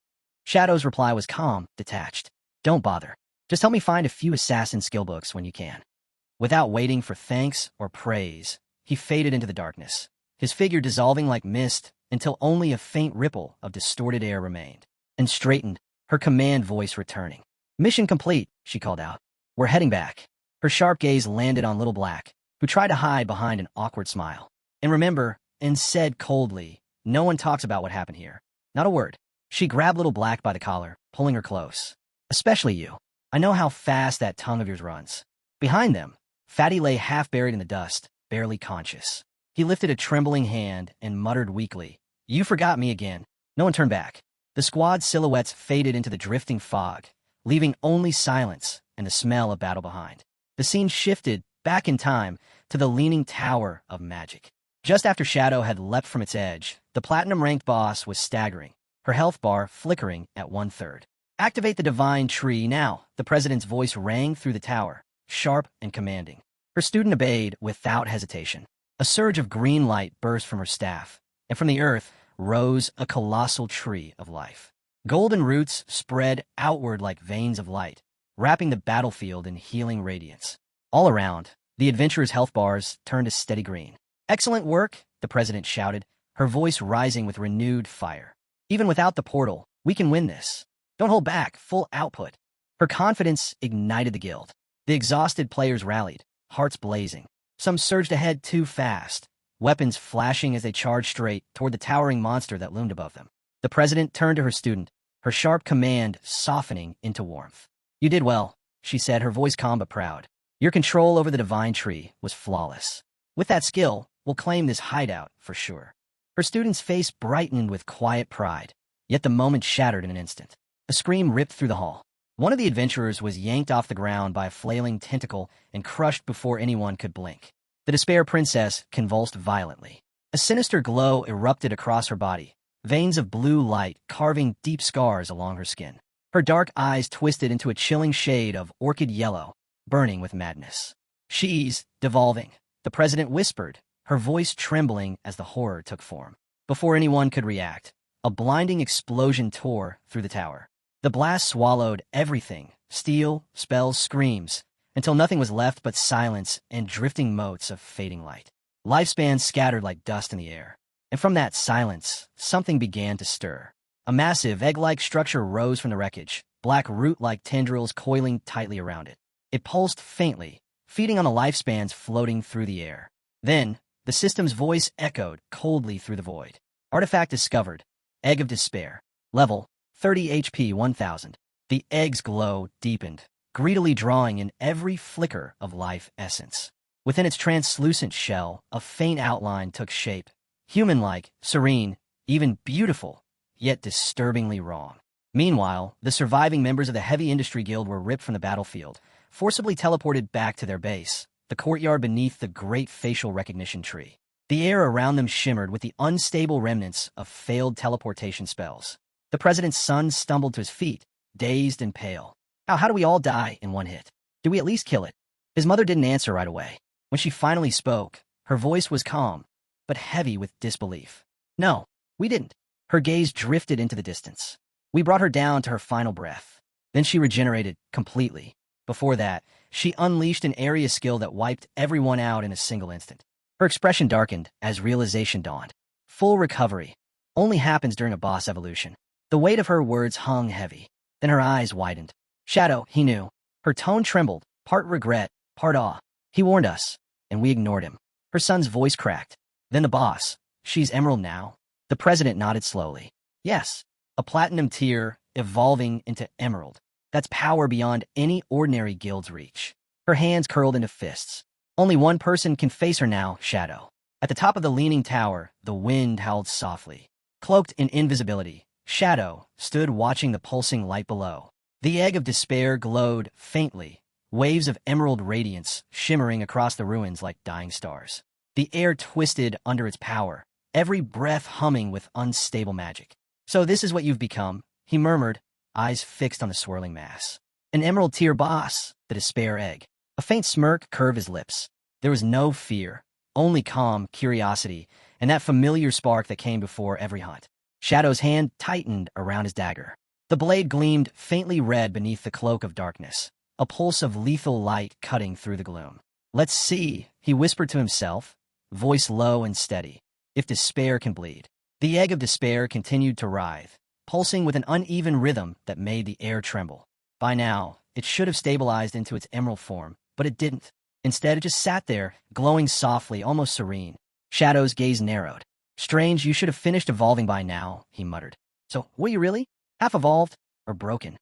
Shadow's reply was calm, detached. "Don't bother. Just help me find a few assassin skill books when you can." Without waiting for thanks or praise, he faded into the darkness, his figure dissolving like mist until only a faint ripple of distorted air remained. And straightened, her command voice returning. "Mission complete," she called out. "We're heading back." Her sharp gaze landed on Little Black, who tried to hide behind an awkward smile. "And remember," and said coldly, "no one talks about what happened here. Not a word." She grabbed Little Black by the collar, pulling her close. "Especially you. I know how fast that tongue of yours runs." Behind them, Fatty lay half buried in the dust, barely conscious. He lifted a trembling hand and muttered weakly, "You forgot me again." No one turned back. The squad's silhouettes faded into the drifting fog, leaving only silence and the smell of battle behind. The scene shifted, back in time, to the leaning tower of magic. Just after Shadow had leapt from its edge, the platinum-ranked boss was staggering, her health bar flickering at 1/3. "Activate the divine tree now," the president's voice rang through the tower, sharp and commanding. Her student obeyed without hesitation. A surge of green light burst from her staff, and from the earth rose a colossal tree of life. Golden roots spread outward like veins of light, wrapping the battlefield in healing radiance. All around, the adventurers' health bars turned a steady green. "Excellent work," the president shouted, her voice rising with renewed fire. "Even without the portal, we can win this. Don't hold back, full output." Her confidence ignited the guild. The exhausted players rallied, hearts blazing. Some surged ahead too fast, weapons flashing as they charged straight toward the towering monster that loomed above them. The president turned to her student, her sharp command softening into warmth. "You did well," she said, her voice calm but proud. "Your control over the divine tree was flawless. With that skill, we'll claim this hideout for sure." Her student's face brightened with quiet pride, yet the moment shattered in an instant. A scream ripped through the hall. One of the adventurers was yanked off the ground by a flailing tentacle and crushed before anyone could blink. The Despair Princess convulsed violently. A sinister glow erupted across her body, veins of blue light carving deep scars along her skin. Her dark eyes twisted into a chilling shade of orchid yellow, burning with madness. "She's devolving," the president whispered, her voice trembling as the horror took form. Before anyone could react, a blinding explosion tore through the tower. The blast swallowed everything, steel, spells, screams, until nothing was left but silence and drifting motes of fading light. Lifespans scattered like dust in the air. And from that silence, something began to stir. A massive egg-like structure rose from the wreckage, black root-like tendrils coiling tightly around it. It pulsed faintly, feeding on the lifespans floating through the air. Then, the system's voice echoed coldly through the void. "Artifact discovered. Egg of Despair. Level 30 HP 1000. The egg's glow deepened, greedily drawing in every flicker of life essence. Within its translucent shell, a faint outline took shape, human-like, serene, even beautiful, yet disturbingly wrong. Meanwhile, the surviving members of the Heavy Industry Guild were ripped from the battlefield, forcibly teleported back to their base, the courtyard beneath the great facial recognition tree. The air around them shimmered with the unstable remnants of failed teleportation spells. The president's son stumbled to his feet, dazed and pale. How do we all die in one hit? Do we at least kill it?" His mother didn't answer right away. When she finally spoke, her voice was calm, but heavy with disbelief. "No, we didn't. Her gaze drifted into the distance. We brought her down to her final breath. Then she regenerated completely. Before that, she unleashed an area skill that wiped everyone out in a single instant. Her expression darkened as realization dawned. Full recovery only happens during a boss evolution. The weight of her words hung heavy. Then her eyes widened. Shadow, he knew. Her tone trembled, part regret, part awe. He warned us, and we ignored him. Her son's voice cracked. Then the boss. She's Emerald now. The president nodded slowly. Yes, a platinum tier evolving into Emerald. That's power beyond any ordinary guild's reach. Her hands curled into fists. Only one person can face her now, Shadow. At the top of the leaning tower, the wind howled softly. Cloaked in invisibility, Shadow stood watching the pulsing light below. The egg of despair glowed faintly, waves of emerald radiance shimmering across the ruins like dying stars. The air twisted under its power, every breath humming with unstable magic. So this is what you've become, he murmured, eyes fixed on the swirling mass. An emerald tier boss, the despair egg. A faint smirk curved his lips. There was no fear, only calm curiosity, and that familiar spark that came before every hunt. Shadow's hand tightened around his dagger. The blade gleamed faintly red beneath the cloak of darkness, a pulse of lethal light cutting through the gloom. Let's see, he whispered to himself, voice low and steady, if despair can bleed. The egg of despair continued to writhe, pulsing with an uneven rhythm that made the air tremble. By now, it should have stabilized into its emerald form, but it didn't. Instead, it just sat there, glowing softly, almost serene. Shadow's gaze narrowed. Strange, you should have finished evolving by now, he muttered. So, were you really? Half evolved, or broken?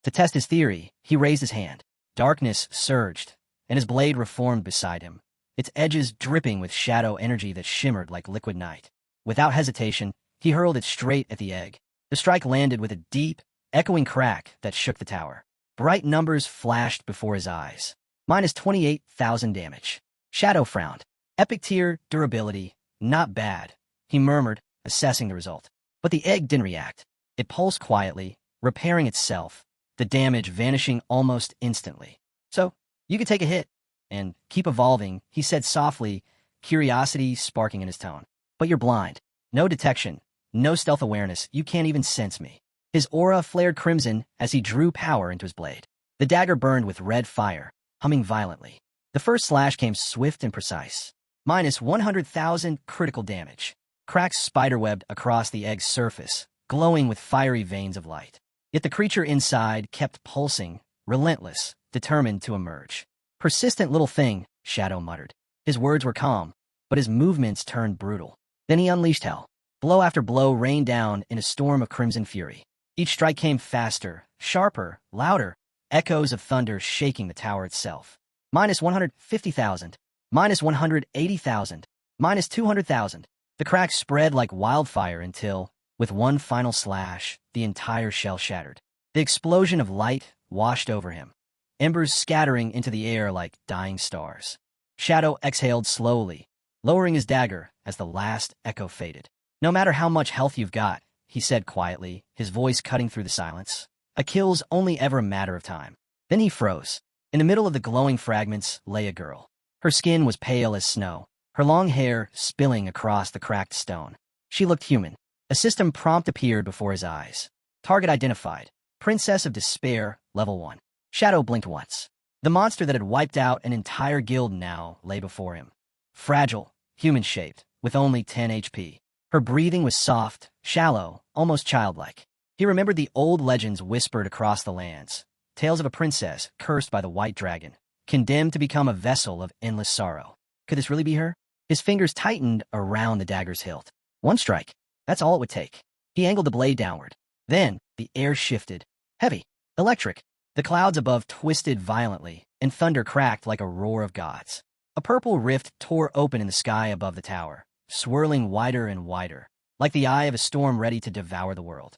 To test his theory, he raised his hand. Darkness surged, and his blade reformed beside him, its edges dripping with shadow energy that shimmered like liquid night. Without hesitation, he hurled it straight at the egg. The strike landed with a deep, echoing crack that shook the tower. Bright numbers flashed before his eyes. Minus 28,000 damage. Shadow frowned. Epic tier, durability, not bad, he murmured, assessing the result. But the egg didn't react. It pulsed quietly, repairing itself, the damage vanishing almost instantly. So, you could take a hit, and keep evolving, he said softly, curiosity sparking in his tone. But you're blind. No detection, no stealth awareness, you can't even sense me. His aura flared crimson as he drew power into his blade. The dagger burned with red fire, humming violently. The first slash came swift and precise. Minus 100,000 critical damage. Cracks spiderwebbed across the egg's surface, glowing with fiery veins of light. Yet the creature inside kept pulsing, relentless, determined to emerge. Persistent little thing, Shadow muttered. His words were calm, but his movements turned brutal. Then he unleashed hell. Blow after blow rained down in a storm of crimson fury. Each strike came faster, sharper, louder, echoes of thunder shaking the tower itself. Minus 150,000. Minus 180,000. Minus 200,000. The cracks spread like wildfire until, with one final slash, the entire shell shattered. The explosion of light washed over him, embers scattering into the air like dying stars. Shadow exhaled slowly, lowering his dagger as the last echo faded. No matter how much health you've got, he said quietly, his voice cutting through the silence, a kill's only ever a matter of time. Then he froze. In the middle of the glowing fragments lay a girl. Her skin was pale as snow, her long hair spilling across the cracked stone. She looked human. A system prompt appeared before his eyes. Target identified. Princess of Despair, level 1. Shadow blinked once. The monster that had wiped out an entire guild now lay before him. Fragile, human-shaped, with only 10 HP. Her breathing was soft, shallow, almost childlike. He remembered the old legends whispered across the lands. Tales of a princess cursed by the white dragon, condemned to become a vessel of endless sorrow. Could this really be her? His fingers tightened around the dagger's hilt. One strike. That's all it would take. He angled the blade downward. Then, the air shifted. Heavy. Electric. The clouds above twisted violently, and thunder cracked like a roar of gods. A purple rift tore open in the sky above the tower, swirling wider and wider, like the eye of a storm ready to devour the world.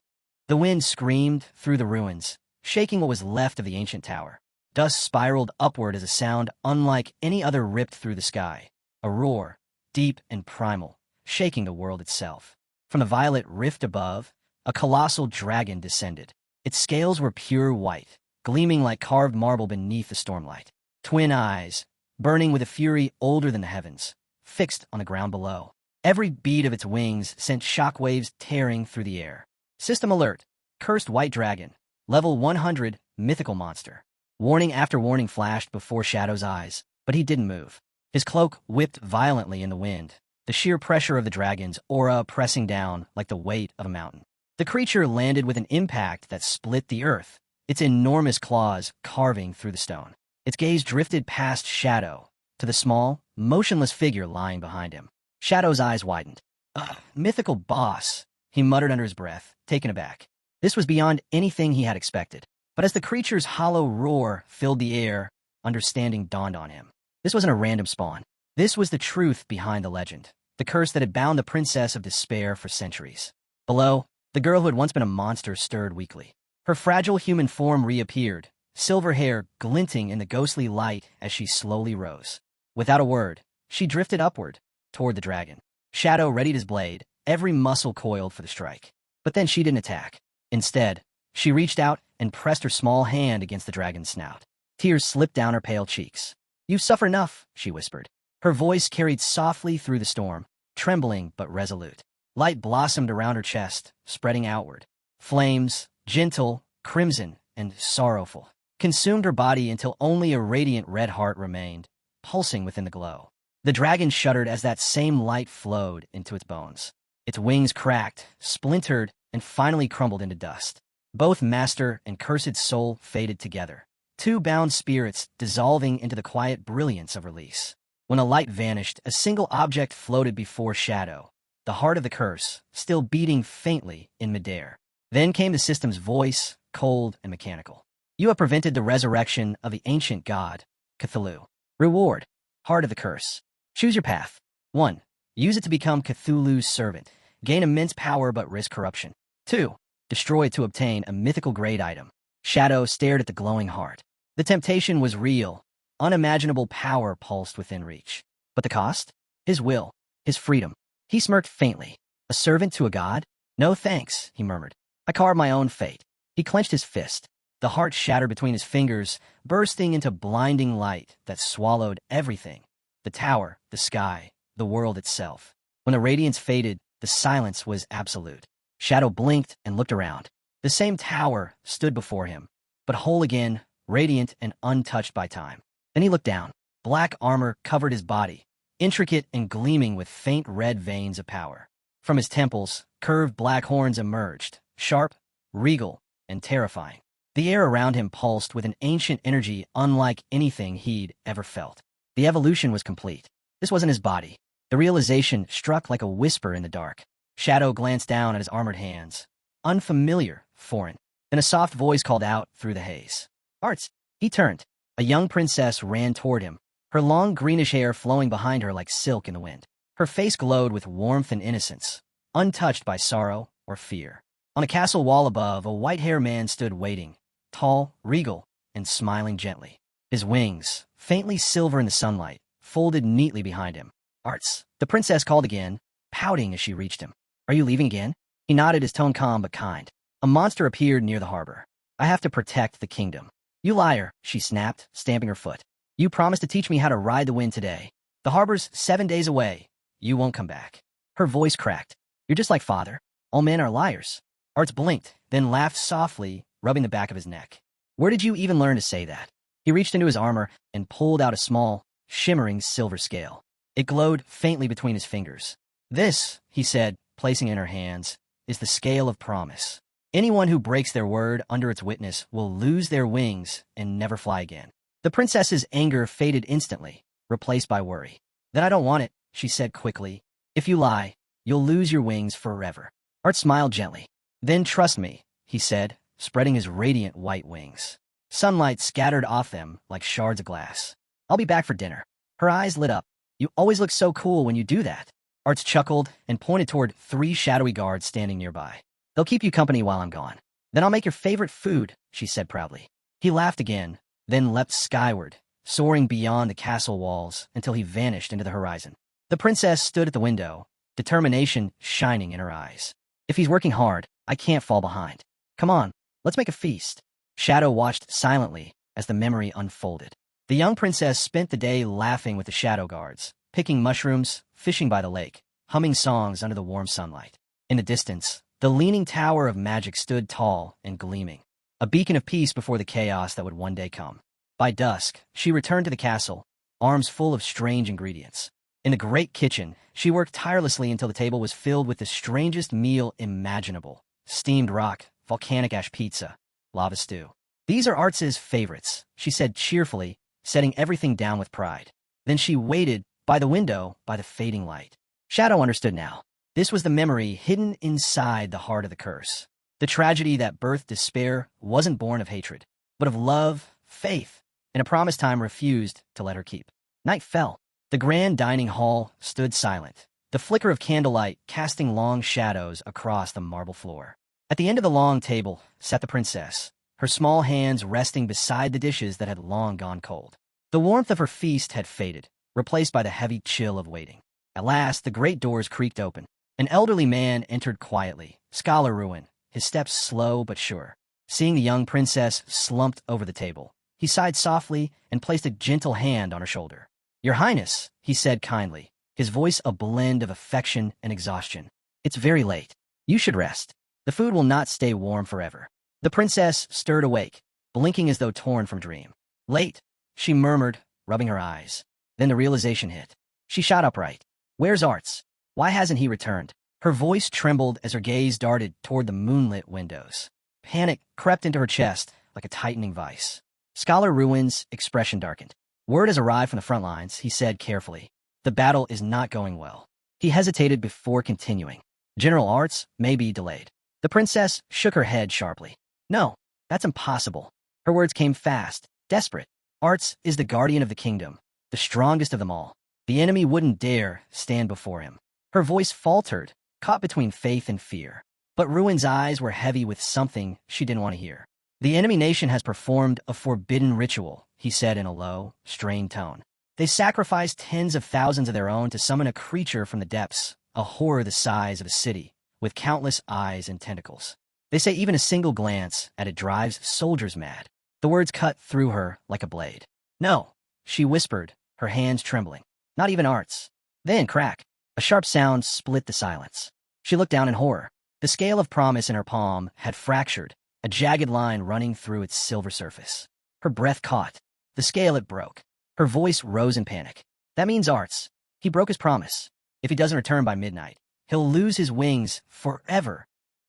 The wind screamed through the ruins, shaking what was left of the ancient tower. Dust spiraled upward as a sound unlike any other ripped through the sky. A roar, deep and primal, shaking the world itself. From the violet rift above, a colossal dragon descended. Its scales were pure white, gleaming like carved marble beneath the stormlight. Twin eyes, burning with a fury older than the heavens, fixed on the ground below. Every beat of its wings sent shockwaves tearing through the air. System alert. Cursed white dragon. Level 100, mythical monster. Warning after warning flashed before Shadow's eyes, but he didn't move. His cloak whipped violently in the wind, the sheer pressure of the dragon's aura pressing down like the weight of a mountain. The creature landed with an impact that split the earth, its enormous claws carving through the stone. Its gaze drifted past Shadow, to the small, motionless figure lying behind him. Shadow's eyes widened. Ugh, mythical boss, he muttered under his breath, taken aback. This was beyond anything he had expected. But as the creature's hollow roar filled the air, understanding dawned on him. This wasn't a random spawn. This was the truth behind the legend, the curse that had bound the Princess of Despair for centuries. Below, the girl who had once been a monster stirred weakly. Her fragile human form reappeared, silver hair glinting in the ghostly light as she slowly rose. Without a word, she drifted upward, toward the dragon. Shadow readied his blade, every muscle coiled for the strike. But then she didn't attack. Instead, she reached out and pressed her small hand against the dragon's snout. Tears slipped down her pale cheeks. "You suffer enough," she whispered. Her voice carried softly through the storm, trembling but resolute. Light blossomed around her chest, spreading outward. Flames, gentle, crimson, and sorrowful, consumed her body until only a radiant red heart remained, pulsing within the glow. The dragon shuddered as that same light flowed into its bones. Its wings cracked, splintered, and finally crumbled into dust. Both master and cursed soul faded together, two bound spirits dissolving into the quiet brilliance of release. When the light vanished, a single object floated before Shadow, the heart of the curse, still beating faintly in midair. Then came the system's voice, cold and mechanical. "You have prevented the resurrection of the ancient god, Cthulhu. Reward, heart of the curse. Choose your path. 1. Use it to become Cthulhu's servant. Gain immense power but risk corruption. 2. Destroy it to obtain a mythical grade item." Shadow stared at the glowing heart. The temptation was real. Unimaginable power pulsed within reach. But the cost? His will, his freedom. He smirked faintly. A servant to a god? "No thanks," he murmured. "I carve my own fate." He clenched his fist. The heart shattered between his fingers, bursting into blinding light that swallowed everything. The tower, the sky, the world itself. When the radiance faded, the silence was absolute. Shadow blinked and looked around. The same tower stood before him, but whole again, radiant and untouched by time. Then he looked down. Black armor covered his body, intricate and gleaming with faint red veins of power. From his temples, curved black horns emerged, sharp, regal, and terrifying. The air around him pulsed with an ancient energy unlike anything he'd ever felt. The evolution was complete. This wasn't his body. The realization struck like a whisper in the dark. Shadow glanced down at his armored hands. Unfamiliar, foreign. Then a soft voice called out through the haze. "Arts." He turned. A young princess ran toward him, her long greenish hair flowing behind her like silk in the wind. Her face glowed with warmth and innocence, untouched by sorrow or fear. On a castle wall above, a white-haired man stood waiting, tall, regal, and smiling gently. His wings, faintly silver in the sunlight, folded neatly behind him. "Arts." The princess called again, pouting as she reached him. "Are you leaving again?" He nodded, his tone calm but kind. A monster appeared near the harbor. "I have to protect the kingdom." "You liar," she snapped, stamping her foot. "You promised to teach me how to ride the wind today. The harbor's 7 days away. You won't come back." Her voice cracked. "You're just like father. All men are liars." Arts blinked, then laughed softly, rubbing the back of his neck. "Where did you even learn to say that?" He reached into his armor and pulled out a small, shimmering silver scale. It glowed faintly between his fingers. "This," he said, placing it in her hands, "is the scale of promise. Anyone who breaks their word under its witness will lose their wings and never fly again." The princess's anger faded instantly, replaced by worry. "Then I don't want it," she said quickly. "If you lie, you'll lose your wings forever." Art smiled gently. "Then trust me," he said, spreading his radiant white wings. Sunlight scattered off them like shards of glass. "I'll be back for dinner." Her eyes lit up. "You always look so cool when you do that." Arts chuckled and pointed toward 3 shadowy guards standing nearby. "They'll keep you company while I'm gone. Then I'll make your favorite food," she said proudly. He laughed again, then leapt skyward, soaring beyond the castle walls until he vanished into the horizon. The princess stood at the window, determination shining in her eyes. "If he's working hard, I can't fall behind. Come on, let's make a feast." Shadow watched silently as the memory unfolded. The young princess spent the day laughing with the shadow guards, picking mushrooms, fishing by the lake, humming songs under the warm sunlight. In the distance, the leaning tower of magic stood tall and gleaming, a beacon of peace before the chaos that would one day come. By dusk, she returned to the castle, arms full of strange ingredients. In the great kitchen, she worked tirelessly until the table was filled with the strangest meal imaginable: steamed rock, volcanic ash pizza, lava stew. "These are Arts's favorites," she said cheerfully, setting everything down with pride. Then she waited by the window by the fading light. Shadow understood now. This was the memory hidden inside the heart of the curse. The tragedy that birthed despair wasn't born of hatred, but of love, faith, and a promise time refused to let her keep. Night fell. The grand dining hall stood silent, the flicker of candlelight casting long shadows across the marble floor. At the end of the long table sat the princess, her small hands resting beside the dishes that had long gone cold. The warmth of her feast had faded, replaced by the heavy chill of waiting. At last, the great doors creaked open. An elderly man entered quietly, Scholar Ruin, his steps slow but sure. Seeing the young princess slumped over the table, he sighed softly and placed a gentle hand on her shoulder. "Your Highness," he said kindly, his voice a blend of affection and exhaustion. "It's very late. You should rest. The food will not stay warm forever." The princess stirred awake, blinking as though torn from dream. "Late," she murmured, rubbing her eyes. Then the realization hit. She shot upright. "Where's Arts? Why hasn't he returned?" Her voice trembled as her gaze darted toward the moonlit windows. Panic crept into her chest like a tightening vice. Scholar Ruin's expression darkened. "Word has arrived from the front lines," he said carefully. "The battle is not going well." He hesitated before continuing. "General Arts may be delayed." The princess shook her head sharply. "No, that's impossible." Her words came fast, desperate. "Arts is the guardian of the kingdom, the strongest of them all. The enemy wouldn't dare stand before him." Her voice faltered, caught between faith and fear. But Ruin's eyes were heavy with something she didn't want to hear. "The enemy nation has performed a forbidden ritual," he said in a low, strained tone. "They sacrificed tens of thousands of their own to summon a creature from the depths, a horror the size of a city, with countless eyes and tentacles. They say even a single glance at it drives soldiers mad." The words cut through her like a blade. "No," she whispered, her hands trembling. "Not even Arts." Then, crack, a sharp sound split the silence. She looked down in horror. The scale of promise in her palm had fractured, a jagged line running through its silver surface. Her breath caught. The scale, it broke. Her voice rose in panic. "That means Arts. He broke his promise. If he doesn't return by midnight, he'll lose his wings forever."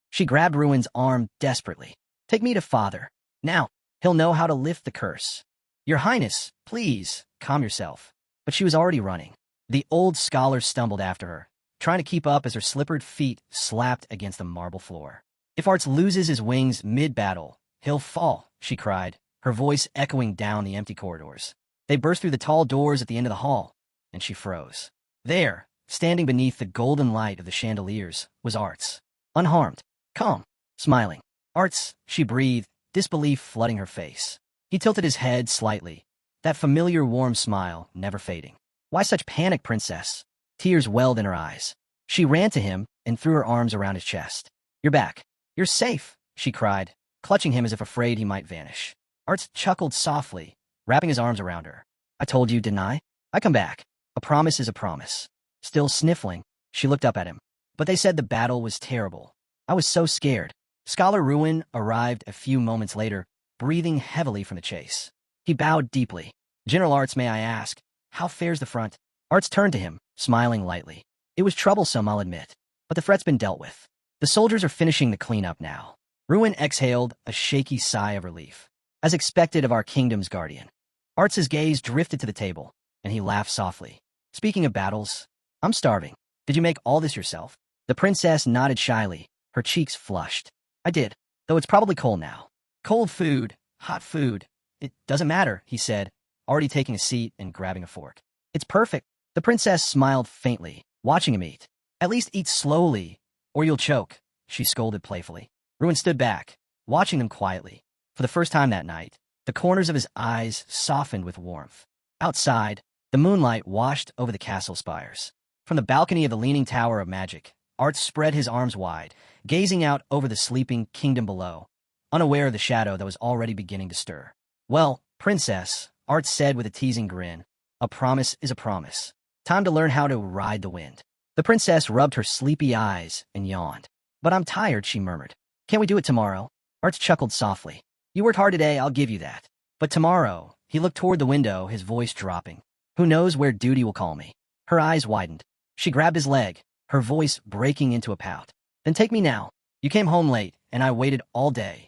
She grabbed Ruin's arm desperately. "Take me to father. Now, he'll know how to lift the curse." "Your Highness, please, calm yourself." But she was already running. The old scholar stumbled after her, trying to keep up as her slippered feet slapped against the marble floor. "If Arts loses his wings mid-battle, he'll fall," she cried, her voice echoing down the empty corridors. They burst through the tall doors at the end of the hall, and she froze. There, standing beneath the golden light of the chandeliers, was Arts. Unharmed, calm, smiling. "Arts," she breathed, disbelief flooding her face. He tilted his head slightly, that familiar warm smile never fading. "Why such panic, princess?" Tears welled in her eyes. She ran to him and threw her arms around his chest. "You're back. You're safe," she cried, clutching him as if afraid he might vanish. Arts chuckled softly, wrapping his arms around her. "I told you, didn't I? I come back. A promise is a promise." Still sniffling, she looked up at him. "But they said the battle was terrible. I was so scared." Scholar Ruin arrived a few moments later, breathing heavily from the chase. He bowed deeply. "General Arts, may I ask, how fares the front?" Arts turned to him, smiling lightly. "It was troublesome, I'll admit, but the threat's been dealt with. The soldiers are finishing the cleanup now." Ruin exhaled a shaky sigh of relief. "As expected of our kingdom's guardian." Arts's gaze drifted to the table, and he laughed softly. "Speaking of battles, I'm starving. Did you make all this yourself?" The princess nodded shyly, her cheeks flushed. "I did, though it's probably cold now." "Cold food, hot food, it doesn't matter," he said, already taking a seat and grabbing a fork. "It's perfect." The princess smiled faintly, watching him eat. "At least eat slowly, or you'll choke," she scolded playfully. Ruin stood back, watching them quietly. For the first time that night, the corners of his eyes softened with warmth. Outside, the moonlight washed over the castle spires. From the balcony of the leaning tower of magic, Arts spread his arms wide, gazing out over the sleeping kingdom below, unaware of the shadow that was already beginning to stir. "Well, princess," Arts said with a teasing grin, "a promise is a promise. Time to learn how to ride the wind." The princess rubbed her sleepy eyes and yawned. But I'm tired, she murmured. Can't we do it tomorrow? Arts chuckled softly. You worked hard today, I'll give you that. But tomorrow, he looked toward the window, his voice dropping. Who knows where duty will call me? Her eyes widened. She grabbed his leg, her voice breaking into a pout. Then take me now. You came home late, and I waited all day.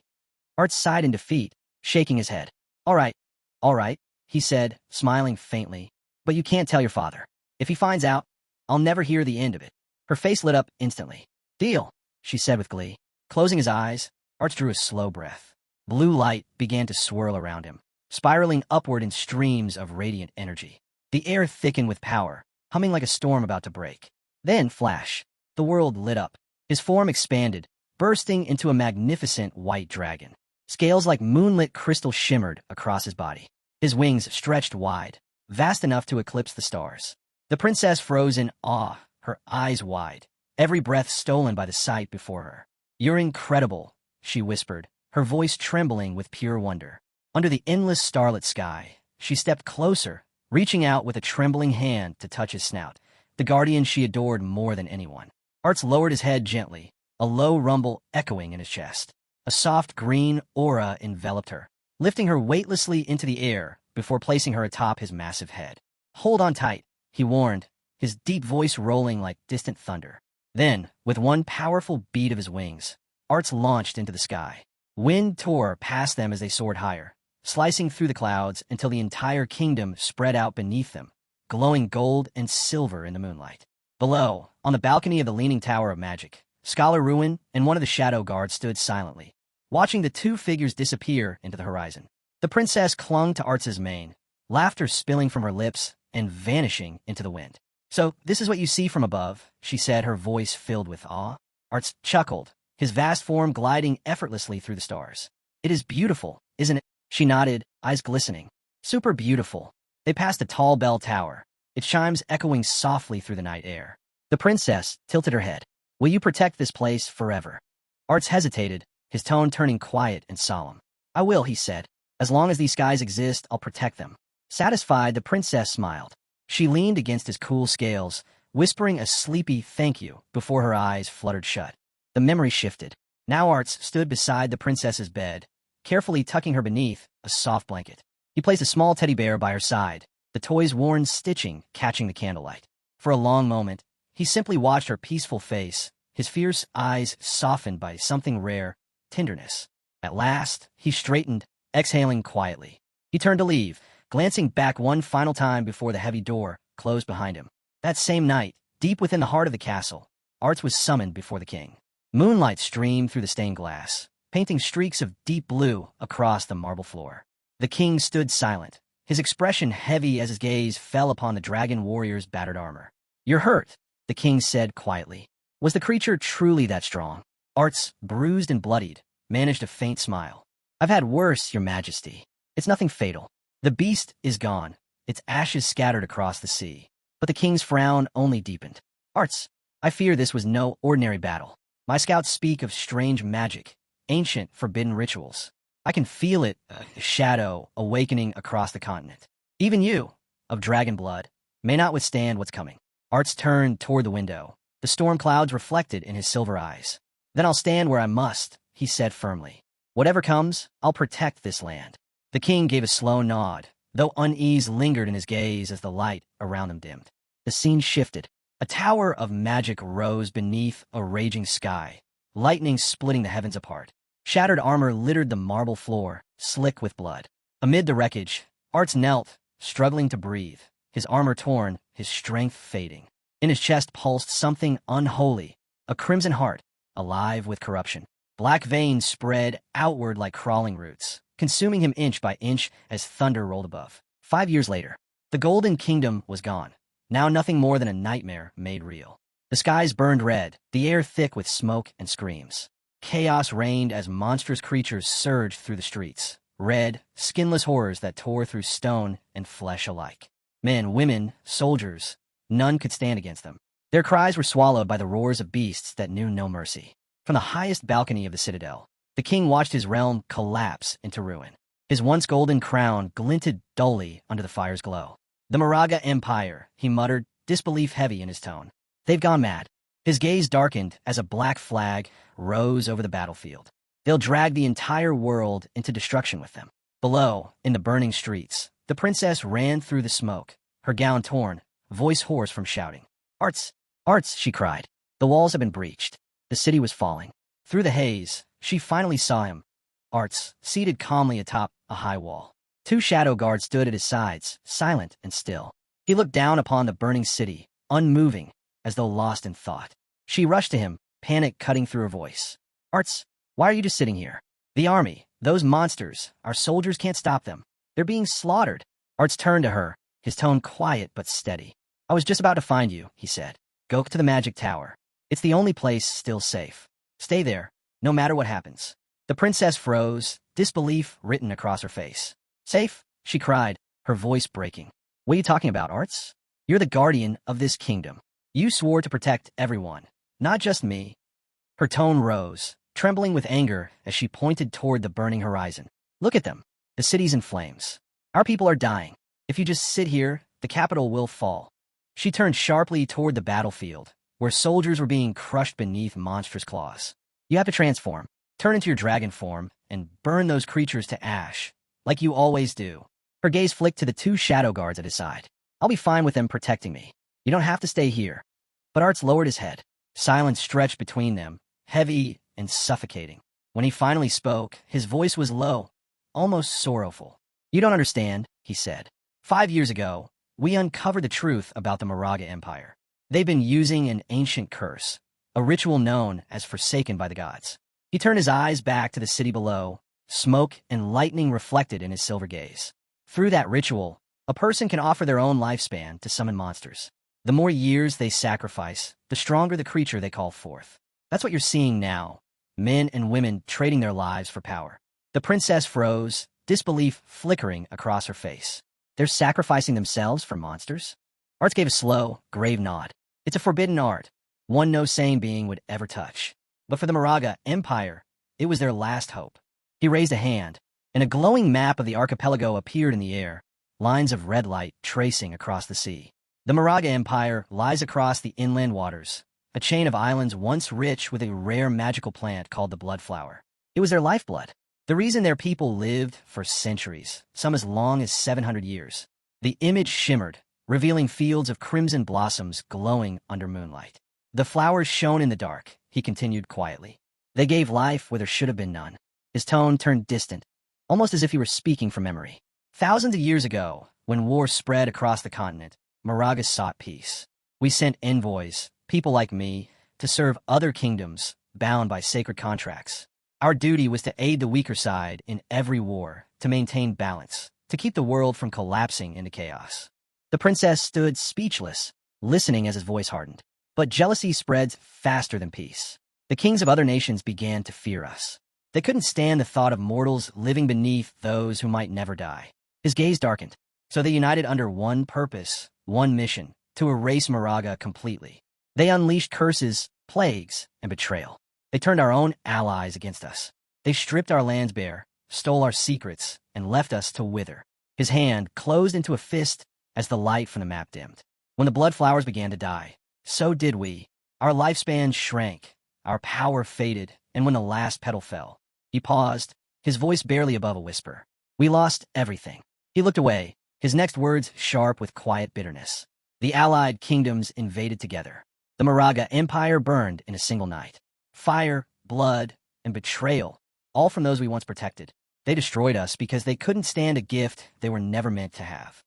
Art sighed in defeat, shaking his head. All right, he said, smiling faintly. But you can't tell your father. If he finds out, I'll never hear the end of it. Her face lit up instantly. Deal, she said with glee. Closing his eyes, Art drew a slow breath. Blue light began to swirl around him, spiraling upward in streams of radiant energy. The air thickened with power, humming like a storm about to break. Then, flash, the world lit up. His form expanded, bursting into a magnificent white dragon. Scales like moonlit crystal shimmered across his body. His wings stretched wide, vast enough to eclipse the stars. The princess froze in awe, her eyes wide, every breath stolen by the sight before her. You're incredible, she whispered, her voice trembling with pure wonder. Under the endless starlit sky, she stepped closer, reaching out with a trembling hand to touch his snout, the guardian she adored more than anyone. Arts lowered his head gently, a low rumble echoing in his chest. A soft green aura enveloped her, lifting her weightlessly into the air before placing her atop his massive head. Hold on tight, he warned, his deep voice rolling like distant thunder. Then, with one powerful beat of his wings, Arts launched into the sky. Wind tore past them as they soared higher, slicing through the clouds until the entire kingdom spread out beneath them, glowing gold and silver in the moonlight. Below, on the balcony of the Leaning Tower of Magic, Scholar Ruin and one of the shadow guards stood silently, watching the two figures disappear into the horizon. The princess clung to Arts's mane, laughter spilling from her lips and vanishing into the wind. So, this is what you see from above, she said, her voice filled with awe. Arts chuckled, his vast form gliding effortlessly through the stars. It is beautiful, isn't it? She nodded, eyes glistening. Super beautiful. They passed a tall bell tower, its chimes echoing softly through the night air. The princess tilted her head. Will you protect this place forever? Arts hesitated, his tone turning quiet and solemn. I will, he said. As long as these skies exist, I'll protect them. Satisfied, the princess smiled. She leaned against his cool scales, whispering a sleepy thank you before her eyes fluttered shut. The memory shifted. Now Arts stood beside the princess's bed, carefully tucking her beneath a soft blanket. He placed a small teddy bear by her side, the toy's worn stitching catching the candlelight. For a long moment, he simply watched her peaceful face, his fierce eyes softened by something rare, tenderness. At last, he straightened, exhaling quietly. He turned to leave, glancing back one final time before the heavy door closed behind him. That same night, deep within the heart of the castle, Arts was summoned before the king. Moonlight streamed through the stained glass, painting streaks of deep blue across the marble floor. The king stood silent, his expression heavy as his gaze fell upon the dragon warrior's battered armor. You're hurt, the king said quietly. Was the creature truly that strong? Arts, bruised and bloodied, managed a faint smile. I've had worse, your majesty. It's nothing fatal. The beast is gone, its ashes scattered across the sea. But the king's frown only deepened. Arts, I fear this was no ordinary battle. My scouts speak of strange magic, ancient, forbidden rituals. I can feel it, a shadow, awakening across the continent. Even you, of dragon blood, may not withstand what's coming. Arts turned toward the window, the storm clouds reflected in his silver eyes. Then I'll stand where I must, he said firmly. Whatever comes, I'll protect this land. The king gave a slow nod, though unease lingered in his gaze as the light around them dimmed. The scene shifted. A tower of magic rose beneath a raging sky, lightning splitting the heavens apart. Shattered armor littered the marble floor, slick with blood. Amid the wreckage, Arts knelt, struggling to breathe, his armor torn, his strength fading. In his chest pulsed something unholy, a crimson heart, alive with corruption. Black veins spread outward like crawling roots, consuming him inch by inch as thunder rolled above. 5 years later, the Golden Kingdom was gone, now nothing more than a nightmare made real. The skies burned red, the air thick with smoke and screams. Chaos reigned as monstrous creatures surged through the streets, red, skinless horrors that tore through stone and flesh alike. Men, women, soldiers, none could stand against them. Their cries were swallowed by the roars of beasts that knew no mercy. From the highest balcony of the citadel, the king watched his realm collapse into ruin. His once golden crown glinted dully under the fire's glow. The Moraga Empire, he muttered, disbelief heavy in his tone. They've gone mad. His gaze darkened as a black flag rose over the battlefield. They'll drag the entire world into destruction with them. Below, in the burning streets, the princess ran through the smoke, her gown torn, voice hoarse from shouting. Arts! Arts! She cried. The walls had been breached. The city was falling. Through the haze, she finally saw him. Arts, seated calmly atop a high wall. Two shadow guards stood at his sides, silent and still. He looked down upon the burning city, unmoving, as though lost in thought. She rushed to him, panic cutting through her voice. Arts, why are you just sitting here? The army, those monsters, our soldiers can't stop them. They're being slaughtered. Arts turned to her, his tone quiet but steady. I was just about to find you, he said. Go to the magic tower. It's the only place still safe. Stay there, no matter what happens. The princess froze, disbelief written across her face. Safe? She cried, her voice breaking. What are you talking about, Arts? You're the guardian of this kingdom. You swore to protect everyone, not just me. Her tone rose, trembling with anger as she pointed toward the burning horizon. Look at them. The city's in flames. Our people are dying. If you just sit here, the capital will fall. She turned sharply toward the battlefield, where soldiers were being crushed beneath monstrous claws. You have to transform, turn into your dragon form, and burn those creatures to ash, like you always do. Her gaze flicked to the two shadow guards at his side. I'll be fine with them protecting me. You don't have to stay here. But Arts lowered his head. Silence stretched between them, heavy and suffocating. When he finally spoke, his voice was low, almost sorrowful. You don't understand, he said. 5 years ago, we uncovered the truth about the Moraga Empire. They've been using an ancient curse, a ritual known as Forsaken by the Gods. He turned his eyes back to the city below, smoke and lightning reflected in his silver gaze. Through that ritual, a person can offer their own lifespan to summon monsters. The more years they sacrifice, the stronger the creature they call forth. That's what you're seeing now, men and women trading their lives for power. The princess froze, disbelief flickering across her face. They're sacrificing themselves for monsters? Arts gave a slow, grave nod. It's a forbidden art, one no sane being would ever touch. But for the Moraga Empire, it was their last hope. He raised a hand, and a glowing map of the archipelago appeared in the air, lines of red light tracing across the sea. The Moraga Empire lies across the inland waters, a chain of islands once rich with a rare magical plant called the blood flower. It was their lifeblood, the reason their people lived for centuries, some as long as 700 years. The image shimmered, revealing fields of crimson blossoms glowing under moonlight. The flowers shone in the dark, he continued quietly. They gave life where there should have been none. His tone turned distant, almost as if he were speaking from memory. Thousands of years ago, when war spread across the continent, Moragas sought peace. We sent envoys, people like me, to serve other kingdoms bound by sacred contracts. Our duty was to aid the weaker side in every war, to maintain balance, to keep the world from collapsing into chaos. The princess stood speechless, listening as his voice hardened. But jealousy spreads faster than peace. The kings of other nations began to fear us. They couldn't stand the thought of mortals living beneath those who might never die. His gaze darkened. So they united under one purpose, one mission, to erase Moraga completely. They unleashed curses, plagues, and betrayal. They turned our own allies against us. They stripped our lands bare, stole our secrets, and left us to wither. His hand closed into a fist as the light from the map dimmed. When the blood flowers began to die, so did we. Our lifespan shrank, our power faded, and when the last petal fell, he paused, his voice barely above a whisper. We lost everything. He looked away, his next words sharp with quiet bitterness. The allied kingdoms invaded together. The Moraga Empire burned in a single night. Fire, blood, and betrayal, all from those we once protected. They destroyed us because they couldn't stand a gift they were never meant to have.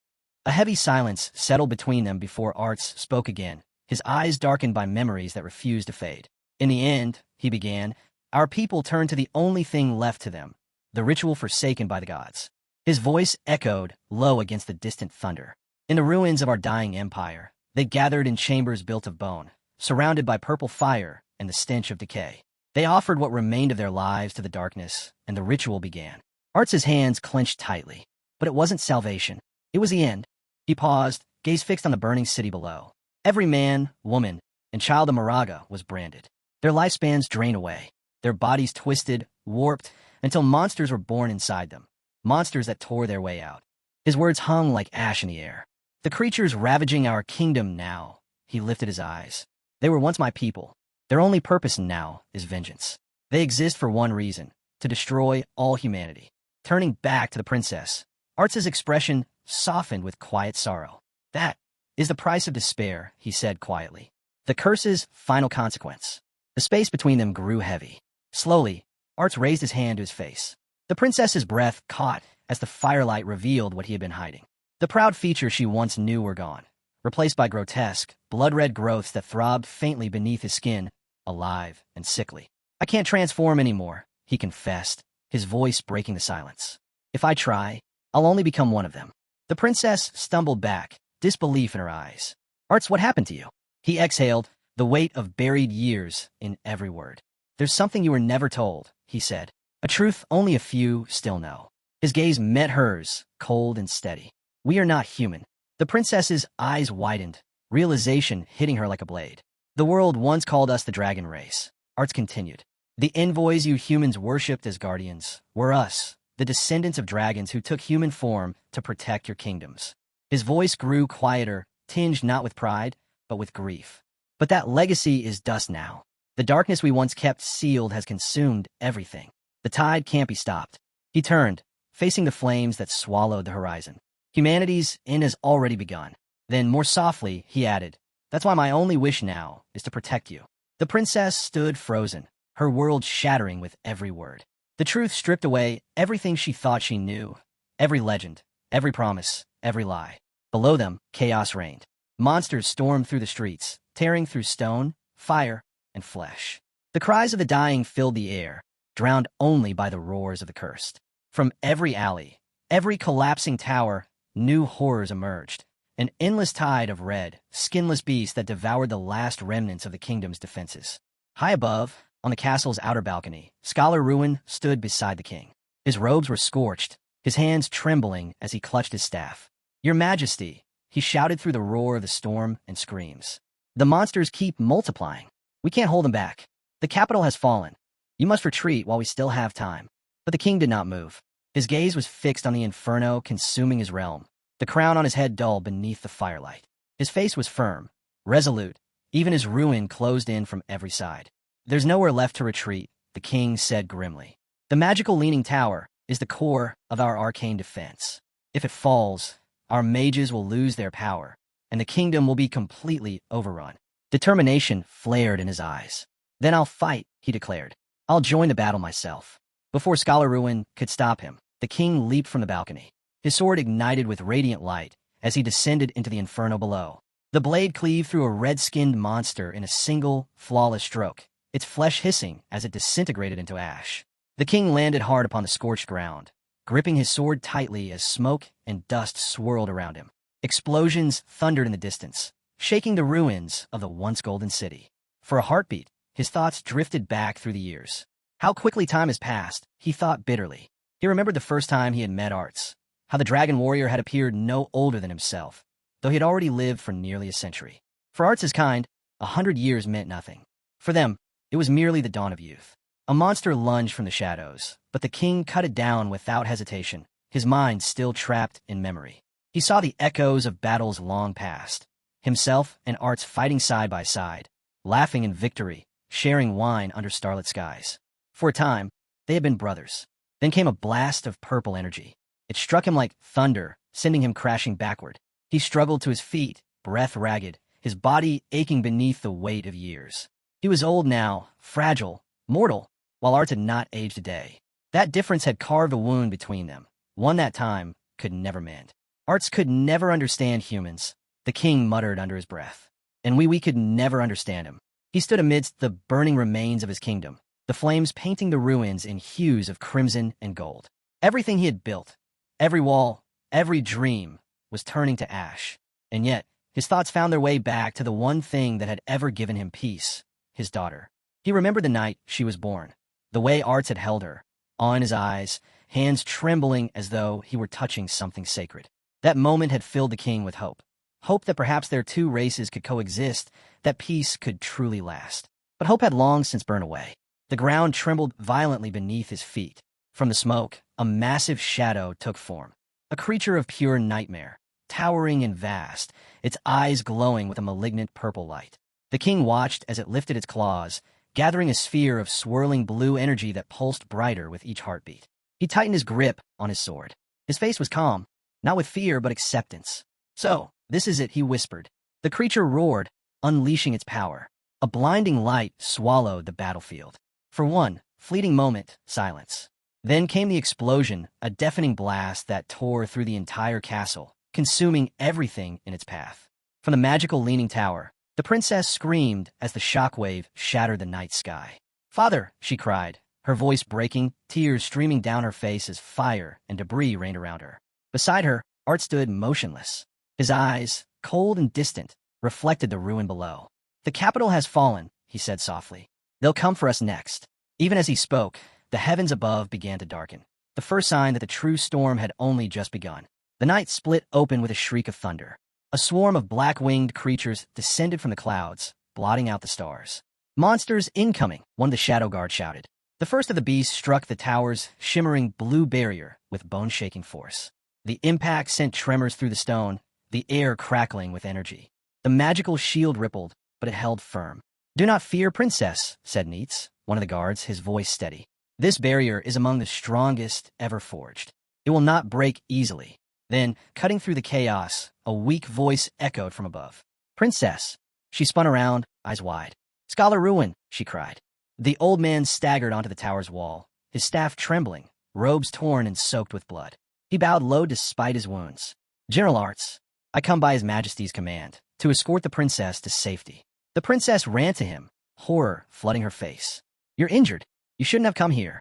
A heavy silence settled between them before Arts spoke again, his eyes darkened by memories that refused to fade. In the end, he began, our people turned to the only thing left to them, the ritual forsaken by the gods. His voice echoed, low against the distant thunder. In the ruins of our dying empire, they gathered in chambers built of bone, surrounded by purple fire and the stench of decay. They offered what remained of their lives to the darkness, and the ritual began. Arts's hands clenched tightly, but it wasn't salvation. It was the end. He paused, gaze fixed on the burning city below. Every man, woman, and child of Moraga was branded. Their lifespans drained away, their bodies twisted, warped, until monsters were born inside them, monsters that tore their way out. His words hung like ash in the air. The creatures ravaging our kingdom now. He lifted his eyes. They were once my people. Their only purpose now is vengeance. They exist for one reason, to destroy all humanity. Turning back to the princess, Arts's expression softened with quiet sorrow. That is the price of despair, he said quietly. The curse's final consequence. The space between them grew heavy. Slowly, Arts raised his hand to his face. The princess's breath caught as the firelight revealed what he had been hiding. The proud features she once knew were gone, replaced by grotesque, blood-red growths that throbbed faintly beneath his skin, alive and sickly. I can't transform anymore, he confessed, his voice breaking the silence. If I try, I'll only become one of them. The princess stumbled back, disbelief in her eyes. Arts, what happened to you? He exhaled, the weight of buried years in every word. There's something you were never told, he said. A truth only a few still know. His gaze met hers, cold and steady. We are not human. The princess's eyes widened, realization hitting her like a blade. The world once called us the dragon race. Arts continued. The envoys you humans worshipped as guardians were us, the descendants of dragons who took human form to protect your kingdoms. His voice grew quieter, tinged not with pride, but with grief. But that legacy is dust now. The darkness we once kept sealed has consumed everything. The tide can't be stopped. He turned, facing the flames that swallowed the horizon. Humanity's end has already begun. Then, more softly, he added, that's why my only wish now is to protect you. The princess stood frozen, her world shattering with every word. The truth stripped away everything she thought she knew. Every legend, every promise, every lie. Below them, chaos reigned. Monsters stormed through the streets, tearing through stone, fire, and flesh. The cries of the dying filled the air, drowned only by the roars of the cursed. From every alley, every collapsing tower, new horrors emerged. An endless tide of red, skinless beasts that devoured the last remnants of the kingdom's defenses. High above, on the castle's outer balcony, Scholar Ruin stood beside the king. His robes were scorched, his hands trembling as he clutched his staff. Your Majesty, he shouted through the roar of the storm and screams. The monsters keep multiplying. We can't hold them back. The capital has fallen. You must retreat while we still have time. But the king did not move. His gaze was fixed on the inferno consuming his realm, the crown on his head dull beneath the firelight. His face was firm, resolute, even as ruin closed in from every side. There's nowhere left to retreat, the king said grimly. The magical leaning tower is the core of our arcane defense. If it falls, our mages will lose their power, and the kingdom will be completely overrun. Determination flared in his eyes. Then I'll fight, he declared. I'll join the battle myself. Before Scholar Ruin could stop him, the king leaped from the balcony. His sword ignited with radiant light as he descended into the inferno below. The blade cleaved through a red-skinned monster in a single, flawless stroke, its flesh hissing as it disintegrated into ash. The king landed hard upon the scorched ground, gripping his sword tightly as smoke and dust swirled around him. Explosions thundered in the distance, shaking the ruins of the once golden city. For a heartbeat, his thoughts drifted back through the years. How quickly time has passed, he thought bitterly. He remembered the first time he had met Arts, how the dragon warrior had appeared no older than himself, though he had already lived for nearly a century. For Arts' kind, 100 years meant nothing. For them, it was merely the dawn of youth. A monster lunged from the shadows, but the king cut it down without hesitation, his mind still trapped in memory. He saw the echoes of battles long past, himself and Arts fighting side by side, laughing in victory, sharing wine under starlit skies. For a time, they had been brothers. Then came a blast of purple energy. It struck him like thunder, sending him crashing backward. He struggled to his feet, breath ragged, his body aching beneath the weight of years. He was old now, fragile, mortal, while Arts had not aged a day. That difference had carved a wound between them, one that time could never mend. Arts could never understand humans, the king muttered under his breath. And we could never understand him. He stood amidst the burning remains of his kingdom, the flames painting the ruins in hues of crimson and gold. Everything he had built, every wall, every dream, was turning to ash. And yet, his thoughts found their way back to the one thing that had ever given him peace, his daughter. He remembered the night she was born, the way Arts had held her, awe in his eyes, hands trembling as though he were touching something sacred. That moment had filled the king with hope. Hope that perhaps their two races could coexist, that peace could truly last. But hope had long since burned away. The ground trembled violently beneath his feet. From the smoke, a massive shadow took form. A creature of pure nightmare, towering and vast, its eyes glowing with a malignant purple light. The king watched as it lifted its claws, gathering a sphere of swirling blue energy that pulsed brighter with each heartbeat. He tightened his grip on his sword. His face was calm, not with fear but acceptance. "So, this is it," he whispered. The creature roared, unleashing its power. A blinding light swallowed the battlefield. For one fleeting moment, silence. Then came the explosion, a deafening blast that tore through the entire castle, consuming everything in its path. From the magical leaning tower, the princess screamed as the shockwave shattered the night sky. "Father!" she cried, her voice breaking, tears streaming down her face as fire and debris rained around her. Beside her, Art stood motionless. His eyes, cold and distant, reflected the ruin below. "The capital has fallen," he said softly. "They'll come for us next." Even as he spoke, the heavens above began to darken, the first sign that the true storm had only just begun. The night split open with a shriek of thunder. A swarm of black-winged creatures descended from the clouds, blotting out the stars. "Monsters incoming!" one of the shadow guards shouted. The first of the beasts struck the tower's shimmering blue barrier with bone-shaking force. The impact sent tremors through the stone, the air crackling with energy. The magical shield rippled, but it held firm. "Do not fear, princess," said Neitz, one of the guards, his voice steady. "This barrier is among the strongest ever forged. It will not break easily." Then, cutting through the chaos, a weak voice echoed from above. "Princess!" She spun around, eyes wide. "Scholar Ruin!" she cried. The old man staggered onto the tower's wall, his staff trembling, robes torn and soaked with blood. He bowed low despite his wounds. "General Arts, I come by His Majesty's command, to escort the princess to safety." The princess ran to him, horror flooding her face. "You're injured. You shouldn't have come here."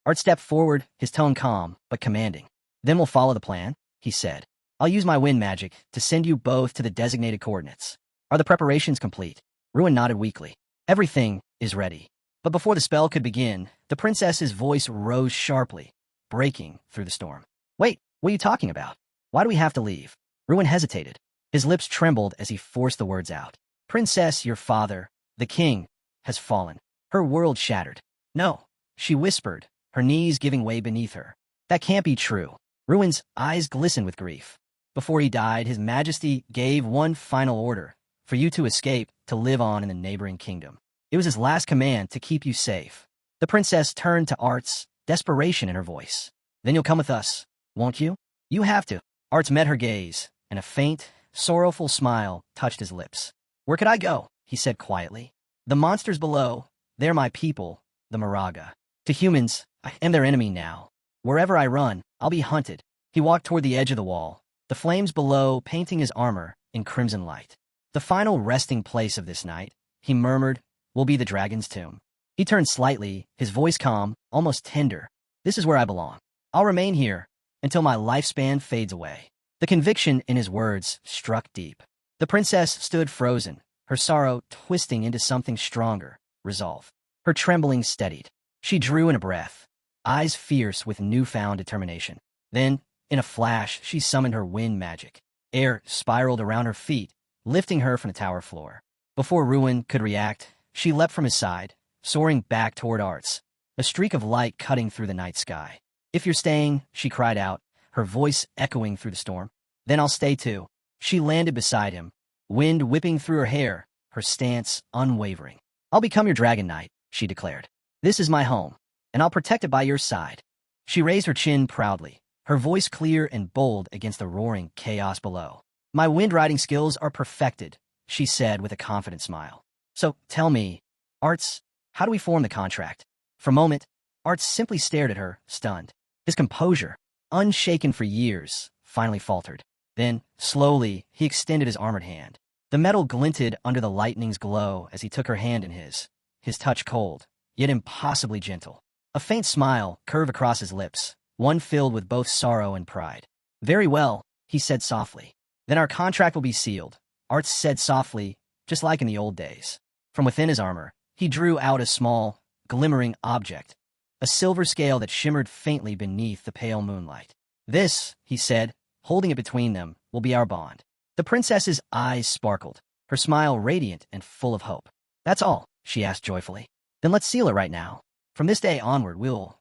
Art stepped forward, his tone calm, but commanding. "Then we'll follow the plan," he said. "I'll use my wind magic to send you both to the designated coordinates. Are the preparations complete?" Ruin nodded weakly. "Everything is ready." But before the spell could begin, the princess's voice rose sharply, breaking through the storm. "Wait, what are you talking about? Why do we have to leave?" Ruin hesitated. His lips trembled as he forced the words out. "Princess, your father, the king, has fallen." Her world shattered. "No," she whispered, her knees giving way beneath her. "That can't be true." Ruin's eyes glistened with grief. "Before he died, His Majesty gave one final order, for you to escape, to live on in the neighboring kingdom. It was his last command to keep you safe." The princess turned to Arts, desperation in her voice. "Then you'll come with us, won't you?" "You have to." Arts met her gaze, and a faint, sorrowful smile touched his lips. "Where could I go?" he said quietly. "The monsters below, they're my people, the Moraga. To humans, I am their enemy now. Wherever I run, I'll be hunted." He walked toward the edge of the wall, the flames below painting his armor in crimson light. "The final resting place of this night," he murmured, "will be the dragon's tomb." He turned slightly, his voice calm, almost tender. "This is where I belong. I'll remain here until my lifespan fades away." The conviction in his words struck deep. The princess stood frozen, her sorrow twisting into something stronger, resolve. Her trembling steadied. She drew in a breath, eyes fierce with newfound determination. Then, in a flash, she summoned her wind magic. Air spiraled around her feet, lifting her from the tower floor. Before Ruin could react, she leapt from his side, soaring back toward Arts, a streak of light cutting through the night sky. "If you're staying," she cried out, her voice echoing through the storm, "then I'll stay too." She landed beside him, wind whipping through her hair, her stance unwavering. "I'll become your dragon knight," she declared. "This is my home, and I'll protect it by your side." She raised her chin proudly, her voice clear and bold against the roaring chaos below. "My wind riding skills are perfected," she said with a confident smile. "So, tell me, Arts, how do we form the contract?" For a moment, Arts simply stared at her, stunned. His composure, unshaken for years, finally faltered. Then, slowly, he extended his armored hand. The metal glinted under the lightning's glow as he took her hand in his touch cold, yet impossibly gentle. A faint smile curved across his lips, one filled with both sorrow and pride. "Very well," he said softly. "Then our contract will be sealed," Arts said softly, just like in the old days. From within his armor, he drew out a small, glimmering object, a silver scale that shimmered faintly beneath the pale moonlight. "This," he said, holding it between them, "will be our bond." The princess's eyes sparkled, her smile radiant and full of hope. "That's all?" she asked joyfully. "Then let's seal it right now. From this day onward, we'll—"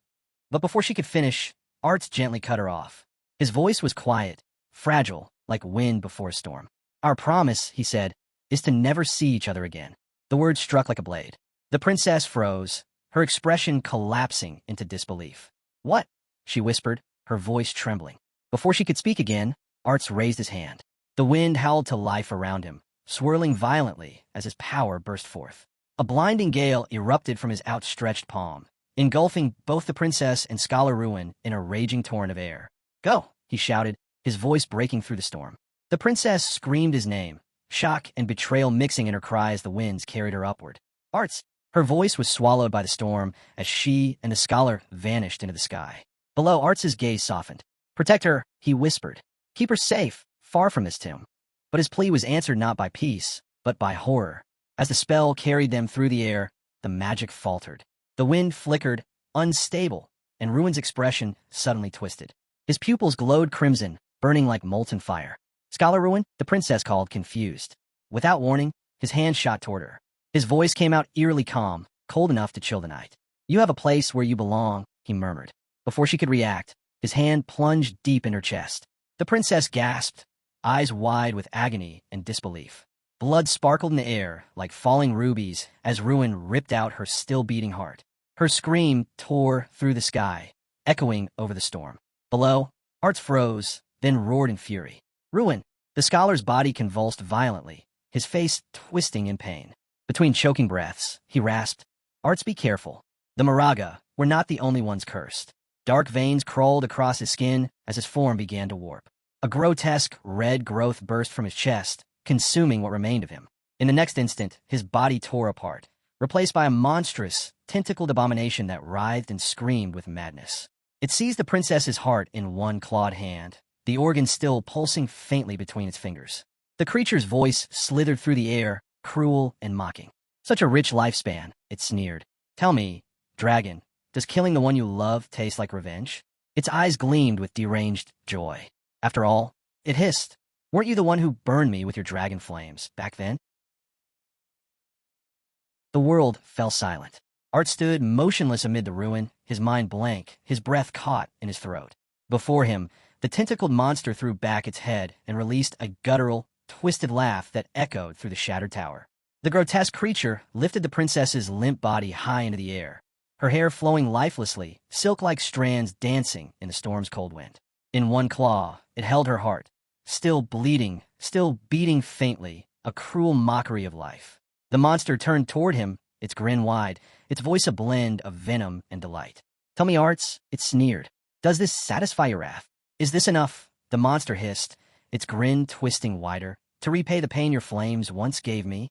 But before she could finish, Arts gently cut her off. His voice was quiet, fragile, like wind before a storm. "Our promise," he said, "is to never see each other again." The word struck like a blade. The princess froze, her expression collapsing into disbelief. What? She whispered, her voice trembling. Before she could speak again, Arts raised his hand. The wind howled to life around him, swirling violently as his power burst forth. A blinding gale erupted from his outstretched palm, engulfing both the princess and Scholar Ruin in a raging torrent of air. Go, he shouted, his voice breaking through the storm. The princess screamed his name, shock and betrayal mixing in her cry as the winds carried her upward. Arts! Her voice was swallowed by the storm as she and the scholar vanished into the sky. Below, Arts's gaze softened. Protect her, he whispered. Keep her safe, far from this tomb. But his plea was answered not by peace, but by horror. As the spell carried them through the air, the magic faltered. The wind flickered, unstable, and Ruin's expression suddenly twisted. His pupils glowed crimson, burning like molten fire. Scholar Ruin, the princess called, confused. Without warning, his hand shot toward her. His voice came out eerily calm, cold enough to chill the night. You have a place where you belong, he murmured. Before she could react, his hand plunged deep in her chest. The princess gasped, eyes wide with agony and disbelief. Blood sparkled in the air like falling rubies as Ruin ripped out her still-beating heart. Her scream tore through the sky, echoing over the storm. Below, Arts froze, then roared in fury. Ruin! The scholar's body convulsed violently, his face twisting in pain. Between choking breaths, he rasped, Arts, be careful. The Moraga were not the only ones cursed. Dark veins crawled across his skin as his form began to warp. A grotesque red growth burst from his chest, consuming what remained of him. In the next instant, his body tore apart, replaced by a monstrous, tentacled abomination that writhed and screamed with madness. It seized the princess's heart in one clawed hand, the organ still pulsing faintly between its fingers. The creature's voice slithered through the air, cruel and mocking. Such a rich lifespan, it sneered. Tell me, dragon, does killing the one you love taste like revenge? Its eyes gleamed with deranged joy. After all, it hissed, weren't you the one who burned me with your dragon flames back then? The world fell silent. Art stood motionless amid the ruin, his mind blank, his breath caught in his throat. Before him, the tentacled monster threw back its head and released a guttural, twisted laugh that echoed through the shattered tower. The grotesque creature lifted the princess's limp body high into the air, her hair flowing lifelessly, silk-like strands dancing in the storm's cold wind. In one claw, it held her heart, still bleeding, still beating faintly, a cruel mockery of life. The monster turned toward him, its grin wide, its voice a blend of venom and delight. Tell me, Arts, it sneered. Does this satisfy your wrath? Is this enough? The monster hissed, its grin twisting wider, to repay the pain your flames once gave me?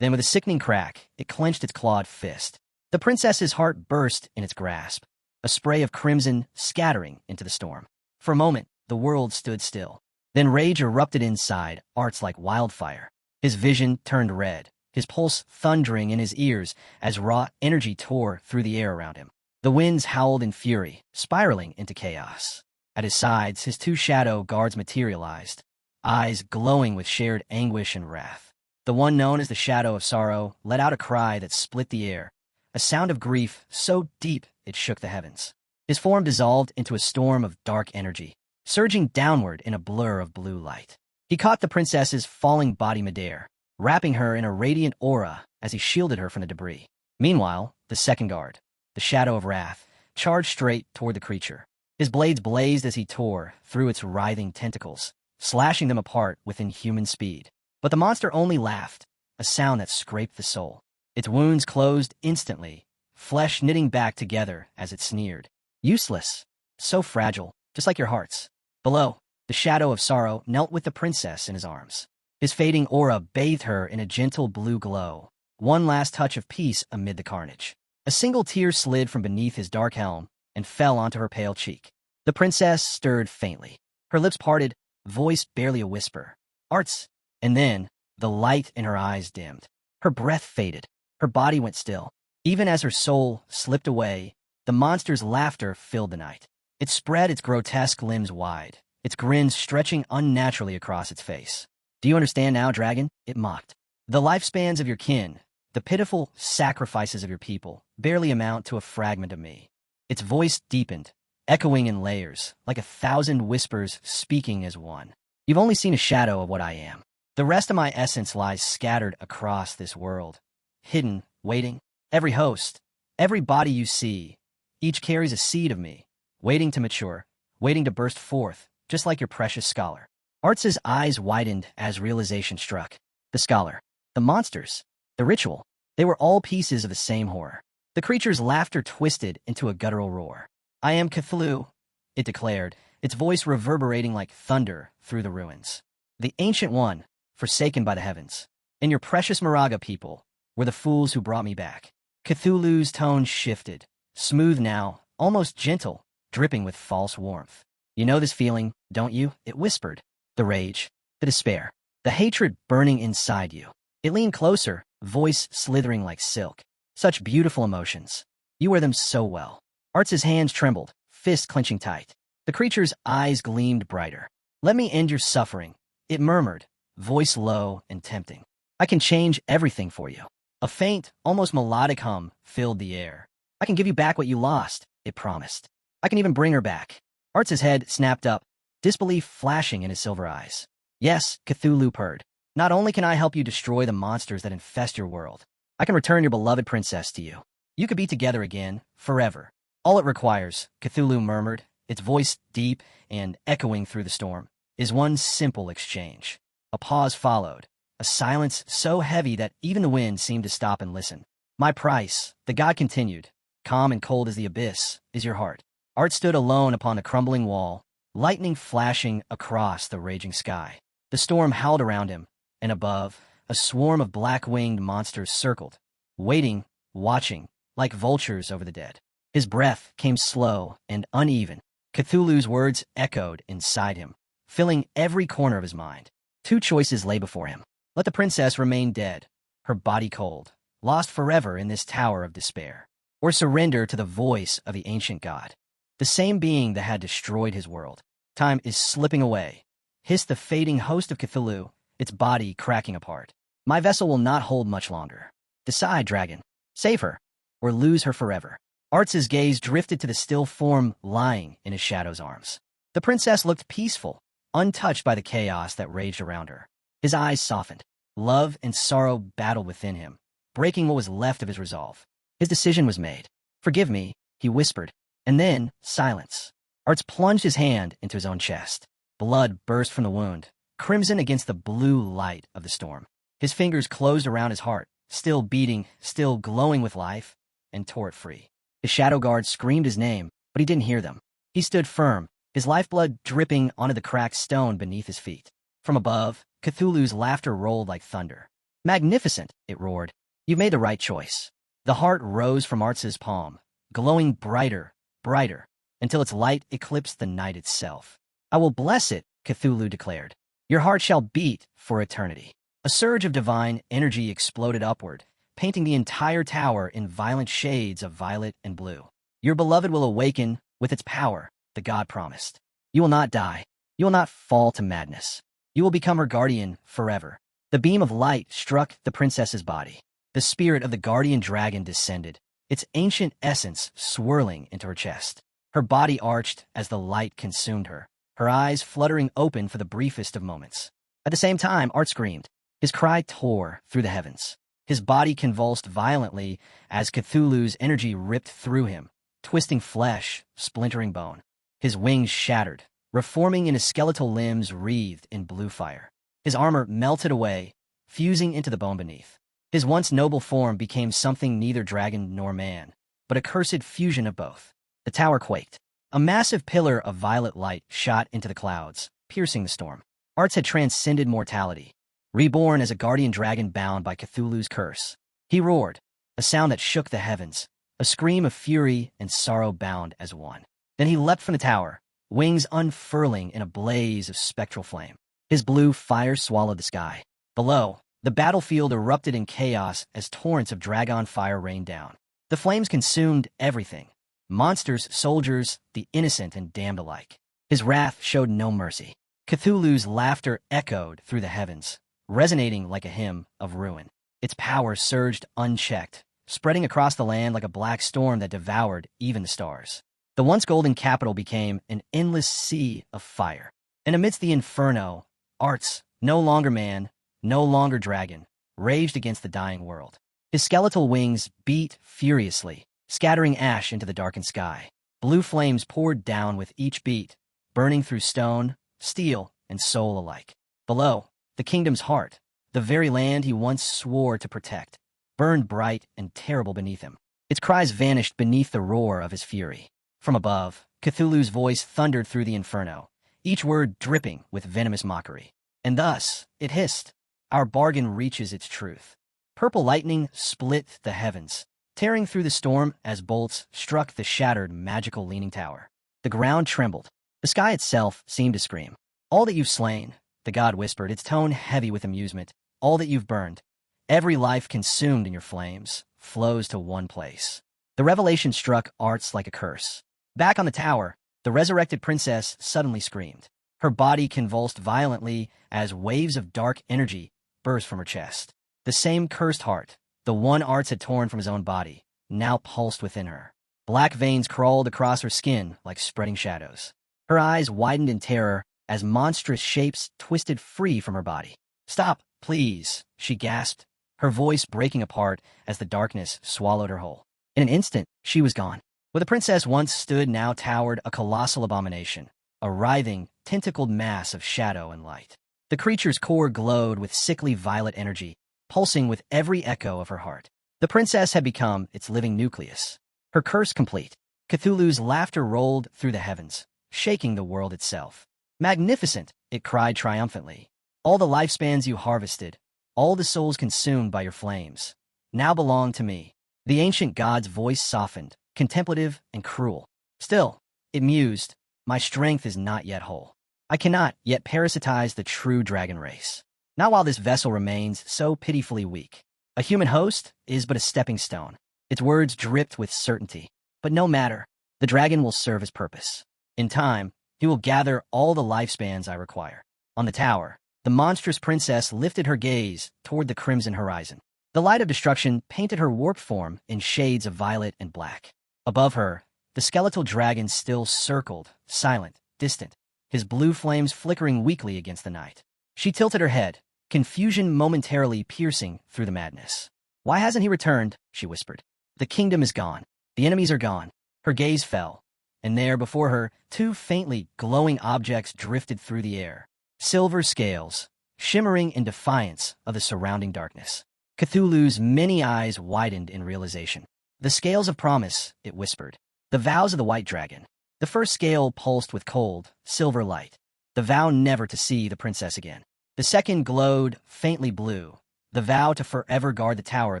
Then with a sickening crack, it clenched its clawed fist. The princess's heart burst in its grasp, a spray of crimson scattering into the storm. For a moment, the world stood still. Then rage erupted inside Arts like wildfire. His vision turned red, his pulse thundering in his ears as raw energy tore through the air around him. The winds howled in fury, spiraling into chaos. At his sides, his two shadow guards materialized, eyes glowing with shared anguish and wrath. The one known as the Shadow of Sorrow let out a cry that split the air, a sound of grief so deep it shook the heavens. His form dissolved into a storm of dark energy, surging downward in a blur of blue light. He caught the princess's falling body midair, wrapping her in a radiant aura as he shielded her from the debris. Meanwhile, the second guard, the Shadow of Wrath, charged straight toward the creature. His blades blazed as he tore through its writhing tentacles, slashing them apart with inhuman speed. But the monster only laughed, a sound that scraped the soul. Its wounds closed instantly, flesh knitting back together as it sneered. Useless, so fragile, just like your hearts. Below, the Shadow of Sorrow knelt with the princess in his arms. His fading aura bathed her in a gentle blue glow, one last touch of peace amid the carnage. A single tear slid from beneath his dark helm and fell onto her pale cheek. The princess stirred faintly. Her lips parted, voice barely a whisper. Arts! And then, the light in her eyes dimmed. Her breath faded. Her body went still. Even as her soul slipped away, the monster's laughter filled the night. It spread its grotesque limbs wide, its grin stretching unnaturally across its face. Do you understand now, dragon? It mocked. The lifespans of your kin, the pitiful sacrifices of your people, barely amount to a fragment of me. Its voice deepened, echoing in layers, like 1,000 whispers speaking as one. You've only seen a shadow of what I am. The rest of my essence lies scattered across this world, hidden, waiting. Every host, every body you see, each carries a seed of me, waiting to mature, waiting to burst forth, just like your precious scholar. Arts's eyes widened as realization struck. The scholar, the monsters, the ritual, they were all pieces of the same horror. The creature's laughter twisted into a guttural roar. I am Cthulhu, it declared, its voice reverberating like thunder through the ruins. The Ancient One, forsaken by the heavens. And your precious Moraga people were the fools who brought me back. Cthulhu's tone shifted, smooth now, almost gentle, dripping with false warmth. You know this feeling, don't you? It whispered. The rage, the despair, the hatred burning inside you. It leaned closer, voice slithering like silk. Such beautiful emotions. You wear them so well. Arts's hands trembled, fists clenching tight. The creature's eyes gleamed brighter. Let me end your suffering, it murmured, voice low and tempting. I can change everything for you. A faint, almost melodic hum filled the air. I can give you back what you lost, it promised. I can even bring her back. Arts's head snapped up, disbelief flashing in his silver eyes. Yes, Cthulhu purred. Not only can I help you destroy the monsters that infest your world, I can return your beloved princess to you. You could be together again, forever. All it requires, Cthulhu murmured, its voice deep and echoing through the storm, is one simple exchange. A pause followed, a silence so heavy that even the wind seemed to stop and listen. My price, the god continued, calm and cold as the abyss, is your heart. Art stood alone upon a crumbling wall, lightning flashing across the raging sky. The storm howled around him, and above, a swarm of black-winged monsters circled, waiting, watching, like vultures over the dead. His breath came slow and uneven. Cthulhu's words echoed inside him, filling every corner of his mind. Two choices lay before him. Let the princess remain dead, her body cold, lost forever in this tower of despair, or surrender to the voice of the ancient god, the same being that had destroyed his world. Time is slipping away, hissed the fading host of Cthulhu, its body cracking apart. My vessel will not hold much longer. Decide, dragon. Save her, or lose her forever. Arts's gaze drifted to the still form lying in his shadow's arms. The princess looked peaceful, untouched by the chaos that raged around her. His eyes softened. Love and sorrow battled within him, breaking what was left of his resolve. His decision was made. Forgive me, he whispered, and then silence. Arts plunged his hand into his own chest. Blood burst from the wound, crimson against the blue light of the storm. His fingers closed around his heart, still beating, still glowing with life, and tore it free. His shadow guard screamed his name, but he didn't hear them. He stood firm, his lifeblood dripping onto the cracked stone beneath his feet. From above, Cthulhu's laughter rolled like thunder. Magnificent, it roared. You've made the right choice. The heart rose from Arts's palm, glowing brighter, brighter, until its light eclipsed the night itself. I will bless it, Cthulhu declared. Your heart shall beat for eternity. A surge of divine energy exploded upward, painting the entire tower in violent shades of violet and blue. Your beloved will awaken with its power, the god promised. You will not die. You will not fall to madness. You will become her guardian forever. The beam of light struck the princess's body. The spirit of the guardian dragon descended, its ancient essence swirling into her chest. Her body arched as the light consumed her, her eyes fluttering open for the briefest of moments. At the same time, Art screamed. His cry tore through the heavens. His body convulsed violently as Cthulhu's energy ripped through him, twisting flesh, splintering bone. His wings shattered, reforming into skeletal limbs wreathed in blue fire. His armor melted away, fusing into the bone beneath. His once noble form became something neither dragon nor man, but a cursed fusion of both. The tower quaked. A massive pillar of violet light shot into the clouds, piercing the storm. Arts had transcended mortality, reborn as a guardian dragon bound by Cthulhu's curse. He roared, a sound that shook the heavens, a scream of fury and sorrow bound as one. Then he leapt from the tower, wings unfurling in a blaze of spectral flame. His blue fire swallowed the sky. Below, the battlefield erupted in chaos as torrents of dragon fire rained down. The flames consumed everything. Monsters, soldiers, the innocent and damned alike. His wrath showed no mercy. Cthulhu's laughter echoed through the heavens, resonating like a hymn of ruin. Its power surged unchecked, spreading across the land like a black storm that devoured even the stars. The once golden capital became an endless sea of fire. And amidst the inferno, Arts, no longer man, no longer dragon, raged against the dying world. His skeletal wings beat furiously, scattering ash into the darkened sky. Blue flames poured down with each beat, burning through stone, steel, and soul alike. Below, the kingdom's heart, the very land he once swore to protect, burned bright and terrible beneath him. Its cries vanished beneath the roar of his fury. From above, Cthulhu's voice thundered through the inferno, each word dripping with venomous mockery. And thus, it hissed, "Our bargain reaches its truth." Purple lightning split the heavens, tearing through the storm as bolts struck the shattered magical leaning tower. The ground trembled. The sky itself seemed to scream. "All that you've slain," the god whispered, its tone heavy with amusement, "all that you've burned, every life consumed in your flames, flows to one place." The revelation struck Arts like a curse. Back on the tower, the resurrected princess suddenly screamed. Her body convulsed violently as waves of dark energy burst from her chest. The same cursed heart, the one Arts had torn from his own body, now pulsed within her. Black veins crawled across her skin like spreading shadows. Her eyes widened in terror as monstrous shapes twisted free from her body. "Stop, please," she gasped, her voice breaking apart as the darkness swallowed her whole. In an instant, she was gone. Where the princess once stood now towered a colossal abomination, a writhing, tentacled mass of shadow and light. The creature's core glowed with sickly violet energy, pulsing with every echo of her heart. The princess had become its living nucleus. Her curse complete, Cthulhu's laughter rolled through the heavens, shaking the world itself. "Magnificent!" it cried triumphantly. "All the lifespans you harvested, all the souls consumed by your flames, now belong to me." The ancient god's voice softened, contemplative and cruel. "Still," it mused, "my strength is not yet whole. I cannot yet parasitize the true dragon race. Not while this vessel remains so pitifully weak. A human host is but a stepping stone." Its words dripped with certainty. "But no matter, the dragon will serve his purpose. In time, he will gather all the lifespans I require." On the tower, the monstrous princess lifted her gaze toward the crimson horizon. The light of destruction painted her warped form in shades of violet and black. Above her, the skeletal dragon still circled, silent, distant, his blue flames flickering weakly against the night. She tilted her head, confusion momentarily piercing through the madness. "Why hasn't he returned?" she whispered. "The kingdom is gone. The enemies are gone." Her gaze fell, and there before her, two faintly glowing objects drifted through the air. Silver scales, shimmering in defiance of the surrounding darkness. Cthulhu's many eyes widened in realization. "The scales of promise," it whispered. "The vows of the white dragon." The first scale pulsed with cold, silver light, the vow never to see the princess again. The second glowed faintly blue, the vow to forever guard the tower of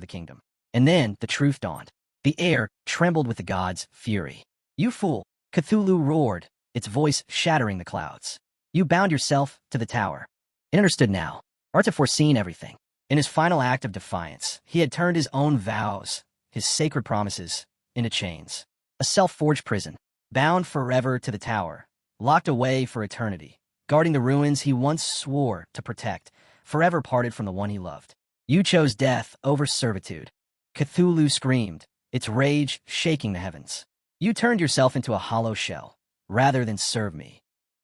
the kingdom. And then the truth dawned. The air trembled with the god's fury. "You fool!" Cthulhu roared, its voice shattering the clouds. "You bound yourself to the tower." It understood now. Arts had foreseen everything. In his final act of defiance, he had turned his own vows, his sacred promises, into chains. A self-forged prison, bound forever to the tower, locked away for eternity, guarding the ruins he once swore to protect, forever parted from the one he loved. "You chose death over servitude," Cthulhu screamed, its rage shaking the heavens. "You turned yourself into a hollow shell, rather than serve me."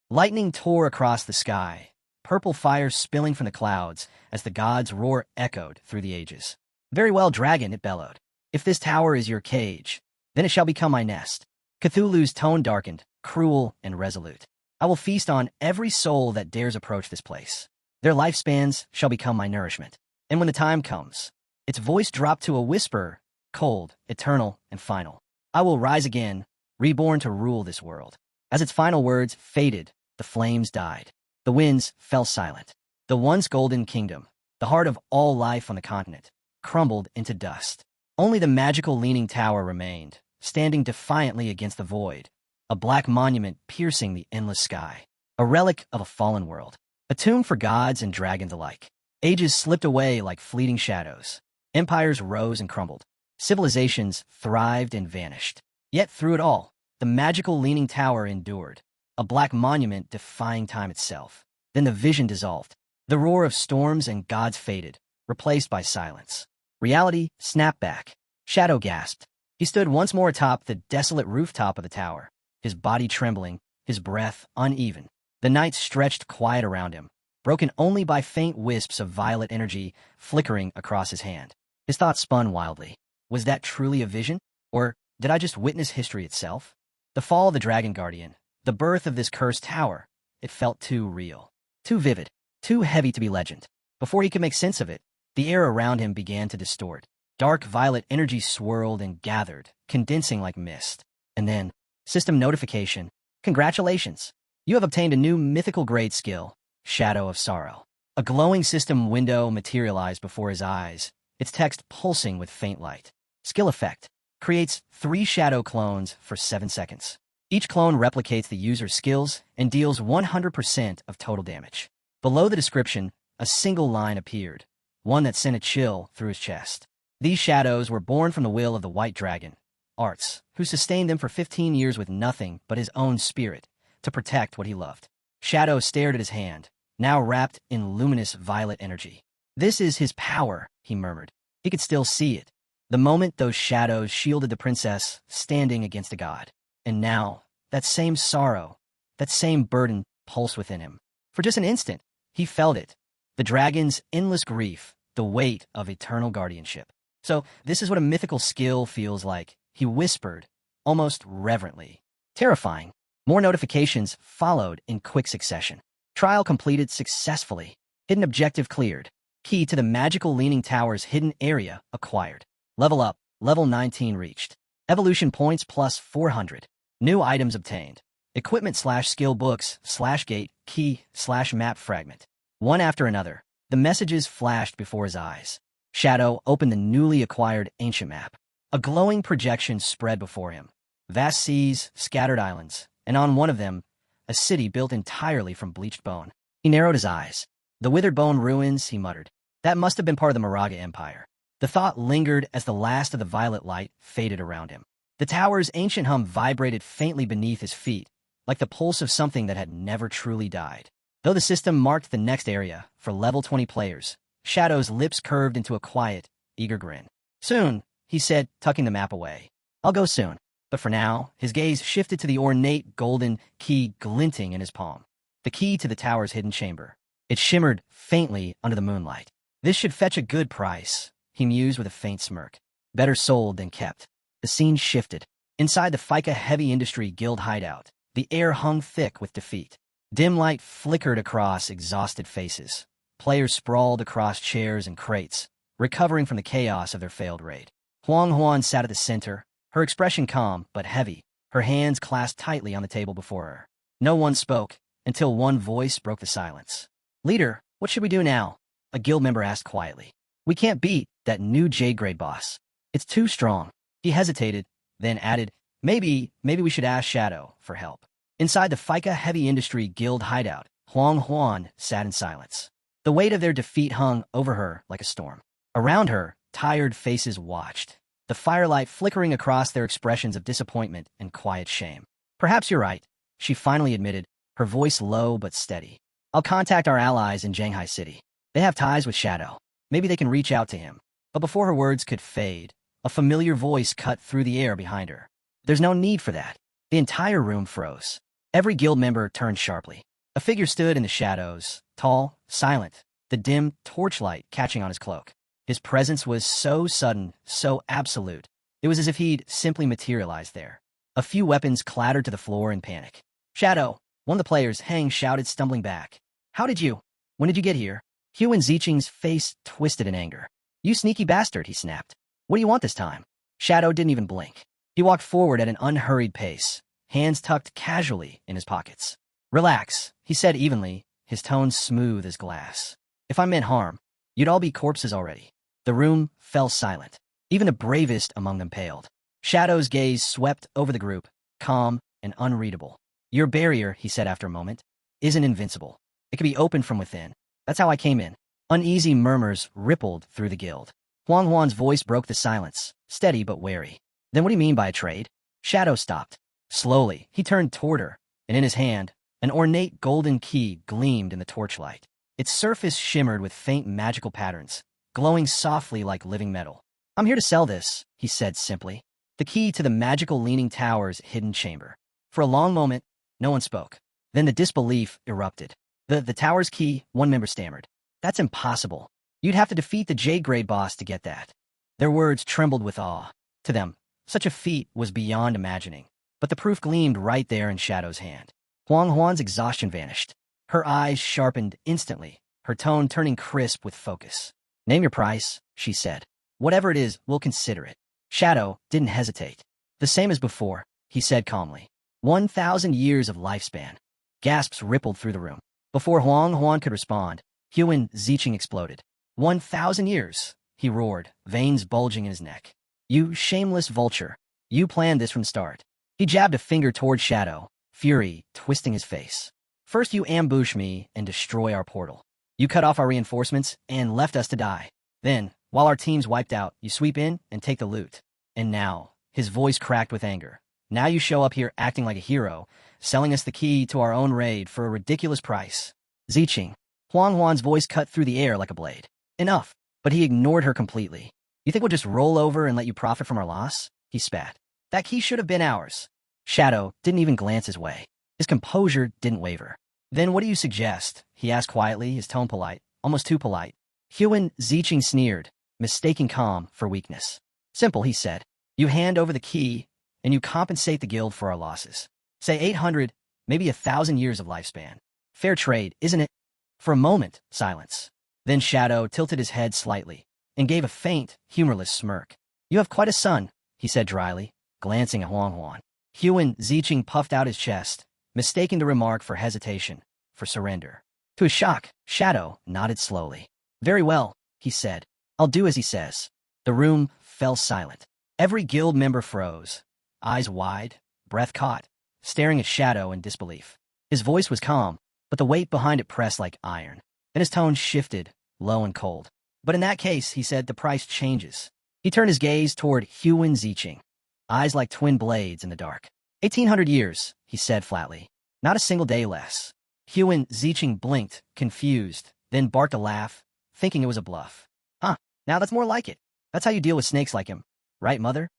Lightning tore across the sky, purple fire spilling from the clouds as the god's roar echoed through the ages. "Very well, dragon," it bellowed. "If this tower is your cage, then it shall become my nest." Cthulhu's tone darkened, cruel and resolute. "I will feast on every soul that dares approach this place. Their lifespans shall become my nourishment. And when the time comes," its voice dropped to a whisper, cold, eternal, and final, "I will rise again, reborn to rule this world." As its final words faded, the flames died. The winds fell silent. The once golden kingdom, the heart of all life on the continent, crumbled into dust. Only the magical leaning tower remained, standing defiantly against the void, a black monument piercing the endless sky, a relic of a fallen world, a tomb for gods and dragons alike. Ages slipped away like fleeting shadows. Empires rose and crumbled. Civilizations thrived and vanished. Yet through it all, the magical leaning tower endured, a black monument defying time itself. Then the vision dissolved. The roar of storms and gods faded, replaced by silence. Reality snapped back. Shadow gasped. He stood once more atop the desolate rooftop of the tower, his body trembling, his breath uneven. The night stretched quiet around him, broken only by faint wisps of violet energy flickering across his hand. His thoughts spun wildly. Was that truly a vision? Or did I just witness history itself? The fall of the Dragon Guardian, the birth of this cursed tower, it felt too real, too vivid, too heavy to be legend. Before he could make sense of it, the air around him began to distort. Dark violet energy swirled and gathered, condensing like mist. And then, system notification. Congratulations! You have obtained a new mythical grade skill, Shadow of Sorrow. A glowing system window materialized before his eyes, its text pulsing with faint light. Skill effect. Creates 3 shadow clones for 7 seconds. Each clone replicates the user's skills and deals 100% of total damage. Below the description, a single line appeared, one that sent a chill through his chest. These shadows were born from the will of the White Dragon, Arts, who sustained them for 15 years with nothing but his own spirit to protect what he loved. Shadow stared at his hand, now wrapped in luminous violet energy. This is his power, he murmured. He could still see it. The moment those shadows shielded the princess standing against a god. And now, that same sorrow, that same burden pulsed within him. For just an instant, he felt it. The dragon's endless grief, the weight of eternal guardianship. So, this is what a mythical skill feels like, he whispered, almost reverently. Terrifying. More notifications followed in quick succession. Trial completed successfully. Hidden objective cleared. Key to the magical Leaning Tower's hidden area acquired. Level up, level 19 reached. Evolution points plus 400. New items obtained. Equipment/skill books/gate key/map fragment. One after another, the messages flashed before his eyes. Shadow opened the newly acquired ancient map. A glowing projection spread before him. Vast seas, scattered islands, and on one of them, a city built entirely from bleached bone. He narrowed his eyes. The withered bone ruins, he muttered. That must have been part of the Moraga Empire. The thought lingered as the last of the violet light faded around him. The tower's ancient hum vibrated faintly beneath his feet, like the pulse of something that had never truly died. Though the system marked the next area for level 20 players, Shadow's lips curved into a quiet, eager grin. Soon, he said, tucking the map away. I'll go soon. But for now, his gaze shifted to the ornate golden key glinting in his palm. The key to the tower's hidden chamber. It shimmered faintly under the moonlight. This should fetch a good price, he mused with a faint smirk. Better sold than kept. The scene shifted. Inside the FICA Heavy Industry Guild hideout, the air hung thick with defeat. Dim light flickered across exhausted faces. Players sprawled across chairs and crates, recovering from the chaos of their failed raid. Huang Huan sat at the center, her expression calm but heavy, her hands clasped tightly on the table before her. No one spoke, until one voice broke the silence. Leader, what should we do now? A guild member asked quietly. We can't beat that new J-grade boss. It's too strong. He hesitated, then added, Maybe we should ask Shadow for help. Inside the FICA Heavy Industry Guild hideout, Huang Huan sat in silence. The weight of their defeat hung over her like a storm. Around her, tired faces watched, the firelight flickering across their expressions of disappointment and quiet shame. Perhaps you're right, she finally admitted, her voice low but steady. I'll contact our allies in Shanghai City. They have ties with Shadow. Maybe they can reach out to him. But before her words could fade, a familiar voice cut through the air behind her. There's no need for that. The entire room froze. Every guild member turned sharply. A figure stood in the shadows, tall, silent, the dim torchlight catching on his cloak. His presence was so sudden, so absolute. It was as if he'd simply materialized there. A few weapons clattered to the floor in panic. Shadow, one of the players, Hang, shouted, stumbling back. When did you get here? Huan Ziqing's face twisted in anger. You sneaky bastard, he snapped. What do you want this time? Shadow didn't even blink. He walked forward at an unhurried pace, hands tucked casually in his pockets. Relax, he said evenly, his tone smooth as glass. If I meant harm, you'd all be corpses already. The room fell silent. Even the bravest among them paled. Shadow's gaze swept over the group, calm and unreadable. Your barrier, he said after a moment, isn't invincible. It can be opened from within. That's how I came in. Uneasy murmurs rippled through the guild. Huang Huan's voice broke the silence, steady but wary. Then what do you mean by a trade? Shadow stopped. Slowly, he turned toward her, and in his hand, an ornate golden key gleamed in the torchlight. Its surface shimmered with faint magical patterns, glowing softly like living metal. I'm here to sell this, he said simply. The key to the magical Leaning Tower's hidden chamber. For a long moment, no one spoke. Then the disbelief erupted. The tower's key, one member stammered. That's impossible. You'd have to defeat the J-grade boss to get that. Their words trembled with awe. To them, such a feat was beyond imagining. But the proof gleamed right there in Shadow's hand. Huang Huan's exhaustion vanished. Her eyes sharpened instantly, her tone turning crisp with focus. "Name your price," she said. "Whatever it is, we'll consider it." Shadow didn't hesitate. "The same as before," he said calmly. 1,000 years of lifespan. Gasps rippled through the room. Before Huang Huan could respond, Huan Ziqing exploded. 1,000 years, he roared, veins bulging in his neck. "You shameless vulture. You planned this from the start." He jabbed a finger toward Shadow, fury twisting his face. "First you ambush me and destroy our portal. You cut off our reinforcements and left us to die. Then, while our team's wiped out, you sweep in and take the loot. And now," his voice cracked with anger, "now you show up here acting like a hero, selling us the key to our own raid for a ridiculous price." "Ziqing." Huang Huan's voice cut through the air like a blade. "Enough." But he ignored her completely. "You think we'll just roll over and let you profit from our loss?" He spat. "That key should have been ours." Shadow didn't even glance his way. His composure didn't waver. "Then what do you suggest?" he asked quietly, his tone polite, almost too polite. Huan Ziqing sneered, mistaking calm for weakness. "Simple," he said. "You hand over the key, and you compensate the guild for our losses. Say 800, maybe 1,000 years of lifespan. Fair trade, isn't it?" For a moment, silence. Then Shadow tilted his head slightly and gave a faint, humorless smirk. "You have quite a son," he said dryly, glancing at Huang Huan. Huan Ziqing puffed out his chest, mistaking the remark for hesitation, for surrender. To his shock, Shadow nodded slowly. "Very well," he said. "I'll do as he says." The room fell silent. Every guild member froze, eyes wide, breath caught, staring at Shadow in disbelief. His voice was calm, but the weight behind it pressed like iron. Then his tone shifted, low and cold. "But in that case," he said, "the price changes." He turned his gaze toward Huan Ziqing, eyes like twin blades in the dark. 1,800 years, he said flatly. "Not a single day less." Huan Ziqing blinked, confused, then barked a laugh, thinking it was a bluff. "Huh, now that's more like it. That's how you deal with snakes like him. Right, mother?"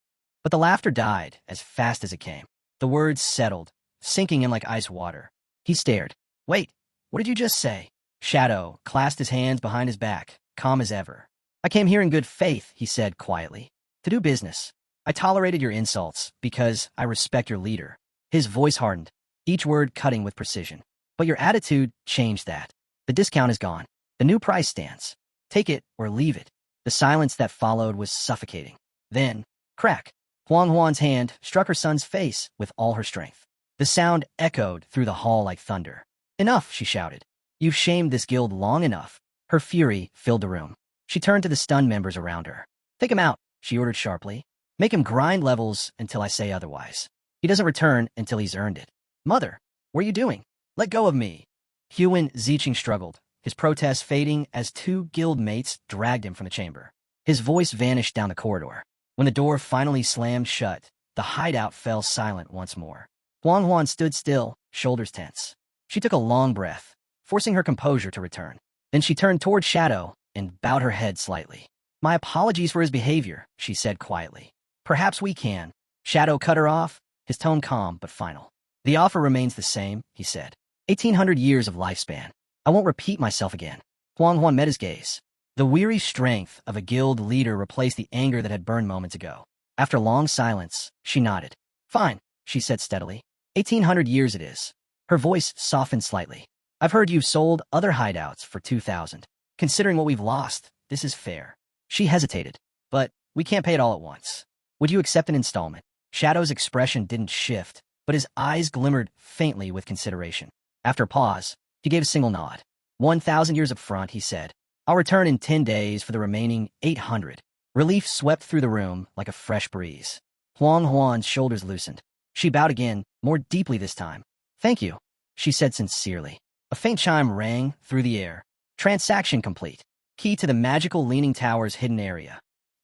But the laughter died as fast as it came. The words settled, sinking in like ice water. He stared. "Wait, what did you just say?" Shadow clasped his hands behind his back, calm as ever. "I came here in good faith," he said quietly. "To do business. I tolerated your insults because I respect your leader." His voice hardened, each word cutting with precision. "But your attitude changed that. The discount is gone. The new price stands. Take it or leave it." The silence that followed was suffocating. Then, crack, Huang Huan's hand struck her son's face with all her strength. The sound echoed through the hall like thunder. "Enough," she shouted. "You've shamed this guild long enough." Her fury filled the room. She turned to the stunned members around her. "Take him out," she ordered sharply. "Make him grind levels until I say otherwise. He doesn't return until he's earned it." "Mother, what are you doing? Let go of me." Huan Ziqing struggled, his protest fading as two guild mates dragged him from the chamber. His voice vanished down the corridor. When the door finally slammed shut, the hideout fell silent once more. Huang Huan stood still, shoulders tense. She took a long breath, forcing her composure to return. Then she turned toward Shadow and bowed her head slightly. "My apologies for his behavior," she said quietly. "Perhaps we can." Shadow cut her off, his tone calm but final. "The offer remains the same," he said. 1,800 years of lifespan. I won't repeat myself again." Huang Huan met his gaze. The weary strength of a guild leader replaced the anger that had burned moments ago. After long silence, she nodded. "Fine," she said steadily. 1,800 years it is." Her voice softened slightly. "I've heard you've sold other hideouts for 2,000. Considering what we've lost, this is fair." She hesitated. "But we can't pay it all at once. Would you accept an installment?" Shadow's expression didn't shift, but his eyes glimmered faintly with consideration. After a pause, he gave a single nod. 1,000 years up front, he said. "I'll return in 10 days for the remaining 800. Relief swept through the room like a fresh breeze. Huang Huan's shoulders loosened. She bowed again, more deeply this time. "Thank you," she said sincerely. A faint chime rang through the air. Transaction complete. Key to the magical Leaning Tower's hidden area.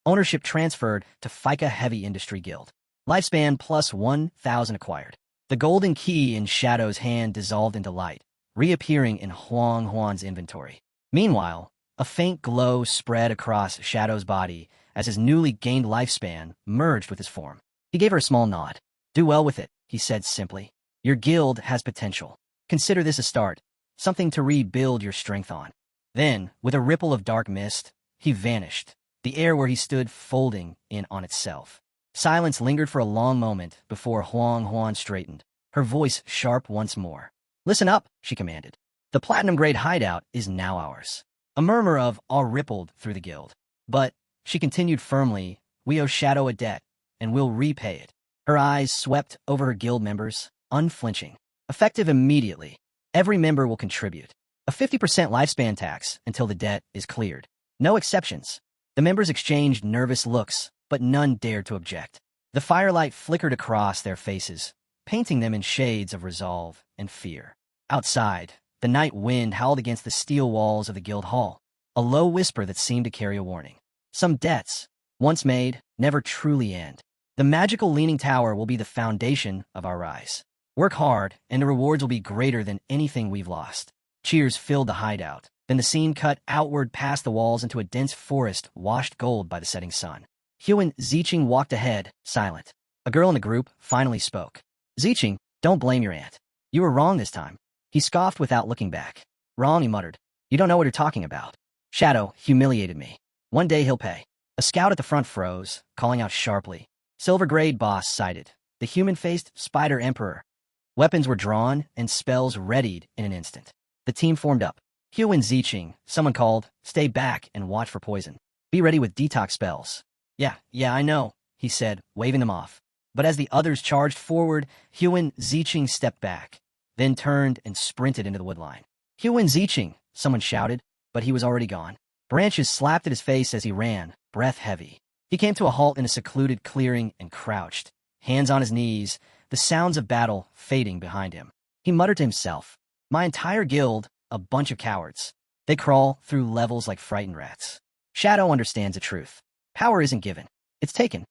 Ownership transferred to FICA Heavy Industry Guild. Lifespan plus 1,000 acquired. The golden key in Shadow's hand dissolved into light, reappearing in Huang Huan's inventory. Meanwhile, a faint glow spread across Shadow's body as his newly gained lifespan merged with his form. He gave her a small nod. "Do well with it," he said simply. "Your guild has potential. Consider this a start, something to rebuild your strength on." Then, with a ripple of dark mist, he vanished, the air where he stood folding in on itself. Silence lingered for a long moment before Huang straightened, her voice sharp once more. "Listen up," she commanded. "The platinum-grade hideout is now ours." A murmur of awe rippled through the guild. "But," she continued firmly, "we owe Shadow a debt, and we'll repay it." Her eyes swept over her guild members, unflinching. "Effective immediately. Every member will contribute. A 50% lifespan tax until the debt is cleared. No exceptions." The members exchanged nervous looks, but none dared to object. The firelight flickered across their faces, painting them in shades of resolve and fear. Outside, the night wind howled against the steel walls of the guild hall, a low whisper that seemed to carry a warning. Some debts, once made, never truly end. The magical leaning tower will be the foundation of our rise. Work hard, and the rewards will be greater than anything we've lost. Cheers filled the hideout. Then the scene cut outward past the walls into a dense forest washed gold by the setting sun. Huan Ziqing walked ahead, silent. A girl in the group finally spoke. "Ziqing, don't blame your aunt. You were wrong this time." He scoffed without looking back. "Wrong," he muttered. "You don't know what you're talking about. Shadow humiliated me. One day he'll pay." A scout at the front froze, calling out sharply. Silver-grade boss sighted. The human-faced Spider Emperor. Weapons were drawn, and spells readied in an instant. The team formed up. Huan Ziqing, someone called, "Stay back and watch for poison. Be ready with detox spells." Yeah, I know," he said, waving them off. But as the others charged forward, Huan Ziqing stepped back, then turned and sprinted into the woodline. "Huan Ziqing," someone shouted, but he was already gone. Branches slapped at his face as he ran, breath heavy. He came to a halt in a secluded clearing and crouched, hands on his knees, the sounds of battle fading behind him. He muttered to himself, "My entire guild, a bunch of cowards. They crawl through levels like frightened rats." Shadow understands the truth. Power isn't given. It's taken.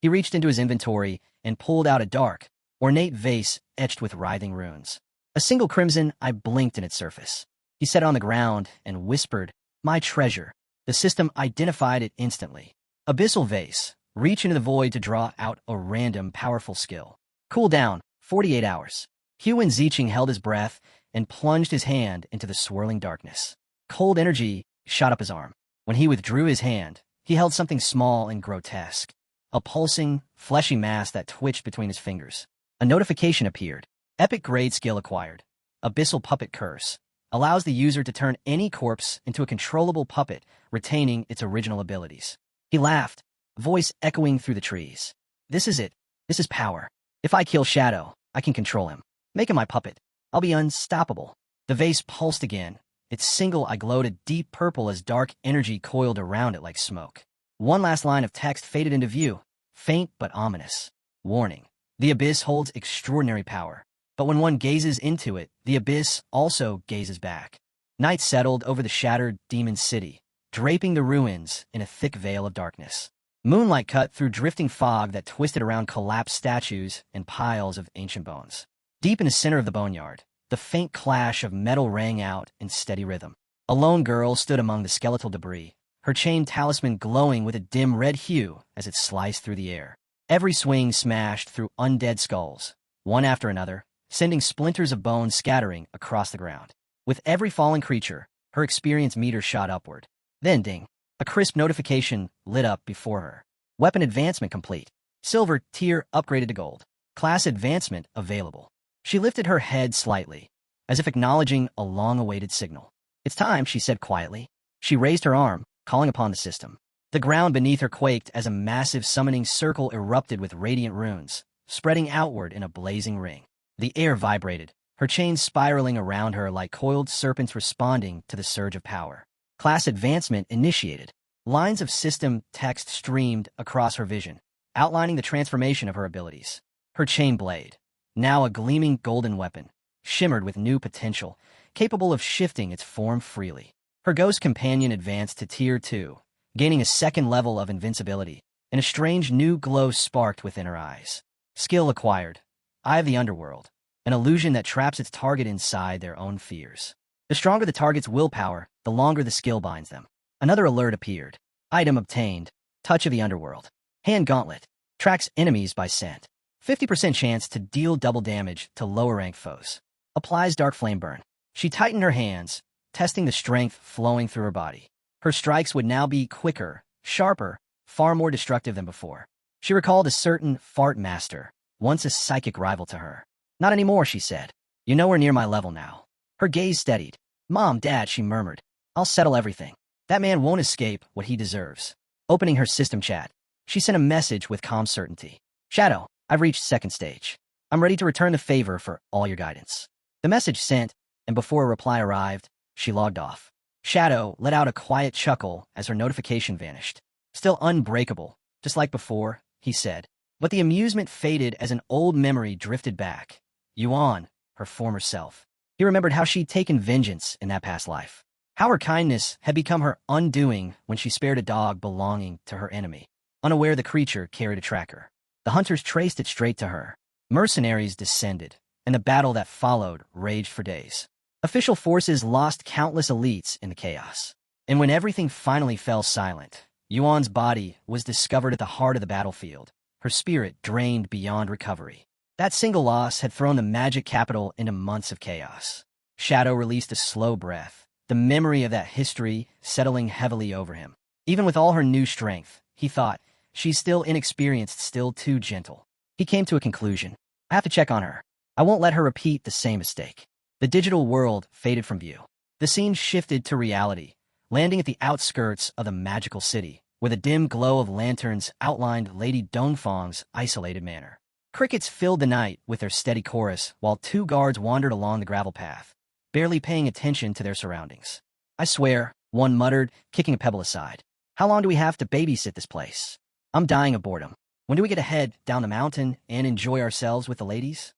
He reached into his inventory and pulled out a dark, ornate vase etched with writhing runes. A single crimson eye blinked in its surface. He set it on the ground and whispered, "My treasure." The system identified it instantly. Abyssal vase. Reach into the void to draw out a random, powerful skill. Cool down, 48 hours. Huan Ziqing held his breath and plunged his hand into the swirling darkness. Cold energy shot up his arm. When he withdrew his hand, he held something small and grotesque. A pulsing, fleshy mass that twitched between his fingers. A notification appeared. Epic grade skill acquired. Abyssal Puppet Curse. Allows the user to turn any corpse into a controllable puppet, retaining its original abilities. He laughed, voice echoing through the trees. "This is it. This is power. If I kill Shadow, I can control him. Make him my puppet. I'll be unstoppable." The vase pulsed again. Its single eye glowed a deep purple as dark energy coiled around it like smoke. One last line of text faded into view, faint but ominous. "Warning. The Abyss holds extraordinary power. But when one gazes into it, the Abyss also gazes back." Night settled over the shattered demon city, draping the ruins in a thick veil of darkness. Moonlight cut through drifting fog that twisted around collapsed statues and piles of ancient bones. Deep in the center of the boneyard, the faint clash of metal rang out in steady rhythm. A lone girl stood among the skeletal debris, her chain talisman glowing with a dim red hue as it sliced through the air. Every swing smashed through undead skulls, one after another, sending splinters of bone scattering across the ground. With every fallen creature, her experience meter shot upward. Then ding, a crisp notification lit up before her. Weapon advancement complete. Silver tier upgraded to gold. Class advancement available. She lifted her head slightly, as if acknowledging a long-awaited signal. "It's time," she said quietly. She raised her arm, calling upon the system. The ground beneath her quaked as a massive summoning circle erupted with radiant runes, spreading outward in a blazing ring. The air vibrated, her chains spiraling around her like coiled serpents responding to the surge of power. Class advancement initiated. Lines of system text streamed across her vision, outlining the transformation of her abilities. Her chain blade, now a gleaming golden weapon, shimmered with new potential, capable of shifting its form freely. Her ghost companion advanced to Tier 2, gaining a second level of invincibility, and a strange new glow sparked within her eyes. Skill acquired. Eye of the Underworld, an illusion that traps its target inside their own fears. The stronger the target's willpower, the longer the skill binds them. Another alert appeared. Item obtained. Touch of the Underworld. Hand Gauntlet. Tracks enemies by scent. 50% chance to deal double damage to lower-ranked foes. Applies Dark Flame Burn. She tightened her hands, testing the strength flowing through her body. Her strikes would now be quicker, sharper, far more destructive than before. She recalled a certain fart master, once a psychic rival to her. Not anymore, she said. You're nowhere near my level now. Her gaze steadied. Mom, Dad, she murmured. I'll settle everything. That man won't escape what he deserves. Opening her system chat, she sent a message with calm certainty. Shadow, I've reached second stage. I'm ready to return the favor for all your guidance. The message sent, and before a reply arrived, she logged off. Shadow let out a quiet chuckle as her notification vanished. Still unbreakable, just like before, he said. But the amusement faded as an old memory drifted back. Yuan, her former self. He remembered how she'd taken vengeance in that past life. How her kindness had become her undoing when she spared a dog belonging to her enemy. Unaware the creature carried a tracker. The hunters traced it straight to her. Mercenaries descended, and the battle that followed raged for days. Official forces lost countless elites in the chaos. And when everything finally fell silent, Yuan's body was discovered at the heart of the battlefield, her spirit drained beyond recovery. That single loss had thrown the magic capital into months of chaos. Shadow released a slow breath, the memory of that history settling heavily over him. Even with all her new strength, he thought, she's still inexperienced, still too gentle. He came to a conclusion. I have to check on her. I won't let her repeat the same mistake. The digital world faded from view. The scene shifted to reality, landing at the outskirts of the magical city, where the dim glow of lanterns outlined Lady Dongfang's isolated manor. Crickets filled the night with their steady chorus while two guards wandered along the gravel path, barely paying attention to their surroundings. I swear, one muttered, kicking a pebble aside. How long do we have to babysit this place? I'm dying of boredom. When do we get to head down the mountain and enjoy ourselves with the ladies?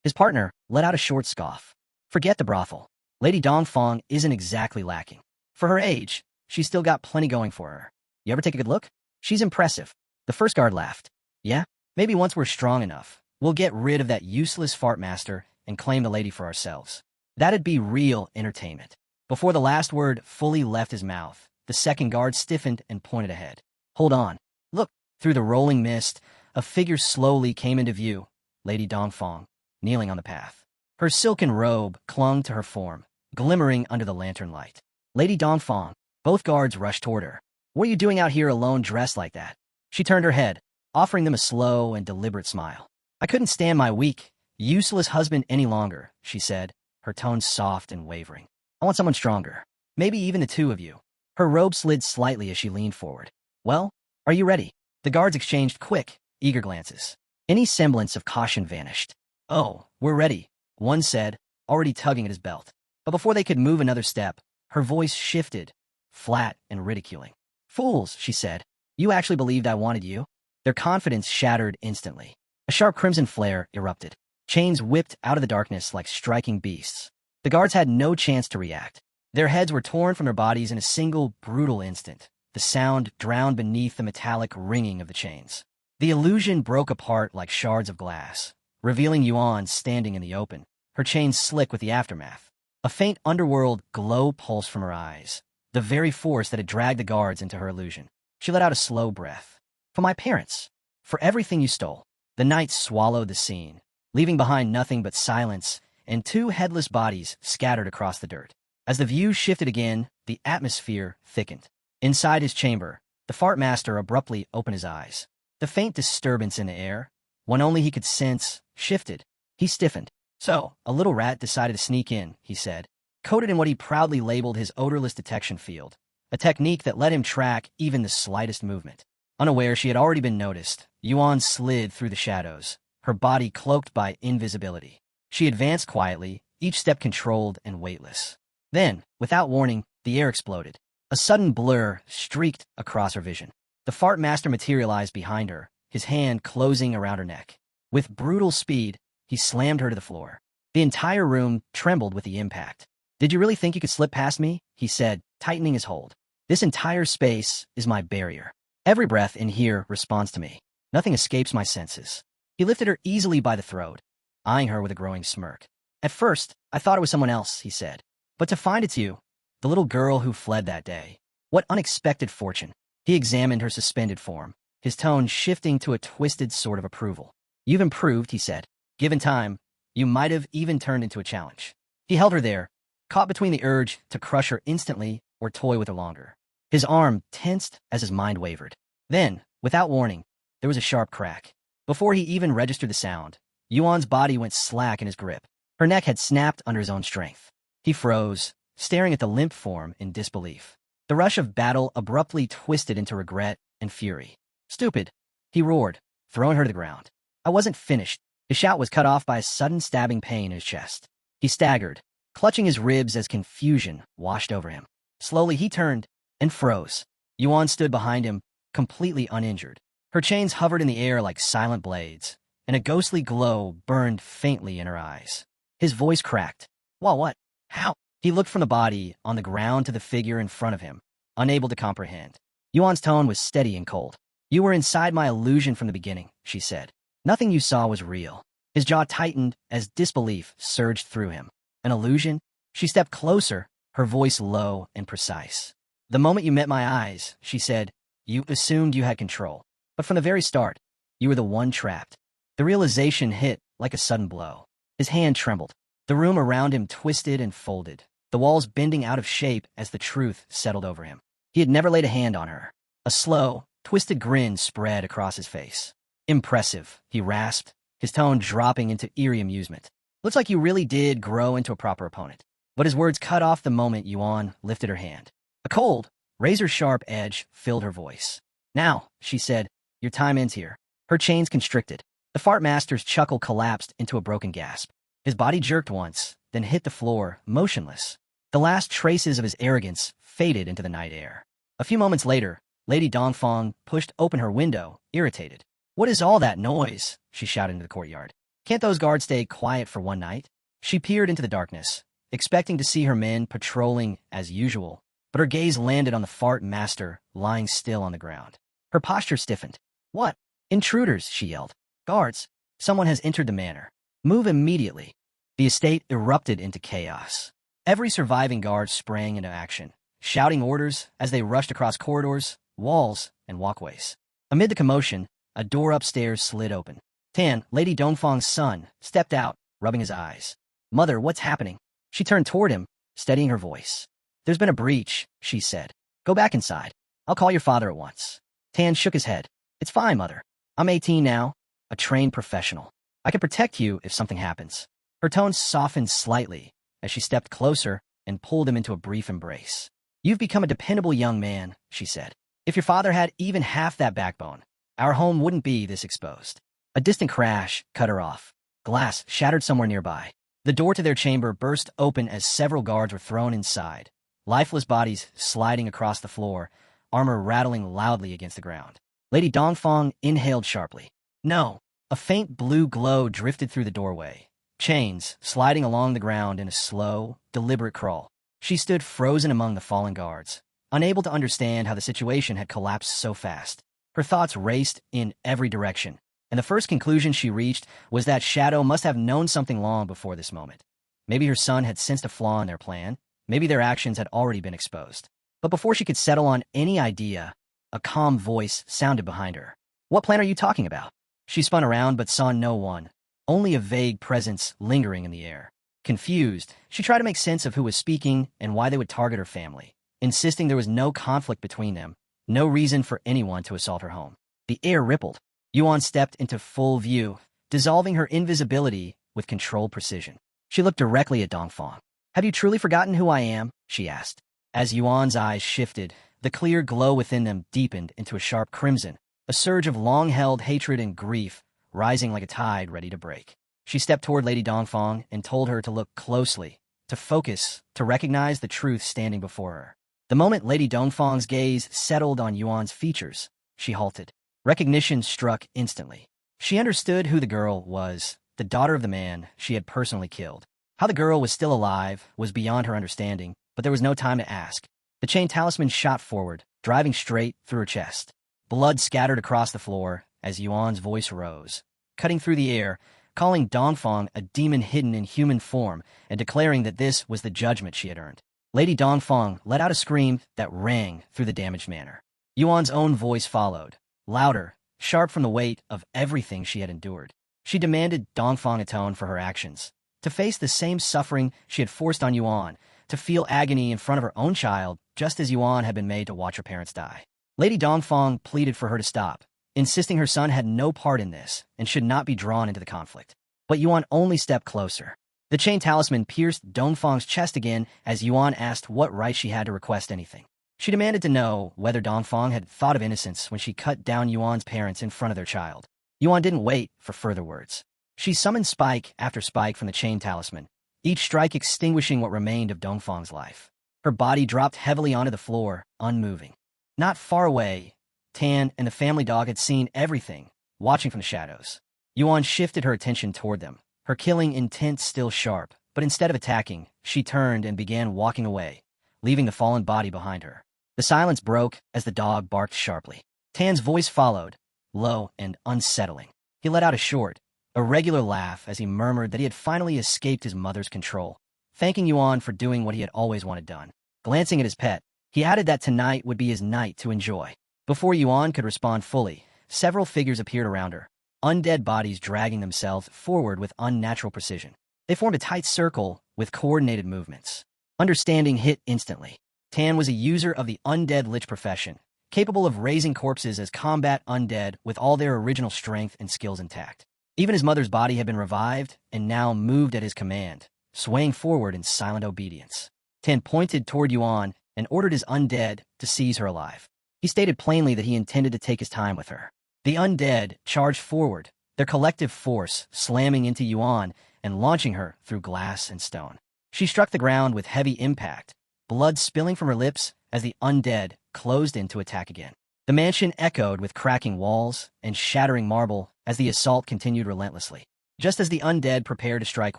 His partner let out a short scoff. Forget the brothel. Lady Dongfang isn't exactly lacking. For her age, she's still got plenty going for her. You ever take a good look? She's impressive. The first guard laughed. Yeah? Maybe once we're strong enough, we'll get rid of that useless fart master and claim the lady for ourselves. That'd be real entertainment. Before the last word fully left his mouth, the second guard stiffened and pointed ahead. Hold on. Look. Through the rolling mist, a figure slowly came into view. Lady Dongfang, kneeling on the path. Her silken robe clung to her form, glimmering under the lantern light. Lady Dongfang. Both guards rushed toward her. What are you doing out here alone dressed like that? She turned her head, offering them a slow and deliberate smile. I couldn't stand my weak, useless husband any longer, she said, her tone soft and wavering. I want someone stronger. Maybe even the two of you. Her robe slid slightly as she leaned forward. Well, are you ready? The guards exchanged quick, eager glances. Any semblance of caution vanished. Oh, we're ready, one said, already tugging at his belt. But before they could move another step, her voice shifted, flat and ridiculing. Fools, she said. You actually believed I wanted you? Their confidence shattered instantly. A sharp crimson flare erupted. Chains whipped out of the darkness like striking beasts. The guards had no chance to react. Their heads were torn from their bodies in a single, brutal instant. The sound drowned beneath the metallic ringing of the chains. The illusion broke apart like shards of glass, revealing Yuan standing in the open, her chains slick with the aftermath. A faint underworld glow pulsed from her eyes, the very force that had dragged the guards into her illusion. She let out a slow breath. For my parents. For everything you stole. The night swallowed the scene, leaving behind nothing but silence and two headless bodies scattered across the dirt. As the view shifted again, the atmosphere thickened. Inside his chamber, the fart master abruptly opened his eyes. The faint disturbance in the air, one only he could sense, shifted. He stiffened. So, a little rat decided to sneak in, he said, coated in what he proudly labeled his odorless detection field, a technique that let him track even the slightest movement. Unaware she had already been noticed, Yuan slid through the shadows, her body cloaked by invisibility. She advanced quietly, each step controlled and weightless. Then, without warning, the air exploded. A sudden blur streaked across her vision. The fart master materialized behind her, his hand closing around her neck. With brutal speed, he slammed her to the floor. The entire room trembled with the impact. Did you really think you could slip past me? He said, tightening his hold. This entire space is my barrier. Every breath in here responds to me. Nothing escapes my senses. He lifted her easily by the throat, eyeing her with a growing smirk. At first, I thought it was someone else, he said. But to find it's you. The little girl who fled that day. What unexpected fortune. He examined her suspended form, his tone shifting to a twisted sort of approval. You've improved, he said. Given time, you might have even turned into a challenge. He held her there, caught between the urge to crush her instantly or toy with her longer. His arm tensed as his mind wavered. Then, without warning, there was a sharp crack. Before he even registered the sound, Yuan's body went slack in his grip. Her neck had snapped under his own strength. He froze, staring at the limp form in disbelief. The rush of battle abruptly twisted into regret and fury. "Stupid!" he roared, throwing her to the ground. "I wasn't finished." His shout was cut off by a sudden stabbing pain in his chest. He staggered, clutching his ribs as confusion washed over him. Slowly he turned and froze. Yuan stood behind him, completely uninjured. Her chains hovered in the air like silent blades, and a ghostly glow burned faintly in her eyes. His voice cracked. What? How?" He looked from the body on the ground to the figure in front of him, unable to comprehend. Yuan's tone was steady and cold. "You were inside my illusion from the beginning," she said. "Nothing you saw was real." His jaw tightened as disbelief surged through him. "An illusion?" She stepped closer, her voice low and precise. "The moment you met my eyes," she said, "you assumed you had control. But from the very start, you were the one trapped." The realization hit like a sudden blow. His hand trembled. The room around him twisted and folded, the walls bending out of shape as the truth settled over him. He had never laid a hand on her. A slow, twisted grin spread across his face. "Impressive," he rasped, his tone dropping into eerie amusement. "Looks like you really did grow into a proper opponent." But his words cut off the moment Yuan lifted her hand. A cold, razor-sharp edge filled her voice. "Now," she said, "your time ends here." Her chains constricted. The fart master's chuckle collapsed into a broken gasp. His body jerked once, then hit the floor, motionless. The last traces of his arrogance faded into the night air. A few moments later, Lady Dongfang pushed open her window, irritated. "What is all that noise?" she shouted into the courtyard. "Can't those guards stay quiet for one night?" She peered into the darkness, expecting to see her men patrolling as usual, but her gaze landed on the fart master lying still on the ground. Her posture stiffened. "What? Intruders!" she yelled. "Guards! Someone has entered the manor. Move immediately." The estate erupted into chaos. Every surviving guard sprang into action, shouting orders as they rushed across corridors, walls, and walkways. Amid the commotion, a door upstairs slid open. Tan, Lady Dongfang's son, stepped out, rubbing his eyes. "Mother, what's happening?" She turned toward him, steadying her voice. "There's been a breach," she said. "Go back inside. I'll call your father at once." Tan shook his head. "It's fine, Mother. I'm 18 now, a trained professional. I can protect you if something happens." Her tone softened slightly as she stepped closer and pulled him into a brief embrace. "You've become a dependable young man," she said. "If your father had even half that backbone, our home wouldn't be this exposed." A distant crash cut her off. Glass shattered somewhere nearby. The door to their chamber burst open as several guards were thrown inside, lifeless bodies sliding across the floor, armor rattling loudly against the ground. Lady Dongfang inhaled sharply. "No." A faint blue glow drifted through the doorway, chains sliding along the ground in a slow, deliberate crawl. She stood frozen among the fallen guards, unable to understand how the situation had collapsed so fast. Her thoughts raced in every direction, and the first conclusion she reached was that Shadow must have known something long before this moment. Maybe her son had sensed a flaw in their plan. Maybe their actions had already been exposed. But before she could settle on any idea, a calm voice sounded behind her. "What plan are you talking about?" She spun around but saw no one, only a vague presence lingering in the air. Confused, she tried to make sense of who was speaking and why they would target her family, insisting there was no conflict between them, no reason for anyone to assault her home. The air rippled. Yuan stepped into full view, dissolving her invisibility with controlled precision. She looked directly at Dongfang. "Have you truly forgotten who I am?" she asked. As Yuan's eyes shifted, the clear glow within them deepened into a sharp crimson, a surge of long-held hatred and grief rising like a tide ready to break. She stepped toward Lady Dongfang and told her to look closely, to focus, to recognize the truth standing before her. The moment Lady Dongfang's gaze settled on Yuan's features, she halted. Recognition struck instantly. She understood who the girl was, the daughter of the man she had personally killed. How the girl was still alive was beyond her understanding, but there was no time to ask. The chain talisman shot forward, driving straight through her chest. Blood scattered across the floor as Yuan's voice rose, cutting through the air, calling Dongfang a demon hidden in human form and declaring that this was the judgment she had earned. Lady Dongfang let out a scream that rang through the damaged manor. Yuan's own voice followed, louder, sharp from the weight of everything she had endured. She demanded Dongfang atone for her actions, to face the same suffering she had forced on Yuan, to feel agony in front of her own child, just as Yuan had been made to watch her parents die. Lady Dongfang pleaded for her to stop, insisting her son had no part in this and should not be drawn into the conflict. But Yuan only stepped closer. The chain talisman pierced Dongfang's chest again as Yuan asked what right she had to request anything. She demanded to know whether Dongfang had thought of innocence when she cut down Yuan's parents in front of their child. Yuan didn't wait for further words. She summoned spike after spike from the chain talisman, each strike extinguishing what remained of Dongfang's life. Her body dropped heavily onto the floor, unmoving. Not far away, Tan and the family dog had seen everything, watching from the shadows. Yuan shifted her attention toward them, her killing intent still sharp, but instead of attacking, she turned and began walking away, leaving the fallen body behind her. The silence broke as the dog barked sharply. Tan's voice followed, low and unsettling. He let out a short, irregular laugh as he murmured that he had finally escaped his mother's control, thanking Yuan for doing what he had always wanted done. Glancing at his pet, he added that tonight would be his night to enjoy. Before Yuan could respond fully, several figures appeared around her, undead bodies dragging themselves forward with unnatural precision. They formed a tight circle with coordinated movements. Understanding hit instantly. Tan was a user of the undead lich profession, capable of raising corpses as combat undead with all their original strength and skills intact. Even his mother's body had been revived and now moved at his command, swaying forward in silent obedience. Tan pointed toward Yuan and ordered his undead to seize her alive. He stated plainly that he intended to take his time with her. The undead charged forward, their collective force slamming into Yuan and launching her through glass and stone. She struck the ground with heavy impact, blood spilling from her lips as the undead closed in to attack again. The mansion echoed with cracking walls and shattering marble as the assault continued relentlessly. Just as the undead prepared to strike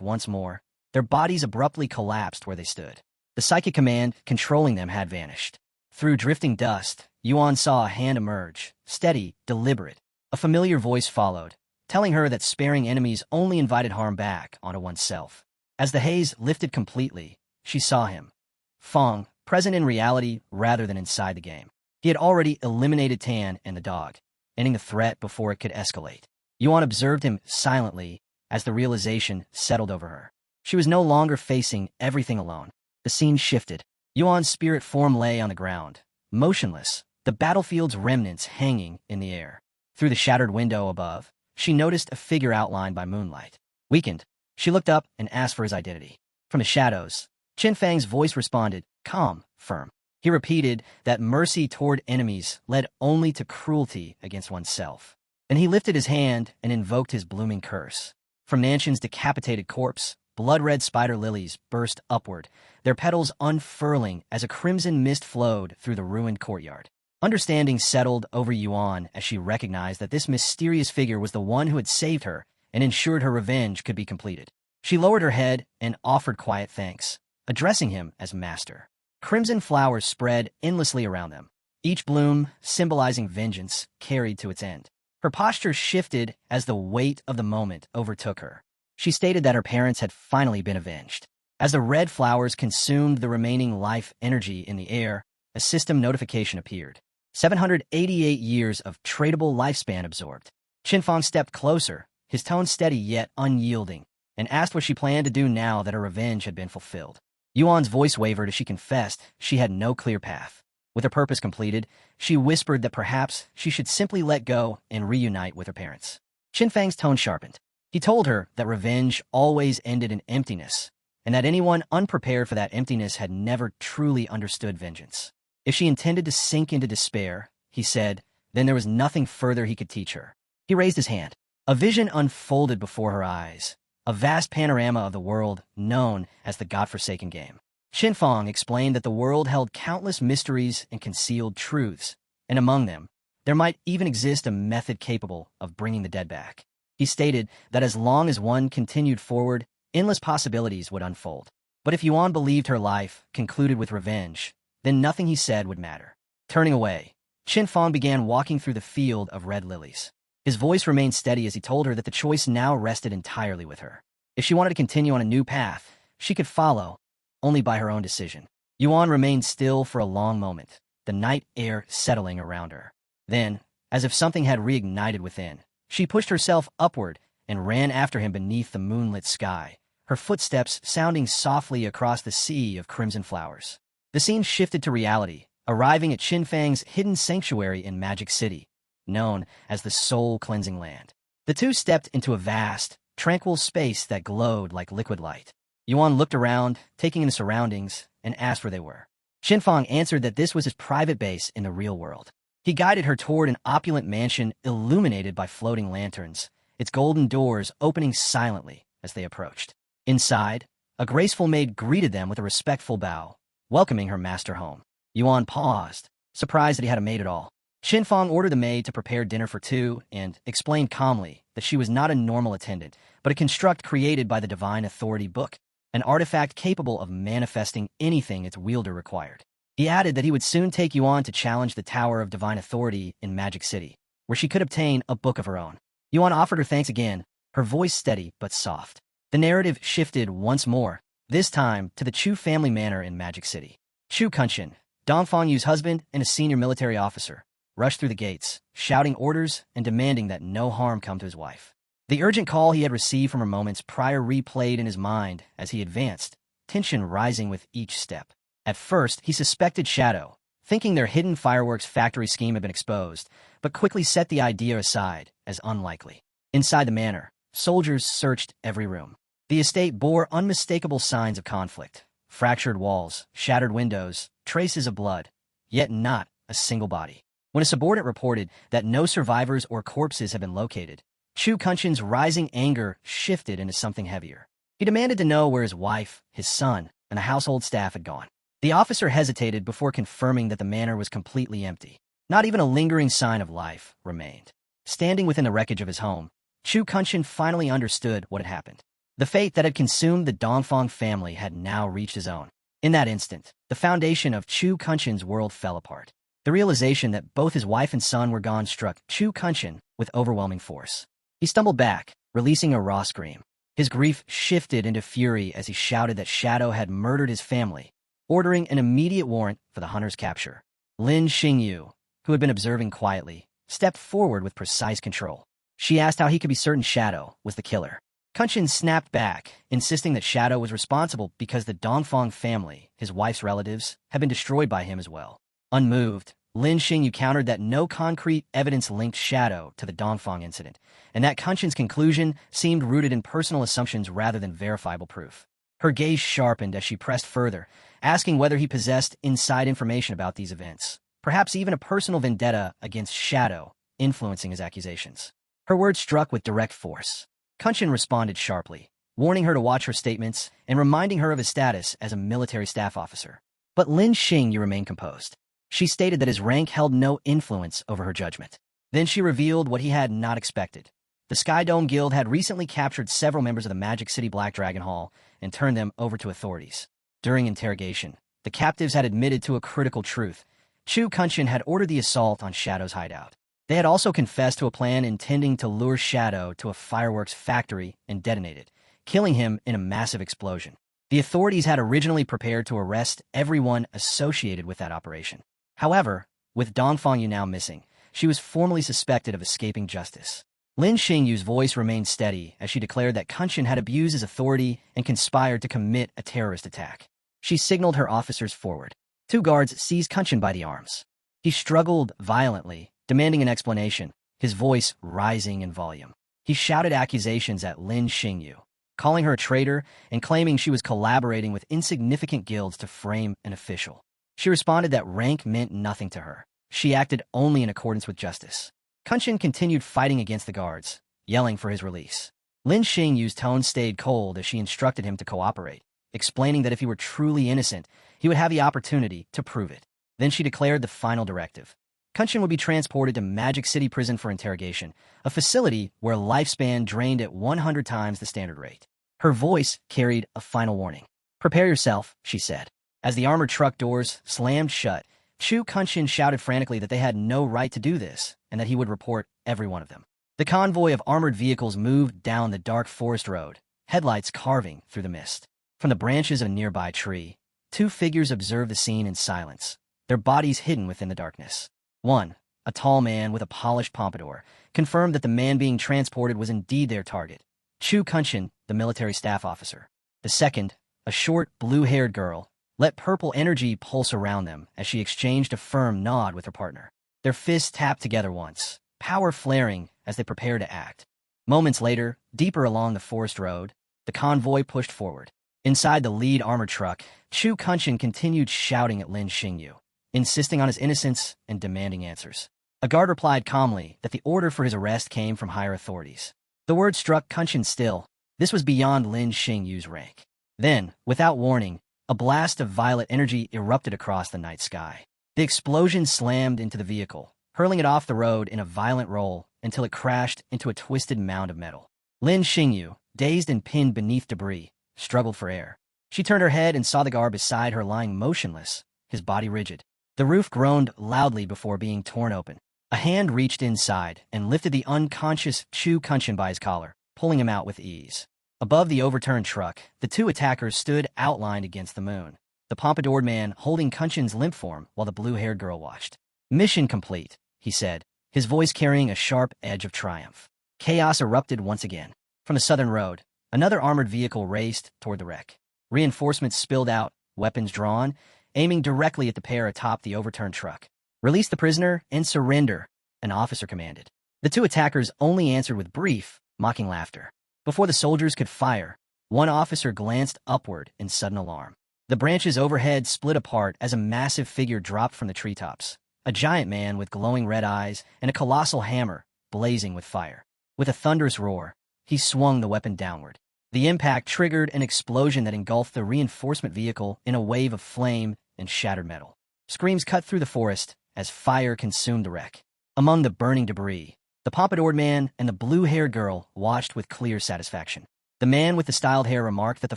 once more, their bodies abruptly collapsed where they stood. The psychic command controlling them had vanished. Through drifting dust, Yuan saw a hand emerge, steady, deliberate. A familiar voice followed, telling her that sparing enemies only invited harm back onto oneself. As the haze lifted completely, she saw him. Fong, present in reality rather than inside the game. He had already eliminated Tan and the dog, ending the threat before it could escalate. Yuan observed him silently as the realization settled over her. She was no longer facing everything alone. The scene shifted. Yuan's spirit form lay on the ground, motionless, the battlefield's remnants hanging in the air. Through the shattered window above, she noticed a figure outlined by moonlight. Weakened, she looked up and asked for his identity. From the shadows, Qin Fang's voice responded, calm, firm. He repeated that mercy toward enemies led only to cruelty against oneself. Then he lifted his hand and invoked his blooming curse. From Nanshan's decapitated corpse, blood-red spider lilies burst upward, their petals unfurling as a crimson mist flowed through the ruined courtyard. Understanding settled over Yuan as she recognized that this mysterious figure was the one who had saved her and ensured her revenge could be completed. She lowered her head and offered quiet thanks, addressing him as master. Crimson flowers spread endlessly around them, each bloom symbolizing vengeance carried to its end. Her posture shifted as the weight of the moment overtook her. She stated that her parents had finally been avenged. As the red flowers consumed the remaining life energy in the air, a system notification appeared. 788 years of tradable lifespan absorbed. Qinfang stepped closer, his tone steady yet unyielding, and asked what she planned to do now that her revenge had been fulfilled. Yuan's voice wavered as she confessed she had no clear path. With her purpose completed, she whispered that perhaps she should simply let go and reunite with her parents. Qinfang's tone sharpened. He told her that revenge always ended in emptiness, and that anyone unprepared for that emptiness had never truly understood vengeance. If she intended to sink into despair, he said, then there was nothing further he could teach her. He raised his hand. A vision unfolded before her eyes, a vast panorama of the world known as the godforsaken game. Qinfang explained that the world held countless mysteries and concealed truths, and among them, there might even exist a method capable of bringing the dead back. He stated that as long as one continued forward, endless possibilities would unfold. But if Yuan believed her life concluded with revenge, then nothing he said would matter. Turning away, Qinfang began walking through the field of red lilies. His voice remained steady as he told her that the choice now rested entirely with her. If she wanted to continue on a new path, she could follow, only by her own decision. Yuan remained still for a long moment, the night air settling around her. Then, as if something had reignited within, she pushed herself upward and ran after him beneath the moonlit sky, her footsteps sounding softly across the sea of crimson flowers. The scene shifted to reality, arriving at Qinfang's hidden sanctuary in Magic City, known as the Soul-Cleansing Land. The two stepped into a vast, tranquil space that glowed like liquid light. Yuan looked around, taking in the surroundings, and asked where they were. Qinfang answered that this was his private base in the real world. He guided her toward an opulent mansion illuminated by floating lanterns, its golden doors opening silently as they approached. Inside, a graceful maid greeted them with a respectful bow, welcoming her master home. Yuan paused, surprised that he had a maid at all. Qinfang ordered the maid to prepare dinner for two and explained calmly that she was not a normal attendant, but a construct created by the Divine Authority Book, an artifact capable of manifesting anything its wielder required. He added that he would soon take Yuan to challenge the Tower of Divine Authority in Magic City, where she could obtain a book of her own. Yuan offered her thanks again, her voice steady but soft. The narrative shifted once more, this time to the Chu family manor in Magic City. Chu Kunchen, Dongfang Yu's husband and a senior military officer, rushed through the gates, shouting orders and demanding that no harm come to his wife. The urgent call he had received from her moments prior replayed in his mind as he advanced, tension rising with each step. At first, he suspected Shadow, thinking their hidden fireworks factory scheme had been exposed, but quickly set the idea aside as unlikely. Inside the manor, soldiers searched every room. The estate bore unmistakable signs of conflict: fractured walls, shattered windows, traces of blood, yet not a single body. When a subordinate reported that no survivors or corpses had been located, Chu Kunchen's rising anger shifted into something heavier. He demanded to know where his wife, his son, and the household staff had gone. The officer hesitated before confirming that the manor was completely empty. Not even a lingering sign of life remained. Standing within the wreckage of his home, Chu Kunchen finally understood what had happened. The fate that had consumed the Dongfang family had now reached his own. In that instant, the foundation of Chu Kunchen's world fell apart. The realization that both his wife and son were gone struck Chu Kunchen with overwhelming force. He stumbled back, releasing a raw scream. His grief shifted into fury as he shouted that Shadow had murdered his family, ordering an immediate warrant for the hunter's capture. Lin Xingyu, who had been observing quietly, stepped forward with precise control. She asked how he could be certain Shadow was the killer. Kunchen snapped back, insisting that Shadow was responsible because the Dongfang family, his wife's relatives, had been destroyed by him as well. Unmoved, Lin Xingyu countered that no concrete evidence linked Shadow to the Dongfang incident, and that Kunchen's conclusion seemed rooted in personal assumptions rather than verifiable proof. Her gaze sharpened as she pressed further, asking whether he possessed inside information about these events, perhaps even a personal vendetta against Shadow, influencing his accusations. Her words struck with direct force. Kunchen responded sharply, warning her to watch her statements and reminding her of his status as a military staff officer. But Lin Xingyu remained composed. She stated that his rank held no influence over her judgment. Then she revealed what he had not expected. The Sky Dome Guild had recently captured several members of the Magic City Black Dragon Hall and turned them over to authorities. During interrogation, the captives had admitted to a critical truth. Chu Kunchen had ordered the assault on Shadow's hideout. They had also confessed to a plan intending to lure Shadow to a fireworks factory and detonate it, killing him in a massive explosion. The authorities had originally prepared to arrest everyone associated with that operation. However, with Dongfang Yu now missing, she was formally suspected of escaping justice. Lin Xingyu's voice remained steady as she declared that Kunchen had abused his authority and conspired to commit a terrorist attack. She signaled her officers forward. Two guards seized Kunchen by the arms. He struggled violently, demanding an explanation, his voice rising in volume. He shouted accusations at Lin Xingyu, calling her a traitor and claiming she was collaborating with insignificant guilds to frame an official. She responded that rank meant nothing to her. She acted only in accordance with justice. Kunchen continued fighting against the guards, yelling for his release. Lin Xingyu's tone stayed cold as she instructed him to cooperate, explaining that if he were truly innocent, he would have the opportunity to prove it. Then she declared the final directive. Kunchen would be transported to Magic City Prison for interrogation, a facility where lifespan drained at 100 times the standard rate. Her voice carried a final warning. "Prepare yourself," she said. As the armored truck doors slammed shut, Chu Kunchen shouted frantically that they had no right to do this and that he would report every one of them. The convoy of armored vehicles moved down the dark forest road, headlights carving through the mist. From the branches of a nearby tree, two figures observed the scene in silence, their bodies hidden within the darkness. One, a tall man with a polished pompadour, confirmed that the man being transported was indeed their target. Chu Kunchen, the military staff officer. The second, a short, blue-haired girl, let purple energy pulse around them as she exchanged a firm nod with her partner. Their fists tapped together once, power flaring as they prepared to act. Moments later, deeper along the forest road, the convoy pushed forward. Inside the lead armored truck, Chu Kunshin continued shouting at Lin Xingyu, insisting on his innocence and demanding answers. A guard replied calmly that the order for his arrest came from higher authorities. The word struck Kunshin still. This was beyond Lin Xingyu's rank. Then, without warning, a blast of violet energy erupted across the night sky. The explosion slammed into the vehicle, hurling it off the road in a violent roll until it crashed into a twisted mound of metal. Lin Xingyu, dazed and pinned beneath debris, struggled for air. She turned her head and saw the guard beside her lying motionless, his body rigid. The roof groaned loudly before being torn open. A hand reached inside and lifted the unconscious Chu Kunshin by his collar, pulling him out with ease. Above the overturned truck, the two attackers stood outlined against the moon, the pompadoured man holding Kunshin's limp form while the blue-haired girl watched. "Mission complete," he said, his voice carrying a sharp edge of triumph. Chaos erupted once again. From the southern road, another armored vehicle raced toward the wreck. Reinforcements spilled out, weapons drawn, aiming directly at the pair atop the overturned truck. "Release the prisoner and surrender," an officer commanded. The two attackers only answered with brief, mocking laughter. Before the soldiers could fire, one officer glanced upward in sudden alarm. The branches overhead split apart as a massive figure dropped from the treetops, a giant man with glowing red eyes and a colossal hammer blazing with fire. With a thunderous roar, he swung the weapon downward. The impact triggered an explosion that engulfed the reinforcement vehicle in a wave of flame and shattered metal. Screams cut through the forest as fire consumed the wreck. Among the burning debris, the pompadoured man and the blue-haired girl watched with clear satisfaction. The man with the styled hair remarked that the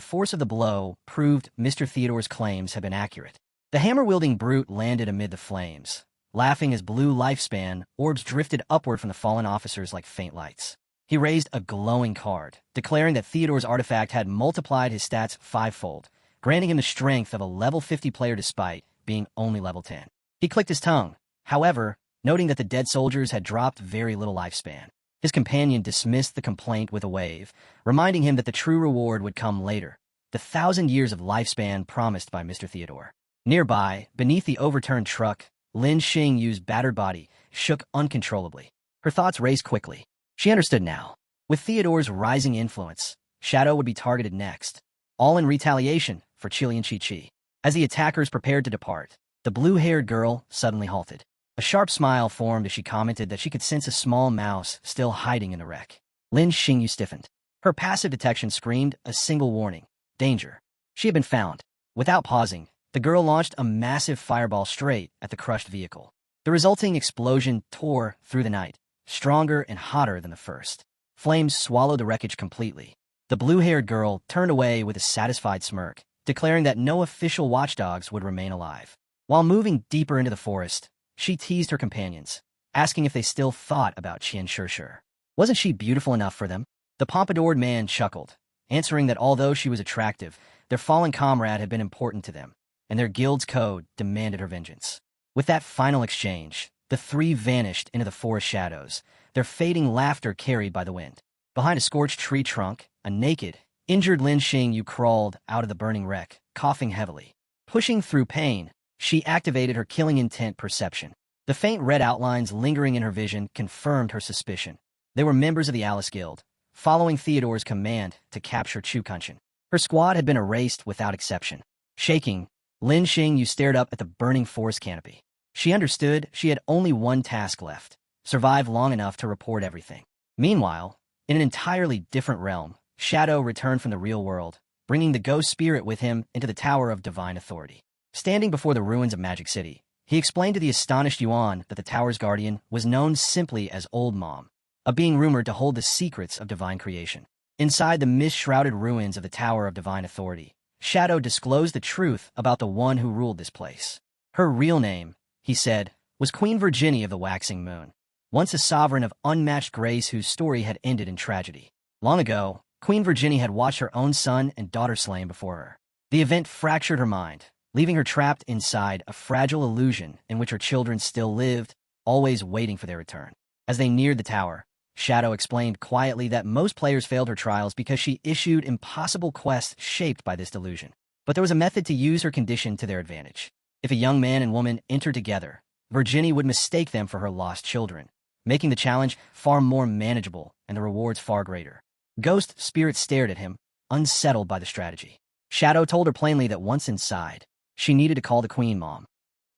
force of the blow proved Mr. Theodore's claims had been accurate. The hammer-wielding brute landed amid the flames, laughing as blue lifespan orbs drifted upward from the fallen officers like faint lights. He raised a glowing card, declaring that Theodore's artifact had multiplied his stats fivefold, granting him the strength of a level 50 player despite being only level 10. He clicked his tongue, however, noting that the dead soldiers had dropped very little lifespan. His companion dismissed the complaint with a wave, reminding him that the true reward would come later, the 1,000 years of lifespan promised by Mr. Theodore. Nearby, beneath the overturned truck, Lin Xingyu's battered body shook uncontrollably. Her thoughts raced quickly. She understood now. With Theodore's rising influence, Shadow would be targeted next, all in retaliation for Qilian Chi-Chi. As the attackers prepared to depart, the blue-haired girl suddenly halted. A sharp smile formed as she commented that she could sense a small mouse still hiding in the wreck. Lin Xingyu stiffened. Her passive detection screamed a single warning: danger. She had been found. Without pausing, the girl launched a massive fireball straight at the crushed vehicle. The resulting explosion tore through the night, stronger and hotter than the first. Flames swallowed the wreckage completely. The blue-haired girl turned away with a satisfied smirk, declaring that no official watchdogs would remain alive. While moving deeper into the forest, she teased her companions, asking if they still thought about Qian Shishir. Wasn't she beautiful enough for them? The pompadoured man chuckled, answering that although she was attractive, their fallen comrade had been important to them, and their guild's code demanded her vengeance. With that final exchange, the three vanished into the forest shadows, their fading laughter carried by the wind. Behind a scorched tree trunk, a naked, injured Lin Xingyu crawled out of the burning wreck, coughing heavily. Pushing through pain, she activated her killing intent perception. The faint red outlines lingering in her vision confirmed her suspicion. They were members of the Alice Guild, following Theodore's command to capture Chu Kunshin. Her squad had been erased without exception. Shaking, Lin Xingyu stared up at the burning forest canopy. She understood she had only one task left: survive long enough to report everything. Meanwhile, in an entirely different realm, Shadow returned from the real world, bringing the ghost spirit with him into the Tower of Divine Authority. Standing before the ruins of Magic City, he explained to the astonished Yuan that the tower's guardian was known simply as Old Mom, a being rumored to hold the secrets of divine creation. Inside the mist-shrouded ruins of the Tower of Divine Authority, Shadow disclosed the truth about the one who ruled this place. Her real name, he said, was Queen Virginia of the Waxing Moon, once a sovereign of unmatched grace whose story had ended in tragedy. Long ago, Queen Virginia had watched her own son and daughter slain before her. The event fractured her mind, leaving her trapped inside a fragile illusion in which her children still lived, always waiting for their return. As they neared the tower, Shadow explained quietly that most players failed her trials because she issued impossible quests shaped by this delusion. But there was a method to use her condition to their advantage. If a young man and woman entered together, Virginie would mistake them for her lost children, making the challenge far more manageable and the rewards far greater. Ghost Spirit stared at him, unsettled by the strategy. Shadow told her plainly that once inside, she needed to call the Queen Mom.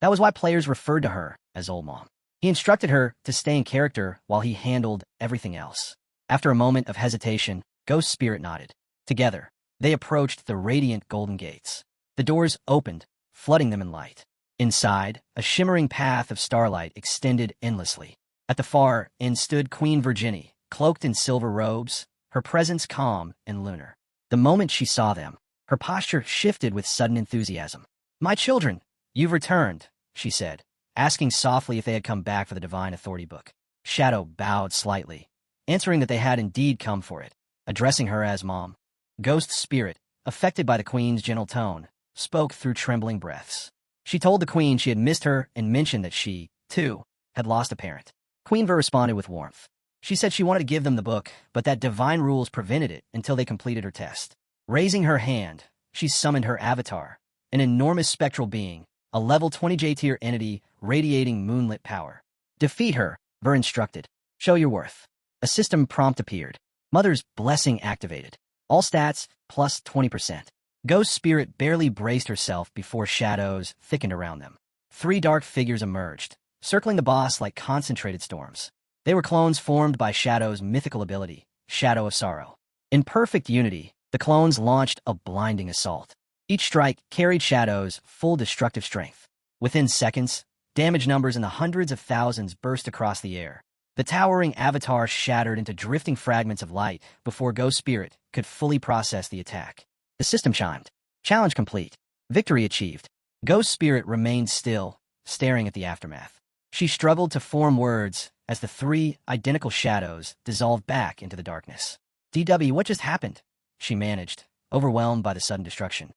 That was why players referred to her as Old Mom. He instructed her to stay in character while he handled everything else. After a moment of hesitation, Ghost Spirit nodded. Together, they approached the radiant golden gates. The doors opened, flooding them in light. Inside, a shimmering path of starlight extended endlessly. At the far end stood Queen Virginie, cloaked in silver robes, her presence calm and lunar. The moment she saw them, her posture shifted with sudden enthusiasm. "My children, you've returned," she said, asking softly if they had come back for the Divine Authority book. Shadow bowed slightly, answering that they had indeed come for it, addressing her as Mom. Ghost Spirit, affected by the Queen's gentle tone, spoke through trembling breaths. She told the Queen she had missed her and mentioned that she, too, had lost a parent. Queen Ver responded with warmth. She said she wanted to give them the book, but that divine rules prevented it until they completed her test. Raising her hand, she summoned her avatar, an enormous spectral being, a level 20 J-tier entity radiating moonlit power. "Defeat her," Ver instructed. "Show your worth." A system prompt appeared. Mother's blessing activated. All stats plus 20%. Ghost Spirit barely braced herself before shadows thickened around them. 3 dark figures emerged, circling the boss like concentrated storms. They were clones formed by Shadow's mythical ability, Shadow of Sorrow. In perfect unity, the clones launched a blinding assault. Each strike carried Shadow's full destructive strength. Within seconds, damage numbers in the hundreds of thousands burst across the air. The towering avatar shattered into drifting fragments of light before Ghost Spirit could fully process the attack. The system chimed. Challenge complete. Victory achieved. Ghost Spirit remained still, staring at the aftermath. She struggled to form words as the 3 identical shadows dissolved back into the darkness. "DW, what just happened?" she managed, overwhelmed by the sudden destruction.